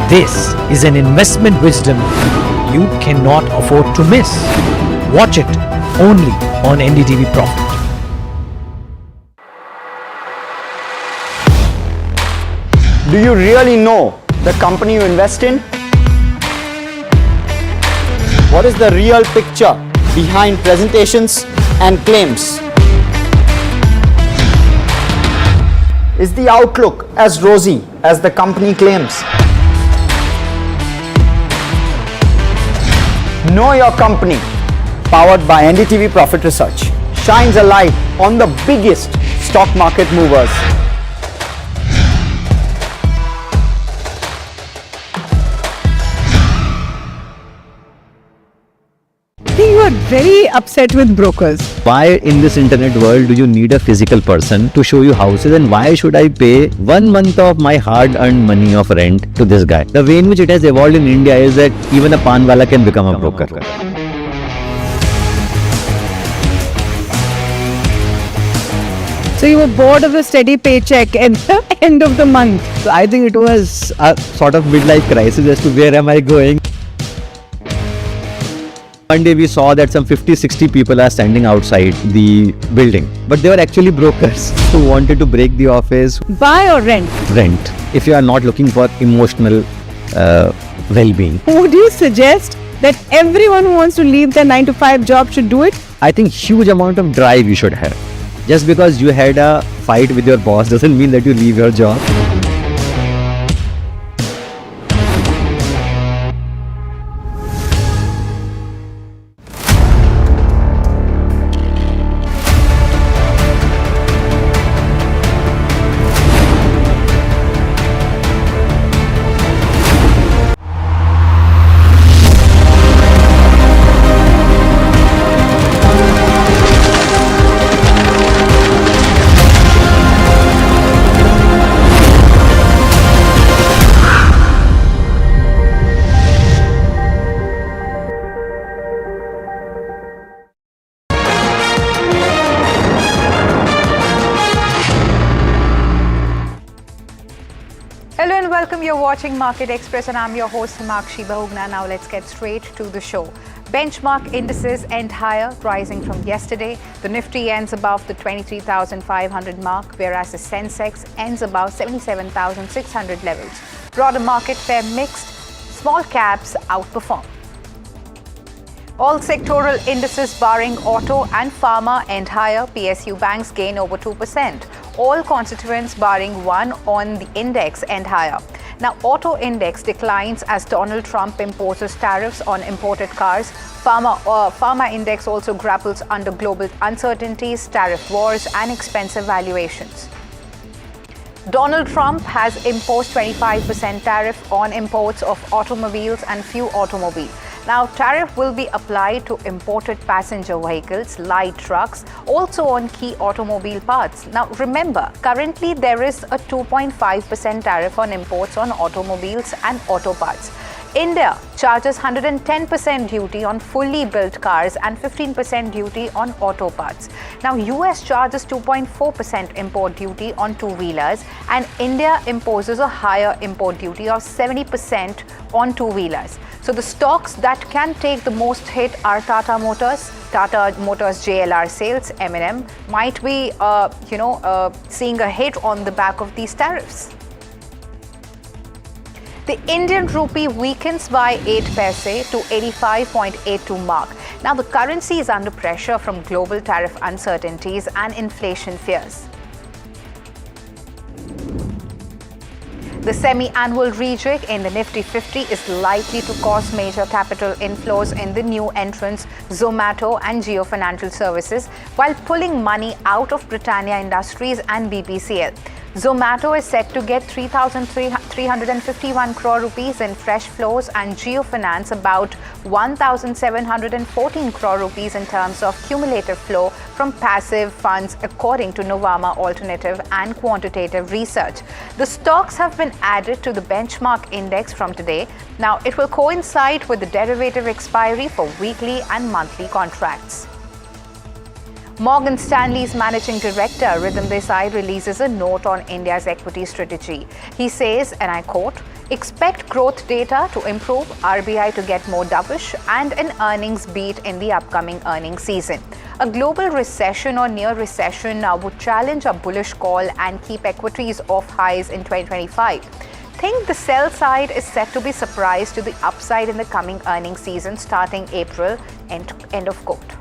This is an investment wisdom you cannot afford to miss. Watch it only on NDTV Profit. Do you really know the company you invest in? What is the real picture behind presentations and claims? Is the outlook as rosy as the company claims? Know Your Company, powered by NDTV Profit Research, shines a light on the biggest stock market movers. You are very upset with brokers. Why in this internet world do you need a physical person to show you houses, and why should I pay 1 month of my hard earned money of rent to this guy? The way in which it has evolved in India is that even a pan wala can become a broker. So you were bored of the steady paycheck at the end of the month. So I think it was a sort of midlife crisis as to where am I going. One day we saw that some 50-60 people are standing outside the building, but they were actually brokers who wanted to break the office. Buy or rent? Rent. If you are not looking for emotional well-being. Would you suggest that everyone who wants to leave their 9-to-5 job should do it? I think huge amount of drive you should have. Just because you had a fight with your boss doesn't mean that you leave your job. Hello and welcome. You're watching Market Express and I'm your host Himakshi Bahugna. Now let's get straight to the show. Benchmark indices end higher, rising from yesterday. The Nifty ends above the 23,500 mark, whereas the Sensex ends above 77,600 levels. Broader market fare mixed. Small caps outperform. All sectoral indices barring auto and pharma end higher. PSU banks gain over 2%. All constituents barring one on the index end higher. Now, auto index declines as Donald Trump imposes tariffs on imported cars. Pharma index also grapples under global uncertainties, tariff wars, and expensive valuations. Donald Trump has imposed 25% tariff on imports of automobiles and few automobiles. Now, tariff will be applied to imported passenger vehicles, light trucks, also on key automobile parts. Now, remember, currently there is a 2.5% tariff on imports on automobiles and auto parts. India charges 110% duty on fully built cars and 15% duty on auto parts. Now, US charges 2.4% import duty on two-wheelers, and India imposes a higher import duty of 70% on two-wheelers. So the stocks that can take the most hit are Tata Motors JLR sales, M&M might be seeing a hit on the back of these tariffs. The Indian rupee weakens by 8 paise to 85.82 mark. Now the currency is under pressure from global tariff uncertainties and inflation fears. The semi-annual rejig in the Nifty 50 is likely to cause major capital inflows in the new entrants Zomato and Jio Financial Services, while pulling money out of Britannia Industries and BPCL. Zomato is set to get 3,351 crore rupees in fresh flows and Jio Finance about 1,714 crore rupees in terms of cumulative flow from passive funds, according to Novama Alternative and Quantitative Research. The stocks have been added to the benchmark index from today. Now, it will coincide with the derivative expiry for weekly and monthly contracts. Morgan Stanley's managing director, Ridham Desai, releases a note on India's equity strategy. He says, and I quote, "Expect growth data to improve, RBI to get more dovish, and an earnings beat in the upcoming earnings season. A global recession or near recession would challenge a bullish call and keep equities off highs in 2025. Think the sell side is set to be surprised to the upside in the coming earnings season starting April." End of quote.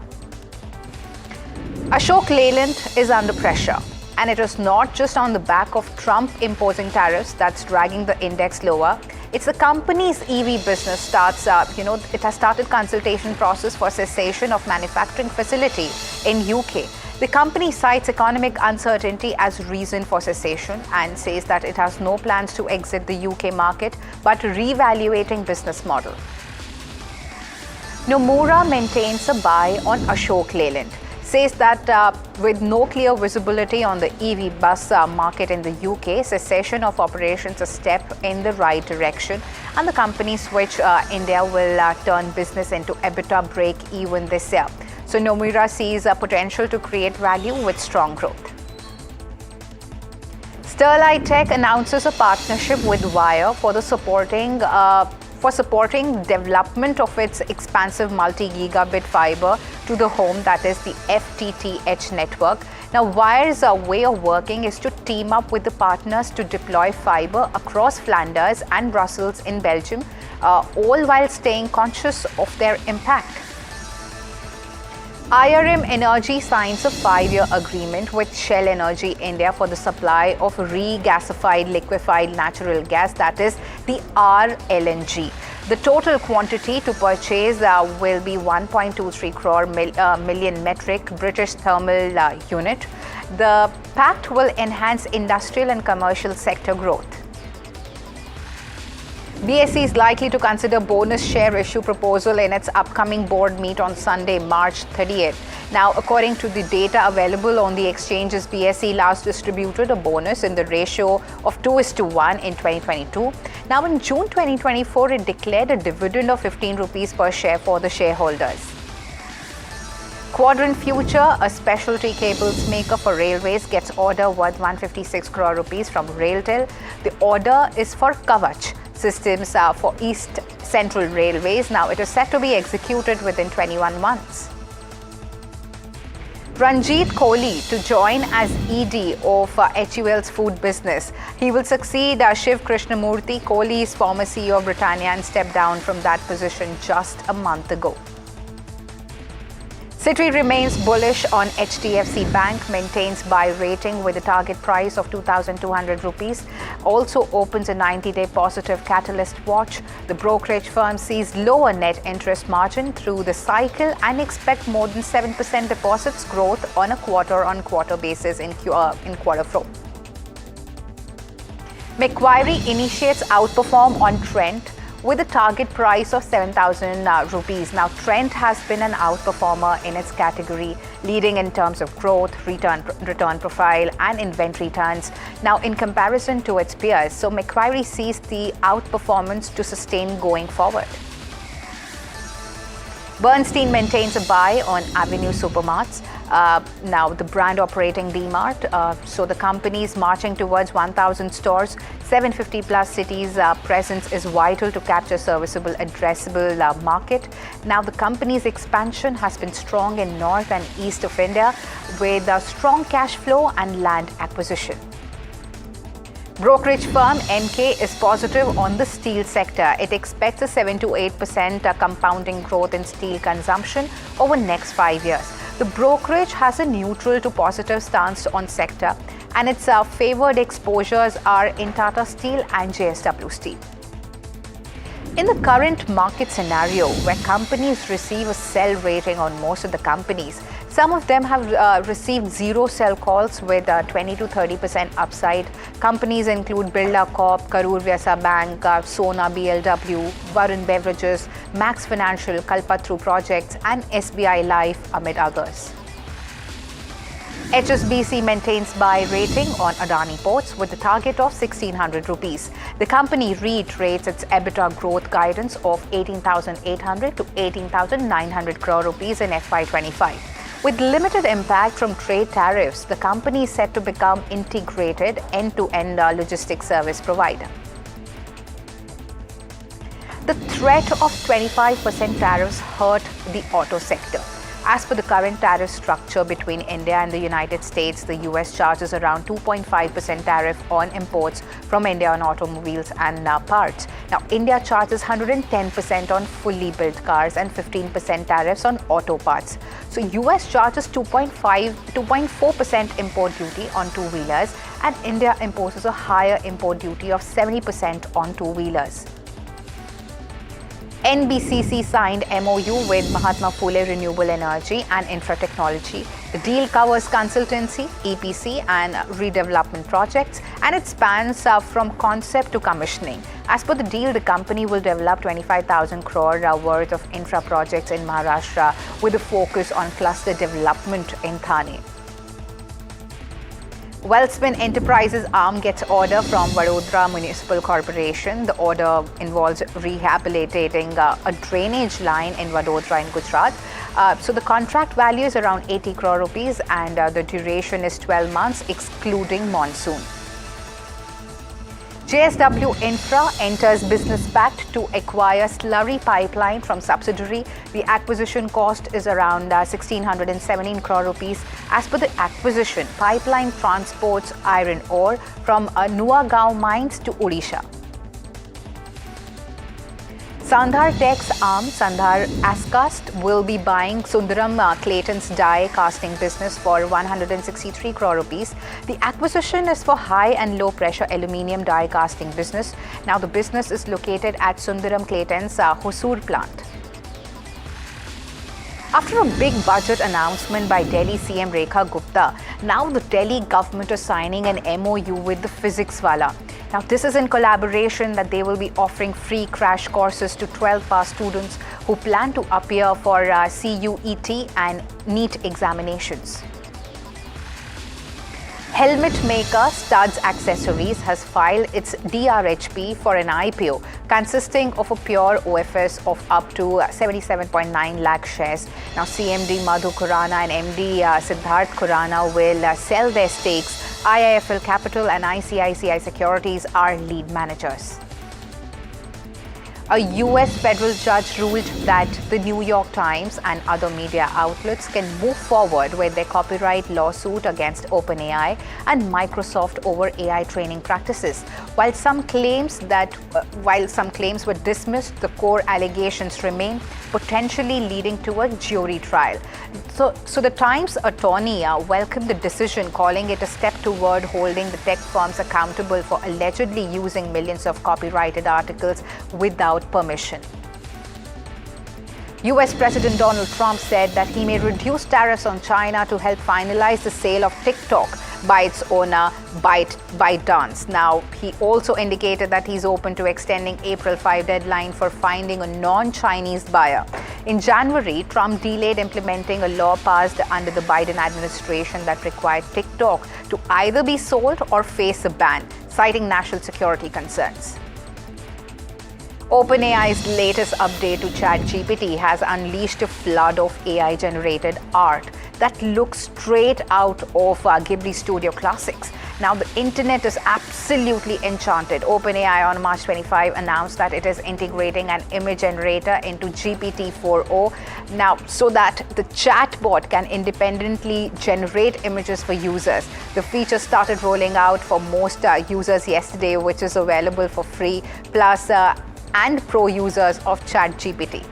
Ashok Leyland is under pressure, and it is not just on the back of Trump imposing tariffs that's dragging the index lower. It's the company's EV business it has started consultation process for cessation of manufacturing facility in UK. The company cites economic uncertainty as reason for cessation and says that it has no plans to exit the UK market, but reevaluating business model. Nomura maintains a buy on Ashok Leyland. Says that with no clear visibility on the EV bus market in the UK, cessation of operations a step in the right direction, and the company switch India will turn business into EBITDA break even this year. So Nomura sees a potential to create value with strong growth. Sterlite Tech announces a partnership with Wire for supporting development of its expansive multi-gigabit fiber to the home, that is the FTTH network. Now, Wire's way of working is to team up with the partners to deploy fiber across Flanders and Brussels in Belgium, all while staying conscious of their impact. IRM Energy signs a 5-year agreement with Shell Energy India for the supply of regasified liquefied natural gas, that is the RLNG. The total quantity to purchase will be 1.23 million metric British thermal unit. The pact will enhance industrial and commercial sector growth. BSE is likely to consider bonus share issue proposal in its upcoming board meet on Sunday, March 30th. Now, according to the data available on the exchanges, BSE last distributed a bonus in the ratio of 2:1 in 2022. Now, in June 2024, it declared a dividend of 15 rupees per share for the shareholders. Quadrant Future, a specialty cables maker for railways, gets order worth 156 crore rupees from Railtel. The order is for Kavach systems for East Central Railways. Now, it is set to be executed within 21 months. Ranjit Kohli to join as ED of HUL's food business. He will succeed Shiv Krishnamurthy, Kohli's former CEO of Britannia, and step down from that position just a month ago. Citi remains bullish on HDFC Bank, maintains buy rating with a target price of 2,200 rupees, also opens a 90-day positive catalyst watch. The brokerage firm sees lower net interest margin through the cycle and expect more than 7% deposits growth on a quarter-on-quarter basis in quarter four. Macquarie initiates outperform on Trent with a target price of 7,000 rupees. Now, Trent has been an outperformer in its category, leading in terms of growth, return profile, and inventory turns. Now, in comparison to its peers, so Macquarie sees the outperformance to sustain going forward. Bernstein maintains a buy on Avenue Supermarts. Now, the brand operating D-Mart. So the company is marching towards 1,000 stores, 750 plus cities. Presence is vital to capture serviceable, addressable market. Now, the company's expansion has been strong in north and east of India with a strong cash flow and land acquisition. Brokerage firm MK is positive on the steel sector. It expects a 7 to 8% compounding growth in steel consumption over next 5 years. The brokerage has a neutral to positive stance on sector and its favored exposures are in Tata Steel and JSW Steel. In the current market scenario, where companies receive a sell rating on most of the companies, some of them have received zero sell calls with 20 to 30% upside. Companies include Birla Corp, Karur Vyasa Bank, Sona BLW, Varun Beverages, Max Financial, Kalpatru Projects and SBI Life amid others. HSBC maintains buy rating on Adani Ports with a target of 1,600 rupees. The company reiterates its EBITDA growth guidance of 18,800 to 18,900 crore rupees in FY25. With limited impact from trade tariffs, the company is set to become integrated end-to-end logistics service provider. The threat of 25% tariffs hurt the auto sector. As per the current tariff structure between India and the United States, the US charges around 2.5% tariff on imports from India on automobiles and parts. Now, India charges 110% on fully built cars and 15% tariffs on auto parts. So, US charges 2.4% import duty on two-wheelers, and India imposes a higher import duty of 70% on two-wheelers. NBCC signed MOU with Mahatma Phule Renewable Energy and Infra Technology. The deal covers consultancy, EPC and redevelopment projects, and it spans from concept to commissioning. As per the deal, the company will develop 25,000 crore worth of infra projects in Maharashtra with a focus on cluster development in Thane. Wellspin Enterprises arm gets order from Vadodara Municipal Corporation. The order involves rehabilitating a drainage line in Vadodara in Gujarat. So the contract value is around 80 crore rupees and the duration is 12 months excluding monsoon. JSW Infra enters business pact to acquire slurry pipeline from subsidiary. The acquisition cost is around 1,617 crore rupees. As per the acquisition, pipeline transports iron ore from Nuagaon mines to Odisha. Sandhar Tech's arm, Sandhar Ascast, will be buying Sundaram Clayton's die casting business for 163 crore rupees. The acquisition is for high and low pressure aluminium die casting business. Now the business is located at Sundaram Clayton's Hosur plant. After a big budget announcement by Delhi CM Rekha Gupta, now the Delhi government is signing an MOU with the Physics Wala. Now, this is in collaboration that they will be offering free crash courses to 12 pass students who plan to appear for CUET and NEET examinations. Helmet maker Studs Accessories has filed its DRHP for an IPO consisting of a pure OFS of up to 77.9 lakh shares. Now, CMD Madhu Khurana and MD Siddharth Khurana will sell their stakes. IIFL Capital and ICICI Securities are lead managers. A US federal judge ruled that the New York Times and other media outlets can move forward with their copyright lawsuit against OpenAI and Microsoft over AI training practices. While some claims were dismissed, the core allegations remain, potentially leading to a jury trial. So the Times attorney welcomed the decision, calling it a step toward holding the tech firms accountable for allegedly using millions of copyrighted articles without permission. US President Donald Trump said that he may reduce tariffs on China to help finalize the sale of TikTok by its owner ByteDance. Now, he also indicated that he's open to extending April 5 deadline for finding a non-Chinese buyer. In January, Trump delayed implementing a law passed under the Biden administration that required TikTok to either be sold or face a ban, citing national security concerns. OpenAI's latest update to ChatGPT has unleashed a flood of AI-generated art that looks straight out of Ghibli Studio classics. Now, the internet is absolutely enchanted. OpenAI on March 25 announced that it is integrating an image generator into GPT-4o now so that the chatbot can independently generate images for users. The feature started rolling out for most users yesterday, which is available for free, plus and pro users of ChatGPT.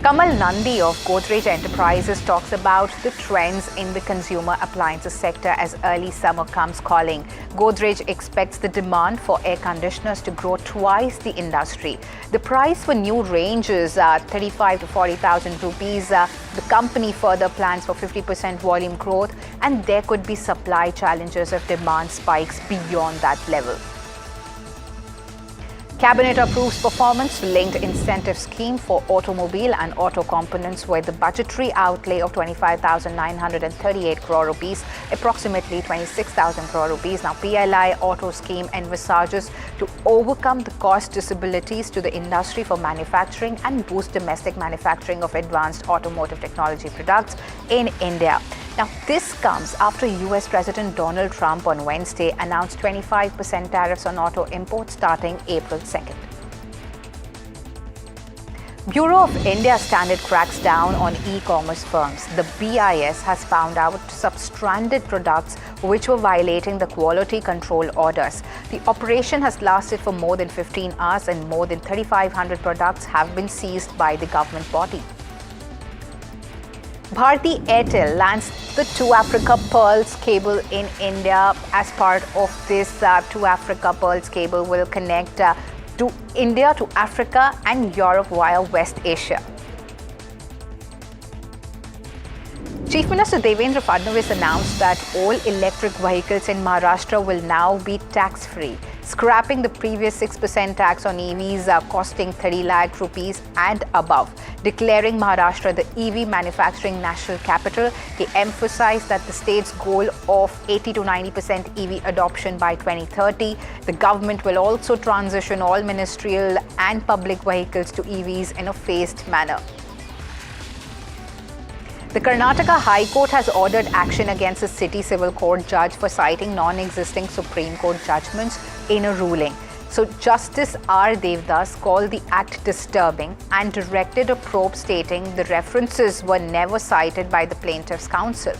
Kamal Nandi of Godrej Enterprises talks about the trends in the consumer appliances sector as early summer comes calling. Godrej expects the demand for air conditioners to grow twice the industry. The price for new ranges are 35 to 40,000 rupees. The company further plans for 50% volume growth, and there could be supply challenges if demand spikes beyond that level. Cabinet approves performance-linked incentive scheme for automobile and auto components with the budgetary outlay of 25,938 crore rupees, approximately 26,000 crore rupees. Now, PLI auto scheme envisages to overcome the cost disabilities to the industry for manufacturing and boost domestic manufacturing of advanced automotive technology products in India. Now, this comes after US President Donald Trump on Wednesday announced 25% tariffs on auto imports starting April 2nd. Bureau of India Standard cracks down on e-commerce firms. The BIS has found out substandard products which were violating the quality control orders. The operation has lasted for more than 15 hours and more than 3,500 products have been seized by the government body. Bharti Airtel lands the To Africa Pearls cable in India. As part of this, To Africa Pearls cable will connect to India to Africa and Europe via West Asia. Chief Minister Devendra Fadnavis announced that all electric vehicles in Maharashtra will now be tax-free, scrapping the previous 6% tax on EVs costing 30 lakh rupees and above. Declaring Maharashtra the EV manufacturing national capital, he emphasized that the state's goal of 80 to 90% EV adoption by 2030. The government will also transition all ministerial and public vehicles to EVs in a phased manner. The Karnataka High Court has ordered action against a city civil court judge for citing non-existing Supreme Court judgments in a ruling. So Justice R. Devdas called the act disturbing and directed a probe stating the references were never cited by the plaintiff's counsel.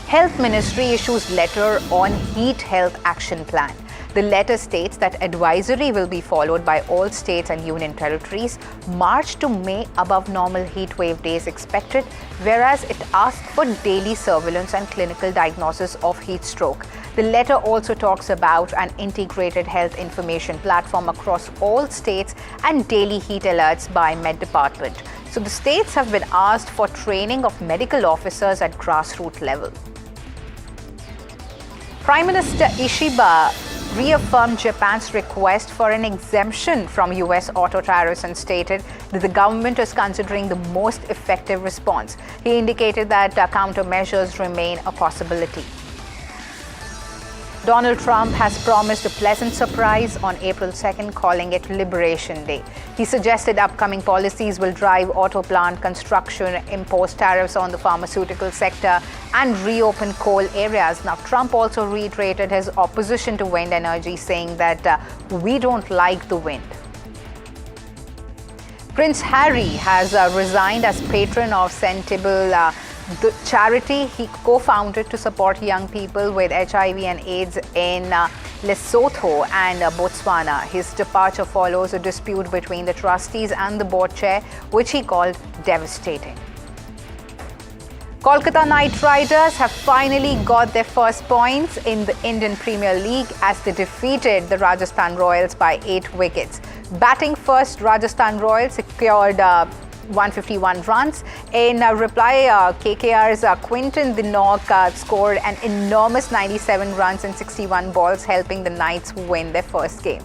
Health Ministry issues letter on heat health action plan. The letter states that advisory will be followed by all states and union territories. March to May above normal heat wave days expected, whereas it asked for daily surveillance and clinical diagnosis of heat stroke. The letter also talks about an integrated health information platform across all states and daily heat alerts by Med Department. So the states have been asked for training of medical officers at grassroots level. Prime Minister Ishiba reaffirmed Japan's request for an exemption from US auto tariffs and stated that the government is considering the most effective response. He indicated that countermeasures remain a possibility. Donald Trump has promised a pleasant surprise on April 2nd, calling it Liberation Day. He suggested upcoming policies will drive auto plant construction, impose tariffs on the pharmaceutical sector, and reopen coal areas. Now, Trump also reiterated his opposition to wind energy, saying that we don't like the wind. Prince Harry has resigned as patron of Sentable, the charity he co-founded to support young people with HIV and AIDS in Lesotho and Botswana. His departure follows a dispute between the trustees and the board chair, which he called devastating. Kolkata Knight Riders have finally got their first points in the Indian Premier League as they defeated the Rajasthan Royals by 8 wickets. Batting first, Rajasthan Royals secured 151 runs. In reply, KKR's Quinton de Nock scored an enormous 97 runs in 61 balls, helping the Knights win their first game.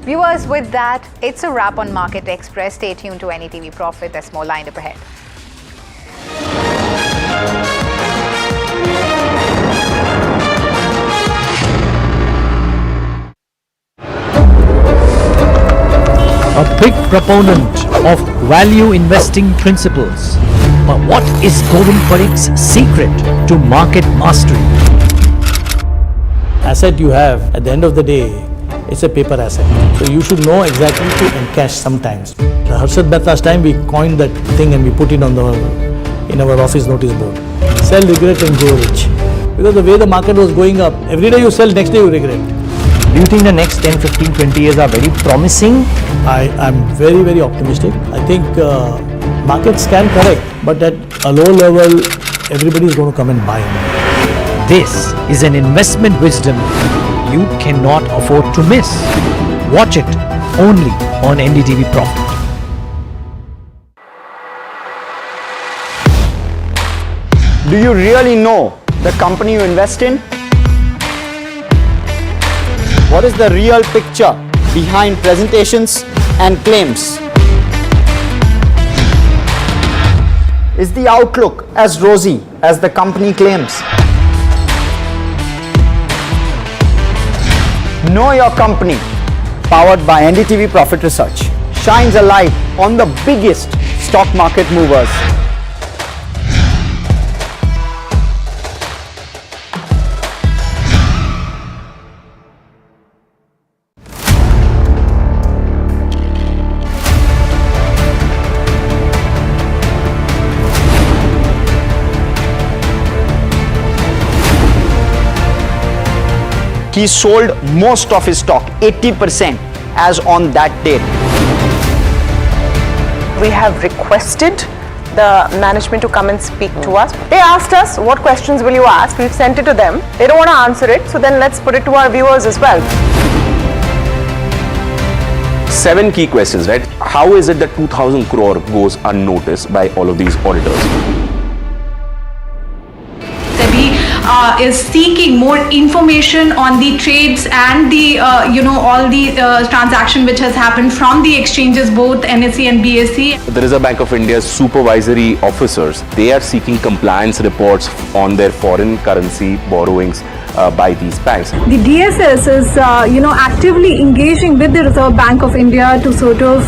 Viewers, with that, it's a wrap on Market Express. Stay tuned to NDTV Profit. There's more lined up ahead. A big proponent of value investing principles. But what is Govind Parikh's secret to market mastery? Asset you have, at the end of the day, it's a paper asset. So you should know exactly to encash sometimes. Harshad Mehta's time, we coined that thing and we put it on in our office notice board. Sell, regret and grow rich. Because the way the market was going up, every day you sell, next day you regret. Do you think the next 10, 15, 20 years are very promising? I'm very, very optimistic. I think markets can correct, but at a low level, everybody is going to come and buy. This is an investment wisdom you cannot afford to miss. Watch it only on NDTV Profit. Do you really know the company you invest in? What is the real picture behind presentations and claims? Is the outlook as rosy as the company claims? Know Your Company, powered by NDTV Profit Research, shines a light on the biggest stock market movers. He sold most of his stock, 80%, as on that date. We have requested the management to come and speak to us. They asked us, what questions will you ask? We've sent it to them. They don't want to answer it, so then let's put it to our viewers as well. 7 key questions, right? How is it that 2,000 crore goes unnoticed by all of these auditors? Is seeking more information on the trades and the all the transaction which has happened from the exchanges, both NSE and BSE. The Reserve Bank of India's supervisory officers, they are seeking compliance reports on their foreign currency borrowings by these banks. The DSS is, actively engaging with the Reserve Bank of India to sort of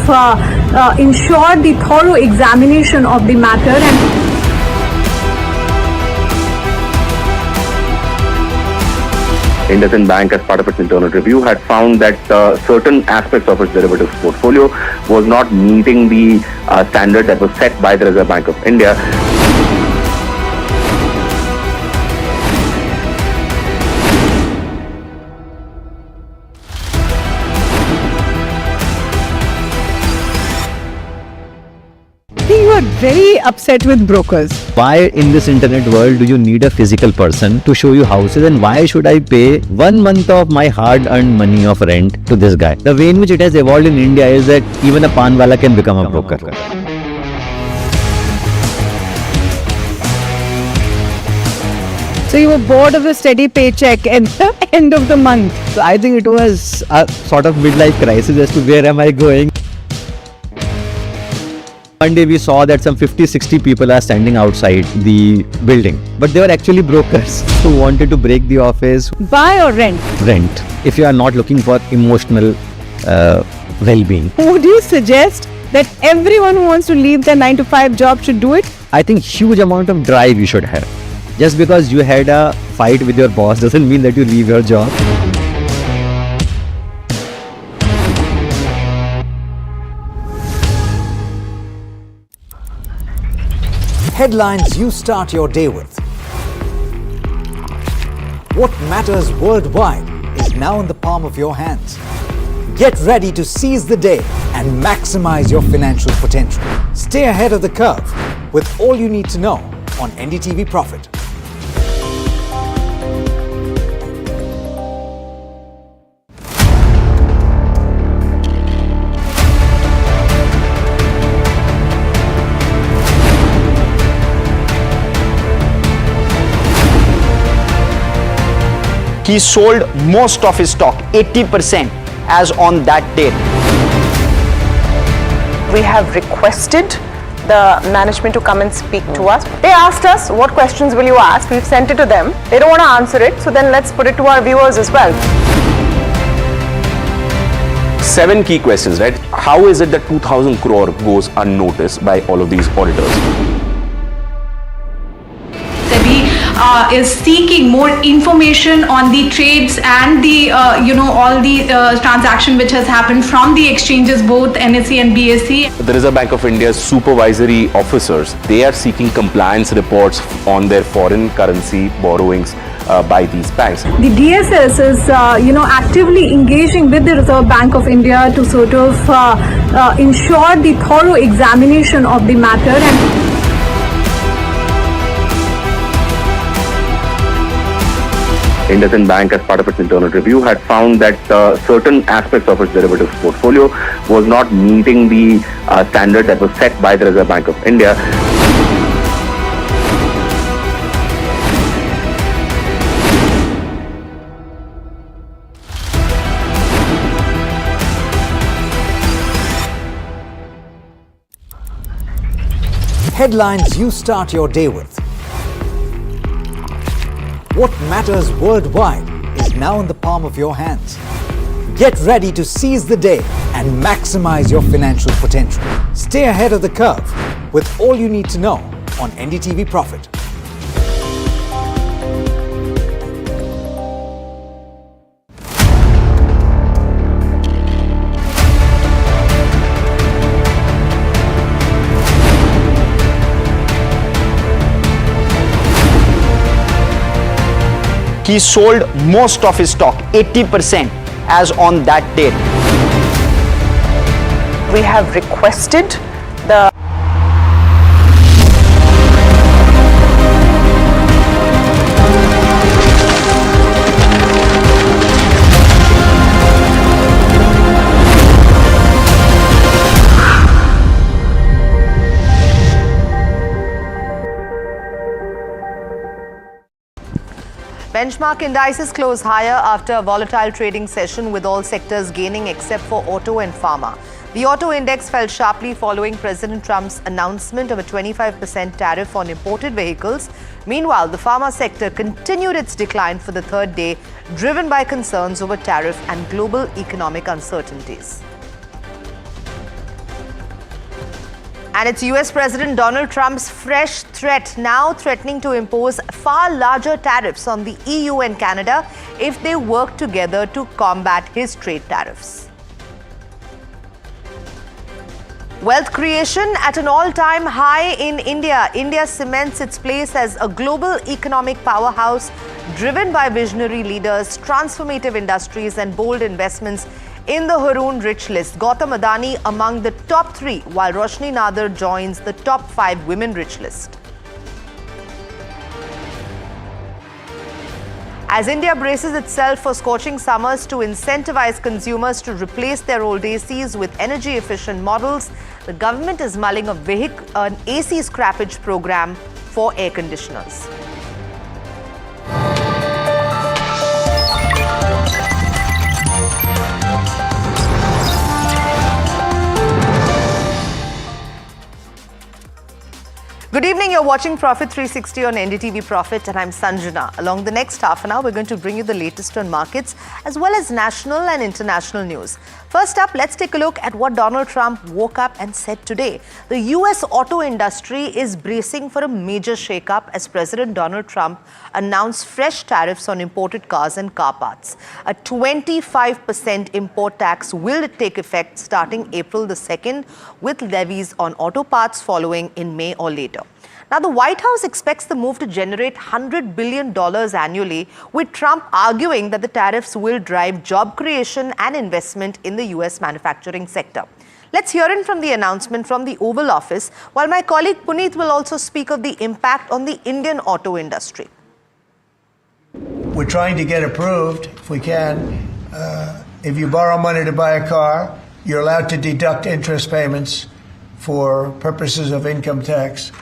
ensure the thorough examination of the matter. And IndusInd Bank, as part of its internal review, had found that certain aspects of its derivatives portfolio was not meeting the standard that was set by the Reserve Bank of India. You are very upset with brokers. Why in this internet world do you need a physical person to show you houses, and why should I pay 1 month of my hard-earned money of rent to this guy? The way in which it has evolved in India is that even a panwala can become a broker. So you were bored of the steady paycheck at the end of the month. So I think it was a sort of midlife crisis as to where am I going. One day we saw that some 50-60 people are standing outside the building, but they were actually brokers who wanted to break the office. Buy or rent? Rent, if you are not looking for emotional well-being. Would you suggest that everyone who wants to leave their 9-to-5 job should do it? I think huge amount of drive you should have. Just because you had a fight with your boss doesn't mean that you leave your job. Headlines you start your day with. What matters worldwide is now in the palm of your hands. Get ready to seize the day and maximize your financial potential. Stay ahead of the curve with all you need to know on NDTV Profit. He sold most of his stock, 80%, as on that date. We have requested the management to come and speak to us. They asked us, what questions will you ask? We've sent it to them. They don't want to answer it, so then let's put it to our viewers as well. 7 key questions, right? How is it that 2,000 crore goes unnoticed by all of these auditors? Is seeking more information on the trades and the all the transaction which has happened from the exchanges, both NSE and BSE. The Reserve Bank of India's supervisory officers, they are seeking compliance reports on their foreign currency borrowings by these banks. The DSS is, actively engaging with the Reserve Bank of India to sort of ensure the thorough examination of the matter. And IndusInd Bank, as part of its internal review, had found that certain aspects of its derivatives portfolio was not meeting the standard that was set by the Reserve Bank of India. Headlines you start your day with. What matters worldwide is now in the palm of your hands. Get ready to seize the day and maximize your financial potential. Stay ahead of the curve with all you need to know on NDTV Profit. He sold most of his stock, 80%, as on that date. We have requested the benchmark indices close higher after a volatile trading session, with all sectors gaining except for auto and pharma. The auto index fell sharply following President Trump's announcement of a 25% tariff on imported vehicles. Meanwhile, the pharma sector continued its decline for the third day, driven by concerns over tariff and global economic uncertainties. And it's US President Donald Trump's fresh threat, now threatening to impose far larger tariffs on the EU and Canada if they work together to combat his trade tariffs. Wealth creation at an all-time high in India. India cements its place as a global economic powerhouse driven by visionary leaders, transformative industries and bold investments in the Haroon Rich list. Gautam Adani among the top 3, while Roshni Nadar joins the top 5 women rich list. As India braces itself for scorching summers to incentivize consumers to replace their old ACs with energy-efficient models, the government is mulling an AC scrappage program for air conditioners. Good evening, you're watching Profit 360 on NDTV Profit and I'm Sanjana. Along the next half an hour, we're going to bring you the latest on markets as well as national and international news. First up, let's take a look at what Donald Trump woke up and said today. The US auto industry is bracing for a major shakeup as President Donald Trump announced fresh tariffs on imported cars and car parts. A 25% import tax will take effect starting April the 2nd, with levies on auto parts following in May or later. Now, the White House expects the move to generate $100 billion annually, with Trump arguing that the tariffs will drive job creation and investment in the US manufacturing sector. Let's hear in from the announcement from the Oval Office, while my colleague Puneet will also speak of the impact on the Indian auto industry. We're trying to get approved, if we can. If you borrow money to buy a car, you're allowed to deduct interest payments for purposes of income tax,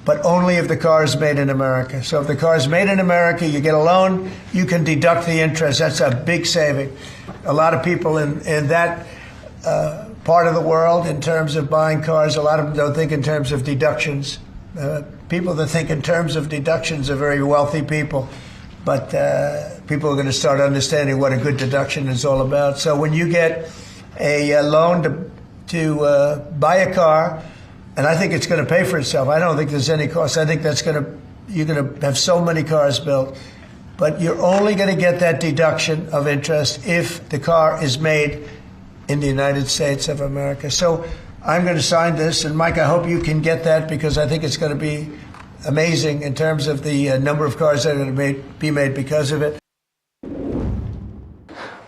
but only if the car is made in America. So if the car is made in America, you get a loan, you can deduct the interest. That's a big saving. A lot of people in that part of the world, in terms of buying cars, a lot of them don't think in terms of deductions. People that think in terms of deductions are very wealthy people, but people are going to start understanding what a good deduction is all about. So when you get a loan to buy a car, and I think it's going to pay for itself. I don't think there's any cost. I think you're going to have so many cars built, but you're only going to get that deduction of interest if the car is made in the United States of America. So I'm going to sign this, and Mike, I hope you can get that, because I think it's going to be amazing in terms of the number of cars that are going to be made because of it.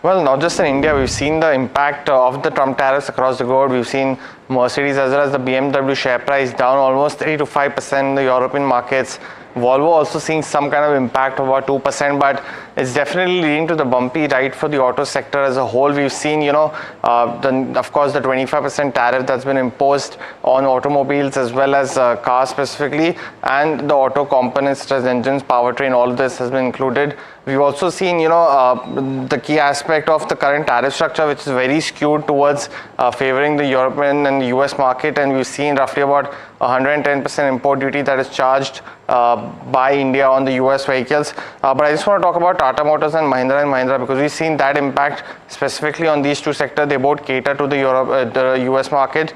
Well, not just in India, we've seen the impact of the Trump tariffs across the globe. We've seen Mercedes as well as the BMW share price down almost 3 to 5% in the European markets. Volvo also seeing some kind of impact of about 2%, but it's definitely leading to the bumpy ride for the auto sector as a whole. We've seen, of course, the 25% tariff that's been imposed on automobiles as well as cars specifically, and the auto components such as engines, powertrain, all of this has been included. We've also seen, the key aspect of the current tariff structure, which is very skewed towards favoring the European and US market, and we've seen roughly about 110% import duty that is charged by India on the US vehicles. But I just want to talk about Tata Motors and Mahindra because we've seen that impact specifically on these two sectors. They both cater to the US market.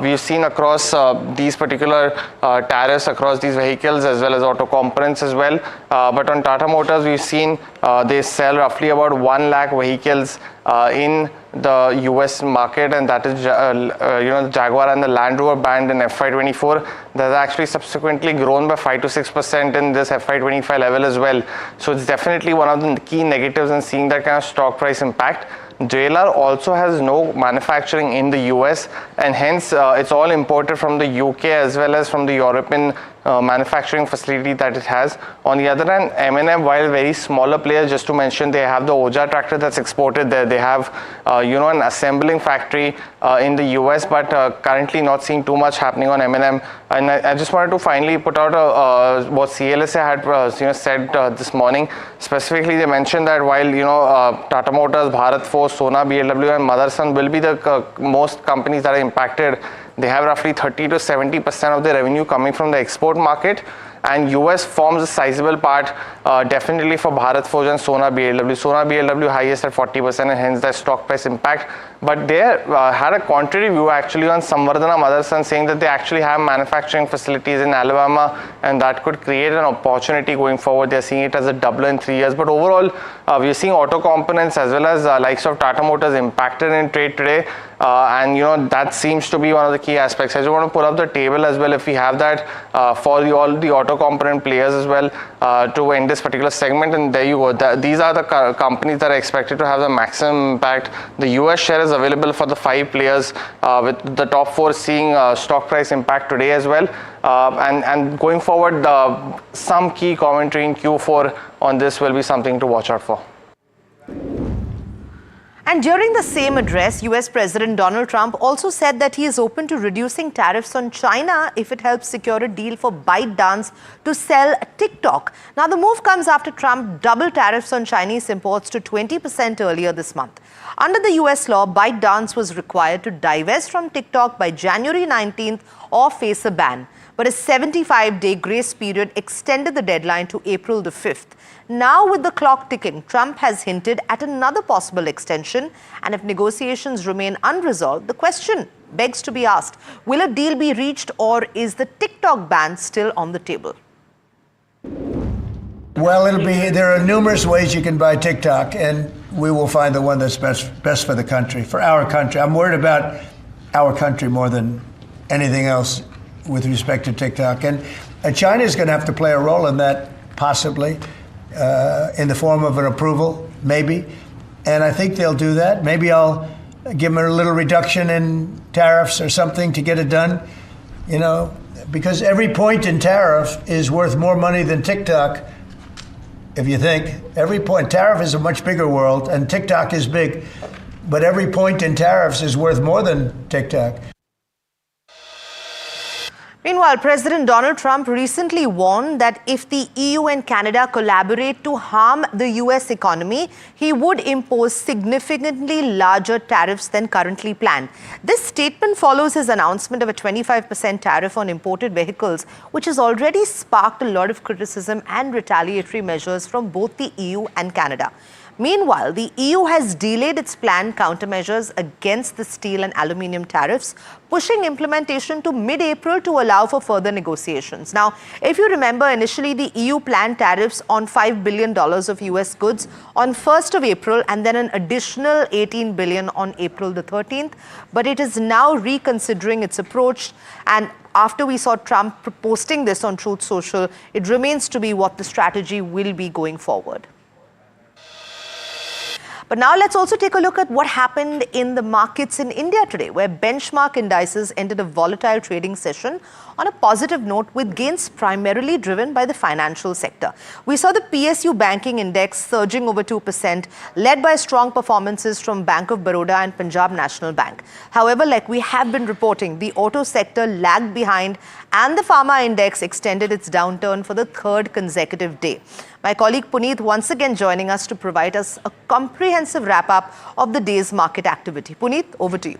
We've seen across these particular tariffs across these vehicles as well as auto components as well. But on Tata Motors, we've seen they sell roughly about 1 lakh vehicles in the US market, and that is the Jaguar and the Land Rover band in FY24. That's actually subsequently grown by 5 to 6% in this FY25 level as well. So it's definitely one of the key negatives in seeing that kind of stock price impact. JLR also has no manufacturing in the US, and hence it's all imported from the UK as well as from the European manufacturing facility that it has. On the other hand, M&M, while very smaller players, just to mention, they have the Oja tractor that's exported there. They have an assembling factory in the US, but currently not seeing too much happening on M&M. And I just wanted to finally put out what CLSA had said this morning. Specifically, they mentioned that while Tata Motors, Bharat Force, Sona, BMW, and Motherson will be the most companies that are impacted, they have roughly 30 to 70% of their revenue coming from the export market, and US forms a sizable part definitely for Bharat Forge and Sona BLW. Sona BLW highest at 40%, and hence the stock price impact. But they had a contrary view actually on Samvardhana Motherson, saying that they actually have manufacturing facilities in Alabama, and that could create an opportunity going forward. They're seeing it as a doubler in 3 years. But overall, we're seeing auto components as well as likes of Tata Motors impacted in trade today. And that seems to be one of the key aspects. I just want to pull up the table as well if we have that for all the auto component players as well to end this particular segment. And there you go. These are the companies that are expected to have the maximum impact. The US share is available for the 5 players, with the top 4 seeing stock price impact today as well. And going forward, some key commentary in Q4 on this will be something to watch out for. And during the same address, US President Donald Trump also said that he is open to reducing tariffs on China if it helps secure a deal for ByteDance to sell TikTok. Now, the move comes after Trump doubled tariffs on Chinese imports to 20% earlier this month. Under the US law, ByteDance was required to divest from TikTok by January 19th or face a ban. But a 75-day grace period extended the deadline to April the 5th. Now, with the clock ticking, Trump has hinted at another possible extension. And if negotiations remain unresolved, the question begs to be asked, will a deal be reached, or is the TikTok ban still on the table? Well, there are numerous ways you can buy TikTok, and we will find the one that's best for the country, for our country. I'm worried about our country more than anything else with respect to TikTok. And China is going to have to play a role in that, possibly, in the form of an approval, maybe. And I think they'll do that. Maybe I'll give them a little reduction in tariffs or something to get it done, because every point in tariff is worth more money than TikTok. If you think, every point, tariff is a much bigger world, and TikTok is big, but every point in tariffs is worth more than TikTok. Meanwhile, President Donald Trump recently warned that if the EU and Canada collaborate to harm the US economy, he would impose significantly larger tariffs than currently planned. This statement follows his announcement of a 25% tariff on imported vehicles, which has already sparked a lot of criticism and retaliatory measures from both the EU and Canada. Meanwhile, the EU has delayed its planned countermeasures against the steel and aluminium tariffs, pushing implementation to mid-April to allow for further negotiations. Now, if you remember, initially the EU planned tariffs on $5 billion of US goods on 1st of April and then an additional $18 billion on April the 13th. But it is now reconsidering its approach, and after we saw Trump posting this on Truth Social, it remains to be what the strategy will be going forward. But now let's also take a look at what happened in the markets in India today, where benchmark indices ended a volatile trading session on a positive note, with gains primarily driven by the financial sector. We saw the PSU banking index surging over 2%, led by strong performances from Bank of Baroda and Punjab National Bank. However, like we have been reporting, the auto sector lagged behind and the pharma index extended its downturn for the third consecutive day. My colleague Puneet once again joining us to provide us a comprehensive wrap-up of the day's market activity. Puneet, over to you.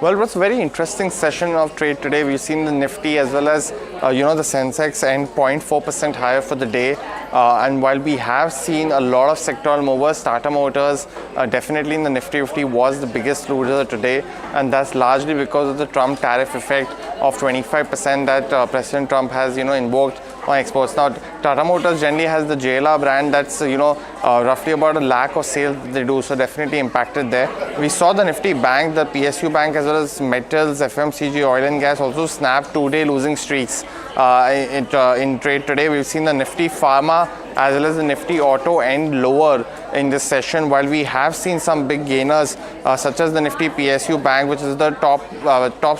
Well, it was a very interesting session of trade today. We've seen the Nifty as well as, the Sensex end 0.4% higher for the day. And while we have seen a lot of sectoral movers, Tata Motors definitely in the Nifty 50 was the biggest loser today. And that's largely because of the Trump tariff effect of 25% that President Trump has, invoked on exports. Now, Tata Motors generally has the JLR brand that's, roughly about 1 lakh of sales that they do. So definitely impacted there. We saw the Nifty Bank, the PSU Bank, as well as metals, FMCG, oil and gas also snapped 2-day losing streaks in trade today. We've seen the Nifty Pharma as well as the Nifty Auto end lower in this session, while we have seen some big gainers such as the Nifty PSU Bank, which is the top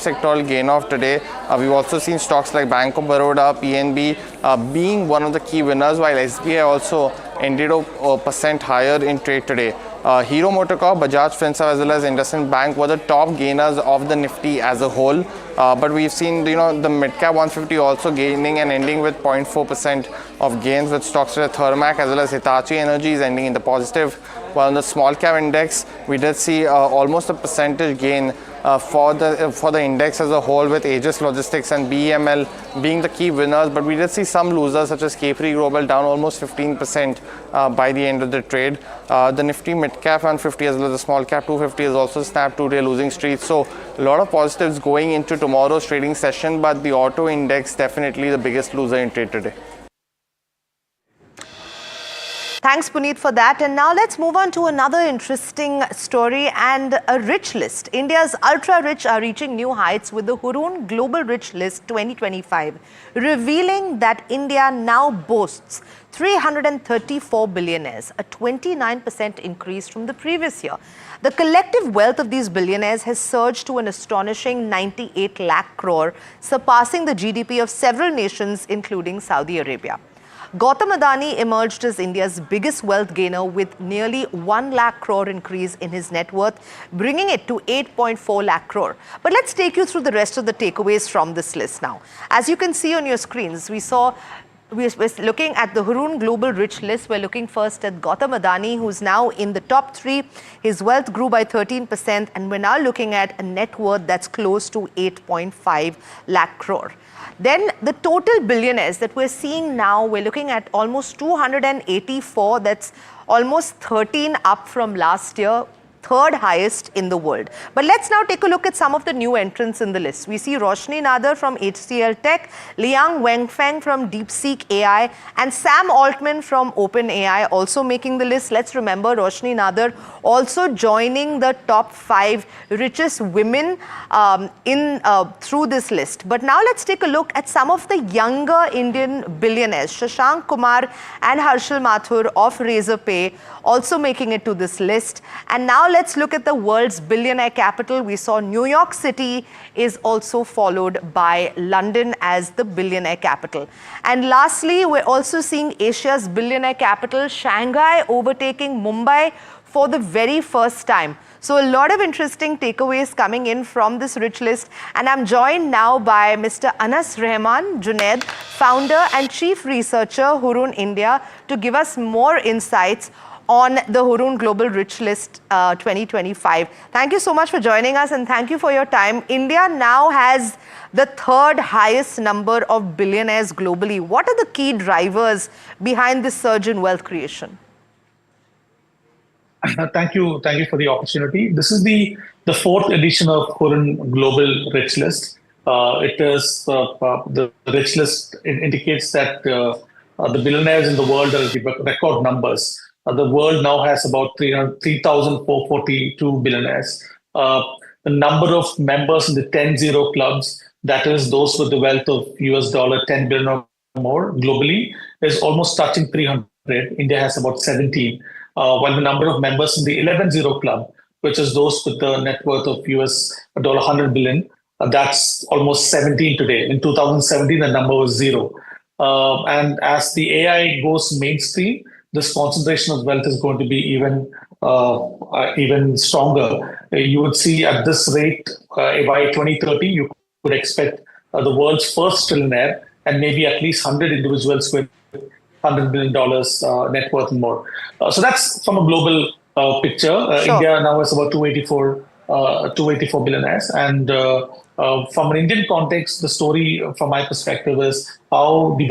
sectoral gainer of today. We've also seen stocks like Bank of Baroda, PNB being one of the key winners, while SBI also ended up a percent higher in trade today. Hero MotoCorp, Bajaj Finserv as well as IndusInd Bank were the top gainers of the Nifty as a whole. But we've seen, the mid-cap 150 also gaining and ending with 0.4% of gains, with stocks like Thermac as well as Hitachi Energies ending in the positive. While on the small cap index, we did see almost a percentage gain for the index as a whole, with Aegis Logistics and BEML being the key winners. But we did see some losers such as Capri Global down almost 15% by the end of the trade. The Nifty Mid-Cap 150 as well as the Small Cap 250 has also snapped 2-day losing streaks. So a lot of positives going into tomorrow's trading session, but the auto index definitely the biggest loser in trade today. Thanks, Puneet, for that. And now let's move on to another interesting story and a rich list. India's ultra-rich are reaching new heights with the Hurun Global Rich List 2025, revealing that India now boasts 334 billionaires, a 29% increase from the previous year. The collective wealth of these billionaires has surged to an astonishing 98 lakh crore, surpassing the GDP of several nations, including Saudi Arabia. Gautam Adani emerged as India's biggest wealth gainer with nearly 1 lakh crore increase in his net worth, bringing it to 8.4 lakh crore. But let's take you through the rest of the takeaways from this list now. As you can see on your screens, we're looking at the Hurun Global Rich List. We're looking first at Gautam Adani, who's now in the top 3. His wealth grew by 13%, and we're now looking at a net worth that's close to 8.5 lakh crore. Then the total billionaires that we're seeing now, we're looking at almost 284. That's almost 13 up from last year. Third highest in the world. But let's now take a look at some of the new entrants in the list. We see Roshni Nadar from HCL Tech, Liang Wenfeng from DeepSeek AI, and Sam Altman from OpenAI also making the list. Let's remember Roshni Nadar also joining the top 5 richest women through this list. But now let's take a look at some of the younger Indian billionaires. Shashank Kumar and Harshal Mathur of Razorpay also making it to this list. And now let's look at the world's billionaire capital. We saw New York City is also followed by London as the billionaire capital. And lastly, we're also seeing Asia's billionaire capital, Shanghai, overtaking Mumbai for the very first time. So a lot of interesting takeaways coming in from this rich list. And I'm joined now by Mr. Anas Rahman Junaid, founder and chief researcher, Hurun India, to give us more insights on the Hurun Global Rich List 2025. Thank you so much for joining us, and thank you for your time. India now has the third highest number of billionaires globally. What are the key drivers behind this surge in wealth creation? Thank you for the opportunity. This is the fourth edition of Hurun Global Rich List. It is the Rich List. It indicates that the billionaires in the world are the record numbers. The world now has about 3,442 billionaires. The number of members in the 10-0 clubs that is those with the wealth of US dollar 10 billion or more globally, is almost touching 300. India has about 17, while the number of members in the 11-0 club, which is those with the net worth of US dollar 100 billion, that's almost 17 today. In 2017, the number was 0. And as the AI goes mainstream, this concentration of wealth is going to be even stronger. You would see at this rate, by 2030, you could expect the world's first trillionaire and maybe at least 100 individuals with $100 billion net worth and more. So that's from a global picture. Sure. India now has about 284 billionaires. And from an Indian context, the story from my perspective is how the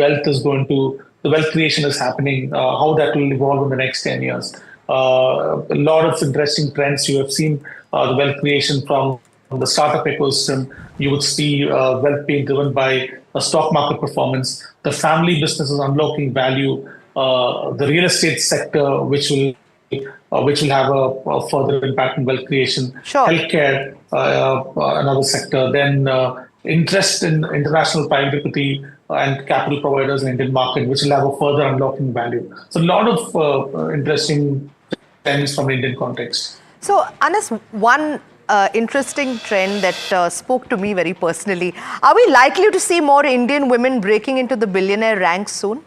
wealth creation is happening, how that will evolve in the next 10 years. A lot of interesting trends. You have seen the wealth creation from the startup ecosystem. You would see wealth being driven by a stock market performance, the family businesses unlocking value, the real estate sector, which will have a further impact on wealth creation, sure. Healthcare, another sector, then interest in international private equity and capital providers in the Indian market, which will have a further unlocking value. So a lot of interesting trends from the Indian context. So, Anas, one interesting trend that spoke to me very personally. Are we likely to see more Indian women breaking into the billionaire ranks soon?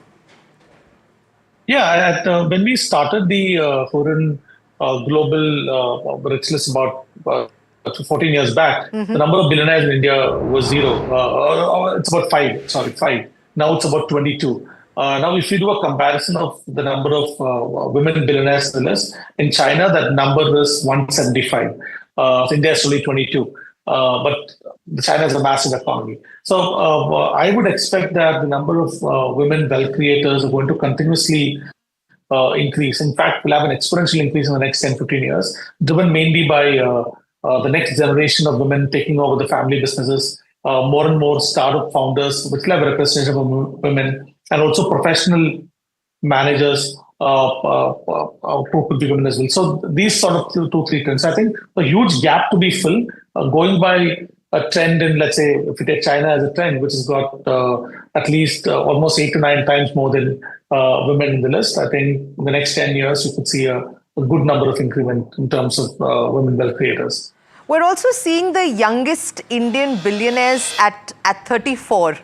Yeah, when we started the Hurun global rich list about 14 years back, the number of billionaires in India was 0. It's about 5. Now it's about 22. Now, if you do a comparison of the number of women billionaires in the list, in China, that number is 175. India is only 22. But China is a massive economy. So I would expect that the number of women wealth creators are going to continuously increase. In fact, we'll have an exponential increase in the next 10, 15 years, driven mainly by the next generation of women taking over the family businesses, more and more startup founders, which will have a representation of women, and also professional managers who could be women as well. So these sort of 2-3 trends. I think a huge gap to be filled, going by a trend in, let's say, if you take China as a trend, which has got at least almost 8 to 9 times more than women in the list. I think in the next 10 years, you could see a good number of increment in terms of women wealth creators. We're also seeing the youngest Indian billionaires at 34.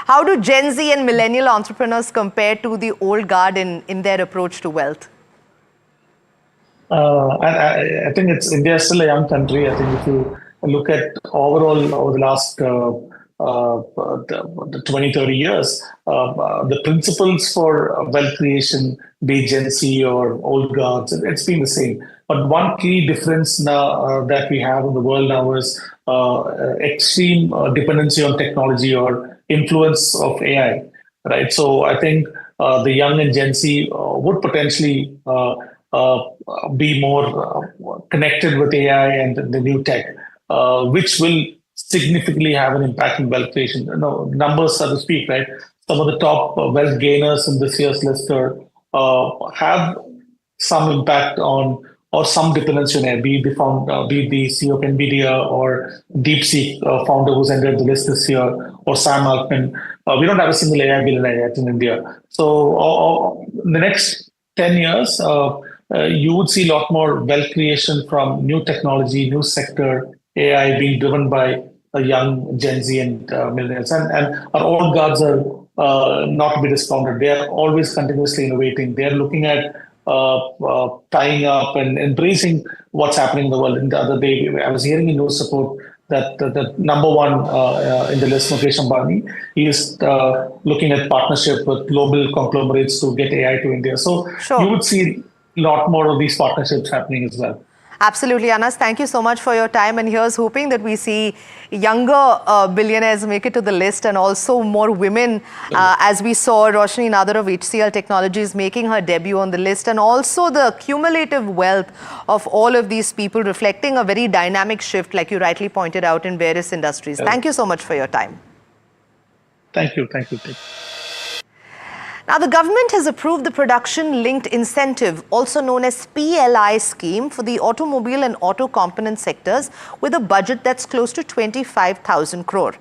How do Gen Z and millennial entrepreneurs compare to the old guard in their approach to wealth? I think India is still a young country. I think if you look at overall over the last 20, 30 years, the principles for wealth creation, be Gen Z or old guards, it's been the same. But one key difference now that we have in the world now is extreme dependency on technology or influence of AI, right? So I think the young and Gen Z would potentially be more connected with AI and the new tech, which will significantly have an impact in wealth creation. Numbers, so to speak, right? Some of the top wealth gainers in this year's list have some impact on or some dependency on AI, be the CEO of NVIDIA or DeepSeek founder who's entered the list this year, or Sam Altman. We don't have a single AI billionaire yet in India. So in the next 10 years, you would see a lot more wealth creation from new technology, new sector, AI being driven by a young Gen Z and millennials. And our old guards are not to be discounted. They are always continuously innovating. They are looking at tying up and embracing what's happening in the world. And the other day, I was hearing a news report that the number one in the list, Mukesh Ambani, he is looking at partnership with global conglomerates to get AI to India. So you would see a lot more of these partnerships happening as well. Absolutely, Anas. Thank you so much for your time. And here's hoping that we see younger billionaires make it to the list, and also more women, as we saw Roshni Nadar of HCL Technologies making her debut on the list, and also the cumulative wealth of all of these people reflecting a very dynamic shift, like you rightly pointed out, in various industries. Thank you so much for your time. Thank you. Thank you. Now, the government has approved the production-linked incentive, also known as PLI scheme, for the automobile and auto component sectors with a budget that's close to 25,000 crore.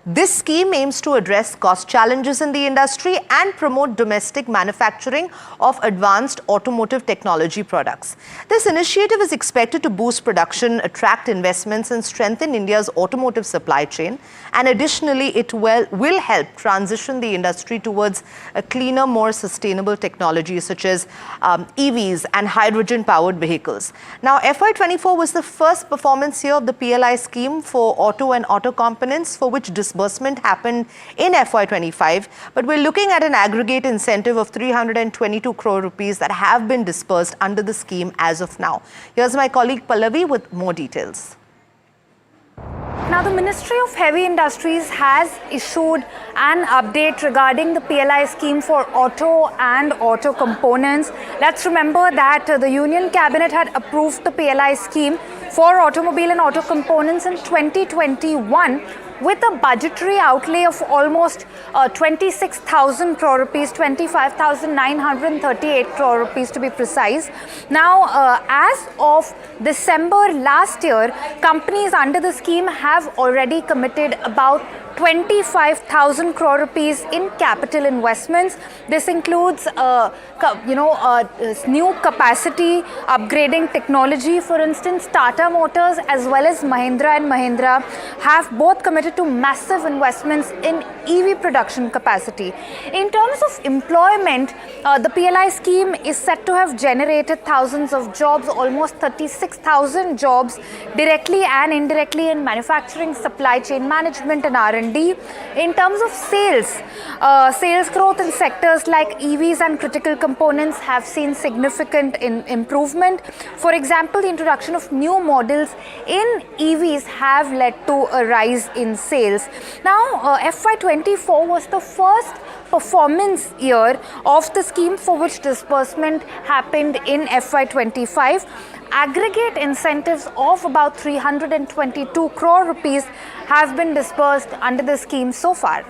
This scheme aims to address cost challenges in the industry and promote domestic manufacturing of advanced automotive technology products. This initiative is expected to boost production, attract investments, and strengthen India's automotive supply chain. And additionally, it will help transition the industry towards a cleaner, more sustainable technology such as EVs and hydrogen-powered vehicles. Now, FY24 was the first performance year of the PLI scheme for auto and auto components, for which disbursement happened in FY25. But we're looking at an aggregate incentive of 322 crore rupees that have been disbursed under the scheme as of now. Here's my colleague Pallavi with more details. Now, the Ministry of Heavy Industries has issued an update regarding the PLI scheme for auto and auto components. Let's remember that the Union Cabinet had approved the PLI scheme for automobile and auto components in 2021 with a budgetary outlay of almost 26,000 crore rupees, 25,938 crore rupees to be precise. Now, as of December last year, companies under the scheme have already committed about 25,000 crore rupees in capital investments. This includes, new capacity, upgrading technology. For instance, Tata Motors as well as Mahindra & Mahindra have both committed to massive investments in EV production capacity. In terms of employment, the PLI scheme is said to have generated thousands of jobs, almost 36,000 jobs directly and indirectly in manufacturing, supply chain management and R&D. In terms of sales, sales growth in sectors like EVs and critical components have seen significant improvement. For example, the introduction of new models in EVs have led to a rise in sales. Now, FY24 was the first performance year of the scheme for which disbursement happened in FY25. Aggregate incentives of about 322 crore rupees have been disbursed under the scheme so far.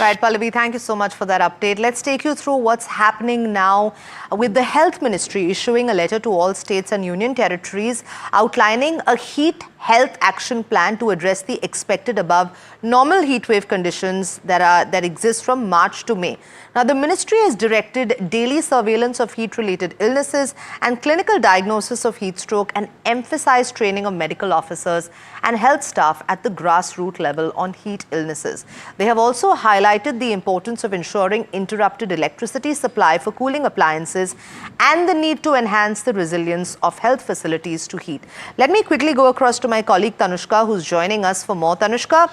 Right, Pallavi, thank you so much for that update. Let's take you through what's happening now with the Health Ministry issuing a letter to all states and union territories outlining a heat health action plan to address the expected above normal heat wave conditions that exist from March to May. Now, the ministry has directed daily surveillance of heat-related illnesses and clinical diagnosis of heat stroke and emphasized training of medical officers and health staff at the grassroots level on heat illnesses. They have also highlighted the importance of ensuring interrupted electricity supply for cooling appliances and the need to enhance the resilience of health facilities to heat. Let me quickly go across to my colleague Tanushka, who's joining us for more. Tanushka,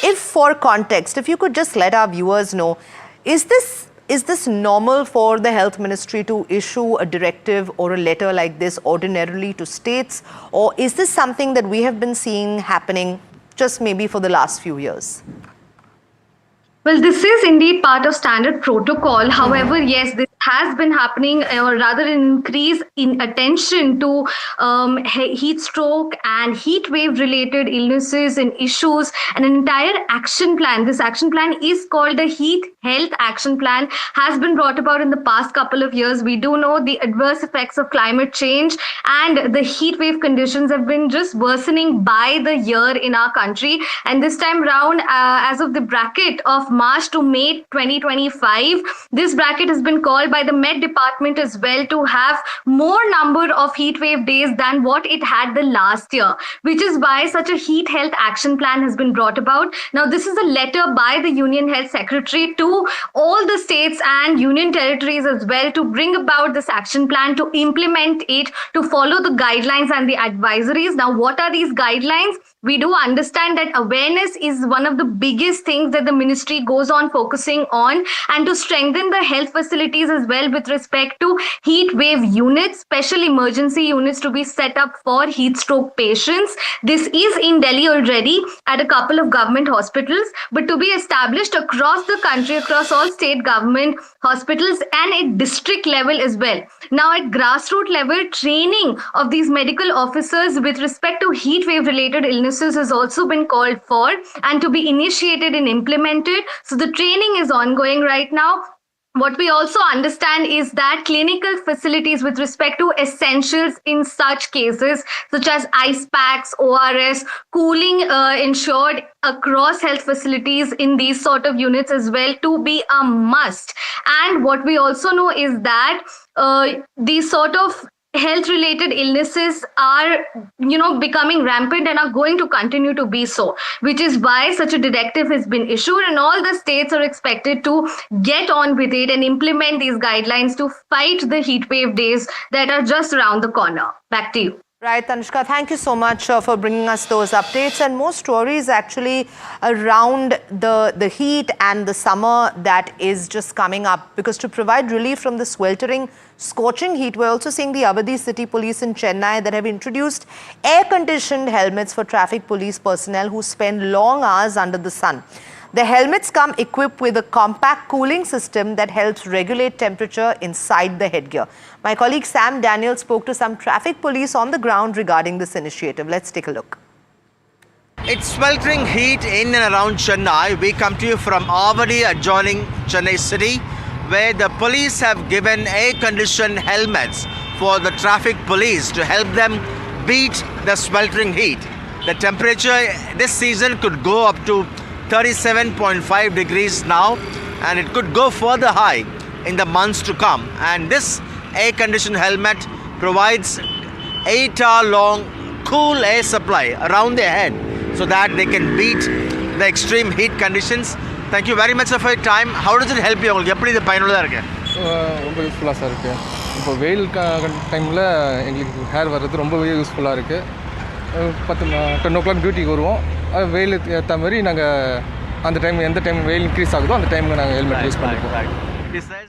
if for context, if you could just let our viewers know, is this normal for the Health Ministry to issue a directive or a letter like this ordinarily to states, or is this something that we have been seeing happening just maybe for the last few years? Well, this is indeed part of standard protocol. However, yes, this has been happening, or rather an increase in attention to heat stroke and heat wave related illnesses and issues, and an entire action plan. This action plan is called the Heat Health Action Plan, has been brought about in the past couple of years. We do know the adverse effects of climate change and the heat wave conditions have been just worsening by the year in our country. And this time round, as of the bracket of March to May 2025, this bracket has been called by the Met Department as well to have more number of heat wave days than what it had the last year, which is why such a heat health action plan has been brought about. Now, this is a letter by the Union Health Secretary to all the states and union territories as well to bring about this action plan, to implement it, to follow the guidelines and the advisories. Now, what are these guidelines? We do understand that awareness is one of the biggest things that the ministry goes on focusing on, and to strengthen the health facilities as well with respect to heat wave units, special emergency units to be set up for heat stroke patients. This is in Delhi already at a couple of government hospitals, but to be established across the country, across all state government hospitals and at district level as well. Now, at grassroots level, training of these medical officers with respect to heat wave related illnesses has also been called for and to be initiated and implemented. So the training is ongoing right now. what we also understand is that clinical facilities with respect to essentials in such cases, such as ice packs, ORS, cooling ensured across health facilities in these sort of units as well to be a must. And what we also know is that these sort of health related illnesses are becoming rampant and are going to continue to be so, which is why such a directive has been issued, and all the states are expected to get on with it and implement these guidelines to fight the heat wave days that are just around the corner. Back to you. Right, Tanushka, thank you so much for bringing us those updates, and more stories actually around the heat and the summer that is just coming up, because to provide relief from the sweltering, scorching heat, we're also seeing the Avadi City Police in Chennai that have introduced air-conditioned helmets for traffic police personnel who spend long hours under the sun. The helmets come equipped with a compact cooling system that helps regulate temperature inside the headgear. My colleague Sam Daniel spoke to some traffic police on the ground regarding this initiative. Let's take a look. It's sweltering heat in and around Chennai. We come to you from Avadi, adjoining Chennai city, where the police have given air-conditioned helmets for the traffic police to help them beat the sweltering heat. The temperature this season could go up to 37.5 degrees now, and it could go further high in the months to come. And this air-conditioned helmet provides 8-hour long cool air supply around their head so that they can beat the extreme heat conditions. Thank you very much for your time. How does it help you? எப்படி இது பயனுள்ளதா இருக்கு? ரொம்ப யூஸ்ஃபுல்லாக sir இருக்குது. இப்போ வெயில் டைமில் எங்களுக்கு ஹேர் வர்றது ரொம்பவே யூஸ்ஃபுல்லாக இருக்குது. 10 o'clock டியூட்டிக்கு வருவோம். வெயிலுக்கு ஏற்ற மாதிரி நாங்கள் அந்த டைம் எந்த டைம் வெயில் இன்க்ரீஸ் ஆகுதோ அந்த டைமுக்கு நாங்கள் ஹெல்மெட் யூஸ் பண்ணிப்போம்.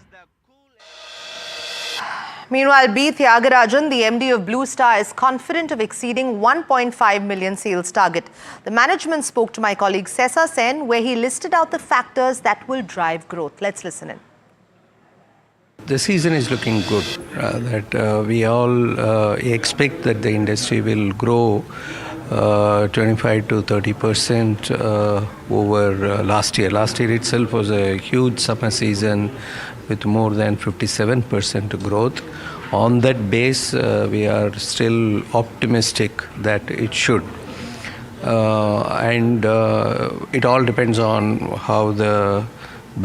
Meanwhile, B. Thiagarajan, the MD of Blue Star, is confident of exceeding 1.5 million sales target. The management spoke to my colleague Sesa Sen, where he listed out the factors that will drive growth. Let's listen in. The season is looking good. We all expect that the industry will grow 25 to 30% over last year. Last year itself was a huge summer season with more than 57% growth. On that base, we are still optimistic that it should. And it all depends on how the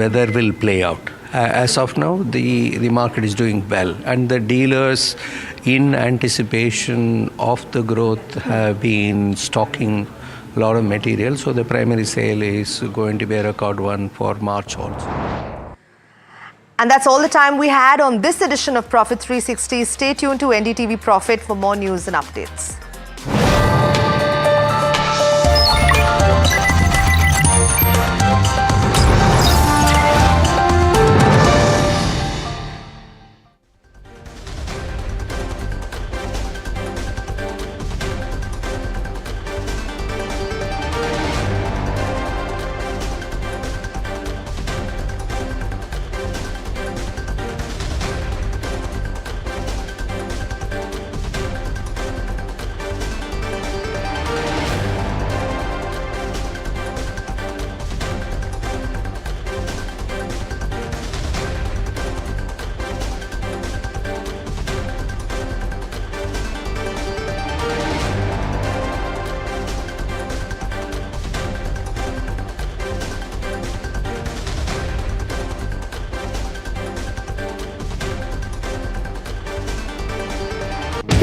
weather will play out. As of now, the market is doing well, and the dealers, in anticipation of the growth, have been stocking a lot of material. So the primary sale is going to be a record one for March also. And that's all the time we had on this edition of Profit 360. Stay tuned to NDTV Profit for more news and updates.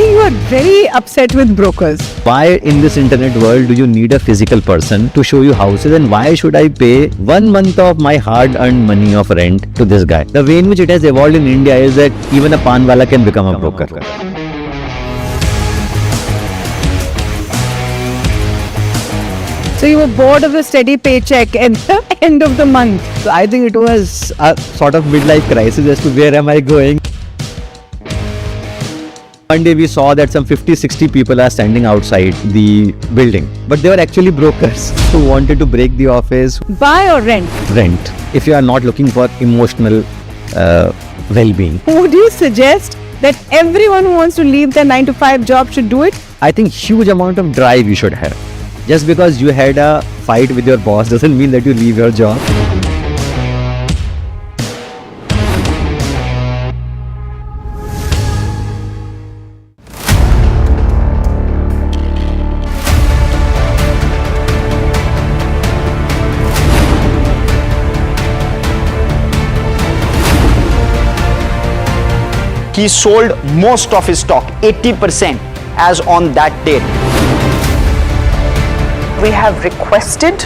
You are very upset with brokers. Why in this internet world do you need a physical person to show you houses, and why should I pay 1 month of my hard-earned money of rent to this guy? The way in which it has evolved in India is that even a panwala can become a broker. So you were bored of the steady paycheck at the end of the month. So I think it was a sort of midlife crisis as to where am I going. One day we saw that some 50-60 people are standing outside the building, but they were actually brokers who wanted to break the office. Buy or rent? Rent. If you are not looking for emotional well-being. Would you suggest that everyone who wants to leave their 9-to-5 job should do it? I think huge amount of drive you should have. Just because you had a fight with your boss doesn't mean that you leave your job. he sold most of his stock, 80%, as on that date. We have requested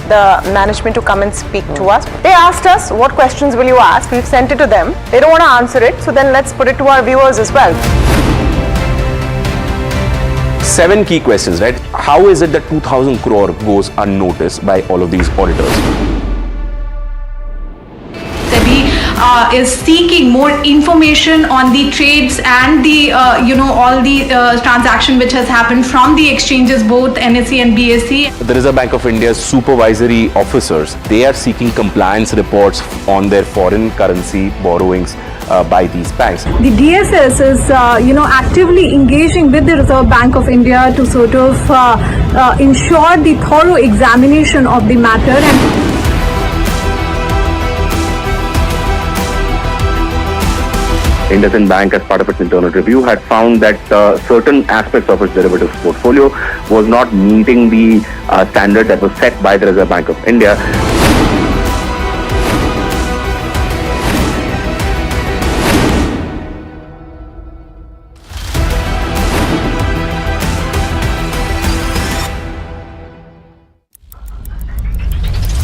the management to come and speak to us. They asked us, what questions will you ask? We've sent it to them. They don't want to answer it, so then let's put it to our viewers as well. 7 key questions, right? How is it that 2,000 crore goes unnoticed by all of these auditors? SEBI is seeking more information on the trades and the all the transaction which has happened from the exchanges, both NSE and BSE. The Reserve Bank of India's supervisory officers, they are seeking compliance reports on their foreign currency borrowings by these banks. The DSS is, actively engaging with the Reserve Bank of India to sort of ensure the thorough examination of the matter. And IndusInd Bank, as part of its internal review, had found that certain aspects of its derivatives portfolio was not meeting the standard that was set by the Reserve Bank of India.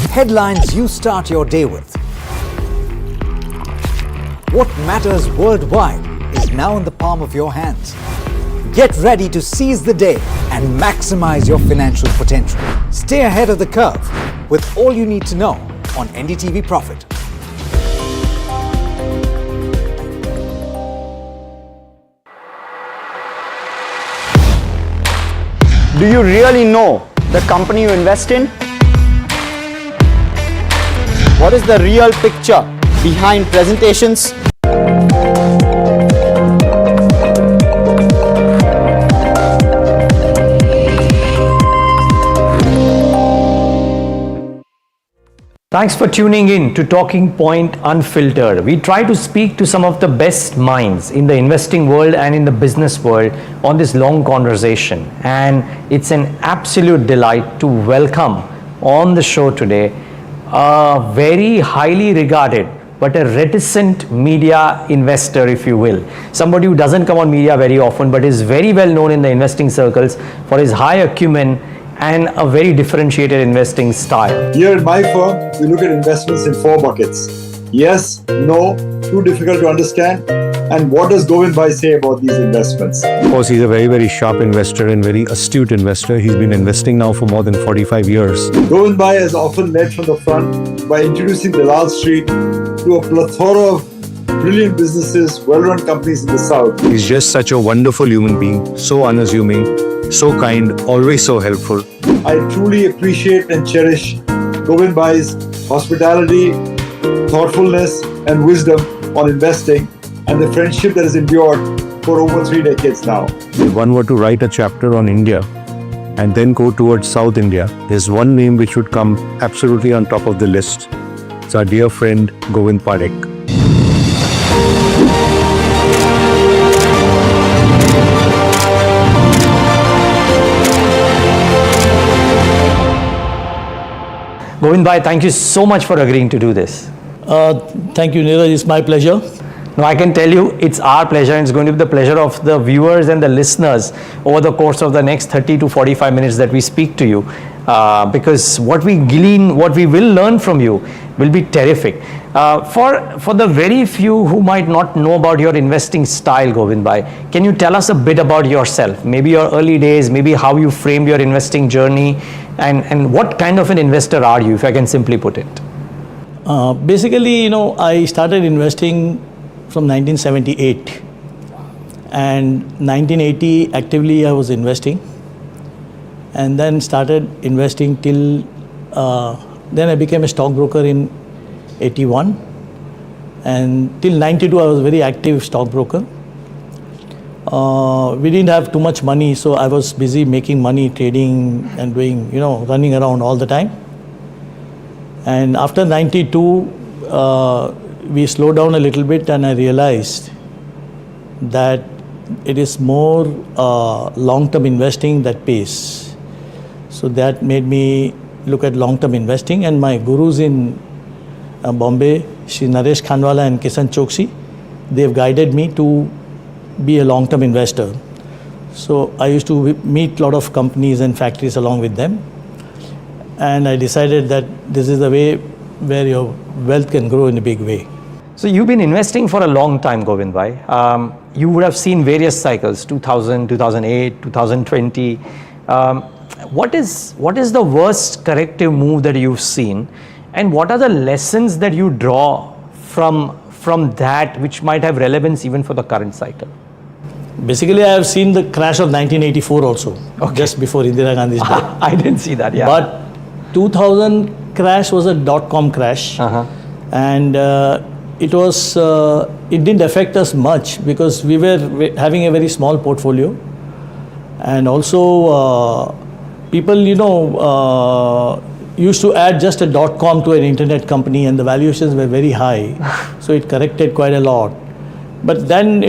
Headlines you start your day with. What matters worldwide is now in the palm of your hands. Get ready to seize the day and maximize your financial potential. Stay ahead of the curve with all you need to know on NDTV Profit. Do you really know the company you invest in? What is the real picture behind presentations? Thanks for tuning in to Talking Point Unfiltered. We try to speak to some of the best minds in the investing world and in the business world on this long conversation. And it's an absolute delight to welcome on the show today a very highly regarded but a reticent media investor, if you will. Somebody who doesn't come on media very often but is very well known in the investing circles for his high acumen and a very differentiated investing style. Here at my firm, we look at investments in 4 buckets. Yes, no, too difficult to understand, and what does Govind Bhai say about these investments? Of course, he's a very, very sharp investor and very astute investor. He's been investing now for more than 45 years. Govind Bhai has often led from the front by introducing Dalal Street to a plethora of brilliant businesses, well-run companies in the South. He's just such a wonderful human being, so unassuming, so kind, always so helpful. I truly appreciate and cherish Govind Bhai's hospitality, thoughtfulness, and wisdom on investing, and the friendship that has endured for over 3 decades now. If one were to write a chapter on India and then go towards South India, there's one name which would come absolutely on top of the list. It's our dear friend Govind Parekh. Govind Bhai, thank you so much for agreeing to do this. Thank you, Neeraj. It's my pleasure. No, I can tell you it's our pleasure, and it's going to be the pleasure of the viewers and the listeners over the course of the next 30 to 45 minutes that we speak to you. Because what we glean, what we will learn from you will be terrific. For the very few who might not know about your investing style, Govind Bhai, can you tell us a bit about yourself? Maybe your early days, maybe how you framed your investing journey, and what kind of an investor are you, if I can simply put it? Basically, I started investing from 1978, and 1980 actively I was investing, and then started investing till then I became a stockbroker in 81, and till 92 I was a very active stockbroker. We didn't have too much money, so I was busy making money, trading and doing, running around all the time. And after 92, we slowed down a little bit, and I realized that it is more long-term investing that pays. So that made me look at long-term investing, and my gurus in Bombay, Shri Naresh Khanwala and Kisan Chokshi, they've guided me to be a long-term investor. So I used to meet a lot of companies and factories along with them. And I decided that this is the way where your wealth can grow in a big way. So you've been investing for a long time, Govind bhai. You would have seen various cycles, 2000, 2008, 2020. What is the worst corrective move that you've seen? And what are the lessons that you draw from that which might have relevance even for the current cycle? Basically, I have seen the crash of 1984 also, just before Indira Gandhi's death. I didn't see that, yeah. But 2000 crash was a dot-com crash. And it didn't affect us much because we were having a very small portfolio. And also, people, used to add just a .com to an internet company and the valuations were very high. So it corrected quite a lot. But then,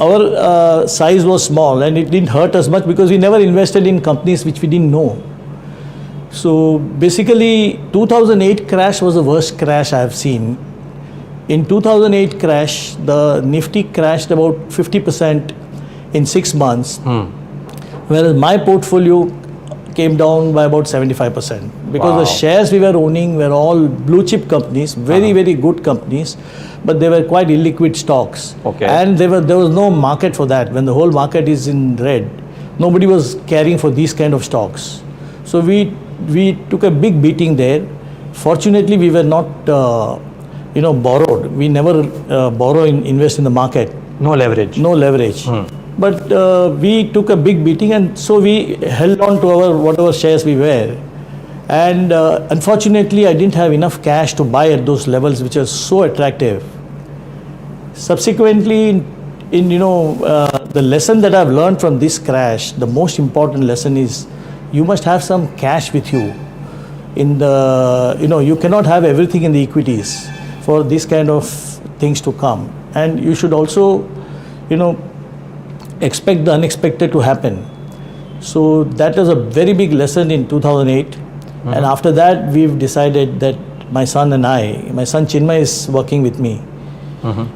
our size was small and it didn't hurt us much because we never invested in companies which we didn't know. So basically, 2008 crash was the worst crash I have seen. In 2008 crash, the Nifty crashed about 50% in 6 months, whereas my portfolio came down by about 75% because the shares we were owning were all blue chip companies, very good companies, but they were quite illiquid stocks. And there was no market for that. When the whole market is in red, nobody was caring for these kind of stocks. So we took a big beating there. Fortunately, we were not borrowed. We never borrow and invest in the market. No leverage. No leverage. But we took a big beating, and so we held on to our whatever shares we were. And unfortunately, I didn't have enough cash to buy at those levels, which are so attractive. Subsequently, the lesson that I've learned from this crash, the most important lesson is you must have some cash with you. You cannot have everything in the equities for this kind of things to come. And you should also, expect the unexpected to happen. So that was a very big lesson in 2008. And after that, we've decided that my son Chinmay is working with me.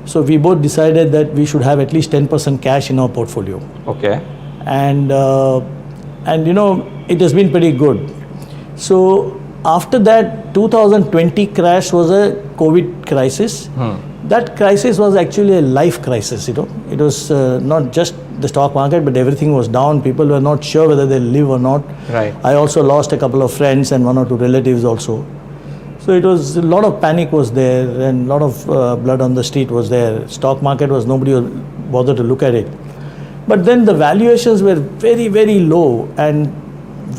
So we both decided that we should have at least 10% cash in our portfolio. And it has been pretty good. So after that, 2020 crash was a COVID crisis. That crisis was actually a life crisis, It was not just the stock market, but everything was down. People were not sure whether they'll live or not. I also lost a couple of friends and 1 or 2 relatives also. So it was, a lot of panic was there and a lot of blood on the street was there. Stock market was, nobody was bothered to look at it. But then the valuations were very, very low, and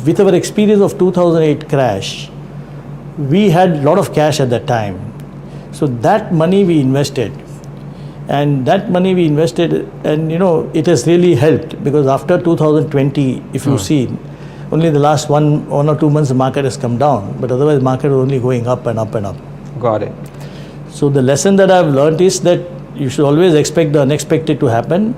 with our experience of 2008 crash, we had a lot of cash at that time. So that money we invested, and it has really helped, because after 2020, if you see, only the last one or 2 months the market has come down, but otherwise the market was only going up and up and up. Got it. So the lesson that I've learned is that you should always expect the unexpected to happen,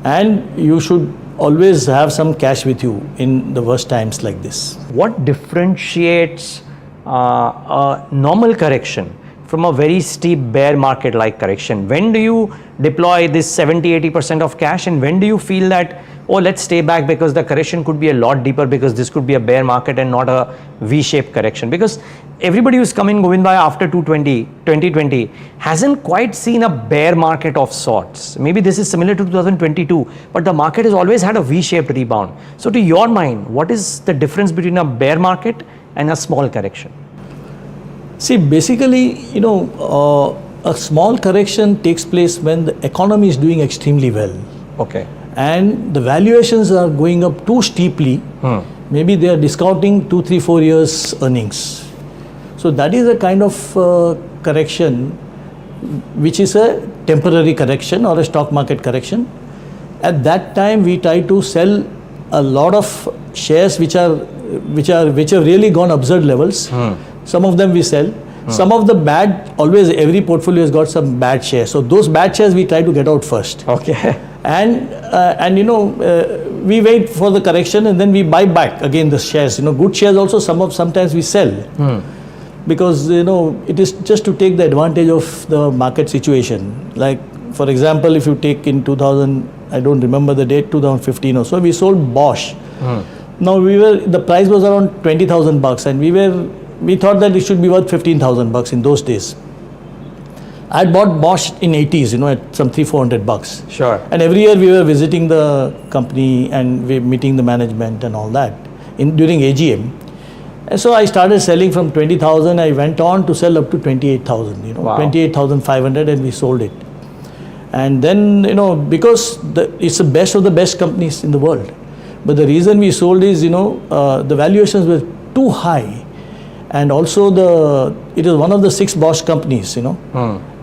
and you should always have some cash with you in the worst times like this. What differentiates a normal correction from a very steep bear market like correction? When do you deploy this 70-80% of cash, and when do you feel that, oh, let's stay back because the correction could be a lot deeper, because this could be a bear market and not a V-shaped correction? Because everybody who's come in, Govind bhai, after 2020 hasn't quite seen a bear market of sorts. Maybe this is similar to 2022, but the market has always had a V-shaped rebound. So to your mind, what is the difference between a bear market and a small correction? See, basically, a small correction takes place when the economy is doing extremely well. And the valuations are going up too steeply. Maybe they are discounting 2, 3, 4 years earnings. So that is a kind of correction which is a temporary correction or a stock market correction. At that time, we try to sell a lot of shares which have really gone absurd levels. Some of them we sell. Some of the bad, always every portfolio has got some bad shares. So those bad shares we try to get out first. And we wait for the correction, and then we buy back again the shares. Good shares also sometimes we sell. Because it is just to take the advantage of the market situation. Like for example, if you take in 2000, I don't remember the date, 2015 or so, we sold Bosch. Now the price was around $20,000 and we thought that it should be worth $15,000 in those days. I bought Bosch in 80s, at some $300-400. Sure. And every year we were visiting the company and we meeting the management and all that during AGM. And so I started selling from 20,000. I went on to sell up to 28,000. Wow. 28,500, and we sold it. And then because it's the best of the best companies in the world. But the reason we sold is the valuations were too high, and also it is one of the 6 Bosch companies.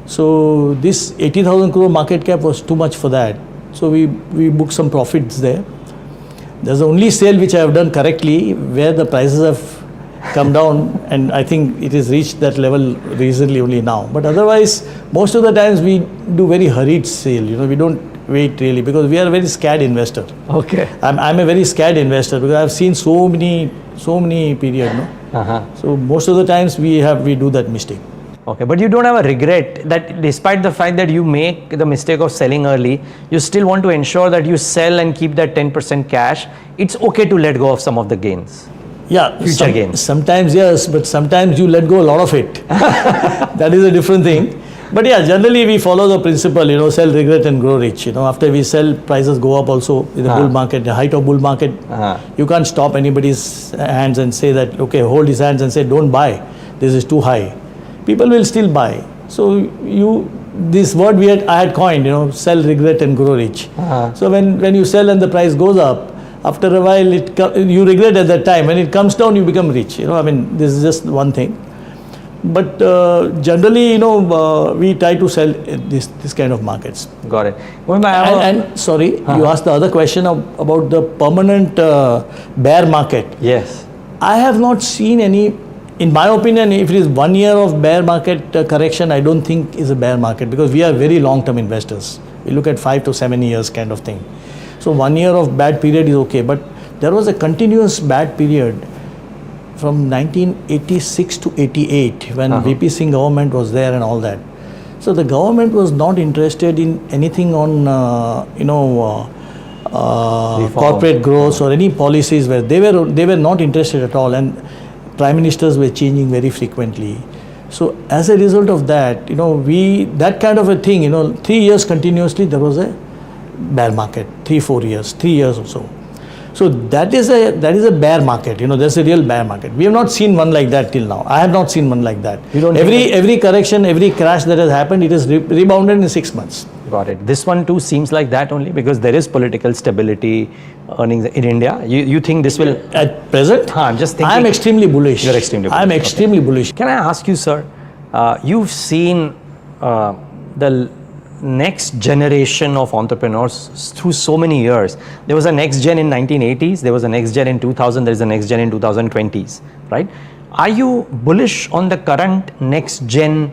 So this 80,000 crore market cap was too much for that. So we booked some profits there. There's the only sale which I have done correctly where the prices have come down, and I think it has reached that level recently only now. But otherwise, most of the times we do very hurried sale. We don't wait really, because we are a very scared investor. Okay. I'm a very scared investor because I've seen so many period. So most of the times we do that mistake. Okay, but you don't have a regret that despite the fact that you make the mistake of selling early, you still want to ensure that you sell and keep that 10% cash. It's okay to let go of some of the gains. Yeah, future gains. Sometimes yes, but sometimes you let go a lot of it. That is a different thing. But yeah, generally we follow the principle, sell, regret and grow rich. After we sell, prices go up also in the bull market, the height of bull market. You can't stop anybody's hands and say that, okay, hold his hands and say, don't buy, this is too high. People will still buy. So this word I had coined, sell, regret and grow rich. So when you sell and the price goes up, after a while you regret at that time. When it comes down, you become rich. This is just one thing. But generally, we try to sell this kind of markets. Got it. And sorry, you asked the other question about the permanent bear market. Yes. I have not seen any. In my opinion, if it is 1 year of bear market correction, I don't think is a bear market, because we are very long-term investors. We look at 5 to 7 years kind of thing. So 1 year of bad period is okay, but there was a continuous bad period from 1986 to 88 when VP Singh government was there and all that. So the government was not interested in anything on corporate growth or any policies where they were not interested at all, and prime ministers were changing very frequently. So as a result of that, that kind of a thing, 3 years continuously there was a bear market, 3 years or so. So that is a bear market, that's a real bear market. We have not seen one like that till now. I have not seen one like that. Every correction, every crash that has happened, it has rebounded in 6 months. Got it. This one too seems like that only because there is political stability earnings in India. You think this will... At present? I'm just thinking... I'm extremely bullish. You're extremely bullish. I'm extremely bullish. Can I ask you, sir, you've seen the next generation of entrepreneurs through so many years. There was a next gen in 1980s, there was a next gen in 2000, there is a next gen in 2020s, right? Are you bullish on the current next gen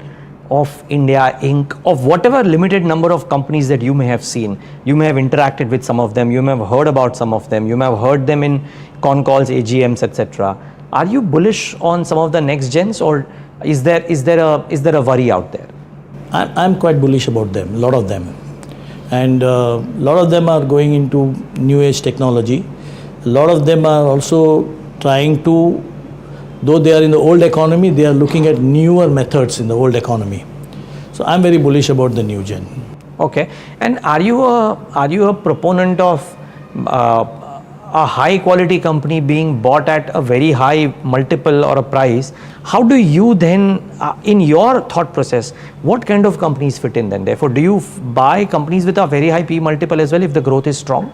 of India Inc., of whatever limited number of companies that you may have seen? You may have interacted with some of them, you may have heard about some of them, you may have heard them in con calls, AGMs, etc. Are you bullish on some of the next gens, or is there a worry out there? I'm quite bullish about them, a lot of them. And a lot of them are going into new age technology. A lot of them are also trying to, though they are in the old economy, they are looking at newer methods in the old economy. So I'm very bullish about the new gen. Okay. And are you a proponent of a high quality company being bought at a very high multiple or a price? How do you then, in your thought process, what kind of companies fit in then? Therefore, do you buy companies with a very high P multiple as well if the growth is strong?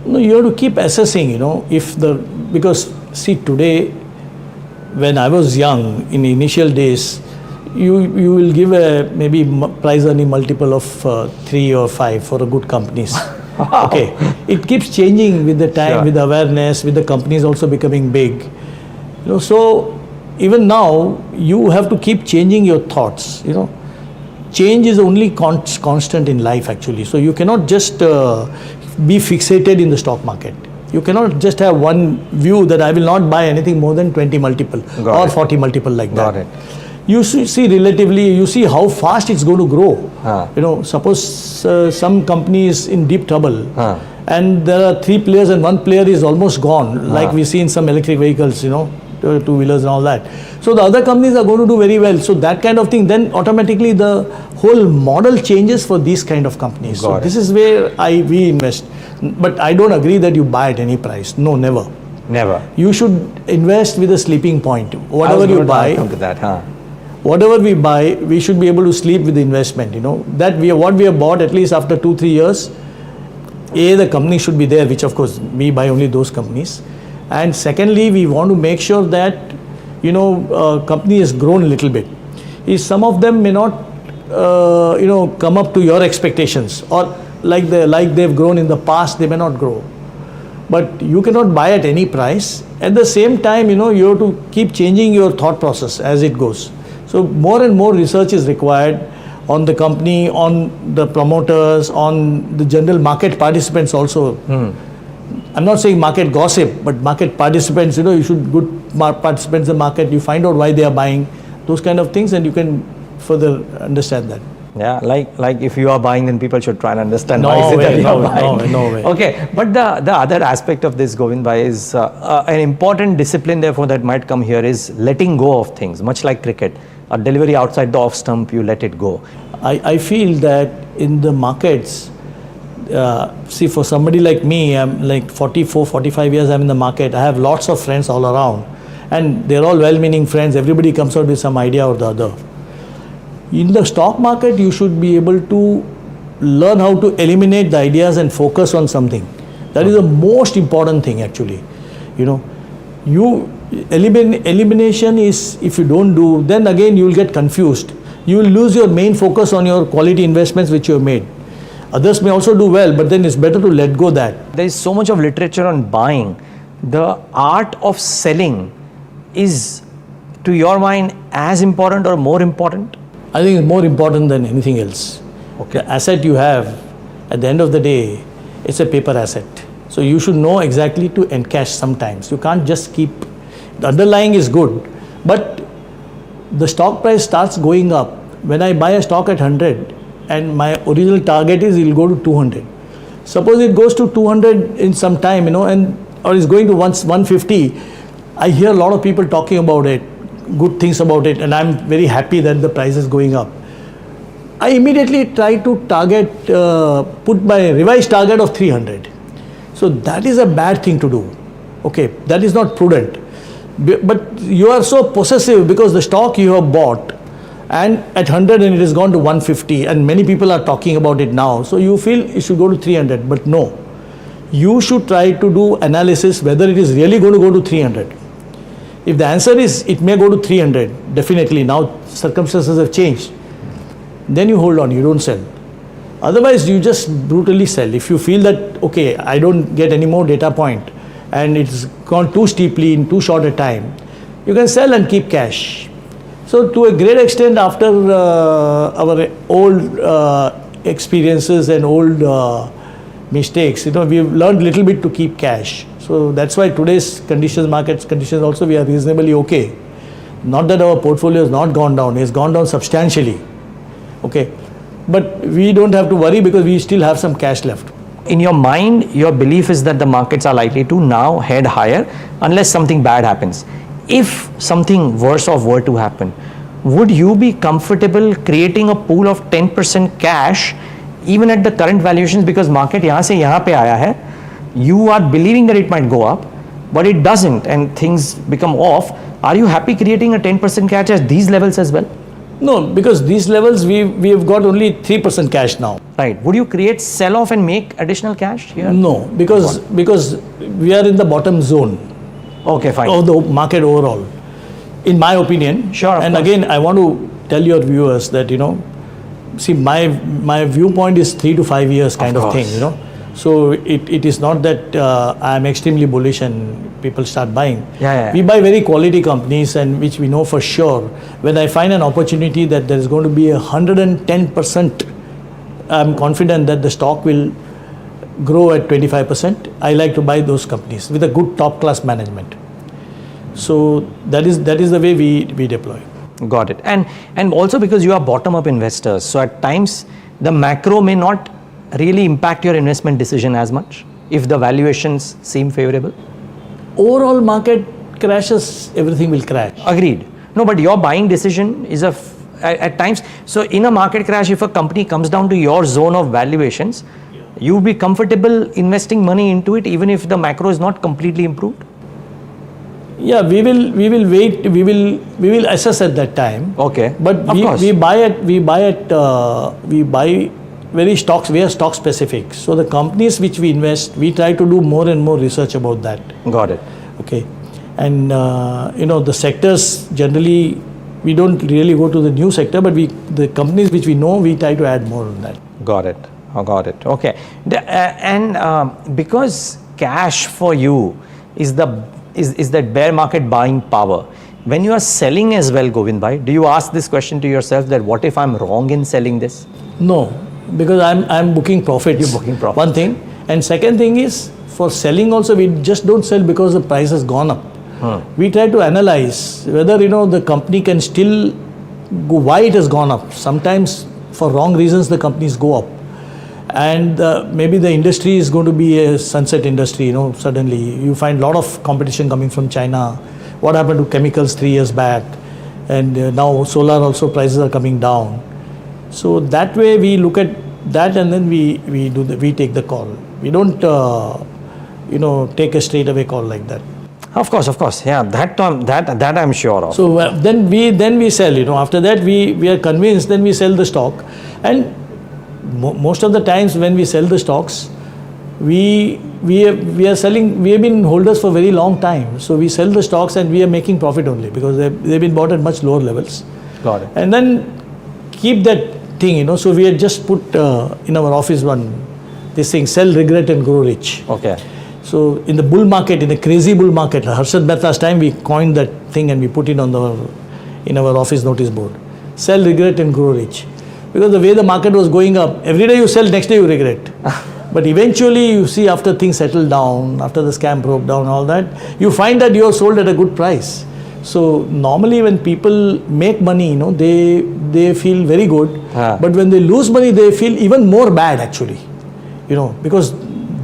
No, you have to keep assessing, because see, today, when I was young, in the initial days, you will give a maybe price earning multiple of 3 or 5 for a good companies. Okay, it keeps changing with the time, with awareness, with the companies also becoming big. So even now you have to keep changing your thoughts. Change is only constant in life actually. So you cannot just be fixated in the stock market. You cannot just have one view that I will not buy anything more than 20 multiple or 40 multiple like that. Got it. you see relatively, you see how fast it's going to grow. You know, suppose some company is in deep trouble and there are 3 players and 1 player is almost gone, like we see in some electric vehicles, you know, two-wheelers and all that. So the other companies are going to do very well. So that kind of thing, then automatically the whole model changes for these kind of companies. So this is where we invest. But I don't agree that you buy at any price. No, never. Never. You should invest with a sleeping point. Whatever you buy, whatever we buy, we should be able to sleep with the investment. You know that what we have bought, at least after 2-3 years, the company should be there, which of course we buy only those companies. And secondly, we want to make sure that, you know, company has grown a little bit. Some of them may not, you know, come up to your expectations, or like they've grown in the past, they may not grow. But you cannot buy at any price. At the same time, you know, you have to keep changing your thought process as it goes. So more and more research is required on the company, on the promoters, on the general market participants also. I'm not saying market gossip, but market participants, you know, you should good participants in the market, you find out why they are buying, those kind of things, and you can further understand that. Yeah, like if you are buying, then people should try and understand why is it that you are buying. No way. Okay, but the other aspect of this, Govind bhai, is an important discipline therefore that might come here is letting go of things, much like cricket. A delivery outside the off stump, you let it go. I feel that in the markets, see, for somebody like me, I'm like 44, 45 years I'm in the market. I have lots of friends all around and they're all well-meaning friends. Everybody comes out with some idea or the other. In the stock market, you should be able to learn how to eliminate the ideas and focus on something. That is the most important thing actually. You know, elimination is, if you don't do, then again you will get confused. You will lose your main focus on your quality investments which you have made. Others may also do well, but then it's better to let go that. There is so much of literature on buying. The art of selling is, to your mind, as important or more important? I think it's more important than anything else. Okay. The asset you have, at the end of the day, it's a paper asset. So you should know exactly to encash sometimes. You can't just keep, the underlying is good, but the stock price starts going up. When I buy a stock at 100 and my original target is it will go to 200. Suppose it goes to 200 in some time, you know, or is going to 150. I hear a lot of people talking about it, good things about it, and I'm very happy that the price is going up. I immediately try to target, put my revised target of 300. So that is a bad thing to do. Okay, that is not prudent. But you are so possessive because the stock you have bought and at 100 and it has gone to 150 and many people are talking about it now. So you feel it should go to 300, but no. You should try to do analysis whether it is really going to go to 300. If the answer is it may go to 300, definitely now circumstances have changed, then you hold on, you don't sell. Otherwise you just brutally sell. If you feel that, okay, I don't get any more data point and it's gone too steeply in too short a time, you can sell and keep cash. So to a great extent, after our old experiences and old mistakes, you know, we've learned little bit to keep cash. So that's why today's conditions, market conditions also, we are reasonably okay. Not that our portfolio has not gone down, it's gone down substantially. Okay, but we don't have to worry because we still have some cash left. In your mind, your belief is that the markets are likely to now head higher unless something bad happens. If something worse off were to happen, would you be comfortable creating a pool of 10% cash even at the current valuations, because market yahan se yahan pe aaya hai, you are believing that it might go up, but it doesn't and things become off. Are you happy creating a 10% cash at these levels as well? No, because these levels we have got only 3% cash now. Right. Would you create sell off and make additional cash here? No, because we are in the bottom zone. Okay, fine. Of the market overall, in my opinion. Sure. And again, I want to tell your viewers that, you know, see, my viewpoint is 3 to 5 years kind of thing, you know. So it is not that I am extremely bullish and people start buying. Yeah. We buy very quality companies and which we know for sure. When I find an opportunity that there is going to be 110%, I'm confident that the stock will grow at 25%. I like to buy those companies with a good top class management. So that is the way we deploy. Got it. And also because you are bottom-up investors, so at times the macro may not really impact your investment decision as much if the valuations seem favorable. Overall market crashes, everything will crash. Agreed. No, but your buying decision is at times. So in a market crash, if a company comes down to your zone of valuations, you be comfortable investing money into it even if the macro is not completely improved. Yeah, we will wait. We will assess at that time. Okay. But we buy very stocks. We are stock specific. So the companies which we invest, we try to do more and more research about that. Got it. Okay. And the sectors generally we don't really go to the new sector, but the companies which we know, we try to add more on that. Got it. Got it. Okay. Because cash for you is that bear market buying power. When you are selling as well, Govind bhai, do you ask this question to yourself that what if I'm wrong in selling this? No, because I'm booking profits. You're booking profits. One thing. And second thing is, for selling also, we just don't sell because the price has gone up. We try to analyze whether the company can still go, why it has gone up. Sometimes for wrong reasons the companies go up. And maybe the industry is going to be a sunset industry, suddenly. You find a lot of competition coming from China. What happened to chemicals 3 years back? And now solar also prices are coming down. So that way we look at that and then we take the call. We don't, take a straight away call like that. Of course. Yeah, that I'm sure of. So then we sell, after that we are convinced, then we sell the stock. And most of the times when we sell the stocks, we are selling, we have been holders for a very long time. So we sell the stocks and we are making profit only because they've been bought at much lower levels. Got it. And then keep that thing, so we had just put in our office this thing, sell, regret and grow rich. Okay. So in the bull market, in the crazy bull market, Harshad Mehta's time, we coined that thing and we put it in our office notice board. Sell, regret and grow rich. Because the way the market was going up, every day you sell, next day you regret. But eventually you see after things settle down, after the scam broke down, all that, you find that you are sold at a good price. So normally when people make money, they feel very good. But when they lose money, they feel even more bad actually. Because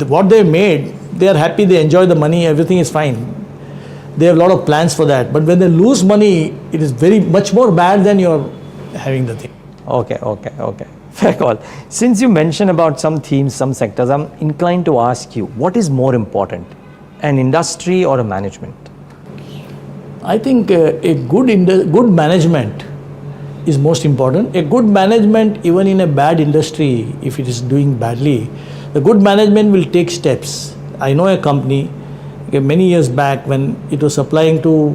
what they made, they are happy, they enjoy the money, everything is fine. They have a lot of plans for that. But when they lose money, it is very much more bad than you're having the thing. Okay. Fair call. Since you mentioned about some themes, some sectors, I'm inclined to ask you, what is more important, an industry or a management? I think a good management is most important. A good management, even in a bad industry, if it is doing badly, the good management will take steps. I know a company many years back when it was supplying to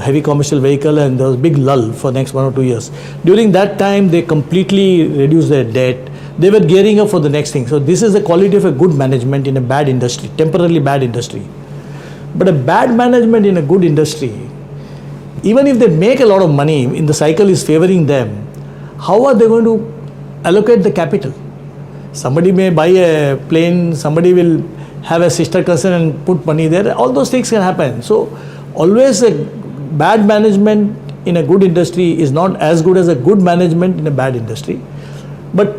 heavy commercial vehicle and there was big lull for next 1 or 2 years. During that time, they completely reduced their debt. They were gearing up for the next thing. So this is the quality of a good management in a bad industry, temporarily bad industry. But a bad management in a good industry, even if they make a lot of money, in the cycle is favoring them, how are they going to allocate the capital? Somebody may buy a plane, somebody will have a sister concern and put money there. All those things can happen. So always a bad management in a good industry is not as good as a good management in a bad industry. But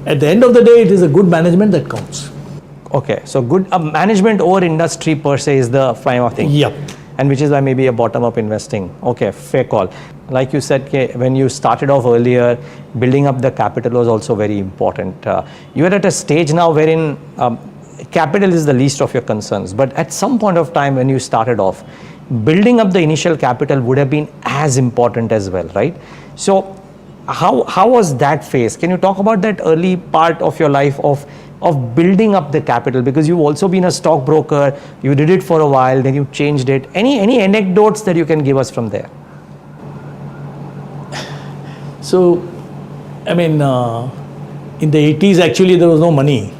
at the end of the day, it is a good management that counts. Okay, so good management over industry per se is the prime thing. Yep. And which is why maybe a bottom-up investing. Okay, fair call. Like you said, when you started off earlier, building up the capital was also very important. You are at a stage now wherein capital is the least of your concerns. But at some point of time when you started off, building up the initial capital would have been as important as well, right? So how was that phase? Can you talk about that early part of your life of building up the capital? Because you've also been a stockbroker, you did it for a while, then you changed it. Any anecdotes that you can give us from there? So, I mean, in the 80s actually there was no money.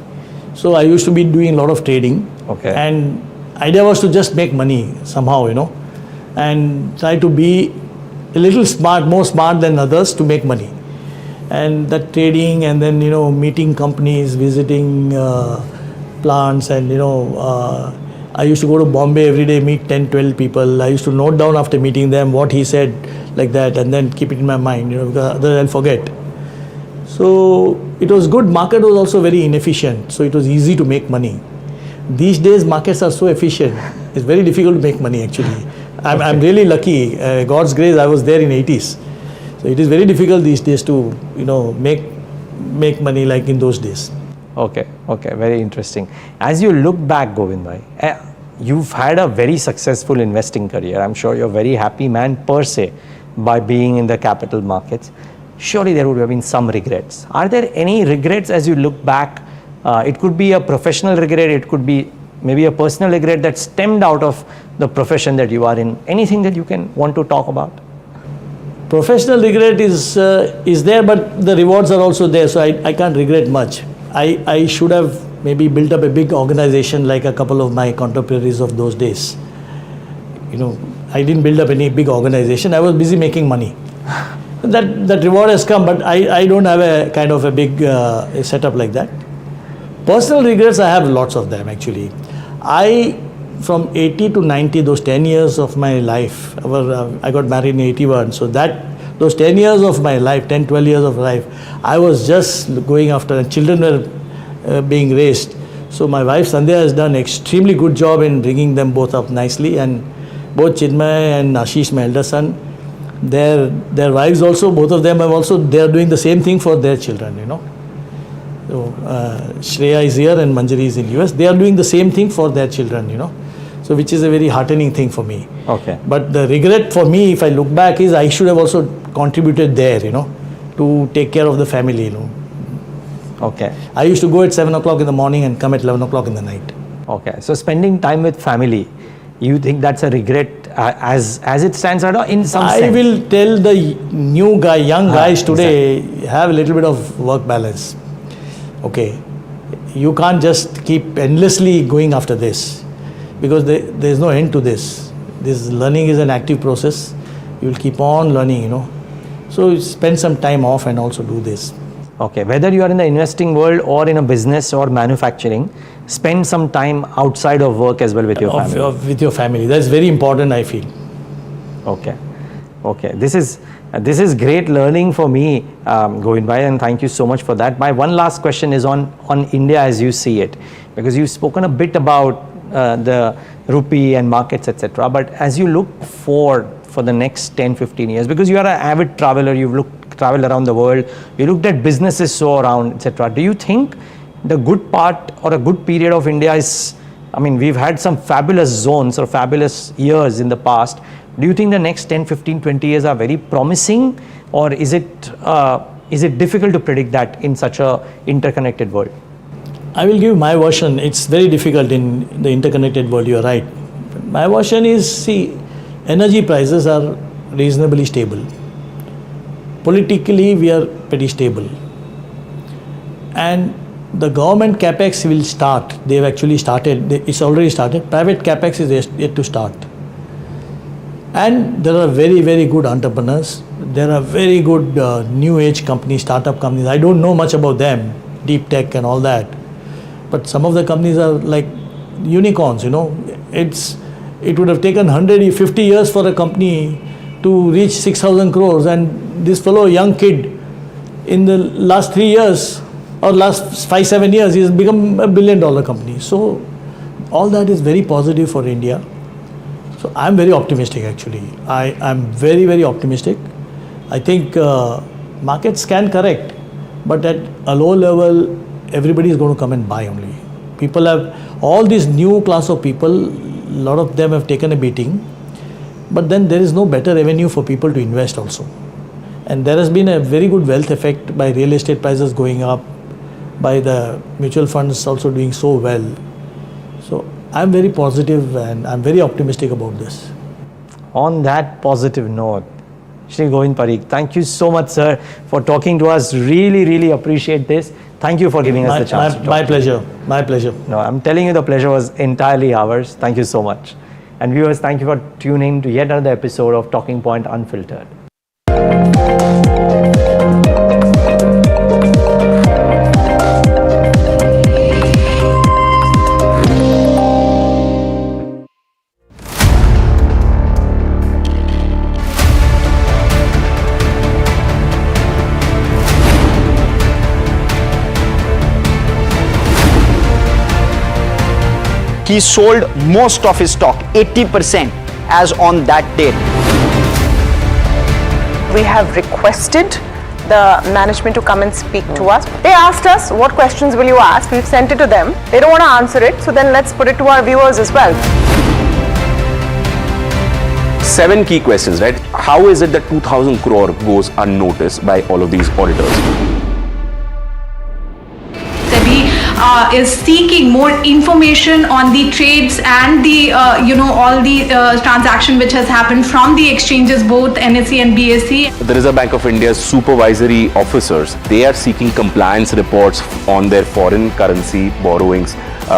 So I used to be doing a lot of trading. Okay. And idea was to just make money somehow, and try to be a little smart, more smart than others to make money. And that trading and then, meeting companies, visiting plants and, I used to go to Bombay every day, meet 10, 12 people. I used to note down after meeting them what he said. like that, and then keep it in my mind, because otherwise I'll forget. So it was good. Market was also very inefficient, so it was easy to make money. These days markets are so efficient, it's very difficult to make money actually. I'm really lucky. God's grace, I was there in 80s. So it is very difficult these days to make money like in those days. Okay, very interesting. As you look back, Govind bhai, you've had a very successful investing career. I'm sure you're a very happy man per se by being in the capital markets. Surely there would have been some regrets. Are there any regrets as you look back? It could be a professional regret, it could be maybe a personal regret that stemmed out of the profession that you are in. Anything that you can want to talk about? Professional regret is there, but the rewards are also there, so I can't regret much. I should have maybe built up a big organization like a couple of my contemporaries of those days. I didn't build up any big organization. I was busy making money. That reward has come, but I don't have a kind of a big setup like that. Personal regrets, I have lots of them actually. From 80 to 90, those 10 years of my life, I got married in 81, so those 10 years of my life, 10, 12 years of life, I was just going after, and children were being raised. So my wife Sandhya has done extremely good job in bringing them both up nicely, and both Chinmay and Ashish, my elder son, their wives also, both of them they are doing the same thing for their children, So Shreya is here and Manjari is in US. They are doing the same thing for their children, So which is a very heartening thing for me. Okay. But the regret for me, if I look back, is I should have also contributed there, to take care of the family, Okay. I used to go at 7 o'clock in the morning and come at 11 o'clock in the night. Okay. So spending time with family, you think that's a regret as it stands right now in some sense? I will tell the young guys today, have a little bit of work balance. Okay. You can't just keep endlessly going after this, because there's no end to this. This learning is an active process. You will keep on learning, So spend some time off and also do this. Okay, whether you are in the investing world or in a business or manufacturing, spend some time outside of work as well with your family. With your family. That's very important, I feel. Okay. This is great learning for me, Govind bhai, and thank you so much for that. My one last question is on India as you see it, because you've spoken a bit about the rupee and markets, etc. But as you look forward for the next 10-15 years, because you are an avid traveler, you've traveled around the world, you looked at businesses so around, etc. Do you think the good part or a good period of India is, we've had some fabulous zones or fabulous years in the past. Do you think the next 10, 15, 20 years are very promising, or is it difficult to predict that in such a interconnected world? I will give my version. It's very difficult in the interconnected world, you're right. My version is, energy prices are reasonably stable. Politically, we are pretty stable. And the government capex will start. They've actually started. It's already started. Private capex is yet to start. And there are very, very good entrepreneurs. There are very good new age companies, startup companies. I don't know much about them, deep tech and all that. But some of the companies are like unicorns, It would have taken 150 years for a company to reach 6,000 crores. And this fellow, young kid, in the last 3 years or last 5-7 years, he has become $1 billion company. So all that is very positive for India. So I'm very optimistic actually. I'm very, very optimistic. I think markets can correct, but at a low level, everybody is going to come and buy only. People have, all this new class of people, a lot of them have taken a beating, but then there is no better avenue for people to invest also. And there has been a very good wealth effect by real estate prices going up, by the mutual funds also doing so well. So I'm very positive and I'm very optimistic about this. On that positive note, Shri Govind Parikh, thank you so much, sir, for talking to us. Really, really appreciate this. Thank you for giving us the chance. My pleasure. My pleasure. No, I'm telling you, the pleasure was entirely ours. Thank you so much. And viewers, thank you for tuning to yet another episode of Talking Point Unfiltered. he sold most of his stock, 80% as on that date. We have requested the management to come and speak to us. They asked us, what questions will you ask? We've sent it to them. They don't want to answer it, so then let's put it to our viewers as well. 7 key questions, right? How is it that 2,000 crore goes unnoticed by all of these auditors? Is seeking more information on the trades and the all the transaction which has happened from the exchanges, both NSE and BSE. The Reserve Bank of India's supervisory officers, they are seeking compliance reports on their foreign currency borrowings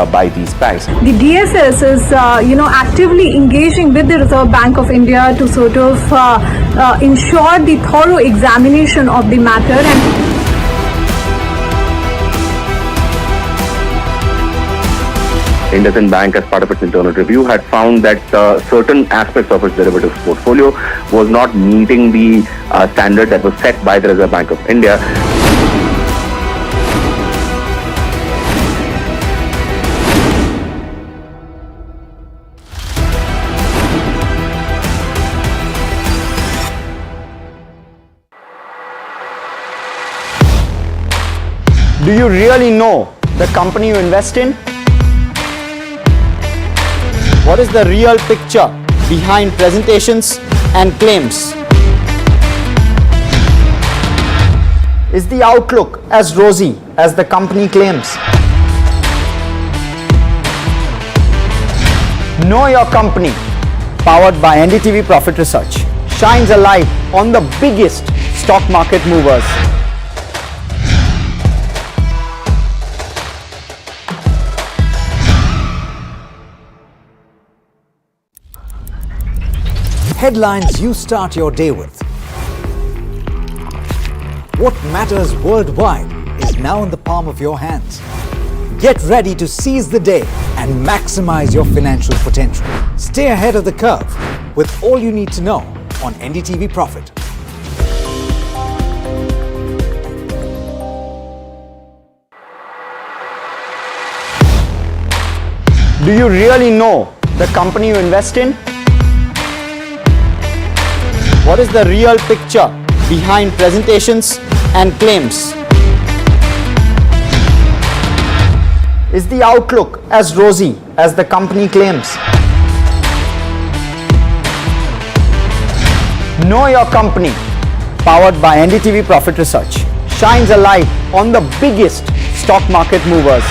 by these banks. The DSS is, actively engaging with the Reserve Bank of India to sort of ensure the thorough examination of the matter. And IndusInd Bank, as part of its internal review, had found that certain aspects of its derivatives portfolio was not meeting the standard that was set by the Reserve Bank of India. Do you really know the company you invest in? What is the real picture behind presentations and claims? Is the outlook as rosy as the company claims? Know Your Company, powered by NDTV Profit Research, shines a light on the biggest stock market movers. Headlines you start your day with. What matters worldwide is now in the palm of your hands. Get ready to seize the day and maximize your financial potential. Stay ahead of the curve with all you need to know on NDTV Profit. Do you really know the company you invest in? What is the real picture behind presentations and claims? Is the outlook as rosy as the company claims? Know Your Company, powered by NDTV Profit Research, shines a light on the biggest stock market movers.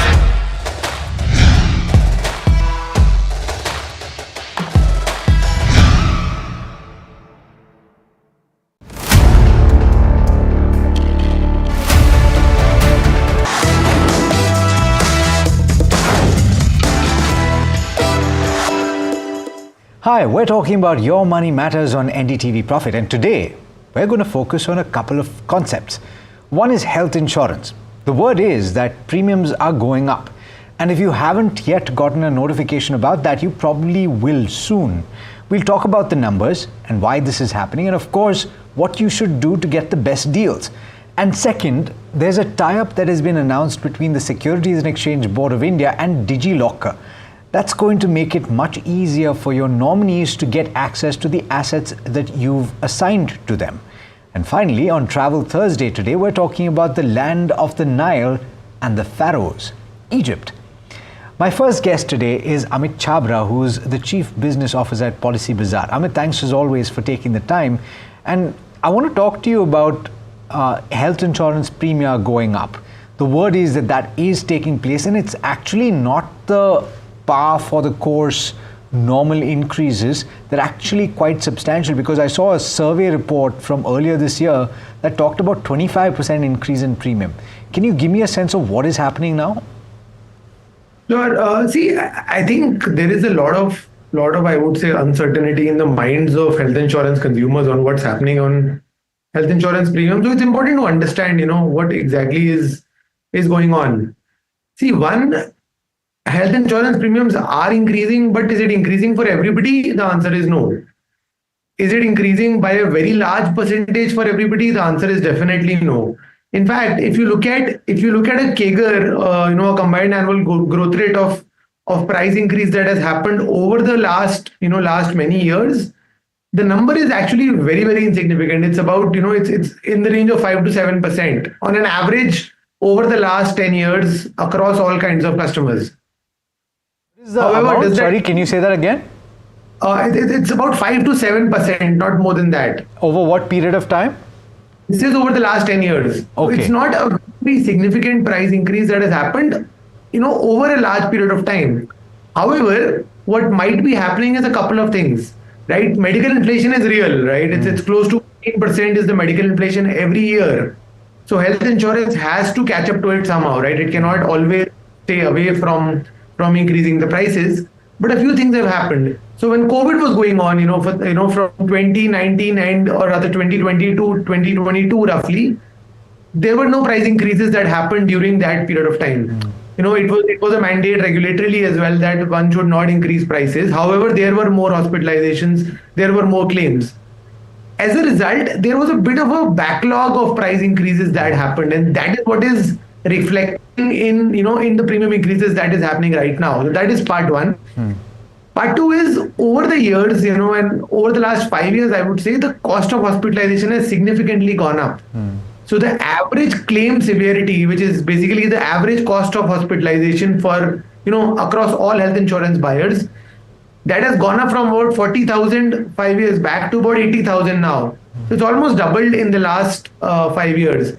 Hi, we're talking about Your Money Matters on NDTV Profit, and today we're going to focus on a couple of concepts. One is health insurance. The word is that premiums are going up, and if you haven't yet gotten a notification about that, you probably will soon. We'll talk about the numbers and why this is happening, and of course, what you should do to get the best deals. And second, there's a tie-up that has been announced between the Securities and Exchange Board of India and DigiLocker. That's going to make it much easier for your nominees to get access to the assets that you've assigned to them. And finally, on Travel Thursday today, we're talking about the land of the Nile and the pharaohs, Egypt. My first guest today is Amit Chhabra, who's the Chief Business Officer at Policy Bazaar. Amit, thanks as always for taking the time. And I want to talk to you about health insurance premium going up. The word is that that is taking place, and it's actually not the par for the course normal increases. They're actually quite substantial, because I saw a survey report from earlier this year that talked about 25% increase in premium. Can you give me a sense of what is happening now? Sure. See, I think there is a lot of I would say uncertainty in the minds of health insurance consumers on what's happening on health insurance premiums. So it's important to understand, what exactly is going on. See, one, health insurance premiums are increasing, but is it increasing for everybody? The answer is no. Is it increasing by a very large percentage for everybody? The answer is definitely no. In fact, if you look at a CAGR, a combined annual growth rate of of price increase that has happened over the last many years, the number is actually very, very insignificant. It's about, it's in the range of 5 to 7% on an average over the last 10 years across all kinds of customers. However, sorry, can you say that again? It's about 5 to 7%, not more than that. Over what period of time? This is over the last 10 years. Okay. So it's not a very significant price increase that has happened, over a large period of time. However, what might be happening is a couple of things, right? Medical inflation is real, right? It's close to 15% is the medical inflation every year. So health insurance has to catch up to it somehow, right? It cannot always stay away from increasing the prices. But a few things have happened. So when COVID was going on, from 2019 or rather 2020 to 2022 roughly, there were no price increases that happened during that period of time. It was a mandate regulatorily as well that one should not increase prices. However, there were more hospitalizations, there were more claims. As a result, there was a bit of a backlog of price increases that happened, and that is what is reflecting in the premium increases that is happening right now. So that is part one. Part two is over the years, and over the last 5 years, I would say the cost of hospitalization has significantly gone up. So the average claim severity, which is basically the average cost of hospitalization for, across all health insurance buyers, that has gone up from about 40,000 5 years back to about 80,000 now. So it's almost doubled in the last 5 years.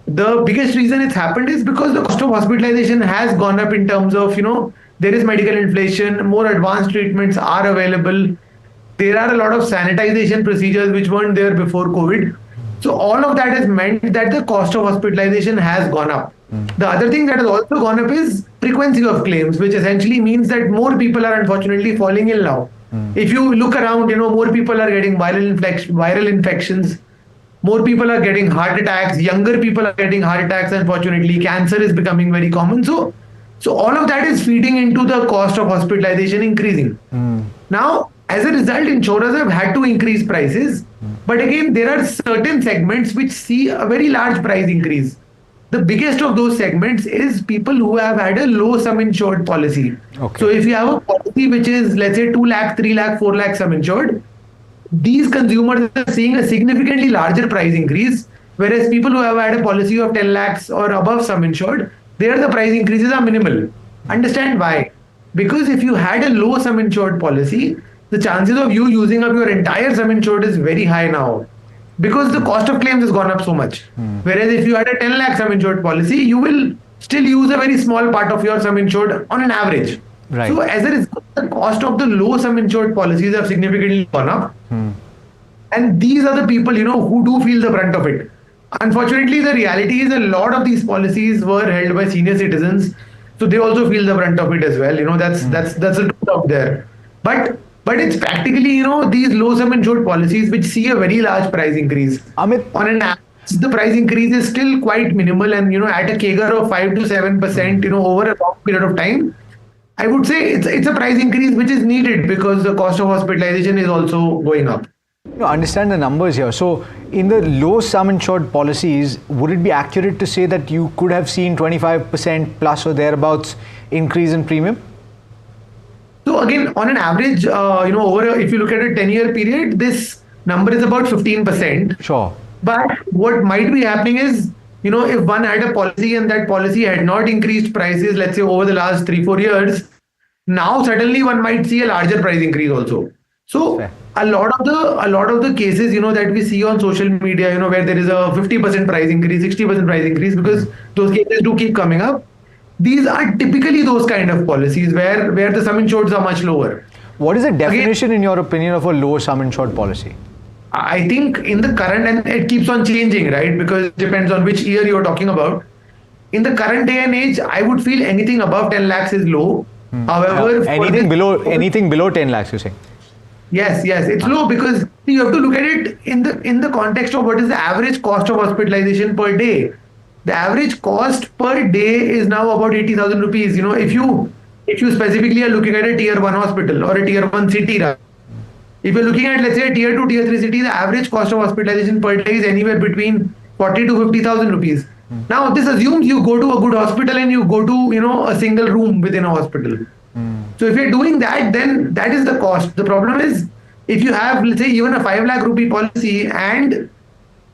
The biggest reason it's happened is because the cost of hospitalization has gone up in terms of, there is medical inflation, more advanced treatments are available. There are a lot of sanitization procedures which weren't there before COVID. So all of that has meant that the cost of hospitalization has gone up. The other thing that has also gone up is frequency of claims, which essentially means that more people are unfortunately falling ill now. If you look around, more people are getting viral infections, more people are getting heart attacks, younger people are getting heart attacks, unfortunately, cancer is becoming very common. So all of that is feeding into the cost of hospitalization increasing. Now, as a result, insurers have had to increase prices. But again, there are certain segments which see a very large price increase. The biggest of those segments is people who have had a low sum insured policy. Okay. So if you have a policy which is, let's say, 2 lakh, 3 lakh, 4 lakh sum insured, these consumers are seeing a significantly larger price increase, whereas people who have had a policy of 10 lakhs or above sum insured, there the price increases are minimal. Understand why? Because if you had a low sum insured policy, the chances of you using up your entire sum insured is very high now, because the cost of claims has gone up so much. Whereas if you had a 10 lakh sum insured policy, you will still use a very small part of your sum insured on an average. Right. So as a result, the cost of the low sum insured policies have significantly gone up. And these are the people, who do feel the brunt of it. Unfortunately, the reality is a lot of these policies were held by senior citizens, so they also feel the brunt of it as well. That's the truth out there. But it's practically, these low sum insured policies which see a very large price increase. Amit, on an average, the price increase is still quite minimal, and at a CAGR of 5 to 7%, over a long period of time, I would say it's a price increase which is needed because the cost of hospitalization is also going up. Understand the numbers here. So in the low sum insured policies, would it be accurate to say that you could have seen 25% plus or thereabouts increase in premium? So again, on an average, if you look at a 10-year period, this number is about 15%. Sure. But what might be happening is, if one had a policy and that policy had not increased prices, let's say over the last 3-4 years, now suddenly one might see a larger price increase also. So a lot of the cases, that we see on social media, where there is a 50% price increase, 60% price increase, because those cases do keep coming up. These are typically those kind of policies where the sum insureds are much lower. What is the definition, in your opinion, of a low sum insured policy? I think in the current, and it keeps on changing, right? Because it depends on which year you're talking about. In the current day and age, I would feel anything above 10 lakhs is low. However, anything below 10 lakhs, you're saying? Yes, it's low because you have to look at it in the context of what is the average cost of hospitalization per day. The average cost per day is now about 80,000 rupees. If you specifically are looking at a tier 1 hospital or a tier 1 city, if you're looking at, let's say, a tier 2, tier 3 city, the average cost of hospitalization per day is anywhere between 40 to 50,000 rupees. Now, this assumes you go to a good hospital and you go to, a single room within a hospital. So if you're doing that, then that is the cost. The problem is, if you have, let's say, even a 5 lakh rupee policy, and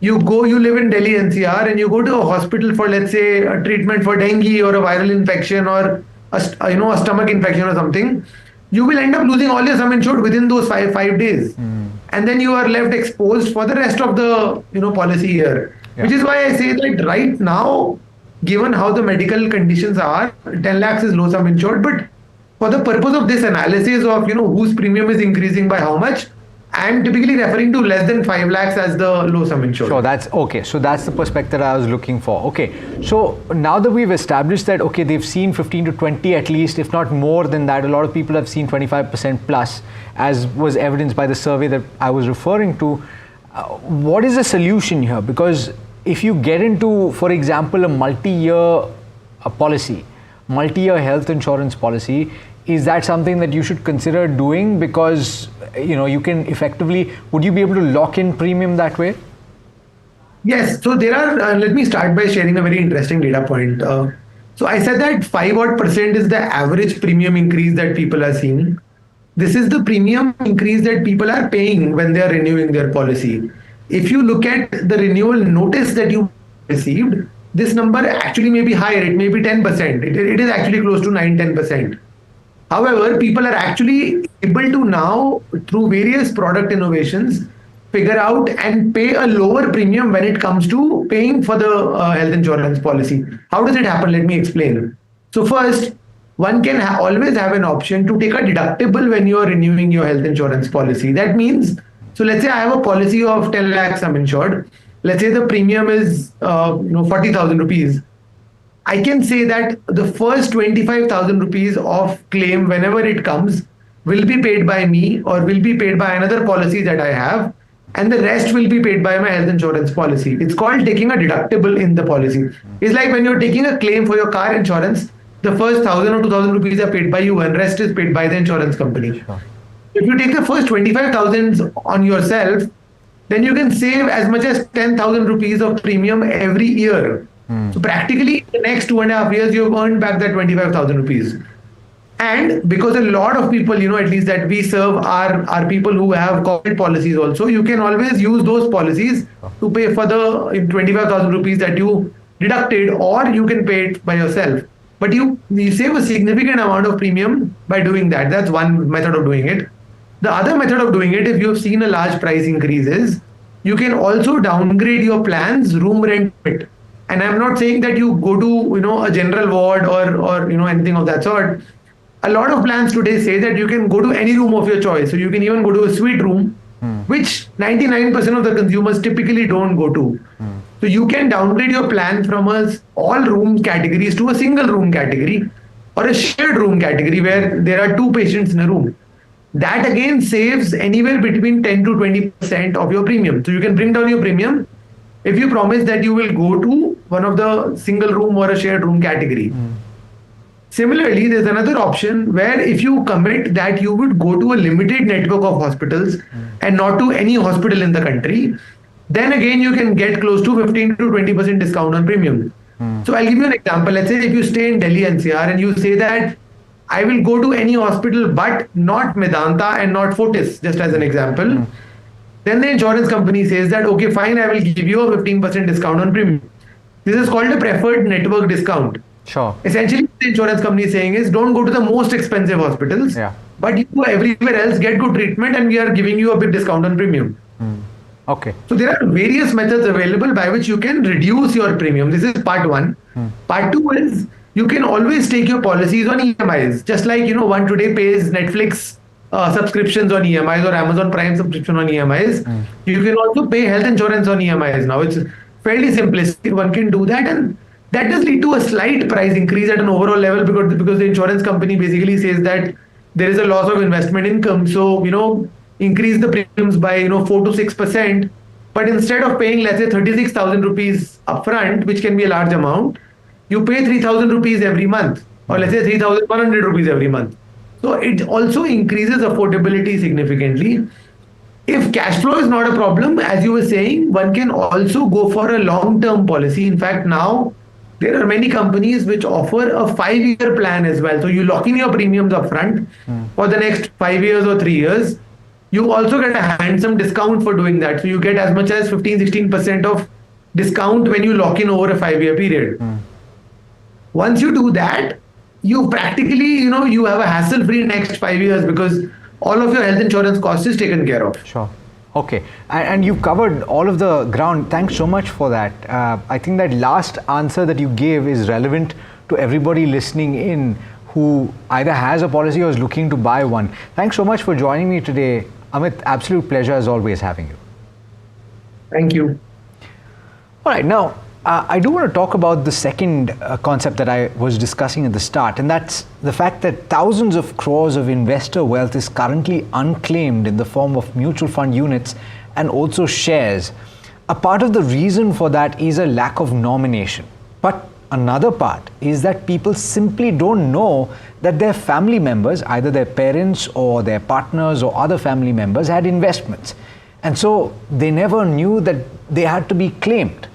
you live in Delhi NCR, and you go to a hospital for, let's say, a treatment for dengue or a viral infection or a stomach infection or something, you will end up losing all your sum insured within those five days. And then you are left exposed for the rest of the policy year. Which is why I say that right now, given how the medical conditions are, 10 lakhs is low sum insured. But for the purpose of this analysis of whose premium is increasing by how much, I am typically referring to less than 5 lakhs as the low sum insured. Sure, that's okay. So that's the perspective I was looking for. Okay, so now that we've established that, okay, they've seen 15 to 20 at least, if not more than that, a lot of people have seen 25% plus, as was evidenced by the survey that I was referring to. What is the solution here? Because if you get into, for example, a multi-year policy, multi-year health insurance policy, is that something that you should consider doing? Because you can effectively, would you be able to lock in premium that way? Yes. So there are, let me start by sharing a very interesting data point. So I said that 5% is the average premium increase that people are seeing. This is the premium increase that people are paying when they are renewing their policy. If you look at the renewal notice that you received, this number actually may be higher. It may be 10%. It is actually close to 9-10%. However, people are actually able to now, through various product innovations, figure out and pay a lower premium when it comes to paying for the health insurance policy. How does it happen? Let me explain. So first, one can always have an option to take a deductible when you are renewing your health insurance policy. That means, so let's say I have a policy of 10 lakhs sum insured. Let's say the premium is 40,000 rupees. I can say that the first 25,000 rupees of claim, whenever it comes, will be paid by me or will be paid by another policy that I have, and the rest will be paid by my health insurance policy. It's called taking a deductible in the policy. It's like when you're taking a claim for your car insurance, the first 1,000 or 2,000 rupees are paid by you and rest is paid by the insurance company. Sure. If you take the first 25,000 on yourself, then you can save as much as 10,000 rupees of premium every year. So practically in the next 2.5 years, you've earned back that 25,000 rupees. And because a lot of people, at least that we serve are people who have corporate policies also, you can always use those policies to pay for the 25,000 rupees that you deducted, or you can pay it by yourself. But you save a significant amount of premium by doing that. That's one method of doing it. The other method of doing it, if you have seen a large price increase, is you can also downgrade your plan's room rent bit. And I'm not saying that you go to a general ward or anything of that sort. A lot of plans today say that you can go to any room of your choice. So you can even go to a suite room, which 99% of the consumers typically don't go to. So you can downgrade your plan from all room categories to a single room category or a shared room category where there are 2 patients in a room. That again saves anywhere between 10 to 20% of your premium. So you can bring down your premium if you promise that you will go to one of the single room or a shared room category. Similarly, there's another option where if you commit that you would go to a limited network of hospitals and not to any hospital in the country, then again you can get close to 15 to 20% discount on premium. So I'll give you an example. Let's say if you stay in Delhi NCR and you say that I will go to any hospital but not Medanta and not Fortis, just as an example. Then the insurance company says that, okay, fine, I will give you a 15% discount on premium. This is called a preferred network discount. Sure. Essentially, what the insurance company is saying is, don't go to the most expensive hospitals, but you go everywhere else, get good treatment, and we are giving you a big discount on premium. Okay. So there are various methods available by which you can reduce your premium. This is part one. Part two is, you can always take your policies on EMIs. Just like, one today pays Netflix subscriptions on EMIs or Amazon Prime subscription on EMIs. You can also pay health insurance on EMIs now. It's fairly simplistic. One can do that, and that does lead to a slight price increase at an overall level because the insurance company basically says that there is a loss of investment income. So, increase the premiums by 4 to 6%. But instead of paying, let's say, 36,000 rupees upfront, which can be a large amount, you pay 3,000 rupees every month, or let's say 3,100 rupees every month. So it also increases affordability significantly. If cash flow is not a problem, as you were saying, one can also go for a long-term policy. In fact, now there are many companies which offer a 5-year plan as well. So you lock in your premiums upfront for the next 5 years or 3 years. You also get a handsome discount for doing that. So you get as much as 15-16% of discount when you lock in over a 5-year period. Once you do that, you practically, you have a hassle-free next 5 years because all of your health insurance cost is taken care of. Sure. Okay. And you've covered all of the ground. Thanks so much for that. I think that last answer that you gave is relevant to everybody listening in who either has a policy or is looking to buy one. Thanks so much for joining me today. Amit, absolute pleasure as always having you. Thank you. All right. Now, I do want to talk about the second concept that I was discussing at the start, and that's the fact that thousands of crores of investor wealth is currently unclaimed in the form of mutual fund units and also shares. A part of the reason for that is a lack of nomination. But another part is that people simply don't know that their family members, either their parents or their partners or other family members, had investments. And so they never knew that they had to be claimed.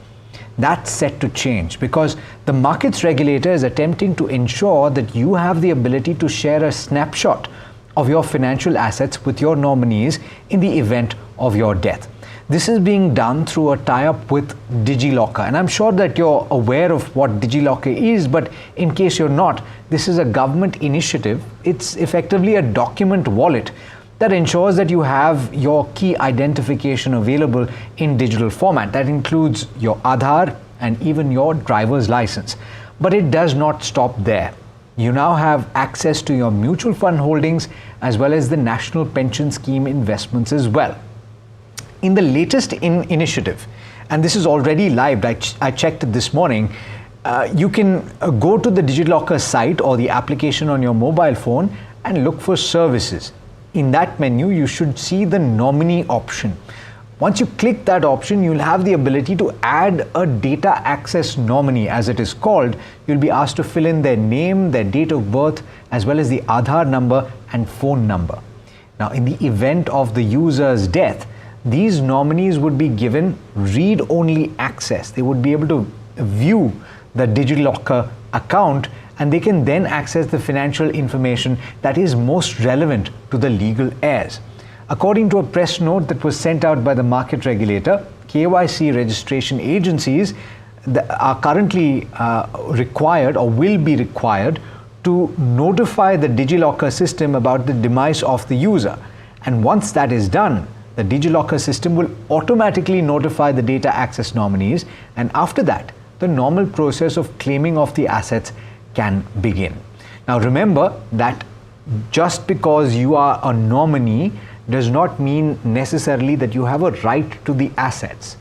That's set to change because the markets regulator is attempting to ensure that you have the ability to share a snapshot of your financial assets with your nominees in the event of your death. This is being done through a tie-up with DigiLocker. And I'm sure that you're aware of what DigiLocker is, but in case you're not, this is a government initiative. It's effectively a document wallet that ensures that you have your key identification available in digital format. That includes your Aadhaar and even your driver's license. But it does not stop there. You now have access to your mutual fund holdings as well as the National Pension Scheme investments as well. In the latest initiative, and this is already live, I checked it this morning, you can go to the DigiLocker site or the application on your mobile phone and look for services. In that menu, you should see the nominee option. Once you click that option, you'll have the ability to add a data access nominee, as it is called. You'll be asked to fill in their name, their date of birth, as well as the Aadhaar number and phone number. Now, in the event of the user's death, these nominees would be given read-only access. They would be able to view the DigiLocker account, and they can then access the financial information that is most relevant to the legal heirs. According to a press note that was sent out by the market regulator, KYC registration agencies are currently required or will be required to notify the DigiLocker system about the demise of the user. And once that is done, the DigiLocker system will automatically notify the data access nominees, and after that, the normal process of claiming of the assets can begin. Now remember that just because you are a nominee does not mean necessarily that you have a right to the assets.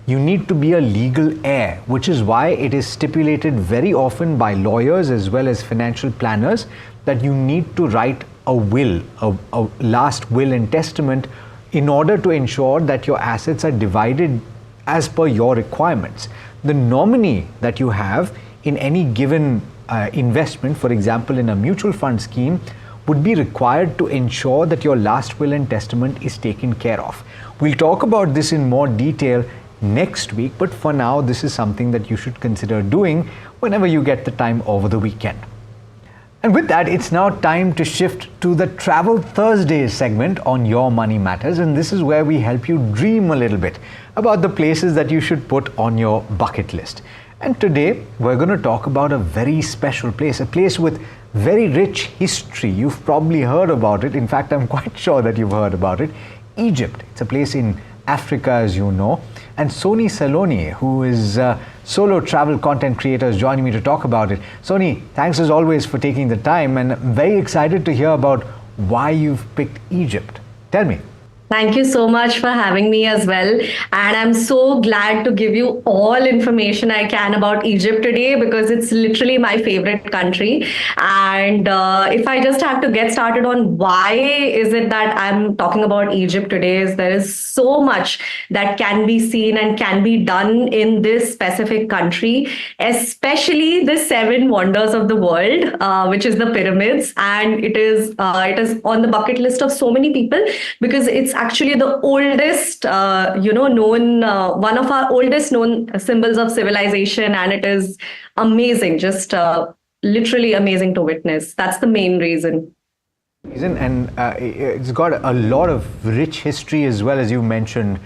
You need to be a legal heir, which is why it is stipulated very often by lawyers as well as financial planners that you need to write a will, a last will and testament, in order to ensure that your assets are divided as per your requirements. The nominee that you have in any given investment, for example in a mutual fund scheme, would be required to ensure that your last will and testament is taken care of. We'll talk about this in more detail next week, but for now this is something that you should consider doing whenever you get the time over the weekend. And with that, it's now time to shift to the Travel Thursdays segment on Your Money Matters, and this is where we help you dream a little bit about the places that you should put on your bucket list. And today we're going to talk about a very special place, a place with very rich history. You've probably heard about it. In fact, I'm quite sure that you've heard about it. Egypt. It's a place in Africa, as you know. And Soni Saloni, who is a solo travel content creator, is joining me to talk about it. Soni, thanks as always for taking the time, and I'm very excited to hear about why you've picked Egypt. Tell me. Thank you so much for having me as well. And I'm so glad to give you all information I can about Egypt today, because it's literally my favorite country. And if I just have to get started on why is it that I'm talking about Egypt today, is there is so much that can be seen and can be done in this specific country, especially the 7 wonders of the world, which is the pyramids. And it is on the bucket list of so many people because it's actually the oldest, known, one of our oldest known symbols of civilization, and it is amazing, just literally amazing to witness. That's the main reason. And it's got a lot of rich history as well, as you mentioned.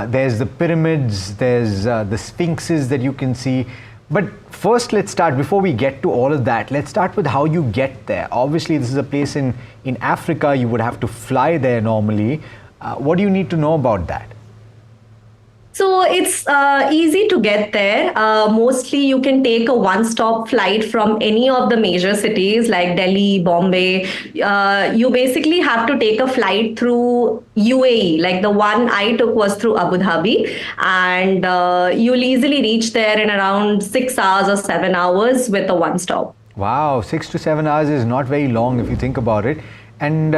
There's the pyramids, there's the sphinxes that you can see. But first, let's start, before we get to all of that, let's start with how you get there. Obviously, this is a place in Africa. You would have to fly there normally. What do you need to know about that? So it's easy to get there. Mostly you can take a one-stop flight from any of the major cities like Delhi, Bombay. You basically have to take a flight through UAE. Like the one I took was through Abu Dhabi, and you'll easily reach there in around 6 hours or 7 hours with a one-stop. Wow, 6 to 7 hours is not very long if you think about it. And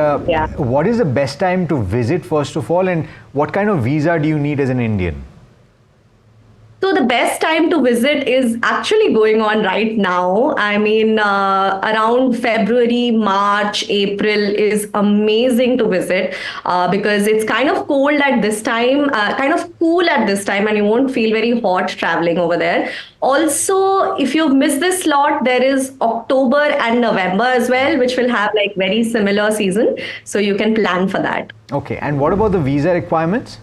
what is the best time to visit, first of all, and what kind of visa do you need as an Indian? So the best time to visit is actually going on right now. I mean, around February, March, April is amazing to visit because it's kind of cold at this time, kind of cool at this time, and you won't feel very hot traveling over there. Also, if you've missed this slot, there is October and November as well, which will have like very similar season. So you can plan for that. Okay, and what about the visa requirements?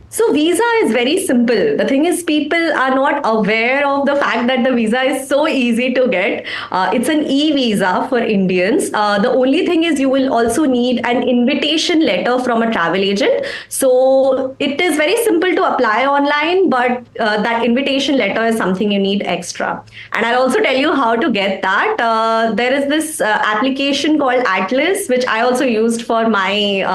So visa is very simple. The thing is, people are not aware of the fact that the visa is so easy to get. It's an e-visa for Indians. The only thing is you will also need an invitation letter from a travel agent. So it is very simple to apply online, but that invitation letter is something you need extra. And I'll also tell you how to get that. There is this application called Atlas, which I also used for my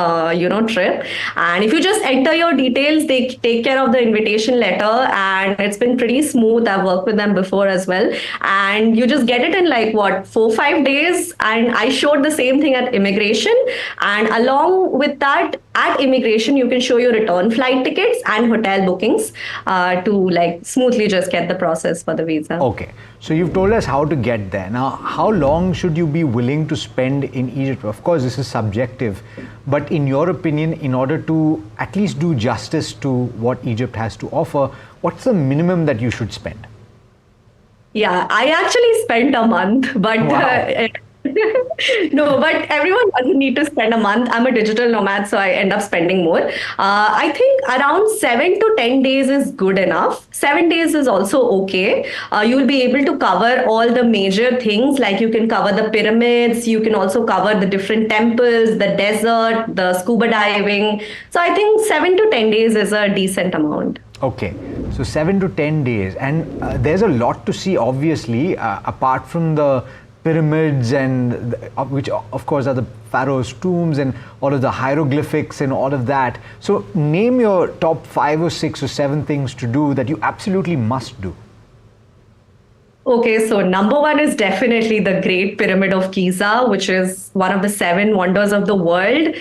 trip. And if you just enter your details, they take care of the invitation letter, and it's been pretty smooth. I've worked with them before as well, and you just get it in like 4-5 days. And I showed the same thing at immigration, and along with that, at immigration you can show your return flight tickets and hotel bookings to like smoothly just get the process for the visa. Okay, so you've told us how to get there. Now, how long should you be willing to spend in Egypt? Of course, this is subjective, but in your opinion, in order to at least do justice to what Egypt has to offer, what's the minimum that you should spend? Yeah, I actually spent a month, but Wow. no, but everyone doesn't need to spend a month. I'm a digital nomad, so I end up spending more. I think around 7 to 10 days is good enough. 7 days is also okay. You will be able to cover all the major things, like you can cover the pyramids, you can also cover the different temples, the desert, the scuba diving. So I think 7 to 10 days is a decent amount. Okay, so 7 to 10 days, and there's a lot to see, obviously, apart from the pyramids, and which of course are the pharaoh's tombs and all of the hieroglyphics and all of that. So name your top 5 or 6 or 7 things to do that you absolutely must do. Okay, so number 1 is definitely the Great Pyramid of Giza, which is one of the 7 wonders of the world.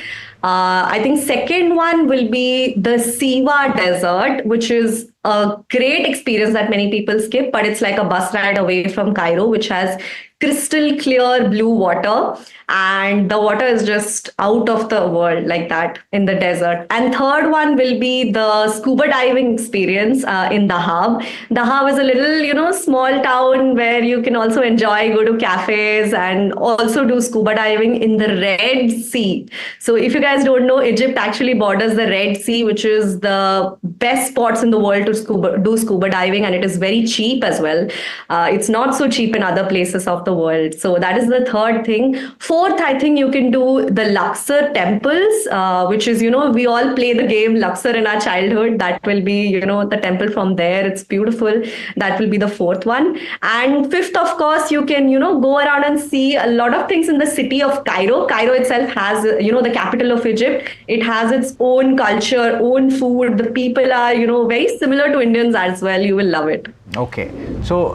I think second one will be the Siwa Desert, which is a great experience that many people skip, but it's like a bus ride away from Cairo, which has crystal clear blue water, and the water is just out of the world like that in the desert. And third one will be the scuba diving experience in Dahab. Dahab is a little, small town where you can also enjoy, go to cafes and also do scuba diving in the Red Sea. So if you guys don't know, Egypt actually borders the Red Sea, which is the best spots in the world to do scuba diving, and it is very cheap as well. It's not so cheap in other places of the world. So that is the third thing. Fourth, I think you can do the Luxor temples, which is, we all play the game Luxor in our childhood. That will be, the temple from there. It's beautiful. That will be the fourth one. And fifth, of course, you can, go around and see a lot of things in the city of Cairo. Cairo itself has, the capital of Egypt. It has its own culture, own food. The people are, very similar to Indians as well. You will love it. Okay, so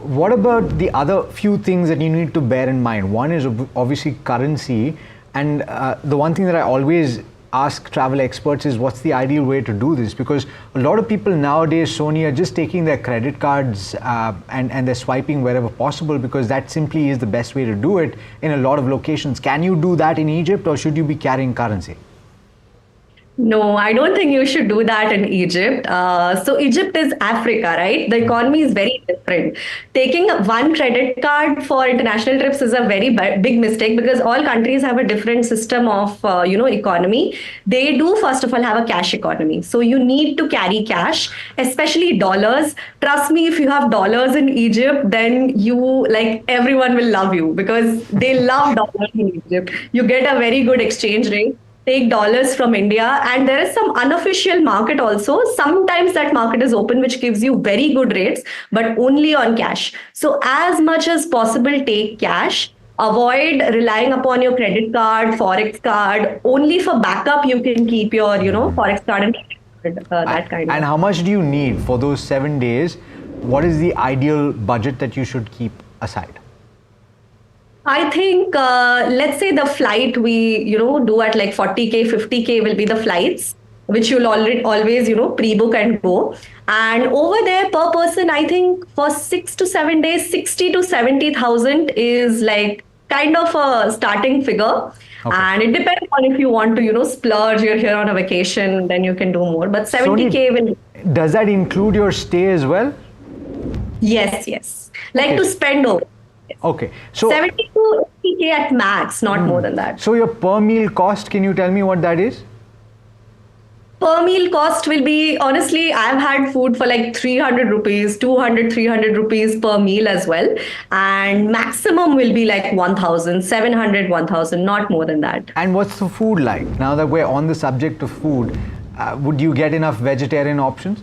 what about the other few things that you need to bear in mind? One is obviously currency, and the one thing that I always ask travel experts is what's the ideal way to do this, because a lot of people nowadays, Sony, are just taking their credit cards and they're swiping wherever possible, because that simply is the best way to do it in a lot of locations. Can you do that in Egypt, or should you be carrying currency? No, I don't think you should do that in Egypt. So Egypt is Africa, right? The economy is very different. Taking one credit card for international trips is a very big mistake because all countries have a different system of, economy. They do, first of all, have a cash economy. So you need to carry cash, especially dollars. Trust me, if you have dollars in Egypt, then everyone will love you because they love dollars in Egypt. You get a very good exchange rate. Take dollars from India, and there is some unofficial market also. Sometimes that market is open, which gives you very good rates, but only on cash. So as much as possible, take cash. Avoid relying upon your credit card, forex card. Only for backup, you can keep your, forex card and that kind of. And how much do you need for those 7 days? What is the ideal budget that you should keep aside? I think, let's say the flight we, do at like 40K, 50K will be the flights, which you'll always, pre-book and go. And over there per person, I think for 6 to 7 days, 60 to 70,000 is like kind of a starting figure. Okay. And it depends on if you want to, splurge, you're here on a vacation, then you can do more. But 70K will. Does that include your stay as well? Yes. Like to spend over. Okay, so 70 to 80K at max, not more than that. So your per meal cost, can you tell me what that is? Per meal cost will be, honestly, I've had food for like 300 rupees, 200, 300 rupees per meal as well. And maximum will be like 1,000, 700, 1,000, not more than that. And what's the food like? Now that we're on the subject of food, would you get enough vegetarian options?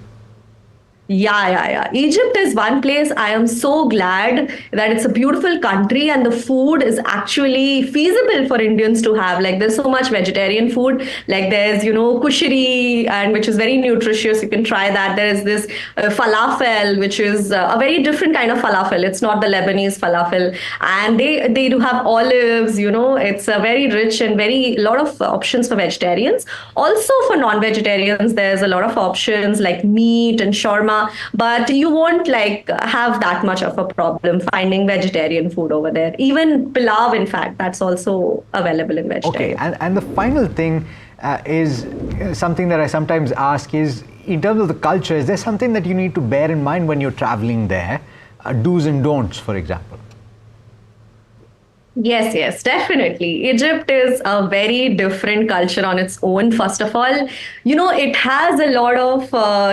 Yeah. Egypt is one place I am so glad that it's a beautiful country and the food is actually feasible for Indians to have. Like there's so much vegetarian food. Like there's, kushari, and which is very nutritious. You can try that. There's this falafel, which is a very different kind of falafel. It's not the Lebanese falafel. And they do have olives, it's a very rich and lot of options for vegetarians. Also for non-vegetarians, there's a lot of options like meat and shawarma. But you won't have that much of a problem finding vegetarian food over there. Even pilav, in fact, that's also available in vegetarian. Okay, and the final thing is something that I sometimes ask is, in terms of the culture, is there something that you need to bear in mind when you're traveling there? Do's and don'ts, for example. Yes, definitely. Egypt is a very different culture on its own. First of all, it has a lot of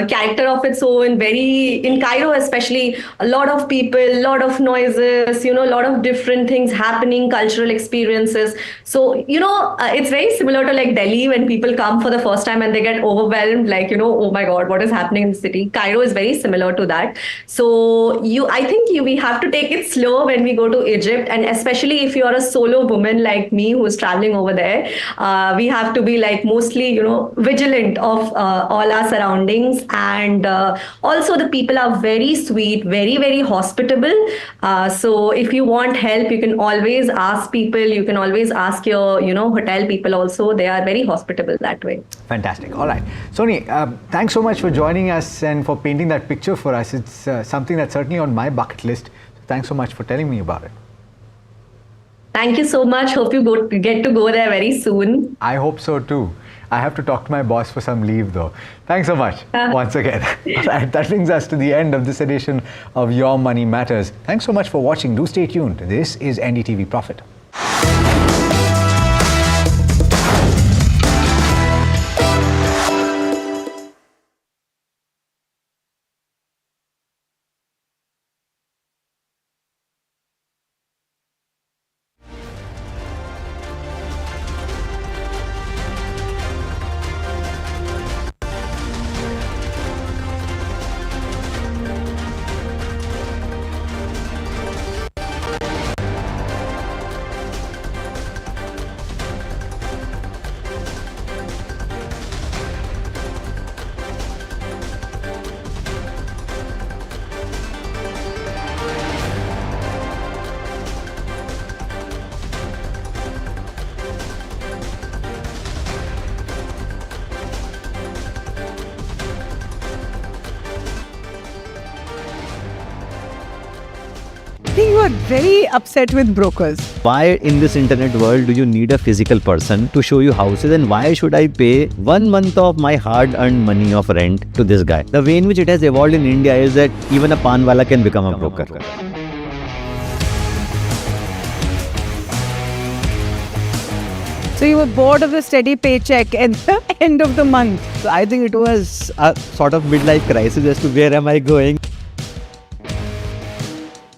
character of its own. In Cairo especially, a lot of people, a lot of noises, a lot of different things happening, cultural experiences. So, it's very similar to like Delhi when people come for the first time and they get overwhelmed, oh my God, what is happening in the city? Cairo is very similar to that. So I think we have to take it slow when we go to Egypt, and especially if you're a solo woman like me who's traveling over there, we have to be mostly, vigilant of all our surroundings. And also the people are very sweet, very, very hospitable. So if you want help, you can always ask people. You can always ask your, hotel people also. They are very hospitable that way. Fantastic. All right. Soni, thanks so much for joining us and for painting that picture for us. It's something that's certainly on my bucket list. Thanks so much for telling me about it. Thank you so much. Hope you get to go there very soon. I hope so too. I have to talk to my boss for some leave though. Thanks so much once again. All right, that brings us to the end of this edition of Your Money Matters. Thanks so much for watching. Do stay tuned. This is NDTV Profit. very upset with brokers. Why in this internet world do you need a physical person to show you houses, and why should I pay 1 month of my hard-earned money of rent to this guy? The way in which it has evolved in India is that even a panwala can become a broker. So you were bored of the steady paycheck at the end of the month. So I think it was a sort of midlife crisis as to where am I going.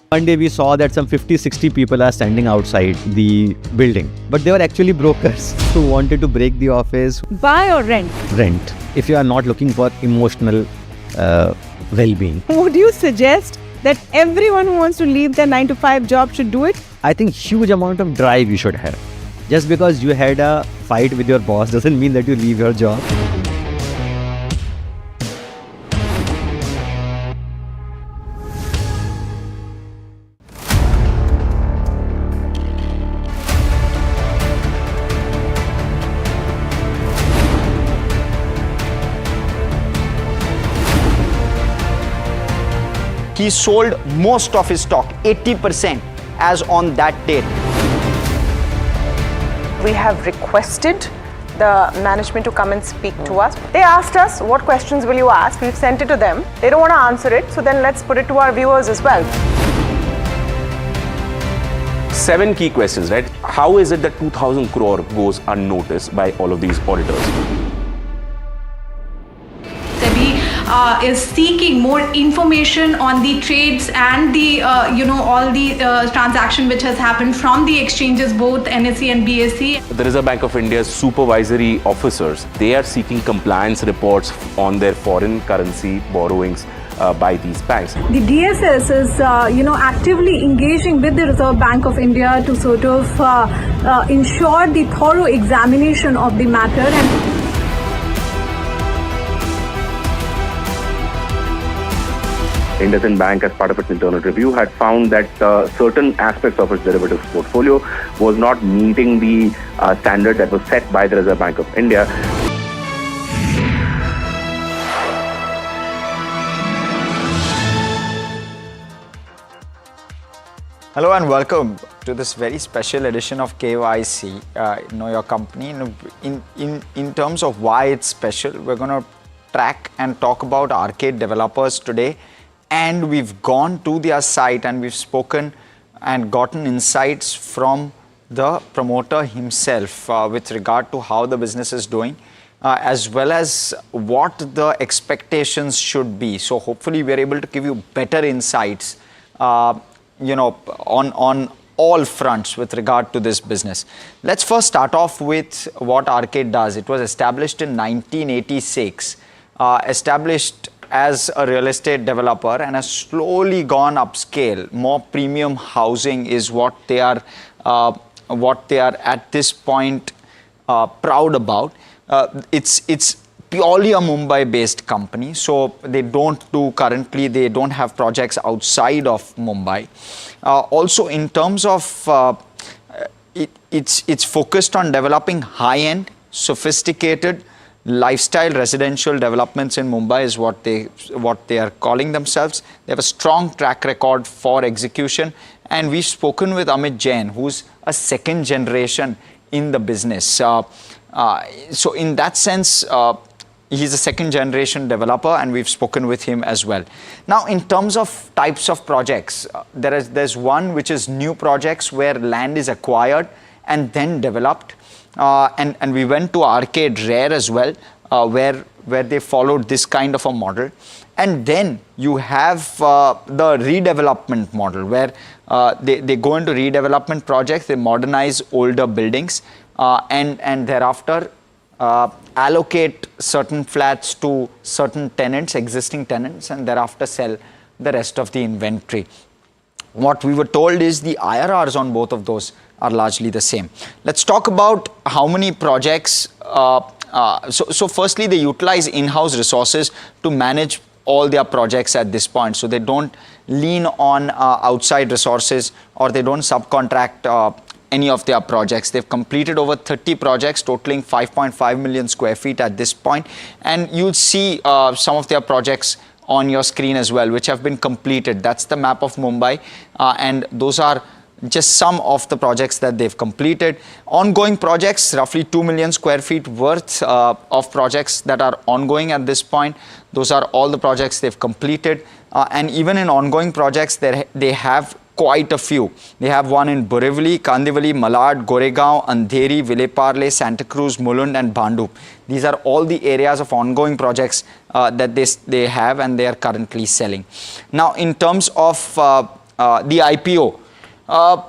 One day we saw that some 50-60 people are standing outside the building, but they were actually brokers who wanted to break the office. Buy or rent? Rent, if you are not looking for emotional well-being. Would you suggest that everyone who wants to leave their 9-to-5 job should do it? I think huge amount of drive you should have. Just because you had a fight with your boss doesn't mean that you leave your job. He sold most of his stock, 80%, as on that date. We have requested the management to come and speak to us. They asked us, what questions will you ask? We've sent it to them. They don't want to answer it, so then let's put it to our viewers as well. 7 key questions, right? How is it that 2,000 crore goes unnoticed by all of these auditors? Is seeking more information on the trades and the all the transaction which has happened from the exchanges, both NSE and BSE. The Reserve Bank of India's supervisory officers, they are seeking compliance reports on their foreign currency borrowings by these banks. The DSS is, actively engaging with the Reserve Bank of India to sort of ensure the thorough examination of the matter. And IndusInd Bank, as part of its internal review, had found that certain aspects of its derivatives portfolio was not meeting the standard that was set by the Reserve Bank of India. Hello and welcome to this very special edition of KYC, Know Your Company. In terms of why it's special, we're going to track and talk about arcade developers today. And we've gone to their site and we've spoken and gotten insights from the promoter himself with regard to how the business is doing, as well as what the expectations should be. So hopefully we're able to give you better insights, on all fronts with regard to this business. Let's first start off with what Arcade does. It was established in 1986, established as a real estate developer and has slowly gone upscale. More premium housing is what they are at this point proud about. It's purely a Mumbai-based company, so they don't have projects outside of Mumbai. Also, in terms of it's focused on developing high-end, sophisticated lifestyle residential developments in Mumbai is what they are calling themselves. They have a strong track record for execution, and we've spoken with Amit Jain, who's a second generation in the business. So in that sense, he's a second generation developer, and we've spoken with him as well. Now, in terms of types of projects, there's one which is new projects where land is acquired and then developed. And we went to Arcade Rare as well, where they followed this kind of a model. And then you have the redevelopment model, where they go into redevelopment projects, they modernize older buildings, and thereafter allocate certain flats to certain tenants, existing tenants, and thereafter sell the rest of the inventory. What we were told is the IRRs on both of those are largely the same. Let's talk about how many projects. So firstly, they utilize in-house resources to manage all their projects at this point. So they don't lean on outside resources, or they don't subcontract any of their projects. They've completed over 30 projects totaling 5.5 million square feet at this point. And you'll see some of their projects on your screen as well, which have been completed. That's the map of Mumbai, and those are just some of the projects that they've completed. Ongoing projects, roughly 2 million square feet worth of projects that are ongoing at this point. Those are all the projects they've completed. And even in ongoing projects, they have quite a few. They have one in Borivali, Kandivali, Malad, Goregaon, Andheri, Vileparle, Santa Cruz, Mulund and Bhandup. These are all the areas of ongoing projects that they have and they are currently selling. Now, in terms of the IPO,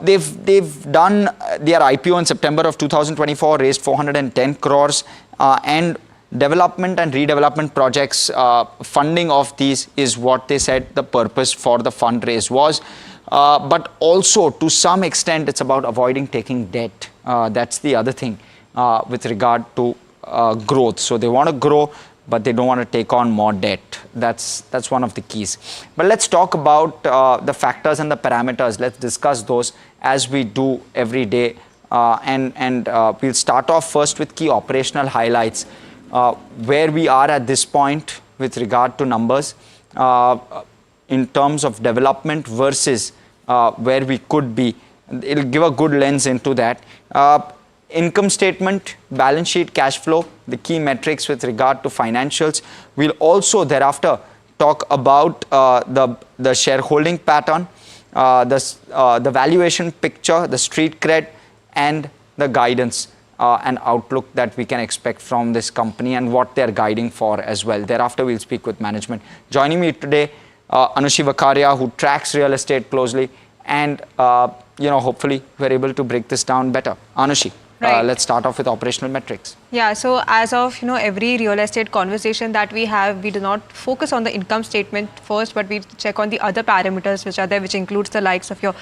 they've done their IPO in September of 2024, raised 410 crores and development and redevelopment projects, funding of these is what they said the purpose for the fundraise was. But also to some extent it's about avoiding taking debt. That's the other thing with regard to growth. So they want to grow, but they don't want to take on more debt. That's one of the keys. But let's talk about the factors and the parameters. Let's discuss those as we do every day. And we'll start off first with key operational highlights. Where we are at this point with regard to numbers in terms of development versus where we could be. It'll give a good lens into that. Income statement, balance sheet, cash flow, the key metrics with regard to financials. We'll also thereafter talk about the shareholding pattern, the valuation picture, the street cred, and the guidance and outlook that we can expect from this company and what they're guiding for as well. Thereafter, we'll speak with management. Joining me today, Anushi Vakaria, who tracks real estate closely, and hopefully we're able to break this down better. Anushi. Right. Let's start off with operational metrics. Yeah, so as of every real estate conversation that we have, we do not focus on the income statement first, but we check on the other parameters which are there, which includes the likes of your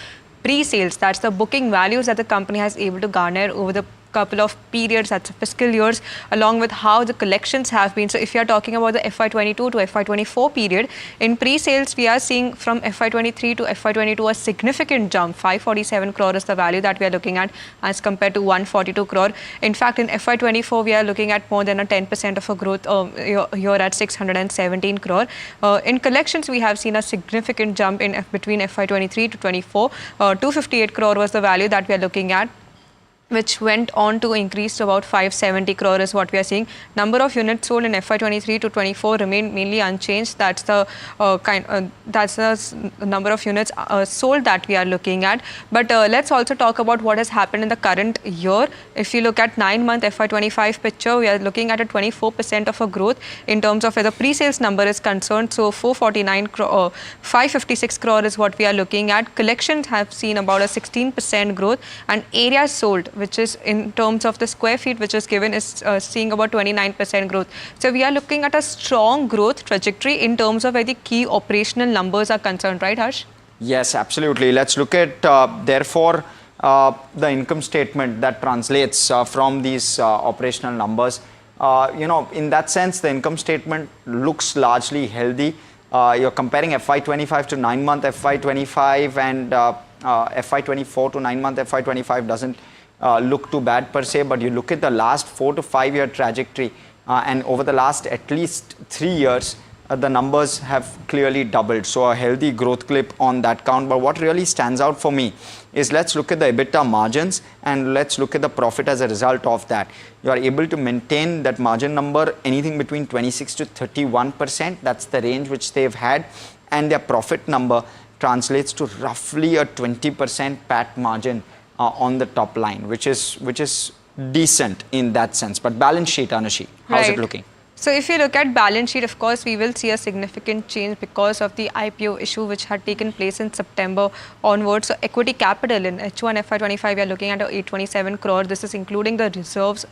pre-sales. That's the booking values that the company has able to garner over the couple of periods, that's fiscal years, along with how the collections have been. So if you are talking about the FY22 to FY24 period, in pre-sales we are seeing from FY23 to FY22 a significant jump. 547 crore is the value that we are looking at as compared to 142 crore. In fact, in FY24 we are looking at more than a 10% of a growth here at 617 crore. In collections we have seen a significant jump in between FY23 to 24. 258 crore was the value that we are looking at, which went on to increase to about 570 crore is what we are seeing. Number of units sold in FY23 to 24 remain mainly unchanged. That's the that's the number of units sold that we are looking at. But let's also talk about what has happened in the current year. If you look at 9-month FY25 picture, we are looking at a 24% of a growth in terms of where the pre-sales number is concerned. So 449 crore, 556 crore is what we are looking at. Collections have seen about a 16% growth, and areas sold, which is in terms of the square feet which is given, is seeing about 29% growth. So we are looking at a strong growth trajectory in terms of where the key operational numbers are concerned, right Harsh? Yes, absolutely. Let's look at therefore the income statement that translates from these operational numbers. In that sense, the income statement looks largely healthy. You're comparing FY25 to 9-month FY25 and FY24 to 9-month FY25 doesn't look too bad per se, but you look at the last 4 to 5 year trajectory and over the last at least 3 years, the numbers have clearly doubled. So a healthy growth clip on that count. But what really stands out for me is let's look at the EBITDA margins and let's look at the profit as a result of that. You are able to maintain that margin number anything between 26 to 31%. That's the range which they've had, and their profit number translates to roughly a 20% PAT margin on the top line, which is decent in that sense. But balance sheet, Anushi, how's it looking? So if you look at balance sheet, of course, we will see a significant change because of the IPO issue which had taken place in September onwards. So equity capital in H1 FY25, we are looking at 827 crore. This is including the reserves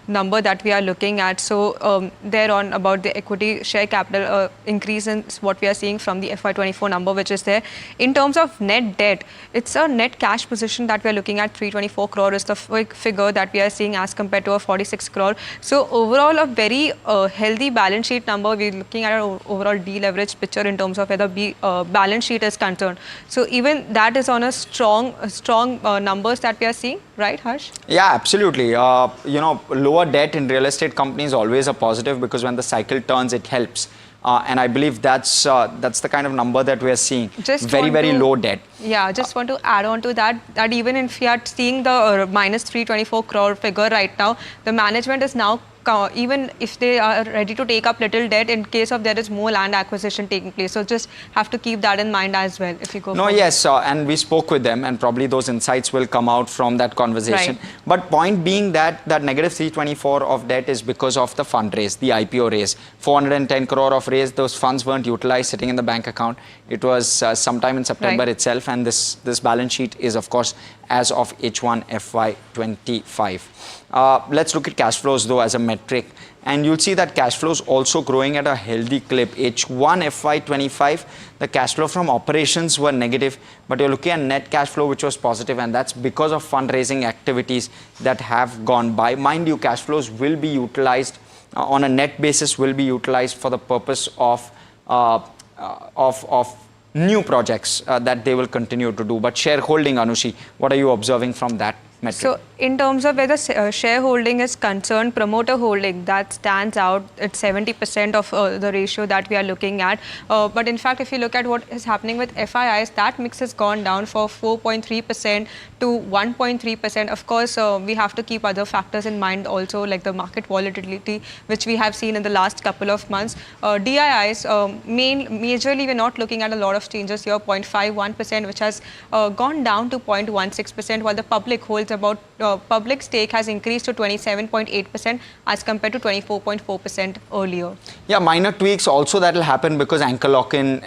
number that we are looking at. So thereon about the equity share capital increase in what we are seeing from the FY24 number which is there. In terms of net debt, it's a net cash position that we are looking at. 324 crore is the figure that we are seeing as compared to a 46 crore. So overall a very healthy balance sheet number. We're looking at an overall deleveraged picture in terms of where the balance sheet is concerned. So even that is on a strong numbers that we are seeing, right, Harsh? Yeah, absolutely. Lower debt in real estate companies is always a positive because when the cycle turns, it helps. And I believe that's the kind of number that we are seeing. Just very low debt. Yeah, just want to add on to that even if we are seeing the minus 324 crore figure right now, the management is now even if they are ready to take up little debt in case of there is more land acquisition taking place. So just have to keep that in mind as well if you go forward. Yes, and we spoke with them, and probably those insights will come out from that conversation. Right. But point being that negative 324 of debt is because of the fundraise, the IPO raise. 410 crore of raise, those funds weren't utilized sitting in the bank account. It was sometime in September itself, and this balance sheet is of course as of H1 FY25. Let's look at cash flows though as a metric, and you'll see that cash flows also growing at a healthy clip. H1 FY25, the cash flow from operations were negative, but you're looking at net cash flow which was positive, and that's because of fundraising activities that have gone by. Mind you, cash flows will be utilized on a net basis, will be utilized for the purpose of new projects that they will continue to do. But shareholding, Anushi, what are you observing from that metric? So in terms of where the shareholding is concerned, promoter holding, that stands out at 70% of the ratio that we are looking at. But in fact, if you look at what is happening with FIIs, that mix has gone down from 4.3% to 1.3%. Of course, we have to keep other factors in mind also, like the market volatility, which we have seen in the last couple of months. DIIs, majorly we're not looking at a lot of changes here, 0.51%, which has gone down to 0.16%, while the public holds about public stake has increased to 27.8% as compared to 24.4% earlier. Yeah, minor tweaks also that will happen because anchor lock-in